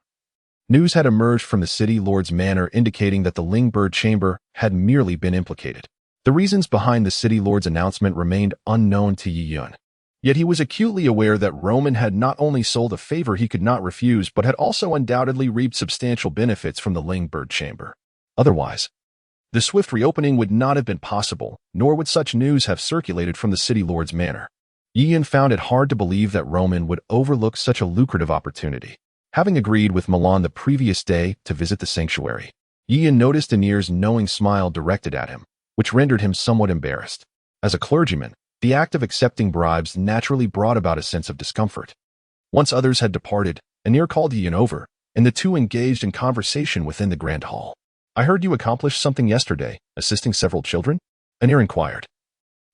news had emerged from the city lord's manor indicating that the Lingbird Chamber had merely been implicated. The reasons behind the city lord's announcement remained unknown to Yi Yun. Yet he was acutely aware that Roman had not only sold a favor he could not refuse, but had also undoubtedly reaped substantial benefits from the Lingbird Chamber. Otherwise, the swift reopening would not have been possible, nor would such news have circulated from the city lord's manor. Yi Yun found it hard to believe that Roman would overlook such a lucrative opportunity. Having agreed with Milan the previous day to visit the sanctuary, Yi Yun noticed Anir's knowing smile directed at him, which rendered him somewhat embarrassed. As a clergyman, the act of accepting bribes naturally brought about a sense of discomfort. Once others had departed, Anir called Yi Yun over, and the two engaged in conversation within the grand hall. "I heard you accomplished something yesterday, assisting several children?" Anir inquired.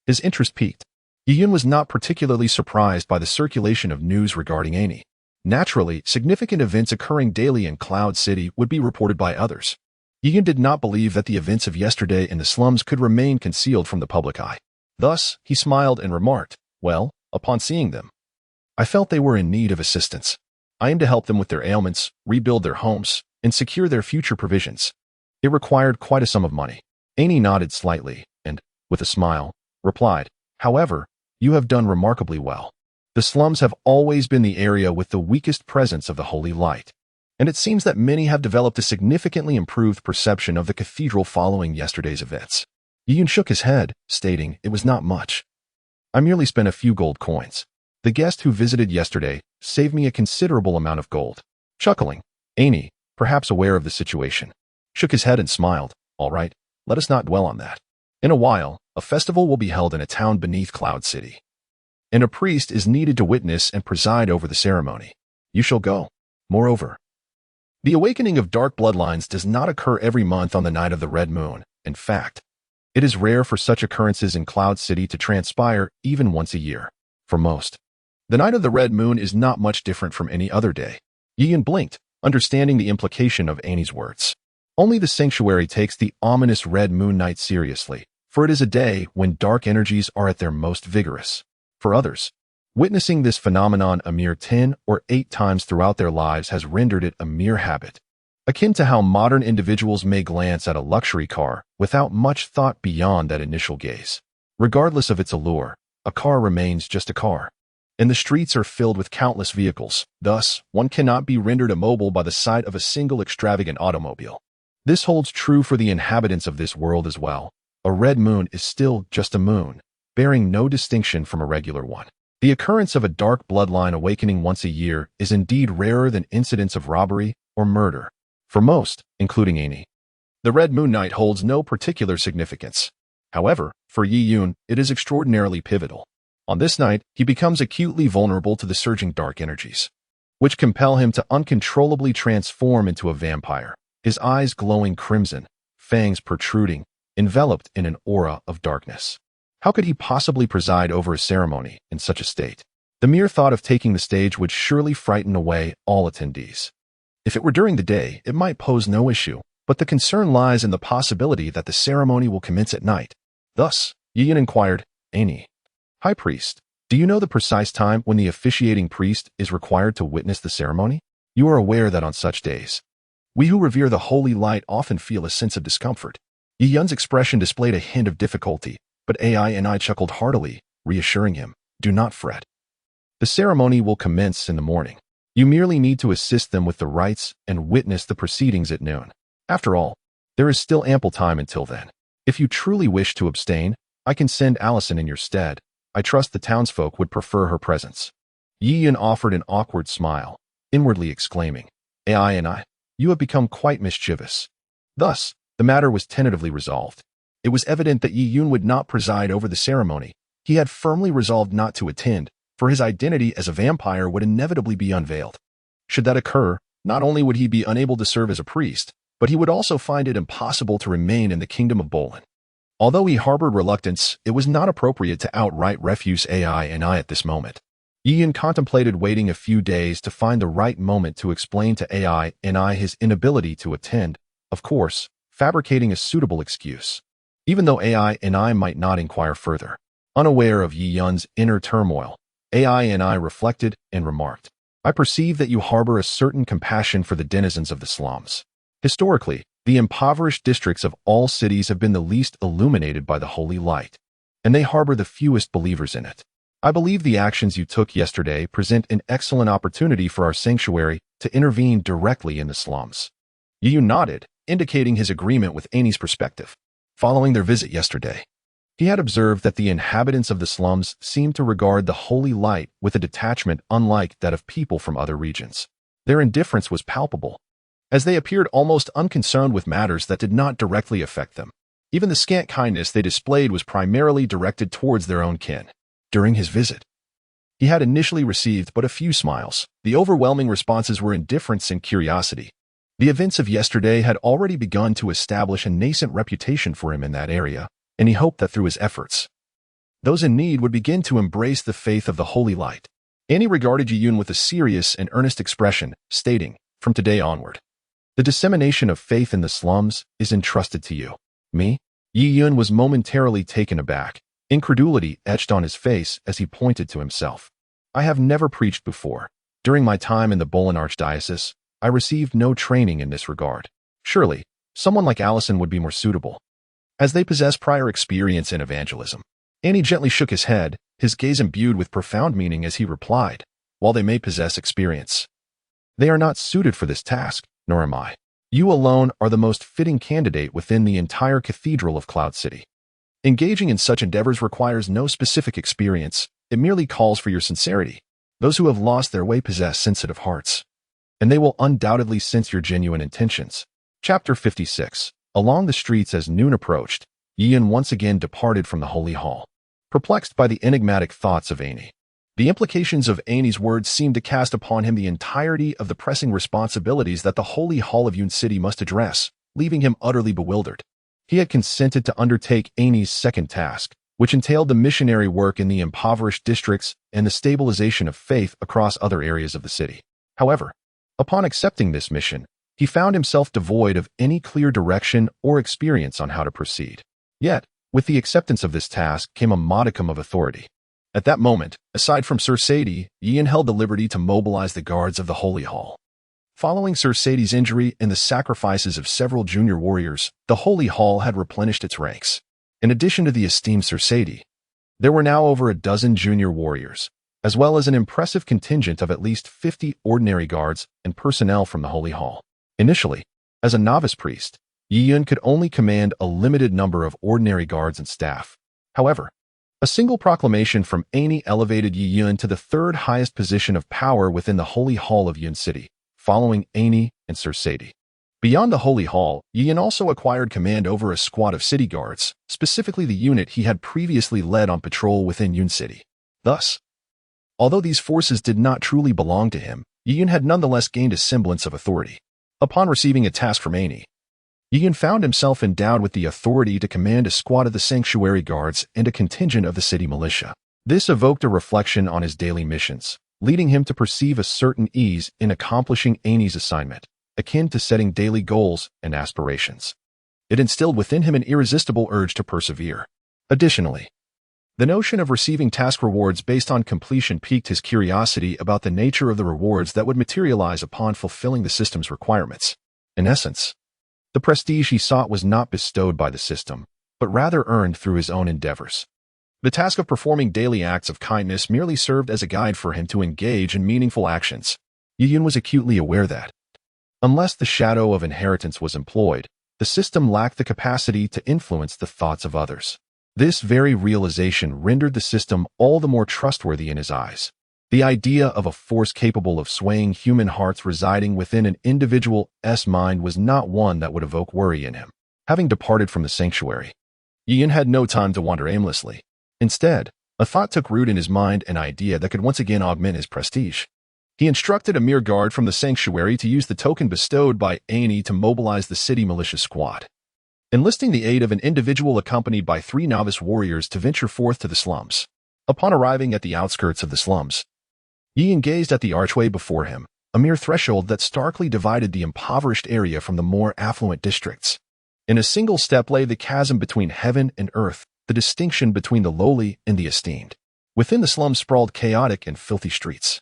His interest piqued. Yi Yun was not particularly surprised by the circulation of news regarding Annie. Naturally, significant events occurring daily in Cloud City would be reported by others. Yi Yun did not believe that the events of yesterday in the slums could remain concealed from the public eye. Thus, he smiled and remarked, "Well, upon seeing them, I felt they were in need of assistance. I aim to help them with their ailments, rebuild their homes, and secure their future provisions. It required quite a sum of money." Annie nodded slightly and, with a smile, replied, "However, you have done remarkably well. The slums have always been the area with the weakest presence of the holy light, and it seems that many have developed a significantly improved perception of the cathedral following yesterday's events." Yi Yun shook his head, stating it was not much. "I merely spent a few gold coins. The guest who visited yesterday saved me a considerable amount of gold." Chuckling, Annie, perhaps aware of the situation, shook his head and smiled. "All right, let us not dwell on that. In a while, a festival will be held in a town beneath Cloud City, and a priest is needed to witness and preside over the ceremony. You shall go. Moreover, the awakening of dark bloodlines does not occur every month on the night of the red moon. In fact, it is rare for such occurrences in Cloud City to transpire even once a year. For most, the night of the red moon is not much different from any other day." Yi Yun blinked, understanding the implication of Annie's words. Only the sanctuary takes the ominous red moon night seriously, for it is a day when dark energies are at their most vigorous. For others, witnessing this phenomenon a mere 10 or 8 times throughout their lives has rendered it a mere habit, akin to how modern individuals may glance at a luxury car without much thought beyond that initial gaze. Regardless of its allure, a car remains just a car, and the streets are filled with countless vehicles. Thus, one cannot be rendered immobile by the sight of a single extravagant automobile. This holds true for the inhabitants of this world as well. A red moon is still just a moon, bearing no distinction from a regular one. The occurrence of a dark bloodline awakening once a year is indeed rarer than incidents of robbery or murder. For most, including Annie, the red moon night holds no particular significance. However, for Yi Yun, it is extraordinarily pivotal. On this night, he becomes acutely vulnerable to the surging dark energies, which compel him to uncontrollably transform into a vampire, his eyes glowing crimson, fangs protruding, enveloped in an aura of darkness. How could he possibly preside over a ceremony in such a state? The mere thought of taking the stage would surely frighten away all attendees. If it were during the day, it might pose no issue, but the concern lies in the possibility that the ceremony will commence at night. Thus, Yi Yun inquired, "Annie, High Priest, do you know the precise time when the officiating priest is required to witness the ceremony? You are aware that on such days, we who revere the holy light often feel a sense of discomfort." Yi Yun's expression displayed a hint of difficulty, But AI chuckled heartily, reassuring him, "Do not fret. The ceremony will commence in the morning. You merely need to assist them with the rites and witness the proceedings at noon. After all, there is still ample time until then. If you truly wish to abstain, I can send Allison in your stead. I trust the townsfolk would prefer her presence." Yi Yun offered an awkward smile, inwardly exclaiming, "AI, you have become quite mischievous." Thus, the matter was tentatively resolved. It was evident that Yi Yun would not preside over the ceremony. He had firmly resolved not to attend, for his identity as a vampire would inevitably be unveiled. Should that occur, not only would he be unable to serve as a priest, but he would also find it impossible to remain in the kingdom of Bolin. Although he harbored reluctance, it was not appropriate to outright refuse AI at this moment. Yi Yun contemplated waiting a few days to find the right moment to explain to AI his inability to attend, of course, fabricating a suitable excuse. Even though AI might not inquire further. Unaware of Yi Yun's inner turmoil, AI reflected and remarked, "I perceive that you harbor a certain compassion for the denizens of the slums. Historically, the impoverished districts of all cities have been the least illuminated by the holy light, and they harbor the fewest believers in it. I believe the actions you took yesterday present an excellent opportunity for our sanctuary to intervene directly in the slums." Yi Yun nodded, indicating his agreement with Annie's perspective. Following their visit yesterday, he had observed that the inhabitants of the slums seemed to regard the holy light with a detachment unlike that of people from other regions. Their indifference was palpable, as they appeared almost unconcerned with matters that did not directly affect them. Even the scant kindness they displayed was primarily directed towards their own kin. During his visit, he had initially received but a few smiles. The overwhelming responses were indifference and curiosity. The events of yesterday had already begun to establish a nascent reputation for him in that area, and he hoped that through his efforts, those in need would begin to embrace the faith of the holy light. Annie regarded Yi Yun with a serious and earnest expression, stating, "From today onward, the dissemination of faith in the slums is entrusted to you." "Me?" Yi Yun was momentarily taken aback. Incredulity etched on his face as he pointed to himself. "I have never preached before. During my time in the Bolin Archdiocese, I received no training in this regard. Surely, someone like Allison would be more suitable, as they possess prior experience in evangelism." Annie gently shook his head, his gaze imbued with profound meaning as he replied, "While they may possess experience, they are not suited for this task, nor am I. You alone are the most fitting candidate within the entire Cathedral of Cloud City. Engaging in such endeavors requires no specific experience, it merely calls for your sincerity. Those who have lost their way possess sensitive hearts, and they will undoubtedly sense your genuine intentions." Chapter 56. Along the streets as noon approached, Yi Yun once again departed from the Holy Hall, perplexed by the enigmatic thoughts of Annie. The implications of Annie's words seemed to cast upon him the entirety of the pressing responsibilities that the Holy Hall of Yun City must address, leaving him utterly bewildered. He had consented to undertake Annie's second task, which entailed the missionary work in the impoverished districts and the stabilization of faith across other areas of the city. However, upon accepting this mission, he found himself devoid of any clear direction or experience on how to proceed. Yet, with the acceptance of this task came a modicum of authority. At that moment, aside from Sir Sadie, Yi Yun held the liberty to mobilize the guards of the Holy Hall. Following Sir Sadie's injury and the sacrifices of several junior warriors, the Holy Hall had replenished its ranks. In addition to the esteemed Sir Sadie, there were now over a dozen junior warriors, as well as an impressive contingent of at least 50 ordinary guards and personnel from the Holy Hall. Initially, as a novice priest, Yi Yun could only command a limited number of ordinary guards and staff. However, a single proclamation from Annie elevated Yi Yun to the third highest position of power within the Holy Hall of Yun City, following Annie and Sir Sadie. Beyond the Holy Hall, Yi Yun also acquired command over a squad of city guards, specifically the unit he had previously led on patrol within Yun City. Thus, although these forces did not truly belong to him, Yi Yun had nonetheless gained a semblance of authority. Upon receiving a task from Annie, Yi Yun found himself endowed with the authority to command a squad of the sanctuary guards and a contingent of the city militia. This evoked a reflection on his daily missions, leading him to perceive a certain ease in accomplishing Annie's assignment, akin to setting daily goals and aspirations. It instilled within him an irresistible urge to persevere. Additionally, the notion of receiving task rewards based on completion piqued his curiosity about the nature of the rewards that would materialize upon fulfilling the system's requirements. In essence, the prestige he sought was not bestowed by the system, but rather earned through his own endeavors. The task of performing daily acts of kindness merely served as a guide for him to engage in meaningful actions. Yi Yun was acutely aware that, unless the shadow of inheritance was employed, the system lacked the capacity to influence the thoughts of others. This very realization rendered the system all the more trustworthy in his eyes. The idea of a force capable of swaying human hearts residing within an individual's mind was not one that would evoke worry in him. Having departed from the sanctuary, Yi Yun had no time to wander aimlessly. Instead, a thought took root in his mind, an idea that could once again augment his prestige. He instructed a mere guard from the sanctuary to use the token bestowed by Annie to mobilize the city militia squad, enlisting the aid of an individual accompanied by 3 novice warriors to venture forth to the slums. Upon arriving at the outskirts of the slums, Yi Yun gazed at the archway before him, a mere threshold that starkly divided the impoverished area from the more affluent districts. In a single step lay the chasm between heaven and earth, the distinction between the lowly and the esteemed. Within the slums sprawled chaotic and filthy streets,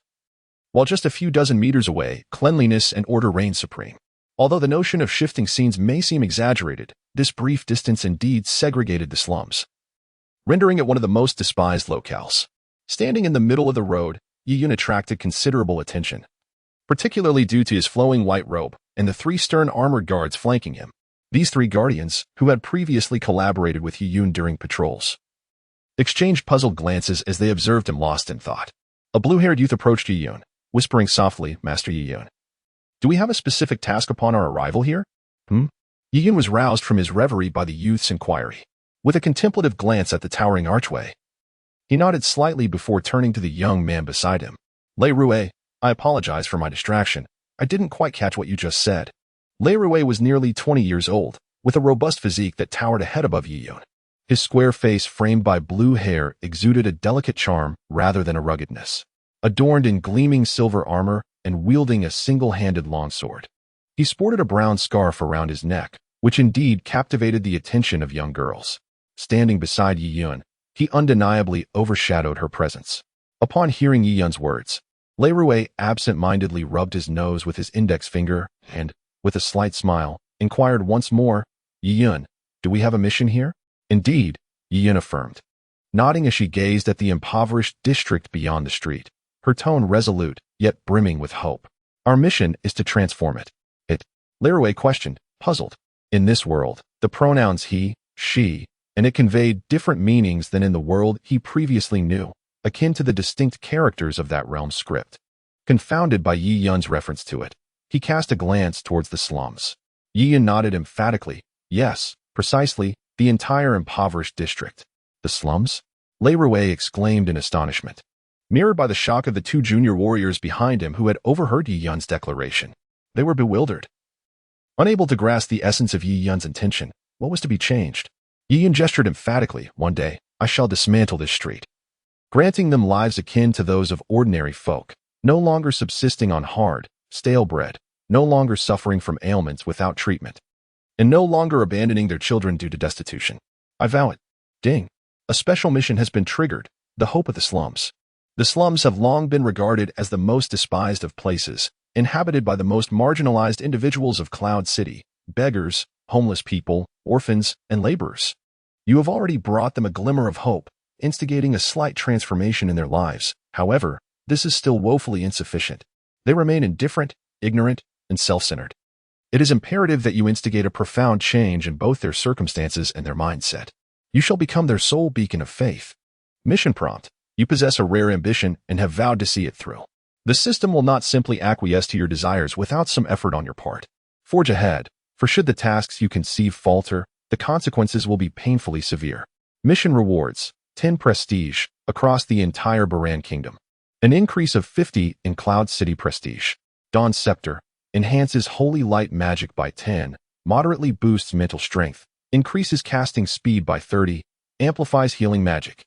while just a few dozen meters away, cleanliness and order reigned supreme. Although the notion of shifting scenes may seem exaggerated, this brief distance indeed segregated the slums, rendering it one of the most despised locales. Standing in the middle of the road, Yi Yun attracted considerable attention, particularly due to his flowing white robe and the 3 stern armored guards flanking him. These 3 guardians, who had previously collaborated with Yi Yun during patrols, exchanged puzzled glances as they observed him lost in thought. A blue-haired youth approached Yi Yun, whispering softly, "Master Yi Yun, do we have a specific task upon our arrival here?" Yi Yun was roused from his reverie by the youth's inquiry. With a contemplative glance at the towering archway, he nodded slightly before turning to the young man beside him. "Lei Rue, I apologize for my distraction. I didn't quite catch what you just said." Lei Rue was nearly 20 years old, with a robust physique that towered a head above Yi Yun. His square face, framed by blue hair, exuded a delicate charm rather than a ruggedness. Adorned in gleaming silver armor and wielding a single-handed longsword, he sported a brown scarf around his neck, which indeed captivated the attention of young girls. Standing beside Yi Yun, he undeniably overshadowed her presence. Upon hearing Yi Yun's words, Lei Rue absent-mindedly rubbed his nose with his index finger and, with a slight smile, inquired once more, "Yi Yun, do we have a mission here?" "Indeed," Yi Yun affirmed, nodding as she gazed at the impoverished district beyond the street, her tone resolute, yet brimming with hope. "Our mission is to transform it." Lei Rue questioned, puzzled. In this world, the pronouns he, she, and it conveyed different meanings than in the world he previously knew, akin to the distinct characters of that realm's script. Confounded by Yi Yun's reference to it, he cast a glance towards the slums. Yi Yun nodded emphatically. "Yes, precisely, the entire impoverished district." "The slums?" Lei Rue exclaimed in astonishment, mirrored by the shock of the 2 junior warriors behind him who had overheard Yi Yun's declaration. They were bewildered, unable to grasp the essence of Yi Yun's intention. What was to be changed? Yi Yun gestured emphatically. "One day, I shall dismantle this street, granting them lives akin to those of ordinary folk, no longer subsisting on hard, stale bread, no longer suffering from ailments without treatment, and no longer abandoning their children due to destitution. I vow it." Ding. A special mission has been triggered, the hope of the slums. The slums have long been regarded as the most despised of places, inhabited by the most marginalized individuals of Cloud City, beggars, homeless people, orphans, and laborers. You have already brought them a glimmer of hope, instigating a slight transformation in their lives. However, this is still woefully insufficient. They remain indifferent, ignorant, and self-centered. It is imperative that you instigate a profound change in both their circumstances and their mindset. You shall become their sole beacon of faith. Mission prompt. You possess a rare ambition and have vowed to see it through. The system will not simply acquiesce to your desires without some effort on your part. Forge ahead, for should the tasks you conceive falter, the consequences will be painfully severe. Mission rewards: 10 prestige across the entire Baran Kingdom. An increase of 50 in Cloud City prestige. Dawn Scepter enhances holy light magic by 10, moderately boosts mental strength, increases casting speed by 30, amplifies healing magic,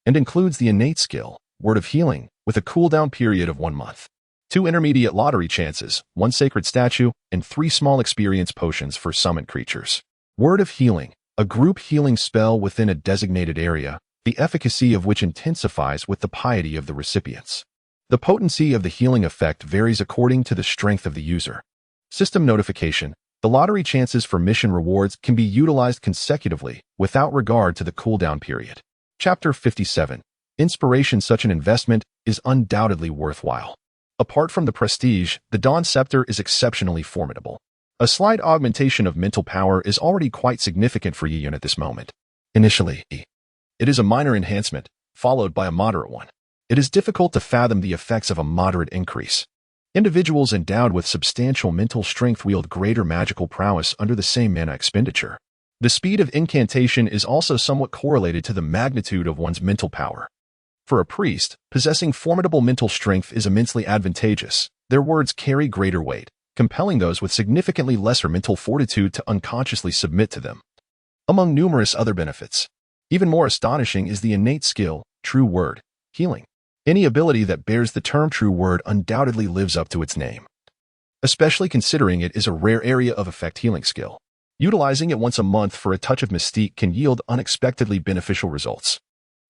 and includes the innate skill, Word of Healing, with a cooldown period of 1 month. 2 intermediate lottery chances, 1 sacred statue, and 3 small experience potions for summoned creatures. Word of Healing, a group healing spell within a designated area, the efficacy of which intensifies with the piety of the recipients. The potency of the healing effect varies according to the strength of the user. System notification: The lottery chances for mission rewards can be utilized consecutively without regard to the cooldown period. Chapter 57. Inspiration. Such an investment is undoubtedly worthwhile. Apart from the prestige, the Dawn Scepter is exceptionally formidable. A slight augmentation of mental power is already quite significant for Yi Yun at this moment. Initially, it is a minor enhancement, followed by a moderate one. It is difficult to fathom the effects of a moderate increase. Individuals endowed with substantial mental strength wield greater magical prowess under the same mana expenditure. The speed of incantation is also somewhat correlated to the magnitude of one's mental power. For a priest, possessing formidable mental strength is immensely advantageous. Their words carry greater weight, compelling those with significantly lesser mental fortitude to unconsciously submit to them. Among numerous other benefits, even more astonishing is the innate skill, True Word, healing. Any ability that bears the term True Word undoubtedly lives up to its name, especially considering it is a rare area of effect healing skill. Utilizing it once a month for a touch of mystique can yield unexpectedly beneficial results.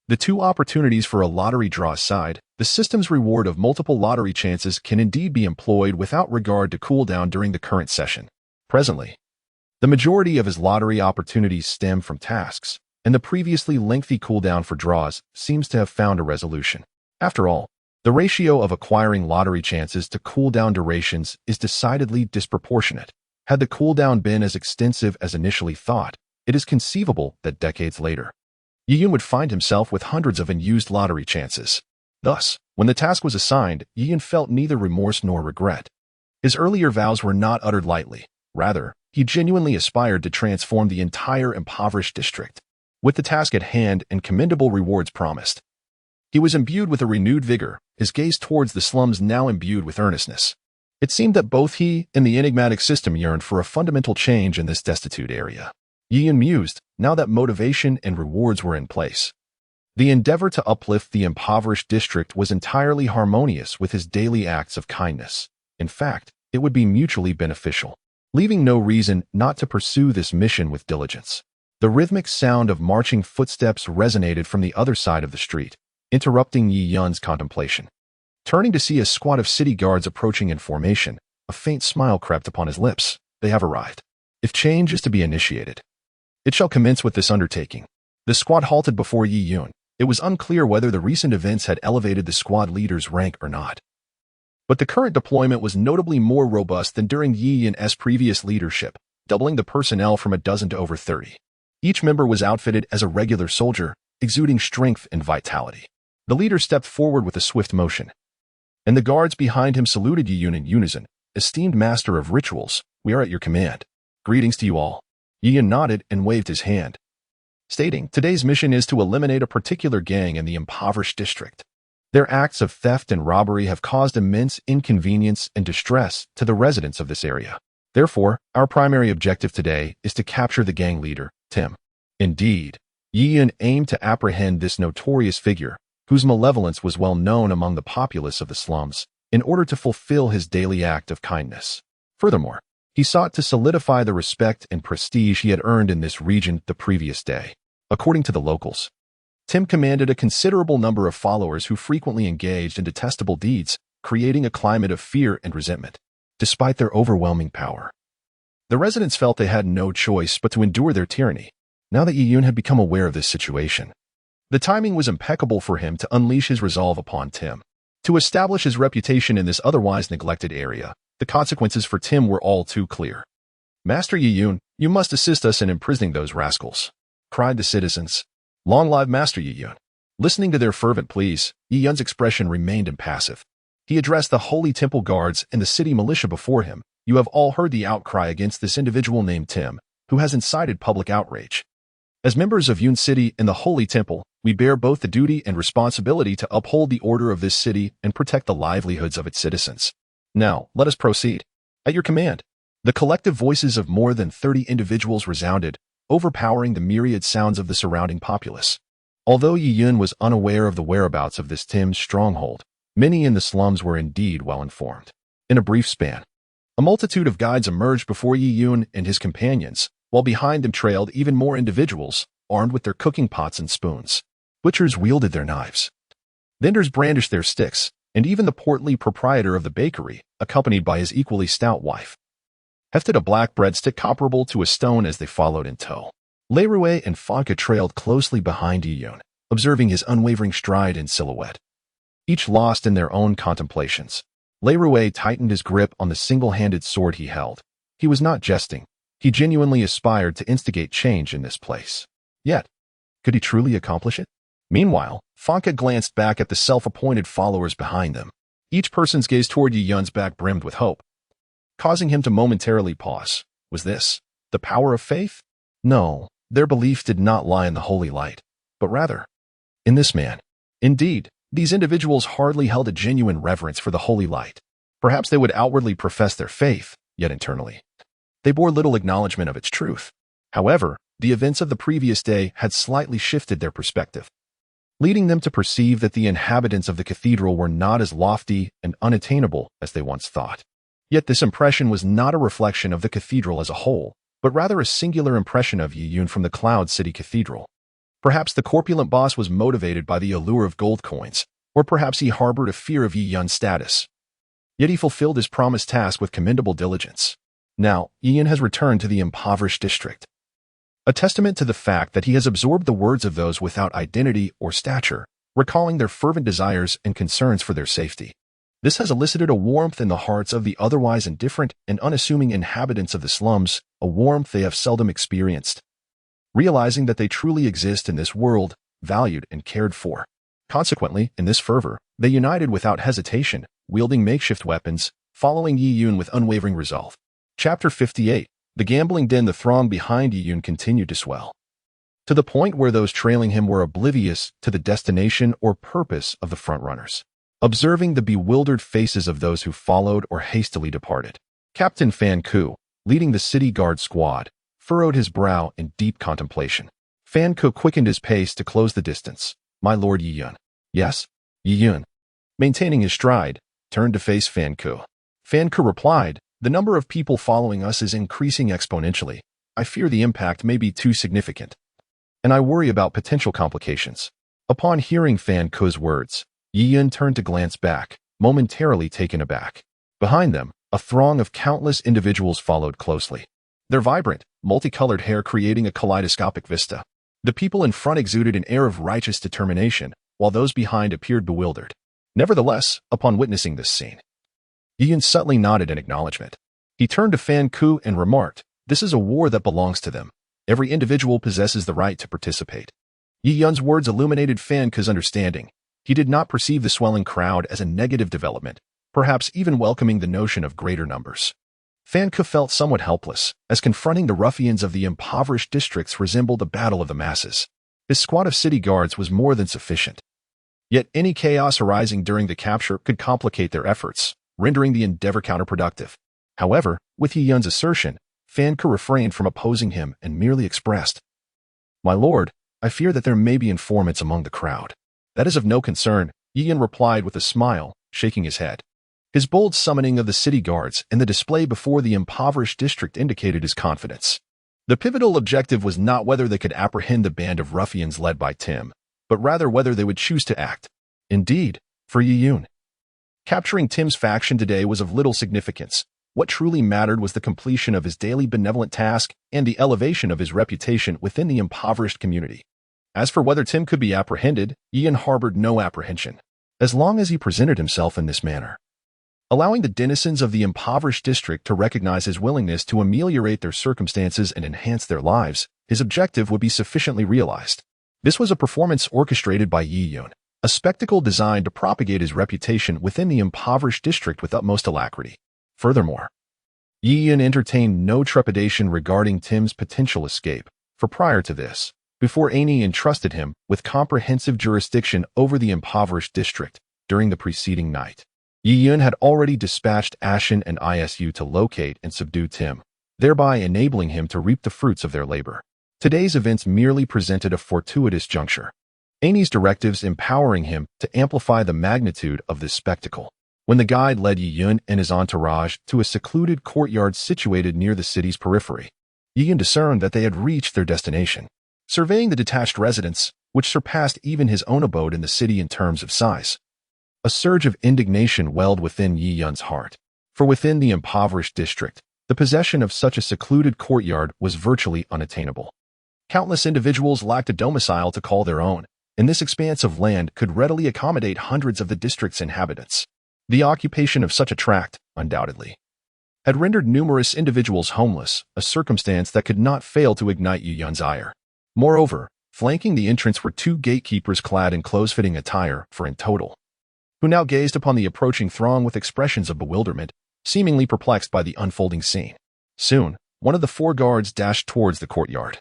The two opportunities for a lottery draw aside, the system's reward of multiple lottery chances can indeed be employed without regard to cooldown during the current session. Presently, the majority of his lottery opportunities stem from tasks, and the previously lengthy cooldown for draws seems to have found a resolution. After all, the ratio of acquiring lottery chances to cooldown durations is decidedly disproportionate. Had the cooldown been as extensive as initially thought, it is conceivable that decades later, Yi Yun would find himself with hundreds of unused lottery chances. Thus, when the task was assigned, Yi Yun felt neither remorse nor regret. His earlier vows were not uttered lightly. Rather, he genuinely aspired to transform the entire impoverished district. With the task at hand and commendable rewards promised, he was imbued with a renewed vigor, his gaze towards the slums now imbued with earnestness. It seemed that both he and the enigmatic system yearned for a fundamental change in this destitute area. Yi Yun mused, now that motivation and rewards were in place. The endeavor to uplift the impoverished district was entirely harmonious with his daily acts of kindness. In fact, it would be mutually beneficial, leaving no reason not to pursue this mission with diligence. The rhythmic sound of marching footsteps resonated from the other side of the street, interrupting Yi Yun's contemplation. Turning to see a squad of city guards approaching in formation, a faint smile crept upon his lips. They have arrived. If change is to be initiated, it shall commence with this undertaking. The squad halted before Yi Yun. It was unclear whether the recent events had elevated the squad leader's rank or not. But the current deployment was notably more robust than during Yi Yun's previous leadership, doubling the personnel from a dozen to over 30. Each member was outfitted as a regular soldier, exuding strength and vitality. The leader stepped forward with a swift motion, and the guards behind him saluted Yi Yun in unison. Esteemed master of rituals, we are at your command. Greetings to you all. Yi Yun nodded and waved his hand, stating, today's mission is to eliminate a particular gang in the impoverished district. Their acts of theft and robbery have caused immense inconvenience and distress to the residents of this area. Therefore, our primary objective today is to capture the gang leader, Tim. Indeed, Yi Yun aimed to apprehend this notorious figure, whose malevolence was well known among the populace of the slums, in order to fulfill his daily act of kindness. Furthermore, he sought to solidify the respect and prestige he had earned in this region the previous day. According to the locals, Tim commanded a considerable number of followers who frequently engaged in detestable deeds, creating a climate of fear and resentment. Despite their overwhelming power, the residents felt they had no choice but to endure their tyranny. Now that Yi Yun had become aware of this situation, the timing was impeccable for him to unleash his resolve upon Tim. To establish his reputation in this otherwise neglected area, the consequences for Tim were all too clear. Master Yi Yun, you must assist us in imprisoning those rascals, cried the citizens. Long live Master Yi Yun. Listening to their fervent pleas, Yi Yun's expression remained impassive. He addressed the holy temple guards and the city militia before him. You have all heard the outcry against this individual named Tim, who has incited public outrage. As members of Yun City and the Holy Temple, we bear both the duty and responsibility to uphold the order of this city and protect the livelihoods of its citizens. Now, let us proceed. At your command. The collective voices of more than 30 individuals resounded, overpowering the myriad sounds of the surrounding populace. Although Yi Yun was unaware of the whereabouts of this Tim's stronghold, many in the slums were indeed well informed. In a brief span, a multitude of guides emerged before Yi Yun and his companions, while behind them trailed even more individuals, armed with their cooking pots and spoons. Butchers wielded their knives. Vendors brandished their sticks, and even the portly proprietor of the bakery, accompanied by his equally stout wife, hefted a black breadstick comparable to a stone as they followed in tow. Leroy and Fonka trailed closely behind Yiyun, observing his unwavering stride and silhouette. Each lost in their own contemplations. Leroy tightened his grip on the single-handed sword he held. He was not jesting. He genuinely aspired to instigate change in this place. Yet, could he truly accomplish it? Meanwhile, Fonka glanced back at the self-appointed followers behind them. Each person's gaze toward Yiyun's back brimmed with hope, causing him to momentarily pause. Was this the power of faith? No, their belief did not lie in the holy light, but rather in this man. Indeed, these individuals hardly held a genuine reverence for the holy light. Perhaps they would outwardly profess their faith, yet internally they bore little acknowledgement of its truth. However, the events of the previous day had slightly shifted their perspective, leading them to perceive that the inhabitants of the cathedral were not as lofty and unattainable as they once thought. Yet this impression was not a reflection of the cathedral as a whole, but rather a singular impression of Yiyun from the Cloud City Cathedral. Perhaps the corpulent boss was motivated by the allure of gold coins, or perhaps he harbored a fear of Yiyun's status. Yet he fulfilled his promised task with commendable diligence. Now, Yiyun has returned to the impoverished district, a testament to the fact that he has absorbed the words of those without identity or stature, recalling their fervent desires and concerns for their safety. This has elicited a warmth in the hearts of the otherwise indifferent and unassuming inhabitants of the slums, a warmth they have seldom experienced, realizing that they truly exist in this world, valued and cared for. Consequently, in this fervor, they united without hesitation, wielding makeshift weapons, following Yiyun with unwavering resolve. Chapter 58. The gambling den. The throng behind Yiyun continued to swell, to the point where those trailing him were oblivious to the destination or purpose of the frontrunners. Observing the bewildered faces of those who followed or hastily departed, Captain Fan Ku, leading the city guard squad, furrowed his brow in deep contemplation. Fan Ku quickened his pace to close the distance. My lord Yiyun. Yes? Yiyun, maintaining his stride, turned to face Fan Ku. Fan Ku replied, the number of people following us is increasing exponentially. I fear the impact may be too significant, and I worry about potential complications. Upon hearing Fan Ku's words, Yiyun turned to glance back, momentarily taken aback. Behind them, a throng of countless individuals followed closely, their vibrant, multicolored hair creating a kaleidoscopic vista. The people in front exuded an air of righteous determination, while those behind appeared bewildered. Nevertheless, upon witnessing this scene, Yiyun subtly nodded in acknowledgement. He turned to Fan Ku and remarked, this is a war that belongs to them. Every individual possesses the right to participate. Yiyun's words illuminated Fan Ku's understanding. He did not perceive the swelling crowd as a negative development, perhaps even welcoming the notion of greater numbers. Fan Ku felt somewhat helpless, as confronting the ruffians of the impoverished districts resembled a battle of the masses. His squad of city guards was more than sufficient. Yet any chaos arising during the capture could complicate their efforts, rendering the endeavor counterproductive. However, with Yiyun's assertion, Fan Ku refrained from opposing him and merely expressed, my lord, I fear that there may be informants among the crowd. That is of no concern, Yiyun replied with a smile, shaking his head. His bold summoning of the city guards and the display before the impoverished district indicated his confidence. The pivotal objective was not whether they could apprehend the band of ruffians led by Tim, but rather whether they would choose to act. Indeed, for Yiyun, capturing Tim's faction today was of little significance. What truly mattered was the completion of his daily benevolent task and the elevation of his reputation within the impoverished community. As for whether Tim could be apprehended, Yiyun harbored no apprehension, as long as he presented himself in this manner, allowing the denizens of the impoverished district to recognize his willingness to ameliorate their circumstances and enhance their lives. His objective would be sufficiently realized. This was a performance orchestrated by Yiyun, a spectacle designed to propagate his reputation within the impoverished district with utmost alacrity. Furthermore, Yiyun entertained no trepidation regarding Tim's potential escape, for prior to this, before Annie entrusted him with comprehensive jurisdiction over the impoverished district during the preceding night, Yiyun had already dispatched Ashen and ISU to locate and subdue Tim, thereby enabling him to reap the fruits of their labor. Today's events merely presented a fortuitous juncture, Annie's directives empowering him to amplify the magnitude of this spectacle. When the guide led Yiyun and his entourage to a secluded courtyard situated near the city's periphery, Yiyun discerned that they had reached their destination. Surveying the detached residence, which surpassed even his own abode in the city in terms of size, a surge of indignation welled within Yiyun's heart. For within the impoverished district, The possession of such a secluded courtyard was virtually unattainable. Countless individuals lacked a domicile to call their own, and this expanse of land could readily accommodate hundreds of the district's inhabitants. The occupation of such a tract, undoubtedly, had rendered numerous individuals homeless, a circumstance that could not fail to ignite Yi Yun's ire. Moreover, flanking the entrance were two gatekeepers clad in close-fitting attire, for in total, who now gazed upon the approaching throng with expressions of bewilderment, seemingly perplexed by the unfolding scene. Soon, one of the four guards dashed towards the courtyard,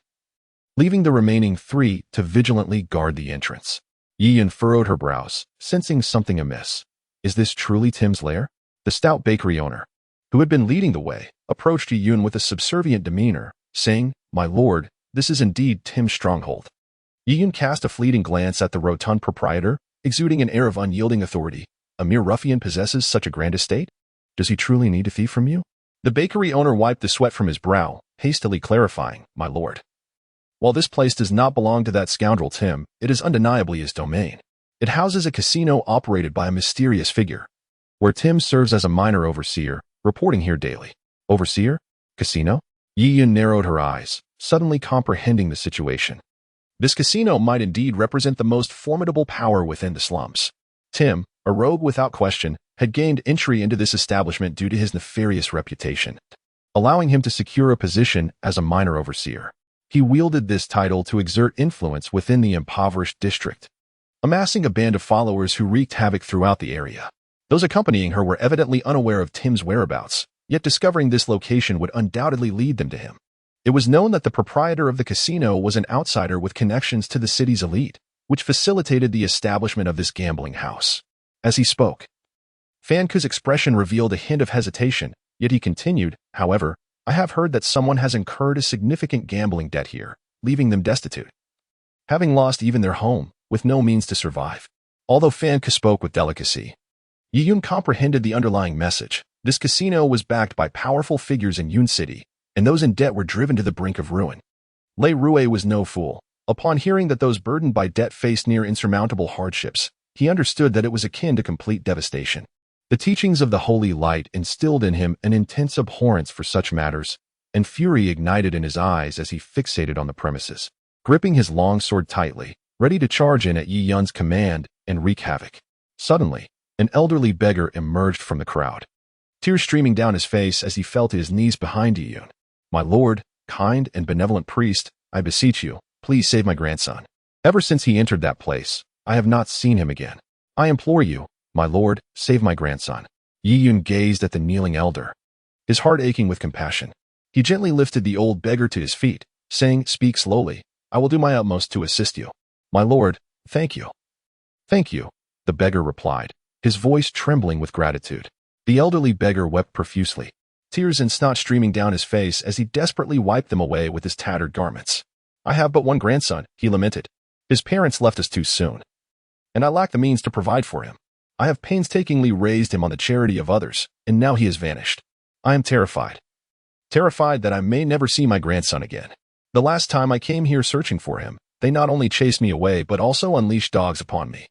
leaving the remaining three to vigilantly guard the entrance. Yi Yun furrowed her brows, sensing something amiss. Is this truly Tim's lair? The stout bakery owner, who had been leading the way, approached Yi Yun with a subservient demeanor, saying, "My lord, this is indeed Tim's stronghold." Yi Yun cast a fleeting glance at the rotund proprietor, exuding an air of unyielding authority. A mere ruffian possesses such a grand estate? Does he truly need to thieve from you? The bakery owner wiped the sweat from his brow, hastily clarifying, "My lord, while this place does not belong to that scoundrel Tim, it is undeniably his domain. It houses a casino operated by a mysterious figure, where Tim serves as a minor overseer, reporting here daily." Overseer? Casino? Yi Yun narrowed her eyes, suddenly comprehending the situation. This casino might indeed represent the most formidable power within the slums. Tim, a rogue without question, had gained entry into this establishment due to his nefarious reputation, allowing him to secure a position as a minor overseer. He wielded this title to exert influence within the impoverished district, amassing a band of followers who wreaked havoc throughout the area. Those accompanying her were evidently unaware of Tim's whereabouts, yet discovering this location would undoubtedly lead them to him. It was known that the proprietor of the casino was an outsider with connections to the city's elite, which facilitated the establishment of this gambling house. As he spoke, Fan Ku's expression revealed a hint of hesitation, yet he continued, "However, I have heard that someone has incurred a significant gambling debt here, leaving them destitute, having lost even their home, with no means to survive." Although Fan Ku spoke with delicacy, Yi Yun comprehended the underlying message. This casino was backed by powerful figures in Yun City, and those in debt were driven to the brink of ruin. Lei Rue was no fool. Upon hearing that those burdened by debt faced near insurmountable hardships, he understood that it was akin to complete devastation. The teachings of the Holy Light instilled in him an intense abhorrence for such matters, and fury ignited in his eyes as he fixated on the premises, gripping his long sword tightly, ready to charge in at Yi Yun's command and wreak havoc. Suddenly, an elderly beggar emerged from the crowd, tears streaming down his face as he fell to his knees behind Yi Yun. "My lord, kind and benevolent priest, I beseech you, please save my grandson. Ever since he entered that place, I have not seen him again. I implore you, my lord, save my grandson." Yi Yun gazed at the kneeling elder, his heart aching with compassion. He gently lifted the old beggar to his feet, saying, "Speak slowly. I will do my utmost to assist you." "My lord, thank you." "Thank you," the beggar replied, his voice trembling with gratitude. The elderly beggar wept profusely, tears and snot streaming down his face as he desperately wiped them away with his tattered garments. "I have but one grandson," he lamented. "His parents left us too soon, and I lack the means to provide for him. I have painstakingly raised him on the charity of others, and now he has vanished. I am terrified. Terrified that I may never see my grandson again. The last time I came here searching for him, they not only chased me away but also unleashed dogs upon me.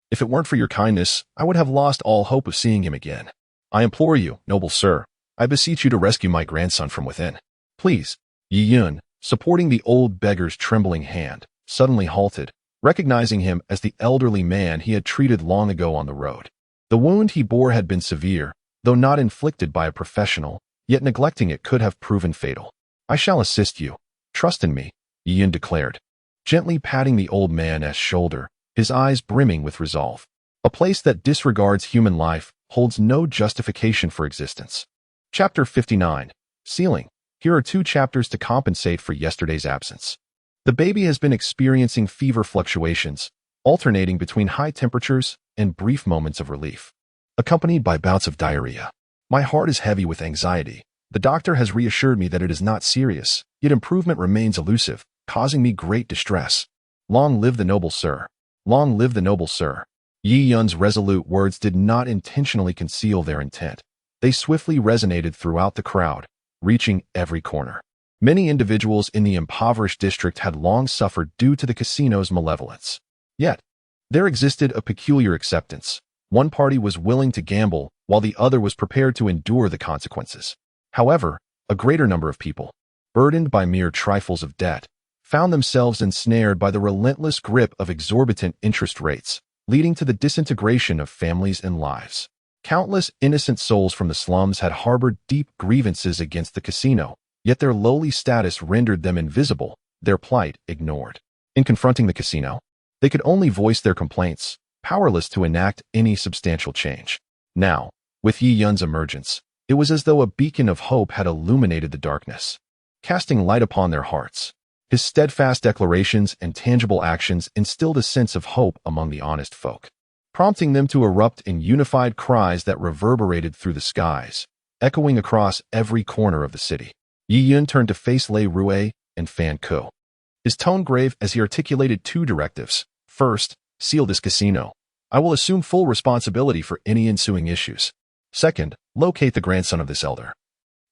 If it weren't for your kindness, I would have lost all hope of seeing him again. I implore you, noble sir, I beseech you to rescue my grandson from within. Please." Yi Yun, supporting the old beggar's trembling hand, suddenly halted, recognizing him as the elderly man he had treated long ago on the road. The wound he bore had been severe, though not inflicted by a professional, yet neglecting it could have proven fatal. "I shall assist you. Trust in me," Yi Yun declared, gently patting the old man's shoulder, his eyes brimming with resolve. A place that disregards human life holds no justification for existence. Chapter 59. Sealing. Here are 2 chapters to compensate for yesterday's absence. The baby has been experiencing fever fluctuations, alternating between high temperatures and brief moments of relief, accompanied by bouts of diarrhea. My heart is heavy with anxiety. The doctor has reassured me that it is not serious, yet improvement remains elusive, causing me great distress. Long live the noble sir. Long live the noble sir. Yi Yun's resolute words did not intentionally conceal their intent. They swiftly resonated throughout the crowd, reaching every corner. Many individuals in the impoverished district had long suffered due to the casino's malevolence. Yet, there existed a peculiar acceptance. One party was willing to gamble, while the other was prepared to endure the consequences. However, A greater number of people, burdened by mere trifles of debt, found themselves ensnared by the relentless grip of exorbitant interest rates, leading to the disintegration of families and lives. Countless innocent souls from the slums had harbored deep grievances against the casino, yet their lowly status rendered them invisible, their plight ignored. In confronting the casino, they could only voice their complaints, powerless to enact any substantial change. Now, with Yi Yun's emergence, it was as though a beacon of hope had illuminated the darkness, casting light upon their hearts. His steadfast declarations and tangible actions instilled a sense of hope among the honest folk, prompting them to erupt in unified cries that reverberated through the skies, echoing across every corner of the city. Yi Yun turned to face Lei Rue and Fan Ku, his tone grave as he articulated two directives. First, seal this casino. I will assume full responsibility for any ensuing issues. Second, locate the grandson of this elder,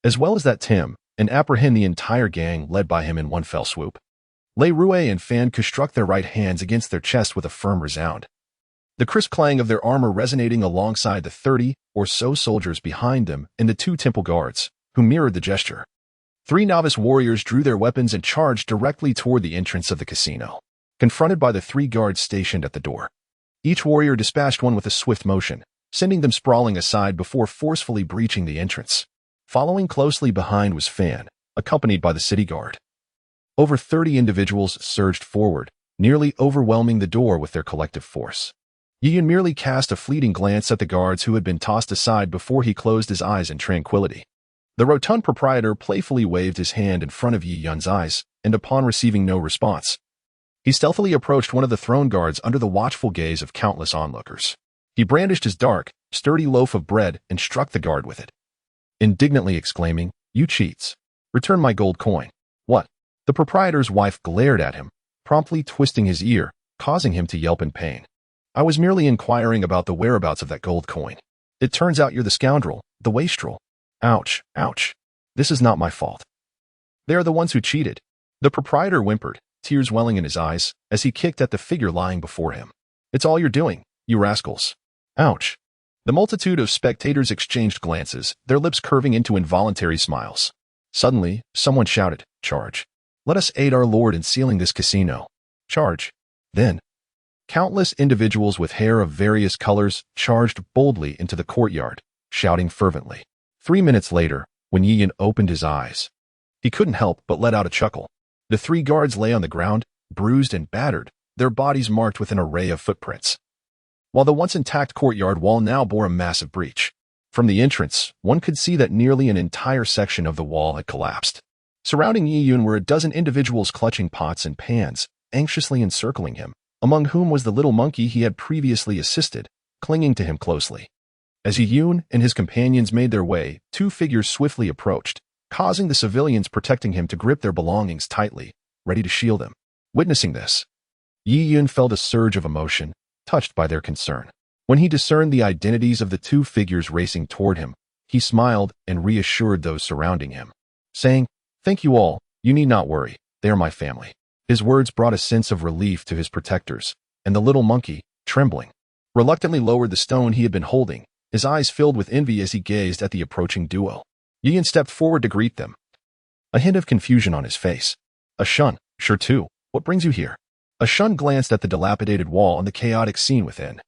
as well as that Tim, and apprehend the entire gang led by him in one fell swoop. Lei Rue and Fan Ku struck their right hands against their chests with a firm resound, the crisp clang of their armor resonating alongside the 30 or so soldiers behind them and the 2 temple guards, who mirrored the gesture. 3 novice warriors drew their weapons and charged directly toward the entrance of the casino, confronted by the 3 guards stationed at the door. Each warrior dispatched one with a swift motion, sending them sprawling aside before forcefully breaching the entrance. Following closely behind was Fan, accompanied by the city guard. Over 30 individuals surged forward, nearly overwhelming the door with their collective force. Yi Yun merely cast a fleeting glance at the guards who had been tossed aside before he closed his eyes in tranquility. The rotund proprietor playfully waved his hand in front of Yi Yun's eyes, and upon receiving no response, he stealthily approached one of the throne guards under the watchful gaze of countless onlookers. He brandished his dark, sturdy loaf of bread and struck the guard with it, indignantly exclaiming, "You cheats! Return my gold coin." "What?" The proprietor's wife glared at him, promptly twisting his ear, causing him to yelp in pain. "I was merely inquiring about the whereabouts of that gold coin. It turns out you're the scoundrel, the wastrel." "Ouch, ouch. This is not my fault. They are the ones who cheated." The proprietor whimpered, tears welling in his eyes, as he kicked at the figure lying before him. "It's all you're doing, you rascals." "Ouch." The multitude of spectators exchanged glances, their lips curving into involuntary smiles. Suddenly, someone shouted, "Charge. Let us aid our lord in sealing this casino." "Charge." Then, countless individuals with hair of various colors charged boldly into the courtyard, shouting fervently. 3 minutes later, when Yi Yun opened his eyes, he couldn't help but let out a chuckle. The 3 guards lay on the ground, bruised and battered, their bodies marked with an array of footprints, while the once intact courtyard wall now bore a massive breach. From the entrance, one could see that nearly an entire section of the wall had collapsed. Surrounding Yi Yun were a dozen individuals clutching pots and pans, anxiously encircling him, among whom was the little monkey he had previously assisted, clinging to him closely. As Yi Yun and his companions made their way, 2 figures swiftly approached, causing the civilians protecting him to grip their belongings tightly, ready to shield him. Witnessing this, Yi Yun felt a surge of emotion, touched by their concern. When he discerned the identities of the 2 figures racing toward him, he smiled and reassured those surrounding him, saying, "Thank you all, you need not worry, they are my family." His words brought a sense of relief to his protectors, and the little monkey, trembling, reluctantly lowered the stone he had been holding, his eyes filled with envy as he gazed at the approaching duo. Yi Yun stepped forward to greet them, a hint of confusion on his face. "Ashun, sure too, what brings you here?" Ashun glanced at the dilapidated wall and the chaotic scene within,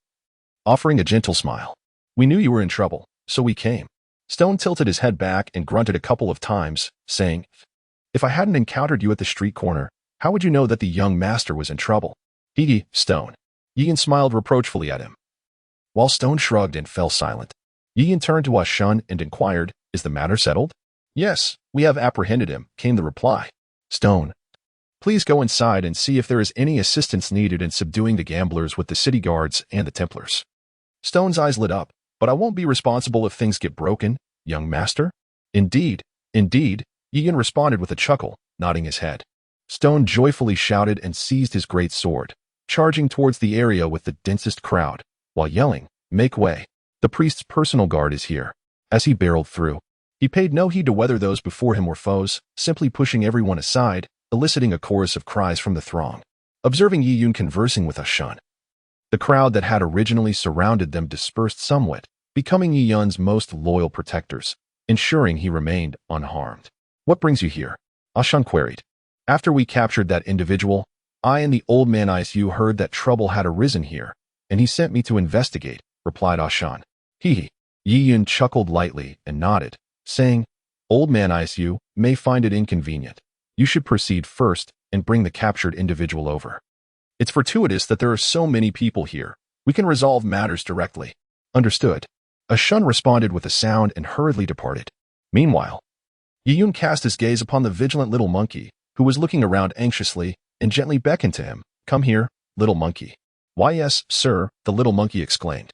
offering a gentle smile. "We knew you were in trouble, so we came." Stone tilted his head back and grunted a couple of times, saying, "If I hadn't encountered you at the street corner, how would you know that the young master was in trouble?" "Hee, Stone." Yi Yun smiled reproachfully at him. While Stone shrugged and fell silent, Yi Yun turned to Ashun and inquired, "Is the matter settled?" "Yes, we have apprehended him," came the reply. "Stone, please go inside and see if there is any assistance needed in subduing the gamblers with the city guards and the Templars." Stone's eyes lit up. "But I won't be responsible if things get broken, young master?" "Indeed, indeed," Yi Yun responded with a chuckle, nodding his head. Stone joyfully shouted and seized his great sword, charging towards the area with the densest crowd, while yelling, "Make way. The priest's personal guard is here." As he barreled through, he paid no heed to whether those before him were foes, simply pushing everyone aside, eliciting a chorus of cries from the throng. Observing Yi Yun conversing with Ashun, the crowd that had originally surrounded them dispersed somewhat, becoming Yi Yun's most loyal protectors, ensuring he remained unharmed. What brings you here? Ashan queried. After we captured that individual, I and the old man ISU heard that trouble had arisen here, and he sent me to investigate, replied Ashan. Hee. Yi Yun chuckled lightly and nodded, saying, Old man ISU may find it inconvenient. You should proceed first and bring the captured individual over. It's fortuitous that there are so many people here. We can resolve matters directly. Understood. Ashan responded with a sound and hurriedly departed. Meanwhile, Yi Yun cast his gaze upon the vigilant little monkey, who was looking around anxiously, and gently beckoned to him. Come here, little monkey. Why yes, sir, the little monkey exclaimed.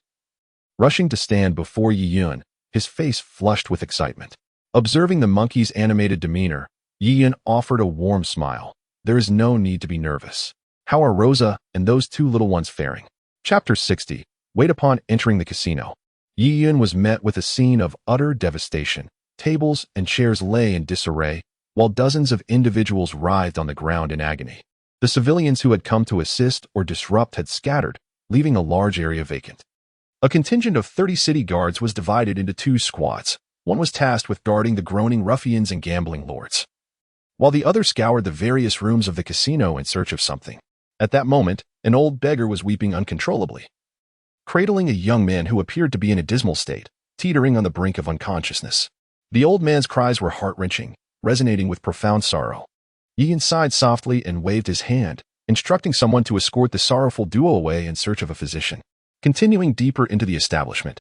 Rushing to stand before Yi Yun, his face flushed with excitement. Observing the monkey's animated demeanor, Yi Yun offered a warm smile. There is no need to be nervous. How are Rosa and those two little ones faring? Chapter 60. Wait upon entering the casino. Yi Yun was met with a scene of utter devastation. Tables and chairs lay in disarray, while dozens of individuals writhed on the ground in agony. The civilians who had come to assist or disrupt had scattered, leaving a large area vacant. A contingent of 30 city guards was divided into two squads. One was tasked with guarding the groaning ruffians and gambling lords, while the other scoured the various rooms of the casino in search of something. At that moment, an old beggar was weeping uncontrollably, cradling a young man who appeared to be in a dismal state, teetering on the brink of unconsciousness. The old man's cries were heart-wrenching, resonating with profound sorrow. Yi Yun sighed softly and waved his hand, instructing someone to escort the sorrowful duo away in search of a physician. Continuing deeper into the establishment,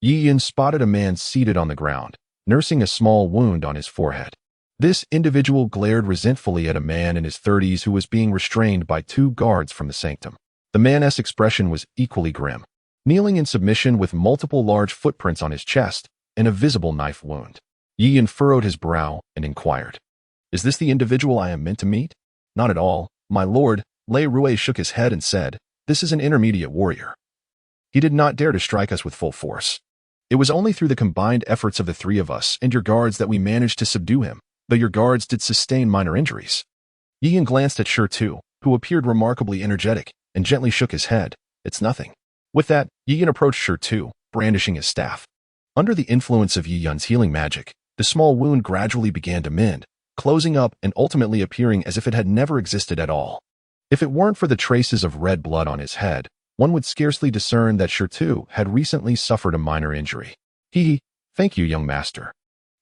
Yi Yun spotted a man seated on the ground, nursing a small wound on his forehead. This individual glared resentfully at a man in his 30s who was being restrained by two guards from the sanctum. The man's expression was equally grim, kneeling in submission with multiple large footprints on his chest and a visible knife wound. Yi Yun furrowed his brow and inquired, Is this the individual I am meant to meet? Not at all, my lord. Lei Rui shook his head and said, This is an intermediate warrior. He did not dare to strike us with full force. It was only through the combined efforts of the three of us and your guards that we managed to subdue him, though your guards did sustain minor injuries. Yi Yun glanced at Shur-Tu, who appeared remarkably energetic, and gently shook his head. It's nothing. With that, Yi Yun approached Shur-Tu, brandishing his staff. Under the influence of Yi Yun's healing magic, the small wound gradually began to mend, closing up and ultimately appearing as if it had never existed at all. If it weren't for the traces of red blood on his head, one would scarcely discern that Shur-Tu had recently suffered a minor injury. Thank you, young master.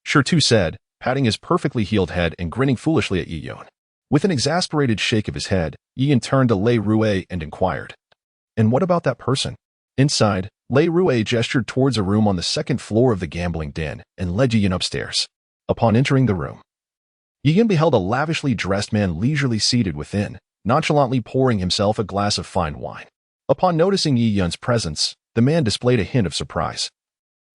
Shur-Tu said, patting his perfectly healed head and grinning foolishly at Yi Yun. With an exasperated shake of his head, Yi Yun turned to Lei Rui and inquired, And what about that person? Inside, Lei Rui gestured towards a room on the second floor of the gambling den and led Yi Yun upstairs. Upon entering the room, Yi Yun beheld a lavishly dressed man leisurely seated within, nonchalantly pouring himself a glass of fine wine. Upon noticing Yi Yun's presence, the man displayed a hint of surprise,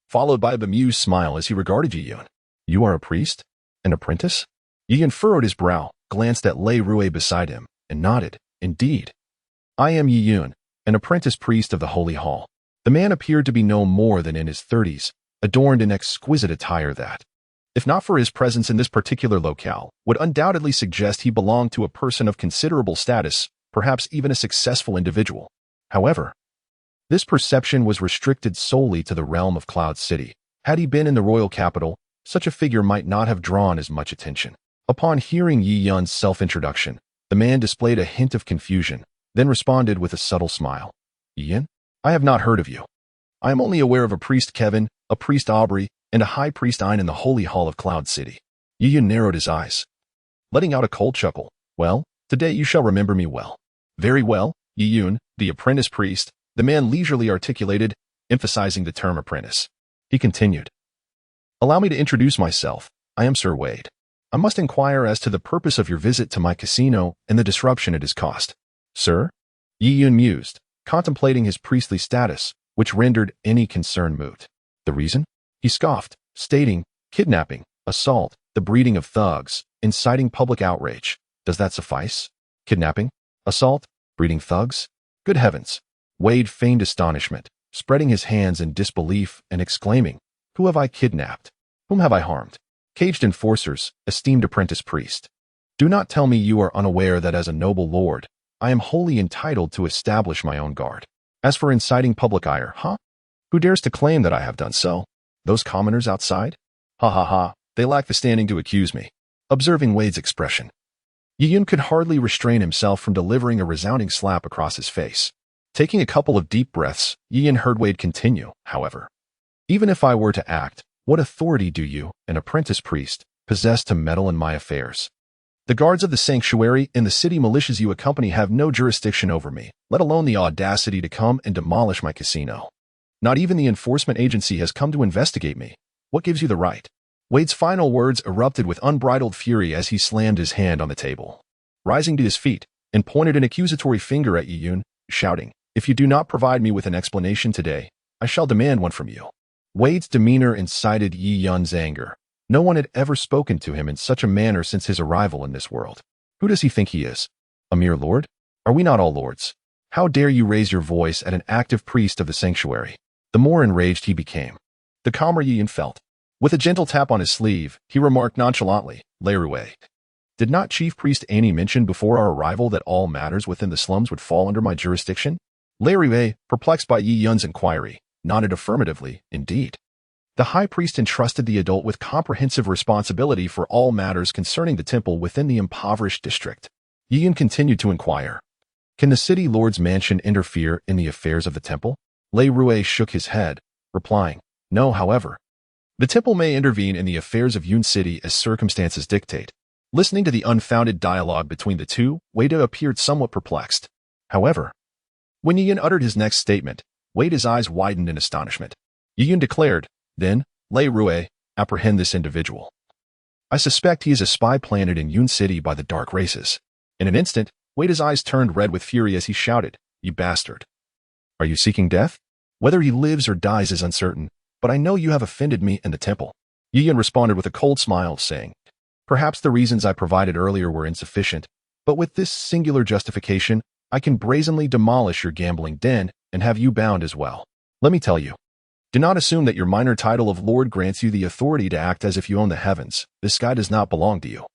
followed by a bemused smile as he regarded Yi Yun. You are a priest? An apprentice? Yi Yun furrowed his brow, glanced at Lei Rui beside him, and nodded. Indeed. I am Yi Yun, an apprentice priest of the Holy Hall. The man appeared to be no more than in his 30s, adorned in exquisite attire that, if not for his presence in this particular locale, would undoubtedly suggest he belonged to a person of considerable status, perhaps even a successful individual. However, this perception was restricted solely to the realm of Cloud City. Had he been in the royal capital, such a figure might not have drawn as much attention. Upon hearing Yi Yun's self-introduction, the man displayed a hint of confusion, then responded with a subtle smile. Yi Yun? I have not heard of you. I am only aware of a priest Kevin, a priest Aubrey, and a high priest Ein in the Holy Hall of Cloud City. Yi Yun narrowed his eyes, letting out a cold chuckle. Well, today you shall remember me well. Very well, Yi Yun, the apprentice priest, the man leisurely articulated, emphasizing the term apprentice. He continued, Allow me to introduce myself. I am Sir Wade. I must inquire as to the purpose of your visit to my casino and the disruption it has caused. Sir? Yi Yun mused, contemplating his priestly status, which rendered any concern moot. The reason? He scoffed, stating, kidnapping, assault, the breeding of thugs, inciting public outrage. Does that suffice? Kidnapping, assault, breeding thugs? Good heavens! Wade feigned astonishment, spreading his hands in disbelief and exclaiming, Who have I kidnapped? Whom have I harmed? Caged enforcers, esteemed apprentice priest. Do not tell me you are unaware that as a noble lord, I am wholly entitled to establish my own guard. As for inciting public ire, Who dares to claim that I have done so? Those commoners outside? Ha ha ha, they lack the standing to accuse me. observing Wade's expression. Yi-Yun could hardly restrain himself from delivering a resounding slap across his face. Taking a couple of deep breaths, Yi-Yun heard Wade continue, however. Even if I were to act, what authority do you, an apprentice priest, possess to meddle in my affairs? The guards of the sanctuary and the city militias you accompany have no jurisdiction over me, let alone the audacity to come and demolish my casino. Not even the enforcement agency has come to investigate me. What gives you the right? Wade's final words erupted with unbridled fury as he slammed his hand on the table. Rising to his feet, and pointed an accusatory finger at Yi-Yun, shouting, "If you do not provide me with an explanation today, I shall demand one from you." Wade's demeanor incited Yi-Yun's anger. No one had ever spoken to him in such a manner since his arrival in this world. Who does he think he is? A mere lord? Are we not all lords? How dare you raise your voice at an active priest of the sanctuary? The more enraged he became, the calmer Yi-Yun felt. With a gentle tap on his sleeve, he remarked nonchalantly, "Leirue, did not Chief Priest Annie mention before our arrival that all matters within the slums would fall under my jurisdiction?" Leirue, perplexed by Yi-Yun's inquiry, nodded affirmatively, "Indeed." The high priest entrusted the adult with comprehensive responsibility for all matters concerning the temple within the impoverished district. Yi-Yun continued to inquire, "Can the city lord's mansion interfere in the affairs of the temple?" Leirue shook his head, replying, "No, however. The temple may intervene in the affairs of Yun City as circumstances dictate." Listening to the unfounded dialogue between the two, Wade appeared somewhat perplexed. However, when Yi-Yun uttered his next statement, Wade's eyes widened in astonishment. Yi-Yun declared, "Then, Leirue, apprehend this individual. I suspect he is a spy planted in Yun City by the dark races." In an instant, Wade's eyes turned red with fury as he shouted, "You bastard! Are you seeking death? Whether he lives or dies is uncertain, but I know you have offended me and the temple." Yi-Yun responded with a cold smile, saying, "Perhaps the reasons I provided earlier were insufficient, but with this singular justification, I can brazenly demolish your gambling den and have you bound as well. Let me tell you, do not assume that your minor title of Lord grants you the authority to act as if you own the heavens. The sky does not belong to you.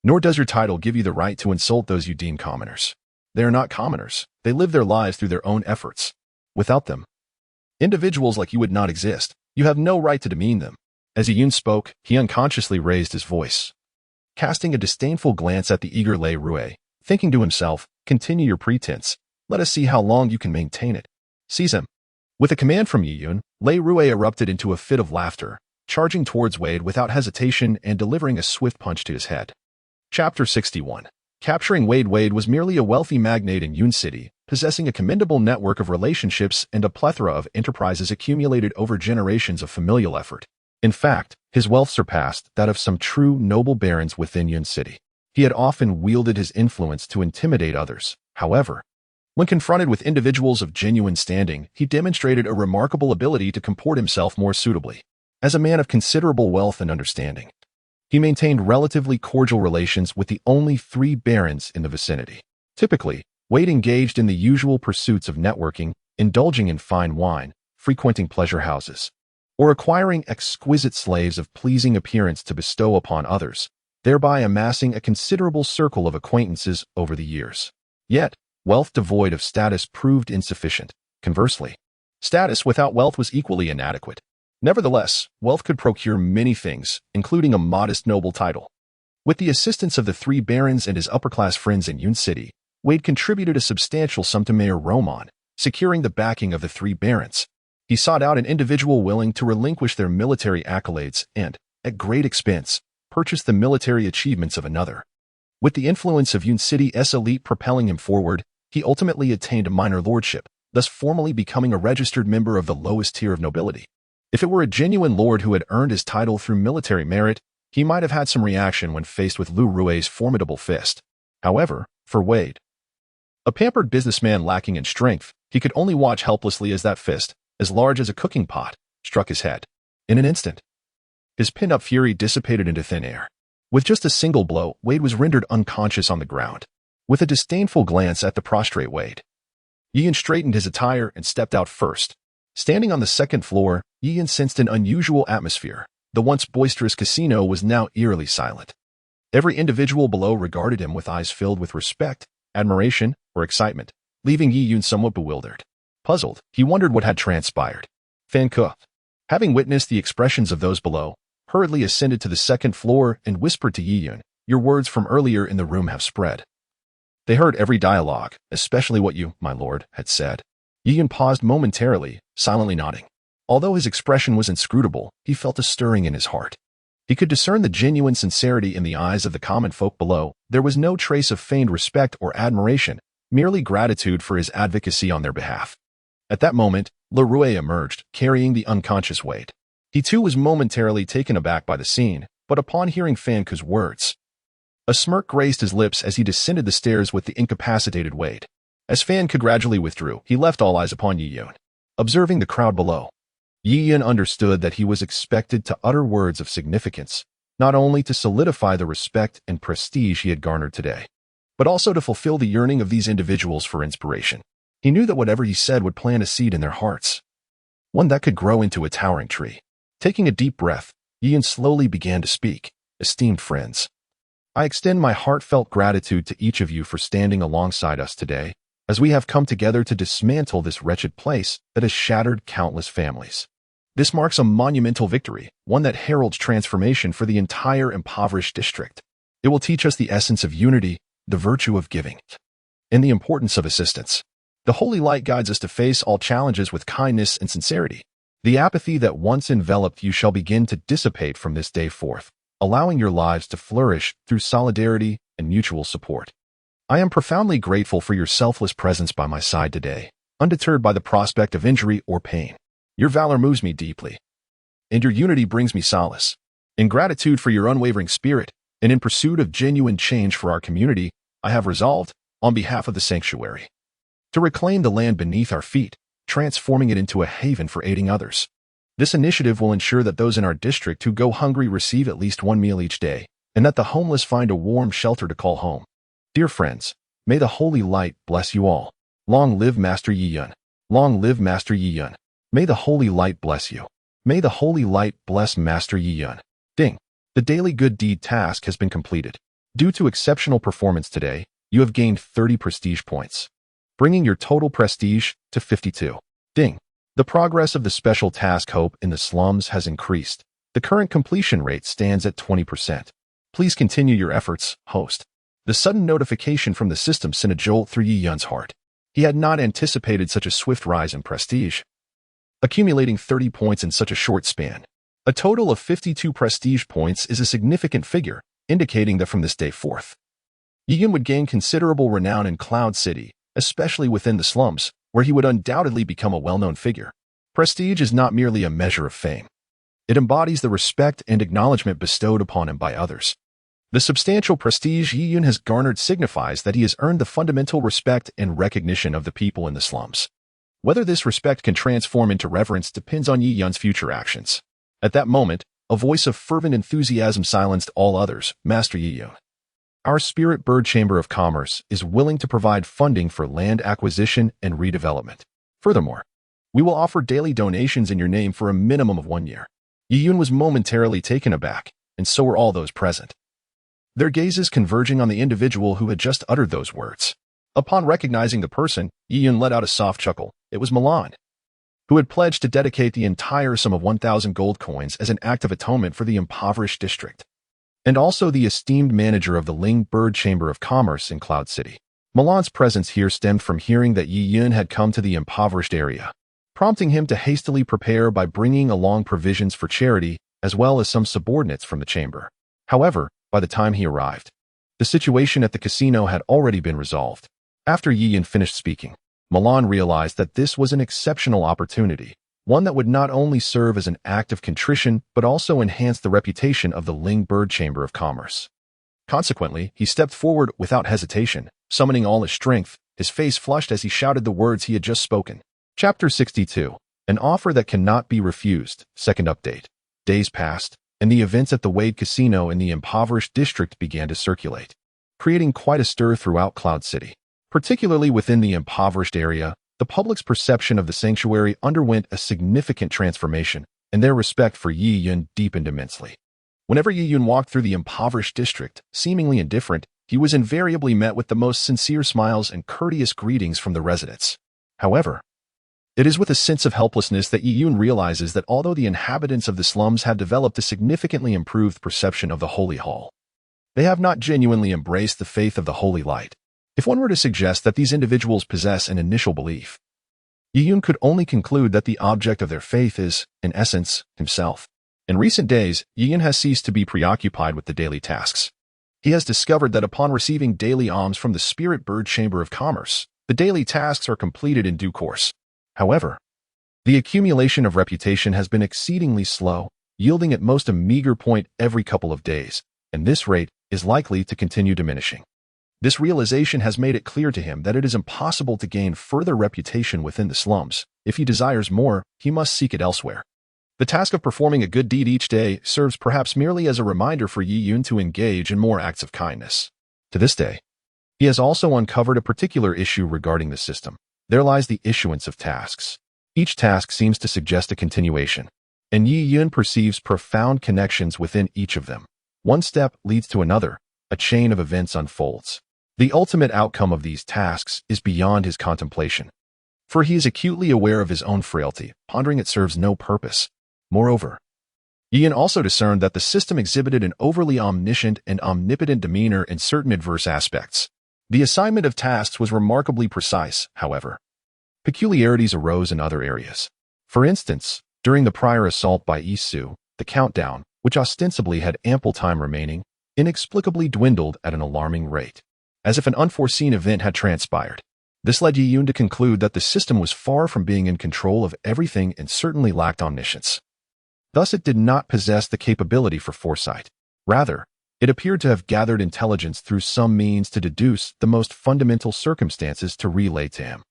Nor does your title give you the right to insult those you deem commoners. They are not commoners. They live their lives through their own efforts. Without them, individuals like you would not exist. You have no right to demean them." As Yi-Yun spoke, he unconsciously raised his voice. Casting a disdainful glance at the eager Leirue, thinking to himself, "Continue your pretense. Let us see how long you can maintain it. Seize him." With a command from Yi-Yun, Leirue erupted into a fit of laughter, charging towards Wade without hesitation and delivering a swift punch to his head. Chapter 61. Capturing Wade. Wade was merely a wealthy magnate in Yun City, possessing a commendable network of relationships and a plethora of enterprises accumulated over generations of familial effort. In fact, his wealth surpassed that of some true noble barons within Yun City. He had often wielded his influence to intimidate others. However, when confronted with individuals of genuine standing, he demonstrated a remarkable ability to comport himself more suitably. As a man of considerable wealth and understanding, he maintained relatively cordial relations with the only 3 barons in the vicinity. Typically, Wade engaged in the usual pursuits of networking, indulging in fine wine, frequenting pleasure houses, or acquiring exquisite slaves of pleasing appearance to bestow upon others, thereby amassing a considerable circle of acquaintances over the years. Yet, wealth devoid of status proved insufficient. Conversely, status without wealth was equally inadequate. Nevertheless, wealth could procure many things, including a modest noble title. With the assistance of the 3 barons and his upper-class friends in Yun City, Wade contributed a substantial sum to Mayor Roman, securing the backing of the 3 barons. He sought out an individual willing to relinquish their military accolades and, at great expense, purchase the military achievements of another. With the influence of Yun City's elite propelling him forward, he ultimately attained a minor lordship, thus formally becoming a registered member of the lowest tier of nobility. If it were a genuine lord who had earned his title through military merit, he might have had some reaction when faced with Leirue's formidable fist. However, for Wade, a pampered businessman lacking in strength, he could only watch helplessly as that fist, as large as a cooking pot, struck his head. In an instant, his pent-up fury dissipated into thin air. With just a single blow, Wade was rendered unconscious on the ground. With a disdainful glance at the prostrate Wade, Yi-Yun straightened his attire and stepped out first. Standing on the 2nd floor, Yi-Yun sensed an unusual atmosphere. The once boisterous casino was now eerily silent. Every individual below regarded him with eyes filled with respect, admiration, or excitement, leaving Yi-Yun somewhat bewildered. Puzzled, he wondered what had transpired. Fan Ke, having witnessed the expressions of those below, hurriedly ascended to the 2nd floor and whispered to Yi-Yun, Your words from earlier in the room have spread. They heard every dialogue, especially what you, my lord, had said. Yi Yun paused momentarily, silently nodding. Although his expression was inscrutable, he felt a stirring in his heart. He could discern the genuine sincerity in the eyes of the common folk below. There was no trace of feigned respect or admiration, merely gratitude for his advocacy on their behalf. At that moment, Leroy emerged, carrying the unconscious Wade. He too was momentarily taken aback by the scene, but upon hearing Fan Ku's words, a smirk graced his lips as he descended the stairs with the incapacitated Wade. As Fan Ku gradually withdrew, he left all eyes upon Yi Yun. Observing the crowd below, Yi Yun understood that he was expected to utter words of significance, not only to solidify the respect and prestige he had garnered today, but also to fulfill the yearning of these individuals for inspiration. He knew that whatever he said would plant a seed in their hearts, one that could grow into a towering tree. Taking a deep breath, Yi Yun slowly began to speak. Esteemed friends, I extend my heartfelt gratitude to each of you for standing alongside us today, as we have come together to dismantle this wretched place that has shattered countless families. This marks a monumental victory, one that heralds transformation for the entire impoverished district. It will teach us the essence of unity, the virtue of giving, and the importance of assistance. The holy light guides us to face all challenges with kindness and sincerity. The apathy that once enveloped you shall begin to dissipate from this day forth, allowing your lives to flourish through solidarity and mutual support. I am profoundly grateful for your selfless presence by my side today, undeterred by the prospect of injury or pain. Your valor moves me deeply, and your unity brings me solace. In gratitude for your unwavering spirit, and in pursuit of genuine change for our community, I have resolved, on behalf of the sanctuary, to reclaim the land beneath our feet, transforming it into a haven for aiding others. This initiative will ensure that those in our district who go hungry receive at least one meal each day, and that the homeless find a warm shelter to call home. Dear friends, may the holy light bless you all. Long live Master Yi Yun. Long live Master Yi Yun. May the holy light bless you. May the holy light bless Master Yi Yun. Ding. The daily good deed task has been completed. Due to exceptional performance today, you have gained 30 prestige points, bringing your total prestige to 52. Ding. The progress of the special task Hope in the Slums has increased. The current completion rate stands at 20%. Please continue your efforts, host. The sudden notification from the system sent a jolt through Yi Yun's heart. He had not anticipated such a swift rise in prestige, accumulating 30 points in such a short span. A total of 52 prestige points is a significant figure, indicating that from this day forth, Yi Yun would gain considerable renown in Cloud City, especially within the slums, where he would undoubtedly become a well-known figure. Prestige is not merely a measure of fame. It embodies the respect and acknowledgement bestowed upon him by others. The substantial prestige Yi Yun has garnered signifies that he has earned the fundamental respect and recognition of the people in the slums. Whether this respect can transform into reverence depends on Yi Yun's future actions. At that moment, a voice of fervent enthusiasm silenced all others. Master Yi Yun, our Spirit Bird Chamber of Commerce is willing to provide funding for land acquisition and redevelopment. Furthermore, we will offer daily donations in your name for a minimum of 1 year. Yi Yun was momentarily taken aback, and so were all those present, their gazes converging on the individual who had just uttered those words. Upon recognizing the person, Yi Yun let out a soft chuckle. It was Milan, who had pledged to dedicate the entire sum of 1,000 gold coins as an act of atonement for the impoverished district, and also the esteemed manager of the Ling Bird Chamber of Commerce in Cloud City. Milan's presence here stemmed from hearing that Yi Yun had come to the impoverished area, prompting him to hastily prepare by bringing along provisions for charity as well as some subordinates from the chamber. However, by the time he arrived, the situation at the casino had already been resolved. After Yi Yun finished speaking, Milan realized that this was an exceptional opportunity, one that would not only serve as an act of contrition but also enhance the reputation of the Ling Bird Chamber of Commerce. Consequently, he stepped forward without hesitation, summoning all his strength. His face flushed as he shouted the words he had just spoken. Chapter 62. An offer that cannot be refused. Second update. Days passed, and the events at the Wade Casino in the impoverished district began to circulate, creating quite a stir throughout Cloud City. Particularly within the impoverished area, the public's perception of the sanctuary underwent a significant transformation, and their respect for Yi Yun deepened immensely. Whenever Yi Yun walked through the impoverished district, seemingly indifferent, he was invariably met with the most sincere smiles and courteous greetings from the residents. However, it is with a sense of helplessness that Yi Yun realizes that although the inhabitants of the slums have developed a significantly improved perception of the Holy Hall, They have not genuinely embraced the faith of the Holy Light. If one were to suggest that these individuals possess an initial belief, Yiyun could only conclude that the object of their faith is, in essence, himself. In recent days, Yiyun has ceased to be preoccupied with the daily tasks. He has discovered that upon receiving daily alms from the Spirit Bird Chamber of Commerce, the daily tasks are completed in due course. However, the accumulation of reputation has been exceedingly slow, yielding at most a meager point every couple of days, and this rate is likely to continue diminishing. This realization has made it clear to him that it is impossible to gain further reputation within the slums. If he desires more, he must seek it elsewhere. The task of performing a good deed each day serves perhaps merely as a reminder for Yiyun to engage in more acts of kindness. To this day, he has also uncovered a particular issue regarding the system. There lies the issuance of tasks. Each task seems to suggest a continuation, and Yiyun perceives profound connections within each of them. One step leads to another, a chain of events unfolds. The ultimate outcome of these tasks is beyond his contemplation, for he is acutely aware of his own frailty, pondering it serves no purpose. Moreover, Yiyun also discerned that the system exhibited an overly omniscient and omnipotent demeanor in certain adverse aspects. The assignment of tasks was remarkably precise, however. Peculiarities arose in other areas. For instance, during the prior assault by Isu, the countdown, which ostensibly had ample time remaining, inexplicably dwindled at an alarming rate, as if an unforeseen event had transpired. This led Yiyun to conclude that the system was far from being in control of everything and certainly lacked omniscience. Thus, it did not possess the capability for foresight. Rather, it appeared to have gathered intelligence through some means to deduce the most fundamental circumstances to relay to him.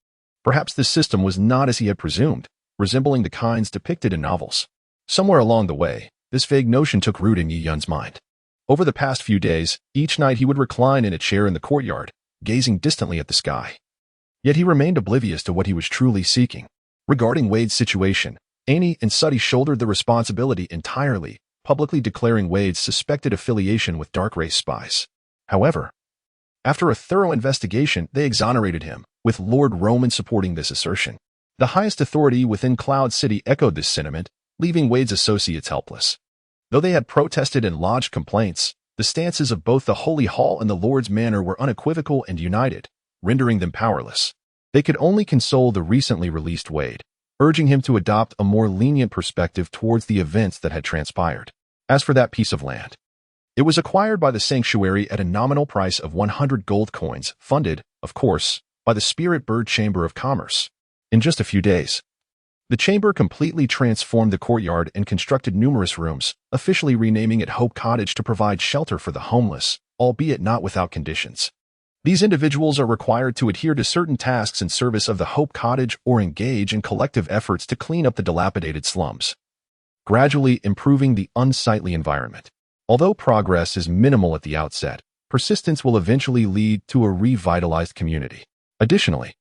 Perhaps this system was not as he had presumed, resembling the kinds depicted in novels. Somewhere along the way, this vague notion took root in Yiyun's mind. Over the past few days, each night he would recline in a chair in the courtyard, gazing distantly at the sky. Yet he remained oblivious to what he was truly seeking. Regarding Wade's situation, Annie and Suddy shouldered the responsibility entirely, publicly declaring Wade's suspected affiliation with dark race spies. However, after a thorough investigation, they exonerated him, with Lord Roman supporting this assertion. The highest authority within Cloud City echoed this sentiment, leaving Wade's associates helpless. Though they had protested and lodged complaints, the stances of both the Holy Hall and the Lord's Manor were unequivocal and united, rendering them powerless. They could only console the recently released Wade, urging him to adopt a more lenient perspective towards the events that had transpired. As for that piece of land, it was acquired by the sanctuary at a nominal price of 100 gold coins, funded, of course, by the Spirit Bird Chamber of Commerce. In just a few days, the chamber completely transformed the courtyard and constructed numerous rooms, officially renaming it Hope Cottage to provide shelter for the homeless, albeit not without conditions. These individuals are required to adhere to certain tasks in service of the Hope Cottage or engage in collective efforts to clean up the dilapidated slums, gradually improving the unsightly environment. Although progress is minimal at the outset, persistence will eventually lead to a revitalized community. Additionally,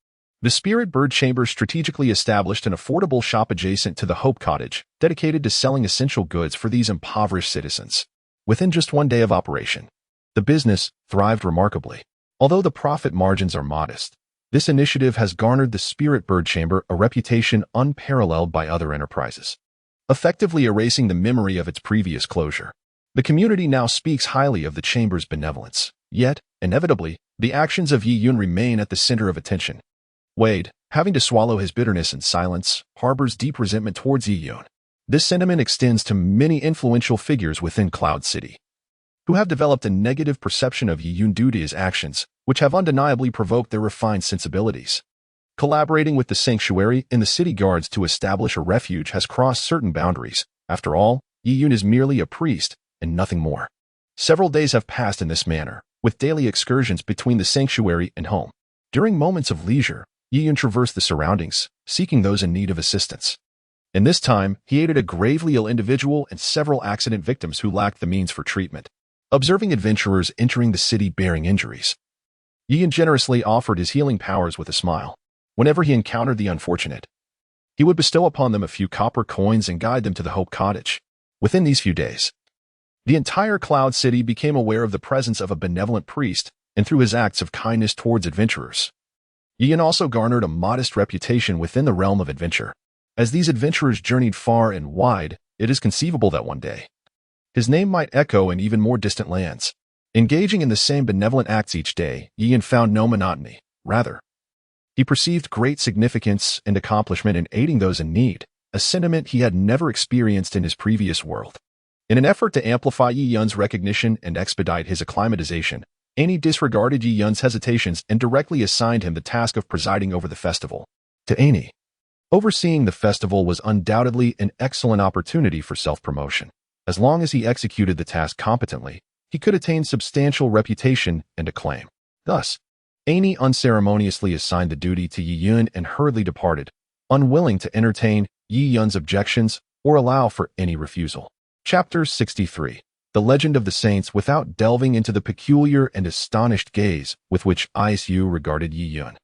the Spirit Bird Chamber strategically established an affordable shop adjacent to the Hope Cottage, dedicated to selling essential goods for these impoverished citizens. Within just one day of operation, the business thrived remarkably. Although the profit margins are modest, this initiative has garnered the Spirit Bird Chamber a reputation unparalleled by other enterprises, effectively erasing the memory of its previous closure. The community now speaks highly of the chamber's benevolence. Yet, inevitably, the actions of Yiyun remain at the center of attention. Wade, having to swallow his bitterness in silence, harbors deep resentment towards Yiyun. This sentiment extends to many influential figures within Cloud City, who have developed a negative perception of Yiyun due to his actions, which have undeniably provoked their refined sensibilities. Collaborating with the sanctuary and the city guards to establish a refuge has crossed certain boundaries. After all, Yiyun is merely a priest, and nothing more. Several days have passed in this manner, with daily excursions between the sanctuary and home. During moments of leisure, Yiyun traversed the surroundings, seeking those in need of assistance. In this time, he aided a gravely ill individual and several accident victims who lacked the means for treatment. Observing adventurers entering the city bearing injuries, Yiyun generously offered his healing powers with a smile. Whenever he encountered the unfortunate, he would bestow upon them a few copper coins and guide them to the Hope Cottage. Within these few days, the entire Cloud City became aware of the presence of a benevolent priest, and through his acts of kindness towards adventurers, Yiyun also garnered a modest reputation within the realm of adventure. As these adventurers journeyed far and wide, it is conceivable that one day, his name might echo in even more distant lands. Engaging in the same benevolent acts each day, Yi Yun found no monotony. Rather, he perceived great significance and accomplishment in aiding those in need, a sentiment he had never experienced in his previous world. In an effort to amplify Yi Yun's recognition and expedite his acclimatization, Annie disregarded Yi Yun's hesitations and directly assigned him the task of presiding over the festival. To Annie, overseeing the festival was undoubtedly an excellent opportunity for self-promotion. As long as he executed the task competently, he could attain substantial reputation and acclaim. Thus, Annie unceremoniously assigned the duty to Yi Yun and hurriedly departed, unwilling to entertain Yi Yun's objections or allow for any refusal. Chapter 63. The Legend of the Saints. Without delving into the peculiar and astonished gaze with which Isu regarded Yi Yun,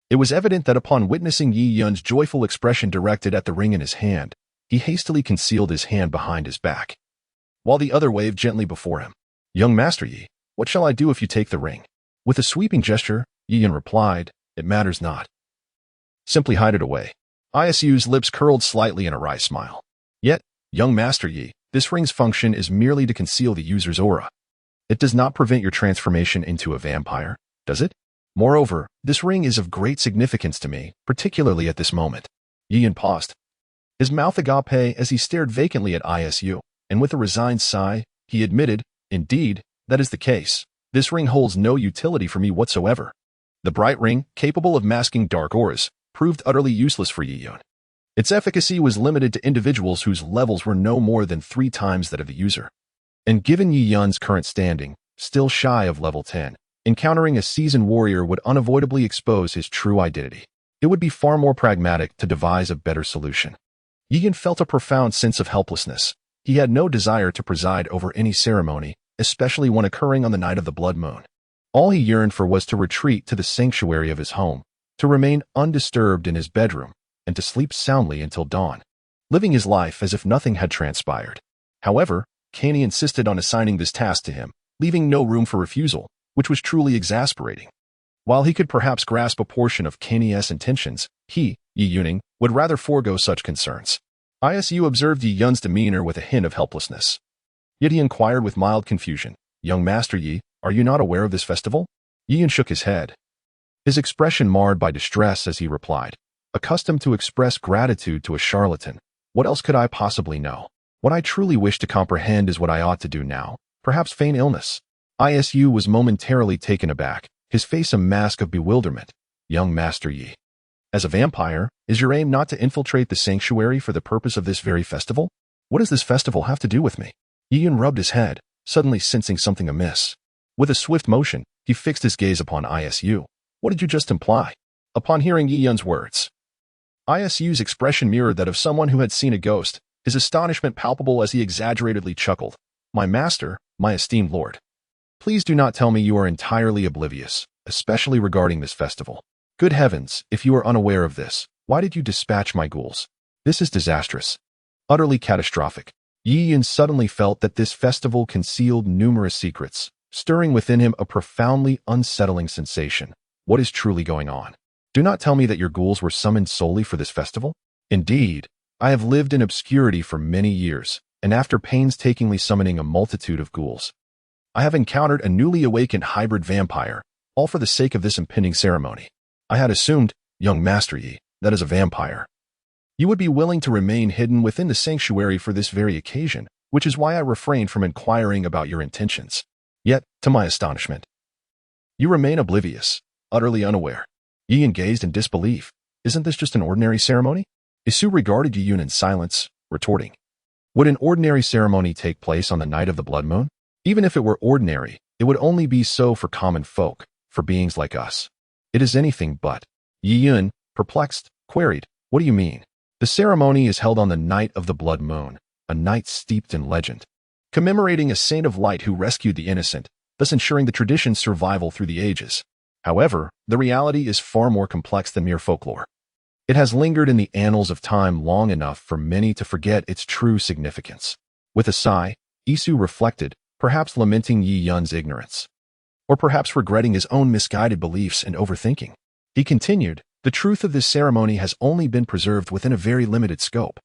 it was evident that upon witnessing Yi Yun's joyful expression directed at the ring in his hand, he hastily concealed his hand behind his back, while the other waved gently before him. "Young Master Yi, what shall I do if you take the ring?" With a sweeping gesture, Yi Yun replied, "It matters not. Simply hide it away." Isu's lips curled slightly in a wry smile. "Yet, young Master Yi, this ring's function is merely to conceal the user's aura. It does not prevent your transformation into a vampire, does it? Moreover, this ring is of great significance to me, particularly at this moment." Yi Yun paused, his mouth agape as he stared vacantly at Isu, and with a resigned sigh, he admitted, "Indeed, that is the case. This ring holds no utility for me whatsoever." The bright ring, capable of masking dark auras, proved utterly useless for Yi Yun. Its efficacy was limited to individuals whose levels were no more than 3 times that of the user. And given Yi Yun's current standing, still shy of level 10, encountering a seasoned warrior would unavoidably expose his true identity. It would be far more pragmatic to devise a better solution. Yi Yun felt a profound sense of helplessness. He had no desire to preside over any ceremony, especially one occurring on the night of the blood moon. All he yearned for was to retreat to the sanctuary of his home, to remain undisturbed in his bedroom, and to sleep soundly until dawn, living his life as if nothing had transpired. However, Kani insisted on assigning this task to him, leaving no room for refusal, which was truly exasperating. While he could perhaps grasp a portion of Kani's intentions, he, Yi Yuning, would rather forego such concerns. Isu observed Yi Yun's demeanor with a hint of helplessness. Yet he inquired with mild confusion, "Young Master Yi, are you not aware of this festival?" Yi Yun shook his head, his expression marred by distress as he replied, "Accustomed to express gratitude to a charlatan, what else could I possibly know? What I truly wish to comprehend is what I ought to do now, perhaps feign illness." Isu was momentarily taken aback, his face a mask of bewilderment. "Young Master Yi, as a vampire, is your aim not to infiltrate the sanctuary for the purpose of this very festival? What does this festival have to do with me?" Yi Yun rubbed his head, suddenly sensing something amiss. With a swift motion, he fixed his gaze upon Isu. "What did you just imply?" Upon hearing Yi Yun's words, Isu's expression mirrored that of someone who had seen a ghost, his astonishment palpable as he exaggeratedly chuckled. "My master, my esteemed lord, please do not tell me you are entirely oblivious, especially regarding this festival. Good heavens, if you are unaware of this, why did you dispatch my ghouls? This is disastrous, utterly catastrophic." Yi Yun suddenly felt that this festival concealed numerous secrets, stirring within him a profoundly unsettling sensation. What is truly going on? Do not tell me that your ghouls were summoned solely for this festival? Indeed, I have lived in obscurity for many years, and after painstakingly summoning a multitude of ghouls, I have encountered a newly awakened hybrid vampire, all for the sake of this impending ceremony. I had assumed, young Master Yi, that as a vampire, you would be willing to remain hidden within the sanctuary for this very occasion, which is why I refrained from inquiring about your intentions. Yet, to my astonishment, you remain oblivious, utterly unaware." Yi Yun gazed in disbelief. "Isn't this just an ordinary ceremony?" Isu regarded Yi Yun in silence, retorting, "Would an ordinary ceremony take place on the night of the blood moon? Even if it were ordinary, it would only be so for common folk, for beings like us. It is anything but." Yi Yun, perplexed, queried, "What do you mean?" "The ceremony is held on the night of the blood moon, a night steeped in legend, commemorating a saint of light who rescued the innocent, thus ensuring the tradition's survival through the ages. However, the reality is far more complex than mere folklore. It has lingered in the annals of time long enough for many to forget its true significance." With a sigh, Isu reflected, perhaps lamenting Yi Yun's ignorance, or perhaps regretting his own misguided beliefs and overthinking. He continued, "The truth of this ceremony has only been preserved within a very limited scope,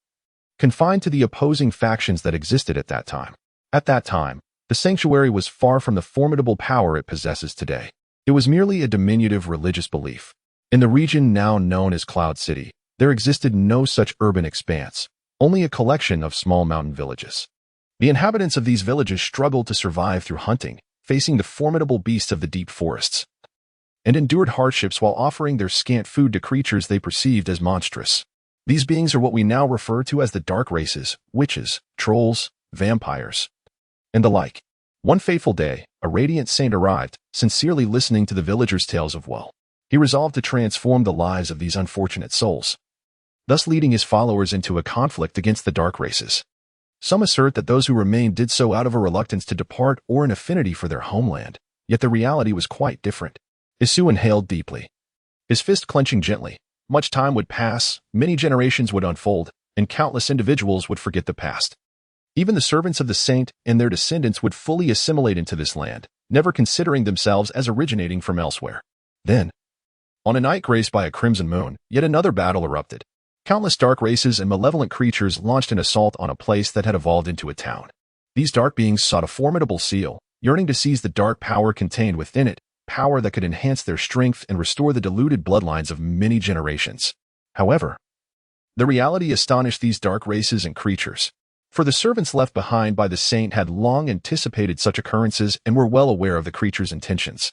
confined to the opposing factions that existed at that time. At that time, The sanctuary was far from the formidable power it possesses today. It was merely a diminutive religious belief. In the region now known as Cloud City, there existed no such urban expanse, only a collection of small mountain villages. The inhabitants of these villages struggled to survive through hunting, facing the formidable beasts of the deep forests, and endured hardships while offering their scant food to creatures they perceived as monstrous. These beings are what we now refer to as the dark races, witches, trolls, vampires, and the like. One fateful day, a radiant saint arrived, sincerely listening to the villagers' tales of woe. He resolved to transform the lives of these unfortunate souls, thus leading his followers into a conflict against the dark races. Some assert that those who remained did so out of a reluctance to depart or an affinity for their homeland, yet the reality was quite different. Isu inhaled deeply, his fist clenching gently. Much time would pass, many generations would unfold, and countless individuals would forget the past. Even the servants of the saint and their descendants would fully assimilate into this land, never considering themselves as originating from elsewhere. Then, on a night graced by a crimson moon, yet another battle erupted. Countless dark races and malevolent creatures launched an assault on a place that had evolved into a town. These dark beings sought a formidable seal, yearning to seize the dark power contained within it, power that could enhance their strength and restore the diluted bloodlines of many generations. However, the reality astonished these dark races and creatures. For the servants left behind by the saint had long anticipated such occurrences and were well aware of the creatures' intentions.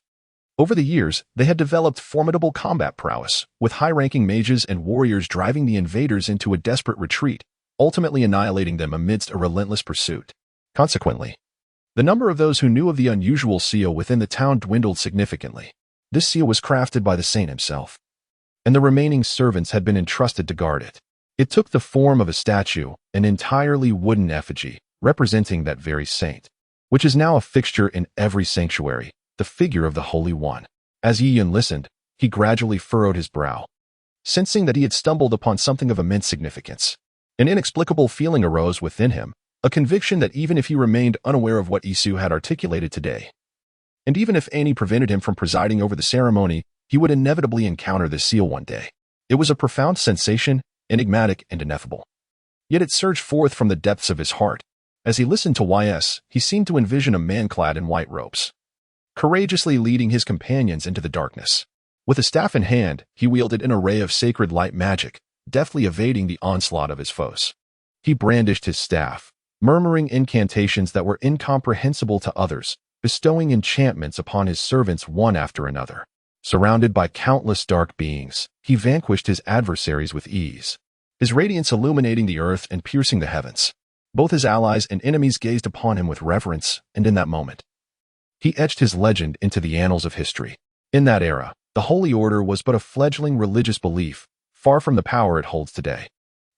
Over the years, they had developed formidable combat prowess, with high-ranking mages and warriors driving the invaders into a desperate retreat, ultimately annihilating them amidst a relentless pursuit. Consequently, the number of those who knew of the unusual seal within the town dwindled significantly. This seal was crafted by the saint himself, and the remaining servants had been entrusted to guard it. It took the form of a statue, an entirely wooden effigy, representing that very saint, which is now a fixture in every sanctuary, the figure of the Holy One. As Yi Yun listened, he gradually furrowed his brow, sensing that he had stumbled upon something of immense significance. An inexplicable feeling arose within him, a conviction that even if he remained unaware of what Isu had articulated today, and even if Annie prevented him from presiding over the ceremony, he would inevitably encounter this seal one day. It was a profound sensation, enigmatic and ineffable. Yet it surged forth from the depths of his heart. As he listened to YS, he seemed to envision a man clad in white robes, courageously leading his companions into the darkness. With a staff in hand, he wielded an array of sacred light magic, deftly evading the onslaught of his foes. He brandished his staff, murmuring incantations that were incomprehensible to others, bestowing enchantments upon his servants one after another. Surrounded by countless dark beings, he vanquished his adversaries with ease, his radiance illuminating the earth and piercing the heavens. Both his allies and enemies gazed upon him with reverence, and in that moment, he etched his legend into the annals of history. In that era, the Holy Order was but a fledgling religious belief, far from the power it holds today.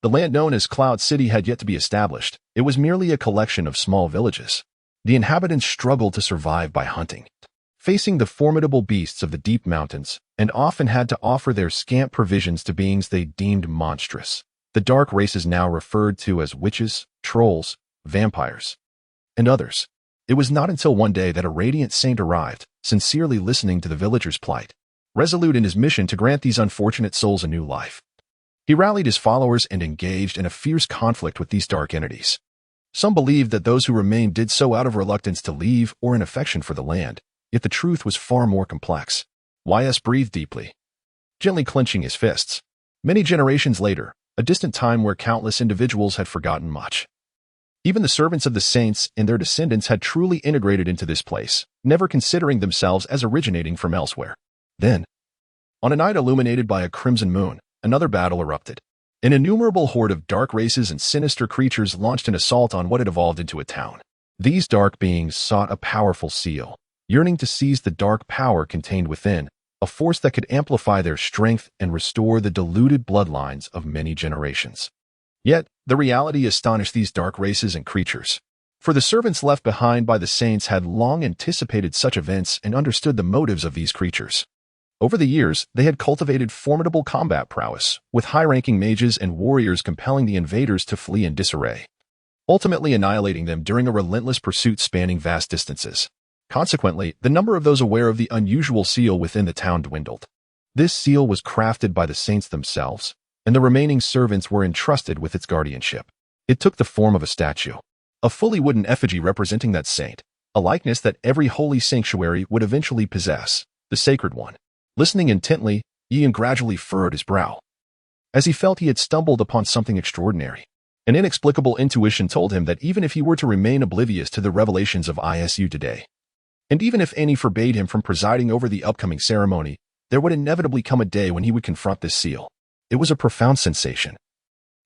The land known as Cloud City had yet to be established. It was merely a collection of small villages. The inhabitants struggled to survive by hunting, facing the formidable beasts of the deep mountains, and often had to offer their scant provisions to beings they deemed monstrous. The dark races now referred to as witches, trolls, vampires, and others. It was not until one day that a radiant saint arrived, sincerely listening to the villagers' plight, resolute in his mission to grant these unfortunate souls a new life. He rallied his followers and engaged in a fierce conflict with these dark entities. Some believed that those who remained did so out of reluctance to leave or an affection for the land, yet the truth was far more complex. YS breathed deeply, gently clenching his fists. Many generations later, a distant time where countless individuals had forgotten much. Even the servants of the saints and their descendants had truly integrated into this place, never considering themselves as originating from elsewhere. Then, on a night illuminated by a crimson moon, another battle erupted. An innumerable horde of dark races and sinister creatures launched an assault on what had evolved into a town. These dark beings sought a powerful seal, yearning to seize the dark power contained within, a force that could amplify their strength and restore the diluted bloodlines of many generations. Yet, the reality astonished these dark races and creatures. For the servants left behind by the saints had long anticipated such events and understood the motives of these creatures. Over the years, they had cultivated formidable combat prowess, with high-ranking mages and warriors compelling the invaders to flee in disarray, ultimately annihilating them during a relentless pursuit spanning vast distances. Consequently, the number of those aware of the unusual seal within the town dwindled. This seal was crafted by the saints themselves, and the remaining servants were entrusted with its guardianship. It took the form of a statue, a fully wooden effigy representing that saint, a likeness that every holy sanctuary would eventually possess, the sacred one. Listening intently, Ian gradually furrowed his brow, as he felt he had stumbled upon something extraordinary. An inexplicable intuition told him that even if he were to remain oblivious to the revelations of ISU today, and even if Annie forbade him from presiding over the upcoming ceremony, there would inevitably come a day when he would confront this seal. It was a profound sensation,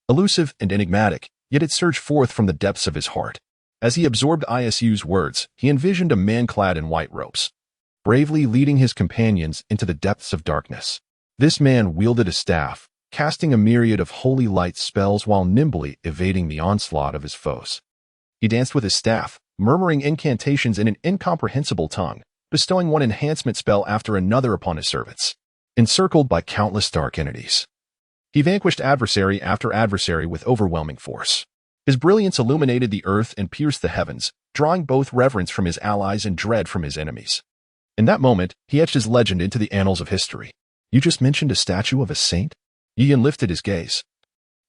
elusive and enigmatic, yet it surged forth from the depths of his heart. As he absorbed ISU's words, he envisioned a man clad in white robes, bravely leading his companions into the depths of darkness. This man wielded a staff, casting a myriad of holy light spells while nimbly evading the onslaught of his foes. He danced with his staff, murmuring incantations in an incomprehensible tongue, bestowing one enhancement spell after another upon his servants, encircled by countless dark entities. He vanquished adversary after adversary with overwhelming force. His brilliance illuminated the earth and pierced the heavens, drawing both reverence from his allies and dread from his enemies. In that moment, he etched his legend into the annals of history. "You just mentioned a statue of a saint?" Ian lifted his gaze,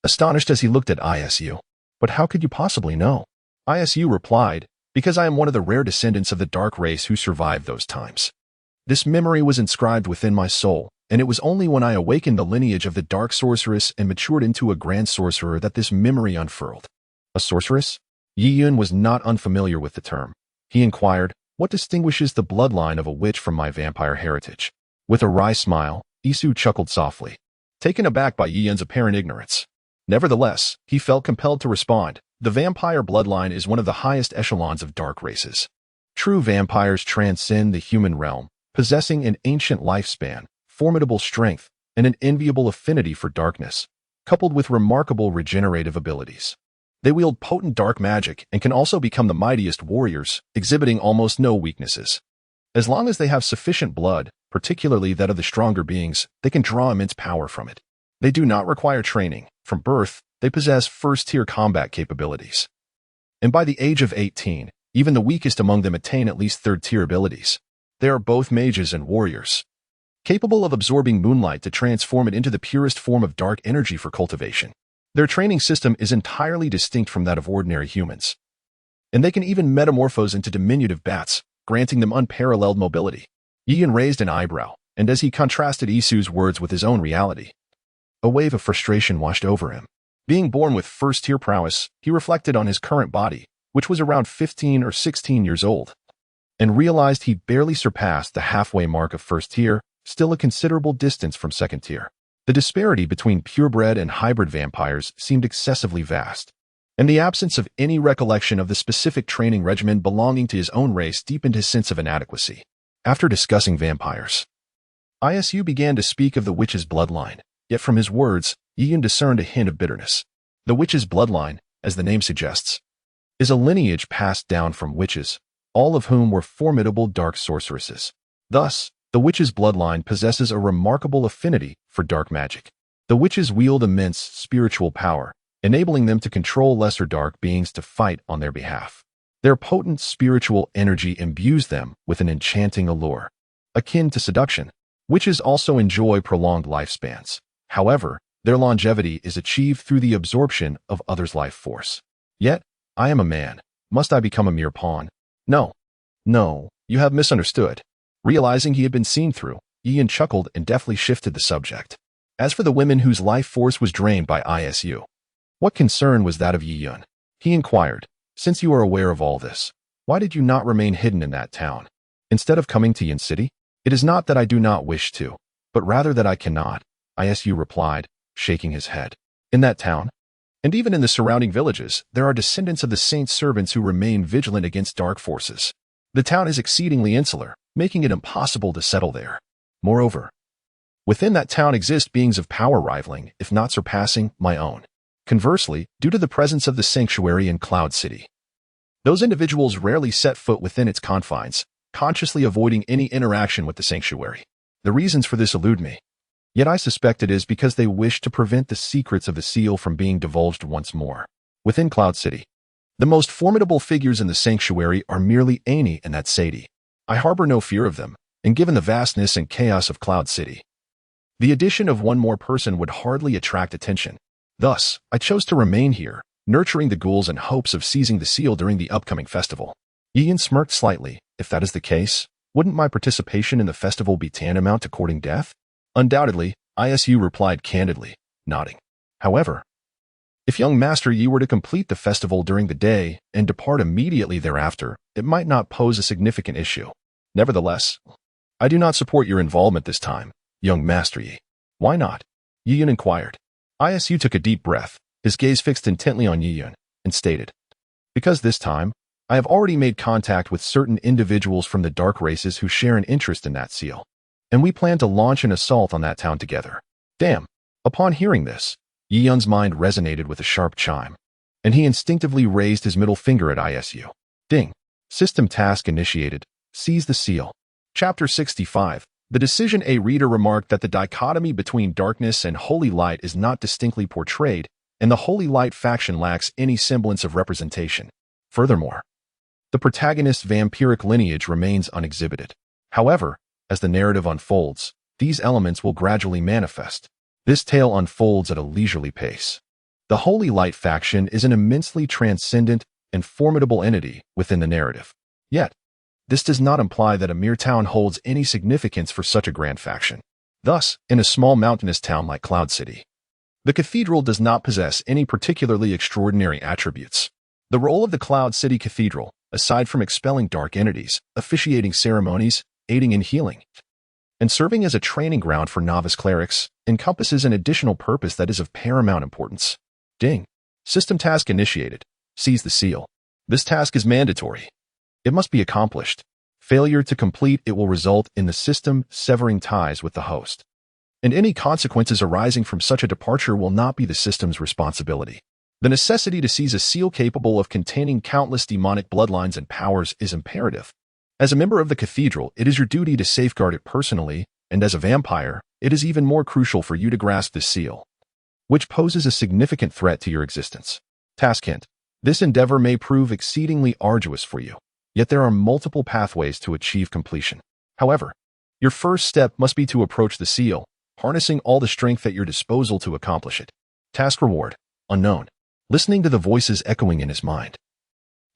astonished as he looked at ISU. "But how could you possibly know?" ISU replied, "Because I am one of the rare descendants of the dark race who survived those times. This memory was inscribed within my soul, and it was only when I awakened the lineage of the dark sorceress and matured into a grand sorcerer that this memory unfurled." "A sorceress?" Yiyun was not unfamiliar with the term. He inquired, "What distinguishes the bloodline of a witch from my vampire heritage?" With a wry smile, Isu chuckled softly, taken aback by Yiyun's apparent ignorance. Nevertheless, he felt compelled to respond. "The vampire bloodline is one of the highest echelons of dark races. True vampires transcend the human realm, possessing an ancient lifespan, formidable strength, and an enviable affinity for darkness, coupled with remarkable regenerative abilities. They wield potent dark magic and can also become the mightiest warriors, exhibiting almost no weaknesses. As long as they have sufficient blood, particularly that of the stronger beings, they can draw immense power from it. They do not require training. From birth, they possess first-tier combat capabilities. And by the age of 18, even the weakest among them attain at least third-tier abilities. They are both mages and warriors, capable of absorbing moonlight to transform it into the purest form of dark energy for cultivation. Their training system is entirely distinct from that of ordinary humans, and they can even metamorphose into diminutive bats, granting them unparalleled mobility." Ian raised an eyebrow, and as he contrasted Isu's words with his own reality, a wave of frustration washed over him. Being born with first-tier prowess, he reflected on his current body, which was around 15 or 16 years old, and realized he barely surpassed the halfway mark of first tier, still a considerable distance from second tier. The disparity between purebred and hybrid vampires seemed excessively vast, and the absence of any recollection of the specific training regimen belonging to his own race deepened his sense of inadequacy. After discussing vampires, ISU began to speak of the witch's bloodline, yet from his words, Ian discerned a hint of bitterness. The witch's bloodline, as the name suggests, is a lineage passed down from witches, all of whom were formidable dark sorceresses. Thus, the witch's bloodline possesses a remarkable affinity for dark magic. The witches wield immense spiritual power, enabling them to control lesser dark beings to fight on their behalf. Their potent spiritual energy imbues them with an enchanting allure, akin to seduction. Witches also enjoy prolonged lifespans. However, their longevity is achieved through the absorption of others' life force. Yet, I am a man. Must I become a mere pawn? No. No, you have misunderstood. Realizing he had been seen through, Ian chuckled and deftly shifted the subject. As for the women whose life force was drained by ISU, what concern was that of Yiyun? He inquired, since you are aware of all this, why did you not remain hidden in that town, instead of coming to Yin City? It is not that I do not wish to, but rather that I cannot, ISU replied, shaking his head. In that town, and even in the surrounding villages, there are descendants of the saint's servants who remain vigilant against dark forces. The town is exceedingly insular, making it impossible to settle there. Moreover, within that town exist beings of power rivaling, if not surpassing, my own. Conversely, due to the presence of the sanctuary in Cloud City, those individuals rarely set foot within its confines, consciously avoiding any interaction with the sanctuary. The reasons for this elude me. Yet I suspect it is because they wish to prevent the secrets of the seal from being divulged once more. Within Cloud City, the most formidable figures in the sanctuary are merely Annie and that Sadie. I harbor no fear of them, and given the vastness and chaos of Cloud City, the addition of one more person would hardly attract attention. Thus, I chose to remain here, nurturing the ghouls in hopes of seizing the seal during the upcoming festival. Yi Yun smirked slightly. If that is the case, wouldn't my participation in the festival be tantamount to courting death? Undoubtedly, ISU replied candidly, nodding. However, if young Master Yi were to complete the festival during the day and depart immediately thereafter, it might not pose a significant issue. Nevertheless, I do not support your involvement this time, young Master Yi. Why not? Yi Yun inquired. ISU took a deep breath, his gaze fixed intently on Yi Yun, and stated, because this time, I have already made contact with certain individuals from the dark races who share an interest in that seal, and we plan to launch an assault on that town together. Damn. Upon hearing this, Yi Yun's mind resonated with a sharp chime, and he instinctively raised his middle finger at ISU. Ding. System task initiated. Seize the seal. Chapter 65. The decision. A reader remarked that the dichotomy between darkness and holy light is not distinctly portrayed, and the holy light faction lacks any semblance of representation. Furthermore, the protagonist's vampiric lineage remains unexhibited. However, as the narrative unfolds, these elements will gradually manifest. This tale unfolds at a leisurely pace. The Holy Light faction is an immensely transcendent and formidable entity within the narrative. Yet, this does not imply that a mere town holds any significance for such a grand faction. Thus, in a small mountainous town like Cloud City, the cathedral does not possess any particularly extraordinary attributes. The role of the Cloud City Cathedral, aside from expelling dark entities, officiating ceremonies, aiding in healing, and serving as a training ground for novice clerics, encompasses an additional purpose that is of paramount importance. Ding. System task initiated. Seize the seal. This task is mandatory. It must be accomplished. Failure to complete it will result in the system severing ties with the host, and any consequences arising from such a departure will not be the system's responsibility. The necessity to seize a seal capable of containing countless demonic bloodlines and powers is imperative. As a member of the cathedral, it is your duty to safeguard it personally, and as a vampire, it is even more crucial for you to grasp this seal, which poses a significant threat to your existence. Task hint. This endeavor may prove exceedingly arduous for you, yet there are multiple pathways to achieve completion. However, your first step must be to approach the seal, harnessing all the strength at your disposal to accomplish it. Task reward. Unknown. Listening to the voices echoing in his mind,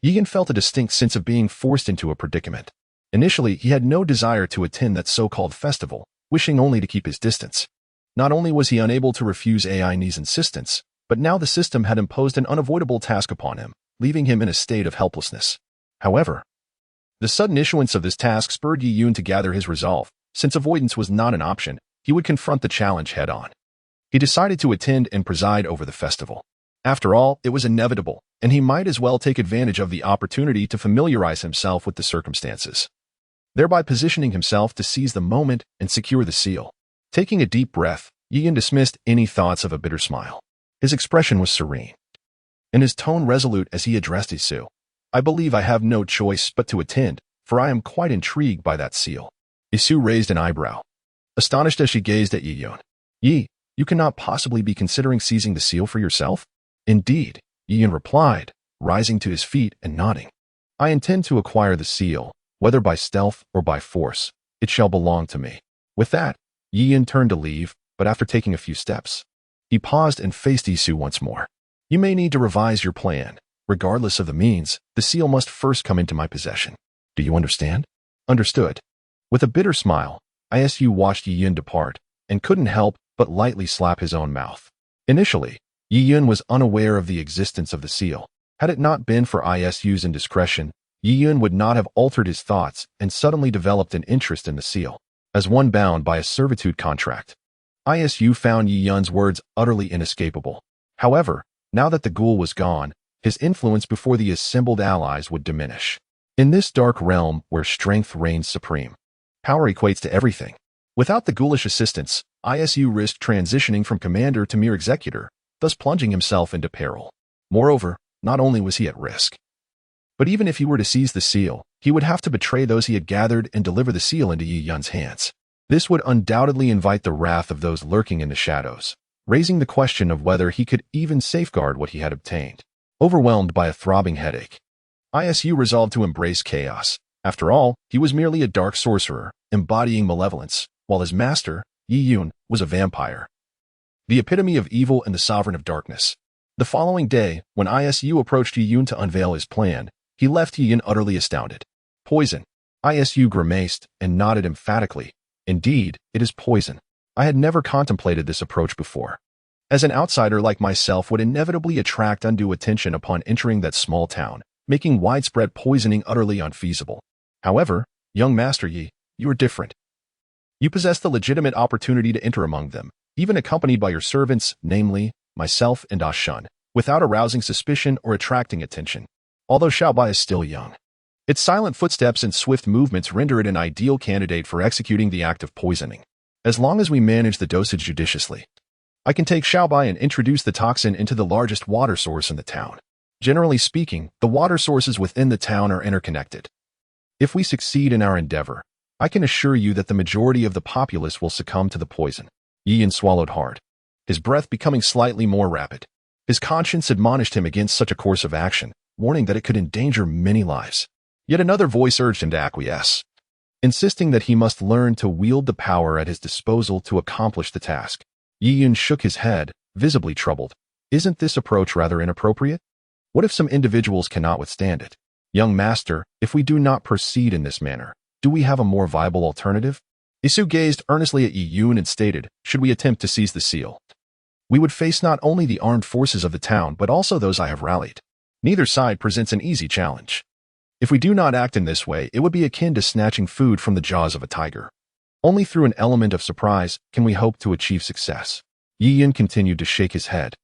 Yi Yun felt a distinct sense of being forced into a predicament. Initially, he had no desire to attend that so-called festival, wishing only to keep his distance. Not only was he unable to refuse AIN's insistence, but now the system had imposed an unavoidable task upon him, leaving him in a state of helplessness. However, the sudden issuance of this task spurred Yi Yun to gather his resolve. Since avoidance was not an option, he would confront the challenge head-on. He decided to attend and preside over the festival. After all, it was inevitable, and he might as well take advantage of the opportunity to familiarize himself with the circumstances, thereby positioning himself to seize the moment and secure the seal. Taking a deep breath, Yi Yun dismissed any thoughts of a bitter smile. His expression was serene, and his tone resolute as he addressed Isu. I believe I have no choice but to attend, for I am quite intrigued by that seal. Isu raised an eyebrow, astonished as she gazed at Yi Yun. Yi, you cannot possibly be considering seizing the seal for yourself? Indeed, Yi Yun replied, rising to his feet and nodding. I intend to acquire the seal, whether by stealth or by force. It shall belong to me. With that, Yi Yun turned to leave, but after taking a few steps, he paused and faced Isu once more. You may need to revise your plan. Regardless of the means, the seal must first come into my possession. Do you understand? Understood. With a bitter smile, ISU watched Yi Yun depart, and couldn't help but lightly slap his own mouth. Initially, Yi Yun was unaware of the existence of the seal. Had it not been for ISU's indiscretion, Yi Yun would not have altered his thoughts and suddenly developed an interest in the seal. As one bound by a servitude contract, ISU found Yi Yun's words utterly inescapable. However, now that the ghoul was gone, his influence before the assembled allies would diminish. In this dark realm where strength reigns supreme, power equates to everything. Without the ghoulish assistance, ISU risked transitioning from commander to mere executor, thus plunging himself into peril. Moreover, not only was he at risk, but even if he were to seize the seal, he would have to betray those he had gathered and deliver the seal into Yi Yun's hands. This would undoubtedly invite the wrath of those lurking in the shadows, raising the question of whether he could even safeguard what he had obtained. Overwhelmed by a throbbing headache, ISU resolved to embrace chaos. After all, he was merely a dark sorcerer, embodying malevolence, while his master, Yi Yun, was a vampire, the epitome of evil and the sovereign of darkness. The following day, when ISU approached Yi Yun to unveil his plan, He left Yi Yun utterly astounded. Poison. Isu grimaced and nodded emphatically. Indeed, it is poison. I had never contemplated this approach before. As an outsider like myself would inevitably attract undue attention upon entering that small town, making widespread poisoning utterly unfeasible. However, young Master Yi, you are different. You possess the legitimate opportunity to enter among them, even accompanied by your servants, namely, myself and Shun, without arousing suspicion or attracting attention. Although Xiaobai is still young, its silent footsteps and swift movements render it an ideal candidate for executing the act of poisoning. As long as we manage the dosage judiciously, I can take Xiaobai and introduce the toxin into the largest water source in the town. Generally speaking, the water sources within the town are interconnected. If we succeed in our endeavor, I can assure you that the majority of the populace will succumb to the poison. Yi Yun swallowed hard, his breath becoming slightly more rapid. His conscience admonished him against such a course of action, warning that it could endanger many lives. Yet another voice urged him to acquiesce, insisting that he must learn to wield the power at his disposal to accomplish the task. Yi Yun shook his head, visibly troubled. Isn't this approach rather inappropriate? What if some individuals cannot withstand it? Young master, if we do not proceed in this manner, do we have a more viable alternative? Isu gazed earnestly at Yi Yun and stated, should we attempt to seize the seal, we would face not only the armed forces of the town but also those I have rallied. Neither side presents an easy challenge. If we do not act in this way, it would be akin to snatching food from the jaws of a tiger. Only through an element of surprise can we hope to achieve success. Yi Yun continued to shake his head.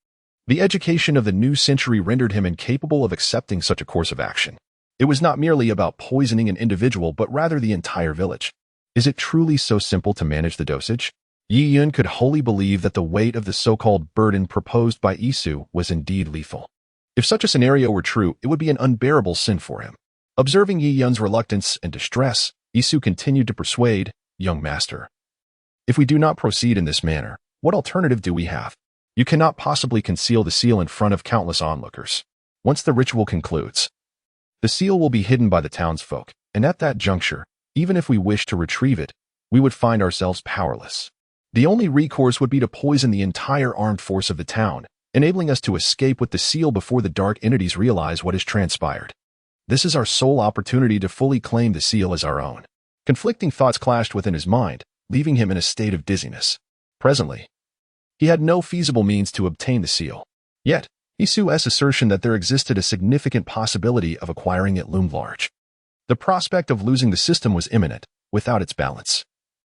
The education of the new century rendered him incapable of accepting such a course of action. It was not merely about poisoning an individual but rather the entire village. Is it truly so simple to manage the dosage? Yi Yun could wholly believe that the weight of the so-called burden proposed by Isu was indeed lethal. If such a scenario were true, it would be an unbearable sin for him. Observing Yi Yun's reluctance and distress, Isu continued to persuade, young master. If we do not proceed in this manner, what alternative do we have? You cannot possibly conceal the seal in front of countless onlookers. Once the ritual concludes, the seal will be hidden by the townsfolk, and at that juncture, even if we wish to retrieve it, we would find ourselves powerless. The only recourse would be to poison the entire armed force of the town, enabling us to escape with the seal before the dark entities realize what has transpired. This is our sole opportunity to fully claim the seal as our own. Conflicting thoughts clashed within his mind, leaving him in a state of dizziness. Presently, he had no feasible means to obtain the seal. Yet, Isu's assertion that there existed a significant possibility of acquiring it loomed large. The prospect of losing the system was imminent, without its balance.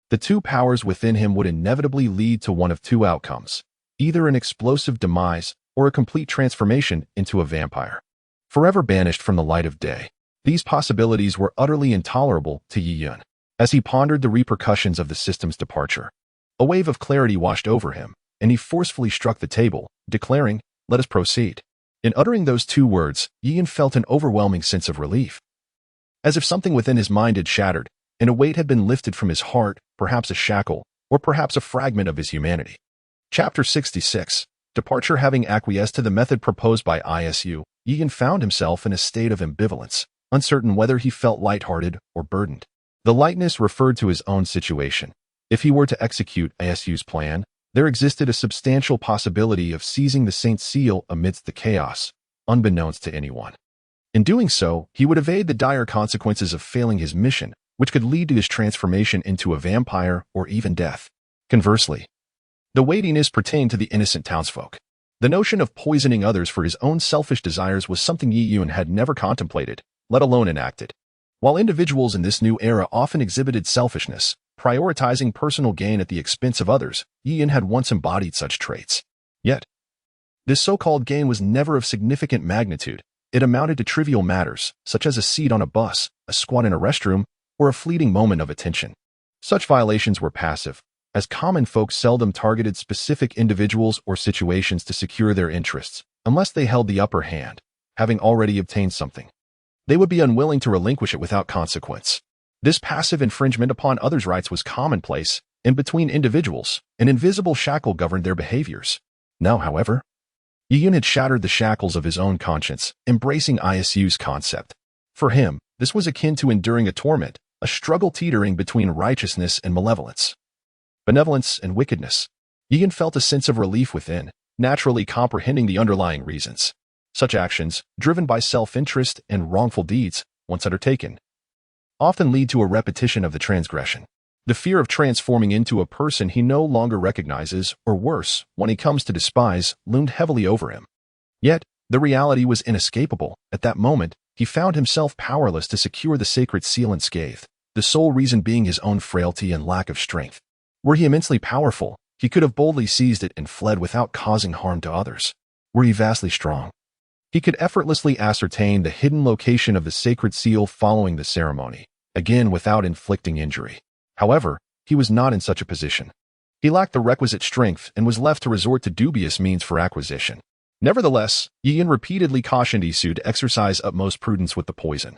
The two powers within him would inevitably lead to one of two outcomes, either an explosive demise or a complete transformation into a vampire, forever banished from the light of day. These possibilities were utterly intolerable to Yi Yun. As he pondered the repercussions of the system's departure, a wave of clarity washed over him, and he forcefully struck the table, declaring, let us proceed. In uttering those two words, Yi Yun felt an overwhelming sense of relief. As if something within his mind had shattered, and a weight had been lifted from his heart, perhaps a shackle, or perhaps a fragment of his humanity. Chapter 66. Departure. Having acquiesced to the method proposed by Isu, Yi Yun found himself in a state of ambivalence, uncertain whether he felt lighthearted or burdened. The lightness referred to his own situation. If he were to execute Isu's plan, there existed a substantial possibility of seizing the Saint Seal amidst the chaos, unbeknownst to anyone. In doing so, he would evade the dire consequences of failing his mission, which could lead to his transformation into a vampire or even death. Conversely, the weightiness pertained to the innocent townsfolk. The notion of poisoning others for his own selfish desires was something Yi Yun had never contemplated, let alone enacted. While individuals in this new era often exhibited selfishness, prioritizing personal gain at the expense of others, Yi Yun had once embodied such traits. Yet, this so-called gain was never of significant magnitude. It amounted to trivial matters, such as a seat on a bus, a squat in a restroom, or a fleeting moment of attention. Such violations were passive, as common folk seldom targeted specific individuals or situations to secure their interests, unless they held the upper hand, having already obtained something. They would be unwilling to relinquish it without consequence. This passive infringement upon others' rights was commonplace, and between individuals, an invisible shackle governed their behaviors. Now, however, Yi Yun had shattered the shackles of his own conscience, embracing Isu's concept. For him, this was akin to enduring a torment, a struggle teetering between righteousness and malevolence, benevolence and wickedness. Yi Yun felt a sense of relief within, naturally comprehending the underlying reasons. Such actions, driven by self-interest and wrongful deeds, once undertaken, often lead to a repetition of the transgression. The fear of transforming into a person he no longer recognizes, or worse, one he comes to despise, loomed heavily over him. Yet, the reality was inescapable. At that moment, he found himself powerless to secure the sacred seal unscathed, the sole reason being his own frailty and lack of strength. Were he immensely powerful, he could have boldly seized it and fled without causing harm to others. Were he vastly strong, he could effortlessly ascertain the hidden location of the sacred seal following the ceremony, again without inflicting injury. However, he was not in such a position. He lacked the requisite strength and was left to resort to dubious means for acquisition. Nevertheless, Yin repeatedly cautioned Isu to exercise utmost prudence with the poison,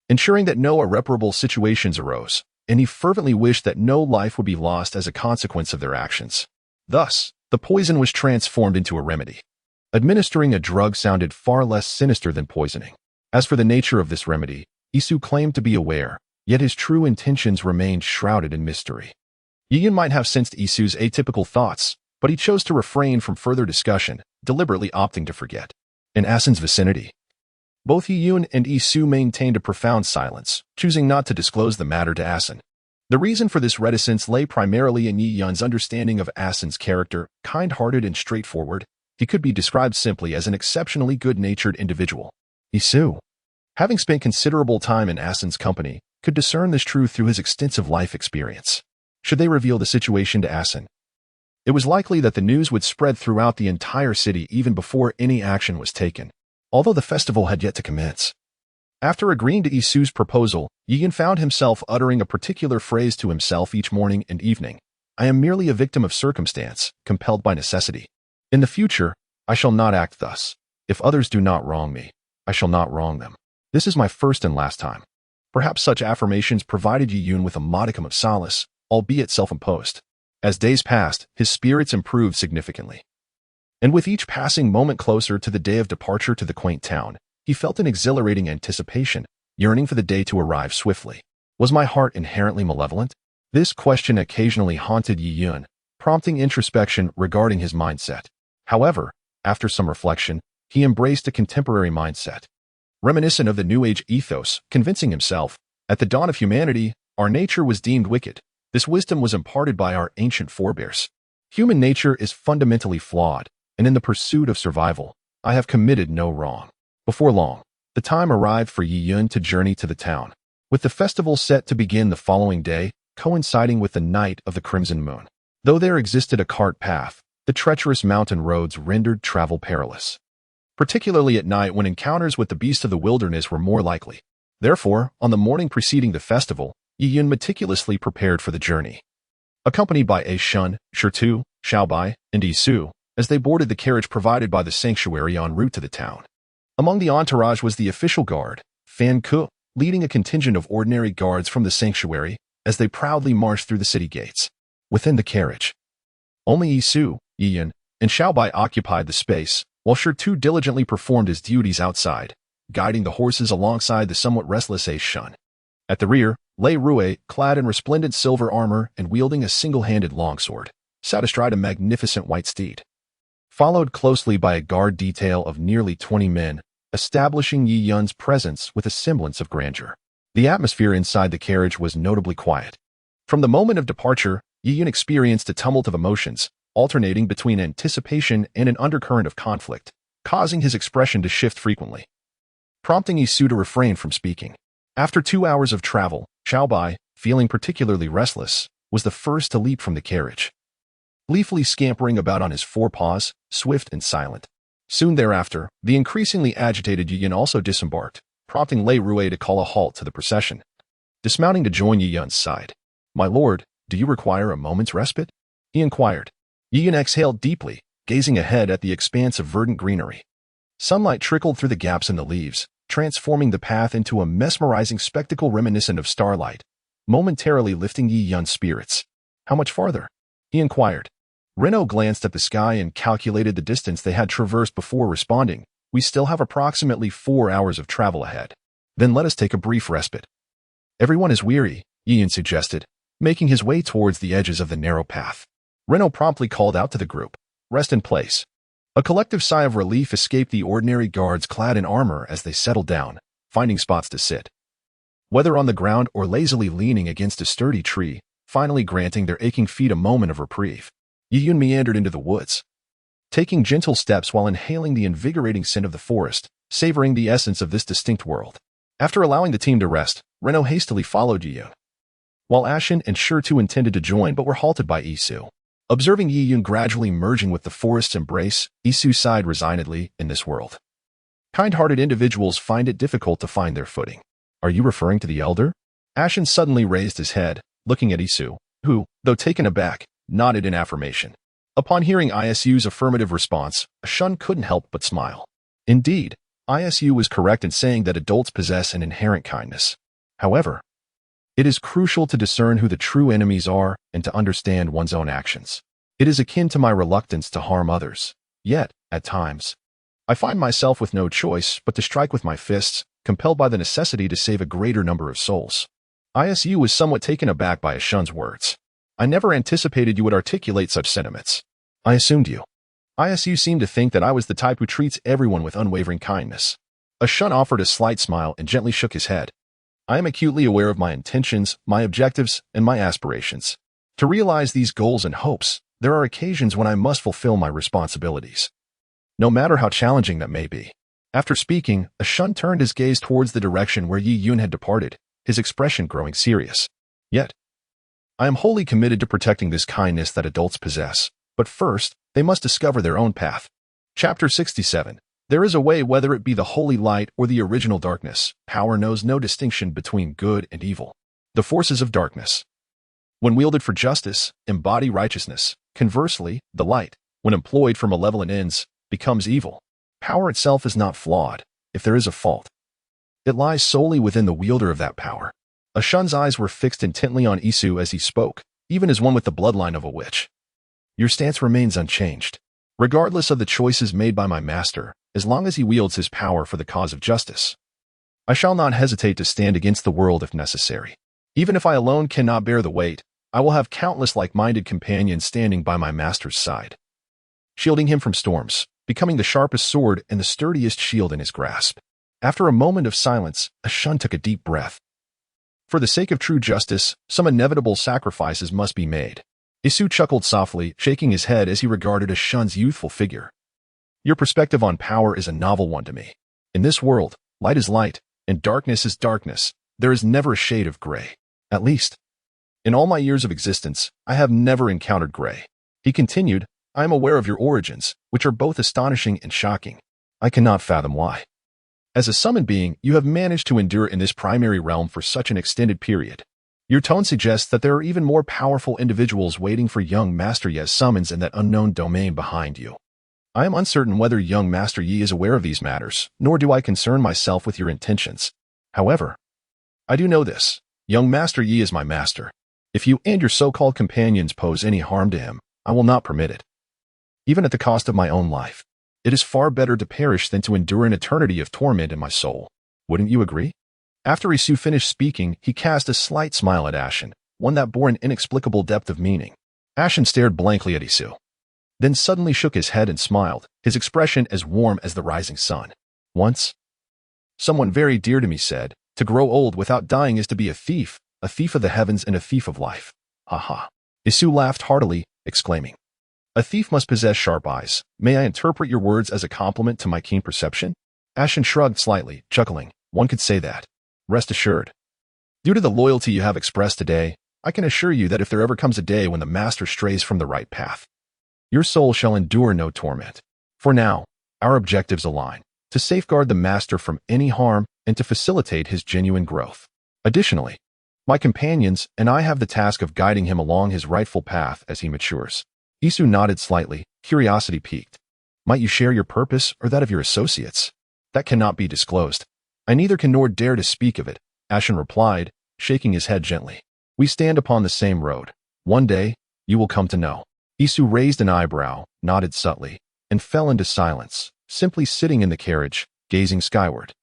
ensuring that no irreparable situations arose, and he fervently wished that no life would be lost as a consequence of their actions. Thus, the poison was transformed into a remedy. Administering a drug sounded far less sinister than poisoning. As for the nature of this remedy, Isu claimed to be aware, yet his true intentions remained shrouded in mystery. Yin might have sensed Isu's atypical thoughts, but he chose to refrain from further discussion, deliberately opting to forget. In Asin's vicinity, both Yiyun and Isu maintained a profound silence, choosing not to disclose the matter to Asin. The reason for this reticence lay primarily in Yiyun's understanding of Asin's character, kind-hearted and straightforward. He could be described simply as an exceptionally good-natured individual. Isu, having spent considerable time in Asin's company, could discern this truth through his extensive life experience. Should they reveal the situation to Asin, it was likely that the news would spread throughout the entire city even before any action was taken, although the festival had yet to commence. After agreeing to Isu's proposal, Yin found himself uttering a particular phrase to himself each morning and evening. I am merely a victim of circumstance, compelled by necessity. In the future, I shall not act thus. If others do not wrong me, I shall not wrong them. This is my first and last time. Perhaps such affirmations provided Yiyun with a modicum of solace, albeit self-imposed. As days passed, his spirits improved significantly. And with each passing moment closer to the day of departure to the quaint town, he felt an exhilarating anticipation, yearning for the day to arrive swiftly. Was my heart inherently malevolent? This question occasionally haunted Yiyun, prompting introspection regarding his mindset. However, after some reflection, he embraced a contemporary mindset, reminiscent of the New Age ethos, convincing himself, at the dawn of humanity, our nature was deemed wicked. This wisdom was imparted by our ancient forebears. Human nature is fundamentally flawed, and in the pursuit of survival, I have committed no wrong. Before long, the time arrived for Yiyun to journey to the town, with the festival set to begin the following day, coinciding with the night of the crimson moon. Though there existed a cart path, the treacherous mountain roads rendered travel perilous, particularly at night when encounters with the beasts of the wilderness were more likely. Therefore, on the morning preceding the festival, Yiyun meticulously prepared for the journey. Accompanied by A Shun, Shirtu, Xiaobai, and Isu, as they boarded the carriage provided by the sanctuary en route to the town. Among the entourage was the official guard, Fan Ku, leading a contingent of ordinary guards from the sanctuary as they proudly marched through the city gates. Within the carriage, only Isu, Yiyun, and Xiaobai occupied the space, while Shirtu diligently performed his duties outside, guiding the horses alongside the somewhat restless A Shun. At the rear, Lei Rui, clad in resplendent silver armor and wielding a single-handed longsword, sat astride a magnificent white steed, followed closely by a guard detail of nearly 20 men, establishing Yiyun's presence with a semblance of grandeur. The atmosphere inside the carriage was notably quiet. From the moment of departure, Yiyun experienced a tumult of emotions, alternating between anticipation and an undercurrent of conflict, causing his expression to shift frequently, prompting Isu to refrain from speaking. After 2 hours of travel, Xiaobai, feeling particularly restless, was the first to leap from the carriage, gleefully scampering about on his forepaws, swift and silent. Soon thereafter, the increasingly agitated Yiyun also disembarked, prompting Lei Rui to call a halt to the procession. Dismounting to join Yiyun's side. "My lord, do you require a moment's respite?" he inquired. Yiyun exhaled deeply, gazing ahead at the expanse of verdant greenery. Sunlight trickled through the gaps in the leaves, transforming the path into a mesmerizing spectacle reminiscent of starlight, momentarily lifting Yiyun's spirits. "How much farther?" he inquired. Renault glanced at the sky and calculated the distance they had traversed before responding. "We still have approximately 4 hours of travel ahead. Then let us take a brief respite." "Everyone is weary," Yiyun suggested, making his way towards the edges of the narrow path. Renault promptly called out to the group, "Rest in place." A collective sigh of relief escaped the ordinary guards clad in armor as they settled down, finding spots to sit. Whether on the ground or lazily leaning against a sturdy tree, finally granting their aching feet a moment of reprieve, Yi-Yun meandered into the woods, taking gentle steps while inhaling the invigorating scent of the forest, savoring the essence of this distinct world. After allowing the team to rest, Reno hastily followed Yi-Yun, while Ashen and Sure too intended to join but were halted by Isu. Observing Yi-Yun gradually merging with the forest's embrace, Isu sighed resignedly. In this world, kind-hearted individuals find it difficult to find their footing. Are you referring to the elder? Ashen suddenly raised his head, looking at Isu, who, though taken aback, nodded in affirmation. Upon hearing Isu's affirmative response, Shun couldn't help but smile. Indeed, Isu was correct in saying that adults possess an inherent kindness. However, it is crucial to discern who the true enemies are and to understand one's own actions. It is akin to my reluctance to harm others. Yet, at times, I find myself with no choice but to strike with my fists, compelled by the necessity to save a greater number of souls. Isu was somewhat taken aback by Shun's words. I never anticipated you would articulate such sentiments. I assumed you. Isu seemed to think that I was the type who treats everyone with unwavering kindness. Shun offered a slight smile and gently shook his head. I am acutely aware of my intentions, my objectives, and my aspirations. To realize these goals and hopes, there are occasions when I must fulfill my responsibilities, no matter how challenging that may be. After speaking, Shun turned his gaze towards the direction where Yi-Yun had departed, his expression growing serious. Yet, I am wholly committed to protecting this kindness that adults possess, but first, they must discover their own path. Chapter 67. There is a way, whether it be the holy light or the original darkness. Power knows no distinction between good and evil. The forces of darkness, when wielded for justice, embody righteousness. Conversely, the light, when employed for malevolent ends, becomes evil. Power itself is not flawed. If there is a fault, it lies solely within the wielder of that power. Shun's eyes were fixed intently on Isu as he spoke, even as one with the bloodline of a witch. Your stance remains unchanged. Regardless of the choices made by my master, as long as he wields his power for the cause of justice, I shall not hesitate to stand against the world if necessary. Even if I alone cannot bear the weight, I will have countless like-minded companions standing by my master's side, shielding him from storms, becoming the sharpest sword and the sturdiest shield in his grasp. After a moment of silence, Shun took a deep breath. For the sake of true justice, some inevitable sacrifices must be made. Isu chuckled softly, shaking his head as he regarded Shun's youthful figure. Your perspective on power is a novel one to me. In this world, light is light, and darkness is darkness. There is never a shade of gray. At least, in all my years of existence, I have never encountered gray. He continued, I am aware of your origins, which are both astonishing and shocking. I cannot fathom why. As a summoned being, you have managed to endure in this primary realm for such an extended period. Your tone suggests that there are even more powerful individuals waiting for young Master Ye's summons in that unknown domain behind you. I am uncertain whether young Master Yi is aware of these matters, nor do I concern myself with your intentions. However, I do know this. Young Master Yi is my master. If you and your so-called companions pose any harm to him, I will not permit it. Even at the cost of my own life. It is far better to perish than to endure an eternity of torment in my soul. Wouldn't you agree? After Isu finished speaking, he cast a slight smile at Ashen, one that bore an inexplicable depth of meaning. Ashen stared blankly at Isu, then suddenly shook his head and smiled, his expression as warm as the rising sun. Once, someone very dear to me said, to grow old without dying is to be a thief of the heavens and a thief of life. Ha ha. Isu laughed heartily, exclaiming, a thief must possess sharp eyes. May I interpret your words as a compliment to my keen perception? Ashen shrugged slightly, chuckling. One could say that. Rest assured. Due to the loyalty you have expressed today, I can assure you that if there ever comes a day when the master strays from the right path, your soul shall endure no torment. For now, our objectives align, to safeguard the master from any harm and to facilitate his genuine growth. Additionally, my companions and I have the task of guiding him along his rightful path as he matures. Isu nodded slightly, curiosity piqued. Might you share your purpose or that of your associates? That cannot be disclosed. I neither can nor dare to speak of it, Ashen replied, shaking his head gently. We stand upon the same road. One day, you will come to know. Isu raised an eyebrow, nodded subtly, and fell into silence, simply sitting in the carriage, gazing skyward.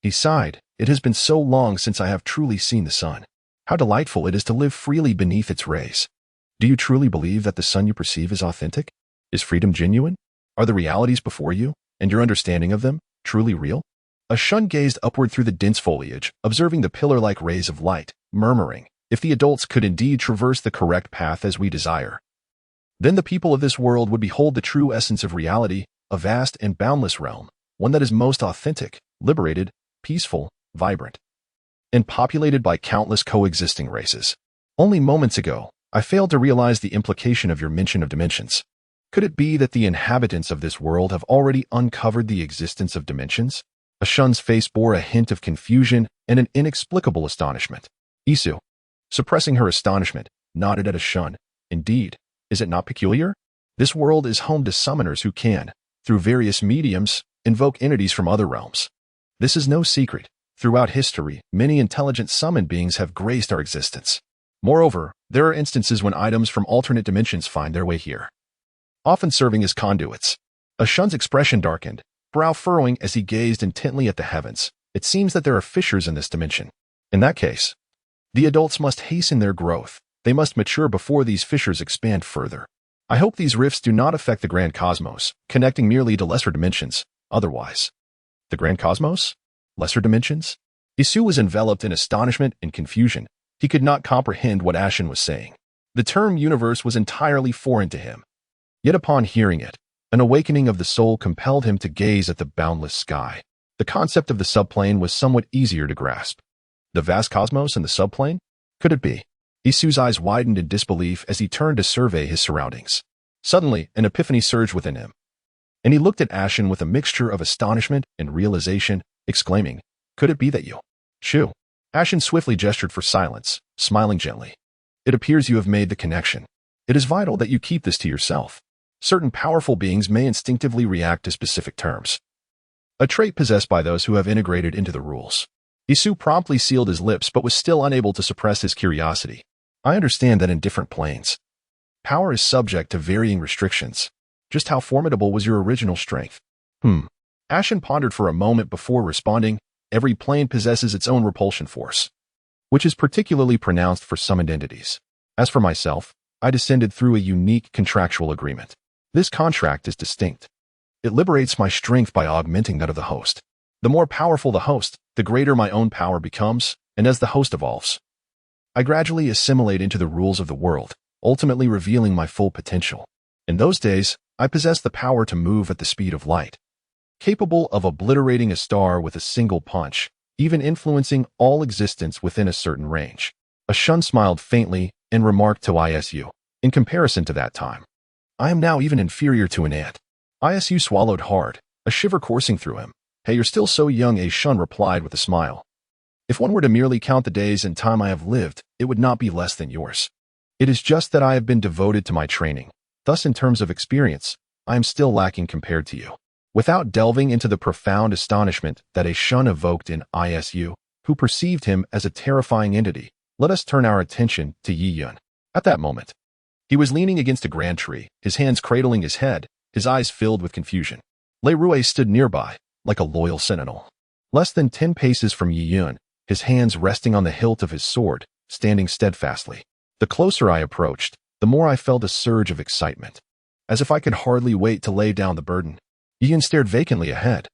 He sighed. It has been so long since I have truly seen the sun. How delightful it is to live freely beneath its rays. Do you truly believe that the sun you perceive is authentic? Is freedom genuine? Are the realities before you, and your understanding of them, truly real? A shun gazed upward through the dense foliage, observing the pillar-like rays of light, murmuring, if the adults could indeed traverse the correct path as we desire, then the people of this world would behold the true essence of reality, a vast and boundless realm, one that is most authentic, liberated, peaceful, vibrant, and populated by countless coexisting races. Only moments ago, I failed to realize the implication of your mention of dimensions. Could it be that the inhabitants of this world have already uncovered the existence of dimensions? A shun's face bore a hint of confusion and an inexplicable astonishment. Isu, suppressing her astonishment, nodded at a shun. Indeed, is it not peculiar? This world is home to summoners who can, through various mediums, invoke entities from other realms. This is no secret. Throughout history, many intelligent summoned beings have graced our existence. Moreover, there are instances when items from alternate dimensions find their way here, often serving as conduits. A shun's expression darkened, brow furrowing as he gazed intently at the heavens. It seems that there are fissures in this dimension. In that case, the adults must hasten their growth. They must mature before these fissures expand further. I hope these rifts do not affect the grand cosmos, connecting merely to lesser dimensions. Otherwise, the grand cosmos? Lesser dimensions? Isu was enveloped in astonishment and confusion. He could not comprehend what Ashen was saying. The term universe was entirely foreign to him. Yet upon hearing it, an awakening of the soul compelled him to gaze at the boundless sky. The concept of the subplane was somewhat easier to grasp. The vast cosmos and the subplane? Could it be? Isu's eyes widened in disbelief as he turned to survey his surroundings. Suddenly, an epiphany surged within him, and he looked at Ashen with a mixture of astonishment and realization, exclaiming, could it be that you? Shu. Ashen swiftly gestured for silence, smiling gently. It appears you have made the connection. It is vital that you keep this to yourself. Certain powerful beings may instinctively react to specific terms, a trait possessed by those who have integrated into the rules. Isu promptly sealed his lips but was still unable to suppress his curiosity. I understand that in different planes, power is subject to varying restrictions. Just how formidable was your original strength? Ashen pondered for a moment before responding. Every plane possesses its own repulsion force, which is particularly pronounced for summoned entities. As for myself, I descended through a unique contractual agreement. This contract is distinct. It liberates my strength by augmenting that of the host. The more powerful the host, the greater my own power becomes, and as the host evolves, I gradually assimilate into the rules of the world, ultimately revealing my full potential. In those days, I possessed the power to move at the speed of light, capable of obliterating a star with a single punch, even influencing all existence within a certain range. A shun smiled faintly and remarked to Isu, in comparison to that time, I am now even inferior to an ant. Isu swallowed hard, a shiver coursing through him. Hey, you're still so young, a shun replied with a smile. If one were to merely count the days and time I have lived, it would not be less than yours. It is just that I have been devoted to my training. Thus, in terms of experience, I am still lacking compared to you. Without delving into the profound astonishment that a shun evoked in Isu, who perceived him as a terrifying entity, let us turn our attention to Yi Yun. At that moment, he was leaning against a grand tree, his hands cradling his head, his eyes filled with confusion. Lei Rui stood nearby, like a loyal sentinel. Less than 10 paces from Yi Yun, his hands resting on the hilt of his sword, standing steadfastly. The closer I approached, the more I felt a surge of excitement. As if I could hardly wait to lay down the burden. Yi Yun stared vacantly ahead,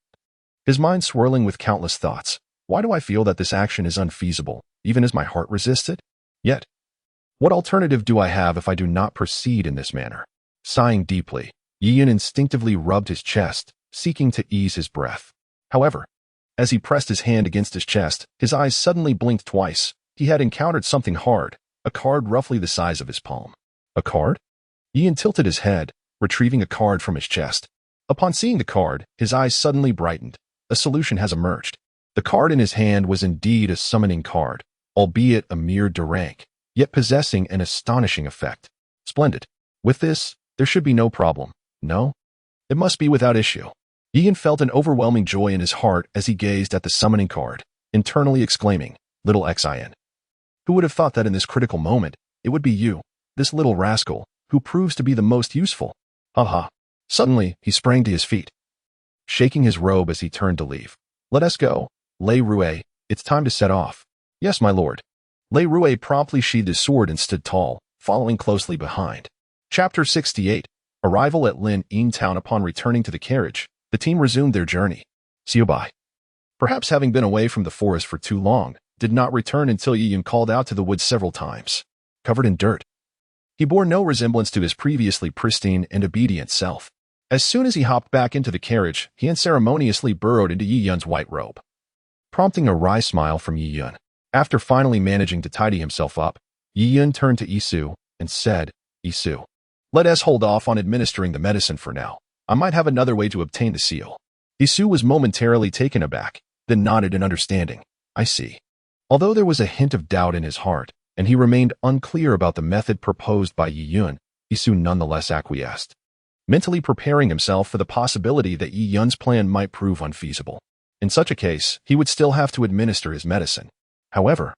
his mind swirling with countless thoughts. Why do I feel that this action is unfeasible, even as my heart resists it? Yet, what alternative do I have if I do not proceed in this manner? Sighing deeply, Yi Yun instinctively rubbed his chest, seeking to ease his breath. However, as he pressed his hand against his chest, his eyes suddenly blinked twice. He had encountered something hard, a card roughly the size of his palm. A card? Yi Yun tilted his head, retrieving a card from his chest. Upon seeing the card, his eyes suddenly brightened. A solution has emerged. The card in his hand was indeed a summoning card, albeit a mere Durank, yet possessing an astonishing effect. Splendid. With this, there should be no problem. No? It must be without issue. Yi Yun felt an overwhelming joy in his heart as he gazed at the summoning card, internally exclaiming, Little Xin. Who would have thought that in this critical moment, it would be you, this little rascal, who proves to be the most useful? Ha. Suddenly, he sprang to his feet, shaking his robe as he turned to leave. Let us go, Lei Rui. It's time to set off. Yes, my lord. Lei Rui promptly sheathed his sword and stood tall, following closely behind. Chapter 68. Arrival at Lin Ying Town. Upon returning to the carriage, the team resumed their journey. Xiaobai, perhaps having been away from the forest for too long, did not return until Yi Yun called out to the woods several times. Covered in dirt, he bore no resemblance to his previously pristine and obedient self. As soon as he hopped back into the carriage, he unceremoniously burrowed into Yi Yun's white robe, prompting a wry smile from Yi Yun. After finally managing to tidy himself up, Yi Yun turned to Isu and said, Isu, let us hold off on administering the medicine for now. I might have another way to obtain the seal. Isu was momentarily taken aback, then nodded in understanding. I see. Although there was a hint of doubt in his heart, and he remained unclear about the method proposed by Yi Yun, Isu nonetheless acquiesced, mentally preparing himself for the possibility that Yi Yun's plan might prove unfeasible. In such a case, he would still have to administer his medicine. However,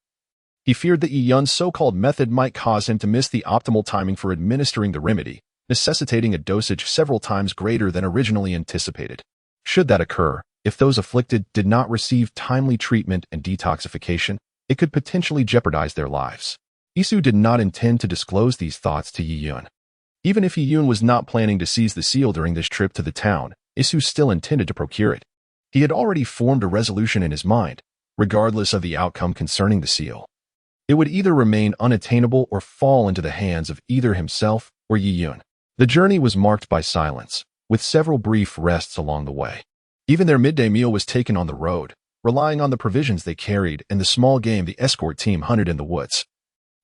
he feared that Yi Yun's so-called method might cause him to miss the optimal timing for administering the remedy, necessitating a dosage several times greater than originally anticipated. Should that occur, if those afflicted did not receive timely treatment and detoxification, it could potentially jeopardize their lives. Isu did not intend to disclose these thoughts to Yi Yun. Even if Yi Yun was not planning to seize the seal during this trip to the town, Isu still intended to procure it. He had already formed a resolution in his mind, regardless of the outcome concerning the seal. It would either remain unattainable or fall into the hands of either himself or Yi Yun. The journey was marked by silence, with several brief rests along the way. Even their midday meal was taken on the road, relying on the provisions they carried and the small game the escort team hunted in the woods,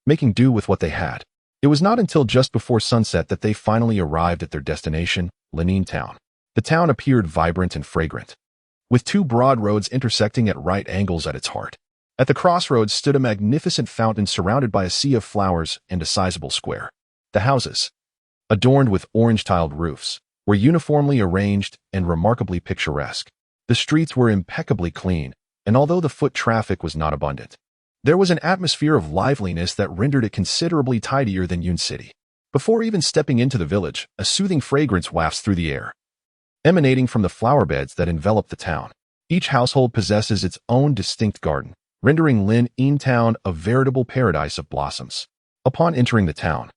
making do with what they had. It was not until just before sunset that they finally arrived at their destination, Lining Town. The town appeared vibrant and fragrant, with two broad roads intersecting at right angles at its heart. At the crossroads stood a magnificent fountain surrounded by a sea of flowers and a sizable square. The houses, adorned with orange-tiled roofs, were uniformly arranged and remarkably picturesque. The streets were impeccably clean, and although the foot traffic was not abundant, there was an atmosphere of liveliness that rendered it considerably tidier than Yun City. Before even stepping into the village, a soothing fragrance wafts through the air, emanating from the flower beds that envelop the town. Each household possesses its own distinct garden, rendering Lin Ying Town a veritable paradise of blossoms. Upon entering the town,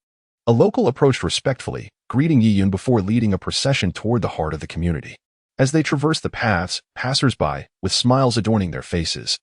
a local approached respectfully, greeting Yi Yun before leading a procession toward the heart of the community. As they traversed the paths, passers-by, with smiles adorning their faces,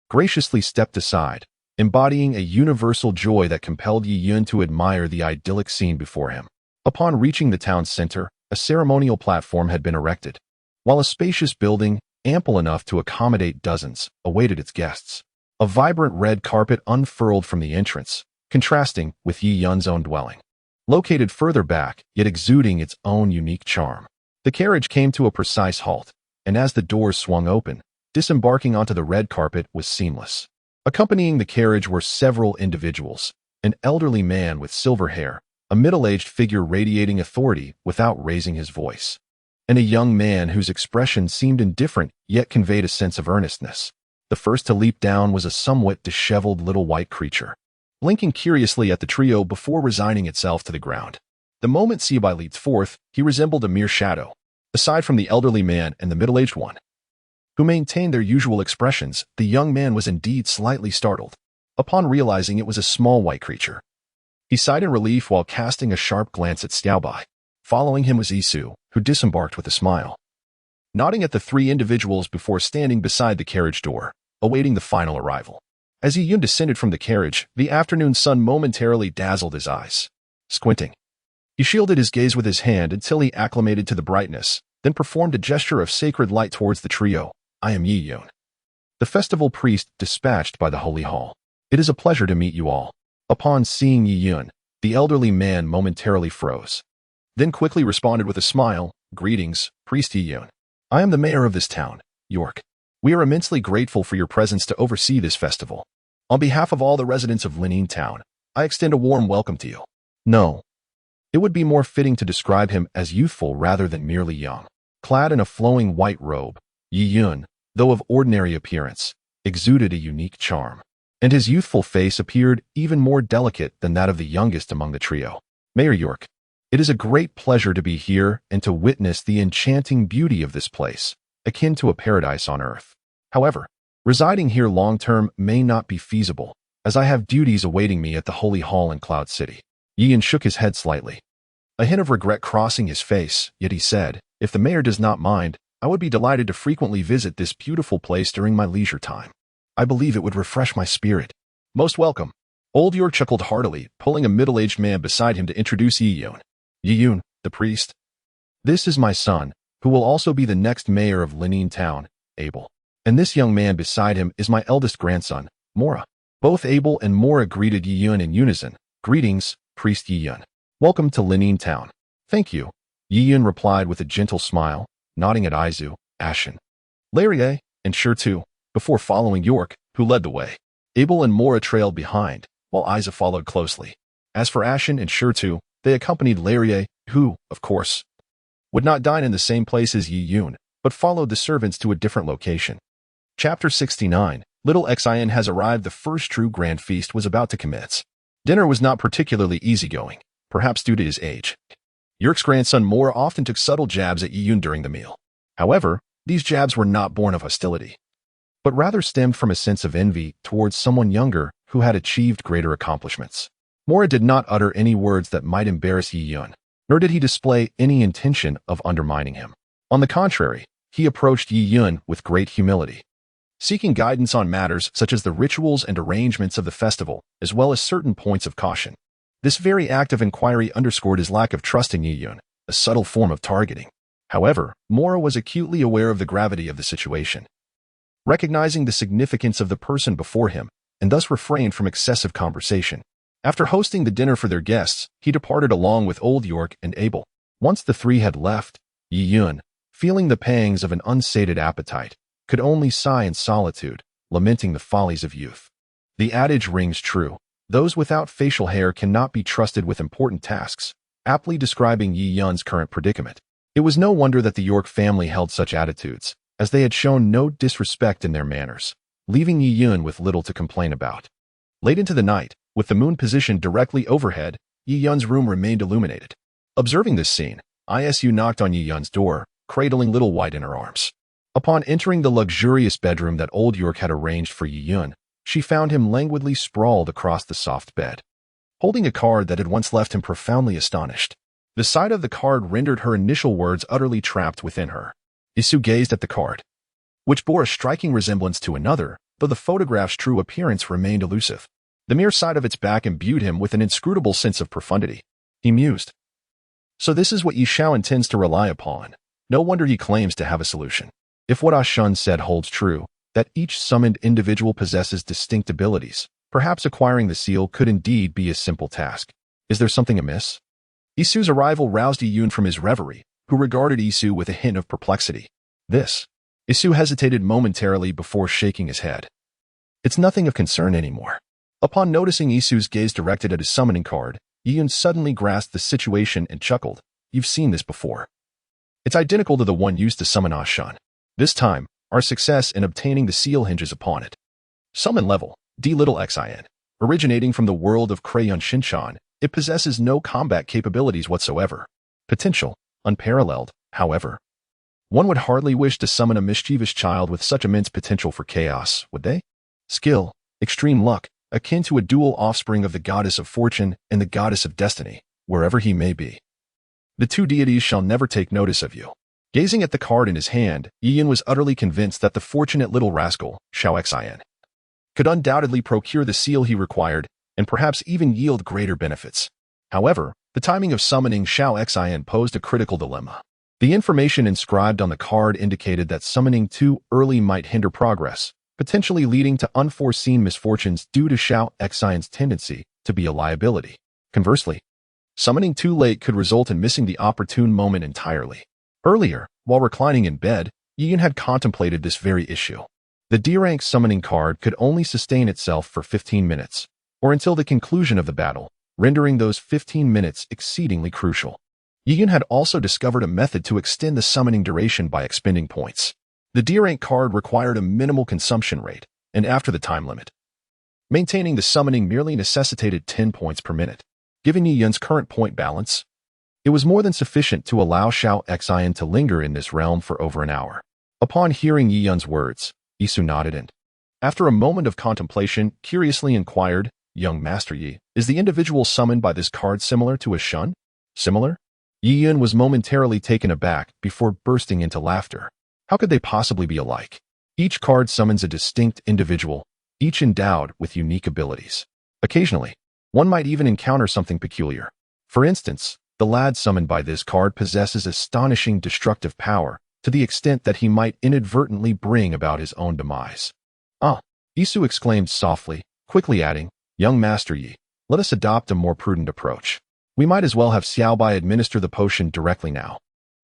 graciously stepped aside, embodying a universal joy that compelled Yi Yun to admire the idyllic scene before him. Upon reaching the town's center, a ceremonial platform had been erected, while a spacious building, ample enough to accommodate dozens, awaited its guests. A vibrant red carpet unfurled from the entrance, contrasting with Yi Yun's own dwelling, located further back, yet exuding its own unique charm. The carriage came to a precise halt, and as the doors swung open, disembarking onto the red carpet was seamless. Accompanying the carriage were several individuals, an elderly man with silver hair, a middle-aged figure radiating authority without raising his voice, and a young man whose expression seemed indifferent yet conveyed a sense of earnestness. The first to leap down was a somewhat disheveled little white creature, blinking curiously at the trio before resigning itself to the ground. The moment Xiaobai leaped forth, he resembled a mere shadow. Aside from the elderly man and the middle-aged one, who maintained their usual expressions, the young man was indeed slightly startled. Upon realizing it was a small white creature, he sighed in relief while casting a sharp glance at Xiaobai. Following him was Isu, who disembarked with a smile, nodding at the three individuals before standing beside the carriage door, awaiting the final arrival. As Yi Yun descended from the carriage, the afternoon sun momentarily dazzled his eyes. Squinting, he shielded his gaze with his hand until he acclimated to the brightness, then performed a gesture of sacred light towards the trio. I am Yi Yun, the festival priest dispatched by the Holy Hall. It is a pleasure to meet you all. Upon seeing Yi Yun, the elderly man momentarily froze, then quickly responded with a smile. Greetings, Priest Yi Yun. I am the mayor of this town, York. We are immensely grateful for your presence to oversee this festival. On behalf of all the residents of Lining Town, I extend a warm welcome to you. No, it would be more fitting to describe him as youthful rather than merely young. Clad in a flowing white robe, Yi Yun, though of ordinary appearance, exuded a unique charm, and his youthful face appeared even more delicate than that of the youngest among the trio. Mayor York, it is a great pleasure to be here and to witness the enchanting beauty of this place, akin to a paradise on earth. However, residing here long-term may not be feasible, as I have duties awaiting me at the Holy Hall in Cloud City. Yi Yun shook his head slightly. a hint of regret crossing his face, yet he said, "If the mayor does not mind, I would be delighted to frequently visit this beautiful place during my leisure time. I believe it would refresh my spirit." "Most welcome." Old York chuckled heartily, pulling a middle-aged man beside him to introduce Yi-Yun. "Yi-Yun, the priest. This is my son, who will also be the next mayor of Linene Town, Abel. And this young man beside him is my eldest grandson, Mora." Both Abel and Mora greeted Yi-Yun in unison. "Greetings, Priest Yi-Yun. Welcome to Linene Town." "Thank you," Yi-Yun replied with a gentle smile, nodding at Izu, Ashen, Larie, and Shirtu, before following York, who led the way. Abel and Mora trailed behind, while Izu followed closely. As for Ashen and Shirtu, they accompanied Larie, who, of course, would not dine in the same place as Yi-Yun, but followed the servants to a different location. Chapter 69. Little Xian has arrived. The first true grand feast was about to commence. Dinner was not particularly easygoing, perhaps due to his age. York's grandson Mora often took subtle jabs at Yi-Yun during the meal. However, these jabs were not born of hostility, but rather stemmed from a sense of envy towards someone younger who had achieved greater accomplishments. Mora did not utter any words that might embarrass Yi-Yun, nor did he display any intention of undermining him. On the contrary, he approached Yi-Yun with great humility, seeking guidance on matters such as the rituals and arrangements of the festival, as well as certain points of caution. This very act of inquiry underscored his lack of trust in Yi-Yun, a subtle form of targeting. However, Mora was acutely aware of the gravity of the situation, recognizing the significance of the person before him, and thus refrained from excessive conversation. After hosting the dinner for their guests, he departed along with Old York and Abel. Once the three had left, Yi-Yun, feeling the pangs of an unsated appetite, could only sigh in solitude, lamenting the follies of youth. The adage rings true: those without facial hair cannot be trusted with important tasks, aptly describing Yi-Yun's current predicament. It was no wonder that the York family held such attitudes, as they had shown no disrespect in their manners, leaving Yi-Yun with little to complain about. Late into the night, with the moon positioned directly overhead, Yi-Yun's room remained illuminated. Observing this scene, Isu knocked on Yi-Yun's door, cradling Little White in her arms. Upon entering the luxurious bedroom that Old York had arranged for Yi-Yun, she found him languidly sprawled across the soft bed, holding a card that had once left him profoundly astonished. The sight of the card rendered her initial words utterly trapped within her. Isu gazed at the card, which bore a striking resemblance to another, though the photograph's true appearance remained elusive. The mere sight of its back imbued him with an inscrutable sense of profundity. He mused. So this is what Yi Xiao intends to rely upon. No wonder he claims to have a solution. If what Ah Shun said holds true, that each summoned individual possesses distinct abilities, perhaps acquiring the seal could indeed be a simple task. Is there something amiss? Isu's arrival roused Yi-Yun from his reverie, who regarded Isu with a hint of perplexity. This. Isu hesitated momentarily before shaking his head. It's nothing of concern anymore. Upon noticing Isu's gaze directed at his summoning card, Yi-Yun suddenly grasped the situation and chuckled. You've seen this before. It's identical to the one used to summon Ah Shun. This time, our success in obtaining the seal hinges upon it. Summon level, D little Xin. Originating from the world of Crayon Shinchan, it possesses no combat capabilities whatsoever. Potential, unparalleled, however. One would hardly wish to summon a mischievous child with such immense potential for chaos, would they? Skill, extreme luck, akin to a dual offspring of the goddess of fortune and the goddess of destiny, wherever he may be. The two deities shall never take notice of you. Gazing at the card in his hand, Yi-Yun was utterly convinced that the fortunate little rascal, Xiao Xian, could undoubtedly procure the seal he required, and perhaps even yield greater benefits. However, the timing of summoning Xiao Xian posed a critical dilemma. The information inscribed on the card indicated that summoning too early might hinder progress, potentially leading to unforeseen misfortunes due to Xiao Xian's tendency to be a liability. Conversely, summoning too late could result in missing the opportune moment entirely. Earlier, while reclining in bed, Yi-Yun had contemplated this very issue. The D-rank summoning card could only sustain itself for 15 minutes, or until the conclusion of the battle, rendering those 15 minutes exceedingly crucial. Yi-Yun had also discovered a method to extend the summoning duration by expending points. The D-rank card required a minimal consumption rate, and after the time limit, maintaining the summoning merely necessitated 10 points per minute. Given Yi-Yun's current point balance, it was more than sufficient to allow Xiao Xian to linger in this realm for over an hour. Upon hearing Yi-Yun's words, Isu nodded and, after a moment of contemplation, curiously inquired, Young Master Yi, is the individual summoned by this card similar to a Shun? Similar? Yi Yun was momentarily taken aback before bursting into laughter. How could they possibly be alike? Each card summons a distinct individual, each endowed with unique abilities. Occasionally, one might even encounter something peculiar. For instance, the lad summoned by this card possesses astonishing destructive power to the extent that he might inadvertently bring about his own demise. Ah, Isu exclaimed softly, quickly adding, "Young Master Yi, let us adopt a more prudent approach. We might as well have Xiaobai administer the potion directly now.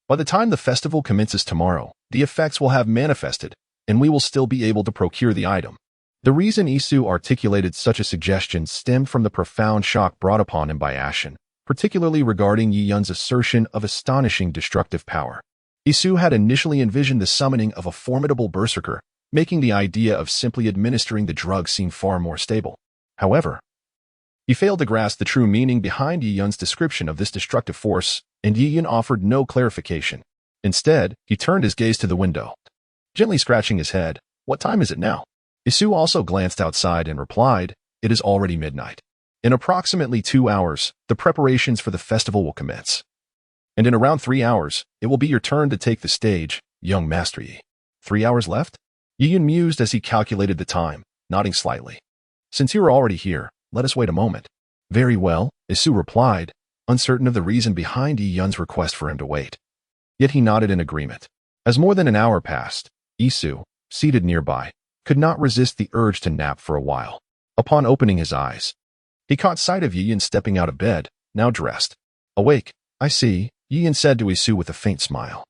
By the time the festival commences tomorrow, the effects will have manifested, and we will still be able to procure the item." The reason Isu articulated such a suggestion stemmed from the profound shock brought upon him by Ashen, particularly regarding Yi Yun's assertion of astonishing destructive power. Isu had initially envisioned the summoning of a formidable berserker, making the idea of simply administering the drug seem far more stable. However, he failed to grasp the true meaning behind Yi Yun's description of this destructive force, and Yi Yun offered no clarification. Instead, he turned his gaze to the window, gently scratching his head. "What time is it now?" Isu also glanced outside and replied, "It is already midnight. In approximately 2 hours, the preparations for the festival will commence. And in around 3 hours, it will be your turn to take the stage, young Master Yi." 3 hours left? Yi Yun mused as he calculated the time, nodding slightly. "Since you are already here, let us wait a moment." "Very well," Isu replied, uncertain of the reason behind Yi Yun's request for him to wait. Yet he nodded in agreement. As more than an hour passed, Isu, seated nearby, could not resist the urge to nap for a while. Upon opening his eyes, he caught sight of Yi Yun stepping out of bed, now dressed. "Awake, I see," Yi Yun said to Isu with a faint smile,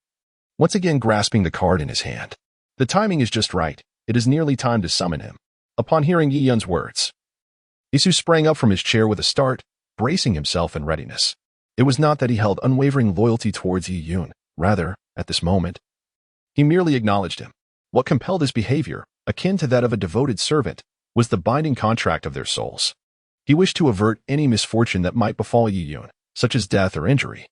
once again grasping the card in his hand. "The timing is just right. It is nearly time to summon him." Upon hearing Yi Yun's words, Isu sprang up from his chair with a start, bracing himself in readiness. It was not that he held unwavering loyalty towards Yi Yun. Rather, at this moment, he merely acknowledged him. What compelled his behavior, akin to that of a devoted servant, was the binding contract of their souls. He wished to avert any misfortune that might befall Yi Yun, such as death or injury.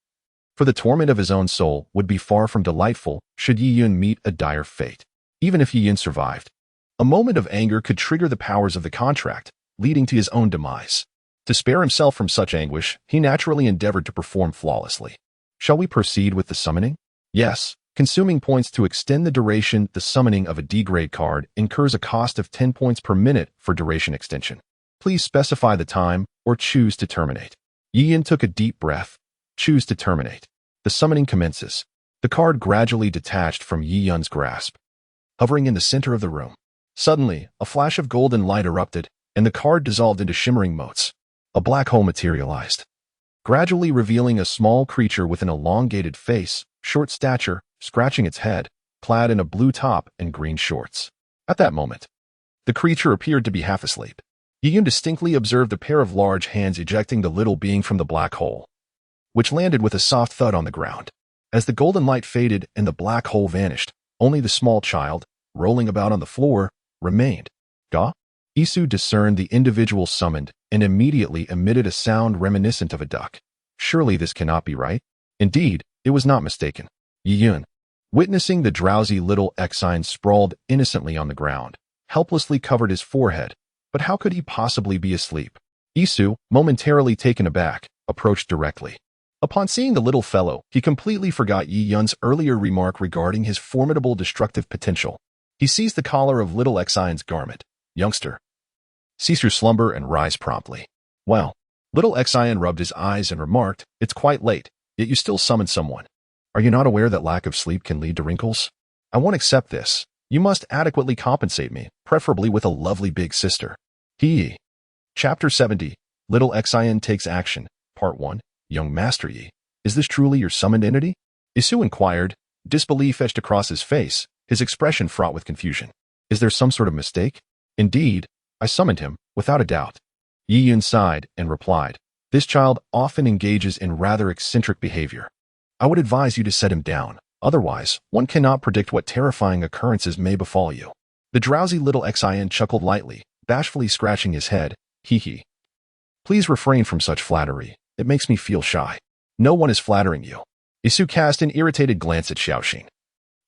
For the torment of his own soul would be far from delightful should Yi Yun meet a dire fate. Even if Yi Yun survived, a moment of anger could trigger the powers of the contract, leading to his own demise. To spare himself from such anguish, he naturally endeavored to perform flawlessly. "Shall we proceed with the summoning?" "Yes." Consuming points to extend the duration. The summoning of a D-grade card incurs a cost of 10 points per minute for duration extension. Please specify the time or choose to terminate. Yi Yun took a deep breath. Choose to terminate. The summoning commences. The card gradually detached from Yi Yun's grasp, hovering in the center of the room. Suddenly, a flash of golden light erupted, and the card dissolved into shimmering motes. A black hole materialized, gradually revealing a small creature with an elongated face, short stature, scratching its head, clad in a blue top and green shorts. At that moment, the creature appeared to be half asleep. Yi Yun distinctly observed a pair of large hands ejecting the little being from the black hole, which landed with a soft thud on the ground. As the golden light faded and the black hole vanished, only the small child, rolling about on the floor, remained. "Ga?" Isu discerned the individual summoned and immediately emitted a sound reminiscent of a duck. Surely this cannot be right? Indeed, it was not mistaken. Yi Yun, witnessing the drowsy little Exine sprawled innocently on the ground, helplessly covered his forehead. But how could he possibly be asleep? Isu, momentarily taken aback, approached directly. Upon seeing the little fellow, he completely forgot Yi Yun's earlier remark regarding his formidable destructive potential. He seized the collar of little Exine's garment. "Youngster, cease your slumber and rise promptly." "Well," little Exine rubbed his eyes and remarked, "It's quite late, yet you still summon someone. Are you not aware that lack of sleep can lead to wrinkles? I won't accept this. You must adequately compensate me, preferably with a lovely big sister." He. Chapter 70, Little Exine Takes Action, Part 1, Young Master Yi. "Is this truly your summoned entity?" Isu inquired, disbelief etched across his face, his expression fraught with confusion. "Is there some sort of mistake?" "Indeed, I summoned him, without a doubt." Yi Yun sighed and replied, "This child often engages in rather eccentric behavior. I would advise you to set him down. Otherwise, one cannot predict what terrifying occurrences may befall you." The drowsy little Exine chuckled lightly, bashfully scratching his head. Hee. "Please refrain from such flattery. It makes me feel shy." "No one is flattering you." Isu cast an irritated glance at Xiaoxin.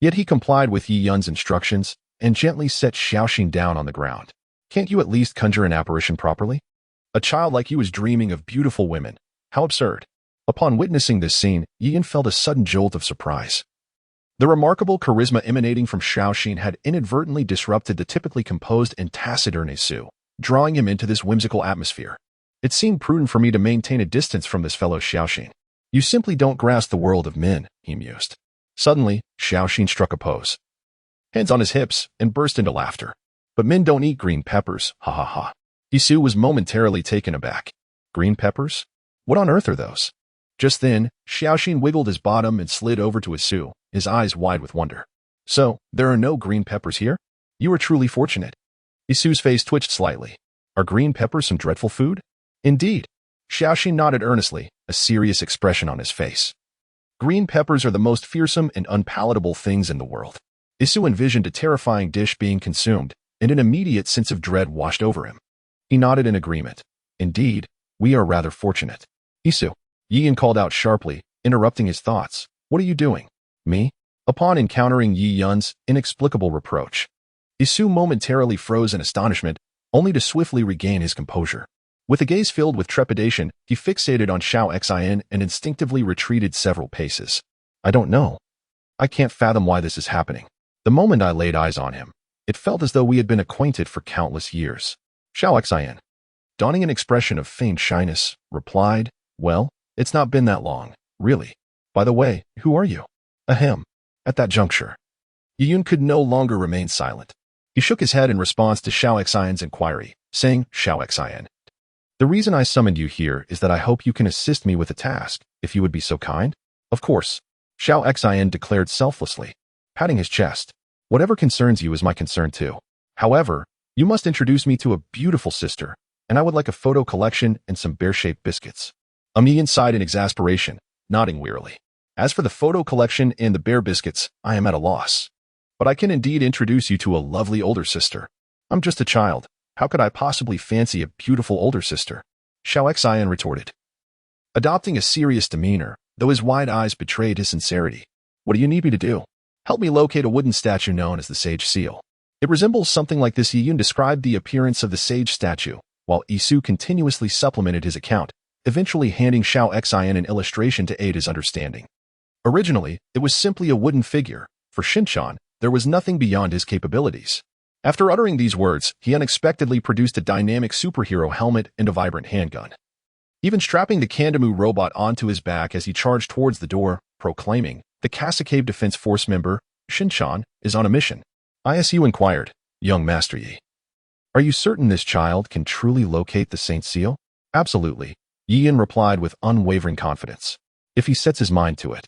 Yet he complied with Yi Yun's instructions and gently set Xiaoxin down on the ground. "Can't you at least conjure an apparition properly? A child like you is dreaming of beautiful women. How absurd." Upon witnessing this scene, Yian felt a sudden jolt of surprise. The remarkable charisma emanating from Xiaoxin had inadvertently disrupted the typically composed and taciturn Isu, drawing him into this whimsical atmosphere. It seemed prudent for me to maintain a distance from this fellow Xiaoxin. You simply don't grasp the world of men, he mused. Suddenly, Xiaoxin struck a pose, hands on his hips, and burst into laughter. But men don't eat green peppers, ha ha ha. Isu was momentarily taken aback. Green peppers? What on earth are those? Just then, Xiaoxin wiggled his bottom and slid over to Isu, his eyes wide with wonder. So, there are no green peppers here? You are truly fortunate. Isu's face twitched slightly. Are green peppers some dreadful food? Indeed. Xiaoxin nodded earnestly, a serious expression on his face. Green peppers are the most fearsome and unpalatable things in the world. Isu envisioned a terrifying dish being consumed, and an immediate sense of dread washed over him. He nodded in agreement. Indeed, we are rather fortunate. Isu, Yian called out sharply, interrupting his thoughts. What are you doing? Me? Upon encountering Yi Yun's inexplicable reproach, Isu momentarily froze in astonishment, only to swiftly regain his composure. With a gaze filled with trepidation, he fixated on Xiao Xian and instinctively retreated several paces. I don't know. I can't fathom why this is happening. The moment I laid eyes on him, it felt as though we had been acquainted for countless years. Xiao Xian, donning an expression of feigned shyness, replied, Well, it's not been that long, really. By the way, who are you? Ahem. At that juncture, Yiyun could no longer remain silent. He shook his head in response to Xiao Xian's inquiry, saying, Xiao Xian, the reason I summoned you here is that I hope you can assist me with a task, if you would be so kind. Of course, Xiao Xian declared selflessly, patting his chest. Whatever concerns you is my concern too. However, you must introduce me to a beautiful sister, and I would like a photo collection and some bear-shaped biscuits. Yian sighed in exasperation, nodding wearily. As for the photo collection and the bear biscuits, I am at a loss. But I can indeed introduce you to a lovely older sister. I'm just a child. How could I possibly fancy a beautiful older sister? Xiao Xian retorted, adopting a serious demeanor, though his wide eyes betrayed his sincerity. What do you need me to do? Help me locate a wooden statue known as the Sage Seal. It resembles something like this. Yiyun described the appearance of the sage statue, while Isu continuously supplemented his account, eventually handing Xiao Xian an illustration to aid his understanding. Originally, it was simply a wooden figure. For Shinchan, there was nothing beyond his capabilities. After uttering these words, he unexpectedly produced a dynamic superhero helmet and a vibrant handgun. Even strapping the Kandamu robot onto his back as he charged towards the door, proclaiming, the Cascade Defense Force member, Shinchan, is on a mission. Isu inquired, Young Master Yi, are you certain this child can truly locate the Saint Seal? Absolutely, Yian replied with unwavering confidence. If he sets his mind to it,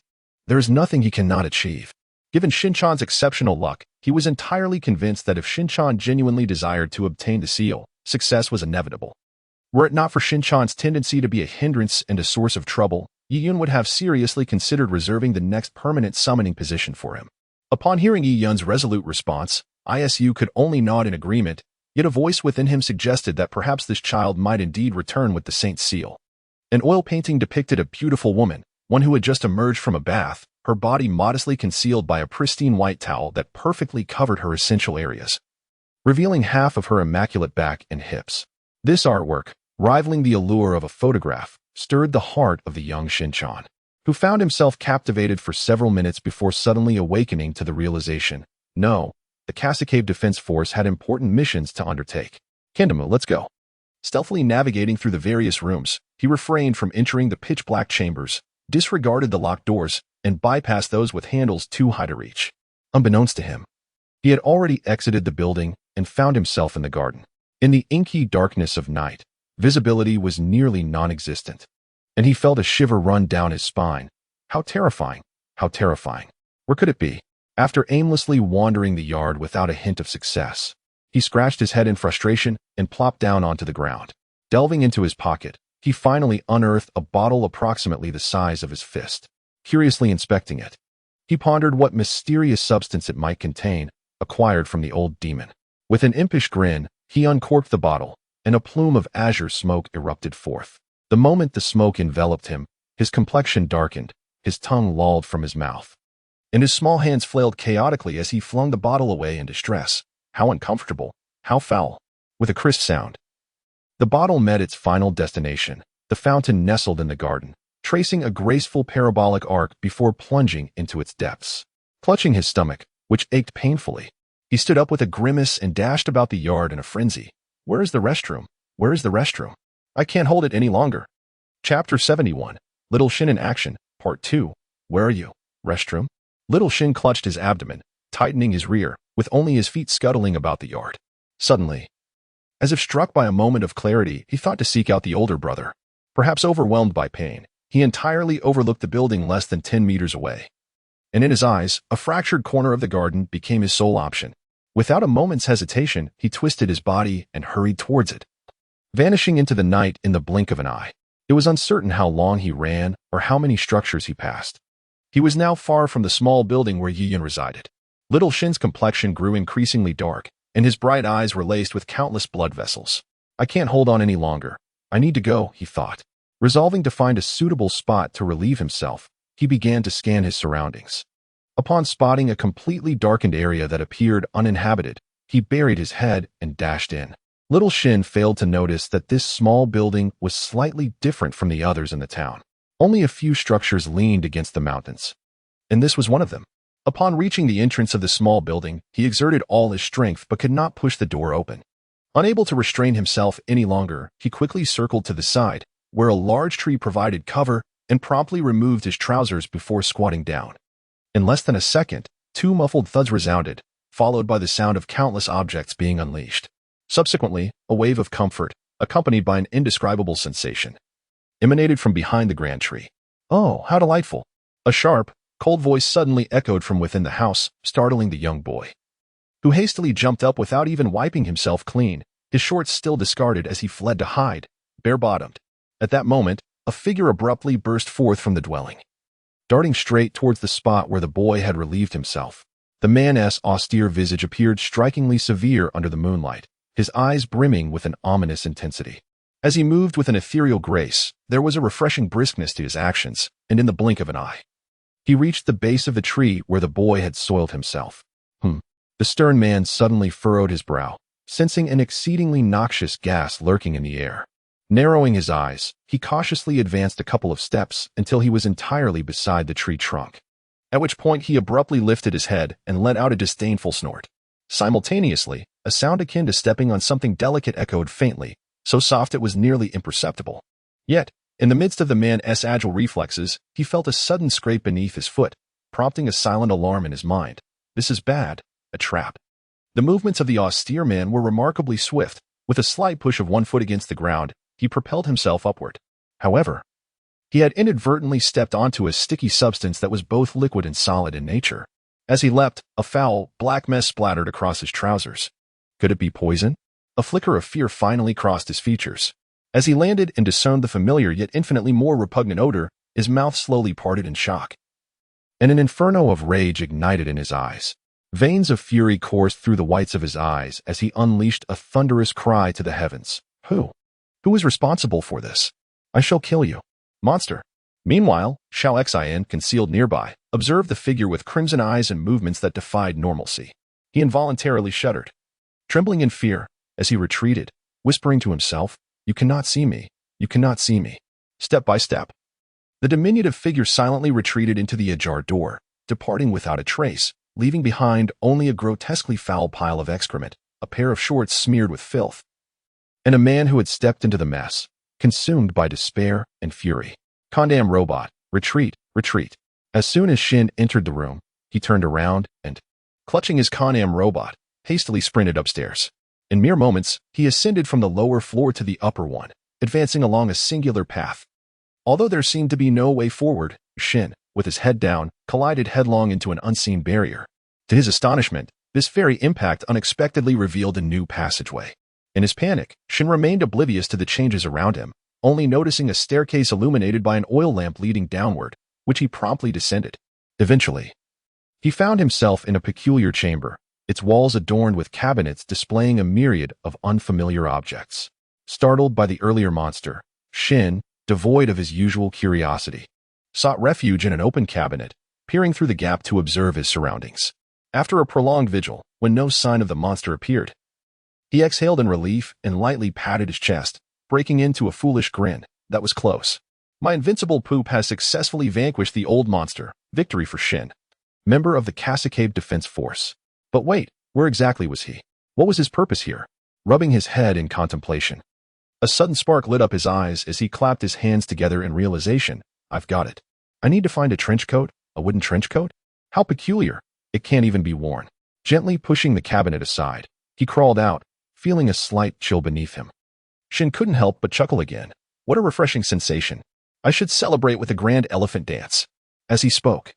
there is nothing he cannot achieve. Given Shinchan's exceptional luck, he was entirely convinced that if Shinchan genuinely desired to obtain the seal, success was inevitable. Were it not for Shinchan's tendency to be a hindrance and a source of trouble, Yiyun would have seriously considered reserving the next permanent summoning position for him. Upon hearing Yiyun's resolute response, Isu could only nod in agreement, yet a voice within him suggested that perhaps this child might indeed return with the Saint's seal. An oil painting depicted a beautiful woman, one who had just emerged from a bath, her body modestly concealed by a pristine white towel that perfectly covered her essential areas, revealing half of her immaculate back and hips. This artwork, rivaling the allure of a photograph, stirred the heart of the young Shinchan, who found himself captivated for several minutes before suddenly awakening to the realization, no, the Cascade Defense Force had important missions to undertake. Kandamu, let's go. Stealthily navigating through the various rooms, he refrained from entering the pitch-black chambers, disregarded the locked doors, and bypassed those with handles too high to reach. Unbeknownst to him, he had already exited the building and found himself in the garden. In the inky darkness of night, visibility was nearly non-existent, and he felt a shiver run down his spine. How terrifying! How terrifying! Where could it be? After aimlessly wandering the yard without a hint of success, he scratched his head in frustration and plopped down onto the ground. Delving into his pocket, he finally unearthed a bottle approximately the size of his fist. Curiously inspecting it, he pondered what mysterious substance it might contain, acquired from the old demon. With an impish grin, he uncorked the bottle, and a plume of azure smoke erupted forth. The moment the smoke enveloped him, his complexion darkened, his tongue lolled from his mouth, and his small hands flailed chaotically as he flung the bottle away in distress. How uncomfortable! How foul! With a crisp sound, the bottle met its final destination, the fountain nestled in the garden, tracing a graceful parabolic arc before plunging into its depths. Clutching his stomach, which ached painfully, he stood up with a grimace and dashed about the yard in a frenzy. Where is the restroom? Where is the restroom? I can't hold it any longer. Chapter 71. Little Shin in Action, Part 2. Where are you? Restroom? Little Shin clutched his abdomen, tightening his rear, with only his feet scuttling about the yard. Suddenly, as if struck by a moment of clarity, he thought to seek out the older brother. Perhaps overwhelmed by pain, he entirely overlooked the building less than 10 meters away. And in his eyes, a fractured corner of the garden became his sole option. Without a moment's hesitation, he twisted his body and hurried towards it, vanishing into the night in the blink of an eye. It was uncertain how long he ran or how many structures he passed. He was now far from the small building where Yiyan resided. Little Shin's complexion grew increasingly dark, and his bright eyes were laced with countless blood vessels. I can't hold on any longer. I need to go, he thought. Resolving to find a suitable spot to relieve himself, he began to scan his surroundings. Upon spotting a completely darkened area that appeared uninhabited, he buried his head and dashed in. Little Shin failed to notice that this small building was slightly different from the others in the town. Only a few structures leaned against the mountains, and this was one of them. Upon reaching the entrance of the small building, he exerted all his strength but could not push the door open. Unable to restrain himself any longer, he quickly circled to the side, where a large tree provided cover, and promptly removed his trousers before squatting down. In less than a second, 2 muffled thuds resounded, followed by the sound of countless objects being unleashed. Subsequently, a wave of comfort, accompanied by an indescribable sensation, emanated from behind the grand tree. Oh, how delightful! A sharp, cold voice suddenly echoed from within the house, startling the young boy, who hastily jumped up without even wiping himself clean, his shorts still discarded as he fled to hide, bare-bottomed. At that moment, a figure abruptly burst forth from the dwelling, darting straight towards the spot where the boy had relieved himself. The man's austere visage appeared strikingly severe under the moonlight, his eyes brimming with an ominous intensity. As he moved with an ethereal grace, there was a refreshing briskness to his actions, and in the blink of an eye, he reached the base of the tree where the boy had soiled himself. The stern man suddenly furrowed his brow, sensing an exceedingly noxious gas lurking in the air. Narrowing his eyes, he cautiously advanced a couple of steps until he was entirely beside the tree trunk, at which point he abruptly lifted his head and let out a disdainful snort. Simultaneously, a sound akin to stepping on something delicate echoed faintly, so soft it was nearly imperceptible. Yet, in the midst of the man's agile reflexes, he felt a sudden scrape beneath his foot, prompting a silent alarm in his mind. This is bad. A trap. The movements of the austere man were remarkably swift. With a slight push of one foot against the ground, he propelled himself upward. However, he had inadvertently stepped onto a sticky substance that was both liquid and solid in nature. As he leapt, a foul, black mess splattered across his trousers. Could it be poison? A flicker of fear finally crossed his features. As he landed and discerned the familiar yet infinitely more repugnant odor, his mouth slowly parted in shock, and an inferno of rage ignited in his eyes. Veins of fury coursed through the whites of his eyes as he unleashed a thunderous cry to the heavens. Who is responsible for this? I shall kill you, monster. Meanwhile, Xiao Xin, concealed nearby, observed the figure with crimson eyes and movements that defied normalcy. He involuntarily shuddered, trembling in fear, as he retreated, whispering to himself, You cannot see me. You cannot see me. Step by step, the diminutive figure silently retreated into the ajar door, departing without a trace, leaving behind only a grotesquely foul pile of excrement, a pair of shorts smeared with filth, and a man who had stepped into the mess, consumed by despair and fury. Condemn robot, retreat, retreat. As soon as Shin entered the room, he turned around and, clutching his Condemn robot, hastily sprinted upstairs. In mere moments, he ascended from the lower floor to the upper one, advancing along a singular path. Although there seemed to be no way forward, Shin, with his head down, collided headlong into an unseen barrier. To his astonishment, this very impact unexpectedly revealed a new passageway. In his panic, Shin remained oblivious to the changes around him, only noticing a staircase illuminated by an oil lamp leading downward, which he promptly descended. Eventually, he found himself in a peculiar chamber, its walls adorned with cabinets displaying a myriad of unfamiliar objects. Startled by the earlier monster, Shin, devoid of his usual curiosity, sought refuge in an open cabinet, peering through the gap to observe his surroundings. After a prolonged vigil, when no sign of the monster appeared, he exhaled in relief and lightly patted his chest, breaking into a foolish grin that was close. My invincible poop has successfully vanquished the old monster. Victory for Shin, member of the Kasakabe Defense Force. But wait, where exactly was he? What was his purpose here? Rubbing his head in contemplation. A sudden spark lit up his eyes as he clapped his hands together in realization. I've got it. I need to find a trench coat, a wooden trench coat? How peculiar. It can't even be worn. Gently pushing the cabinet aside, he crawled out, feeling a slight chill beneath him. Shin couldn't help but chuckle again. What a refreshing sensation. I should celebrate with a grand elephant dance. As he spoke,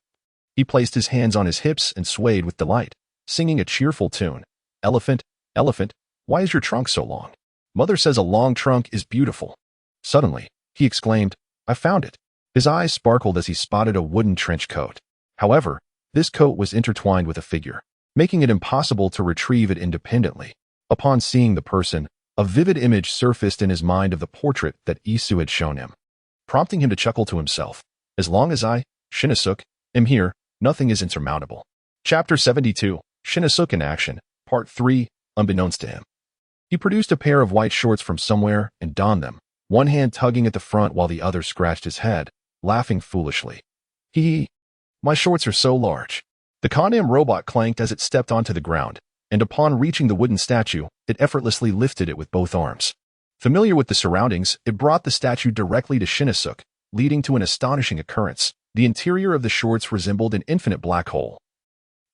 he placed his hands on his hips and swayed with delight, singing a cheerful tune. Elephant, elephant, why is your trunk so long? Mother says a long trunk is beautiful. Suddenly, he exclaimed, I found it. His eyes sparkled as he spotted a wooden trench coat. However, this coat was intertwined with a figure, making it impossible to retrieve it independently. Upon seeing the person, a vivid image surfaced in his mind of the portrait that Isu had shown him, prompting him to chuckle to himself. As long as I, Shinosuke, am here, nothing is insurmountable. Chapter 72, Shinosuke in Action, Part 3, Unbeknownst to him. He produced a pair of white shorts from somewhere and donned them, one hand tugging at the front while the other scratched his head, laughing foolishly. My shorts are so large. The Condam robot clanked as it stepped onto the ground, and upon reaching the wooden statue, it effortlessly lifted it with both arms. Familiar with the surroundings, it brought the statue directly to Shinosuke, leading to an astonishing occurrence. The interior of the shorts resembled an infinite black hole,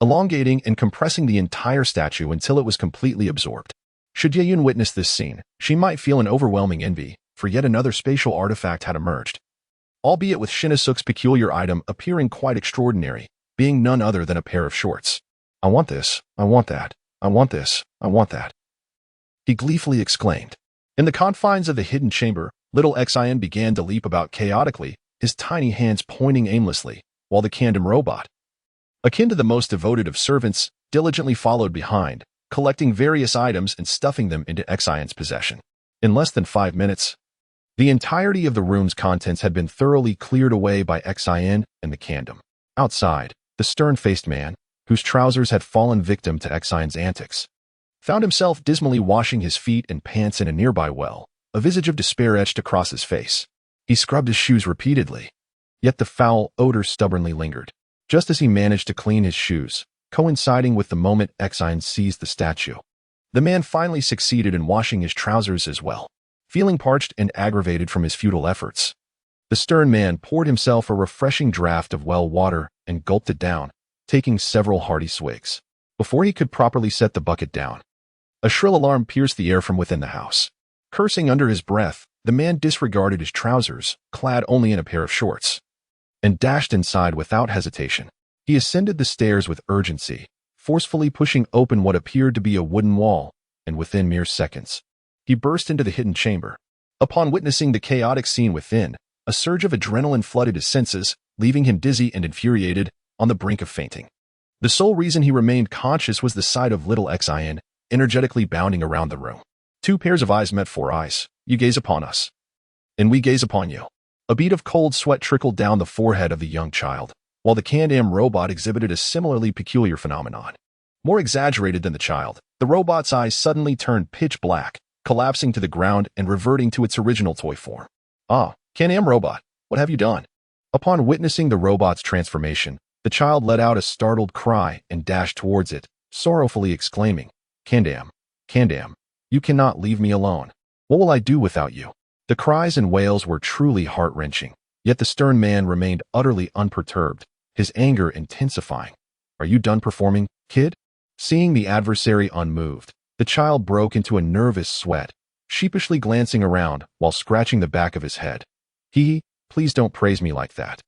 elongating and compressing the entire statue until it was completely absorbed. Should Yeyun witness this scene, she might feel an overwhelming envy, for yet another spatial artifact had emerged. Albeit with Shinosuke's peculiar item appearing quite extraordinary, being none other than a pair of shorts. I want this, I want that, I want this, I want that. He gleefully exclaimed. In the confines of the hidden chamber, little Xian began to leap about chaotically, his tiny hands pointing aimlessly, while the Condam robot, akin to the most devoted of servants, diligently followed behind, collecting various items and stuffing them into Xian's possession. In less than 5 minutes, the entirety of the room's contents had been thoroughly cleared away by Xian and the Condam. Outside, the stern-faced man, whose trousers had fallen victim to Xian's antics, found himself dismally washing his feet and pants in a nearby well, a visage of despair etched across his face. He scrubbed his shoes repeatedly, yet the foul odor stubbornly lingered. Just as he managed to clean his shoes, coinciding with the moment Xian seized the statue, the man finally succeeded in washing his trousers as well. Feeling parched and aggravated from his futile efforts, the stern man poured himself a refreshing draught of well water and gulped it down, taking several hearty swigs. Before he could properly set the bucket down, a shrill alarm pierced the air from within the house. Cursing under his breath, the man disregarded his trousers, clad only in a pair of shorts, and dashed inside without hesitation. He ascended the stairs with urgency, forcefully pushing open what appeared to be a wooden wall, and within mere seconds, he burst into the hidden chamber. Upon witnessing the chaotic scene within, a surge of adrenaline flooded his senses, leaving him dizzy and infuriated, on the brink of fainting. The sole reason he remained conscious was the sight of little Xian, energetically bounding around the room. Two pairs of eyes met. 4 eyes. You gaze upon us, and we gaze upon you. A bead of cold sweat trickled down the forehead of the young child, while the Condam robot exhibited a similarly peculiar phenomenon. More exaggerated than the child, the robot's eyes suddenly turned pitch black, collapsing to the ground and reverting to its original toy form. Ah, Condam robot, what have you done? Upon witnessing the robot's transformation, the child let out a startled cry and dashed towards it, sorrowfully exclaiming, Condam, Condam, you cannot leave me alone. What will I do without you? The cries and wails were truly heart-wrenching, yet the stern man remained utterly unperturbed, his anger intensifying. Are you done performing, kid? Seeing the adversary unmoved, the child broke into a nervous sweat, sheepishly glancing around while scratching the back of his head. Please don't praise me like that.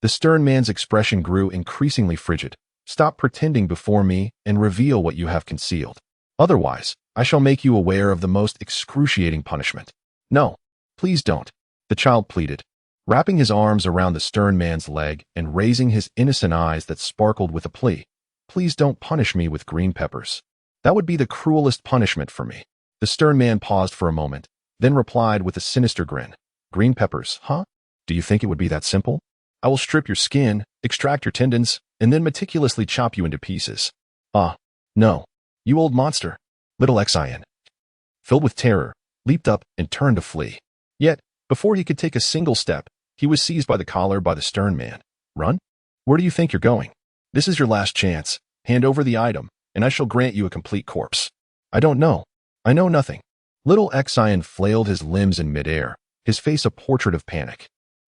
The stern man's expression grew increasingly frigid. Stop pretending before me and reveal what you have concealed. Otherwise, I shall make you aware of the most excruciating punishment. No, please don't, the child pleaded, wrapping his arms around the stern man's leg and raising his innocent eyes that sparkled with a plea. Please don't punish me with green peppers. That would be the cruelest punishment for me. The stern man paused for a moment, then replied with a sinister grin. Green peppers, huh? Do you think it would be that simple? I will strip your skin, extract your tendons, and then meticulously chop you into pieces. Ah, no. You old monster. Little Xian, filled with terror, leaped up and turned to flee. Yet, before he could take a single step, He was seized by the collar by the stern man. Run? Where do you think you're going? This is your last chance. Hand over the item, and I shall grant you a complete corpse. I don't know. I know nothing. Little Exion flailed his limbs in midair, his face a portrait of panic.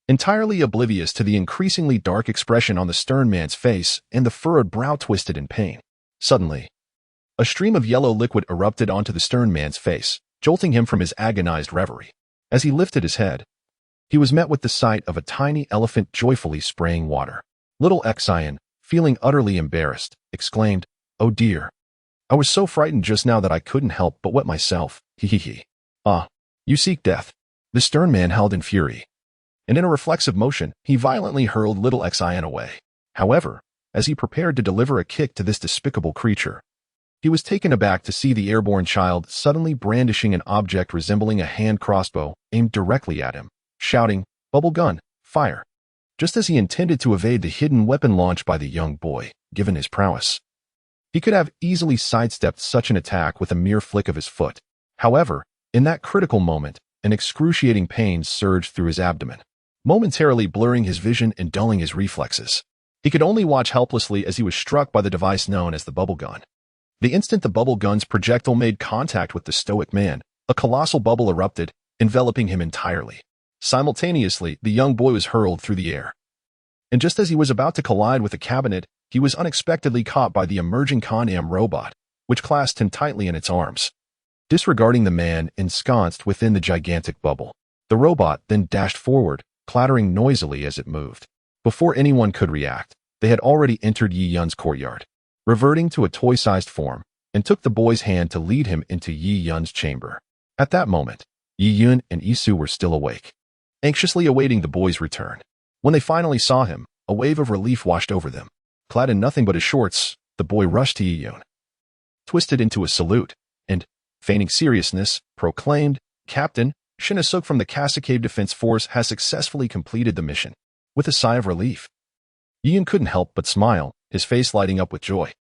Entirely oblivious to the increasingly dark expression on the stern man's face and the furrowed brow twisted in pain. Suddenly, a stream of yellow liquid erupted onto the stern man's face, jolting him from his agonized reverie. As he lifted his head, he was met with the sight of a tiny elephant joyfully spraying water. Little Exion, feeling utterly embarrassed, exclaimed, "Oh dear. I was so frightened just now that I couldn't help but wet myself. Hee. Ah, you seek death." The stern man howled in fury, and in a reflexive motion, he violently hurled little Exion away. However, as he prepared to deliver a kick to this despicable creature, he was taken aback to see the airborne child suddenly brandishing an object resembling a hand crossbow aimed directly at him, shouting, "Bubble gun, fire!" just as he intended to evade the hidden weapon launched by the young boy, given his prowess. He could have easily sidestepped such an attack with a mere flick of his foot. However, in that critical moment, an excruciating pain surged through his abdomen, momentarily blurring his vision and dulling his reflexes. He could only watch helplessly as he was struck by the device known as the bubble gun. The instant the bubble gun's projectile made contact with the stoic man, a colossal bubble erupted, enveloping him entirely. Simultaneously, the young boy was hurled through the air. And just as he was about to collide with the cabinet, he was unexpectedly caught by the emerging Con-Am robot, which clasped him tightly in its arms. Disregarding the man ensconced within the gigantic bubble, the robot then dashed forward, clattering noisily as it moved. Before anyone could react, they had already entered Yi Yun's courtyard, reverting to a toy-sized form, and took the boy's hand to lead him into Yi Yun's chamber. At that moment, Yi Yun and Isu were still awake, anxiously awaiting the boy's return. When they finally saw him, a wave of relief washed over them. Clad in nothing but his shorts, the boy rushed to Yi Yun, twisted into a salute, and, feigning seriousness, proclaimed, "Captain, Shinasuk from the Kasacave Defense Force has successfully completed the mission." With a sigh of relief, Yi Yun couldn't help but smile, his face lighting up with joy.